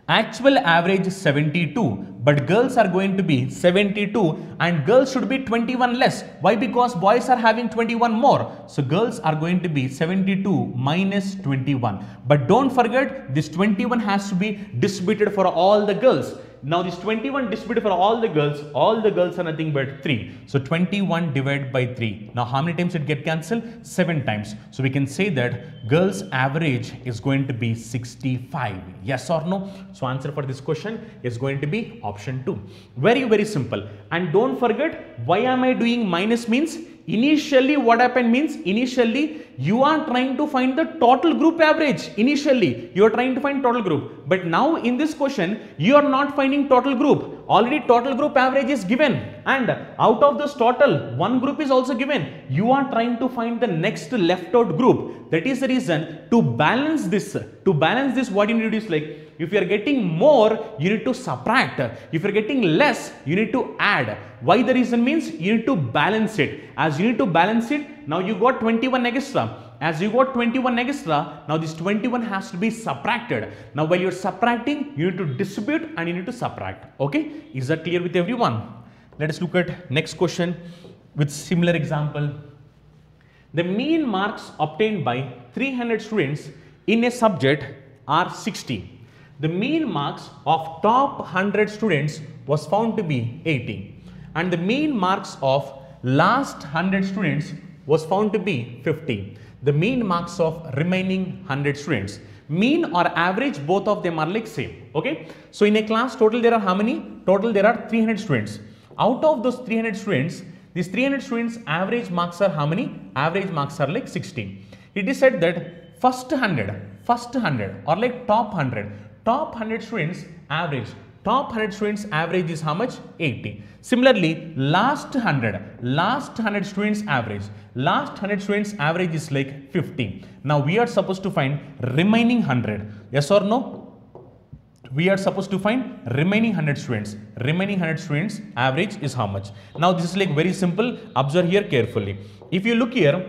actual average 72, but girls are going to be 72 and girls should be 21 less. Why? Because boys are having 21 more. So girls are going to be 72 minus 21. But don't forget, this 21 has to be distributed for all the girls. Now this 21 distributed for all the girls are nothing but 3. So 21 divided by 3. Now how many times it get cancelled? 7 times. So we can say that girls average is going to be 65. Yes or no? So answer for this question is going to be option 2. Very, very simple. And don't forget, why am I doing minus means? Initially what happened means, initially you are trying to find the total group average. Initially you are trying to find total group, but now in this question you are not finding total group. Already total group average is given, and out of this total one group is also given. You are trying to find the next left out group. That is the reason to balance this what you need to do is like, if you are getting more, you need to subtract. If you are getting less, you need to add. Why? The reason means you need to balance it. As you need to balance it, now you got 21 extra. As you got 21 extra, now this 21 has to be subtracted. Now while you are subtracting, you need to distribute and you need to subtract. Okay? Is that clear with everyone? Let us look at next question with similar example. The mean marks obtained by 300 students in a subject are 60. The mean marks of top 100 students was found to be 80. And the mean marks of last 100 students was found to be 50. The mean marks of remaining 100 students. Mean or average, both of them are like same. Okay. So in a class total there are how many? Total there are 300 students. Out of those 300 students, these 300 students average marks are how many? Average marks are like 60. It is said that first 100 or like top 100 students average. Top 100 students average is how much? 80. Similarly, last 100 students average. Last 100 students average is like 50. Now we are supposed to find remaining 100. Yes or no? We are supposed to find remaining 100 students. Remaining 100 students average is how much? Now this is like very simple. Observe here carefully. If you look here,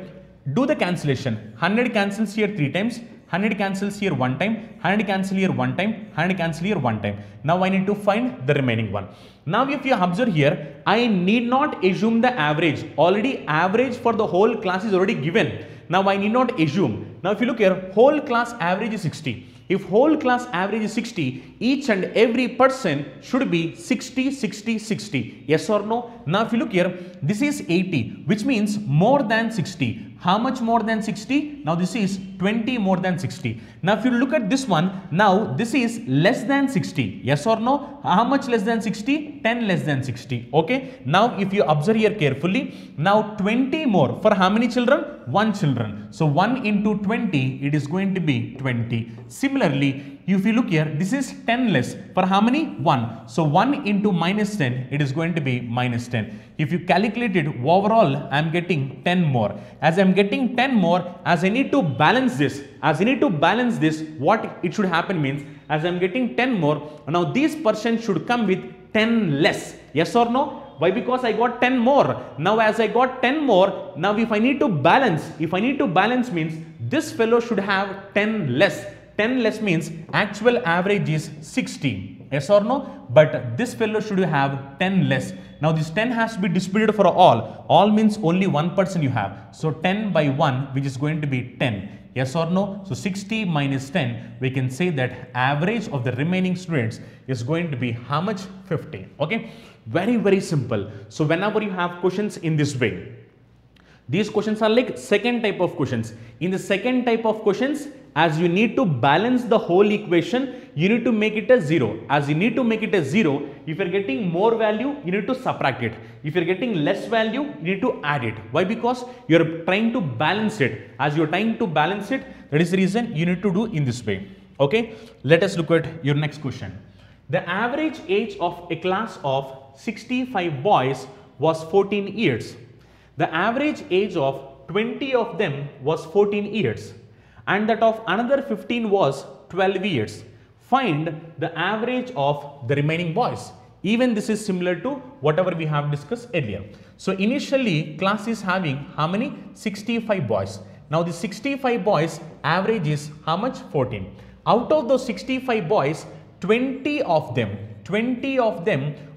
do the cancellation. 100 cancels here 3 times. 100 cancels here 1 time, 100 cancel here 1 time, 100 cancel here 1 time. Now I need to find the remaining one. Now if you observe here, I need not assume the average. Already average for the whole class is already given. Now I need not assume. Now if you look here, whole class average is 60. If whole class average is 60, each and every person should be 60, 60, 60. Yes or no? Now if you look here, this is 80, which means more than 60. How much more than 60? Now this is 20 more than 60. Now if you look at this one, now this is less than 60. Yes or no? How much less than 60? 10 less than 60. Okay. Now if you observe here carefully, now 20 more for how many children? 1 children. So 1 into 20, it is going to be 20. Similarly, if you look here, this is 10 less for how many? 1. So 1 into minus 10, it is going to be minus 10. If you calculate it overall, I am getting 10 more. As I am getting 10 more, as I need to balance this, what it should happen means, as I am getting 10 more, now this person should come with 10 less. Yes or no? Why? Because I got 10 more. Now as I got 10 more, now if I need to balance means this fellow should have 10 less. 10 less means actual average is 60. Yes or no? But this fellow should have 10 less. Now this 10 has to be distributed for all. All means only one person you have. So 10 by 1, which is going to be 10. Yes or no? So 60 minus 10, we can say that average of the remaining students is going to be how much? 50. Okay? Very, very simple. So whenever you have questions in this way, these questions are like second type of questions. In the second type of questions, as you need to balance the whole equation, you need to make it a 0. As you need to make it a 0, if you are getting more value, you need to subtract it. If you are getting less value, you need to add it. Why? Because you are trying to balance it. As you are trying to balance it, that is the reason you need to do in this way. Okay, let us look at your next question. The average age of a class of 65 boys was 14 years. The average age of 20 of them was 14 years. And that of another 15 was 12 years. Find the average of the remaining boys. Even this is similar to whatever we have discussed earlier. So initially class is having how many? 65 boys. Now the 65 boys average is how much? 14. Out of those 65 boys, 20 of them,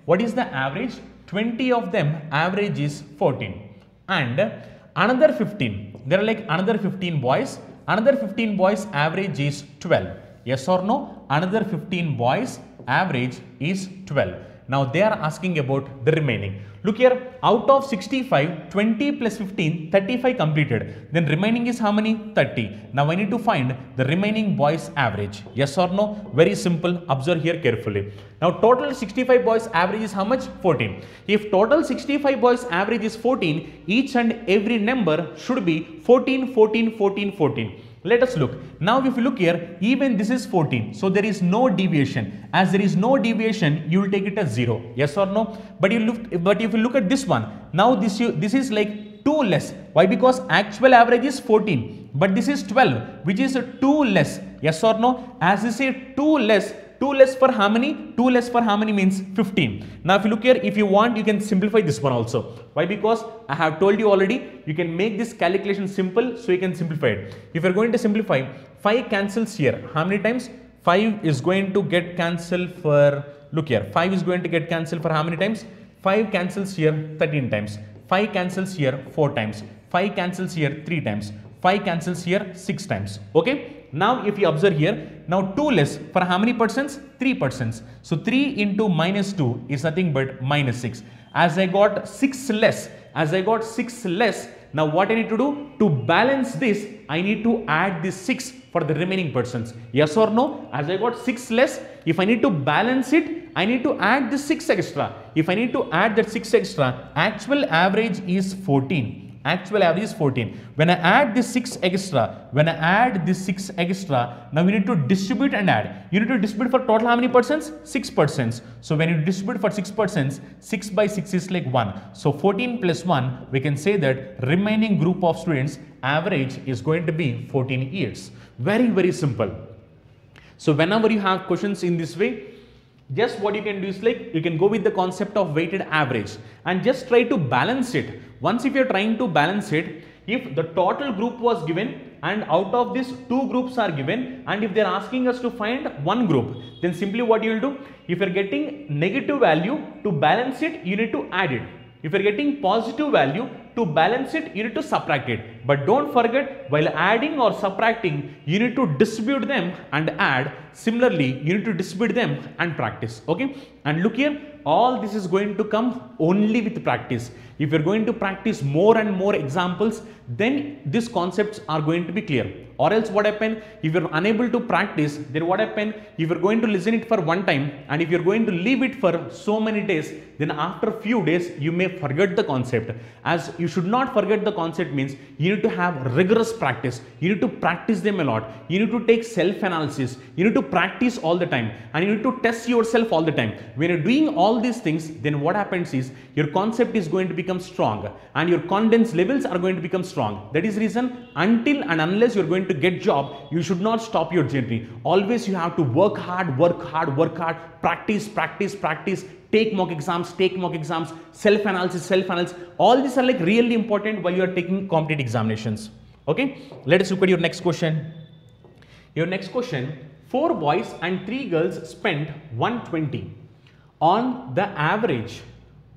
what is the average? 20 of them average is 14. And another 15, there are like another 15 boys. Another 15 boys average is 12. Yes or no? Another 15 boys average is 12. Now they are asking about the remaining. Look here, out of 65, 20 plus 15, 35 completed. Then remaining is how many? 30. Now I need to find the remaining boys average. Yes or no? Very simple. Observe here carefully. Now total 65 boys average is how much? 14. If total 65 boys average is 14, each and every number should be 14, 14, 14, 14. Let us look. Now if you look here, even this is 14. So there is no deviation. As there is no deviation, you will take it as 0. Yes or no? But if you look at this one, now this is like 2 less. Why? Because actual average is 14. But this is 12, which is 2 less. Yes or no? As you say 2 less. 2 less for how many? 2 less for how many means 15. Now if you look here, if you want, you can simplify this one also. Why? Because I have told you already, you can make this calculation simple, so you can simplify it. If you are going to simplify, 5 cancels here. How many times? 5 is going to get cancelled for, look here, 5 is going to get cancelled for how many times? 5 cancels here 13 times. 5 cancels here 4 times. 5 cancels here 3 times. 5 cancels here 6 times. Okay. Now if you observe here, now 2 less for how many persons? 3 persons. So 3 into minus 2 is nothing but minus 6. As I got 6 less, now what I need to do? To balance this, I need to add this 6 for the remaining persons. Yes or no? As I got 6 less, if I need to balance it, I need to add this 6 extra. If I need to add that 6 extra, actual average is 14. Actual average is 14. When I add this 6 extra, now we need to distribute and add. You need to distribute for total how many persons? 6 persons. So when you distribute for 6 persons, 6 by 6 is like 1. So 14 plus 1, we can say that remaining group of students average is going to be 14 years. Very, very simple. So whenever you have questions in this way, just what you can do is like, you can go with the concept of weighted average and just try to balance it. Once if you are trying to balance it, if the total group was given and out of this 2 groups are given, and if they are asking us to find one group, then simply what you will do, if you are getting negative value, to balance it, you need to add it. If you are getting positive value, to balance it, you need to subtract it. But don't forget, while adding or subtracting, you need to distribute them and add. Similarly, you need to distribute them and practice. Okay. And look here, all this is going to come only with practice. If you're going to practice more and more examples, then these concepts are going to be clear. Or else what happen, if you're unable to practice, then what happen, if you're going to listen it for one time and if you're going to leave it for so many days, then after few days you may forget the concept. As you should not forget the concept means you need to have rigorous practice. You need to practice them a lot. You need to take self-analysis. You need to practice all the time and you need to test yourself all the time. When you're doing all these things, then what happens is your concept is going to become strong and your confidence levels are going to become strong. That is the reason, until and unless you're going to get job, you should not stop your journey. Always you have to work hard, practice, take mock exams, self-analysis. All these are like really important while you are taking competitive examinations. Okay, let us look at your next question. Your next question, 4 boys and 3 girls spent 120 on the average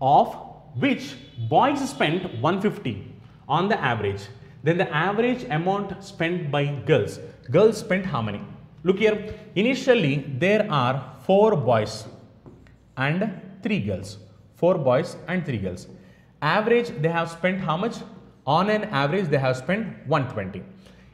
of which boys spent 150 on the average. Then the average amount spent by girls. Girls spent how many? Look here, initially there are 4 boys and 3 girls. 4 boys and 3 girls. Average they have spent how much? On an average they have spent 120.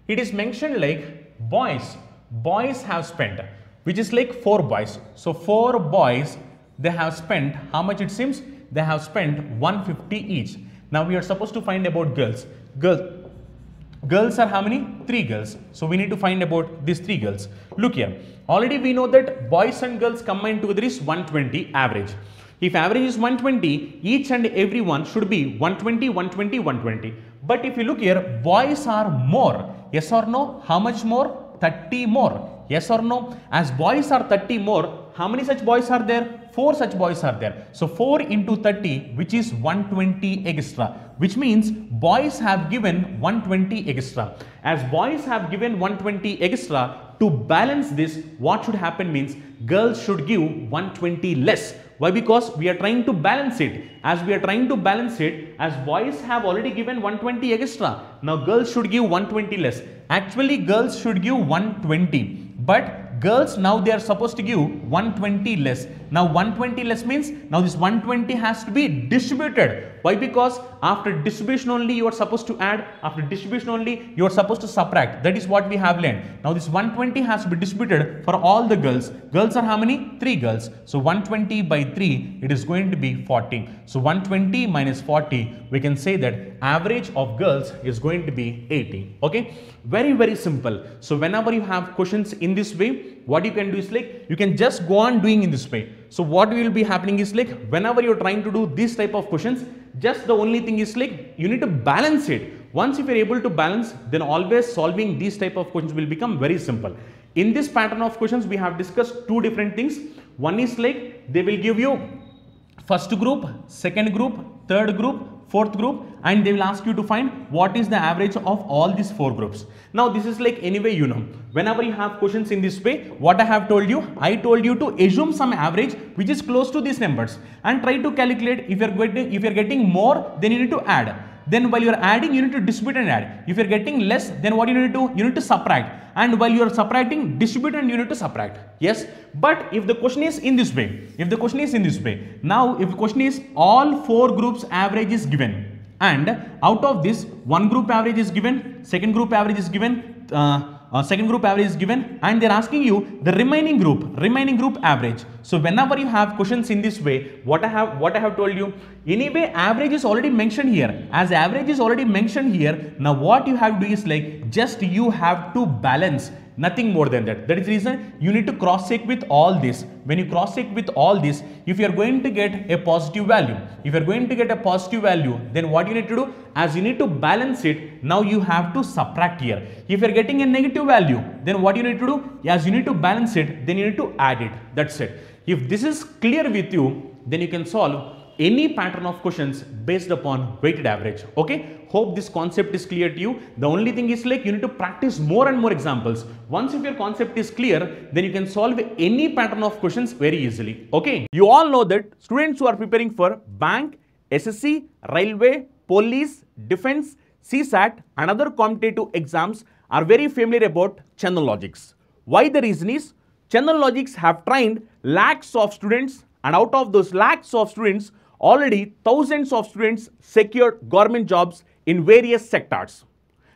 It is mentioned like boys have spent, which is like 4 boys. So 4 boys they have spent how much it seems? They have spent 150 each. Now we are supposed to find about girls. Girls are how many? 3 girls. So we need to find about these 3 girls. Look here. Already we know that boys and girls combined together is 120 average. If average is 120, each and every one should be 120, 120, 120. But if you look here, boys are more. Yes or no? How much more? 30 more. Yes or no? As boys are 30 more, how many such boys are there? 4 such boys are there. So 4 into 30, which is 120 extra, which means boys have given 120 extra. As boys have given 120 extra, to balance this, what should happen means girls should give 120 less. Why? Because we are trying to balance it. As we are trying to balance it, as boys have already given 120 extra, now girls should give 120 less. Actually, girls should give 120, but girls now they are supposed to give 120 less. Now 120 less means now this 120 has to be distributed. Why? Because after distribution only you are supposed to add, after distribution only you are supposed to subtract. That is what we have learned. Now this 120 has to be distributed for all the girls. Girls are how many? 3 girls. So 120 by 3, it is going to be 40. So 120 minus 40, we can say that average of girls is going to be 80. Okay, very simple. So whenever you have questions in this way, what you can do is like you can just go on doing in this way. So what will be happening is like whenever you're trying to do this type of questions, just the only thing is like you need to balance it. Once if you're able to balance, then always solving these type of questions will become very simple. In this pattern of questions, we have discussed 2 different things. One is like they will give you first group, second group, third group, fourth group, and they will ask you to find what is the average of all these 4 groups. Now this is like anyway you know, whenever you have questions in this way, what I have told you, I told you to assume some average which is close to these numbers and try to calculate. If you're getting more, then you need to add. Then while you are adding, you need to distribute and add. If you are getting less, then what you need to do? You need to subtract. And while you are subtracting, distribute and you need to subtract. Yes. But if the question is in this way, now if the question is all 4 groups average is given, and out of this one group average is given, second group average is given, and they're asking you the remaining group average. So whenever you have questions in this way, what I have told you, anyway average is already mentioned here. As average is already mentioned here, now what you have to do is like just you have to balance, nothing more than that. That is the reason you need to cross check with all this. When you cross check with all this, if you are going to get a positive value, then what you need to do, as you need to balance it, now you have to subtract here. If you are getting a negative value, then what you need to do, as you need to balance it, then you need to add it. That's it. If this is clear with you, then you can solve any pattern of questions based upon weighted average. Okay, hope this concept is clear to you. The only thing is like you need to practice more and more examples. Once if your concept is clear, then you can solve any pattern of questions very easily. Okay, you all know that students who are preparing for bank, SSC, railway, police, defense, CSAT and other competitive exams are very familiar about Chandan logics. Why? The reason is Chandan logics have trained lakhs of students, and out of those lakhs of students, already thousands of students secured government jobs in various sectors.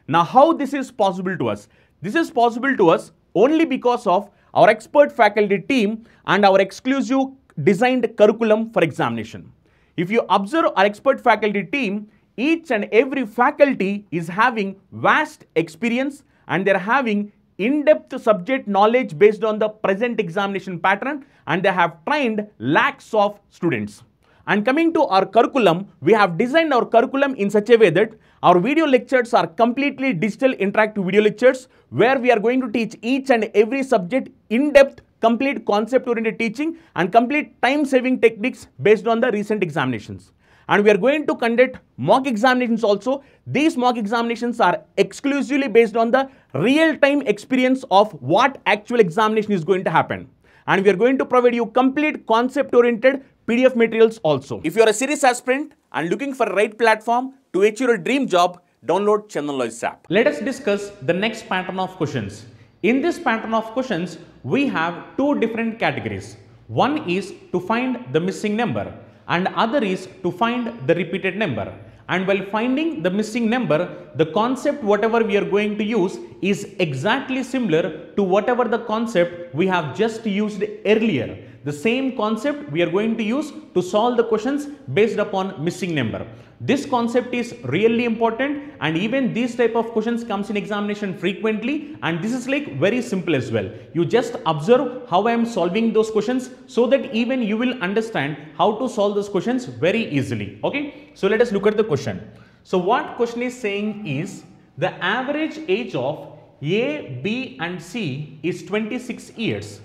Now how this is possible to us? This is possible to us only because of our expert faculty team and our exclusive designed curriculum for examination. If you observe our expert faculty team, each and every faculty is having vast experience and they are having in-depth subject knowledge based on the present examination pattern, and they have trained lakhs of students. And coming to our curriculum, we have designed our curriculum in such a way that our video lectures are completely digital interactive video lectures where we are going to teach each and every subject in depth complete concept-oriented teaching and complete time-saving techniques based on the recent examinations. And we are going to conduct mock examinations also. These mock examinations are exclusively based on the real-time experience of what actual examination is going to happen. And we are going to provide you complete concept-oriented PDF materials also. If you are a serious aspirant and looking for the right platform to achieve your dream job, download Chandan Logics app. Let us discuss the next pattern of questions. In this pattern of questions, we have two different categories. One is to find the missing number and other is to find the repeated number. And while finding the missing number, the concept whatever we are going to use is exactly similar to whatever the concept we have just used earlier. The same concept we are going to use to solve the questions based upon missing number. This concept is really important, and even these type of questions comes in examination frequently, and this is like very simple as well. You just observe how I am solving those questions so that even you will understand how to solve those questions very easily. Okay, so let us look at the question. So what question is saying is the average age of A, B and C is 26 years.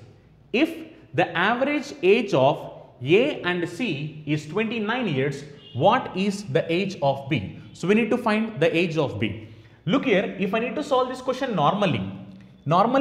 If the average age of A and C is 29 years, what is the age of B? So we need to find the age of B. Look here, if I need to solve this question normally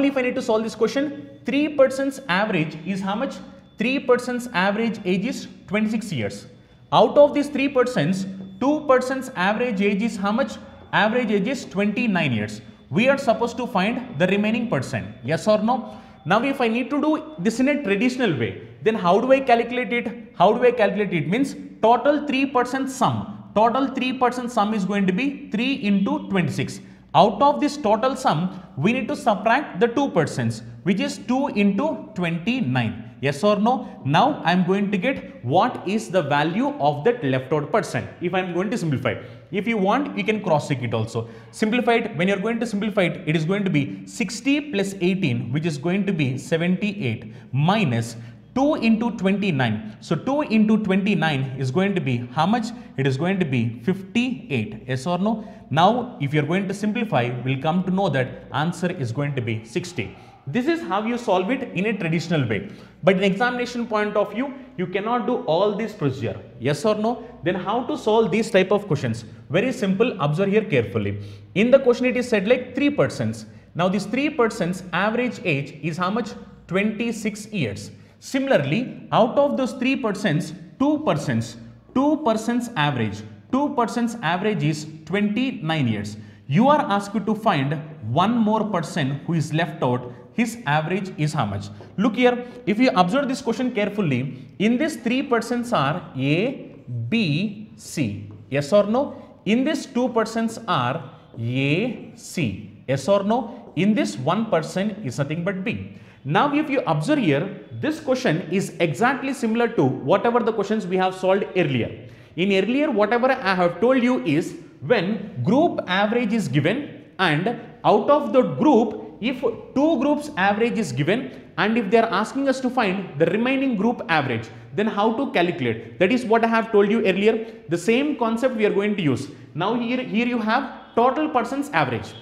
if I need to solve this question, 3% average is how much? 3% average age is 26 years. Out of these 3%, 2% average age is how much? Average age is 29 years. We are supposed to find the remaining percent. Yes or no? Now if I need to do this in a traditional way, then how do I calculate it? How do I calculate it? Means total 3% sum. Total 3% sum is going to be 3 into 26. Out of this total sum, we need to subtract the 2%, which is 2 into 29. Yes or no? Now I am going to get what is the value of that left out percent. If I am going to simplify, if you want, you can cross check it also. Simplify it. When you are going to simplify it, it is going to be 60 plus 18, which is going to be 78 minus 2 into 29. So 2 into 29 is going to be how much? It is going to be 58. Yes or no? Now if you are going to simplify, we'll come to know that answer is going to be 60. This is how you solve it in a traditional way. But in examination point of view, you cannot do all this procedure. Yes or no? Then how to solve these type of questions? Very simple. Observe here carefully. In the question it is said like 3%. Now this 3% average age is how much? 26 years. Similarly, out of those 3%, 2% average is 29 years. You are asked to find one more person who is left out. His average is how much? Look here, if you observe this question carefully, in this 3% are A, B, C. Yes or no? In this 2% are A, C. Yes or no? In this 1% is nothing but B. Now if you observe here, this question is exactly similar to whatever the questions we have solved earlier. In earlier, whatever I have told you is when group average is given and out of the group, if two groups average is given and if they are asking us to find the remaining group average, then how to calculate? That is what I have told you earlier. The same concept we are going to use. Now here you have total persons average.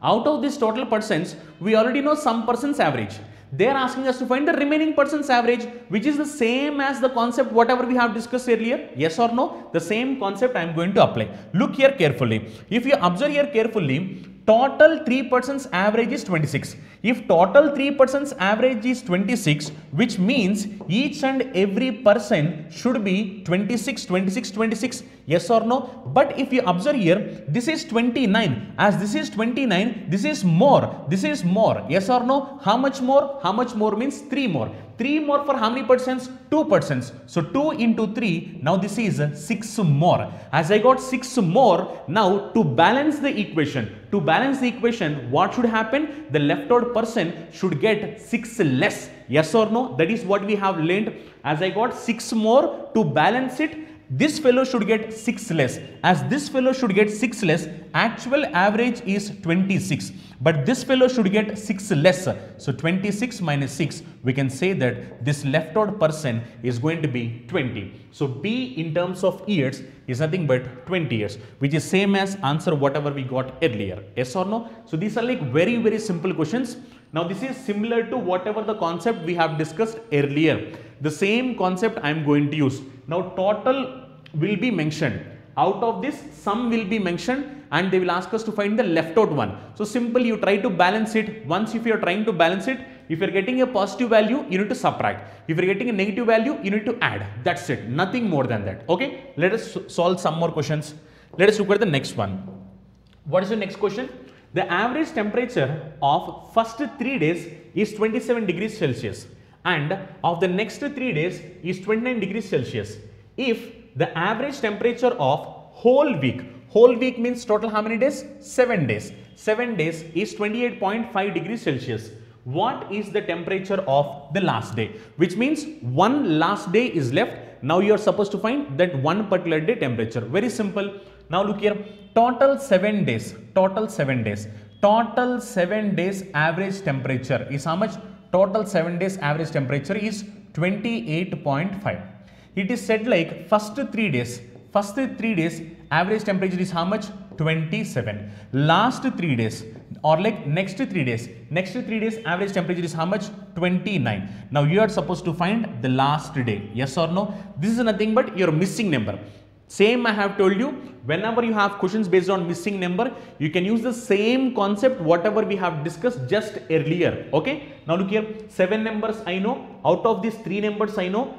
Out of this total persons, we already know some persons average. They are asking us to find the remaining persons average, which is the same as the concept whatever we have discussed earlier. Yes or no? The same concept I am going to apply. Look here carefully. If you observe here carefully, total 3% average is 26. If total 3% average is 26, which means each and every person should be 26, 26, 26. Yes or no? But if you observe here, this is 29. As this is 29, this is more. This is more. Yes or no? How much more? How much more means 3 more. 3 more for how many percents? 2%. So 2 into 3, now this is 6 more. As I got 6 more, now to balance the equation, what should happen? The left out person should get 6 less. Yes or no? That is what we have learned. As I got 6 more, to balance it, this fellow should get 6 less. As this fellow should get 6 less, actual average is 26. but this fellow should get 6 less. So 26 minus 6, we can say that this left out person is going to be 20. So B in terms of years is nothing but 20 years, which is same as answer whatever we got earlier. Yes or no? So these are like very, very simple questions. Now this is similar to whatever the concept we have discussed earlier. The same concept I am going to use. Now total will be mentioned. Out of this, sum will be mentioned and they will ask us to find the left out one. So simple, you try to balance it. Once if you are trying to balance it, if you are getting a positive value, you need to subtract. If you are getting a negative value, you need to add. That's it. Nothing more than that. Okay. Let us solve some more questions. Let us look at the next one. What is the next question? The average temperature of first 3 days is 27 degrees Celsius and of the next 3 days is 29 degrees Celsius. If the average temperature of whole week means total how many days? 7 days. 7 days is 28.5 degrees Celsius. What is the temperature of the last day? Which means one last day is left. Now you are supposed to find that one particular day temperature. Very simple. Now look here. Total 7 days. Total 7 days. Total 7 days average temperature is how much? Total 7 days average temperature is 28.5. It is said like first 3 days average temperature is how much? 27. Last 3 days or like next 3 days average temperature is how much? 29. Now you are supposed to find the last day. Yes or no? This is nothing but your missing number. Same I have told you, whenever you have questions based on missing number, you can use the same concept whatever we have discussed just earlier. Okay. Now look here, 7 numbers I know, out of these 3 numbers I know,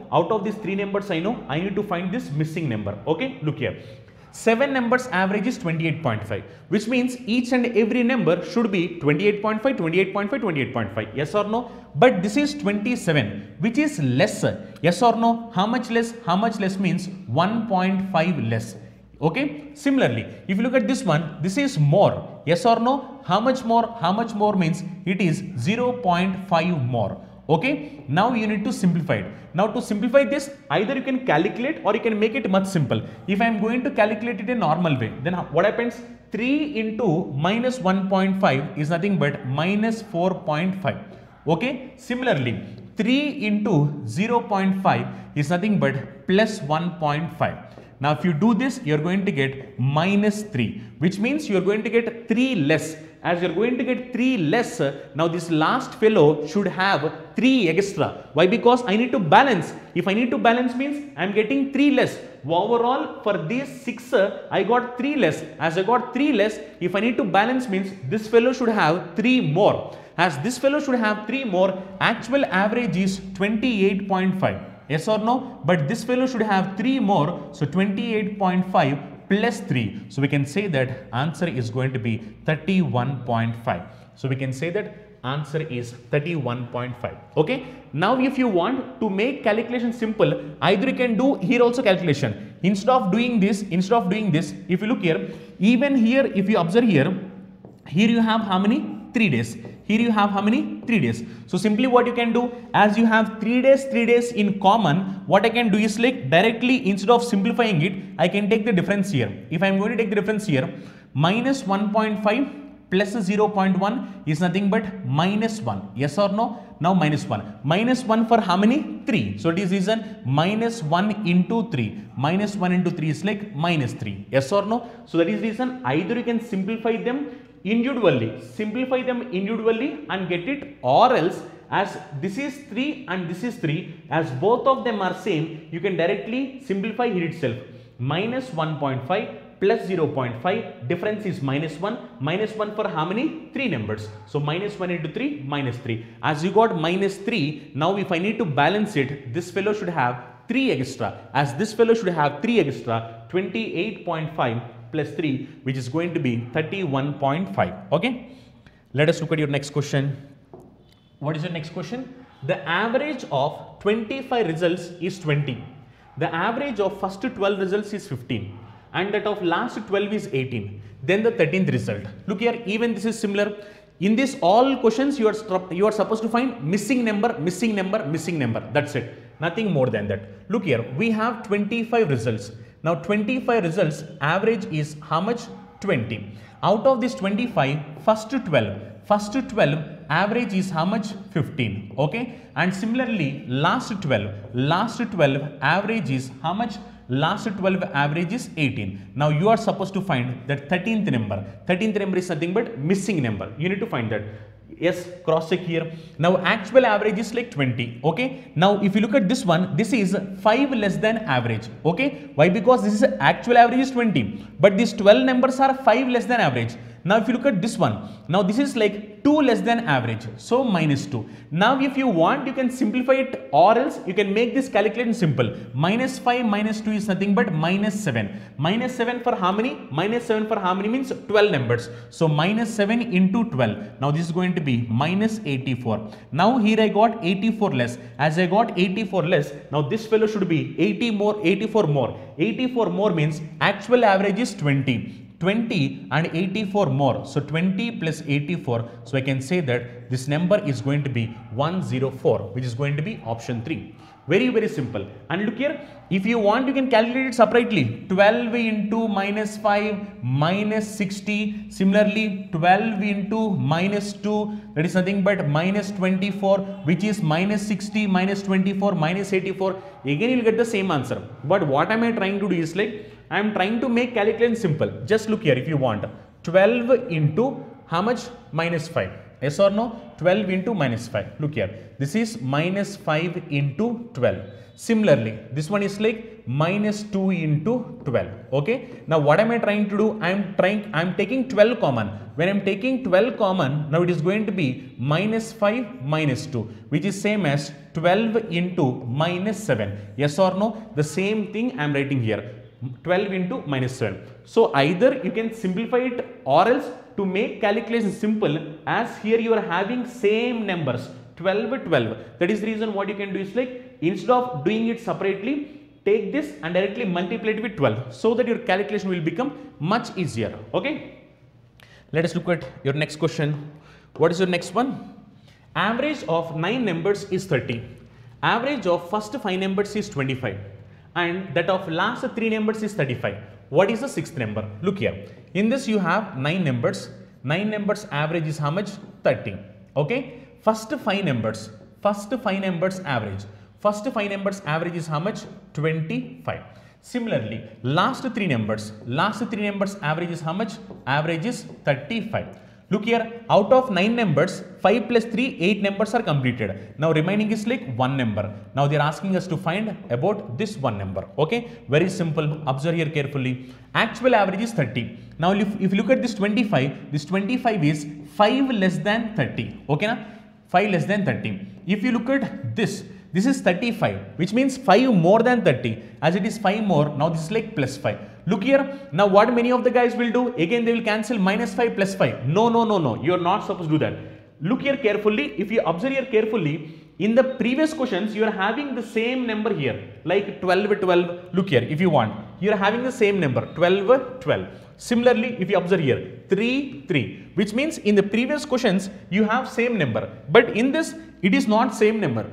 I need to find this missing number. Okay. Look here, 7 numbers average is 28.5, which means each and every number should be 28.5, 28.5, 28.5. Yes or no? But this is 27, which is less. Yes or no? How much less? How much less means 1.5 less. Okay. Similarly, if you look at this one, this is more. Yes or no? How much more? How much more means it is 0.5 more. Okay. Now you need to simplify it. Now to simplify this, either you can calculate or you can make it much simple. If I am going to calculate it in a normal way, then what happens? 3 into minus 1.5 is nothing but minus 4.5. Okay. Similarly, 3 into 0.5 is nothing but plus 1.5. Now if you do this, you are going to get minus 3, which means you are going to get 3 less. As you are going to get 3 less, now this last fellow should have 3 extra. Why? Because I need to balance. If I need to balance means I am getting 3 less. Overall for these 6, I got 3 less. As I got 3 less, if I need to balance means this fellow should have 3 more. As this fellow should have 3 more, actual average is 28.5. Yes or no? But this fellow should have 3 more. So 28.5 plus 3. So we can say that answer is going to be 31.5. So we can say that answer is 31.5. Okay. Now if you want to make calculation simple, either you can do here also calculation. Instead of doing this, if you look here, even here, if you observe here you have how many? 3 days. Here you have how many? 3 days. So simply what you can do, as you have 3 days in common, what I can do is like directly instead of simplifying it, I can take the difference here. If I am going to take the difference here, minus 1.5 plus 0.1 is nothing but minus 1. Yes or no? Now minus 1. Minus 1 for how many? 3. So it is reason minus 1 into 3. Minus 1 into 3 is like minus 3. Yes or no? So that is reason either you can simplify them individually, and get it, or else as this is 3 and this is 3, as both of them are same, you can directly simplify here itself. Minus 1.5 plus 0.5, difference is minus 1. Minus 1 for how many? 3 numbers. So minus 1 into 3, minus 3. As you got minus 3, now if I need to balance it, this fellow should have 3 extra. As this fellow should have 3 extra, 28.5 plus 3, which is going to be 31.5. Okay. Let us look at your next question. What is your next question? The average of 25 results is 20. The average of first 12 results is 15. And that of last 12 is 18. Then the 13th result. Look here, even this is similar. In this all questions, you are supposed to find missing number. That's it. Nothing more than that. Look here, we have 25 results. Now 25 results, average is how much? 20. Out of this 25, first 12, First 12 average is how much? 15. Okay. And similarly, last 12 average is how much? Last 12 average is 18. Now you are supposed to find that 13th number. 13th number is nothing but missing number. You need to find that. Yes, cross check here. Now actual average is like 20. Okay. Now if you look at this one, this is 5 less than average. Okay. Why? Because this is actual average is 20, but these 12 numbers are 5 less than average. Now if you look at this one, now this is like 2 less than average, so minus 2. Now if you want, you can simplify it, or else you can make this calculation simple. Minus 5 minus 2 is nothing but minus 7. Minus 7 for how many? Minus 7 for how many means 12 numbers. So minus 7 into 12. Now this is going to be minus 84. Now here I got 84 less. As I got 84 less, now this fellow should be 80 more, 84 more. 84 more means actual average is 20. 20 and 84 more. So 20 plus 84. So I can say that this number is going to be 104, which is going to be option 3. Very, very simple. And look here, if you want, you can calculate it separately. 12 into minus 5 minus 60. Similarly, 12 into minus 2, that is nothing but minus 24, which is minus 60 minus 24 minus 84. Again, you will get the same answer. But what am I trying to do is like, I am trying to make calculation simple. Just look here if you want. 12 into how much? Minus 5. Yes or no? 12 into minus 5. Look here. This is minus 5 into 12. Similarly, this one is like minus 2 into 12. Okay. Now what am I trying to do? I am taking 12 common. When I am taking 12 common, now it is going to be minus 5 minus 2, which is same as 12 into minus 7. Yes or no? The same thing I am writing here. 12 into minus 7. So either you can simplify it, or else to make calculation simple, as here you are having same numbers 12 12. That is the reason what you can do is like, instead of doing it separately, take this and directly multiply it with 12, so that your calculation will become much easier. Okay. Let us look at your next question. What is your next one? Average of 9 numbers is 30. Average of first 5 numbers is 25. And that of last 3 numbers is 35. What is the 6th number? Look here. In this you have 9 numbers. 9 numbers average is how much? 30. Okay. First 5 numbers average. First 5 numbers average is how much? 25. Similarly, last 3 numbers average is how much? Average is 35. Look here, out of 9 numbers, 5 plus 3, 8 numbers are completed. Now remaining is like 1 number. Now they are asking us to find about this 1 number. Okay, very simple. Observe here carefully. Actual average is 30. Now if you look at this 25 is 5 less than 30. Okay, na? 5 less than 30. If you look at this is 35, which means 5 more than 30. As it is 5 more, now this is like plus 5. Look here, now what many of the guys will do? Again they will cancel minus 5 plus 5. No, you are not supposed to do that. Look here carefully. If you observe here carefully, in the previous questions you are having the same number here, like 12 12. Look here, if you want, you are having the same number 12 12. Similarly, if you observe here 3 3, which means in the previous questions you have same number, but in this it is not same number.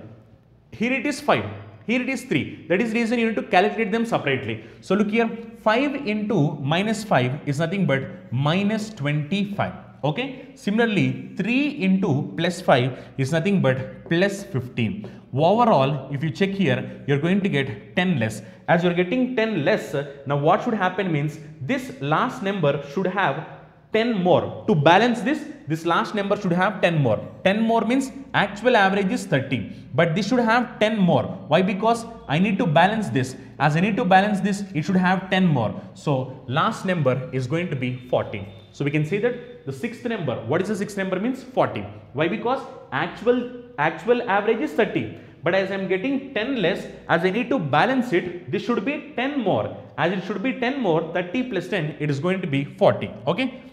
Here it is 5, here it is 3. That is the reason you need to calculate them separately. So look here, 5 into minus 5 is nothing but minus 25. Okay. Similarly, 3 into plus 5 is nothing but plus 15. Overall, if you check here, you are going to get 10 less. As you are getting 10 less, now what should happen means this last number should have 10 more. To balance this last number should have 10 more. 10 more means actual average is 30, but this should have 10 more. Why? Because I need to balance this. As I need to balance this, it should have 10 more. So last number is going to be 40. So we can say that the 6th number, what is the 6th number means? 40. Why? Because actual average is 30. But as I am getting 10 less, as I need to balance it, this should be 10 more. As it should be 10 more, 30 plus 10, it is going to be 40. Okay.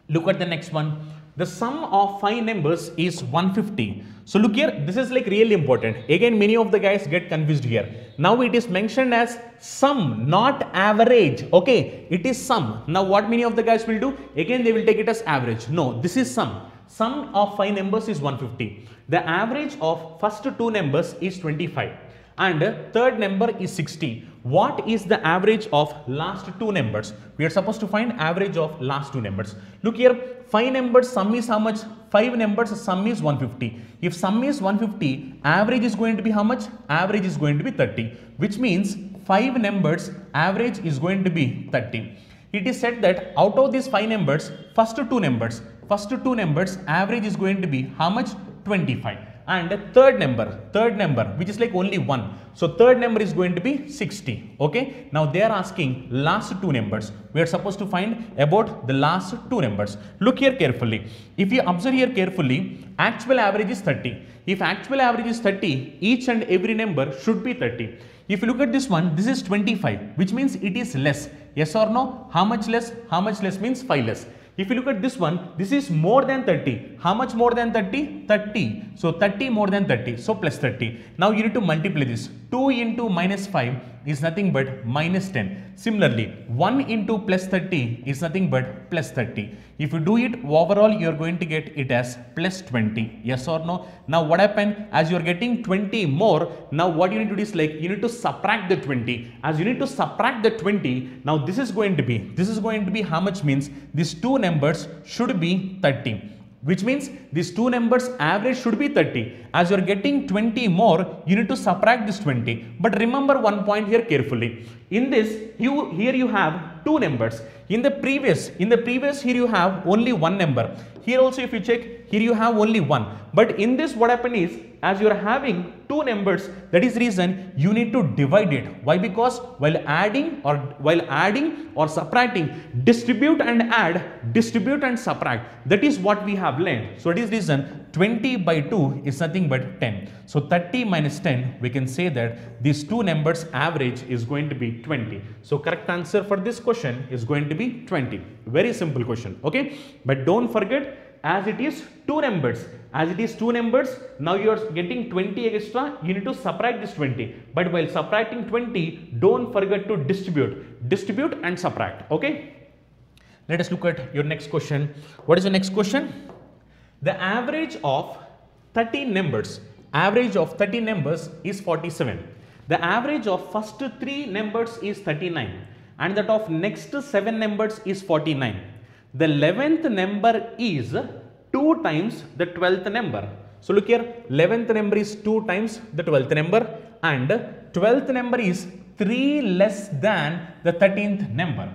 Look at the next one. The sum of 5 numbers is 150. So look here, this is like really important. Again, many of the guys get confused here. Now it is mentioned as sum, not average. Okay, it is sum. Now what many of the guys will do? Again, they will take it as average. No, this is sum. Sum of 5 numbers is 150. The average of first 2 numbers is 25. And third number is 60. What is the average of last two numbers? We are supposed to find average of last two numbers. Look here, 5 numbers sum is how much? 5 numbers sum is 150. If sum is 150, average is going to be how much? Average is going to be 30, which means 5 numbers average is going to be 30. It is said that out of these 5 numbers, first two numbers average is going to be how much? 25. And third number which is like only 1. So third number is going to be 60. Okay. Now they are asking last two numbers. We are supposed to find about the last two numbers. Look here carefully. If you observe here carefully, actual average is 30. If actual average is 30, each and every number should be 30. If you look at this one, this is 25, which means it is less. Yes or no? How much less? How much less means 5 less. If you look at this one, this is more than 30. How much more than 30? 30. So 30 more than 30. So plus 30. Now you need to multiply this. 2 into minus 5 is nothing but minus 10. Similarly, 1 into plus 30 is nothing but plus 30. If you do it overall, you are going to get it as plus 20. Yes or no? Now what happened? As you are getting 20 more, now what you need to do is like you need to subtract the 20. As you need to subtract the 20, now this is going to be how much means these two numbers should be 30. Which means these two numbers average should be 30. As you are getting 20 more, you need to subtract this 20. But remember one point here carefully. In this, here you have two numbers. In the previous here you have only one number. Here also if you check, here you have only one. But in this what happened is, as you are having two numbers, that is reason you need to divide it. Why? Because while adding or subtracting, distribute and add, distribute and subtract. That is what we have learned. So it is reason 20 by 2 is nothing but 10. So 30 minus 10, we can say that these two numbers average is going to be 20. So correct answer for this question is going to be 20. Very simple question. Okay. But don't forget, as it is two numbers, now you are getting 20 extra, you need to subtract this 20. But while subtracting 20, don't forget to distribute and subtract. Okay. Let us look at your next question. What is the next question? The average of 13 numbers is 47. The average of first 3 numbers is 39 and that of next 7 numbers is 49. The 11th number is 2 times the 12th number. So look here, 11th number is 2 times the 12th number and 12th number is 3 less than the 13th number.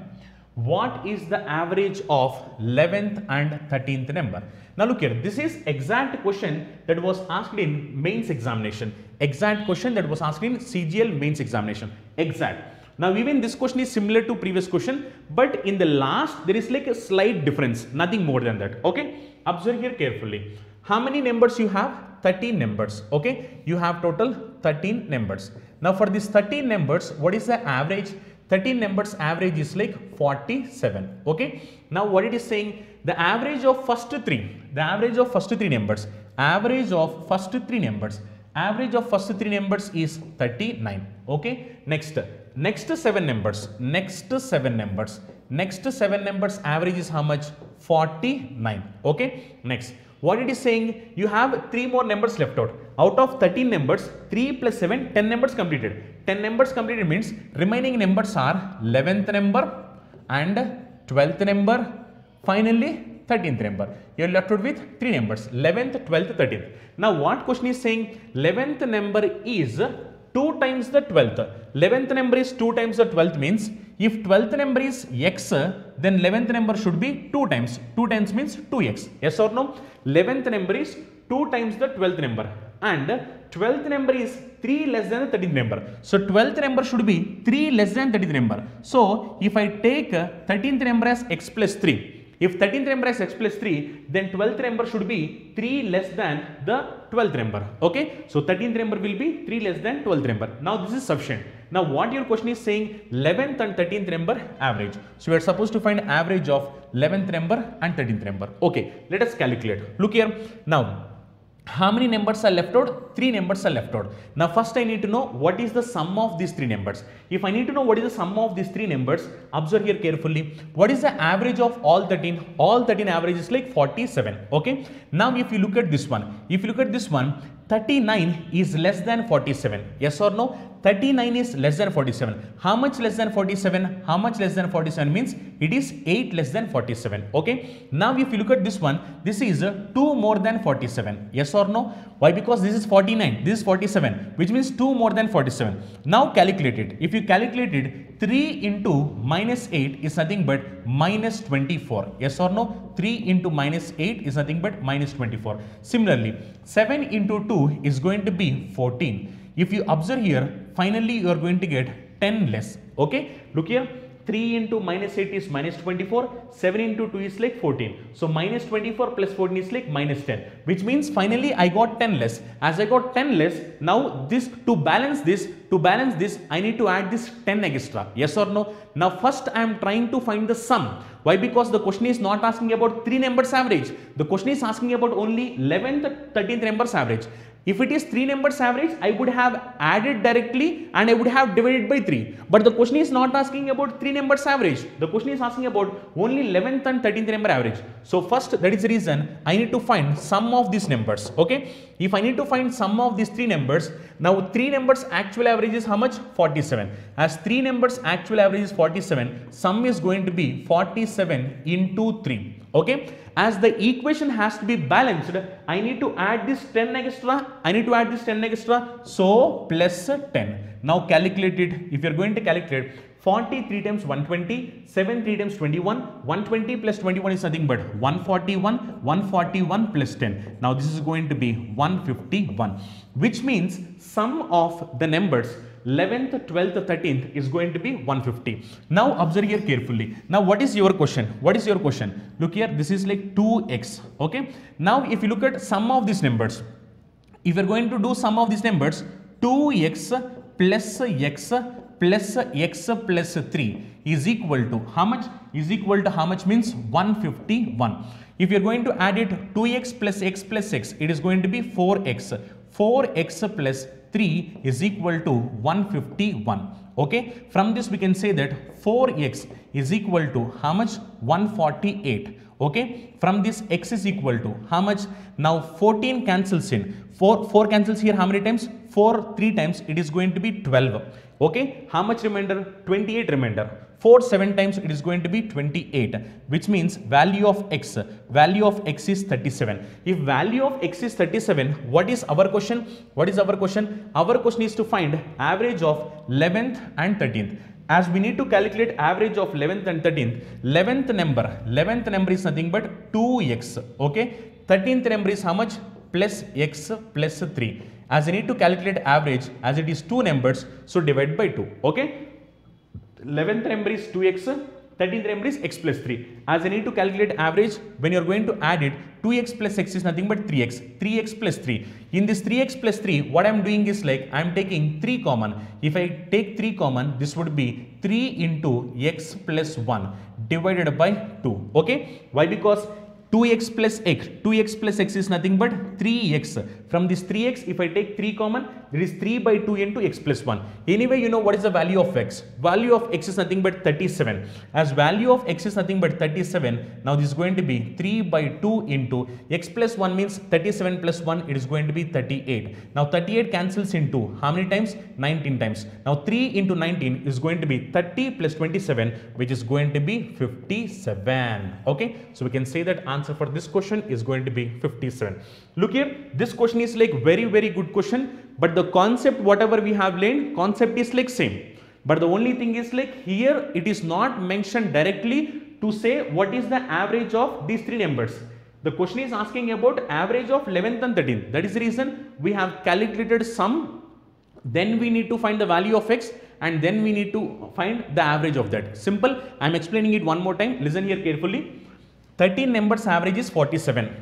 What is the average of 11th and 13th number? Now look here, this is exact question that was asked in mains examination. Exact question that was asked in CGL mains examination. Exact. Now even this question is similar to previous question, but in the last there is like a slight difference, nothing more than that. Okay. Observe here carefully. How many numbers you have? 13 numbers. Okay. You have total 13 numbers. Now for these 13 numbers, what is the average? 13 numbers average is like 47. Okay. Now what it is saying, the average of first three numbers is 39. Okay. Next 7 numbers average is how much? 49. Okay. Next, what it is saying, you have 3 more numbers left out. Out of 13 numbers, 3 plus 7, 10 numbers completed. 10 numbers completed means remaining numbers are 11th number and 12th number, finally 13th number. You are left out with 3 numbers, 11th, 12th, 13th. Now what question is saying, 11th number is 2 times the 12th. 11th number is 2 times the 12th means if 12th number is x, then 11th number should be 2 times. 2 times means 2x. Yes or no? 11th number is 2 times the 12th number and 12th number is 3 less than the 13th number. So 12th number should be 3 less than 13th number. So if I take 13th number as x plus 3, if 13th number is x plus 3, then 12th number should be 3 less than the 12th number. Okay. So 13th number will be 3 less than 12th number. Now this is sufficient. Now what your question is saying, 11th and 13th number average. So we are supposed to find average of 11th number and 13th number. Okay. Let us calculate. Look here. Now how many numbers are left out? 3 numbers are left out. Now first I need to know what is the sum of these 3 numbers. If I need to know what is the sum of these 3 numbers, observe here carefully. What is the average of all 13? All 13 average is like 47. Okay. Now if you look at this one, 39 is less than 47. Yes or no? 39 is less than 47. How much less than 47? How much less than 47 means it is 8 less than 47. Okay. Now if you look at this one, this is 2 more than 47. Yes or no? Why? Because this is 49, this is 47, which means 2 more than 47. Now calculate it. If you calculate it, 3 into minus 8 is nothing but minus 24. Yes or no? 3 into minus 8 is nothing but minus 24. Similarly, 7 into 2 is going to be 14. If you observe here, finally you are going to get 10 less. Okay, look here. 3 into minus 8 is minus 24, 7 into 2 is like 14. So minus 24 plus 14 is like minus 10, which means finally I got 10 less. As I got 10 less, now this to balance this, I need to add this 10 extra. Yes or no? Now first I am trying to find the sum. Why? Because the question is not asking about 3 numbers average. The question is asking about only 11th, 13th numbers average. If it is 3 numbers average, I would have added directly and I would have divided by 3. But the question is not asking about 3 numbers average. The question is asking about only 11th and 13th number average. So first, that is the reason I need to find sum of these numbers. Okay. If I need to find sum of these 3 numbers, now 3 numbers actual average is how much? 47. As 3 numbers actual average is 47, sum is going to be 47 into 3. Okay. As the equation has to be balanced, I need to add this 10 extra. So plus 10. Now calculate it. If you are going to calculate 43 times 120, 7 3 times 21, 120 plus 21 is nothing but 141, 141 plus 10. Now this is going to be 151, which means sum of the numbers 11th, 12th, 13th is going to be 150. Now observe here carefully. Now what is your question? Look here, this is like 2x. Okay. Now if you look at sum of these numbers, if you are going to do sum of these numbers, 2x plus x plus x plus 3 is equal to how much? Means 151. If you are going to add it 2x plus x, it is going to be 4x. 4x plus 3 is equal to 151. Okay. From this we can say that 4x is equal to how much? 148. Okay. From this x is equal to how much? Now 14 cancels in. 4 cancels here how many times? 4 3 times, it is going to be 12. Okay. How much remainder? 28 remainder. 4 7 times, it is going to be 28, which means value of x is 37. If value of x is 37, what is our question? Our question is to find average of 11th and 13th. As we need to calculate average of 11th and 13th, 11th number is nothing but 2x. Okay. 13th number is how much? Plus x plus 3. As I need to calculate average, as it is 2 numbers, so divide by 2. Okay. 11th number is 2x, 13th number is x plus 3. As I need to calculate average, when you are going to add it, 2x plus x is nothing but 3x. 3x plus 3. In this 3x plus 3, what I am doing is like I am taking 3 common. If I take 3 common, this would be 3 into x plus 1 divided by 2. Okay. Why? Because 2x plus x is nothing but 3x. From this 3x, if I take 3 common, it is 3 by 2 into x plus 1. Anyway, you know what is the value of x? Value of x is nothing but 37. As value of x is nothing but 37, now this is going to be 3 by 2 into x plus 1 means 37 plus 1, it is going to be 38. Now 38 cancels into how many times? 19 times. Now 3 into 19 is going to be 30 plus 27, which is going to be 57. Okay. So we can say that answer for this question is going to be 57. Look here, this question is like very good question, but the concept whatever we have learned, concept is like same. But the only thing is like here it is not mentioned directly to say what is the average of these 3 numbers. The question is asking about average of 11th and 13th. That is the reason we have calculated sum, then we need to find the value of x, and then we need to find the average of that. Simple. I am explaining it one more time. Listen here carefully. 13 numbers average is 47.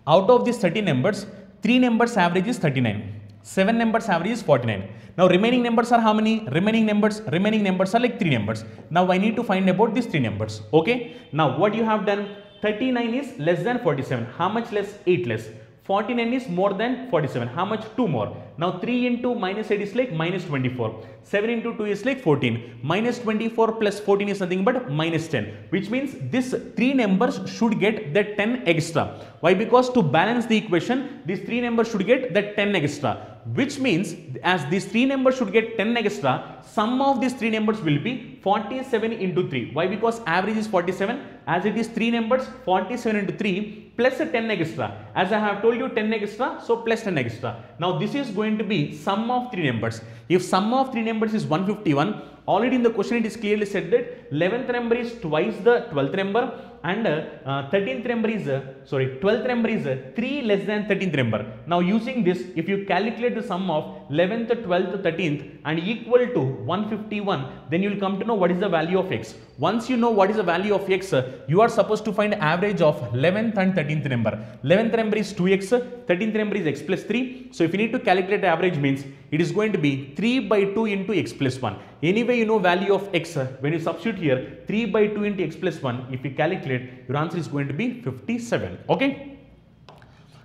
Out of these 13 numbers, 3 numbers average is 39. 7 numbers average is 49. Now remaining numbers are how many? Remaining numbers are like 3 numbers. Now I need to find about these 3 numbers. Okay. Now what you have done? 39 is less than 47. How much less? 8 less. 49 is more than 47. How much? 2 more. Now 3 into minus 8 is like minus 24. 7 into 2 is like 14. Minus 24 plus 14 is nothing but minus 10. Which means this 3 numbers should get the 10 extra. Why? Because to balance the equation, these 3 numbers should get the 10 extra. Which means as these 3 numbers should get 10 extra, sum of these 3 numbers will be 47 into 3. Why? Because average is 47. As it is 3 numbers, 47 into 3 plus a 10 extra. As I have told you 10 extra, so plus 10 extra. Now this is going to be sum of 3 numbers. If sum of 3 numbers is 151, already in the question it is clearly said that 11th number is twice the 12th number and 13th number is 12th number is 3 less than 13th number. Now using this, if you calculate the sum of 11th, 12th, 13th and equal to 151, then you will come to know what is the value of x. Once you know what is the value of x, you are supposed to find average of 11th and 13th number. 11th number is 2x, 13th number is x plus 3. So if you need to calculate the average, means it is going to be 3 by 2 into x plus 1. Anyway, you know value of x. When you substitute here 3 by 2 into x plus 1, if you calculate, your answer is going to be 57. Okay.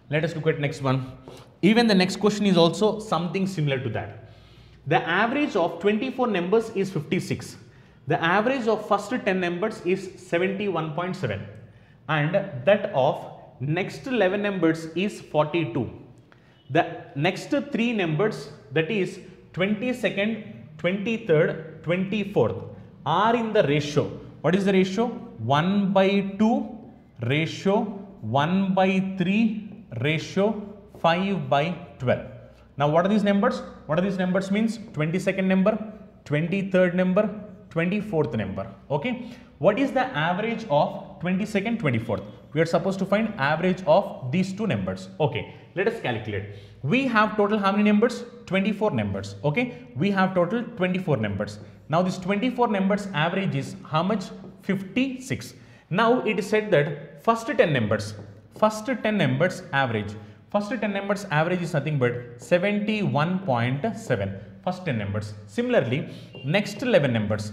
Let us look at next one. Even the next question is also something similar to that. The average of 24 numbers is 56. The average of first 10 numbers is 71.7 and that of next 11 numbers is 42. The next 3 numbers, that is 22nd, 23rd, 24th, are in the ratio. What is the ratio? 1 by 2 ratio 1 by 3 ratio 5 by 12. Now what are these numbers? What are these numbers means? 22nd number, 23rd number, 24th number. Okay. What is the average of 22nd, 24th? We are supposed to find average of these 2 numbers. Okay. Let us calculate. We have total how many numbers? 24 numbers. Okay. We have total 24 numbers. Now this 24 numbers average is how much? 56. Now it is said that first 10 numbers average. First 10 numbers average is nothing but 71.7. First 10 numbers. Similarly, next 11 numbers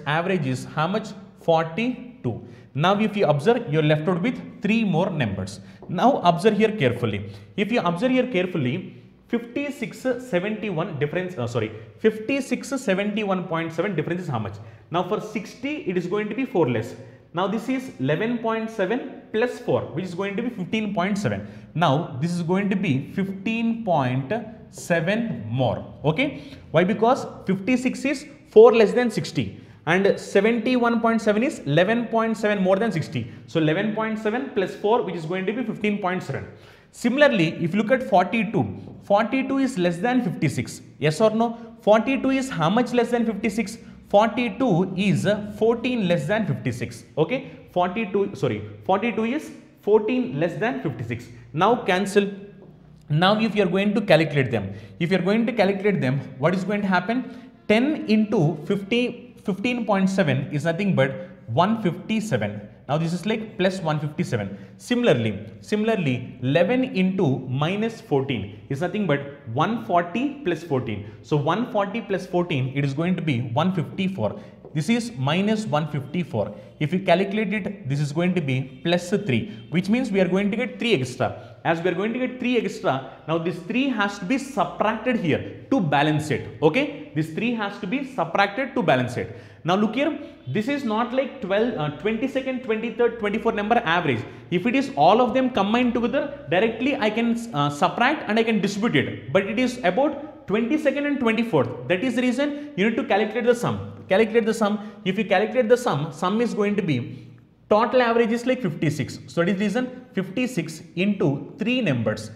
average is how much? 42. Now if you observe, you are left out with 3 more numbers. Now observe here carefully. If you observe here carefully, 5671 difference, 5671.7 difference is how much? Now for 60 it is going to be 4 less. Now this is 11.7 plus 4, which is going to be 15.7. Now this is going to be 15.7 more. Okay. Why? Because 56 is 4 less than 60 and 71.7 is 11.7 more than 60. So 11.7 plus 4, which is going to be 15.7. Similarly, if you look at 42 is less than 56. Yes or no? 42 is how much less than 56? 42 is 14 less than 56. Okay. 42 is 14 less than 56. Now cancel. Now if you are going to calculate them, what is going to happen? 10 into 15.7 is nothing but 157. Now this is like plus 157. Similarly 11 into minus 14 is nothing but 140 plus 14. So 140 plus 14, it is going to be 154. This is minus 154. If you calculate it, this is going to be plus 3, which means we are going to get 3 extra. As we are going to get 3 extra, now this 3 has to be subtracted here to balance it. Okay, this 3 has to be subtracted to balance it. Now look here, this is not like 22nd, 23rd, 24 number average. If it is all of them combined together, directly I can subtract and I can distribute it. But it is about 22nd and 24th. That is the reason you need to calculate the sum. If you calculate the sum is going to be, total average is like 56. So that is the reason 56 into 3 numbers.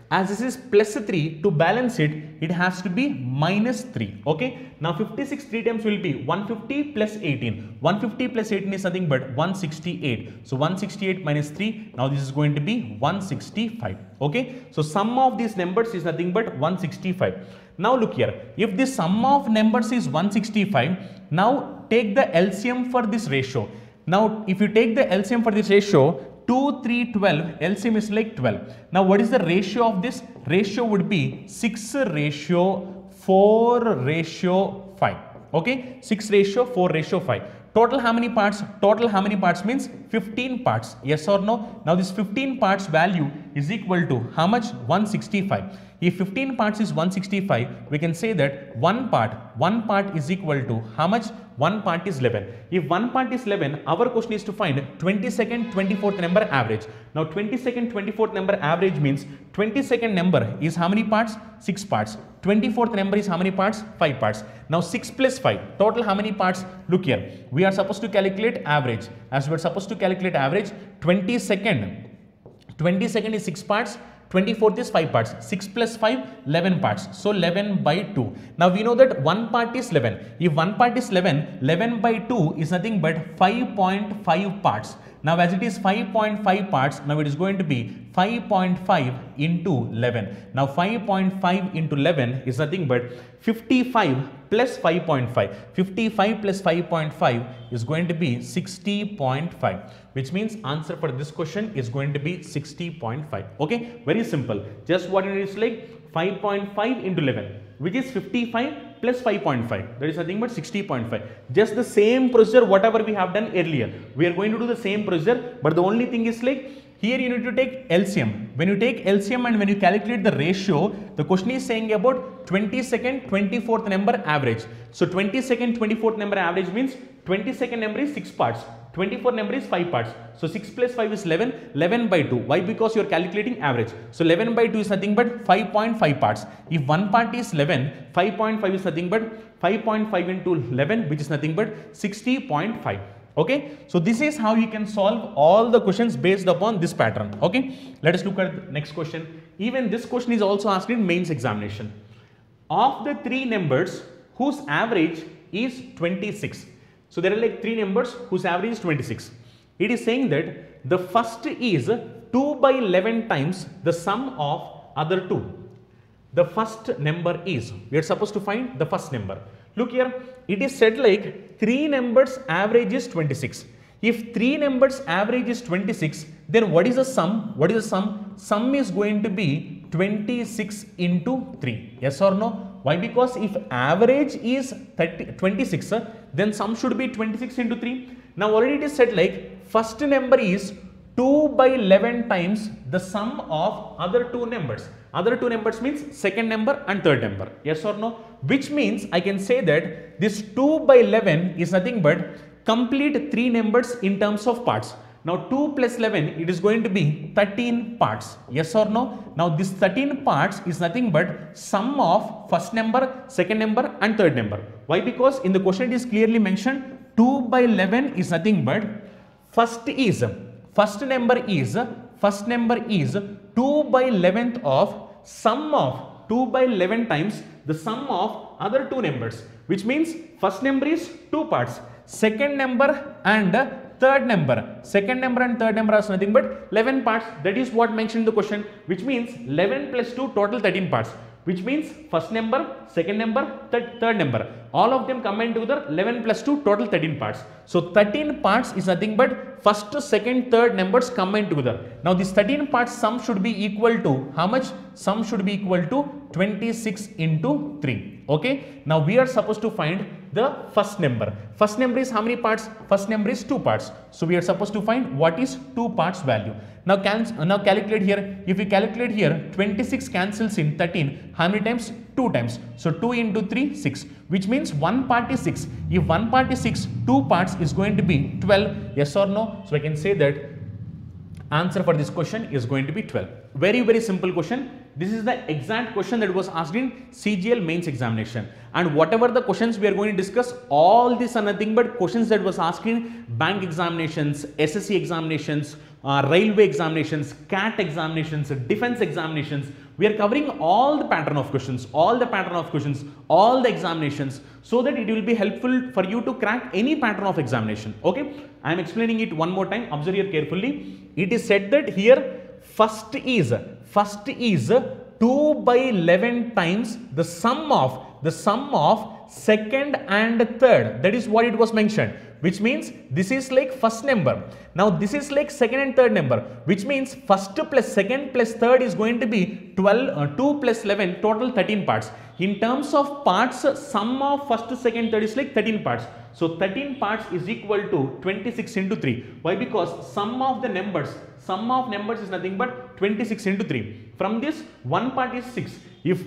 As this is plus 3, to balance it, it has to be minus 3. Okay. Now 56 3 times will be 150 plus 18. 150 plus 18 is nothing but 168. So 168 minus 3. Now this is going to be 165. Okay. So sum of these numbers is nothing but 165. Now look here. If the sum of numbers is 165, now take the LCM for this ratio. Now if you take the LCM for this ratio, 2, 3, 12, LCM is like 12. Now what is the ratio of this? Ratio would be 6 ratio 4 ratio 5. Okay, 6 ratio 4 ratio 5. Total how many parts? Total how many parts means 15 parts. Yes or no? Now this 15 parts value is equal to how much? 165. If 15 parts is 165, we can say that one part is equal to how much? One part is 11. If one part is 11, our question is to find 22nd, 24th number average. Now 22nd, 24th number average means 22nd number is how many parts? 6 parts. 24th number is how many parts? 5 parts. Now 6 plus 5, total how many parts? Look here, we are supposed to calculate average. As we are supposed to calculate average, 22nd is 6 parts. 24th is 5 parts. 6 plus 5, 11 parts. So 11 by 2. Now we know that one part is 11. If one part is 11, 11 by 2 is nothing but 5.5 parts. Now as it is 5.5 parts, now it is going to be 5.5 into 11. Now 5.5 into 11 is nothing but 55 plus 5.5. 55 plus 5.5 is going to be 60.5, which means answer for this question is going to be 60.5. Okay, very simple. Just what it is like 5.5 into 11, which is 55 plus 5.5, that is nothing but 60.5. Just the same procedure whatever we have done earlier. We are going to do the same procedure, but the only thing is like here you need to take LCM. When you take LCM and when you calculate the ratio, the question is saying about 22nd, 24th number average. So 22nd, 24th number average means 22nd number is 6 parts. 24 number is 5 parts. So 6 plus 5 is 11, 11 by 2. Why? Because you are calculating average. So 11 by 2 is nothing but 5.5 parts. If one part is 11, 5.5 is nothing but 5.5 into 11, which is nothing but 60.5. Okay, so this is how you can solve all the questions based upon this pattern. Okay, let us look at the next question. Even this question is also asked in mains examination. Of the 3 numbers whose average is 26. So there are like 3 numbers whose average is 26. It is saying that the first is 2 by 11 times the sum of other 2. The first number is, we are supposed to find the first number. Look here, it is said like 3 numbers average is 26. If 3 numbers average is 26, then what is the sum? What is the sum? Sum is going to be 26 into 3. Yes or no? Why? Because if average is 26, then sum should be 26 into 3. Now already it is said like first number is 2 by 11 times the sum of other 2 numbers. Other 2 numbers means second number and third number. Yes or no? Which means I can say that this 2 by 11 is nothing but complete 3 numbers in terms of parts. Now 2 plus 11, it is going to be 13 parts. Yes or no? Now this 13 parts is nothing but sum of first number, second number and third number. Why? Because in the question it is clearly mentioned 2 by 11 is nothing but first number is 2 by 11th of sum of 2 by 11 times the sum of other 2 numbers, which means first number is 2 parts, second number and third number. Second number and third number are nothing but 11 parts. That is what mentioned in the question, which means 11 plus 2 total 13 parts, which means first number, second number, third number. All of them combined together 11 plus 2 total 13 parts. So 13 parts is nothing but first, second, third numbers combined together. Now this 13 parts sum should be equal to how much? Sum should be equal to 26 into 3. Okay. Now we are supposed to find the first number. First number is how many parts? First number is 2 parts. So we are supposed to find what is 2 parts value. Now calculate here. If we calculate here, 26 cancels in 13. How many times? 2 times. So 2 into 3, 6. Which means one part is 6. If one part is 6, 2 parts is going to be 12. Yes or no? So I can say that answer for this question is going to be 12. Very, very simple question. This is the exact question that was asked in CGL mains examination. And whatever the questions we are going to discuss, all these are nothing but questions that was asked in bank examinations, SSC examinations, railway examinations, CAT examinations, defense examinations. We are covering all the pattern of questions, all the examinations, so that it will be helpful for you to crack any pattern of examination. Okay, I am explaining it one more time. Observe here carefully. It is said that here first is 2 by 11 times the sum of second and third. That is what it was mentioned, which means this is like first number. Now this is like second and third number, which means first plus second plus third is going to be 12, 2 plus 11, total 13 parts. In terms of parts, sum of first, second, third is like 13 parts. So 13 parts is equal to 26 into 3. Why? Because sum of numbers is nothing but 26 into 3. From this, one part is 6. If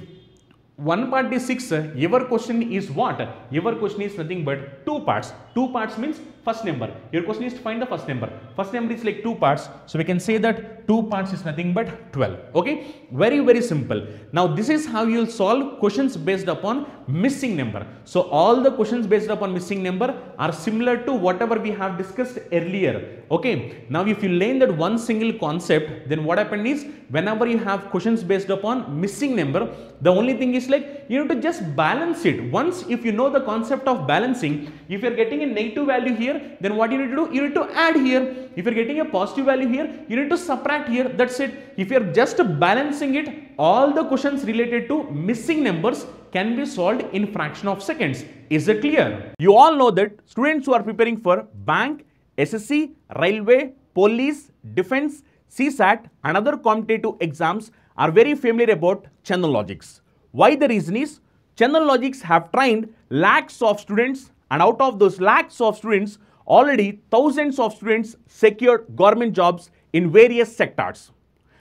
one part is 6, your question is what? Your question is nothing but 2 parts. 2 parts means first number. Your question is to find the first number. First number is like 2 parts. So we can say that 2 parts is nothing but 12. Okay. Very, very simple. Now this is how you will solve questions based upon missing number. So all the questions based upon missing number are similar to whatever we have discussed earlier. Okay. Now if you learn that one single concept, then what happened is whenever you have questions based upon missing number, the only thing is like you need to just balance it. Once if you know the concept of balancing, if you are getting a negative value here, then what you need to do? You need to add here. If you are getting a positive value here, you need to subtract here. That's it. If you are just balancing it, all the questions related to missing numbers can be solved in fraction of seconds. Is it clear? You all know that students who are preparing for bank, SSC, railway, police, defense, CSAT and other competitive exams are very familiar about Chandan logics. Why? The reason is Chandan logics have trained lakhs of students, and out of those lakhs of students, already thousands of students secured government jobs in various sectors.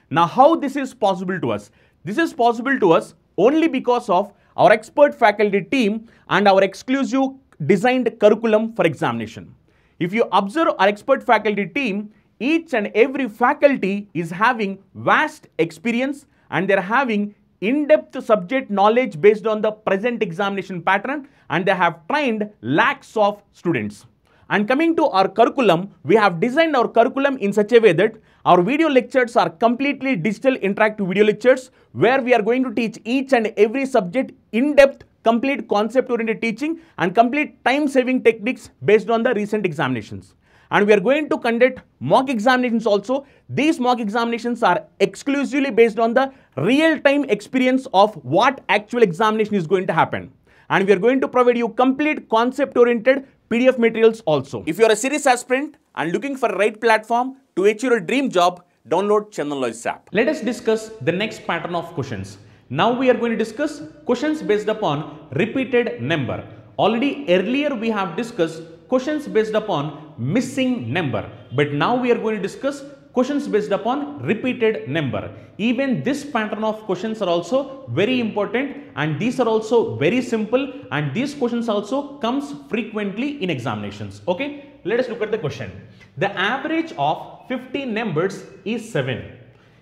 Now how this is possible to us? This is possible to us only because of our expert faculty team and our exclusive designed curriculum for examination. If you observe our expert faculty team, each and every faculty is having vast experience and they are having in-depth subject knowledge based on the present examination pattern, and they have trained lakhs of students. And coming to our curriculum, we have designed our curriculum in such a way that our video lectures are completely digital interactive video lectures where we are going to teach each and every subject in depth, complete concept oriented teaching and complete time saving techniques based on the recent examinations. And we are going to conduct mock examinations also. These mock examinations are exclusively based on the real-time experience of what actual examination is going to happen. And we are going to provide you complete concept-oriented PDF materials also. If you are a serious aspirant and looking for the right platform to achieve your dream job, download Chandan Logics app. Let us discuss the next pattern of questions. Now we are going to discuss questions based upon repeated number. Already earlier we have discussed questions based upon missing number, but now we are going to discuss questions based upon repeated number. Even this pattern of questions are also very important, and these are also very simple, and these questions also comes frequently in examinations. Okay, let us look at the question. The average of 15 numbers is 7.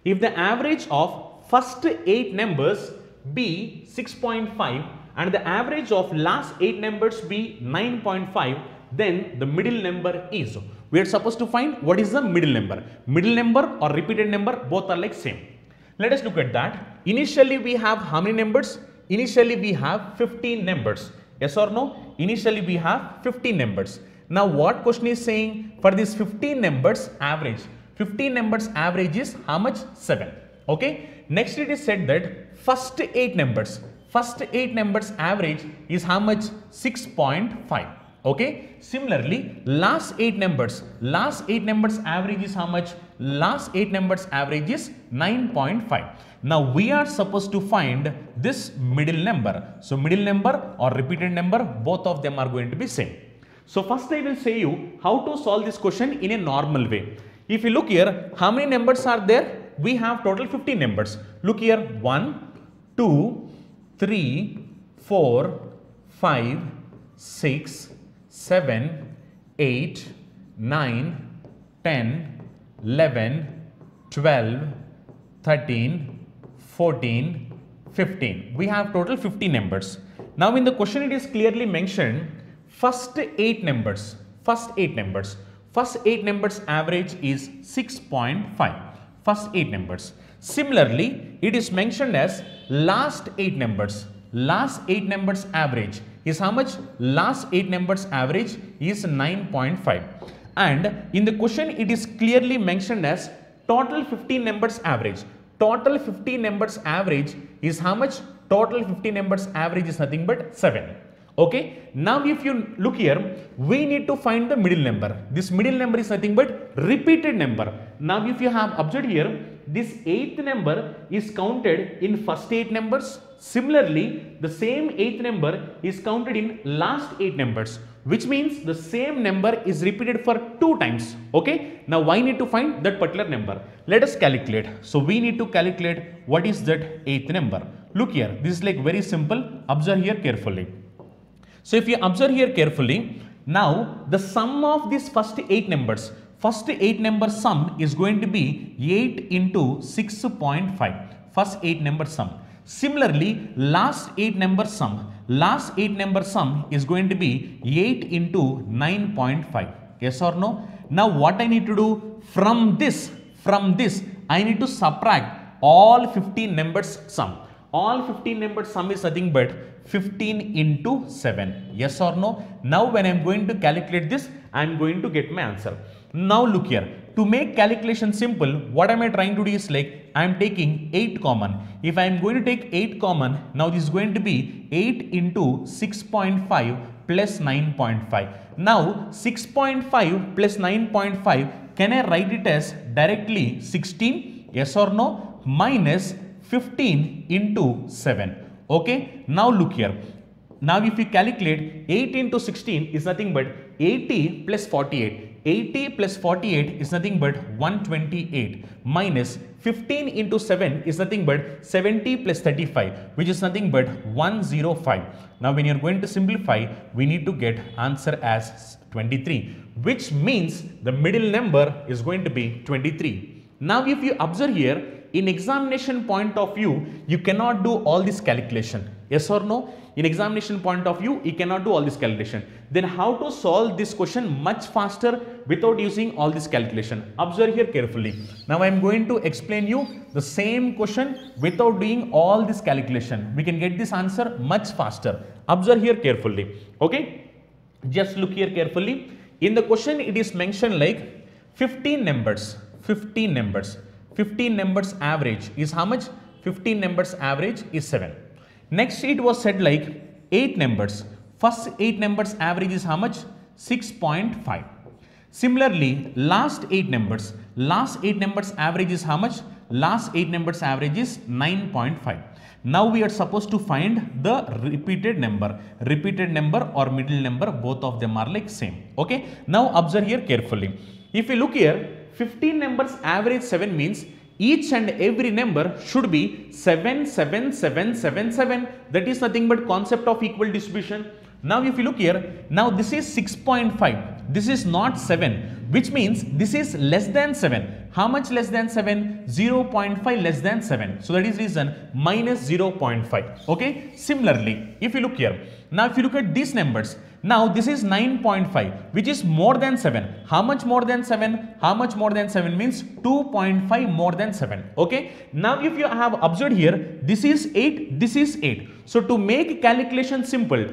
If the average of first 8 numbers be 6.5 and the average of last 8 numbers be 9.5, then the middle number is. We are supposed to find what is the middle number. Middle number or repeated number, both are like same. Let us look at that. Initially we have how many numbers? Initially we have 15 numbers. Yes or no? Initially we have 15 numbers. Now what question is saying? For this 15 numbers average. 15 numbers average is how much? 7. Okay. Next it is said that first 8 numbers. First 8 numbers average is how much? 6.5. Okay. Similarly, last 8 numbers average is how much? Last 8 numbers average is 9.5. Now we are supposed to find this middle number. So middle number or repeated number, both of them are going to be same. So first I will say you how to solve this question in a normal way. If you look here, how many numbers are there? We have total 15 numbers. Look here, 1, 2, 3, 4, 5, 6, 7, 8, 9, 10, 11, 12, 13, 14, 15. We have total 50 numbers. Now in the question it is clearly mentioned first 8 numbers. First 8 numbers average is 6.5. First 8 numbers. Similarly, it is mentioned as last 8 numbers. Last 8 numbers average is how much? Last 8 numbers average is 9.5. And in the question it is clearly mentioned as total 15 numbers average. Total 15 numbers average is how much? Total 15 numbers average is nothing but 7. Okay. Now if you look here, we need to find the middle number. This middle number is nothing but repeated number. Now if you have observed here, this 8th number is counted in first 8 numbers. Similarly, the same 8th number is counted in last 8 numbers. which means the same number is repeated for 2 times. Okay, now I need to find that particular number. Let us calculate. So we need to calculate what is that 8th number. Look here, this is like very simple. Observe here carefully. So if you observe here carefully, now the sum of these first 8 numbers, first 8 number sum is going to be 8 into 6.5. First 8 number sum. Similarly, last 8 number sum is going to be 8 into 9.5. Yes or no? Now what I need to do from this I need to subtract all 15 numbers sum. All 15 numbers sum is nothing but 15 into 7. Yes or no? Now when I am going to calculate this, I am going to get my answer. Now look here. To make calculation simple, what am I trying to do is like I am taking 8 common. If I am going to take 8 common, now this is going to be 8 into 6.5 plus 9.5. Now 6.5 plus 9.5, can I write it as directly 16? Yes or no? Minus 15 into 7. Okay, now look here. Now if you calculate 8 into 16 is nothing but 80 plus 48. 80 plus 48 is nothing but 128 minus 15 into 7 is nothing but 70 plus 35, which is nothing but 105. Now when you are going to simplify, we need to get answer as 23, which means the middle number is going to be 23. Now if you observe here, in examination point of view, you cannot do all this calculation. Yes or no? In examination point of view, you cannot do all this calculation. Then how to solve this question much faster without using all this calculation? Observe here carefully. Now I am going to explain you the same question without doing all this calculation. We can get this answer much faster. Observe here carefully. Okay? Just look here carefully. In the question, it is mentioned like 15 numbers. 15 numbers average is how much? 15 numbers average is 7. Next it was said like 8 numbers. First 8 numbers average is how much? 6.5. Similarly, last 8 numbers average is how much? Last 8 numbers average is 9.5. Now we are supposed to find the repeated number or middle number, both of them are like same. Okay. Now observe here carefully. If you look here, 15 numbers average 7 means each and every number should be 7, 7, 7, 7, 7. That is nothing but concept of equal distribution. Now if you look here, now this is 6.5. This is not 7, which means this is less than 7. How much less than 7? 0.5 less than 7. So that is reason minus 0.5. Okay. Similarly, if you look here, now if you look at these numbers, now this is 9.5, which is more than 7. How much more than 7? How much more than 7 means 2.5 more than 7. Okay. Now if you have observed here, this is 8, this is 8. So to make calculation simple,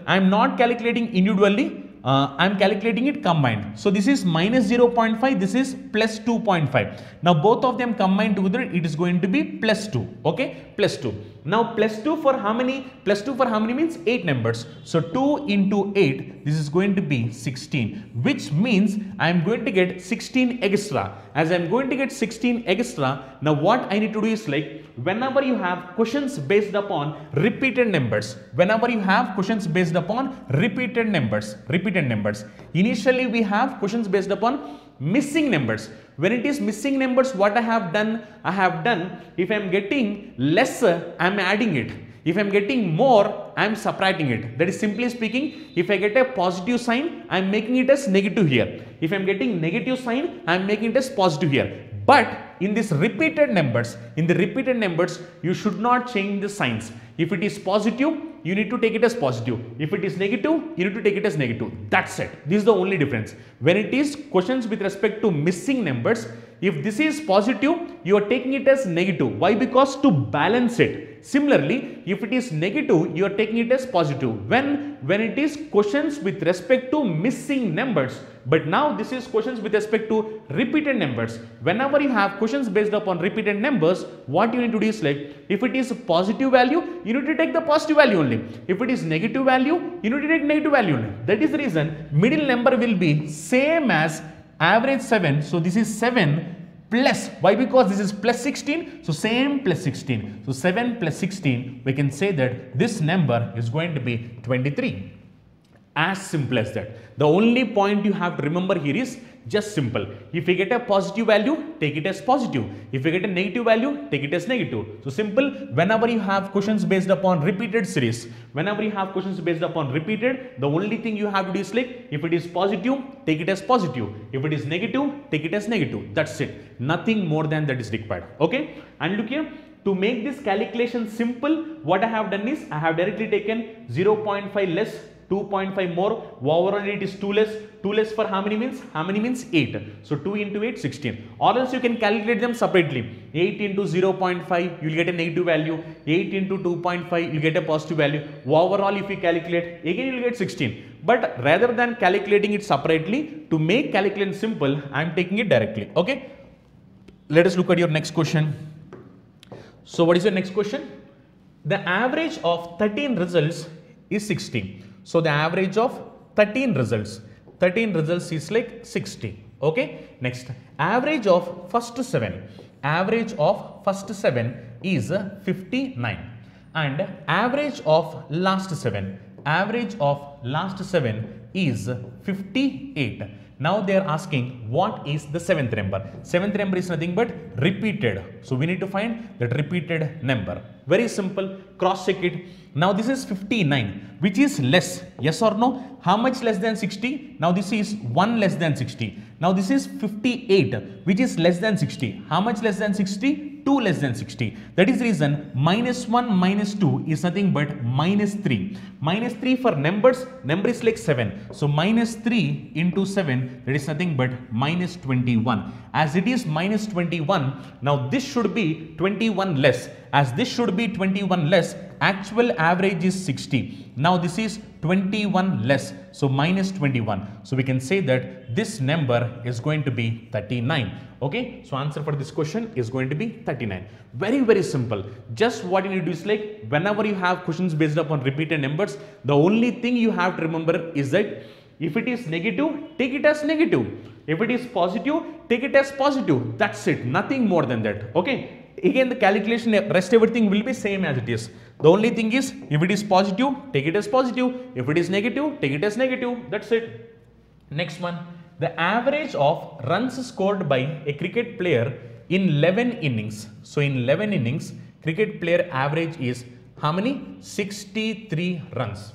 I am not calculating individually. I am calculating it combined. So this is minus 0.5, this is plus 2.5. Now both of them combined together, it is going to be plus 2. Okay, plus 2. Now plus 2 for how many? Plus 2 for how many means 8 numbers. So 2 into 8, this is going to be 16, which means I am going to get 16 extra. As I am going to get 16 extra, now what I need to do is like, whenever you have questions based upon repeated numbers, initially we have questions based upon missing numbers. When it is missing numbers, what I have done, if I am getting less, I am adding it. If I am getting more, I am subtracting it. That is simply speaking, if I get a positive sign, I am making it as negative here. If I am getting negative sign, I am making it as positive here. But in this repeated numbers, you should not change the signs. If it is positive, you need to take it as positive. If it is negative, you need to take it as negative. That's it. This is the only difference. When it is questions with respect to missing numbers, if this is positive, you are taking it as negative. Why? Because to balance it. Similarly, if it is negative, you are taking it as positive. When it is questions with respect to missing numbers, but now this is questions with respect to repeated numbers. Whenever you have questions based upon repeated numbers, what you need to do is like, if it is a positive value, you need to take the positive value only. If it is negative value, you need to take negative value only. That is the reason middle number will be same as average 7. So this is 7 plus, why? Because this is plus 16, so same plus 16. So 7 plus 16, we can say that this number is going to be 23. As simple as that. The only point you have to remember here is just simple. If you get a positive value, take it as positive. If you get a negative value, take it as negative. So simple, whenever you have questions based upon repeated series, whenever you have questions based upon repeated, the only thing you have to do is like, if it is positive, take it as positive. If it is negative, take it as negative. That's it. Nothing more than that is required. Okay. And look here, to make this calculation simple, what I have done is I have directly taken 0.5 less, 2.5 more, overall it is 2 less. 2 less for how many means? How many means? 8. So 2 into 8, 16. Or else you can calculate them separately. 8 into 0.5, you will get a negative value. 8 into 2.5, you will get a positive value. Overall, if you calculate, again you will get 16. But rather than calculating it separately, to make calculation simple, I am taking it directly. Okay. Let us look at your next question. So what is your next question? The average of 13 results is 60. So the average of 13 results is like 60. Okay. Next, average of first 7. Average of first 7 is 59. And average of last 7. Average of last 7 is 58. Now they are asking what is the 7th number. 7th number is nothing but repeated. So we need to find that repeated number. Very simple, cross check it. Now this is 59, which is less. Yes or no? How much less than 60? Now this is 1 less than 60. Now this is 58, which is less than 60. How much less than 60? 2 less than 60. That is the reason minus 1 minus 2 is nothing but minus 3. Minus 3 for numbers, number is like 7. So minus 3 into 7, that is nothing but minus 21. As it is minus 21, now this should be 21 less. As this should be 21 less, actual average is 60. Now this is 21 less. So minus 21. So we can say that this number is going to be 39. Okay. So answer for this question is going to be 39. Very, very simple. Just what you need to do is like, whenever you have questions based upon repeated numbers, the only thing you have to remember is that if it is negative, take it as negative. If it is positive, take it as positive. That's it. Nothing more than that. Okay. Again, the calculation, rest everything will be same as it is. The only thing is, if it is positive, take it as positive. If it is negative, take it as negative. That's it. Next one. The average of runs scored by a cricket player in 11 innings. So in 11 innings, cricket player average is how many? 63 runs.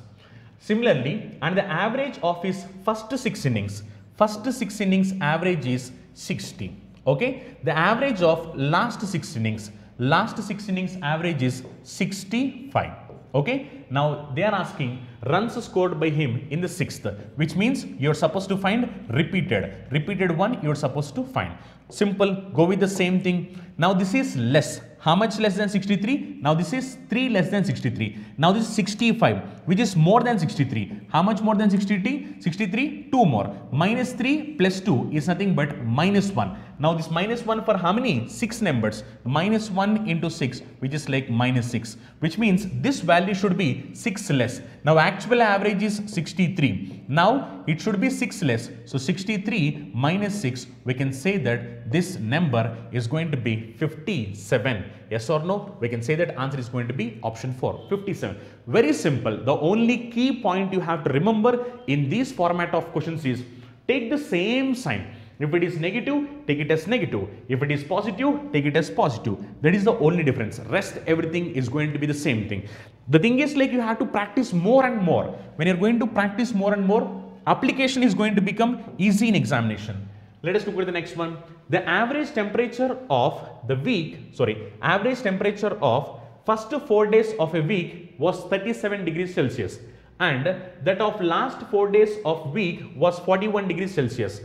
Similarly, and the average of his first 6 innings. First 6 innings average is 60. Okay. The average of last 6 innings. Last 6 innings average is 65. Okay. Now they are asking runs scored by him in the 6th, which means you are supposed to find repeated one you are supposed to find. Simple, go with the same thing. Now this is less. How much less than 63? Now this is 3 less than 63. Now this is 65, which is more than 63. How much more than 63? 63, 2 more. Minus 3 plus 2 is nothing but minus 1. Now this minus 1 for how many? 6 numbers. Minus 1 into 6, which is like minus 6, which means this value should be 6 less. Now actual average is 63. Now it should be 6 less. So 63 minus 6, we can say that this number is going to be 57. Yes or no? We can say that answer is going to be option 4, 57. Very simple. The only key point you have to remember in this format of questions is take the same sign. If it is negative, take it as negative. If it is positive, take it as positive. That is the only difference. Rest everything is going to be the same thing. The thing is like you have to practice more and more. When you are going to practice more and more, application is going to become easy in examination. Let us look at the next one. The average temperature of the week, average temperature of first 4 days of a week was 37 degrees Celsius and that of last 4 days of week was 41 degrees Celsius.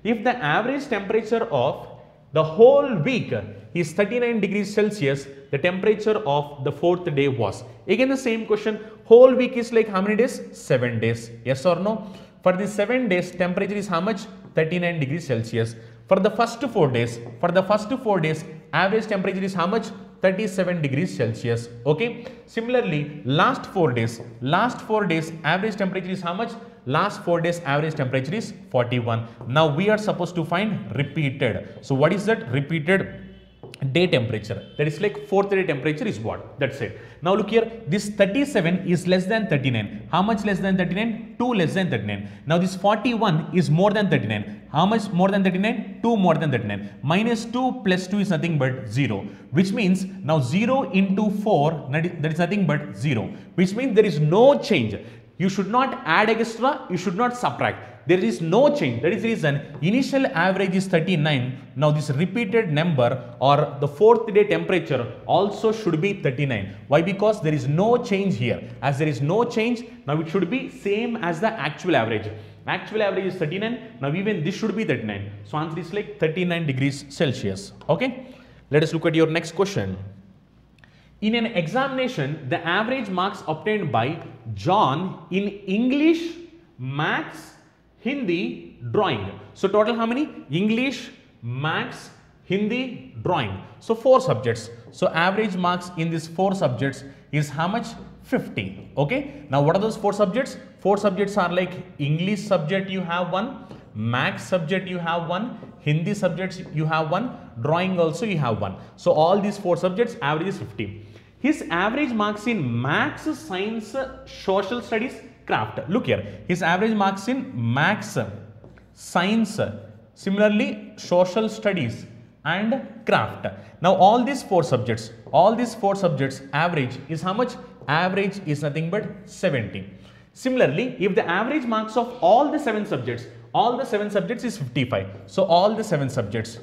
If the average temperature of the whole week is 39 degrees Celsius, the temperature of the 4th day was. Again the same question, whole week is like how many days? 7 days. Yes or no? For the 7 days, temperature is how much? 39 degrees Celsius. For the first 4 days, average temperature is how much? 37 degrees Celsius. Okay. Similarly, last 4 days, average temperature is how much? Last 4 days average temperature is 41. Now we are supposed to find repeated. So what is that? Repeated day temperature, that is like fourth day temperature is what, that's it. Now look here, this 37 is less than 39. How much less than 39? 2 less than 39. Now this 41 is more than 39. How much more than 39? 2 more than 39. Minus 2 plus 2 is nothing but 0, which means now 0 into 4, that is nothing but 0, which means there is no change. You should not add extra, you should not subtract. There is no change. That is the reason initial average is 39. Now this repeated number or the fourth day temperature also should be 39. Why? Because there is no change here. As there is no change, now it should be same as the actual average. Actual average is 39. Now even this should be 39. So answer is like 39 degrees Celsius. Okay. Let us look at your next question. In an examination, the average marks obtained by John in English, Maths, Hindi, drawing. So total how many? English, Maths, Hindi, drawing. So 4 subjects. So average marks in these 4 subjects is how much? 50. Okay. Now what are those 4 subjects? 4 subjects are like English subject you have 1, Maths subject you have 1, Hindi subjects you have 1, drawing also you have 1. So all these 4 subjects average is 50. His average marks in Maths, Science, Social Studies, Craft. Look here, his average marks in Maths, Science, similarly Social Studies and Craft. Now all these 4 subjects, average is how much? Average is nothing but 70. Similarly, if the average marks of all the 7 subjects is 55. So all the 7 subjects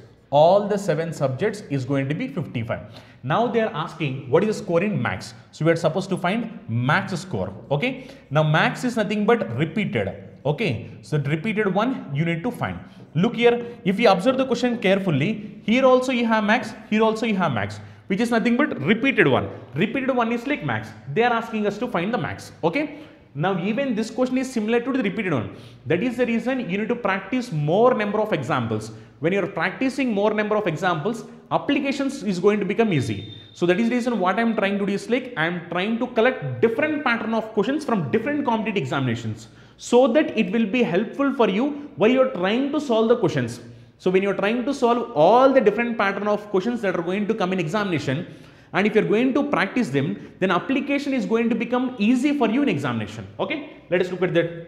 is going to be 55. Now they are asking what is the score in Maths. So we are supposed to find Maths score. Okay. Now Maths is nothing but repeated. Okay. So the repeated one you need to find. Look here, if you observe the question carefully, here also you have Maths, here also you have Maths, which is nothing but repeated one. Repeated one is like Maths. They are asking us to find the Maths. Okay. Now even this question is similar to the repeated one. That is the reason you need to practice more number of examples. When you are practicing more number of examples, applications is going to become easy. So that is the reason what I am trying to do is like I am trying to collect different pattern of questions from different competitive examinations, so that it will be helpful for you while you are trying to solve the questions. So when you are trying to solve all the different pattern of questions that are going to come in examination, and if you are going to practice them, then application is going to become easy for you in examination. Okay, let us look at that.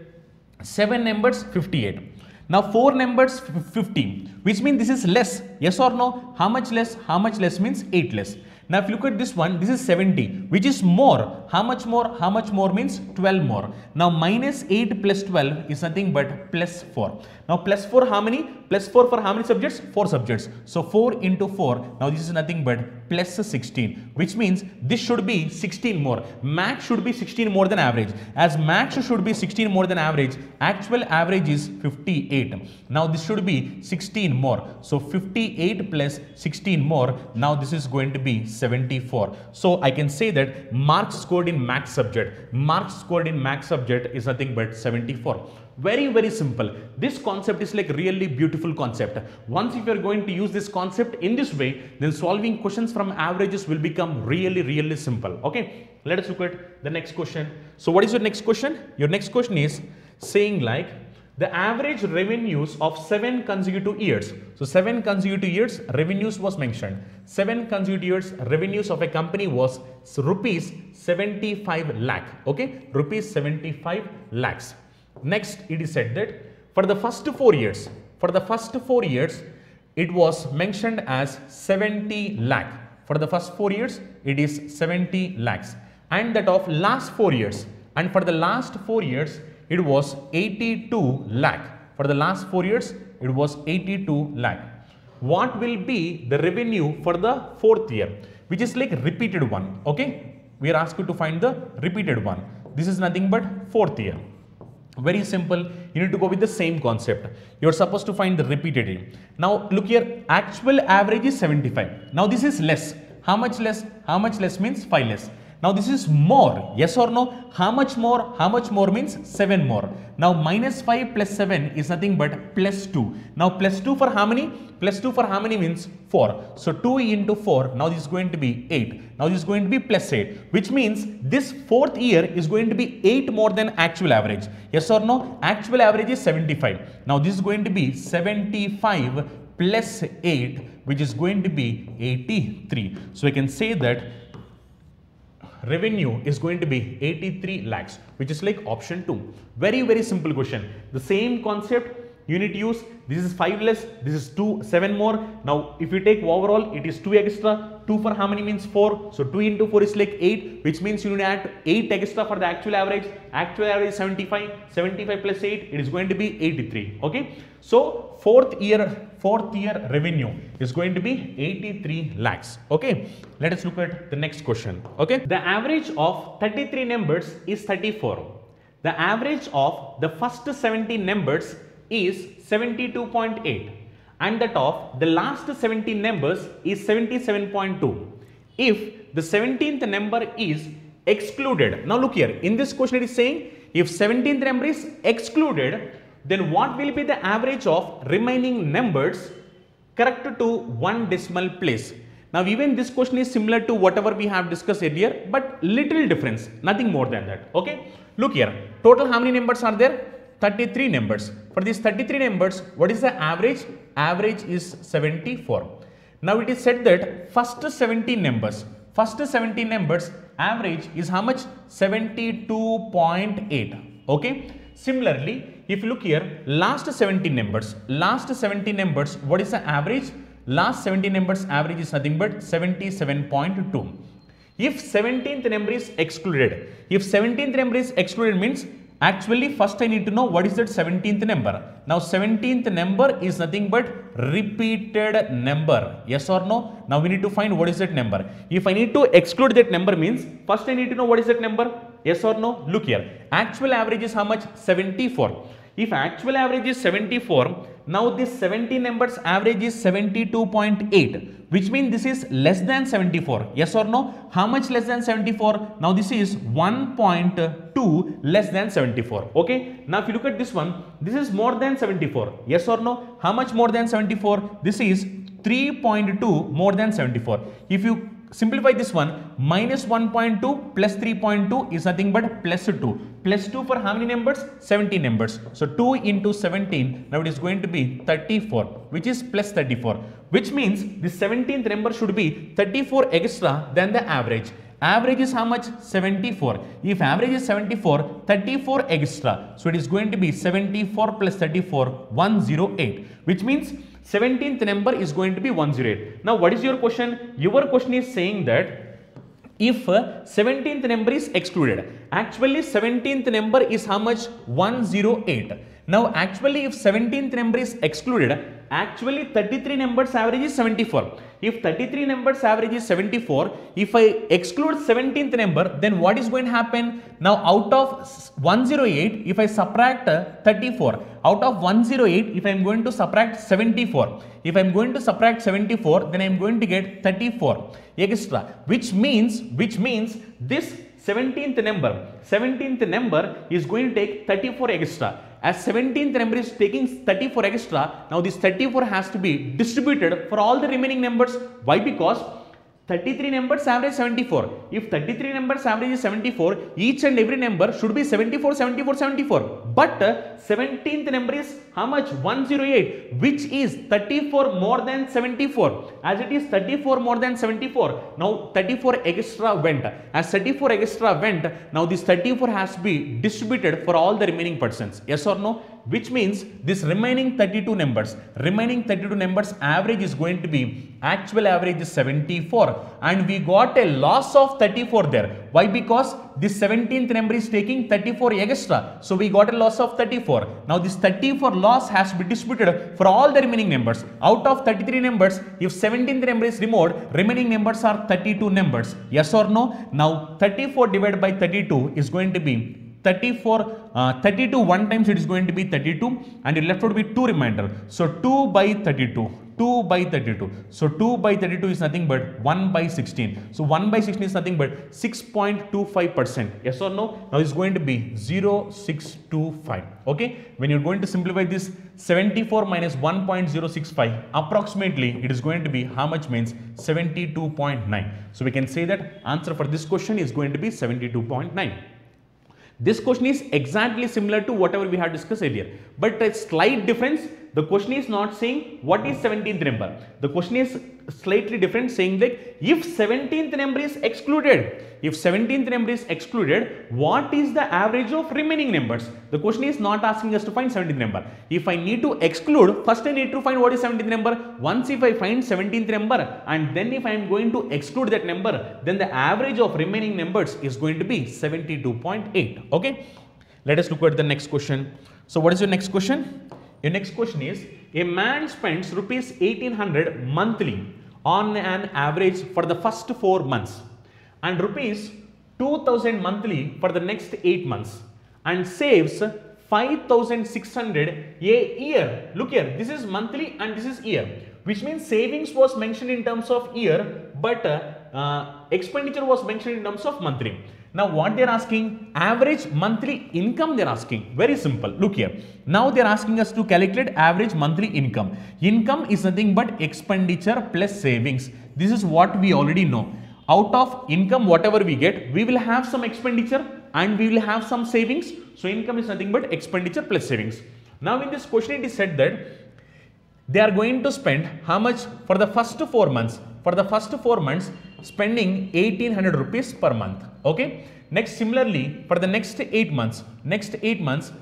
7 numbers 58. Now 4 numbers 50, which means this is less. Yes or no? How much less? How much less means 8 less. Now if you look at this one, this is 70, which is more. How much more? How much more means 12 more. Now minus 8 plus 12 is nothing but plus 4. Now plus 4 how many? Plus 4 for how many subjects? 4 subjects. So 4 into 4, now this is nothing but plus 16, which means this should be 16 more. Max should be 16 more than average. As max should be 16 more than average, actual average is 58. Now this should be 16 more. So 58 plus 16 more, now this is going to be 74. So I can say that marks scored in max subject, is nothing but 74. Very, very simple. This concept is like really beautiful concept. Once if you are going to use this concept in this way, then solving questions from averages will become really, really simple. Okay, let us look at the next question. So what is your next question? Your next question is saying like the average revenues of 7 consecutive years. So 7 consecutive years revenues was mentioned. 7 consecutive years revenues of a company was rupees 75 lakh. Okay, rupees 75 lakhs. Next, it is said that for the first 4 years, it was mentioned as 70 lakh. For the first 4 years, it is 70 lakhs. And that of last 4 years, and for the last 4 years, it was 82 lakh. For the last 4 years, it was 82 lakh. What will be the revenue for the 4th year, which is like repeated one? Okay, we are asked you to find the repeated one. This is nothing but 4th year. Very simple. You need to go with the same concept. You are supposed to find the repeated year. Now look here, actual average is 75. Now this is less. How much less? How much less means 5 less. Now this is more. Yes or no? How much more? How much more means 7 more. Now minus 5 plus 7 is nothing but plus 2. Now plus 2 for how many? Plus 2 for how many means 4. So 2 into 4, now this is going to be 8. Now this is going to be plus 8, which means this 4th year is going to be 8 more than actual average. Yes or no? Actual average is 75. Now this is going to be 75 plus 8, which is going to be 83. So I can say that revenue is going to be 83 lakhs, which is like option 2. Very, very simple question. The same concept you need to use. This is 5 less, this is 2, 7 more. Now, if you take overall, it is 2 extra. 2 for how many means 4. So 2 into 4 is like 8, which means you need to add 8 extra for the actual average. Actual average is 75. 75 plus 8, it is going to be 83. Okay. So fourth year revenue is going to be 83 lakhs. Okay. Let us look at the next question. Okay. The average of 33 numbers is 34. The average of the first 17 numbers is 72.8 and that of the last 17 numbers is 77.2. If the 17th number is excluded, now look here, in this question it is saying if 17th number is excluded, then what will be the average of remaining numbers correct to one decimal place? Now even this question is similar to whatever we have discussed earlier, but little difference, nothing more than that. Okay, look here, total how many numbers are there? 33 numbers. For these 33 numbers, what is the average? Average is 74. Now it is said that first 17 numbers average is how much? 72.8. Okay. Similarly, if you look here, last 17 numbers, what is the average? Last 17 numbers average is nothing but 77.2. If 17th number is excluded, means actually first I need to know what is that 17th number. Now 17th number is nothing but repeated number. Yes or no? Now we need to find what is that number. If I need to exclude that number means first I need to know what is that number. Yes or no? Look here. Actual average is how much? 74. If actual average is 74, now this 17 numbers average is 72.8, which means this is less than 74. Yes or no? How much less than 74? Now this is 1.2 less than 74. Okay. Now if you look at this one, this is more than 74. Yes or no? How much more than 74? This is 3.2 more than 74. If you simplify this one, minus 1.2 plus 3.2 is nothing but plus 2. Plus 2 for how many numbers? 17 numbers. So 2 into 17, now it is going to be 34, which is plus 34, which means the 17th number should be 34 extra than the average. Average is how much? 74. If average is 74, 34 extra. So it is going to be 74 plus 34, 108, which means 17th number is going to be 108. Now what is your question? Your question is saying that if 17th number is excluded, actually 17th number is how much? 108. Now actually if 17th number is excluded, actually 33 numbers average is 74. If 33 numbers average is 74, if I exclude 17th number, then what is going to happen? Now out of 108, if I subtract 34, out of 108, if I am going to subtract 74, if I am going to subtract 74, then I am going to get 34 extra, which means this 17th number is going to take 34 extra. As 17th number is taking 34 extra, now this 34 has to be distributed for all the remaining numbers. Why? Because 33 numbers average 74. If 33 numbers average is 74, each and every number should be 74, 74, 74. But 17th number is how much? 108, which is 34 more than 74. As it is 34 more than 74, now 34 extra went. As 34 extra went, now this 34 has to be distributed for all the remaining persons. Yes or no? Which means this remaining 32 numbers average is going to be, actual average is 74, and we got a loss of 34 there. Why? Because this 17th number is taking 34 extra, so we got a loss of 34. Now this 34 loss has to be distributed for all the remaining numbers. Out of 33 numbers, if 17th number is removed, remaining numbers are 32 numbers. Yes or no? Now 34 divided by 32 is going to be 32 one times, it is going to be 32, and it left would be 2 remainder. So 2 by 32. So 2 by 32 is nothing but 1 by 16. So 1 by 16 is nothing but 6.25%. Yes or no? Now it's going to be 0.625. Okay. When you're going to simplify this, 74 minus 1.065, approximately it is going to be how much? Means 72.9. So we can say that answer for this question is going to be 72.9. This question is exactly similar to whatever we had discussed earlier, but a slight difference. the question is not saying what is 17th number. The question is slightly different, saying like if 17th number is excluded, what is the average of remaining numbers? The question is not asking us to find 17th number. If I need to exclude, first I need to find what is 17th number. Once if I find 17th number and then if I am going to exclude that number, then the average of remaining numbers is going to be 72.8. Okay. Let us look at the next question. So what is your next question? Your next question is, a man spends rupees 1800 monthly on an average for the first 4 months and rupees 2000 monthly for the next 8 months and saves 5600 a year. Look here, this is monthly and this is year, which means savings was mentioned in terms of year, but expenditure was mentioned in terms of monthly. Now what they are asking, average monthly income they are asking. Very simple. Look here. Now they are asking us to calculate average monthly income. Income is nothing but expenditure plus savings. This is what we already know. Out of income, whatever we get, we will have some expenditure and we will have some savings. So income is nothing but expenditure plus savings. Now in this question it is said that they are going to spend how much for the first 4 months? For the first 4 months, spending 1800 rupees per month. Okay. Next, similarly, for the next 8 months,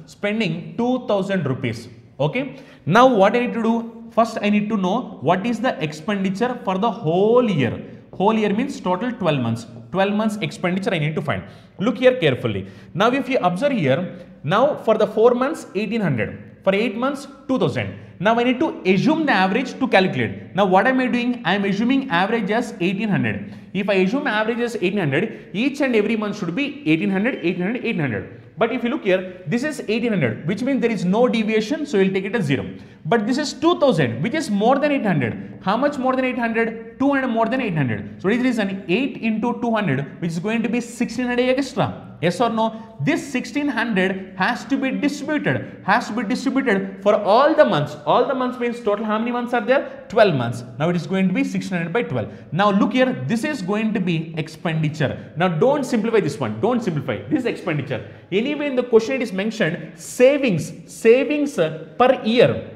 spending 2000 rupees. Okay. Now, what I need to do? First, I need to know what is the expenditure for the whole year. Whole year means total 12 months. 12 months expenditure I need to find. Look here carefully. Now, if you observe here, now for the 4 months, 1800. For 8 months, 2000. Now I need to assume the average to calculate. Now what am I doing? I am assuming average as 1800. If I assume average as 1800, each and every month should be 1800, 1800, 1800. But if you look here, this is 1800, which means there is no deviation, so we'll take it as 0. But this is 2000, which is more than 800. How much more than 800? 200 more than 800. So it is an 8 into 200, which is going to be 1600 extra. Yes or no? This 1600 has to be distributed. For all the months. All the months means total how many months are there? 12 months. Now it is going to be 1600 by 12. Now look here, this is going to be expenditure. Now don't simplify this one. Don't simplify. This is expenditure. Anyway, in the question it is mentioned savings per year.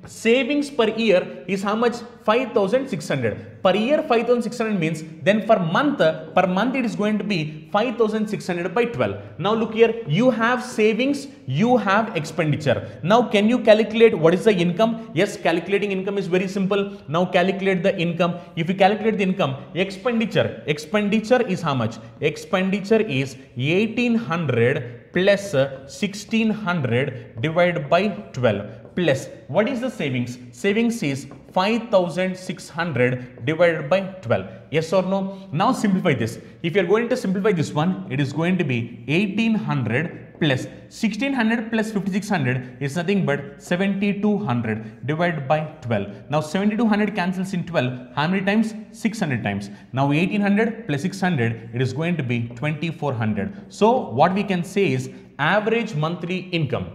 Savings per year is how much? 5600. Per year 5600 means then per month it is going to be 5600 by 12. Now look here, you have savings, you have expenditure. Now can you calculate what is the income? Yes, calculating income is very simple. Now calculate the income. If you calculate the income, expenditure is how much? Expenditure is 1800 plus 1600 divided by 12. Plus, what is the savings? Savings is 5600 divided by 12. Yes or no? Now simplify this. If you are going to simplify this one, it is going to be 1800 plus 1600 plus 5600 is nothing but 7200 divided by 12. Now 7200 cancels in 12. How many times? 600 times. Now 1800 plus 600, it is going to be 2400. So what we can say is average monthly income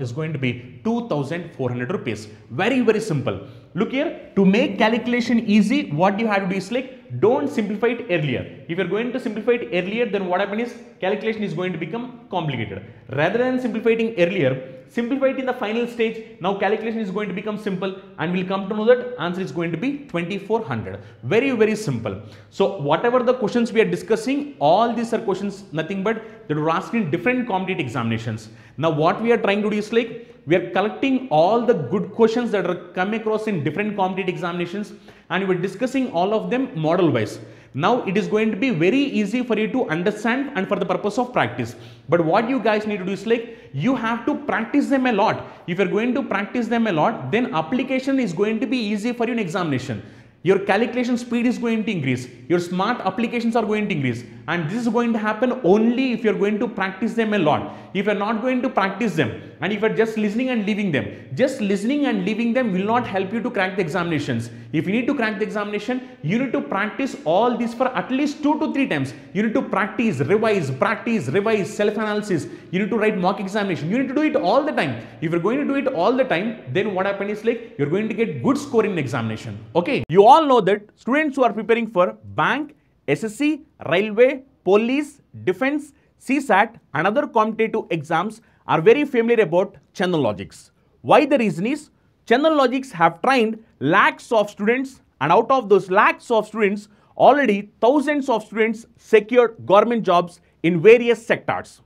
is going to be 2400 rupees. Very, very simple. Look here, to make calculation easy, what you have to do is like, don't simplify it earlier. If you are going to simplify it earlier, then what happens is calculation is going to become complicated. Rather than simplifying earlier, simplify it in the final stage. Now calculation is going to become simple and we'll come to know that answer is going to be 2400. Very, very simple. So whatever the questions we are discussing, all these are questions nothing but that were asked in different competitive examinations. Now what we are trying to do is like, we are collecting all the good questions that are come across in different competitive examinations and we are discussing all of them model wise. Now it is going to be very easy for you to understand and for the purpose of practice. But what you guys need to do is like, you have to practice them a lot. If you are going to practice them a lot, then application is going to be easy for you in examination. Your calculation speed is going to increase. Your smart applications are going to increase. And this is going to happen only if you are going to practice them a lot. If you are not going to practice them and if you are just listening and leaving them, just listening and leaving them will not help you to crack the examinations. If you need to crack the examination, you need to practice all this for at least 2 to 3 times. You need to practice, revise, self-analysis. You need to write mock examination. You need to do it all the time. If you're going to do it all the time, then what happens is like, you're going to get good score in examination. Okay. You all know that students who are preparing for bank, SSC, railway, police, defense, CSAT and other competitive exams are very familiar about Chandan logics. Why the reason is, Chandan Logics have trained lakhs of students, and out of those lakhs of students, already thousands of students secured government jobs in various sectors.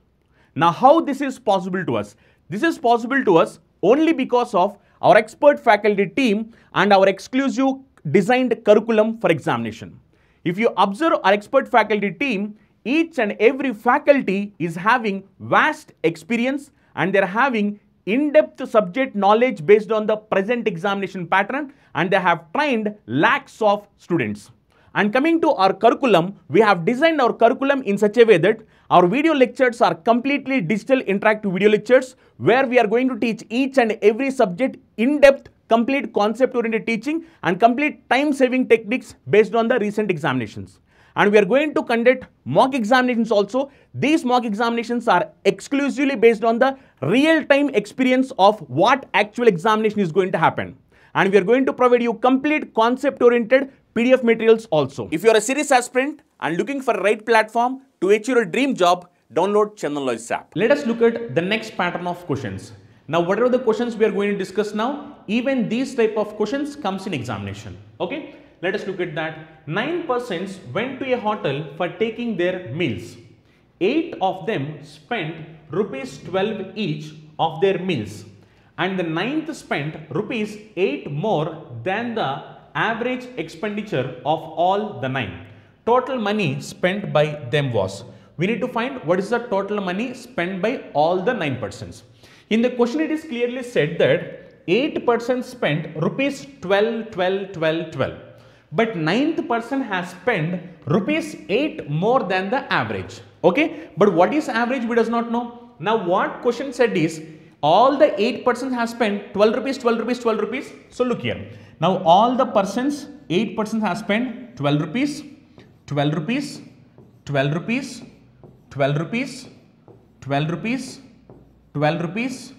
Now, how this is possible to us? This is possible to us only because of our expert faculty team and our exclusive designed curriculum for examination. If you observe our expert faculty team, each and every faculty is having vast experience and they are having in-depth subject knowledge based on the present examination pattern, and they have trained lakhs of students. And coming to our curriculum, we have designed our curriculum in such a way that our video lectures are completely digital interactive video lectures where we are going to teach each and every subject in depth, complete concept oriented teaching and complete time saving techniques based on the recent examinations. And we are going to conduct mock examinations also. These mock examinations are exclusively based on the real-time experience of what actual examination is going to happen. And we are going to provide you complete concept-oriented PDF materials also. If you are a serious aspirant and looking for the right platform to achieve your dream job, download Chandan Logics app. Let us look at the next pattern of questions. Now, whatever the questions we are going to discuss now, even these type of questions comes in examination. Okay? Let us look at that. 9 persons went to a hotel for taking their meals. 8 of them spent rupees 12 each of their meals. And the 9th spent rupees 8 more than the average expenditure of all the 9. Total money spent by them was. We need to find what is the total money spent by all the 9 persons. In the question it is clearly said that 8 persons spent rupees 12. But 9th person has spent rupees 8 more than the average. Okay, but what is average we does not know. Now what question said is all the 8 persons have spent 12 rupees, 12 rupees, 12 rupees. So look here. Now all the persons, 8 persons have spent 12 rupees, 12 rupees, 12 rupees, 12 rupees, 12 rupees, 12 rupees,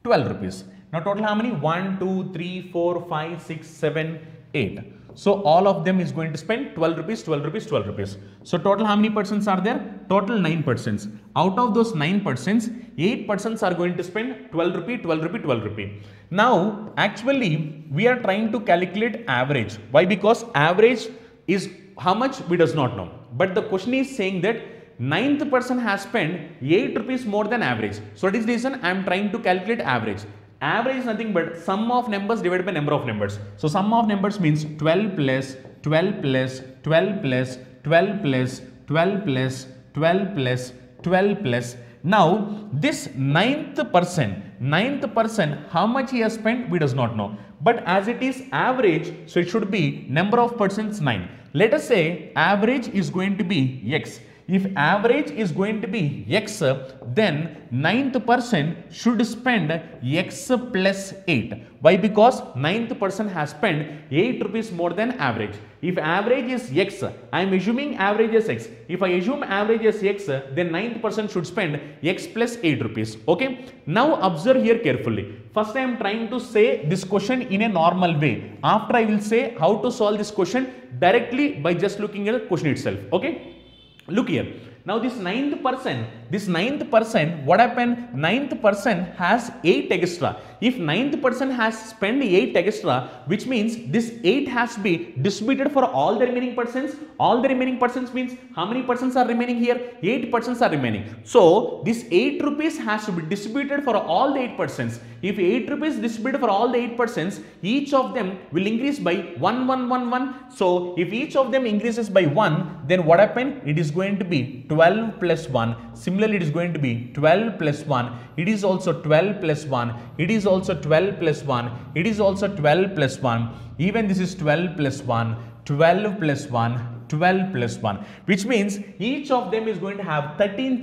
12 rupees. Now total how many? 1, 2, 3, 4, 5, 6, 7, 8. So all of them is going to spend 12 rupees, 12 rupees, 12 rupees. So total how many persons are there? Total 9 persons. Out of those 9 persons, 8 persons are going to spend 12 rupee, 12 rupee, 12 rupee. Now actually we are trying to calculate average. Why? Because average is how much we does not know. But the question is saying that 9th person has spent 8 rupees more than average. So that is the reason I am trying to calculate average. Average is nothing but sum of numbers divided by number of numbers. So sum of numbers means 12 plus 12 plus 12 plus 12 plus 12 plus 12 plus 12 plus. Now this 9th person, how much he has spent we does not know. But as it is average, so it should be number of persons 9. Let us say average is going to be X. If average is going to be X, then 9th person should spend X plus 8. Why? Because 9th person has spent 8 rupees more than average. If average is X, I am assuming average is X. If I assume average is X, then 9th person should spend X plus 8 rupees. Okay. Now observe here carefully. First I am trying to say this question in a normal way. After I will say how to solve this question directly by just looking at the question itself. Okay. Look here. Now this 9th person, what happened? 9th person has 8 extra. If 9th person has spent 8 extra, which means this 8 has to be distributed for all the remaining persons. All the remaining persons means how many persons are remaining here? 8 persons are remaining. So this 8 rupees has to be distributed for all the 8 persons. If 8 rupees distributed for all the 8 persons, each of them will increase by 1. So if each of them increases by 1, then what happened? It is going to be 12 plus 1. Similarly, it is going to be 12 plus 1. It is also 12 plus 1. It is also 12 plus 1. It is also 12 plus 1. Even this is 12 plus 1. 12 plus 1. 12 plus 1, which means each of them is going to have 13.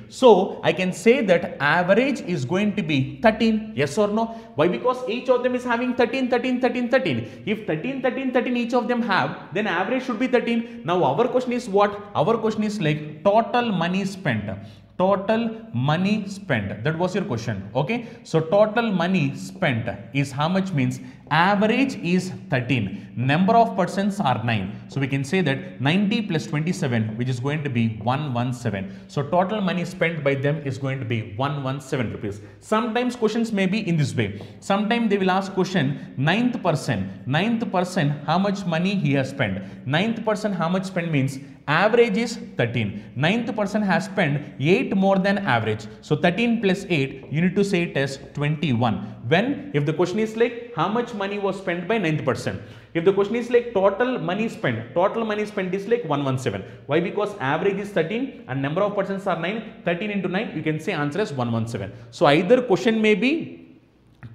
So I can say that average is going to be 13. Yes or no? Why? Because each of them is having 13. If 13 each of them have, then average should be 13. Now our question is what? Our question is like total money spent. Total money spent. That was your question. Okay. So total money spent is how much means average is 13, number of persons are 9. So we can say that 90 plus 27, which is going to be 117. So total money spent by them is going to be 117 rupees. Sometimes questions may be in this way. Sometimes they will ask question, ninth person, how much money he has spent. Ninth person, how much spent means average is 13. Ninth person has spent 8 more than average. So 13 plus 8, you need to say it as 21. When? If the question is like how much money was spent by ninth person. If the question is like total money spent is like 117. Why? Because average is 13 and number of persons are 9. 13 into 9, you can say answer is 117. So either question may be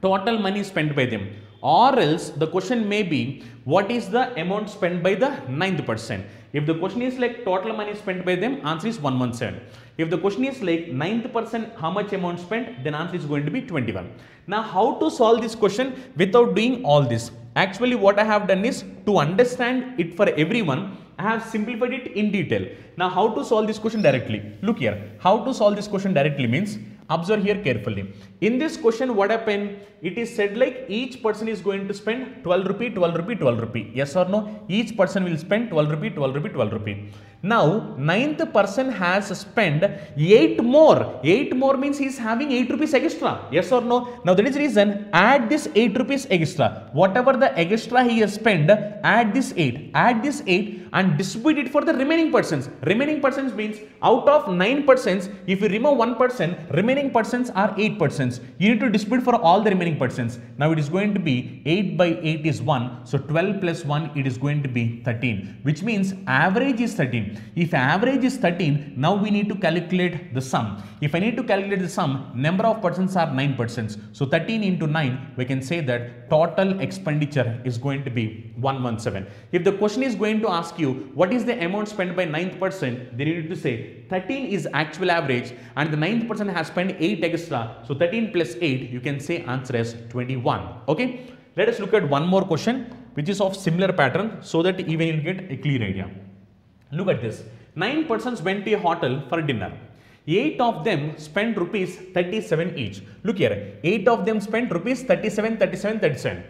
total money spent by them, or else the question may be what is the amount spent by the ninth person. If the question is like total money spent by them, answer is 117. If the question is like ninth person, how much amount spent, then answer is going to be 21. Now how to solve this question without doing all this? Actually what I have done is, to understand it for everyone, I have simplified it in detail. Now how to solve this question directly? Look here, how to solve this question directly means, observe here carefully. In this question what happened? It is said like each person is going to spend 12 rupee, 12 rupee, 12 rupee. Yes or no? Each person will spend 12 rupee, 12 rupee, 12 rupee. Now ninth person has spent 8 more. 8 more means he is having 8 rupees extra. Yes or no? Now that is the reason, add this 8 rupees extra. Whatever the extra he has spent, add this 8. Add this 8 and distribute it for the remaining persons. Remaining persons means out of 9 persons, if you remove 1 person, remaining persons are 8 persons. You need to distribute for all the remaining persons. Now it is going to be 8 by 8 is 1. So 12 plus 1, it is going to be 13, which means average is 13. If average is 13, now we need to calculate the sum. If I need to calculate the sum, number of persons are 9 persons. So 13 into 9, we can say that total expenditure is going to be 117. If the question is going to ask you what is the amount spent by 9th person, then you need to say 13 is actual average and the 9th person has spent 8 extra. So 13 plus 8, you can say answer as 21. Okay. Let us look at one more question which is of similar pattern, so that even you get a clear idea. Look at this. 9 persons went to a hotel for dinner. 8 of them spent rupees 37 each. Look here. 8 of them spent rupees 37, 37, 37.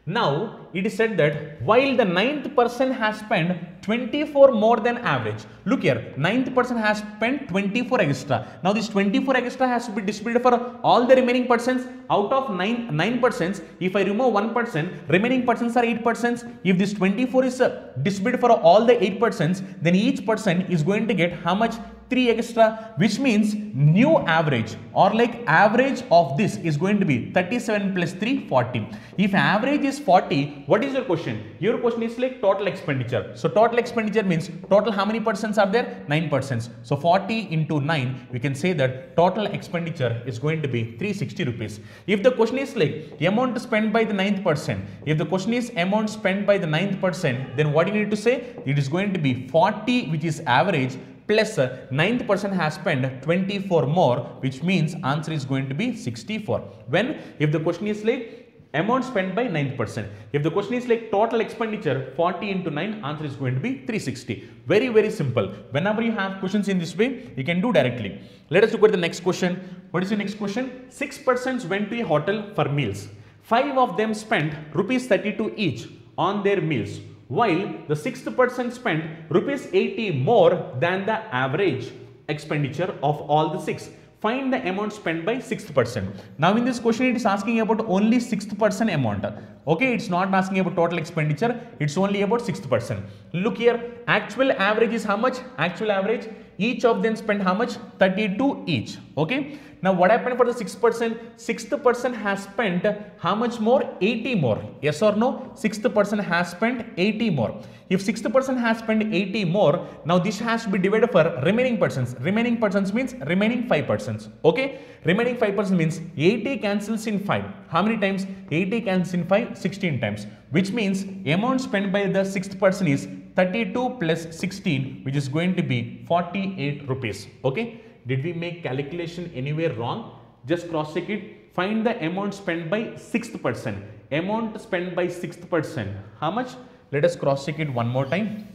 Now it is said that while the 9th person has spent 24 more than average. Look here, 9th person has spent 24 extra. Now this 24 extra has to be distributed for all the remaining persons. Out of 9 persons, if I remove 1 person, remaining persons are 8 persons. If this 24 is distributed for all the 8 persons, then each person is going to get how much? 3 extra, which means new average or like average of this is going to be 37 plus 3, 40. If average is 40, what is your question? Your question is like total expenditure. So total expenditure means total how many persons are there? 9 persons. So 40 into 9, we can say that total expenditure is going to be 360 rupees. If the question is like amount spent by the 9th person, if the question is amount spent by the 9th person, then what you need to say? It is going to be 40, which is average, plus 9th person has spent 24 more, which means answer is going to be 64. When? If the question is like amount spent by 9th person. If the question is like total expenditure, 40 into 9, answer is going to be 360. Very, very simple. Whenever you have questions in this way, you can do directly. Let us look at the next question. What is the next question? 6 persons went to a hotel for meals. 5 of them spent rupees 32 each on their meals, while the 6th person spent rupees 80 more than the average expenditure of all the 6. Find the amount spent by 6th person. Now in this question, it is asking about only 6th person amount. Okay, it's not asking about total expenditure. It's only about 6th person. Look here, actual average is how much? Actual average, each of them spent how much? 32 each. Okay. Now what happened for the 6th person? 6th person has spent how much more? 80 more. Yes or no? 6th person has spent 80 more. If 6th person has spent 80 more, now this has to be divided for remaining persons. Remaining persons means remaining 5 persons. Okay? Remaining 5 persons means 80 cancels in 5. How many times? 80 cancels in 5, 16 times. Which means amount spent by the 6th person is 32 plus 16, which is going to be 48 rupees. Okay? Did we make calculation anywhere wrong? Just cross check it. Find the amount spent by 6th person. Amount spent by 6th person. How much? Let us cross check it one more time.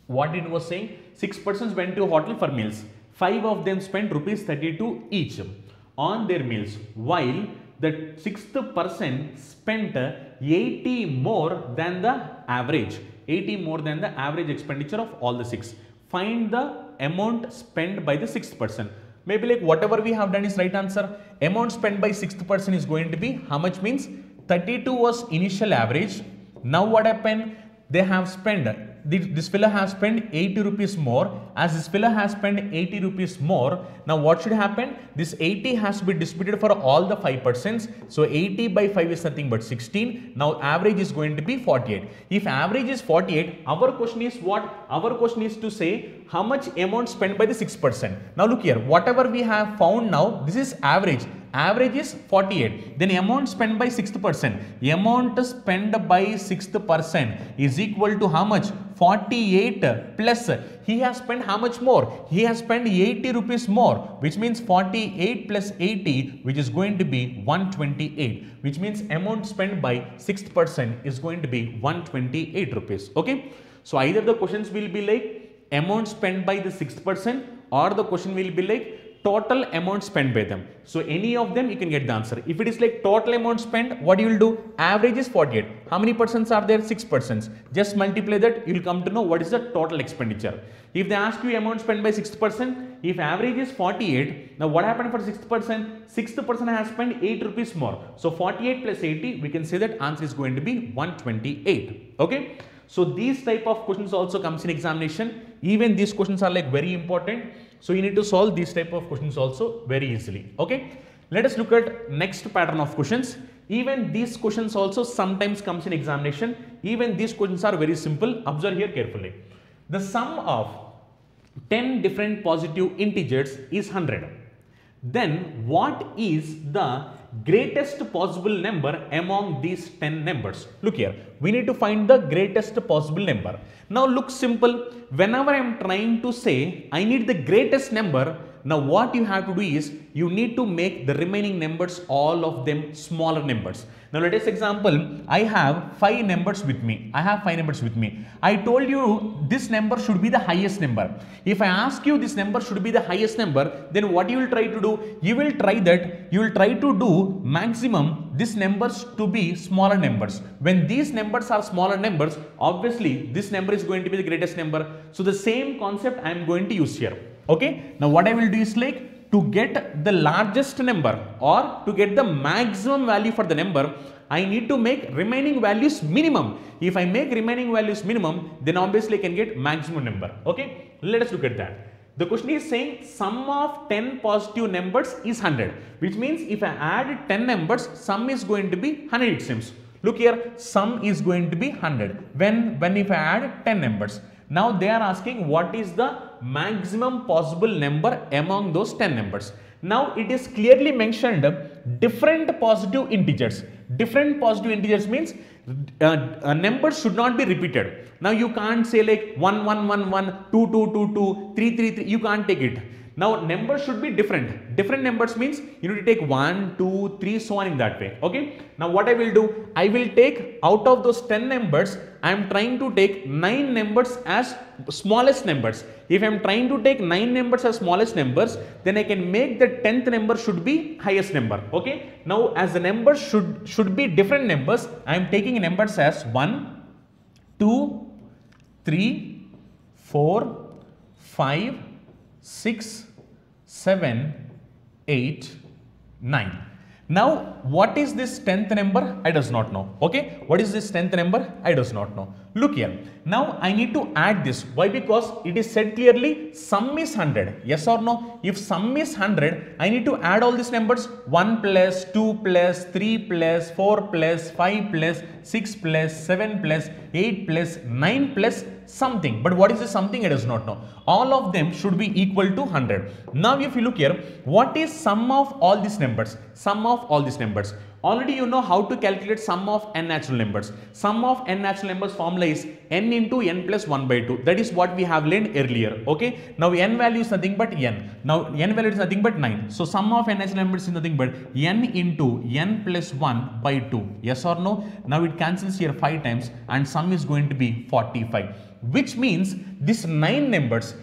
What it was saying? 6 persons went to a hotel for meals. 5 of them spent rupees 32 each on their meals, while that 6th person spent 80 more than the average. 80 more than the average expenditure of all the 6. Find the amount spent by the 6th person. Maybe like whatever we have done is right answer. Amount spent by 6th person is going to be how much means 32 was initial average. Now what happened? They have spent, this fellow has spent 80 rupees more. As this fellow has spent 80 rupees more, now what should happen? This 80 has to be distributed for all the 5%. So 80 by 5 is nothing but 16. Now average is going to be 48. If average is 48, our question is what? Our question is to say how much amount spent by the 6%. Now look here, whatever we have found now, this is average. Average is 48. Then amount spent by 6th person. Amount spent by 6th person is equal to how much? 48 plus he has spent how much more? He has spent 80 rupees more, which means 48 plus 80, which is going to be 128, which means amount spent by 6th person is going to be 128 rupees. Okay. So either the questions will be like amount spent by the 6th person, or the question will be like total amount spent by them. So any of them you can get the answer. If it is like total amount spent, what you will do? Average is 48. How many persons are there? 6 persons. Just multiply that, you will come to know what is the total expenditure. If they ask you amount spent by 6th person, if average is 48, now what happened for 6th person? 6th person has spent 8 rupees more. So 48 plus 80, we can say that answer is going to be 128. Okay. So these type of questions also comes in examination. Even these questions are like very important. So you need to solve these type of questions also very easily. Okay. Let us look at next pattern of questions. Even these questions also sometimes comes in examination. Even these questions are very simple. Observe here carefully. The sum of 10 different positive integers is 100. Then what is the greatest possible number among these 10 numbers? Look here, we need to find the greatest possible number. Now look simple, whenever I am trying to say I need the greatest number, now what you have to do is you need to make the remaining numbers, all of them smaller numbers. Now let us example, I have 5 numbers with me. I told you this number should be the highest number. If I ask you this number should be the highest number, then what you will try to do? You will try to do maximum these numbers to be smaller numbers. When these numbers are smaller numbers, obviously this number is going to be the greatest number. So the same concept I am going to use here. Okay. Now what I will do is like, to get the largest number or to get the maximum value for the number, I need to make remaining values minimum. If I make remaining values minimum, then obviously I can get maximum number. Okay, let us look at that. The question is saying sum of 10 positive numbers is 100, which means if I add 10 numbers, sum is going to be 100 it seems. Look here, sum is going to be 100 when if I add 10 numbers. Now they are asking what is the maximum possible number among those 10 numbers. Now it is clearly mentioned different positive integers. Different positive integers means numbers should not be repeated. Now you can't say like 1 1 1 1, 2 2 2 2, 3 3 3. You can't take it. Now numbers should be different. Different numbers means you need to take 1, 2, 3, so on in that way. Okay. Now what I will do? I will take out of those 10 numbers, I am trying to take 9 numbers as smallest numbers. If I am trying to take 9 numbers as smallest numbers, then I can make the 10th number should be highest number. Okay. Now as the numbers should be different numbers, I am taking numbers as 1, 2, 3, 4, 5, 6, 7, 8, 9. Now, what is this 10th number? I does not know. Okay. What is this 10th number? I does not know. Look here. Now, I need to add this. Why? Because it is said clearly sum is 100. Yes or no? If sum is 100, I need to add all these numbers 1 plus 2 plus 3 plus 4 plus 5 plus 6 plus 7 plus 8 plus 9 plus something. But what is the something? I does not know. All of them should be equal to 100. Now if you look here, what is sum of all these numbers? Sum of all these numbers. Already you know how to calculate sum of n natural numbers. Sum of n natural numbers formula is n into n plus 1 by 2. That is what we have learned earlier. Okay. Now n value is nothing but n. Now n value is nothing but 9. So sum of n natural numbers is nothing but n into n plus 1 by 2. Yes or no? Now it cancels here 5 times and sum is going to be 45. Which means this 9 numbers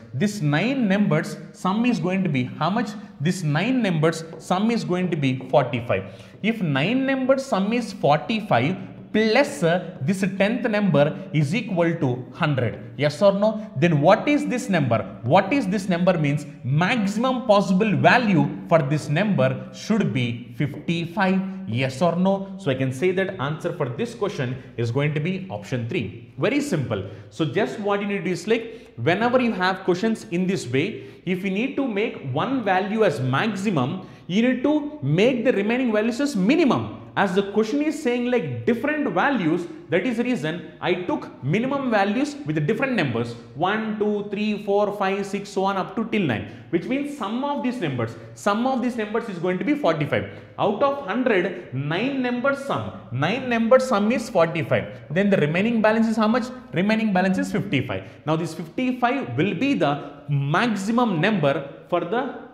sum is going to be how much? This 9 numbers sum is going to be 45. If 9 numbers sum is 45 plus this 10th number is equal to 100. Yes or no? Then what is this number? What is this number means maximum possible value for this number should be 55. Yes or no? So I can say that answer for this question is going to be option 3. Very simple. So just what you need to do is like whenever you have questions in this way, if you need to make one value as maximum, you need to make the remaining values as minimum. As the question is saying like different values, that is the reason I took minimum values with the different numbers 1, 2, 3, 4, 5, 6, so on up to till 9, which means sum of these numbers is going to be 45. Out of 100, 9 numbers sum is 45. Then the remaining balance is how much? Remaining balance is 55. Now this 55 will be the maximum number for the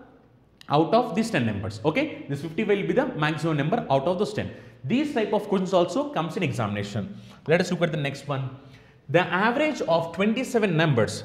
out of these 10 numbers. Okay, this 55 will be the maximum number out of those 10. These type of questions also comes in examination. Let us look at the next one. The average of 27 numbers,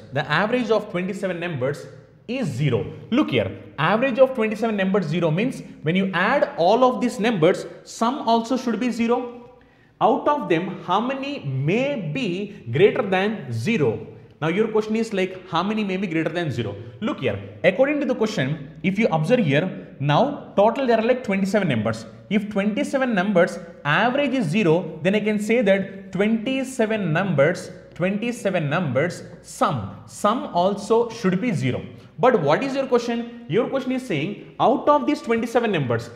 is 0. Look here, average of 27 numbers 0 means when you add all of these numbers, sum also should be 0. Out of them, how many may be greater than 0? Now your question is like how many may be greater than 0? Look here, according to the question, if you observe here, now total there are like 27 numbers. If 27 numbers average is 0, then I can say that 27 numbers sum also should be 0. But what is your question? Your question is saying out of these 27 numbers,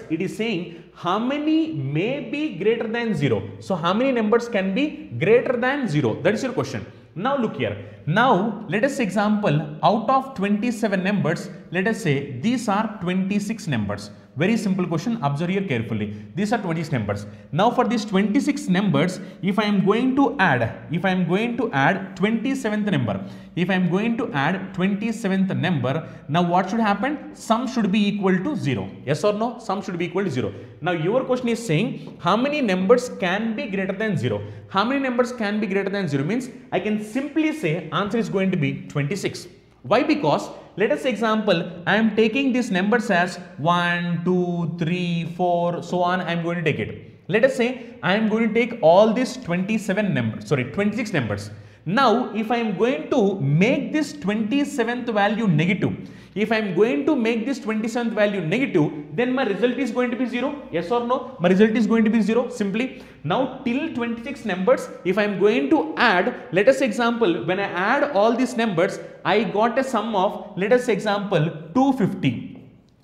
it is saying how many may be greater than 0. So how many numbers can be greater than 0? That is your question. Now look here. Now let us example out of 27 numbers, let us say these are 26 numbers. Very simple question, observe here carefully. These are 26 numbers. Now for these 26 numbers, if I am going to add 27th number, now what should happen? Sum should be equal to 0. Yes or no? Sum should be equal to 0. Now your question is saying how many numbers can be greater than 0? How many numbers can be greater than 0 means I can simply say answer is going to be 26. Why? Because let us example, I am taking these numbers as 1, 2, 3, 4, so on, I am going to take it. Let us say I am going to take all these 26 numbers. Now, if I am going to make this 27th value negative, then my result is going to be 0. Yes or no? My result is going to be 0 simply. Now, till 26 numbers, if I am going to add, let us example, when I add all these numbers, I got a sum of, let us example, 250.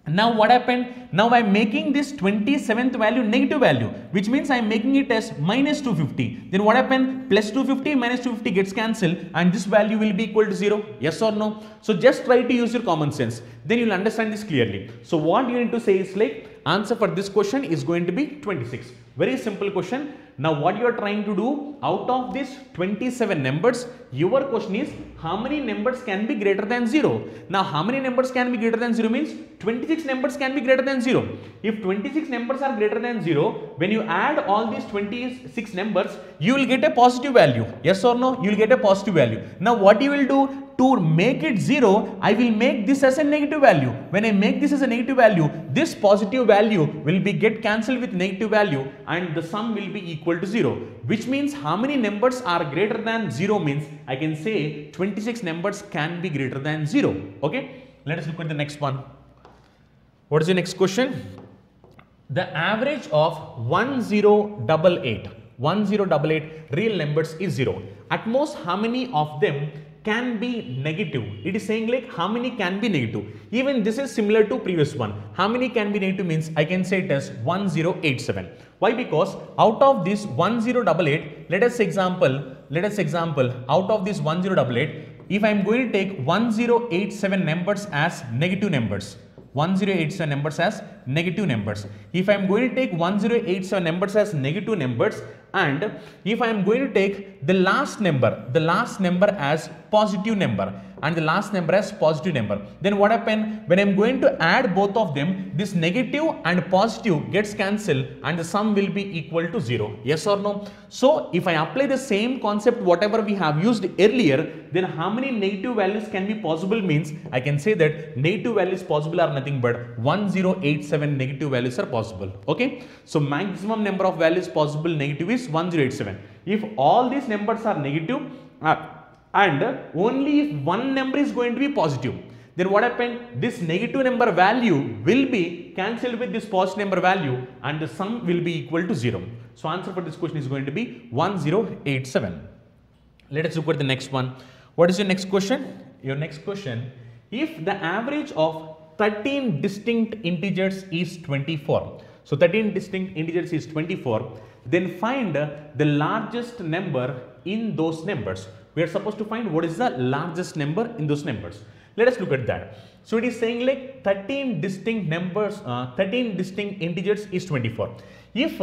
Now what happened? Now I am making this 27th value negative value, which means I am making it as minus 250. Then what happened? Plus 250 minus 250 gets cancelled and this value will be equal to 0. Yes or no? So just try to use your common sense. Then you will understand this clearly. So what you need to say is like answer for this question is going to be 26. Very simple question. Now what you are trying to do, out of these 27 numbers, your question is how many numbers can be greater than 0? Now how many numbers can be greater than 0 means 26 numbers can be greater than 0. If 26 numbers are greater than 0, when you add all these 26 numbers, you will get a positive value. Yes or no? You will get a positive value. Now what you will do? To make it 0, I will make this as a negative value. When I make this as a negative value, this positive value will be get cancelled with negative value and the sum will be equal to 0. Which means how many numbers are greater than 0 means I can say 26 numbers can be greater than 0. Okay, let us look at the next one. What is the next question? The average of 1088 real numbers is 0. At most, how many of them can be negative? It is saying like how many can be negative. Even this is similar to previous one. How many can be negative means I can say it as 1087. Why? Because out of this 1088, let us example out of this 1088, if I am going to take 1087 numbers as negative numbers, 1087 numbers as negative numbers. If I am going to take 1087 numbers as negative numbers, and if I am going to take the last number as positive number, and the last number as positive number, then what happen? When I am going to add both of them, this negative and positive gets cancelled and the sum will be equal to 0. Yes or no? So if I apply the same concept whatever we have used earlier, then how many negative values can be possible means I can say that negative values possible are nothing but 1087 negative values are possible. Okay, so maximum number of values possible negative is 1087. If all these numbers are negative and only if one number is going to be positive, then what happened? This negative number value will be cancelled with this positive number value and the sum will be equal to 0. So answer for this question is going to be 1087. Let us look at the next one. What is your next question? Your next question, if the average of 13 distinct integers is 24. So 13 distinct integers is 24. Then find the largest number in those numbers. We are supposed to find what is the largest number in those numbers. Let us look at that. So it is saying like 13 distinct numbers, 13 distinct integers is 24. If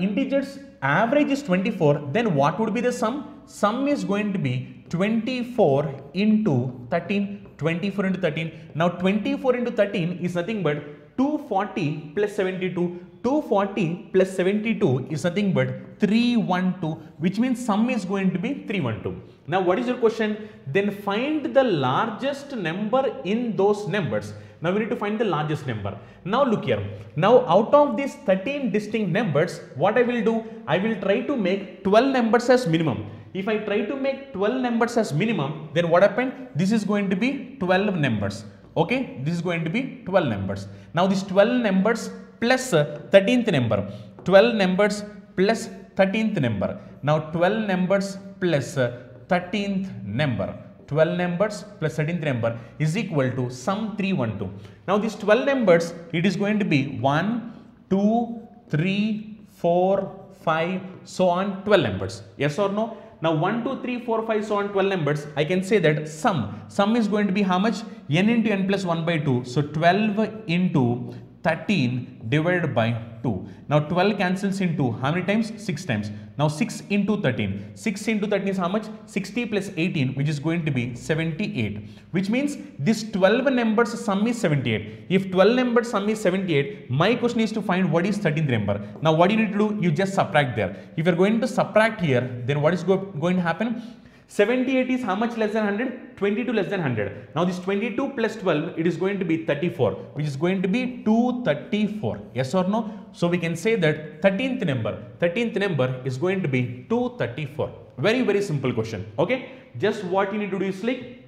integers average is 24, then what would be the sum? Sum is going to be 24 into 13, 24 into 13. Now 24 into 13 is nothing but 240 plus 72. 240 plus 72 is nothing but 312, which means sum is going to be 312. Now what is your question? Then find the largest number in those numbers. Now we need to find the largest number. Now look here. Now out of these 13 distinct numbers, what I will do? I will try to make 12 numbers as minimum. If I try to make 12 numbers as minimum, then what happened? This is going to be 12 numbers. Okay, this is going to be 12 numbers. Now these 12 numbers plus 13th number. 12 numbers plus 13th number. Now 12 numbers plus 13th number. 12 numbers plus 13th number is equal to sum 312. Now these 12 numbers, it is going to be 1, 2, 3, 4, 5, so on 12 numbers. Yes or no? Now 1, 2, 3, 4, 5, so on 12 numbers, I can say that sum is going to be how much? N into n plus 1 by 2. So 12 into 13 divided by 2. Now 12 cancels into how many times? 6 times. Now 6 into 13. 6 into 13 is how much? 60 plus 18, which is going to be 78. Which means this 12 numbers sum is 78. If 12 numbers sum is 78, my question is to find what is 13th number. Now what you need to do? You just subtract there. If you are going to subtract here, then what is going to happen? 78 is how much less than 100? 22 less than 100. Now this 22 plus 12, it is going to be 34, which is going to be 234. Yes or no? So we can say that 13th number is going to be 234. Very, very simple question. Okay. Just what you need to do is like,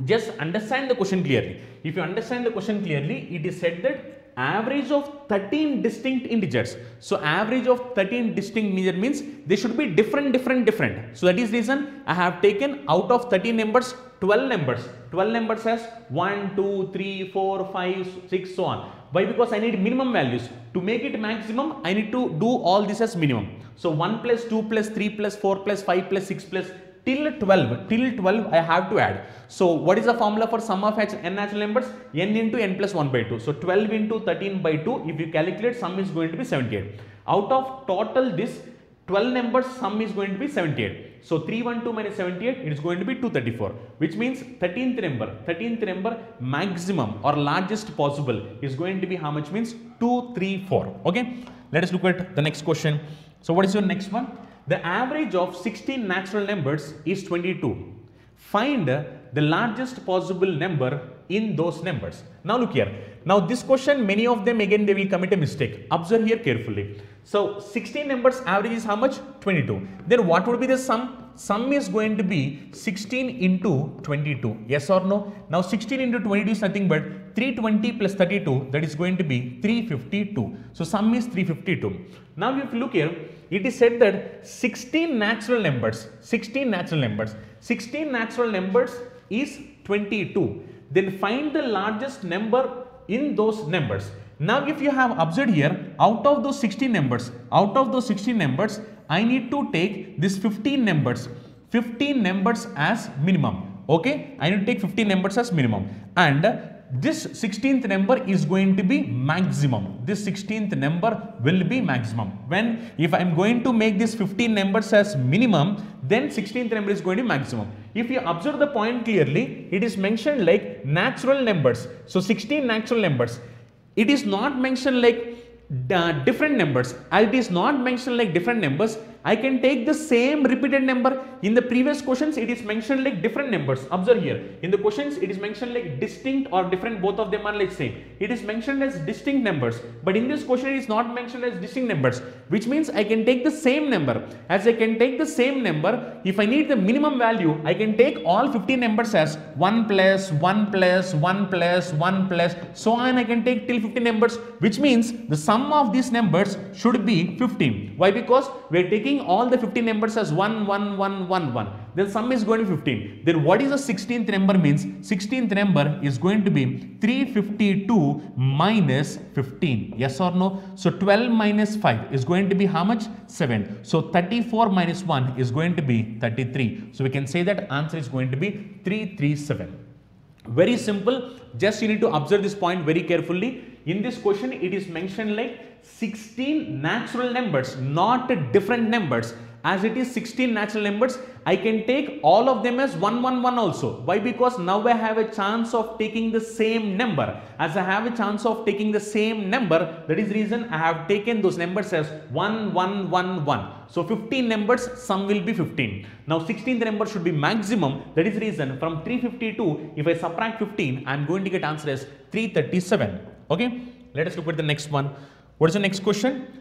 just understand the question clearly. If you understand the question clearly, it is said that average of 13 distinct integers. So average of 13 distinct integers means they should be different. So that is the reason I have taken out of 13 numbers 12 numbers. 12 numbers as 1, 2, 3, 4, 5, 6, so on. Why? Because I need minimum values. To make it maximum, I need to do all this as minimum. So 1 plus 2 plus 3 plus 4 plus 5 plus 6 plus till 12 I have to add. So what is the formula for sum of n natural numbers? N into n plus 1 by 2. So 12 into 13 by 2, if you calculate, sum is going to be 78. Out of total this 12 numbers, sum is going to be 78. So 312 minus 78, it is going to be 234, which means 13th number maximum or largest possible is going to be how much? Means 234. Okay, let us look at the next question. So what is your next one? The average of 16 natural numbers is 22. Find the largest possible number in those numbers. Now look here. Now this question, many of them again they will commit a mistake. Observe here carefully. So 16 numbers average is how much? 22. Then what would be the sum? Sum is going to be 16 into 22. Yes or no? Now 16 into 22 is nothing but 320 plus 32. That is going to be 352. So sum is 352. Now if you look here, it is said that 16 natural numbers is 22. Then find the largest number in those numbers. Now if you have observed here, out of those 16 numbers, I need to take this 15 numbers as minimum. Okay, I need to take 15 numbers as minimum, and this 16th number is going to be maximum. This 16th number will be maximum. When if I am going to make this 15 numbers as minimum, then 16th number is going to be maximum. If you observe the point clearly, it is mentioned like natural numbers. So 16 natural numbers. It is not mentioned like different numbers. As it is not mentioned like different numbers, I can take the same repeated number. In the previous questions, it is mentioned like different numbers. Observe here. In the questions, it is mentioned like distinct or different. Both of them are like same. It is mentioned as distinct numbers. But in this question, it is not mentioned as distinct numbers. Which means I can take the same number. As I can take the same number, if I need the minimum value, I can take all 15 numbers as 1 plus, 1 plus, 1 plus, 1 plus, so on. I can take till 15 numbers. Which means the sum of these numbers should be 15. Why? Because we are taking all the 15 numbers as 1, 1, 1, 1, 1. Then sum is going to be 15. Then what is the 16th number means? 16th number is going to be 352 minus 15. Yes or no? So 12 minus 5 is going to be how much? 7. So 34 minus 1 is going to be 33. So we can say that answer is going to be 337. Very simple. Just you need to observe this point very carefully. In this question, it is mentioned like 16 natural numbers, not different numbers. As it is 16 natural numbers, I can take all of them as 1, 1, 1 also. Why? Because now I have a chance of taking the same number. As I have a chance of taking the same number, that is the reason I have taken those numbers as 1, 1, 1, 1. So 15 numbers, sum will be 15. Now 16th number should be maximum. That is the reason from 352, if I subtract 15, I am going to get answer as 337. Okay, let us look at the next one. What is the next question?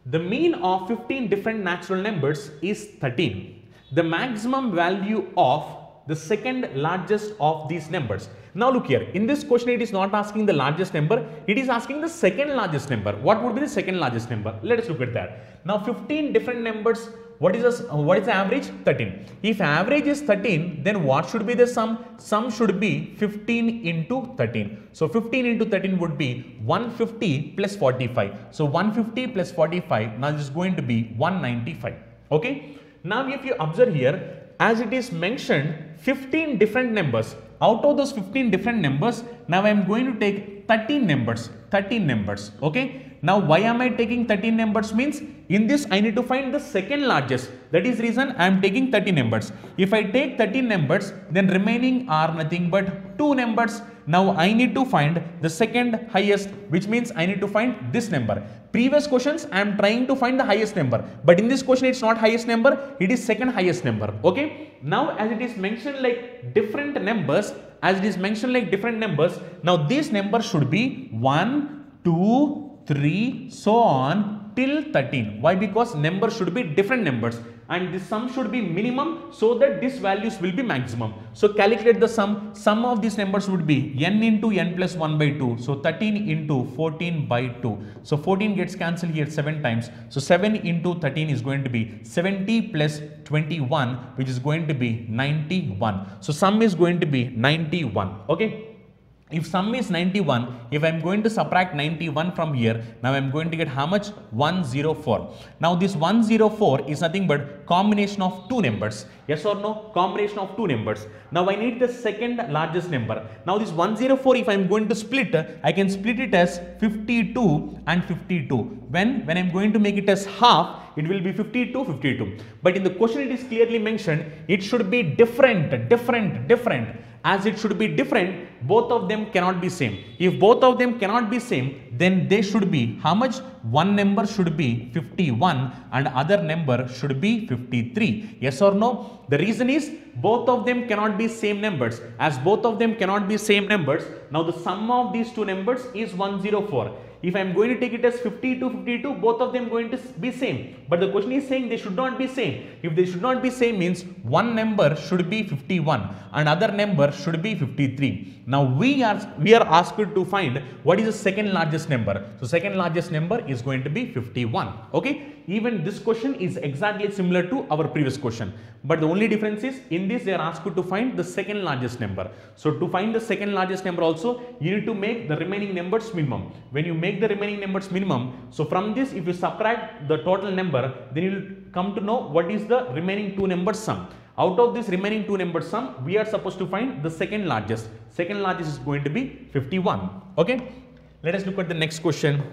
The mean of 15 different natural numbers is 13. The maximum value of the second largest of these numbers. Now look here, in this question it is not asking the largest number, it is asking the second largest number. What would be the second largest number? Let us look at that. Now 15 different numbers, what is the average? 13. If average is 13, then what should be the sum? Sum should be 15 into 13. So 15 into 13 would be 150 plus 45. So 150 plus 45, now this is going to be 195. Okay. Now if you observe here, as it is mentioned 15 different numbers. Out of those 15 different numbers, now I am going to take 13 numbers. Okay. Now why am I taking 13 numbers means, in this I need to find the second largest. That is reason I am taking 13 numbers. If I take 13 numbers, then remaining are nothing but 2 numbers. Now I need to find the second highest, which means I need to find this number. Previous questions I am trying to find the highest number, but in this question it's not highest number, it is second highest number. Okay. Now as it is mentioned like different numbers, now these numbers should be 1, 2, 3, so on till 13. Why? Because numbers should be different numbers and the sum should be minimum so that these values will be maximum. So calculate the sum. Sum of these numbers would be n into n plus 1 by 2. So 13 into 14 by 2. So 14 gets cancelled here 7 times. So 7 into 13 is going to be 70 plus 21, which is going to be 91. So sum is going to be 91. Okay. If sum is 91, if I am going to subtract 91 from here, now I am going to get how much? 104. Now this 104 is nothing but combination of two numbers. Yes or no? Combination of two numbers. Now I need the second largest number. Now this 104, if I am going to split, I can split it as 52 and 52. When I am going to make it as half, it will be 52, 52. But in the question it is clearly mentioned, it should be different. As it should be different, both of them cannot be same. If both of them cannot be same, then they should be how much? One number should be 51 and other number should be 53. Yes or no? The reason is both of them cannot be same numbers. As both of them cannot be same numbers, now the sum of these two numbers is 104. If I am going to take it as 52, 52, both of them going to be same. But the question is saying they should not be same. If they should not be same means one number should be 51 and other number should be 53. Now we are asked to find what is the second largest number. So second largest number is going to be 51. Okay. Even this question is exactly similar to our previous question. But the only difference is in this they are asked to find the second largest number. So to find the second largest number also, you need to make the remaining numbers minimum. When you make the remaining numbers minimum, so from this if you subtract the total number, then you will come to know what is the remaining two numbers sum. Out of this remaining two numbers sum, we are supposed to find the second largest. Second largest is going to be 51. Okay. Let us look at the next question.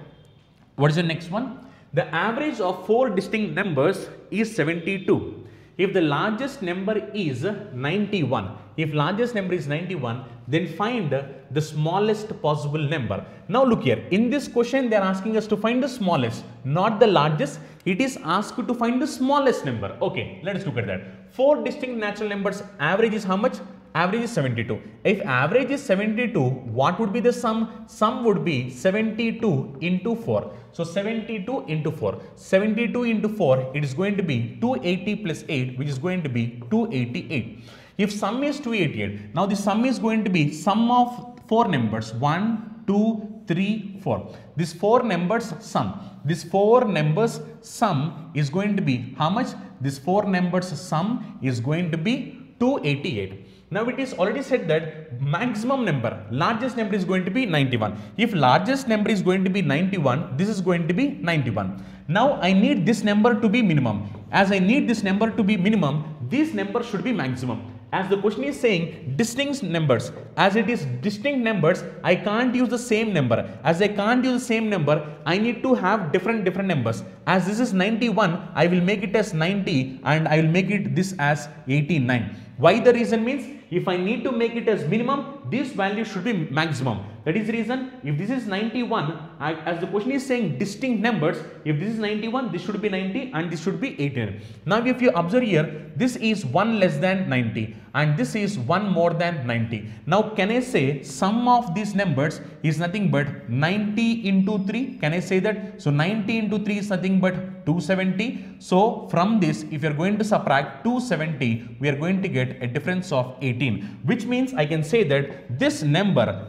What is the next one? The average of four distinct numbers is 72. If the largest number is 91, if largest number is 91, then find the smallest possible number. Now look here, in this question they are asking us to find the smallest, not the largest. It is asked to find the smallest number. Okay, let us look at that. Four distinct natural numbers, average is how much? Average is 72. If average is 72, what would be the sum? Sum would be 72 into 4. So 72 into 4. 72 into 4, it is going to be 280 plus 8, which is going to be 288. If sum is 288, now the sum is going to be sum of four numbers, 1, 2, 3, 4. This four numbers sum. This four numbers sum is going to be how much? This four numbers sum is going to be 288. Now it is already said that maximum number, largest number is going to be 91. If largest number is going to be 91, this is going to be 91. Now I need this number to be minimum. As I need this number to be minimum, this number should be maximum. As the question is saying distinct numbers, as it is distinct numbers, I can't use the same number. As I can't use the same number, I need to have different numbers. As this is 91, I will make it as 90 and I will make it this as 89. Why the reason means, if I need to make it as minimum, this value should be maximum. That is the reason, if this is 91, as the question is saying distinct numbers, if this is 91, this should be 90 and this should be 89. Now if you observe here, this is 1 less than 90 and this is 1 more than 90. Now can I say sum of these numbers is nothing but 90 into 3? Can I say that? So 90 into 3 is nothing but 270. So from this, if you are going to subtract 270, we are going to get a difference of 18, which means I can say that this number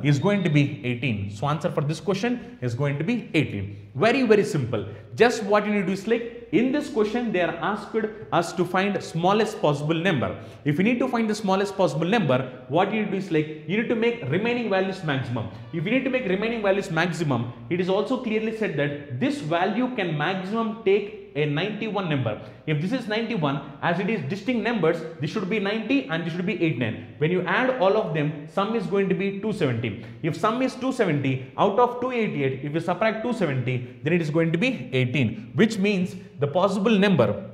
is going to be 18. So answer for this question is going to be 18. Very simple. Just what you need to do is like, in this question they are asked us to find smallest possible number. If you need to find the smallest possible number, what you need to do is like, you need to make remaining values maximum. If you need to make remaining values maximum, it is also clearly said that this value can maximum take a 91 number. If this is 91, as it is distinct numbers, this should be 90 and this should be 89. When you add all of them, sum is going to be 270. If sum is 270, out of 288, if you subtract 270, then it is going to be 18, which means the possible number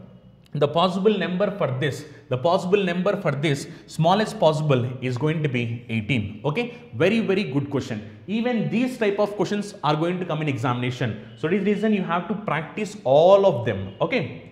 for this smallest possible is going to be 18. Okay, very good question. Even these type of questions are going to come in examination, so this reason you have to practice all of them. Okay,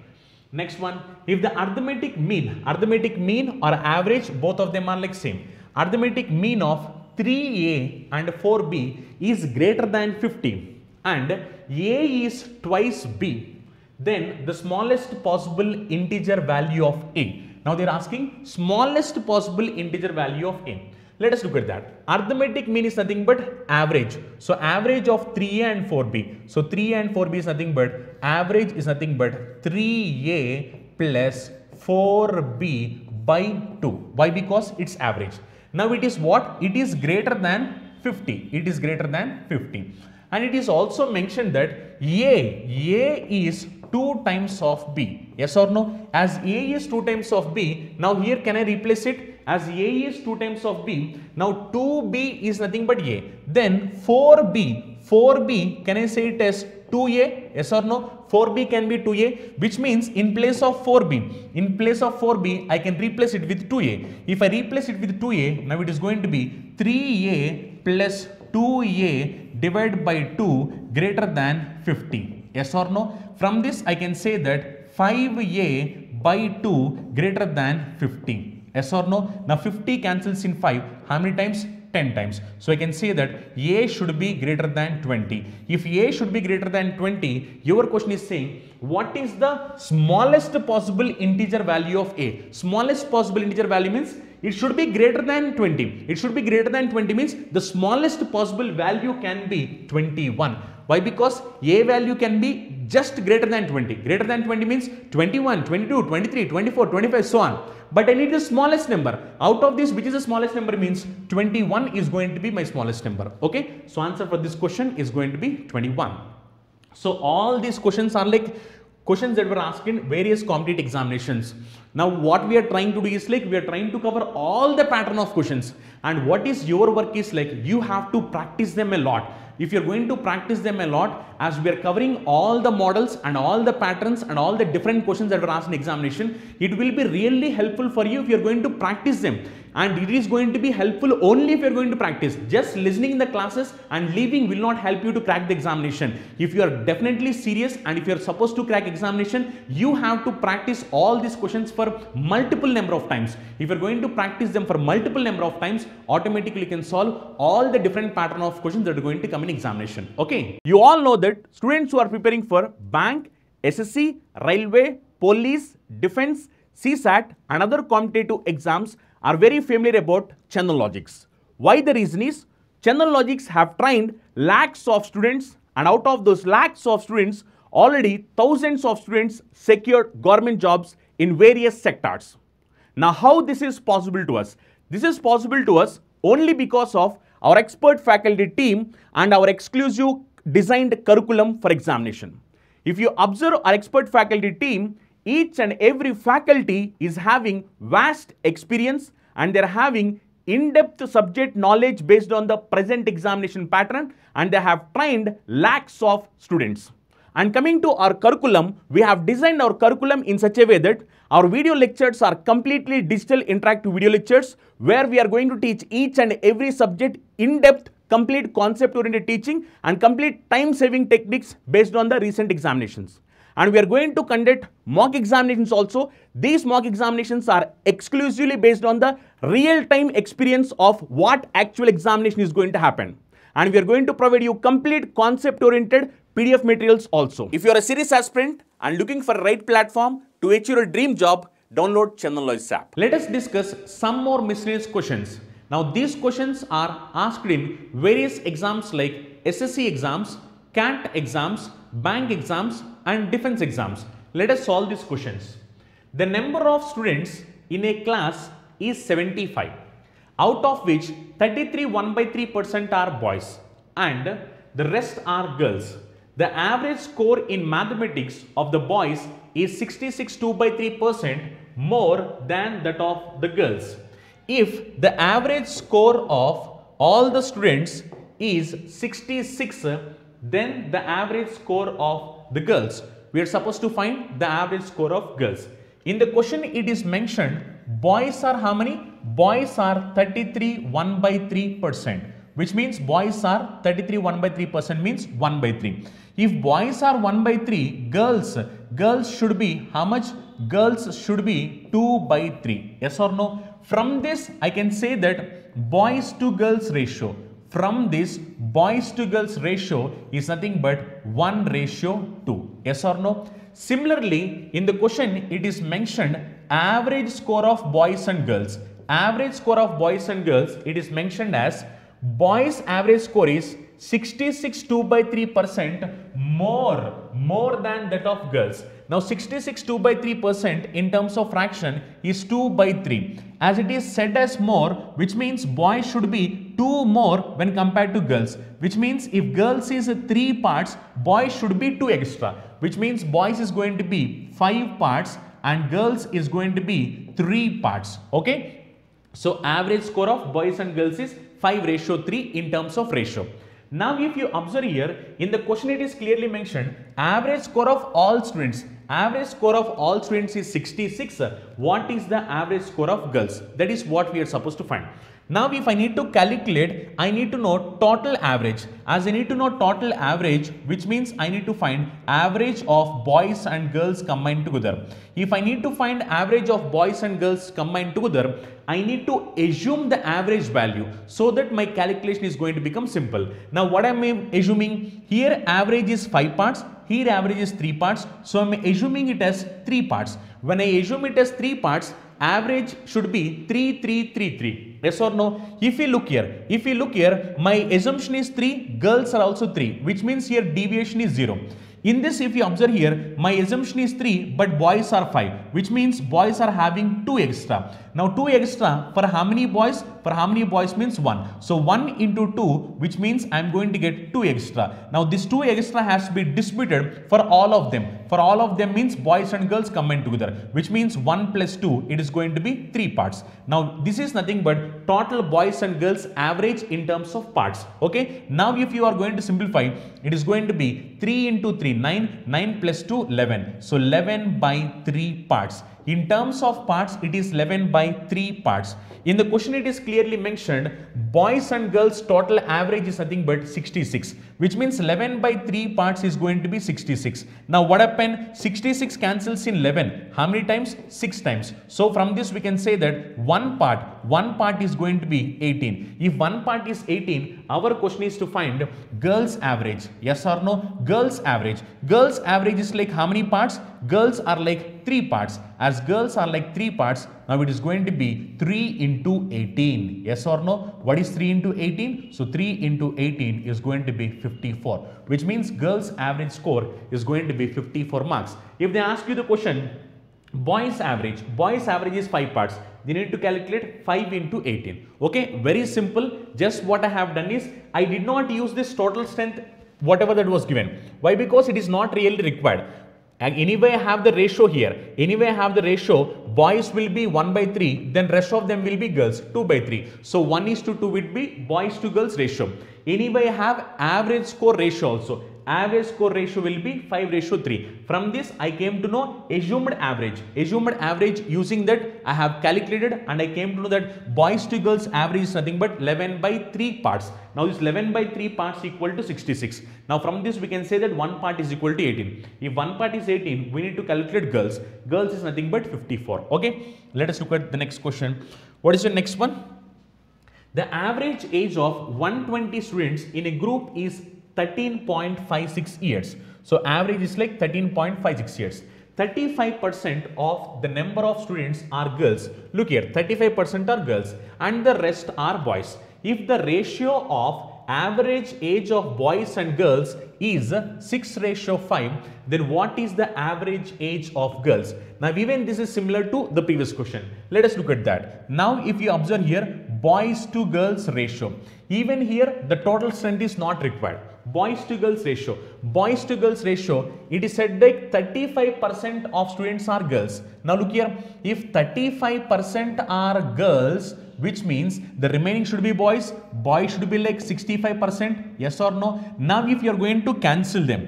next one, if the arithmetic mean or average, both of them are like same. Arithmetic mean of 3a and 4b is greater than 50 and a is twice b, then the smallest possible integer value of a. Now they are asking smallest possible integer value of a. Let us look at that. Arithmetic mean is nothing but average. So average of 3a and 4b. So 3a and 4b is nothing but average is nothing but 3a plus 4b by 2. Why? Because it's average. Now it is what? It is greater than 50. It is greater than 50. And it is also mentioned that a is 2 times of b. Yes or no? As a is 2 times of b, now here can I replace it? As a is 2 times of b, now 2b is nothing but a. Then 4b, can I say it as 2a? Yes or no? 4b can be 2a, which means in place of 4b, I can replace it with 2a. If I replace it with 2a, now it is going to be 3a plus 2a divided by 2 greater than 50. Yes or no? From this I can say that 5a by 2 greater than 50. Yes or no? Now 50 cancels in 5. How many times? 10 times. So I can say that a should be greater than 20. If a should be greater than 20, your question is saying what is the smallest possible integer value of a? Smallest possible integer value means it should be greater than 20. It should be greater than 20 means the smallest possible value can be 21. Why? Because a value can be just greater than 20. Greater than 20 means 21, 22, 23, 24, 25, so on. But I need the smallest number. Out of this, which is the smallest number means 21 is going to be my smallest number. Okay. So answer for this question is going to be 21. So all these questions are like questions that were asked in various competitive examinations. Now what we are trying to do is like we are trying to cover all the pattern of questions, and what is your work is like you have to practice them a lot. If you're going to practice them a lot, as we are covering all the models and all the patterns and all the different questions that were asked in examination, it will be really helpful for you if you're going to practice them. And it is going to be helpful only if you're going to practice. Just listening in the classes and leaving will not help you to crack the examination. If you are definitely serious and if you're supposed to crack examination, you have to practice all these questions for multiple number of times. If you're going to practice them for multiple number of times, automatically you can solve all the different pattern of questions that are going to come in examination. Okay. You all know that students who are preparing for bank, SSC, railway, police, defense, CSAT and other competitive exams are very familiar about Chandan Logics. Why? The reason is Chandan Logics have trained lakhs of students, and out of those lakhs of students, already thousands of students secured government jobs in various sectors. Now how this is possible to us? This is possible to us only because of our expert faculty team and our exclusive designed curriculum for examination. If you observe our expert faculty team, each and every faculty is having vast experience and they are having in-depth subject knowledge based on the present examination pattern, and they have trained lakhs of students. And coming to our curriculum, we have designed our curriculum in such a way that our video lectures are completely digital interactive video lectures where we are going to teach each and every subject in-depth, complete concept-oriented teaching and complete time-saving techniques based on the recent examinations. And we are going to conduct mock examinations also. These mock examinations are exclusively based on the real-time experience of what actual examination is going to happen. And we are going to provide you complete concept-oriented PDF materials also. If you are a serious aspirant and looking for the right platform to achieve your dream job, download Chandan Logics app. Let us discuss some more miscellaneous questions. Now these questions are asked in various exams like SSC exams, CAT exams, bank exams and defense exams. Let us solve these questions. The number of students in a class is 75, out of which 33 1/3% are boys and the rest are girls. The average score in mathematics of the boys is 66 2/3% more than that of the girls. If the average score of all the students is 66, then the average score of the girls, we are supposed to find the average score of girls. In the question it is mentioned boys are how many? Boys are 33 1/3%, which means boys are 33 1/3% means 1/3. If boys are 1/3, girls should be how much? Girls should be 2/3. Yes or no? From this I can say that boys to girls ratio. From this, boys to girls ratio is nothing but 1:2. Yes or no? Similarly, in the question, it is mentioned average score of boys and girls. Average score of boys and girls, it is mentioned as boys' average score is 66 2/3% more than that of girls. Now 66 2/3% in terms of fraction is 2/3. As it is said as more, which means boys should be 2 more when compared to girls. Which means if girls is 3 parts, boys should be 2 extra. Which means boys is going to be 5 parts and girls is going to be 3 parts. Okay. So average score of boys and girls is 5:3 in terms of ratio. Now if you observe here, in the question it is clearly mentioned average score of all students. Average score of all students is 66. What is the average score of girls? That is what we are supposed to find. Now if I need to calculate, I need to know total average. As I need to know total average, which means I need to find average of boys and girls combined together. If I need to find average of boys and girls combined together, I need to assume the average value so that my calculation is going to become simple. Now what am I assuming? Here average is 5 parts, here average is 3 parts. So I am assuming it as 3 parts. When I assume it as 3 parts, average should be 3 3 3 3. Yes or no? If you look here, my assumption is 3, girls are also 3, which means here deviation is 0. In this, if you observe here, my assumption is 3, but boys are 5, which means boys are having 2 extra. Now 2 extra for how many boys? For how many boys means 1. So 1 into 2, which means I am going to get 2 extra. Now this 2 extra has to be distributed for all of them. For all of them means boys and girls combined together, which means 1 plus 2, it is going to be 3 parts. Now this is nothing but total boys and girls average in terms of parts. Okay, now if you are going to simplify, it is going to be 3 into 3, 9, 9 plus 2, 11. So 11 by 3 parts. In terms of parts, it is 11 by 3 parts. In the question, it is clearly mentioned boys and girls total average is nothing but 66, which means 11 by 3 parts is going to be 66. Now what happened? 66 cancels in 11. How many times? 6 times. So from this we can say that one part is going to be 18. If one part is 18, our question is to find girls average. Yes or no? Girls average. Girls average is like how many parts? Girls are like 3 parts. As girls are like 3 parts, now it is going to be 3 into 18. Yes or no? What is 3 into 18? So 3 into 18 is going to be 54, which means girls average score is going to be 54 marks. If they ask you the question, boys average is 5 parts, they need to calculate 5 into 18. Okay, very simple. Just what I have done is, I did not use this total strength, whatever that was given. Why? Because it is not really required. And anyway, I have the ratio here. Anyway, I have the ratio. Boys will be 1 by 3. Then rest of them will be girls 2 by 3. So 1:2 will be boys to girls ratio. Anyway, I have average score ratio also. Average score ratio will be 5:3. From this, I came to know assumed average. Assumed average, using that I have calculated and I came to know that boys to girls average is nothing but 11 by 3 parts. Now this 11 by 3 parts equal to 66. Now from this we can say that one part is equal to 18. If one part is 18, we need to calculate girls. Girls is nothing but 54. Okay, let us look at the next question. What is the next one? The average age of 120 students in a group is 13.56 years. So average is like 13.56 years. 35% of the number of students are girls. Look here, 35% are girls and the rest are boys. If the ratio of average age of boys and girls is 6:5, then what is the average age of girls? Now even this is similar to the previous question. Let us look at that. Now if you observe here, boys to girls ratio. Even here the total strength is not required. Boys to girls ratio. Boys to girls ratio, it is said that 35% of students are girls. Now look here, if 35% are girls, which means the remaining should be boys. Boys should be like 65%. Yes or no? Now if you are going to cancel them,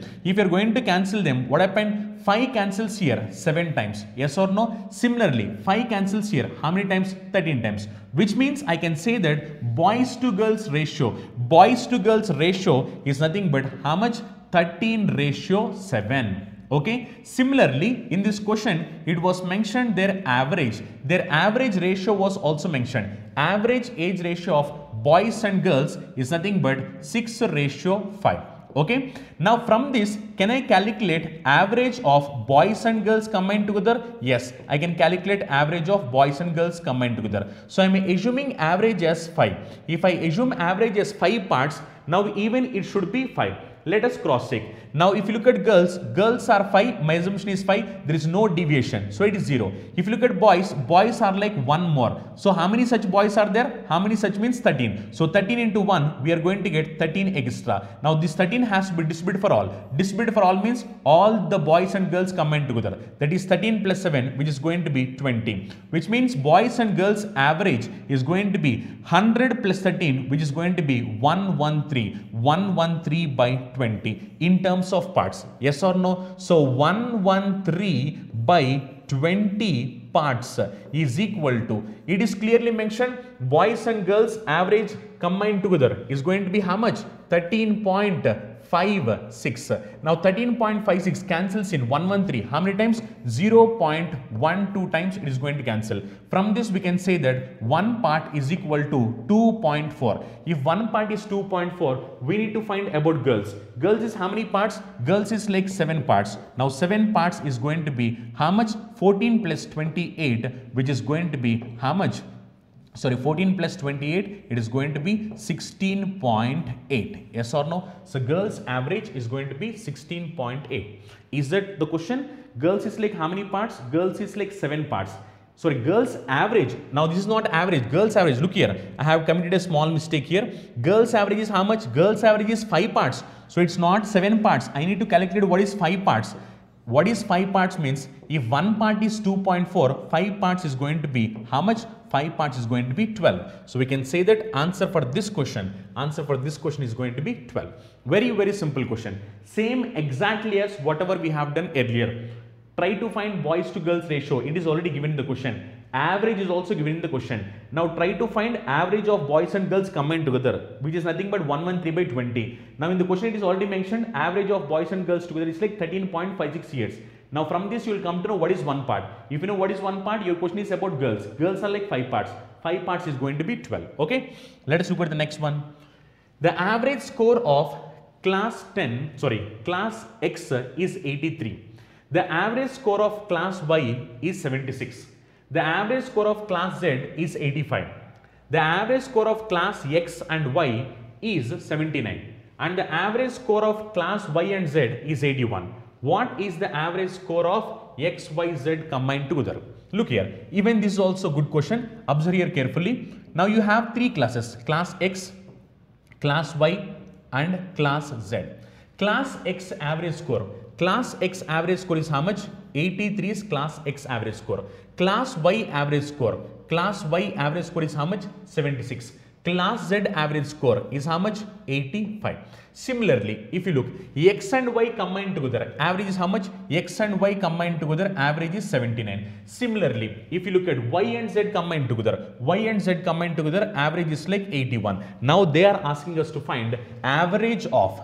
what happened? 5 cancels here 7 times. Yes or no? Similarly, 5 cancels here. How many times? 13 times. Which means I can say that boys to girls ratio is nothing but how much? 13:7. Okay. Similarly, in this question, it was mentioned their average ratio was also mentioned. Average age ratio of boys and girls is nothing but 6:5. Okay. Now from this, can I calculate average of boys and girls combined together? Yes, I can calculate average of boys and girls combined together. So I am assuming average as 5. If I assume average as 5 parts, now even it should be 5. Let us cross check. Now if you look at girls are 5, my assumption is 5, there is no deviation, so it is 0. If you look at boys are like 1 more. So how many such boys are there? How many such means 13. So 13 into 1, we are going to get 13 extra. Now this 13 has to be distributed for all. Distributed for all means all the boys and girls combined together. That is 13 plus 7, which is going to be 20. Which means boys and girls average is going to be 100 plus 13, which is going to be 113 by 20 in terms of parts. Yes or no? So 113 by 20 parts is equal to, it is clearly mentioned boys and girls average combined together is going to be how much? 13.56. Now 13.56 cancels in 113. How many times? 0.12 times it is going to cancel. From this we can say that one part is equal to 2.4. If one part is 2.4, we need to find about girls. Girls is how many parts? Girls is like 7 parts. Now 7 parts is going to be how much? 14 plus 28, which is going to be how much? Sorry, 14 plus 28, it is going to be 16.8. Yes or no? So girls average is going to be 16.8. Is that the question? Girls is like how many parts? Girls is like 7 parts. Sorry, girls average. Now this is not average. Girls average. Look here. I have committed a small mistake here. Girls average is how much? Girls average is 5 parts. So it's not 7 parts. I need to calculate what is 5 parts. What is 5 parts means? If one part is 2.4, 5 parts is going to be how much? 5 parts is going to be 12. So we can say that answer for this question is going to be 12. Very simple question. Same exactly as whatever we have done earlier. Try to find boys to girls ratio. It is already given in the question. Average is also given in the question. Now try to find average of boys and girls combined together, which is nothing but 113 by 20. Now in the question it is already mentioned average of boys and girls together is like 13.56 years. Now from this you will come to know what is one part. If you know what is one part, your question is about girls. Girls are like 5 parts. 5 parts is going to be 12. Okay. Let us look at the next one. The average score of class X is 83. The average score of class Y is 76. The average score of class Z is 85. The average score of class X and Y is 79. And the average score of class Y and Z is 81. What is the average score of X, Y, Z combined together? Look here. Even this is also a good question. Observe here carefully. Now you have 3 classes. Class X, class Y and class Z. Class X average score. Class X average score is how much? 83 is class X average score. Class Y average score. Class Y average score is how much? 76. Class Z average score is how much? 85. Similarly, if you look, X and Y combined together, average is how much? X and Y combined together, average is 79. Similarly, if you look at Y and Z combined together, average is like 81. Now they are asking us to find average of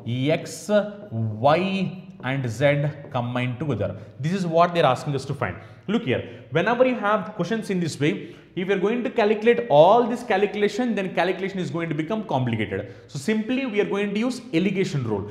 X, Y and Z combined together. This is what they are asking us to find. Look here, whenever you have questions in this way, if you are going to calculate all this calculation, then calculation is going to become complicated. So simply we are going to use alligation rule.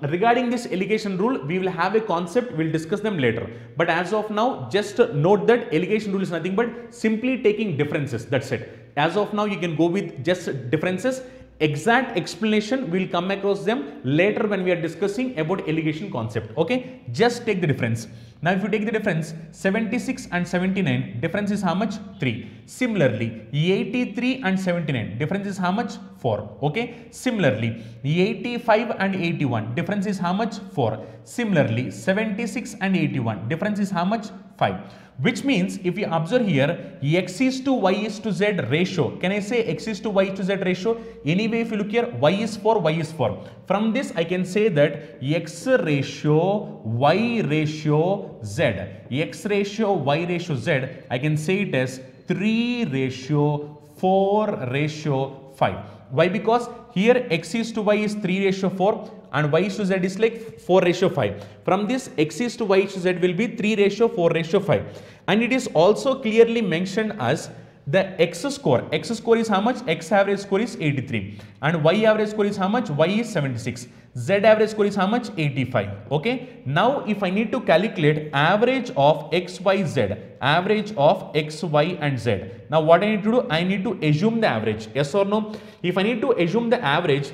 Regarding this alligation rule, we will have a concept, we will discuss them later. But as of now, just note that alligation rule is nothing but simply taking differences, that's it. As of now, you can go with just differences. Exact explanation we will come across them later when we are discussing about alligation concept. Okay, just take the difference. Now if you take the difference, 76 and 79, difference is how much? 3. Similarly, 83 and 79, difference is how much? 4. Okay. Similarly, 85 and 81, difference is how much? 4. Similarly, 76 and 81, difference is how much? 5. Which means if you observe here, X is to Y is to Z ratio. Can I say X is to Y is to Z ratio? Anyway, if you look here, Y is 4, Y is 4. From this, I can say that X ratio, Y ratio, Z. X ratio, Y ratio, Z. I can say it as 3 ratio, 4 ratio, 5. Why? Because here X is to Y is 3 ratio 4 and Y is to Z is like 4 ratio 5. From this, X is to Y is to Z will be 3 ratio 4 ratio 5. And it is also clearly mentioned as the X score. X score is how much? X average score is 83. And Y average score is how much? Y is 76. Z average score is how much? 85. Okay. Now, if I need to calculate average of X, Y, Z, average of X, Y and Z. Now, what I need to do? I need to assume the average. Yes or no? If I need to assume the average,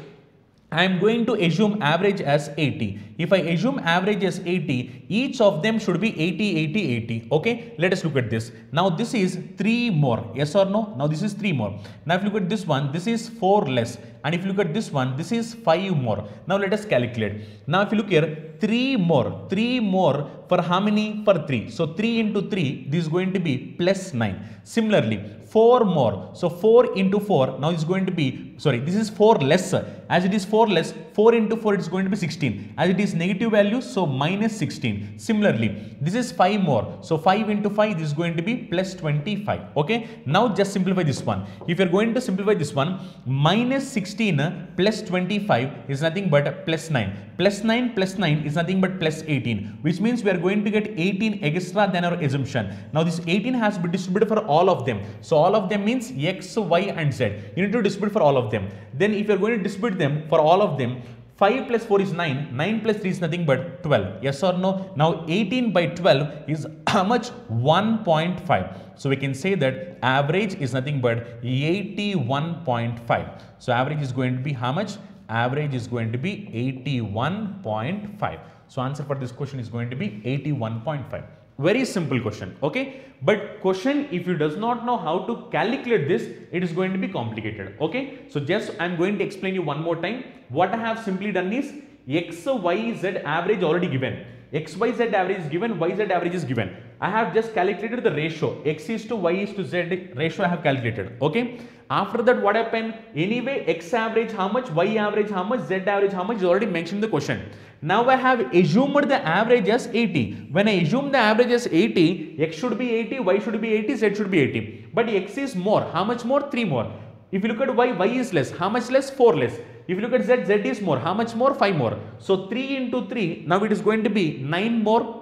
I am going to assume average as 80. If I assume average as 80, each of them should be 80, 80, 80. Okay, let us look at this. Now this is 3 more. Yes or no? Now this is 3 more. Now if you look at this one, this is 4 less. And if you look at this one, this is 5 more. Now let us calculate. Now if you look here, 3 more. 3 more for how many? For 3. So 3 into 3, this is going to be plus 9. Similarly, 4 more. So 4 into 4, now it's going to be, sorry, this is 4 less. As it is 4 less, 4 into 4 is going to be 16. As it is negative value, so minus 16. Similarly, this is 5 more. So 5 into 5, this is going to be plus 25. Okay. Now just simplify this one. If you're going to simplify this one, minus 16 plus 25 is nothing but plus 9. Plus 9 plus 9 is nothing but plus 18, which means we are going to get 18 extra than our assumption. Now this 18 has been distributed for all of them. So all of them means X, Y and Z. You need to distribute for all of them. Then if you are going to distribute them for all of them, 5 plus 4 is 9, 9 plus 3 is nothing but 12. Yes or no? Now 18 by 12 is how much? 1.5. So we can say that average is nothing but 81.5. So average is going to be how much? Average is going to be 81.5. So answer for this question is going to be 81.5. Very simple question, okay? But question, if you does not know how to calculate this, it is going to be complicated, okay? So just I am going to explain you one more time. What I have simply done is, X, Y, Z average already given. X, Y, Z average is given, Y, Z average is given. I have just calculated the ratio. X is to Y is to Z ratio I have calculated. Okay. After that, what happened? Anyway, X average how much, Y average how much, Z average how much is already mentioned in the question. Now I have assumed the average as 80. When I assume the average as 80, X should be 80, Y should be 80, Z should be 80. But X is more. How much more? 3 more. If you look at Y, Y is less. How much less? 4 less. If you look at Z, Z is more. How much more? 5 more. So 3 into 3, now it is going to be 9 more.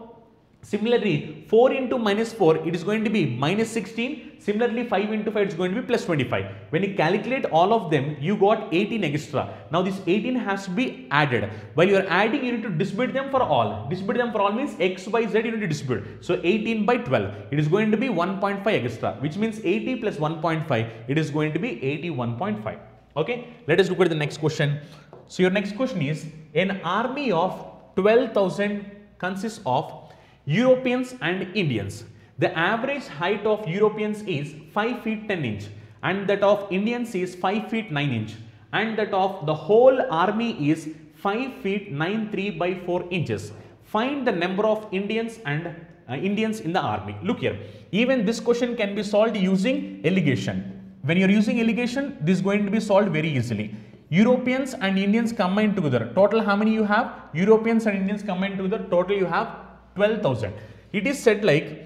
Similarly, 4 into minus 4, it is going to be minus 16. Similarly, 5 into 5, it's going to be plus 25. When you calculate all of them, you got 18 extra. Now, this 18 has to be added. While you are adding, you need to distribute them for all. Distribute them for all means X, Y, Z, you need to distribute. So, 18 by 12, it is going to be 1.5 extra, which means 80 plus 1.5, it is going to be 81.5. Okay, let us look at the next question. So, your next question is, an army of 12,000 consists of Europeans and Indians. The average height of Europeans is 5 feet 10 inch and that of Indians is 5 feet 9 inch and that of the whole army is 5 feet 9.3 by 4 inches. Find the number of Indians and Indians in the army. Look here, even this question can be solved using allegation. When you are using allegation, this is going to be solved very easily. Europeans and Indians combined together, total how many you have? Europeans and Indians combined together, total you have 12,000. It is said like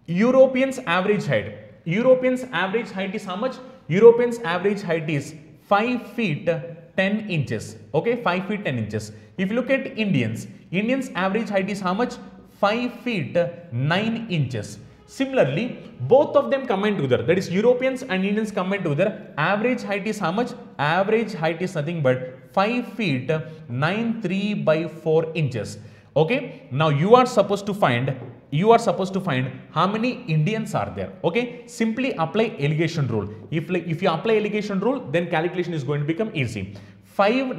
Europeans average height. Europeans average height is how much? Europeans average height is 5 feet 10 inches. Okay, 5 feet 10 inches. If you look at Indians, Indians average height is how much? 5 feet 9 inches. Similarly, both of them combined together, that is Europeans and Indians combined together, average height is how much? Average height is nothing but 5 feet 9.3 by 4 inches. Okay, now you are supposed to find how many Indians are there. Okay, simply apply allegation rule. If you apply allegation rule, then calculation is going to become easy. 5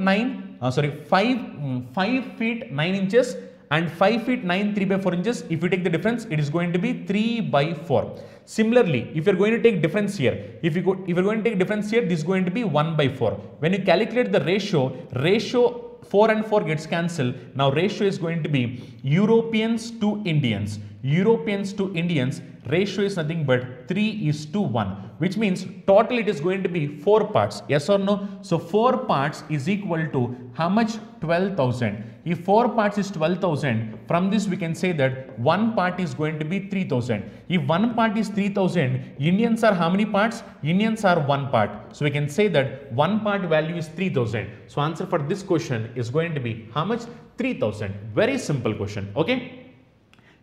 feet 9 inches and 5 feet 9.3 by 4 inches. If you take the difference, it is going to be 3 by 4. Similarly, if you are going to take difference here, if you are going to take difference here, this is going to be 1 by 4. When you calculate the ratio 4 and 4 gets cancelled. Now ratio is going to be Europeans to Indians. Europeans to Indians, ratio is nothing but 3:1, which means total it is going to be 4 parts. Yes or no? So 4 parts is equal to how much? 12,000. If 4 parts is 12,000, from this we can say that 1 part is going to be 3,000. If 1 part is 3,000, Indians are how many parts? Indians are 1 part. So we can say that 1 part value is 3,000. So answer for this question is going to be how much? 3,000. Very simple question. Okay.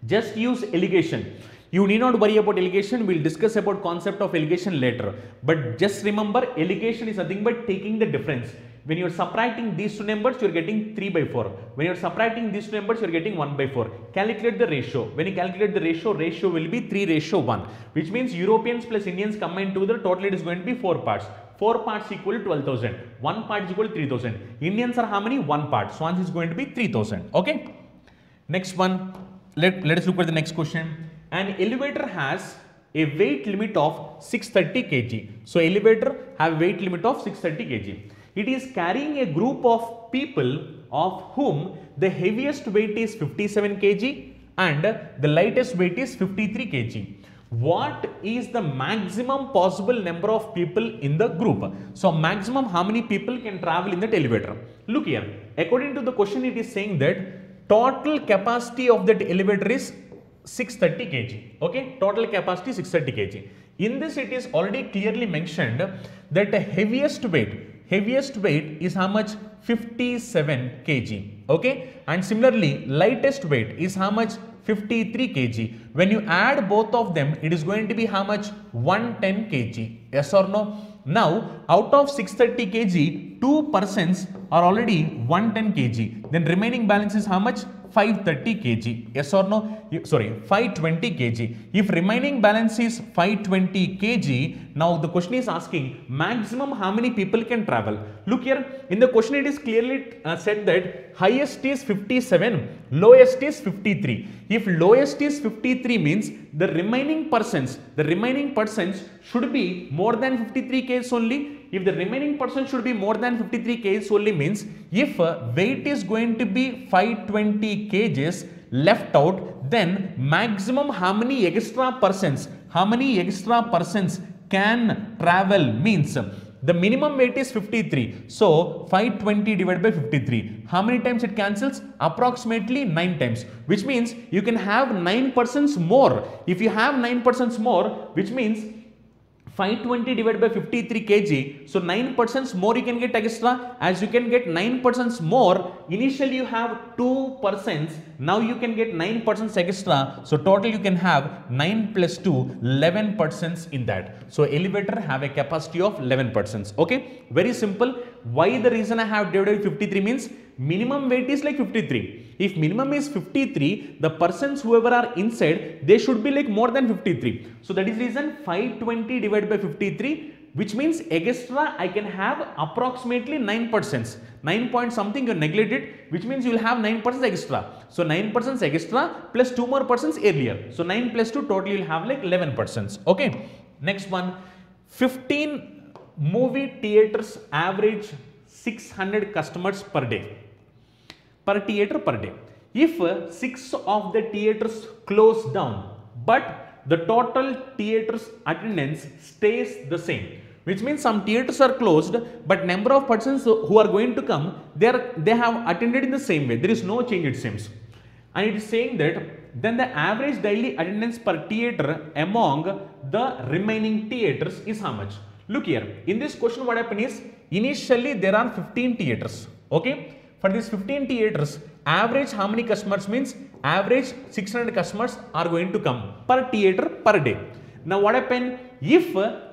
Just use allegation. You need not worry about allegation. We'll discuss about concept of allegation later. But just remember, allegation is nothing but taking the difference. When you are subtracting these two numbers, you are getting 3 by 4. When you are subtracting these two numbers, you are getting 1 by 4. Calculate the ratio. When you calculate the ratio will be 3:1, which means Europeans plus Indians combined together, total it is going to be 4 parts. 4 parts equal to 12,000. 1 part is equal to 3,000. Indians are how many? 1 part. So answer is going to be 3,000. Okay. Next one. Let us look at the next question. An elevator has a weight limit of 630 kg. So elevator have weight limit of 630 kg. It is carrying a group of people of whom the heaviest weight is 57 kg and the lightest weight is 53 kg. What is the maximum possible number of people in the group? So maximum how many people can travel in that elevator? Look here. According to the question, it is saying that total capacity of that elevator is 630 kg. Okay, total capacity 630 kg. In this, it is already clearly mentioned that the heaviest weight is how much? 57 kg. Okay, and similarly lightest weight is how much? 53 kg. When you add both of them, it is going to be how much? 110 kg. Yes or no? Now out of 630 kg, 2 persons are already 110 kg. Then remaining balance is how much? 530 kg. Yes or no? Sorry, 520 kg. If remaining balance is 520 kg, now the question is asking maximum how many people can travel. Look here, in the question it is clearly said that highest is 57, lowest is 53. If lowest is 53 means the remaining persons should be more than 53 kg only. if the remaining percent should be more than 53 kgs only means if weight is going to be 520 kgs left out, then maximum how many extra persons can travel means the minimum weight is 53. So 520 divided by 53. How many times it cancels? Approximately 9 times. Which means you can have 9 persons more. If you have 9 persons more, which means 520 divided by 53 kg. So 9 persons more you can get extra. As you can get 9 persons more, initially you have 2 persons. Now you can get 9 persons extra. So total you can have 9 plus 2, 11 persons in that. So elevator have a capacity of 11 persons. Okay, very simple. Why the reason I have divided 53 means minimum weight is like 53. If minimum is 53, the persons whoever are inside, they should be like more than 53. So that is reason 520 divided by 53, which means extra I can have approximately 9 persons. 9 point something you neglected, which means you will have 9 persons extra. So 9 persons extra plus 2 more persons earlier. So 9 plus 2 total you will have like 11 persons. Okay. Next one, 15 movie theaters average 600 customers per day. Per theater per day. If 6 of the theaters close down, but the total theaters attendance stays the same, which means some theaters are closed, but number of persons who are going to come, they have attended in the same way. There is no change, it seems. And it is saying that then the average daily attendance per theater among the remaining theaters is how much? Look here, in this question what happened is, initially there are 15 theaters. Okay. For these 15 theaters, average how many customers means average 600 customers are going to come per theater per day. Now what happened if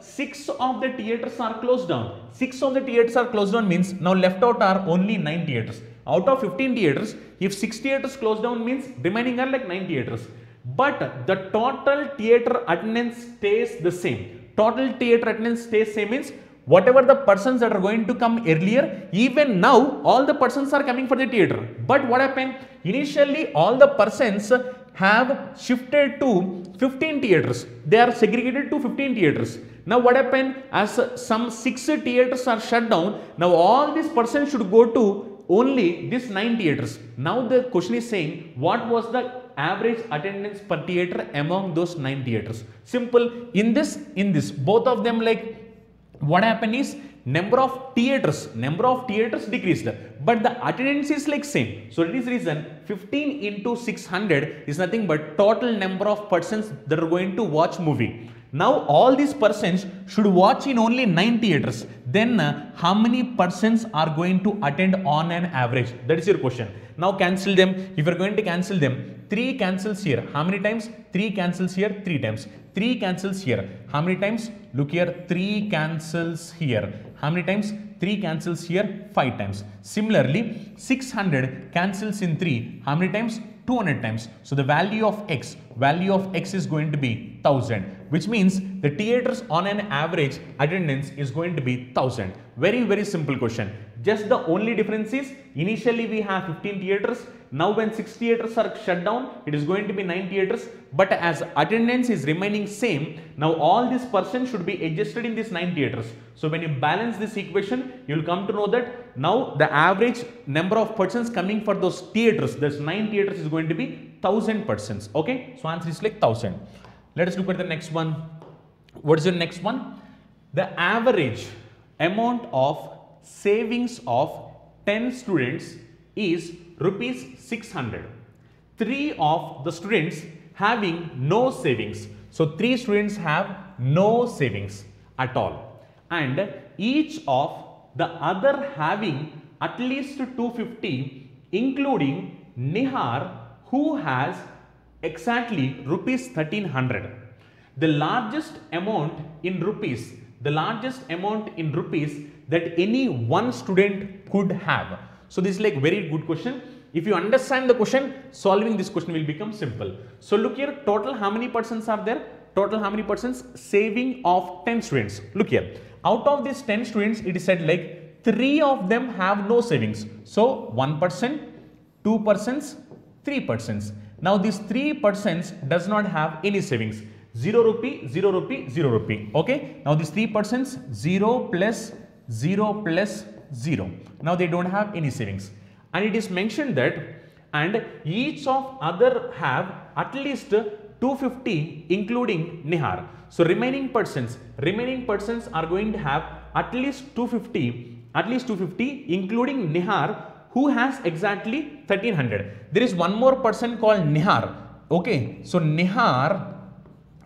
6 of the theaters are closed down? 6 of the theaters are closed down means now left out are only 9 theaters. Out of 15 theaters, if 6 theaters closed down means remaining are like 9 theaters. But the total theater attendance stays the same. Total theater attendance stays same means whatever the persons that are going to come earlier, even now all the persons are coming for the theater. But what happened? Initially all the persons have shifted to 15 theaters. They are segregated to 15 theaters. Now what happened? As some 6 theaters are shut down, now all these persons should go to only these 9 theaters. Now the question is saying what was the average attendance per theater among those 9 theaters? Simple. In this both of them, like what happened is number of theaters decreased, but the attendance is like same. So it is reason 15 into 600 is nothing but total number of persons that are going to watch movie. Now all these persons should watch in only 9 theaters. Then how many persons are going to attend on an average? That is your question. Now cancel them. If you are going to cancel them, 3 cancels here. How many times? 3 cancels here 3 times. 3 cancels here. How many times? Look here, 3 cancels here. How many times? 3 cancels here 5 times. Similarly, 600 cancels in 3. How many times? 200 times. So the value of x is going to be 1000, which means the theaters on an average attendance is going to be 1000. Very, very simple question. Just the only difference is initially we have 15 theaters. Now when 6 theaters are shut down, it is going to be 9 theaters. But as attendance is remaining same, now all these persons should be adjusted in these 9 theaters. So when you balance this equation, you will come to know that now the average number of persons coming for those theaters, those 9 theaters, is going to be 1000 persons. Okay, so answer is like 1000. Let us look at the next one. What is the next one? The average amount of savings of 10 students is rupees 600. 3 of the students having no savings. So 3 students have no savings at all, and each of the other having at least 250, including Nihar, who has exactly rupees 1300. The largest amount in rupees that any one student could have. So this is like very good question. If you understand the question, solving this question will become simple. So look here, total how many persons are there? Total how many persons? Saving of 10 students. Look here, out of these 10 students, it is said like 3 of them have no savings. So 1 person, 2 persons, 3 persons. Now these 3 persons does not have any savings. 0 rupee, 0 rupee, 0 rupee. Okay. Now these 3 persons, 0 plus 0 plus 0. Now they don't have any savings. And it is mentioned that and each of other have at least 250 including Nihar. So remaining persons are going to have at least 250 including Nihar, who has exactly 1300. There is one more person called Nihar. Okay, so Nihar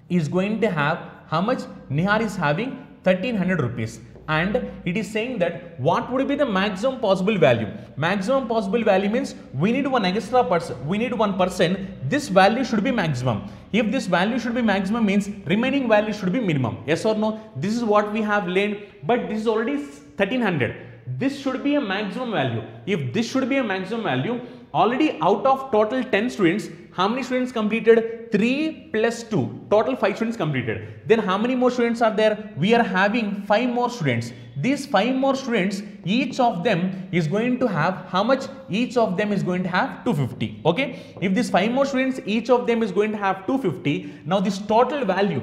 is going to have how much? Nihar is having 1300 rupees. And it is saying that what would be the maximum possible value? Maximum possible value means we need one extra person, we need one person, this value should be maximum. If this value should be maximum means remaining value should be minimum. Yes or no? This is what we have learned, but this is already 1300. This should be a maximum value. If this should be a maximum value, already out of total 10 students, how many students completed? 3 plus 2, total 5 students completed. Then how many more students are there? We are having 5 more students. These 5 more students, each of them is going to have how much? Each of them is going to have 250. Okay, if these 5 more students, each of them is going to have 250. Now this total value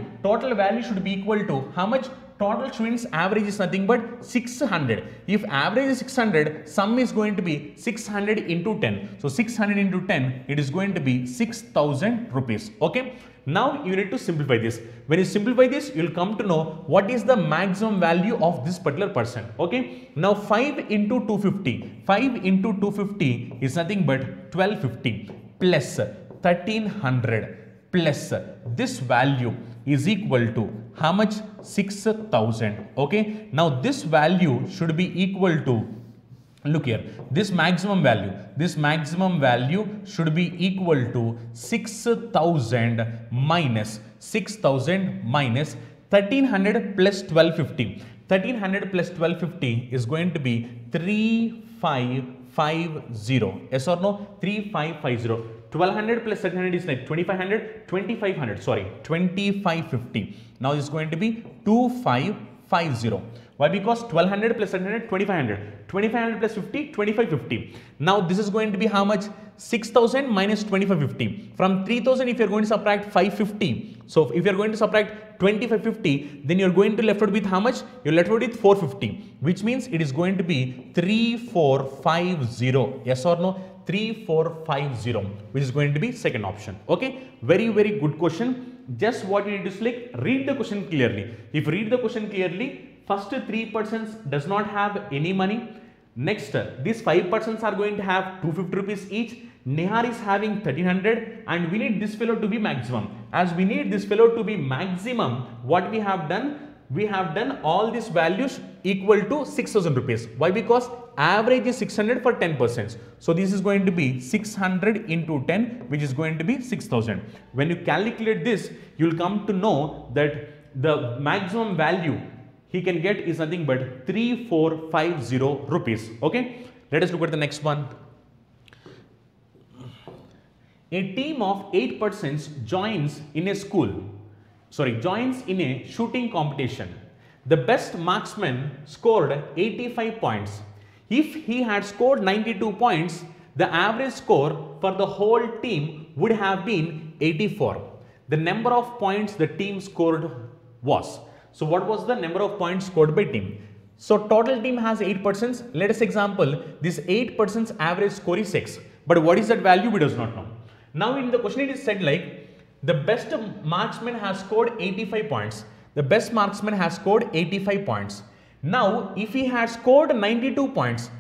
should be equal to how much? Total students average is nothing but 600. If average is 600, sum is going to be 600 into 10. So 600 into 10, it is going to be 6000 rupees. Okay. Now you need to simplify this. When you simplify this, you will come to know what is the maximum value of this particular person. Okay. Now 5 into 250. 5 into 250 is nothing but 1250 plus 1300 plus this value is equal to how much? 6000. Okay. Now this value should be equal to, look here, this maximum value should be equal to 6000 minus 1300 plus 1250. 1300 plus 1250 is going to be 3550. Yes or no? 3550. 1200 plus 1300 is like 2550. Now it's going to be 2550. Why? Because 1200 plus 1300, 2500. 2500 plus 50, 2550. Now this is going to be how much? 6000 minus 2550. From 3000, if you are going to subtract 550. So if you are going to subtract 2550, then you are going to left out with how much? You are left out with 450, which means it is going to be 3450. Yes or no? 3450, which is going to be second option. Okay, very good question. Just what you need to select, read the question clearly. If you read the question clearly, first 3 persons does not have any money. Next, these 5 persons are going to have 250 rupees each. Nihar is having 1300 and we need this fellow to be maximum. As we need this fellow to be maximum, what we have done? We have done all these values equal to 6000 rupees. Why? Because average is 600 for 10%. So this is going to be 600 into 10, which is going to be 6000. When you calculate this, you will come to know that the maximum value he can get is nothing but 3450 rupees. Okay, let us look at the next one. A team of 8 persons joins in a shooting competition. The best marksman scored 85 points. If he had scored 92 points, the average score for the whole team would have been 84. The number of points the team scored was. So what was the number of points scored by team? So total team has 8 persons. Let us example, this 8 persons average score is 6. But what is that value? We does not know. Now in the question it is said like, the best marksman has scored 85 points. The best marksman has scored 85 points. Now, if he had scored 92 points,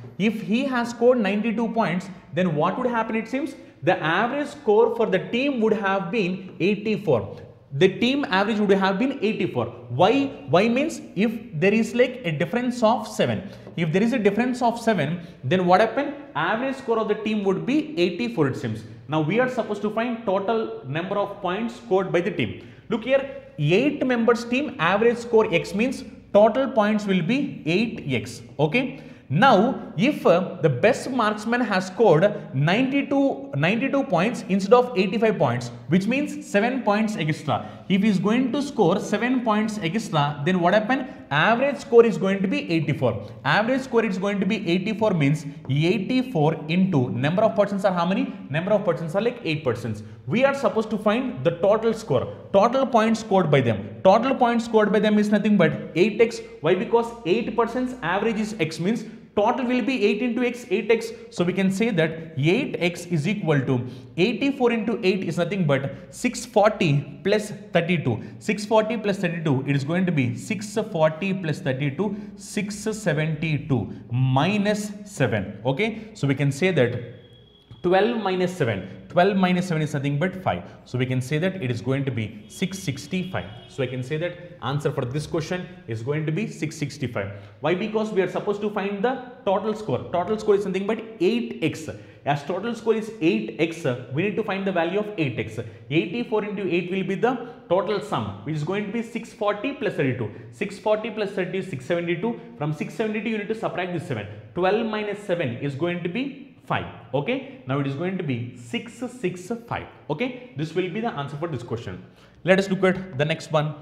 then what would happen? It seems the average score for the team would have been 84. The team average would have been 84. Why? Why means if there is like a difference of 7. If there is a difference of 7, then what happened? Average score of the team would be 84 it seems. Now we are supposed to find total number of points scored by the team. Look here, 8 members team average score X means total points will be 8x. Okay. Now, if the best marksman has scored 92 points instead of 85 points, which means 7 points extra. If he is going to score 7 points extra, then what happened? Average score is going to be 84. Average score is going to be 84 means 84 into number of persons are how many? Number of persons are like 8 persons. We are supposed to find the total score. Total points scored by them. Total points scored by them is nothing but 8x. Why? Because 8% average is x, means total will be 8 into x, 8x. So we can say that 8x is equal to 84 into 8 is nothing but 640 plus 32. 640 plus 32, it is going to be 640 plus 32, 672 minus 7. Okay, so we can say that 12 minus 7. 12 minus 7 is nothing but 5. So we can say that it is going to be 665. So I can say that answer for this question is going to be 665. Why? Because we are supposed to find the total score. Total score is something but 8x. As total score is 8x, we need to find the value of 8x. 84 into 8 will be the total sum, which is going to be 640 plus 32. 640 plus 30 is 672. From 672 you need to subtract this 7. 12 minus 7 is going to be 5. Okay, now it is going to be 665. Okay, this will be the answer for this question. Let us look at the next one.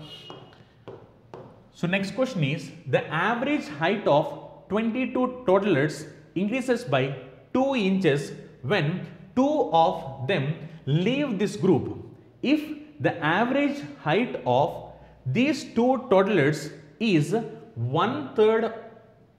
So next question is, the average height of 22 toddlers increases by 2 inches when 2 of them leave this group. If the average height of these 2 toddlers is one third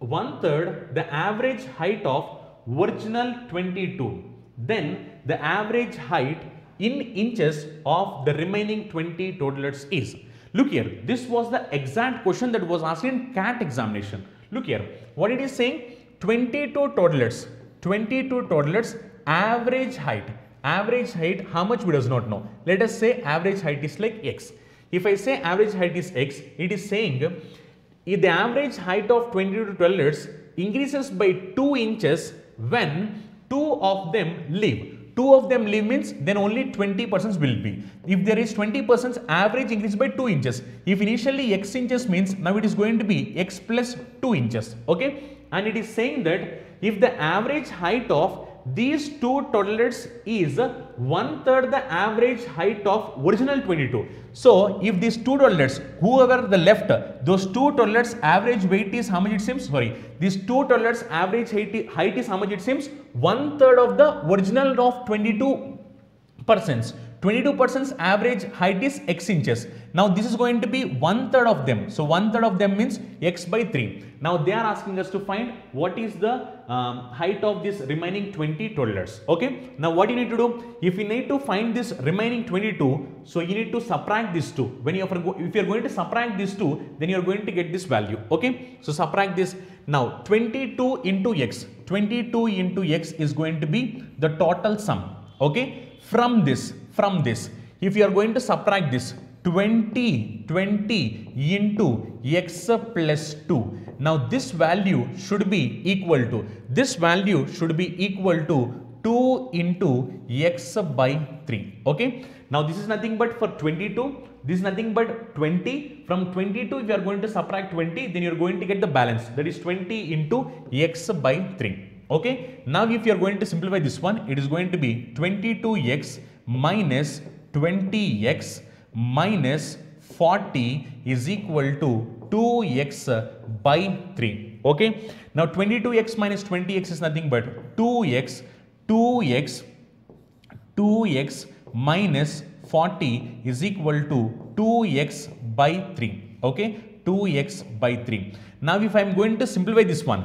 the average height of original 22, then the average height in inches of the remaining 20 toddlers is. Look here, this was the exact question that was asked in CAT examination. Look here, what it is saying, 22 toddlers, average height, how much we does not know. Let us say average height is like x. If I say average height is x, it is saying if the average height of 22 toddlers increases by 2 inches when 2 of them leave. 2 of them leave means then only 20% will be. If there is 20%, average increase by 2 inches. If initially x inches means now it is going to be x plus 2 inches. Okay, and it is saying that if the average height of these 2 toddlers is one third the average height of original 22. So if these 2 toddlers, whoever the left, those 2 toddlers average weight is how much it seems? Sorry, these 2 toddlers average height is how much it seems? One third of the original of 22%. 22% average height is x inches. Now this is going to be one third of them. So one third of them means x by 3. Now they are asking us to find what is the height of this remaining 20 toddlers. Okay. Now what you need to do? If you need to find this remaining 22, so you need to subtract this 2. When you are, if you are going to subtract this 2, then you are going to get this value. Okay. So subtract this. Now 22 into x. 22 into x is going to be the total sum. Okay. From this, if you are going to subtract this 20 into x plus 2. Now this value should be equal to, 2 into x by 3. Okay. Now this is nothing but for 22, this is nothing but 20. From 22 if you are going to subtract 20, then you are going to get the balance, that is 20 into x by 3. Okay. Now if you are going to simplify this one, it is going to be 22x minus 20x minus 40 is equal to 2x by 3. Okay. Now 22x minus 20x is nothing but 2x minus 40 is equal to 2x by 3. Okay. 2x by 3. Now if I am going to simplify this one,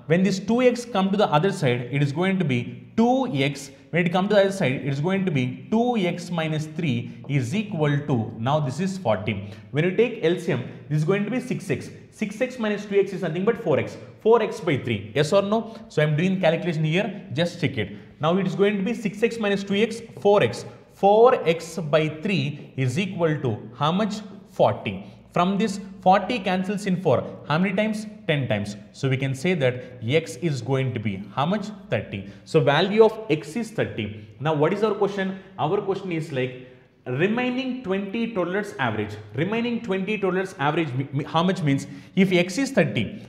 when this 2x come to the other side, it is going to be 2x. When it comes to the other side, it is going to be 2x minus 3 is equal to, now this is 40. When you take LCM, this is going to be 6x. 6x minus 2x is nothing but 4x. 4x by 3. Yes or no? So I am doing calculation here. Just check it. Now it is going to be 6x minus 2x, 4x. 4x by 3 is equal to how much? 40. From this 40 cancels in 4. How many times? 10 times. So we can say that x is going to be how much? 30. So value of x is 30. Now what is our question? Our question is like remaining 20 toddlers average. Remaining 20 toddlers average how much means? If x is 30,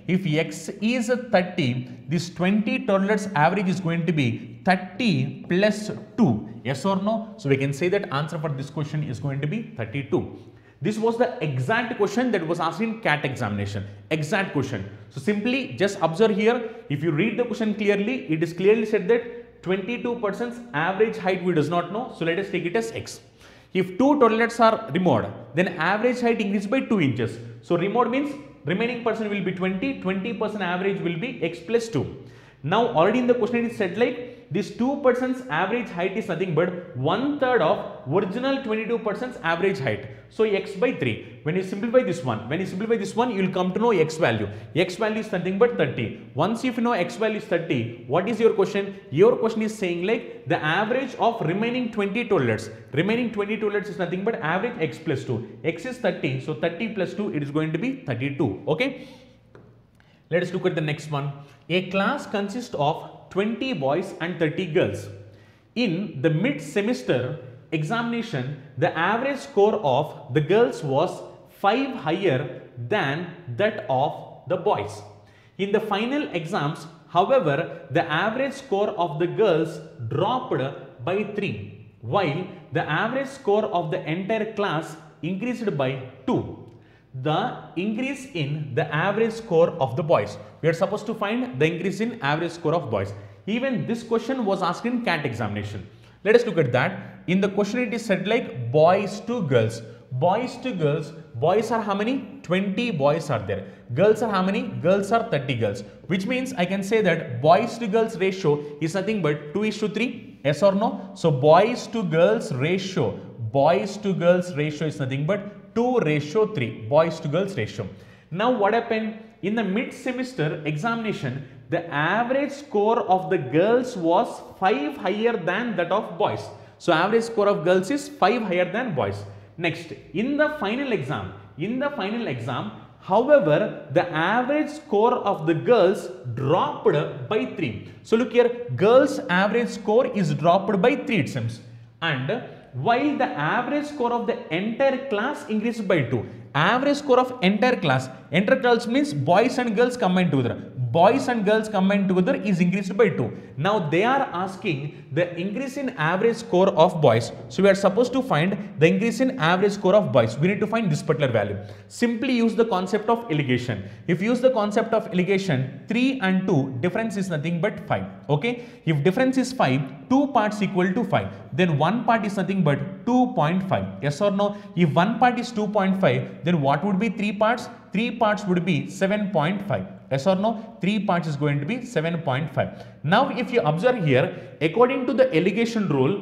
this 20 toddlers average is going to be 30 plus 2. Yes or no? So we can say that answer for this question is going to be 32. This was the exact question that was asked in CAT examination. Exact question. So simply just observe here. If you read the question clearly, it is clearly said that 22% average height we does not know. So let us take it as x. If two toilets are removed, then average height increased by 2 inches. So removed means remaining person will be 20% average will be x plus 2. Now already in the question it is said like this 2%'s average height is nothing but 1/3 of original 22%'s average height. So x by 3. When you simplify this one, you will come to know x value. X value is nothing but 30. Once if you know x value is 30, what is your question? Your question is saying like the average of remaining 20 toilets. Remaining 20 toilets is nothing but average x plus 2. X is 30, so 30 plus 2 it is going to be 32. Okay. Let us look at the next one. A class consists of 20 boys and 30 girls. In the mid-semester examination, the average score of the girls was 5 higher than that of the boys. In the final exams, however, the average score of the girls dropped by 3, while the average score of the entire class increased by 2. The increase in the average score of the boys. We are supposed to find the increase in average score of boys. Even this question was asked in CAT examination. Let us look at that. In the question it is said like boys to girls. Boys to girls. Boys are how many? 20 boys are there. Girls are how many? Girls are 30 girls. Which means I can say that boys to girls ratio is nothing but 2:3. Yes or no? So boys to girls ratio. Boys to girls ratio is nothing but 2:3. Boys to girls ratio. Now what happened? In the mid-semester examination, the average score of the girls was 5 higher than that of boys. So average score of girls is 5 higher than boys. Next, in the final exam, however, the average score of the girls dropped by 3. So look here, girls average score is dropped by 3 it seems. And while the average score of the entire class increased by 2. Average score of entire class means boys and girls combined together. Boys and girls combined together is increased by 2. Now they are asking the increase in average score of boys. So we are supposed to find the increase in average score of boys. We need to find this particular value. Simply use the concept of alligation. If you use the concept of alligation, 3 and 2 difference is nothing but 5. Okay. If difference is 5, 2 parts equal to 5. Then one part is nothing but 2.5. Yes or no? If one part is 2.5, then what would be 3 parts? 3 parts would be 7.5. Yes or no? 3 parts is going to be 7.5. Now if you observe here, according to the alligation rule,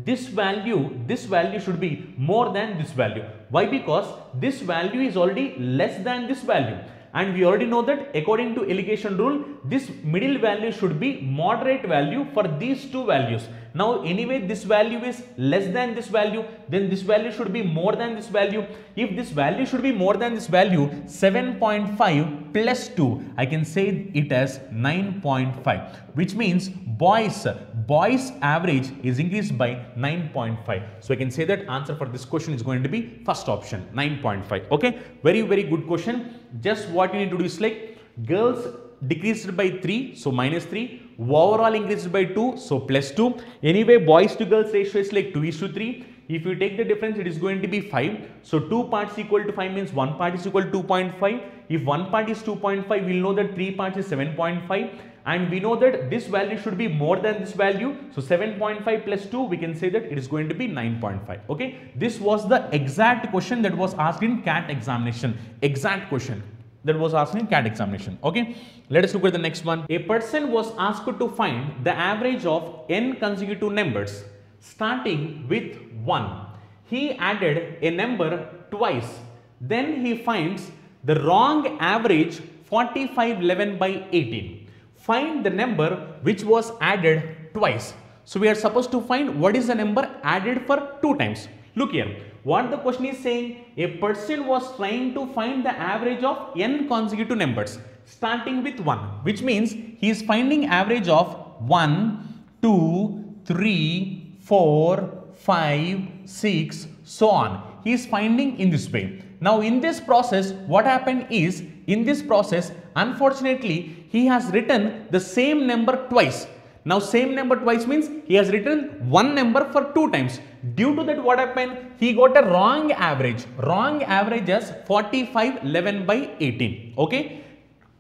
this value should be more than this value. Why? Because this value is already less than this value. And we already know that according to alligation rule, this middle value should be moderate value for these two values. Now anyway this value is less than this value, then this value should be more than this value. If this value should be more than this value, 7.5 plus 2, I can say it as 9.5, which means boys average is increased by 9.5. So I can say that answer for this question is going to be first option, 9.5. Okay, very good question. Just what you need to do is like girls decreased by 3, so minus 3, overall increased by 2, so plus 2. Anyway, boys to girls ratio is like 2:3. If you take the difference, it is going to be 5. So 2 parts equal to 5 means 1 part is equal to 2.5. If 1 part is 2.5, we will know that 3 parts is 7.5. And we know that this value should be more than this value. So 7.5 plus 2, we can say that it is going to be 9.5. Okay. This was the exact question that was asked in CAT examination. Exact question that was asked in CAT examination. Okay. Let us look at the next one. A person was asked to find the average of n consecutive numbers starting with 1. He added a number twice. Then he finds the wrong average 4511 by 18. Find the number which was added twice. So we are supposed to find what is the number added for 2 times. Look here, what the question is saying, a person was trying to find the average of n consecutive numbers starting with 1, which means he is finding average of 1, 2, 3, 4, 5, 6, so on. He is finding in this way. Now in this process, what happened is, in this process, unfortunately, he has written the same number twice. Now same number twice means he has written one number for 2 times. Due to that, what happened? He got a wrong average. Wrong average as 4511 by 18. Okay.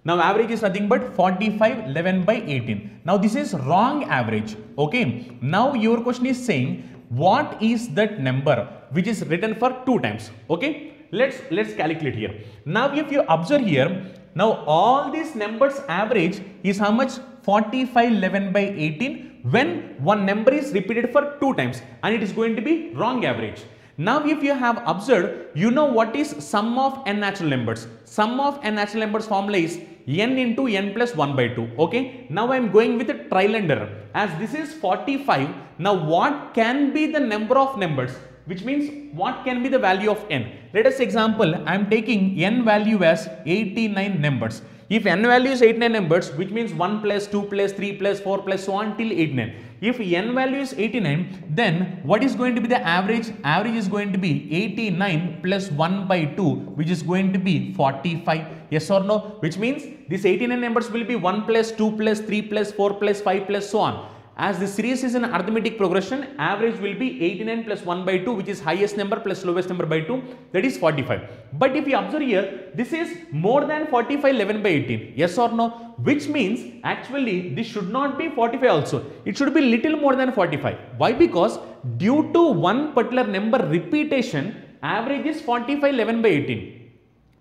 Now average is nothing but 4511 by 18. Now this is wrong average. Okay. Now your question is saying what is that number which is written for 2 times? Okay, let's calculate here. Now if you observe here, now all these numbers average is how much? 4511 by 18 when one number is repeated for 2 times, and it is going to be wrong average. Now if you have observed, you know what is sum of n natural numbers. Sum of n natural numbers formula is n into n plus 1 by 2. Okay, now I am going with a trial and error. As this is 45, now what can be the number of numbers? Which means what can be the value of n? Let us example, I am taking n value as 89 numbers. If n value is 89 numbers, which means 1 plus 2 plus 3 plus 4 plus so on till 89. If n value is 89, then what is going to be the average? Average is going to be 89 plus 1 by 2, which is going to be 45. Yes or no? Which means these 89 numbers will be 1 plus 2 plus 3 plus 4 plus 5 plus so on. As the series is an arithmetic progression, average will be 89 plus 1 by 2, which is highest number plus lowest number by 2, that is 45. But if you observe here, this is more than 45 11 by 18. Yes or no? Which means actually this should not be 45 also. It should be little more than 45. Why? Because due to one particular number repetition, average is 45 11 by 18.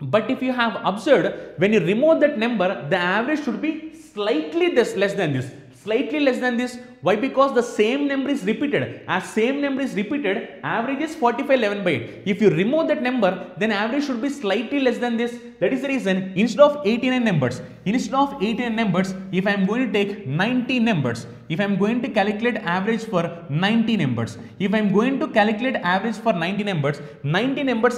But if you have observed, when you remove that number, the average should be slightly less than this. Slightly less than this. Why? Because the same number is repeated. As same number is repeated, average is 45 11 by 8. If you remove that number, then average should be slightly less than this. That is the reason, instead of 89 numbers, if I am going to take 90 numbers, if I am going to calculate average for 90 numbers, if I am going to calculate average for 90 numbers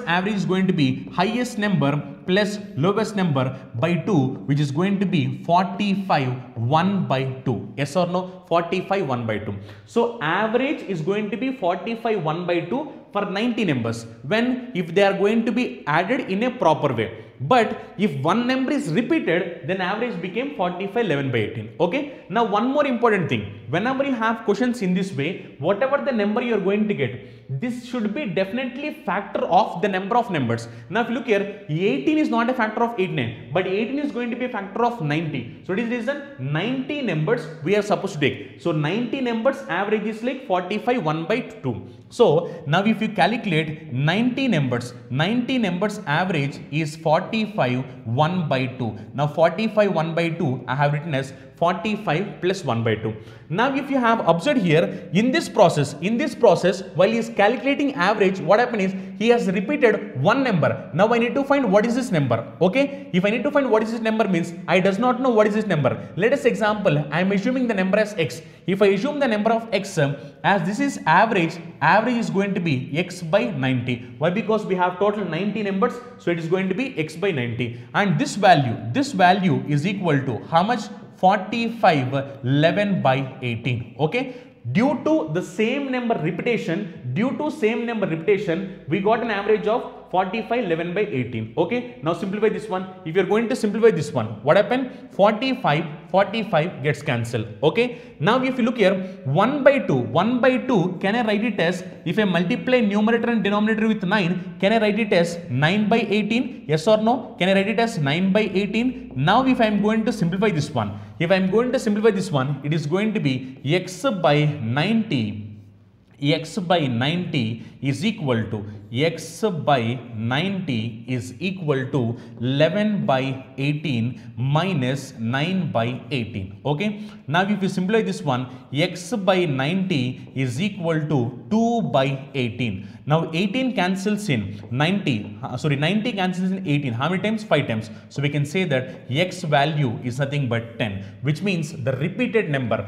average is going to be highest number plus lowest number by 2, which is going to be 45 1 by 2. Yes or no? 45 1 by 2. So average is going to be 45 1 by 2 for 90 numbers when if they are going to be added in a proper way. But if one number is repeated, then average became 45 11 by 18. Okay. Now one more important thing, whenever you have questions in this way, whatever the number you are going to get, this should be definitely factor of the number of numbers. Now if you look here, 18 is not a factor of 89, but 18 is going to be a factor of 90. So it is the reason 90 numbers we are supposed to take. So 90 numbers average is like 45 1 by 2. So now if you calculate 90 numbers average is 45 1 by 2. Now 45 1 by 2 I have written as 45 plus 1 by 2. Now if you have observed here, in this process while he is calculating average, what happened is he has repeated one number. Now I need to find what is this number. Okay, if I need to find what is this number means I does not know what is this number. Let us example, I am assuming the number as x. If I assume the number of x, as this is average is going to be x by 90. Why? Because we have total 90 numbers, so it is going to be x by 90, and this value is equal to how much? 45 11 by 18. Okay, due to the same number repetition, we got an average of 45 11 by 18. Okay, now simplify this one. If you are going to simplify this one, what happened? 45 gets cancelled. Okay, now if you look here, 1 by 2, can I write it as, if I multiply numerator and denominator with 9, can I write it as 9 by 18? Yes or no? Can I write it as 9 by 18? Now if I am going to simplify this one, it is going to be x by 90 is equal to 11 by 18 minus 9 by 18. Okay, now if you simplify this one, x by 90 is equal to 2 by 18. Now 18 cancels in 90 cancels in 18. How many times? 5 times. So we can say that x value is nothing but 10, which means the repeated number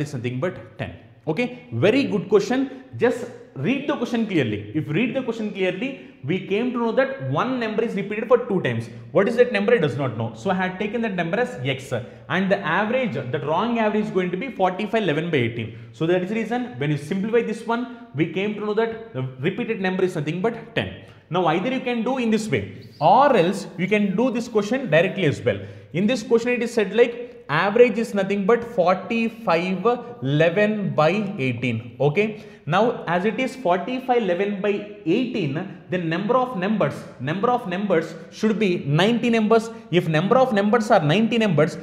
is nothing but 10. Okay, very good question. Just read the question clearly. If you read the question clearly, we came to know that one number is repeated for 2 times. What is that number? I does not know. So I had taken that number as x, and the average, the wrong average is going to be 45 11 by 18. So that is the reason when you simplify this one, we came to know that the repeated number is nothing but 10. Now either you can do in this way, or else you can do this question directly as well. In this question it is said like average is nothing but 45 11 by 18. Okay, now as it is 45 11 by 18, then number of numbers should be 90 numbers. If number of numbers are 90 numbers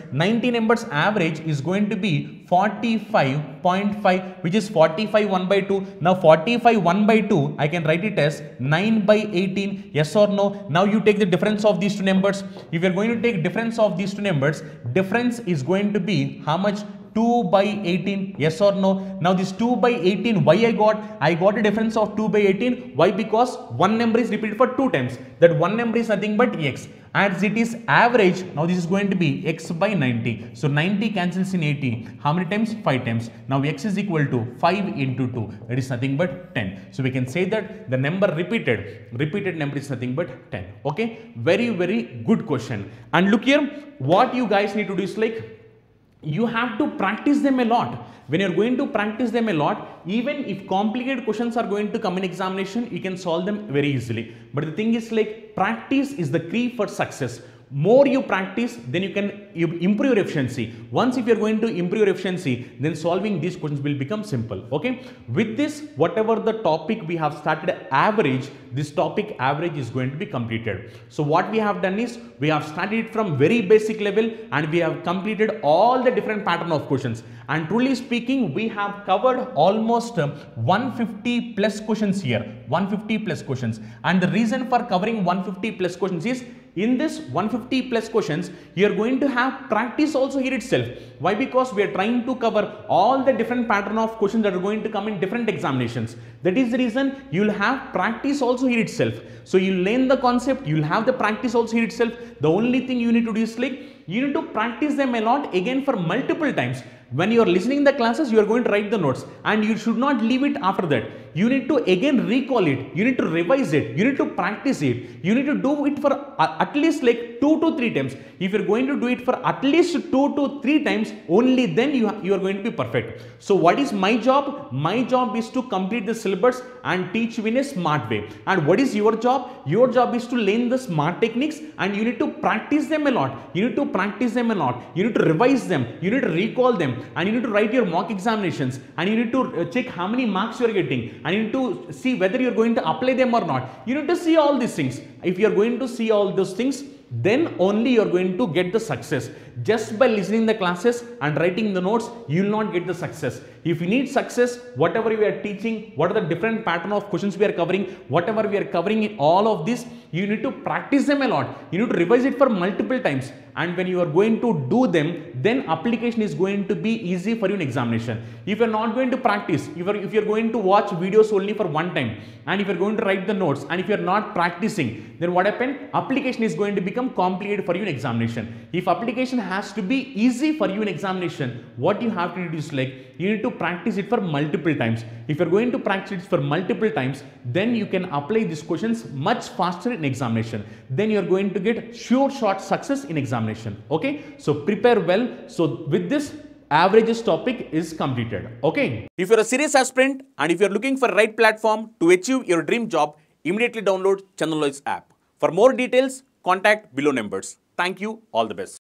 average is going to be 45.5, which is 45 1 by 2. Now 45 1 by 2, I can write it as 9 by 18. Yes or no? Now you take the difference of these two numbers. If you are going to take difference of these two numbers, difference is going to be how much? 2 by 18. Yes or no? Now this 2 by 18, why I got a difference of 2 by 18. Why? Because one number is repeated for 2 times. That one number is nothing but x. As it is average, now this is going to be x by 90. So 90 cancels in 80. How many times? 5 times. Now x is equal to 5 into 2. That is nothing but 10. So we can say that the number repeated number is nothing but 10. Okay. Very, very good question. And look here, what you guys need to do is like, you have to practice them a lot. When you're going to practice them a lot, even if complicated questions are going to come in examination, you can solve them very easily. But the thing is like, practice is the key for success. More you practice, then you can improve your efficiency. Once if you're going to improve your efficiency, then solving these questions will become simple. Okay. With this, whatever the topic we have started average, this topic average is going to be completed. So what we have done is, we have started it from very basic level and we have completed all the different pattern of questions. And truly speaking, we have covered almost 150 plus questions here, 150 plus questions. And the reason for covering 150 plus questions is, in this 150 plus questions, you are going to have practice also here itself. Why? Because we are trying to cover all the different pattern of questions that are going to come in different examinations. That is the reason you will have practice also here itself. So you learn the concept, you will have the practice also here itself. The only thing you need to do is like, you need to practice them a lot again for multiple times. When you are listening the classes, you are going to write the notes and you should not leave it after that. You need to again recall it, you need to revise it, you need to practice it, you need to do it for at least like 2 to 3 times. If you are going to do it for at least 2 to 3 times, only then you are going to be perfect. So what is my job? My job is to complete the syllabus and teach you in a smart way. And what is your job? Your job is to learn the smart techniques and you need to practice them a lot. You need to practice them a lot. You need to revise them. You need to recall them. And you need to write your mock examinations and you need to check how many marks you are getting and you need to see whether you are going to apply them or not. You need to see all these things. If you are going to see all those things, then only you are going to get the success. Just by listening the classes and writing the notes, you will not get the success. If you need success, whatever we are teaching, what are the different pattern of questions we are covering, whatever we are covering in all of this, you need to practice them a lot. You need to revise it for multiple times. And when you are going to do them, then application is going to be easy for you in examination. If you are not going to practice, if you are going to watch videos only for one time, and if you are going to write the notes, and if you are not practicing, then what happens? Application is going to become complicated for you in examination. If application has to be easy for you in examination, what you have to do is like, you need to practice it for multiple times. If you are going to practice it for multiple times, then you can apply these questions much faster in examination. Then you are going to get sure shot success in examination. Okay, so prepare well. So with this, averages topic is completed. Okay, if you're a serious aspirant and if you're looking for right platform to achieve your dream job, immediately download Chandan app. For more details, contact below numbers. Thank you. All the best.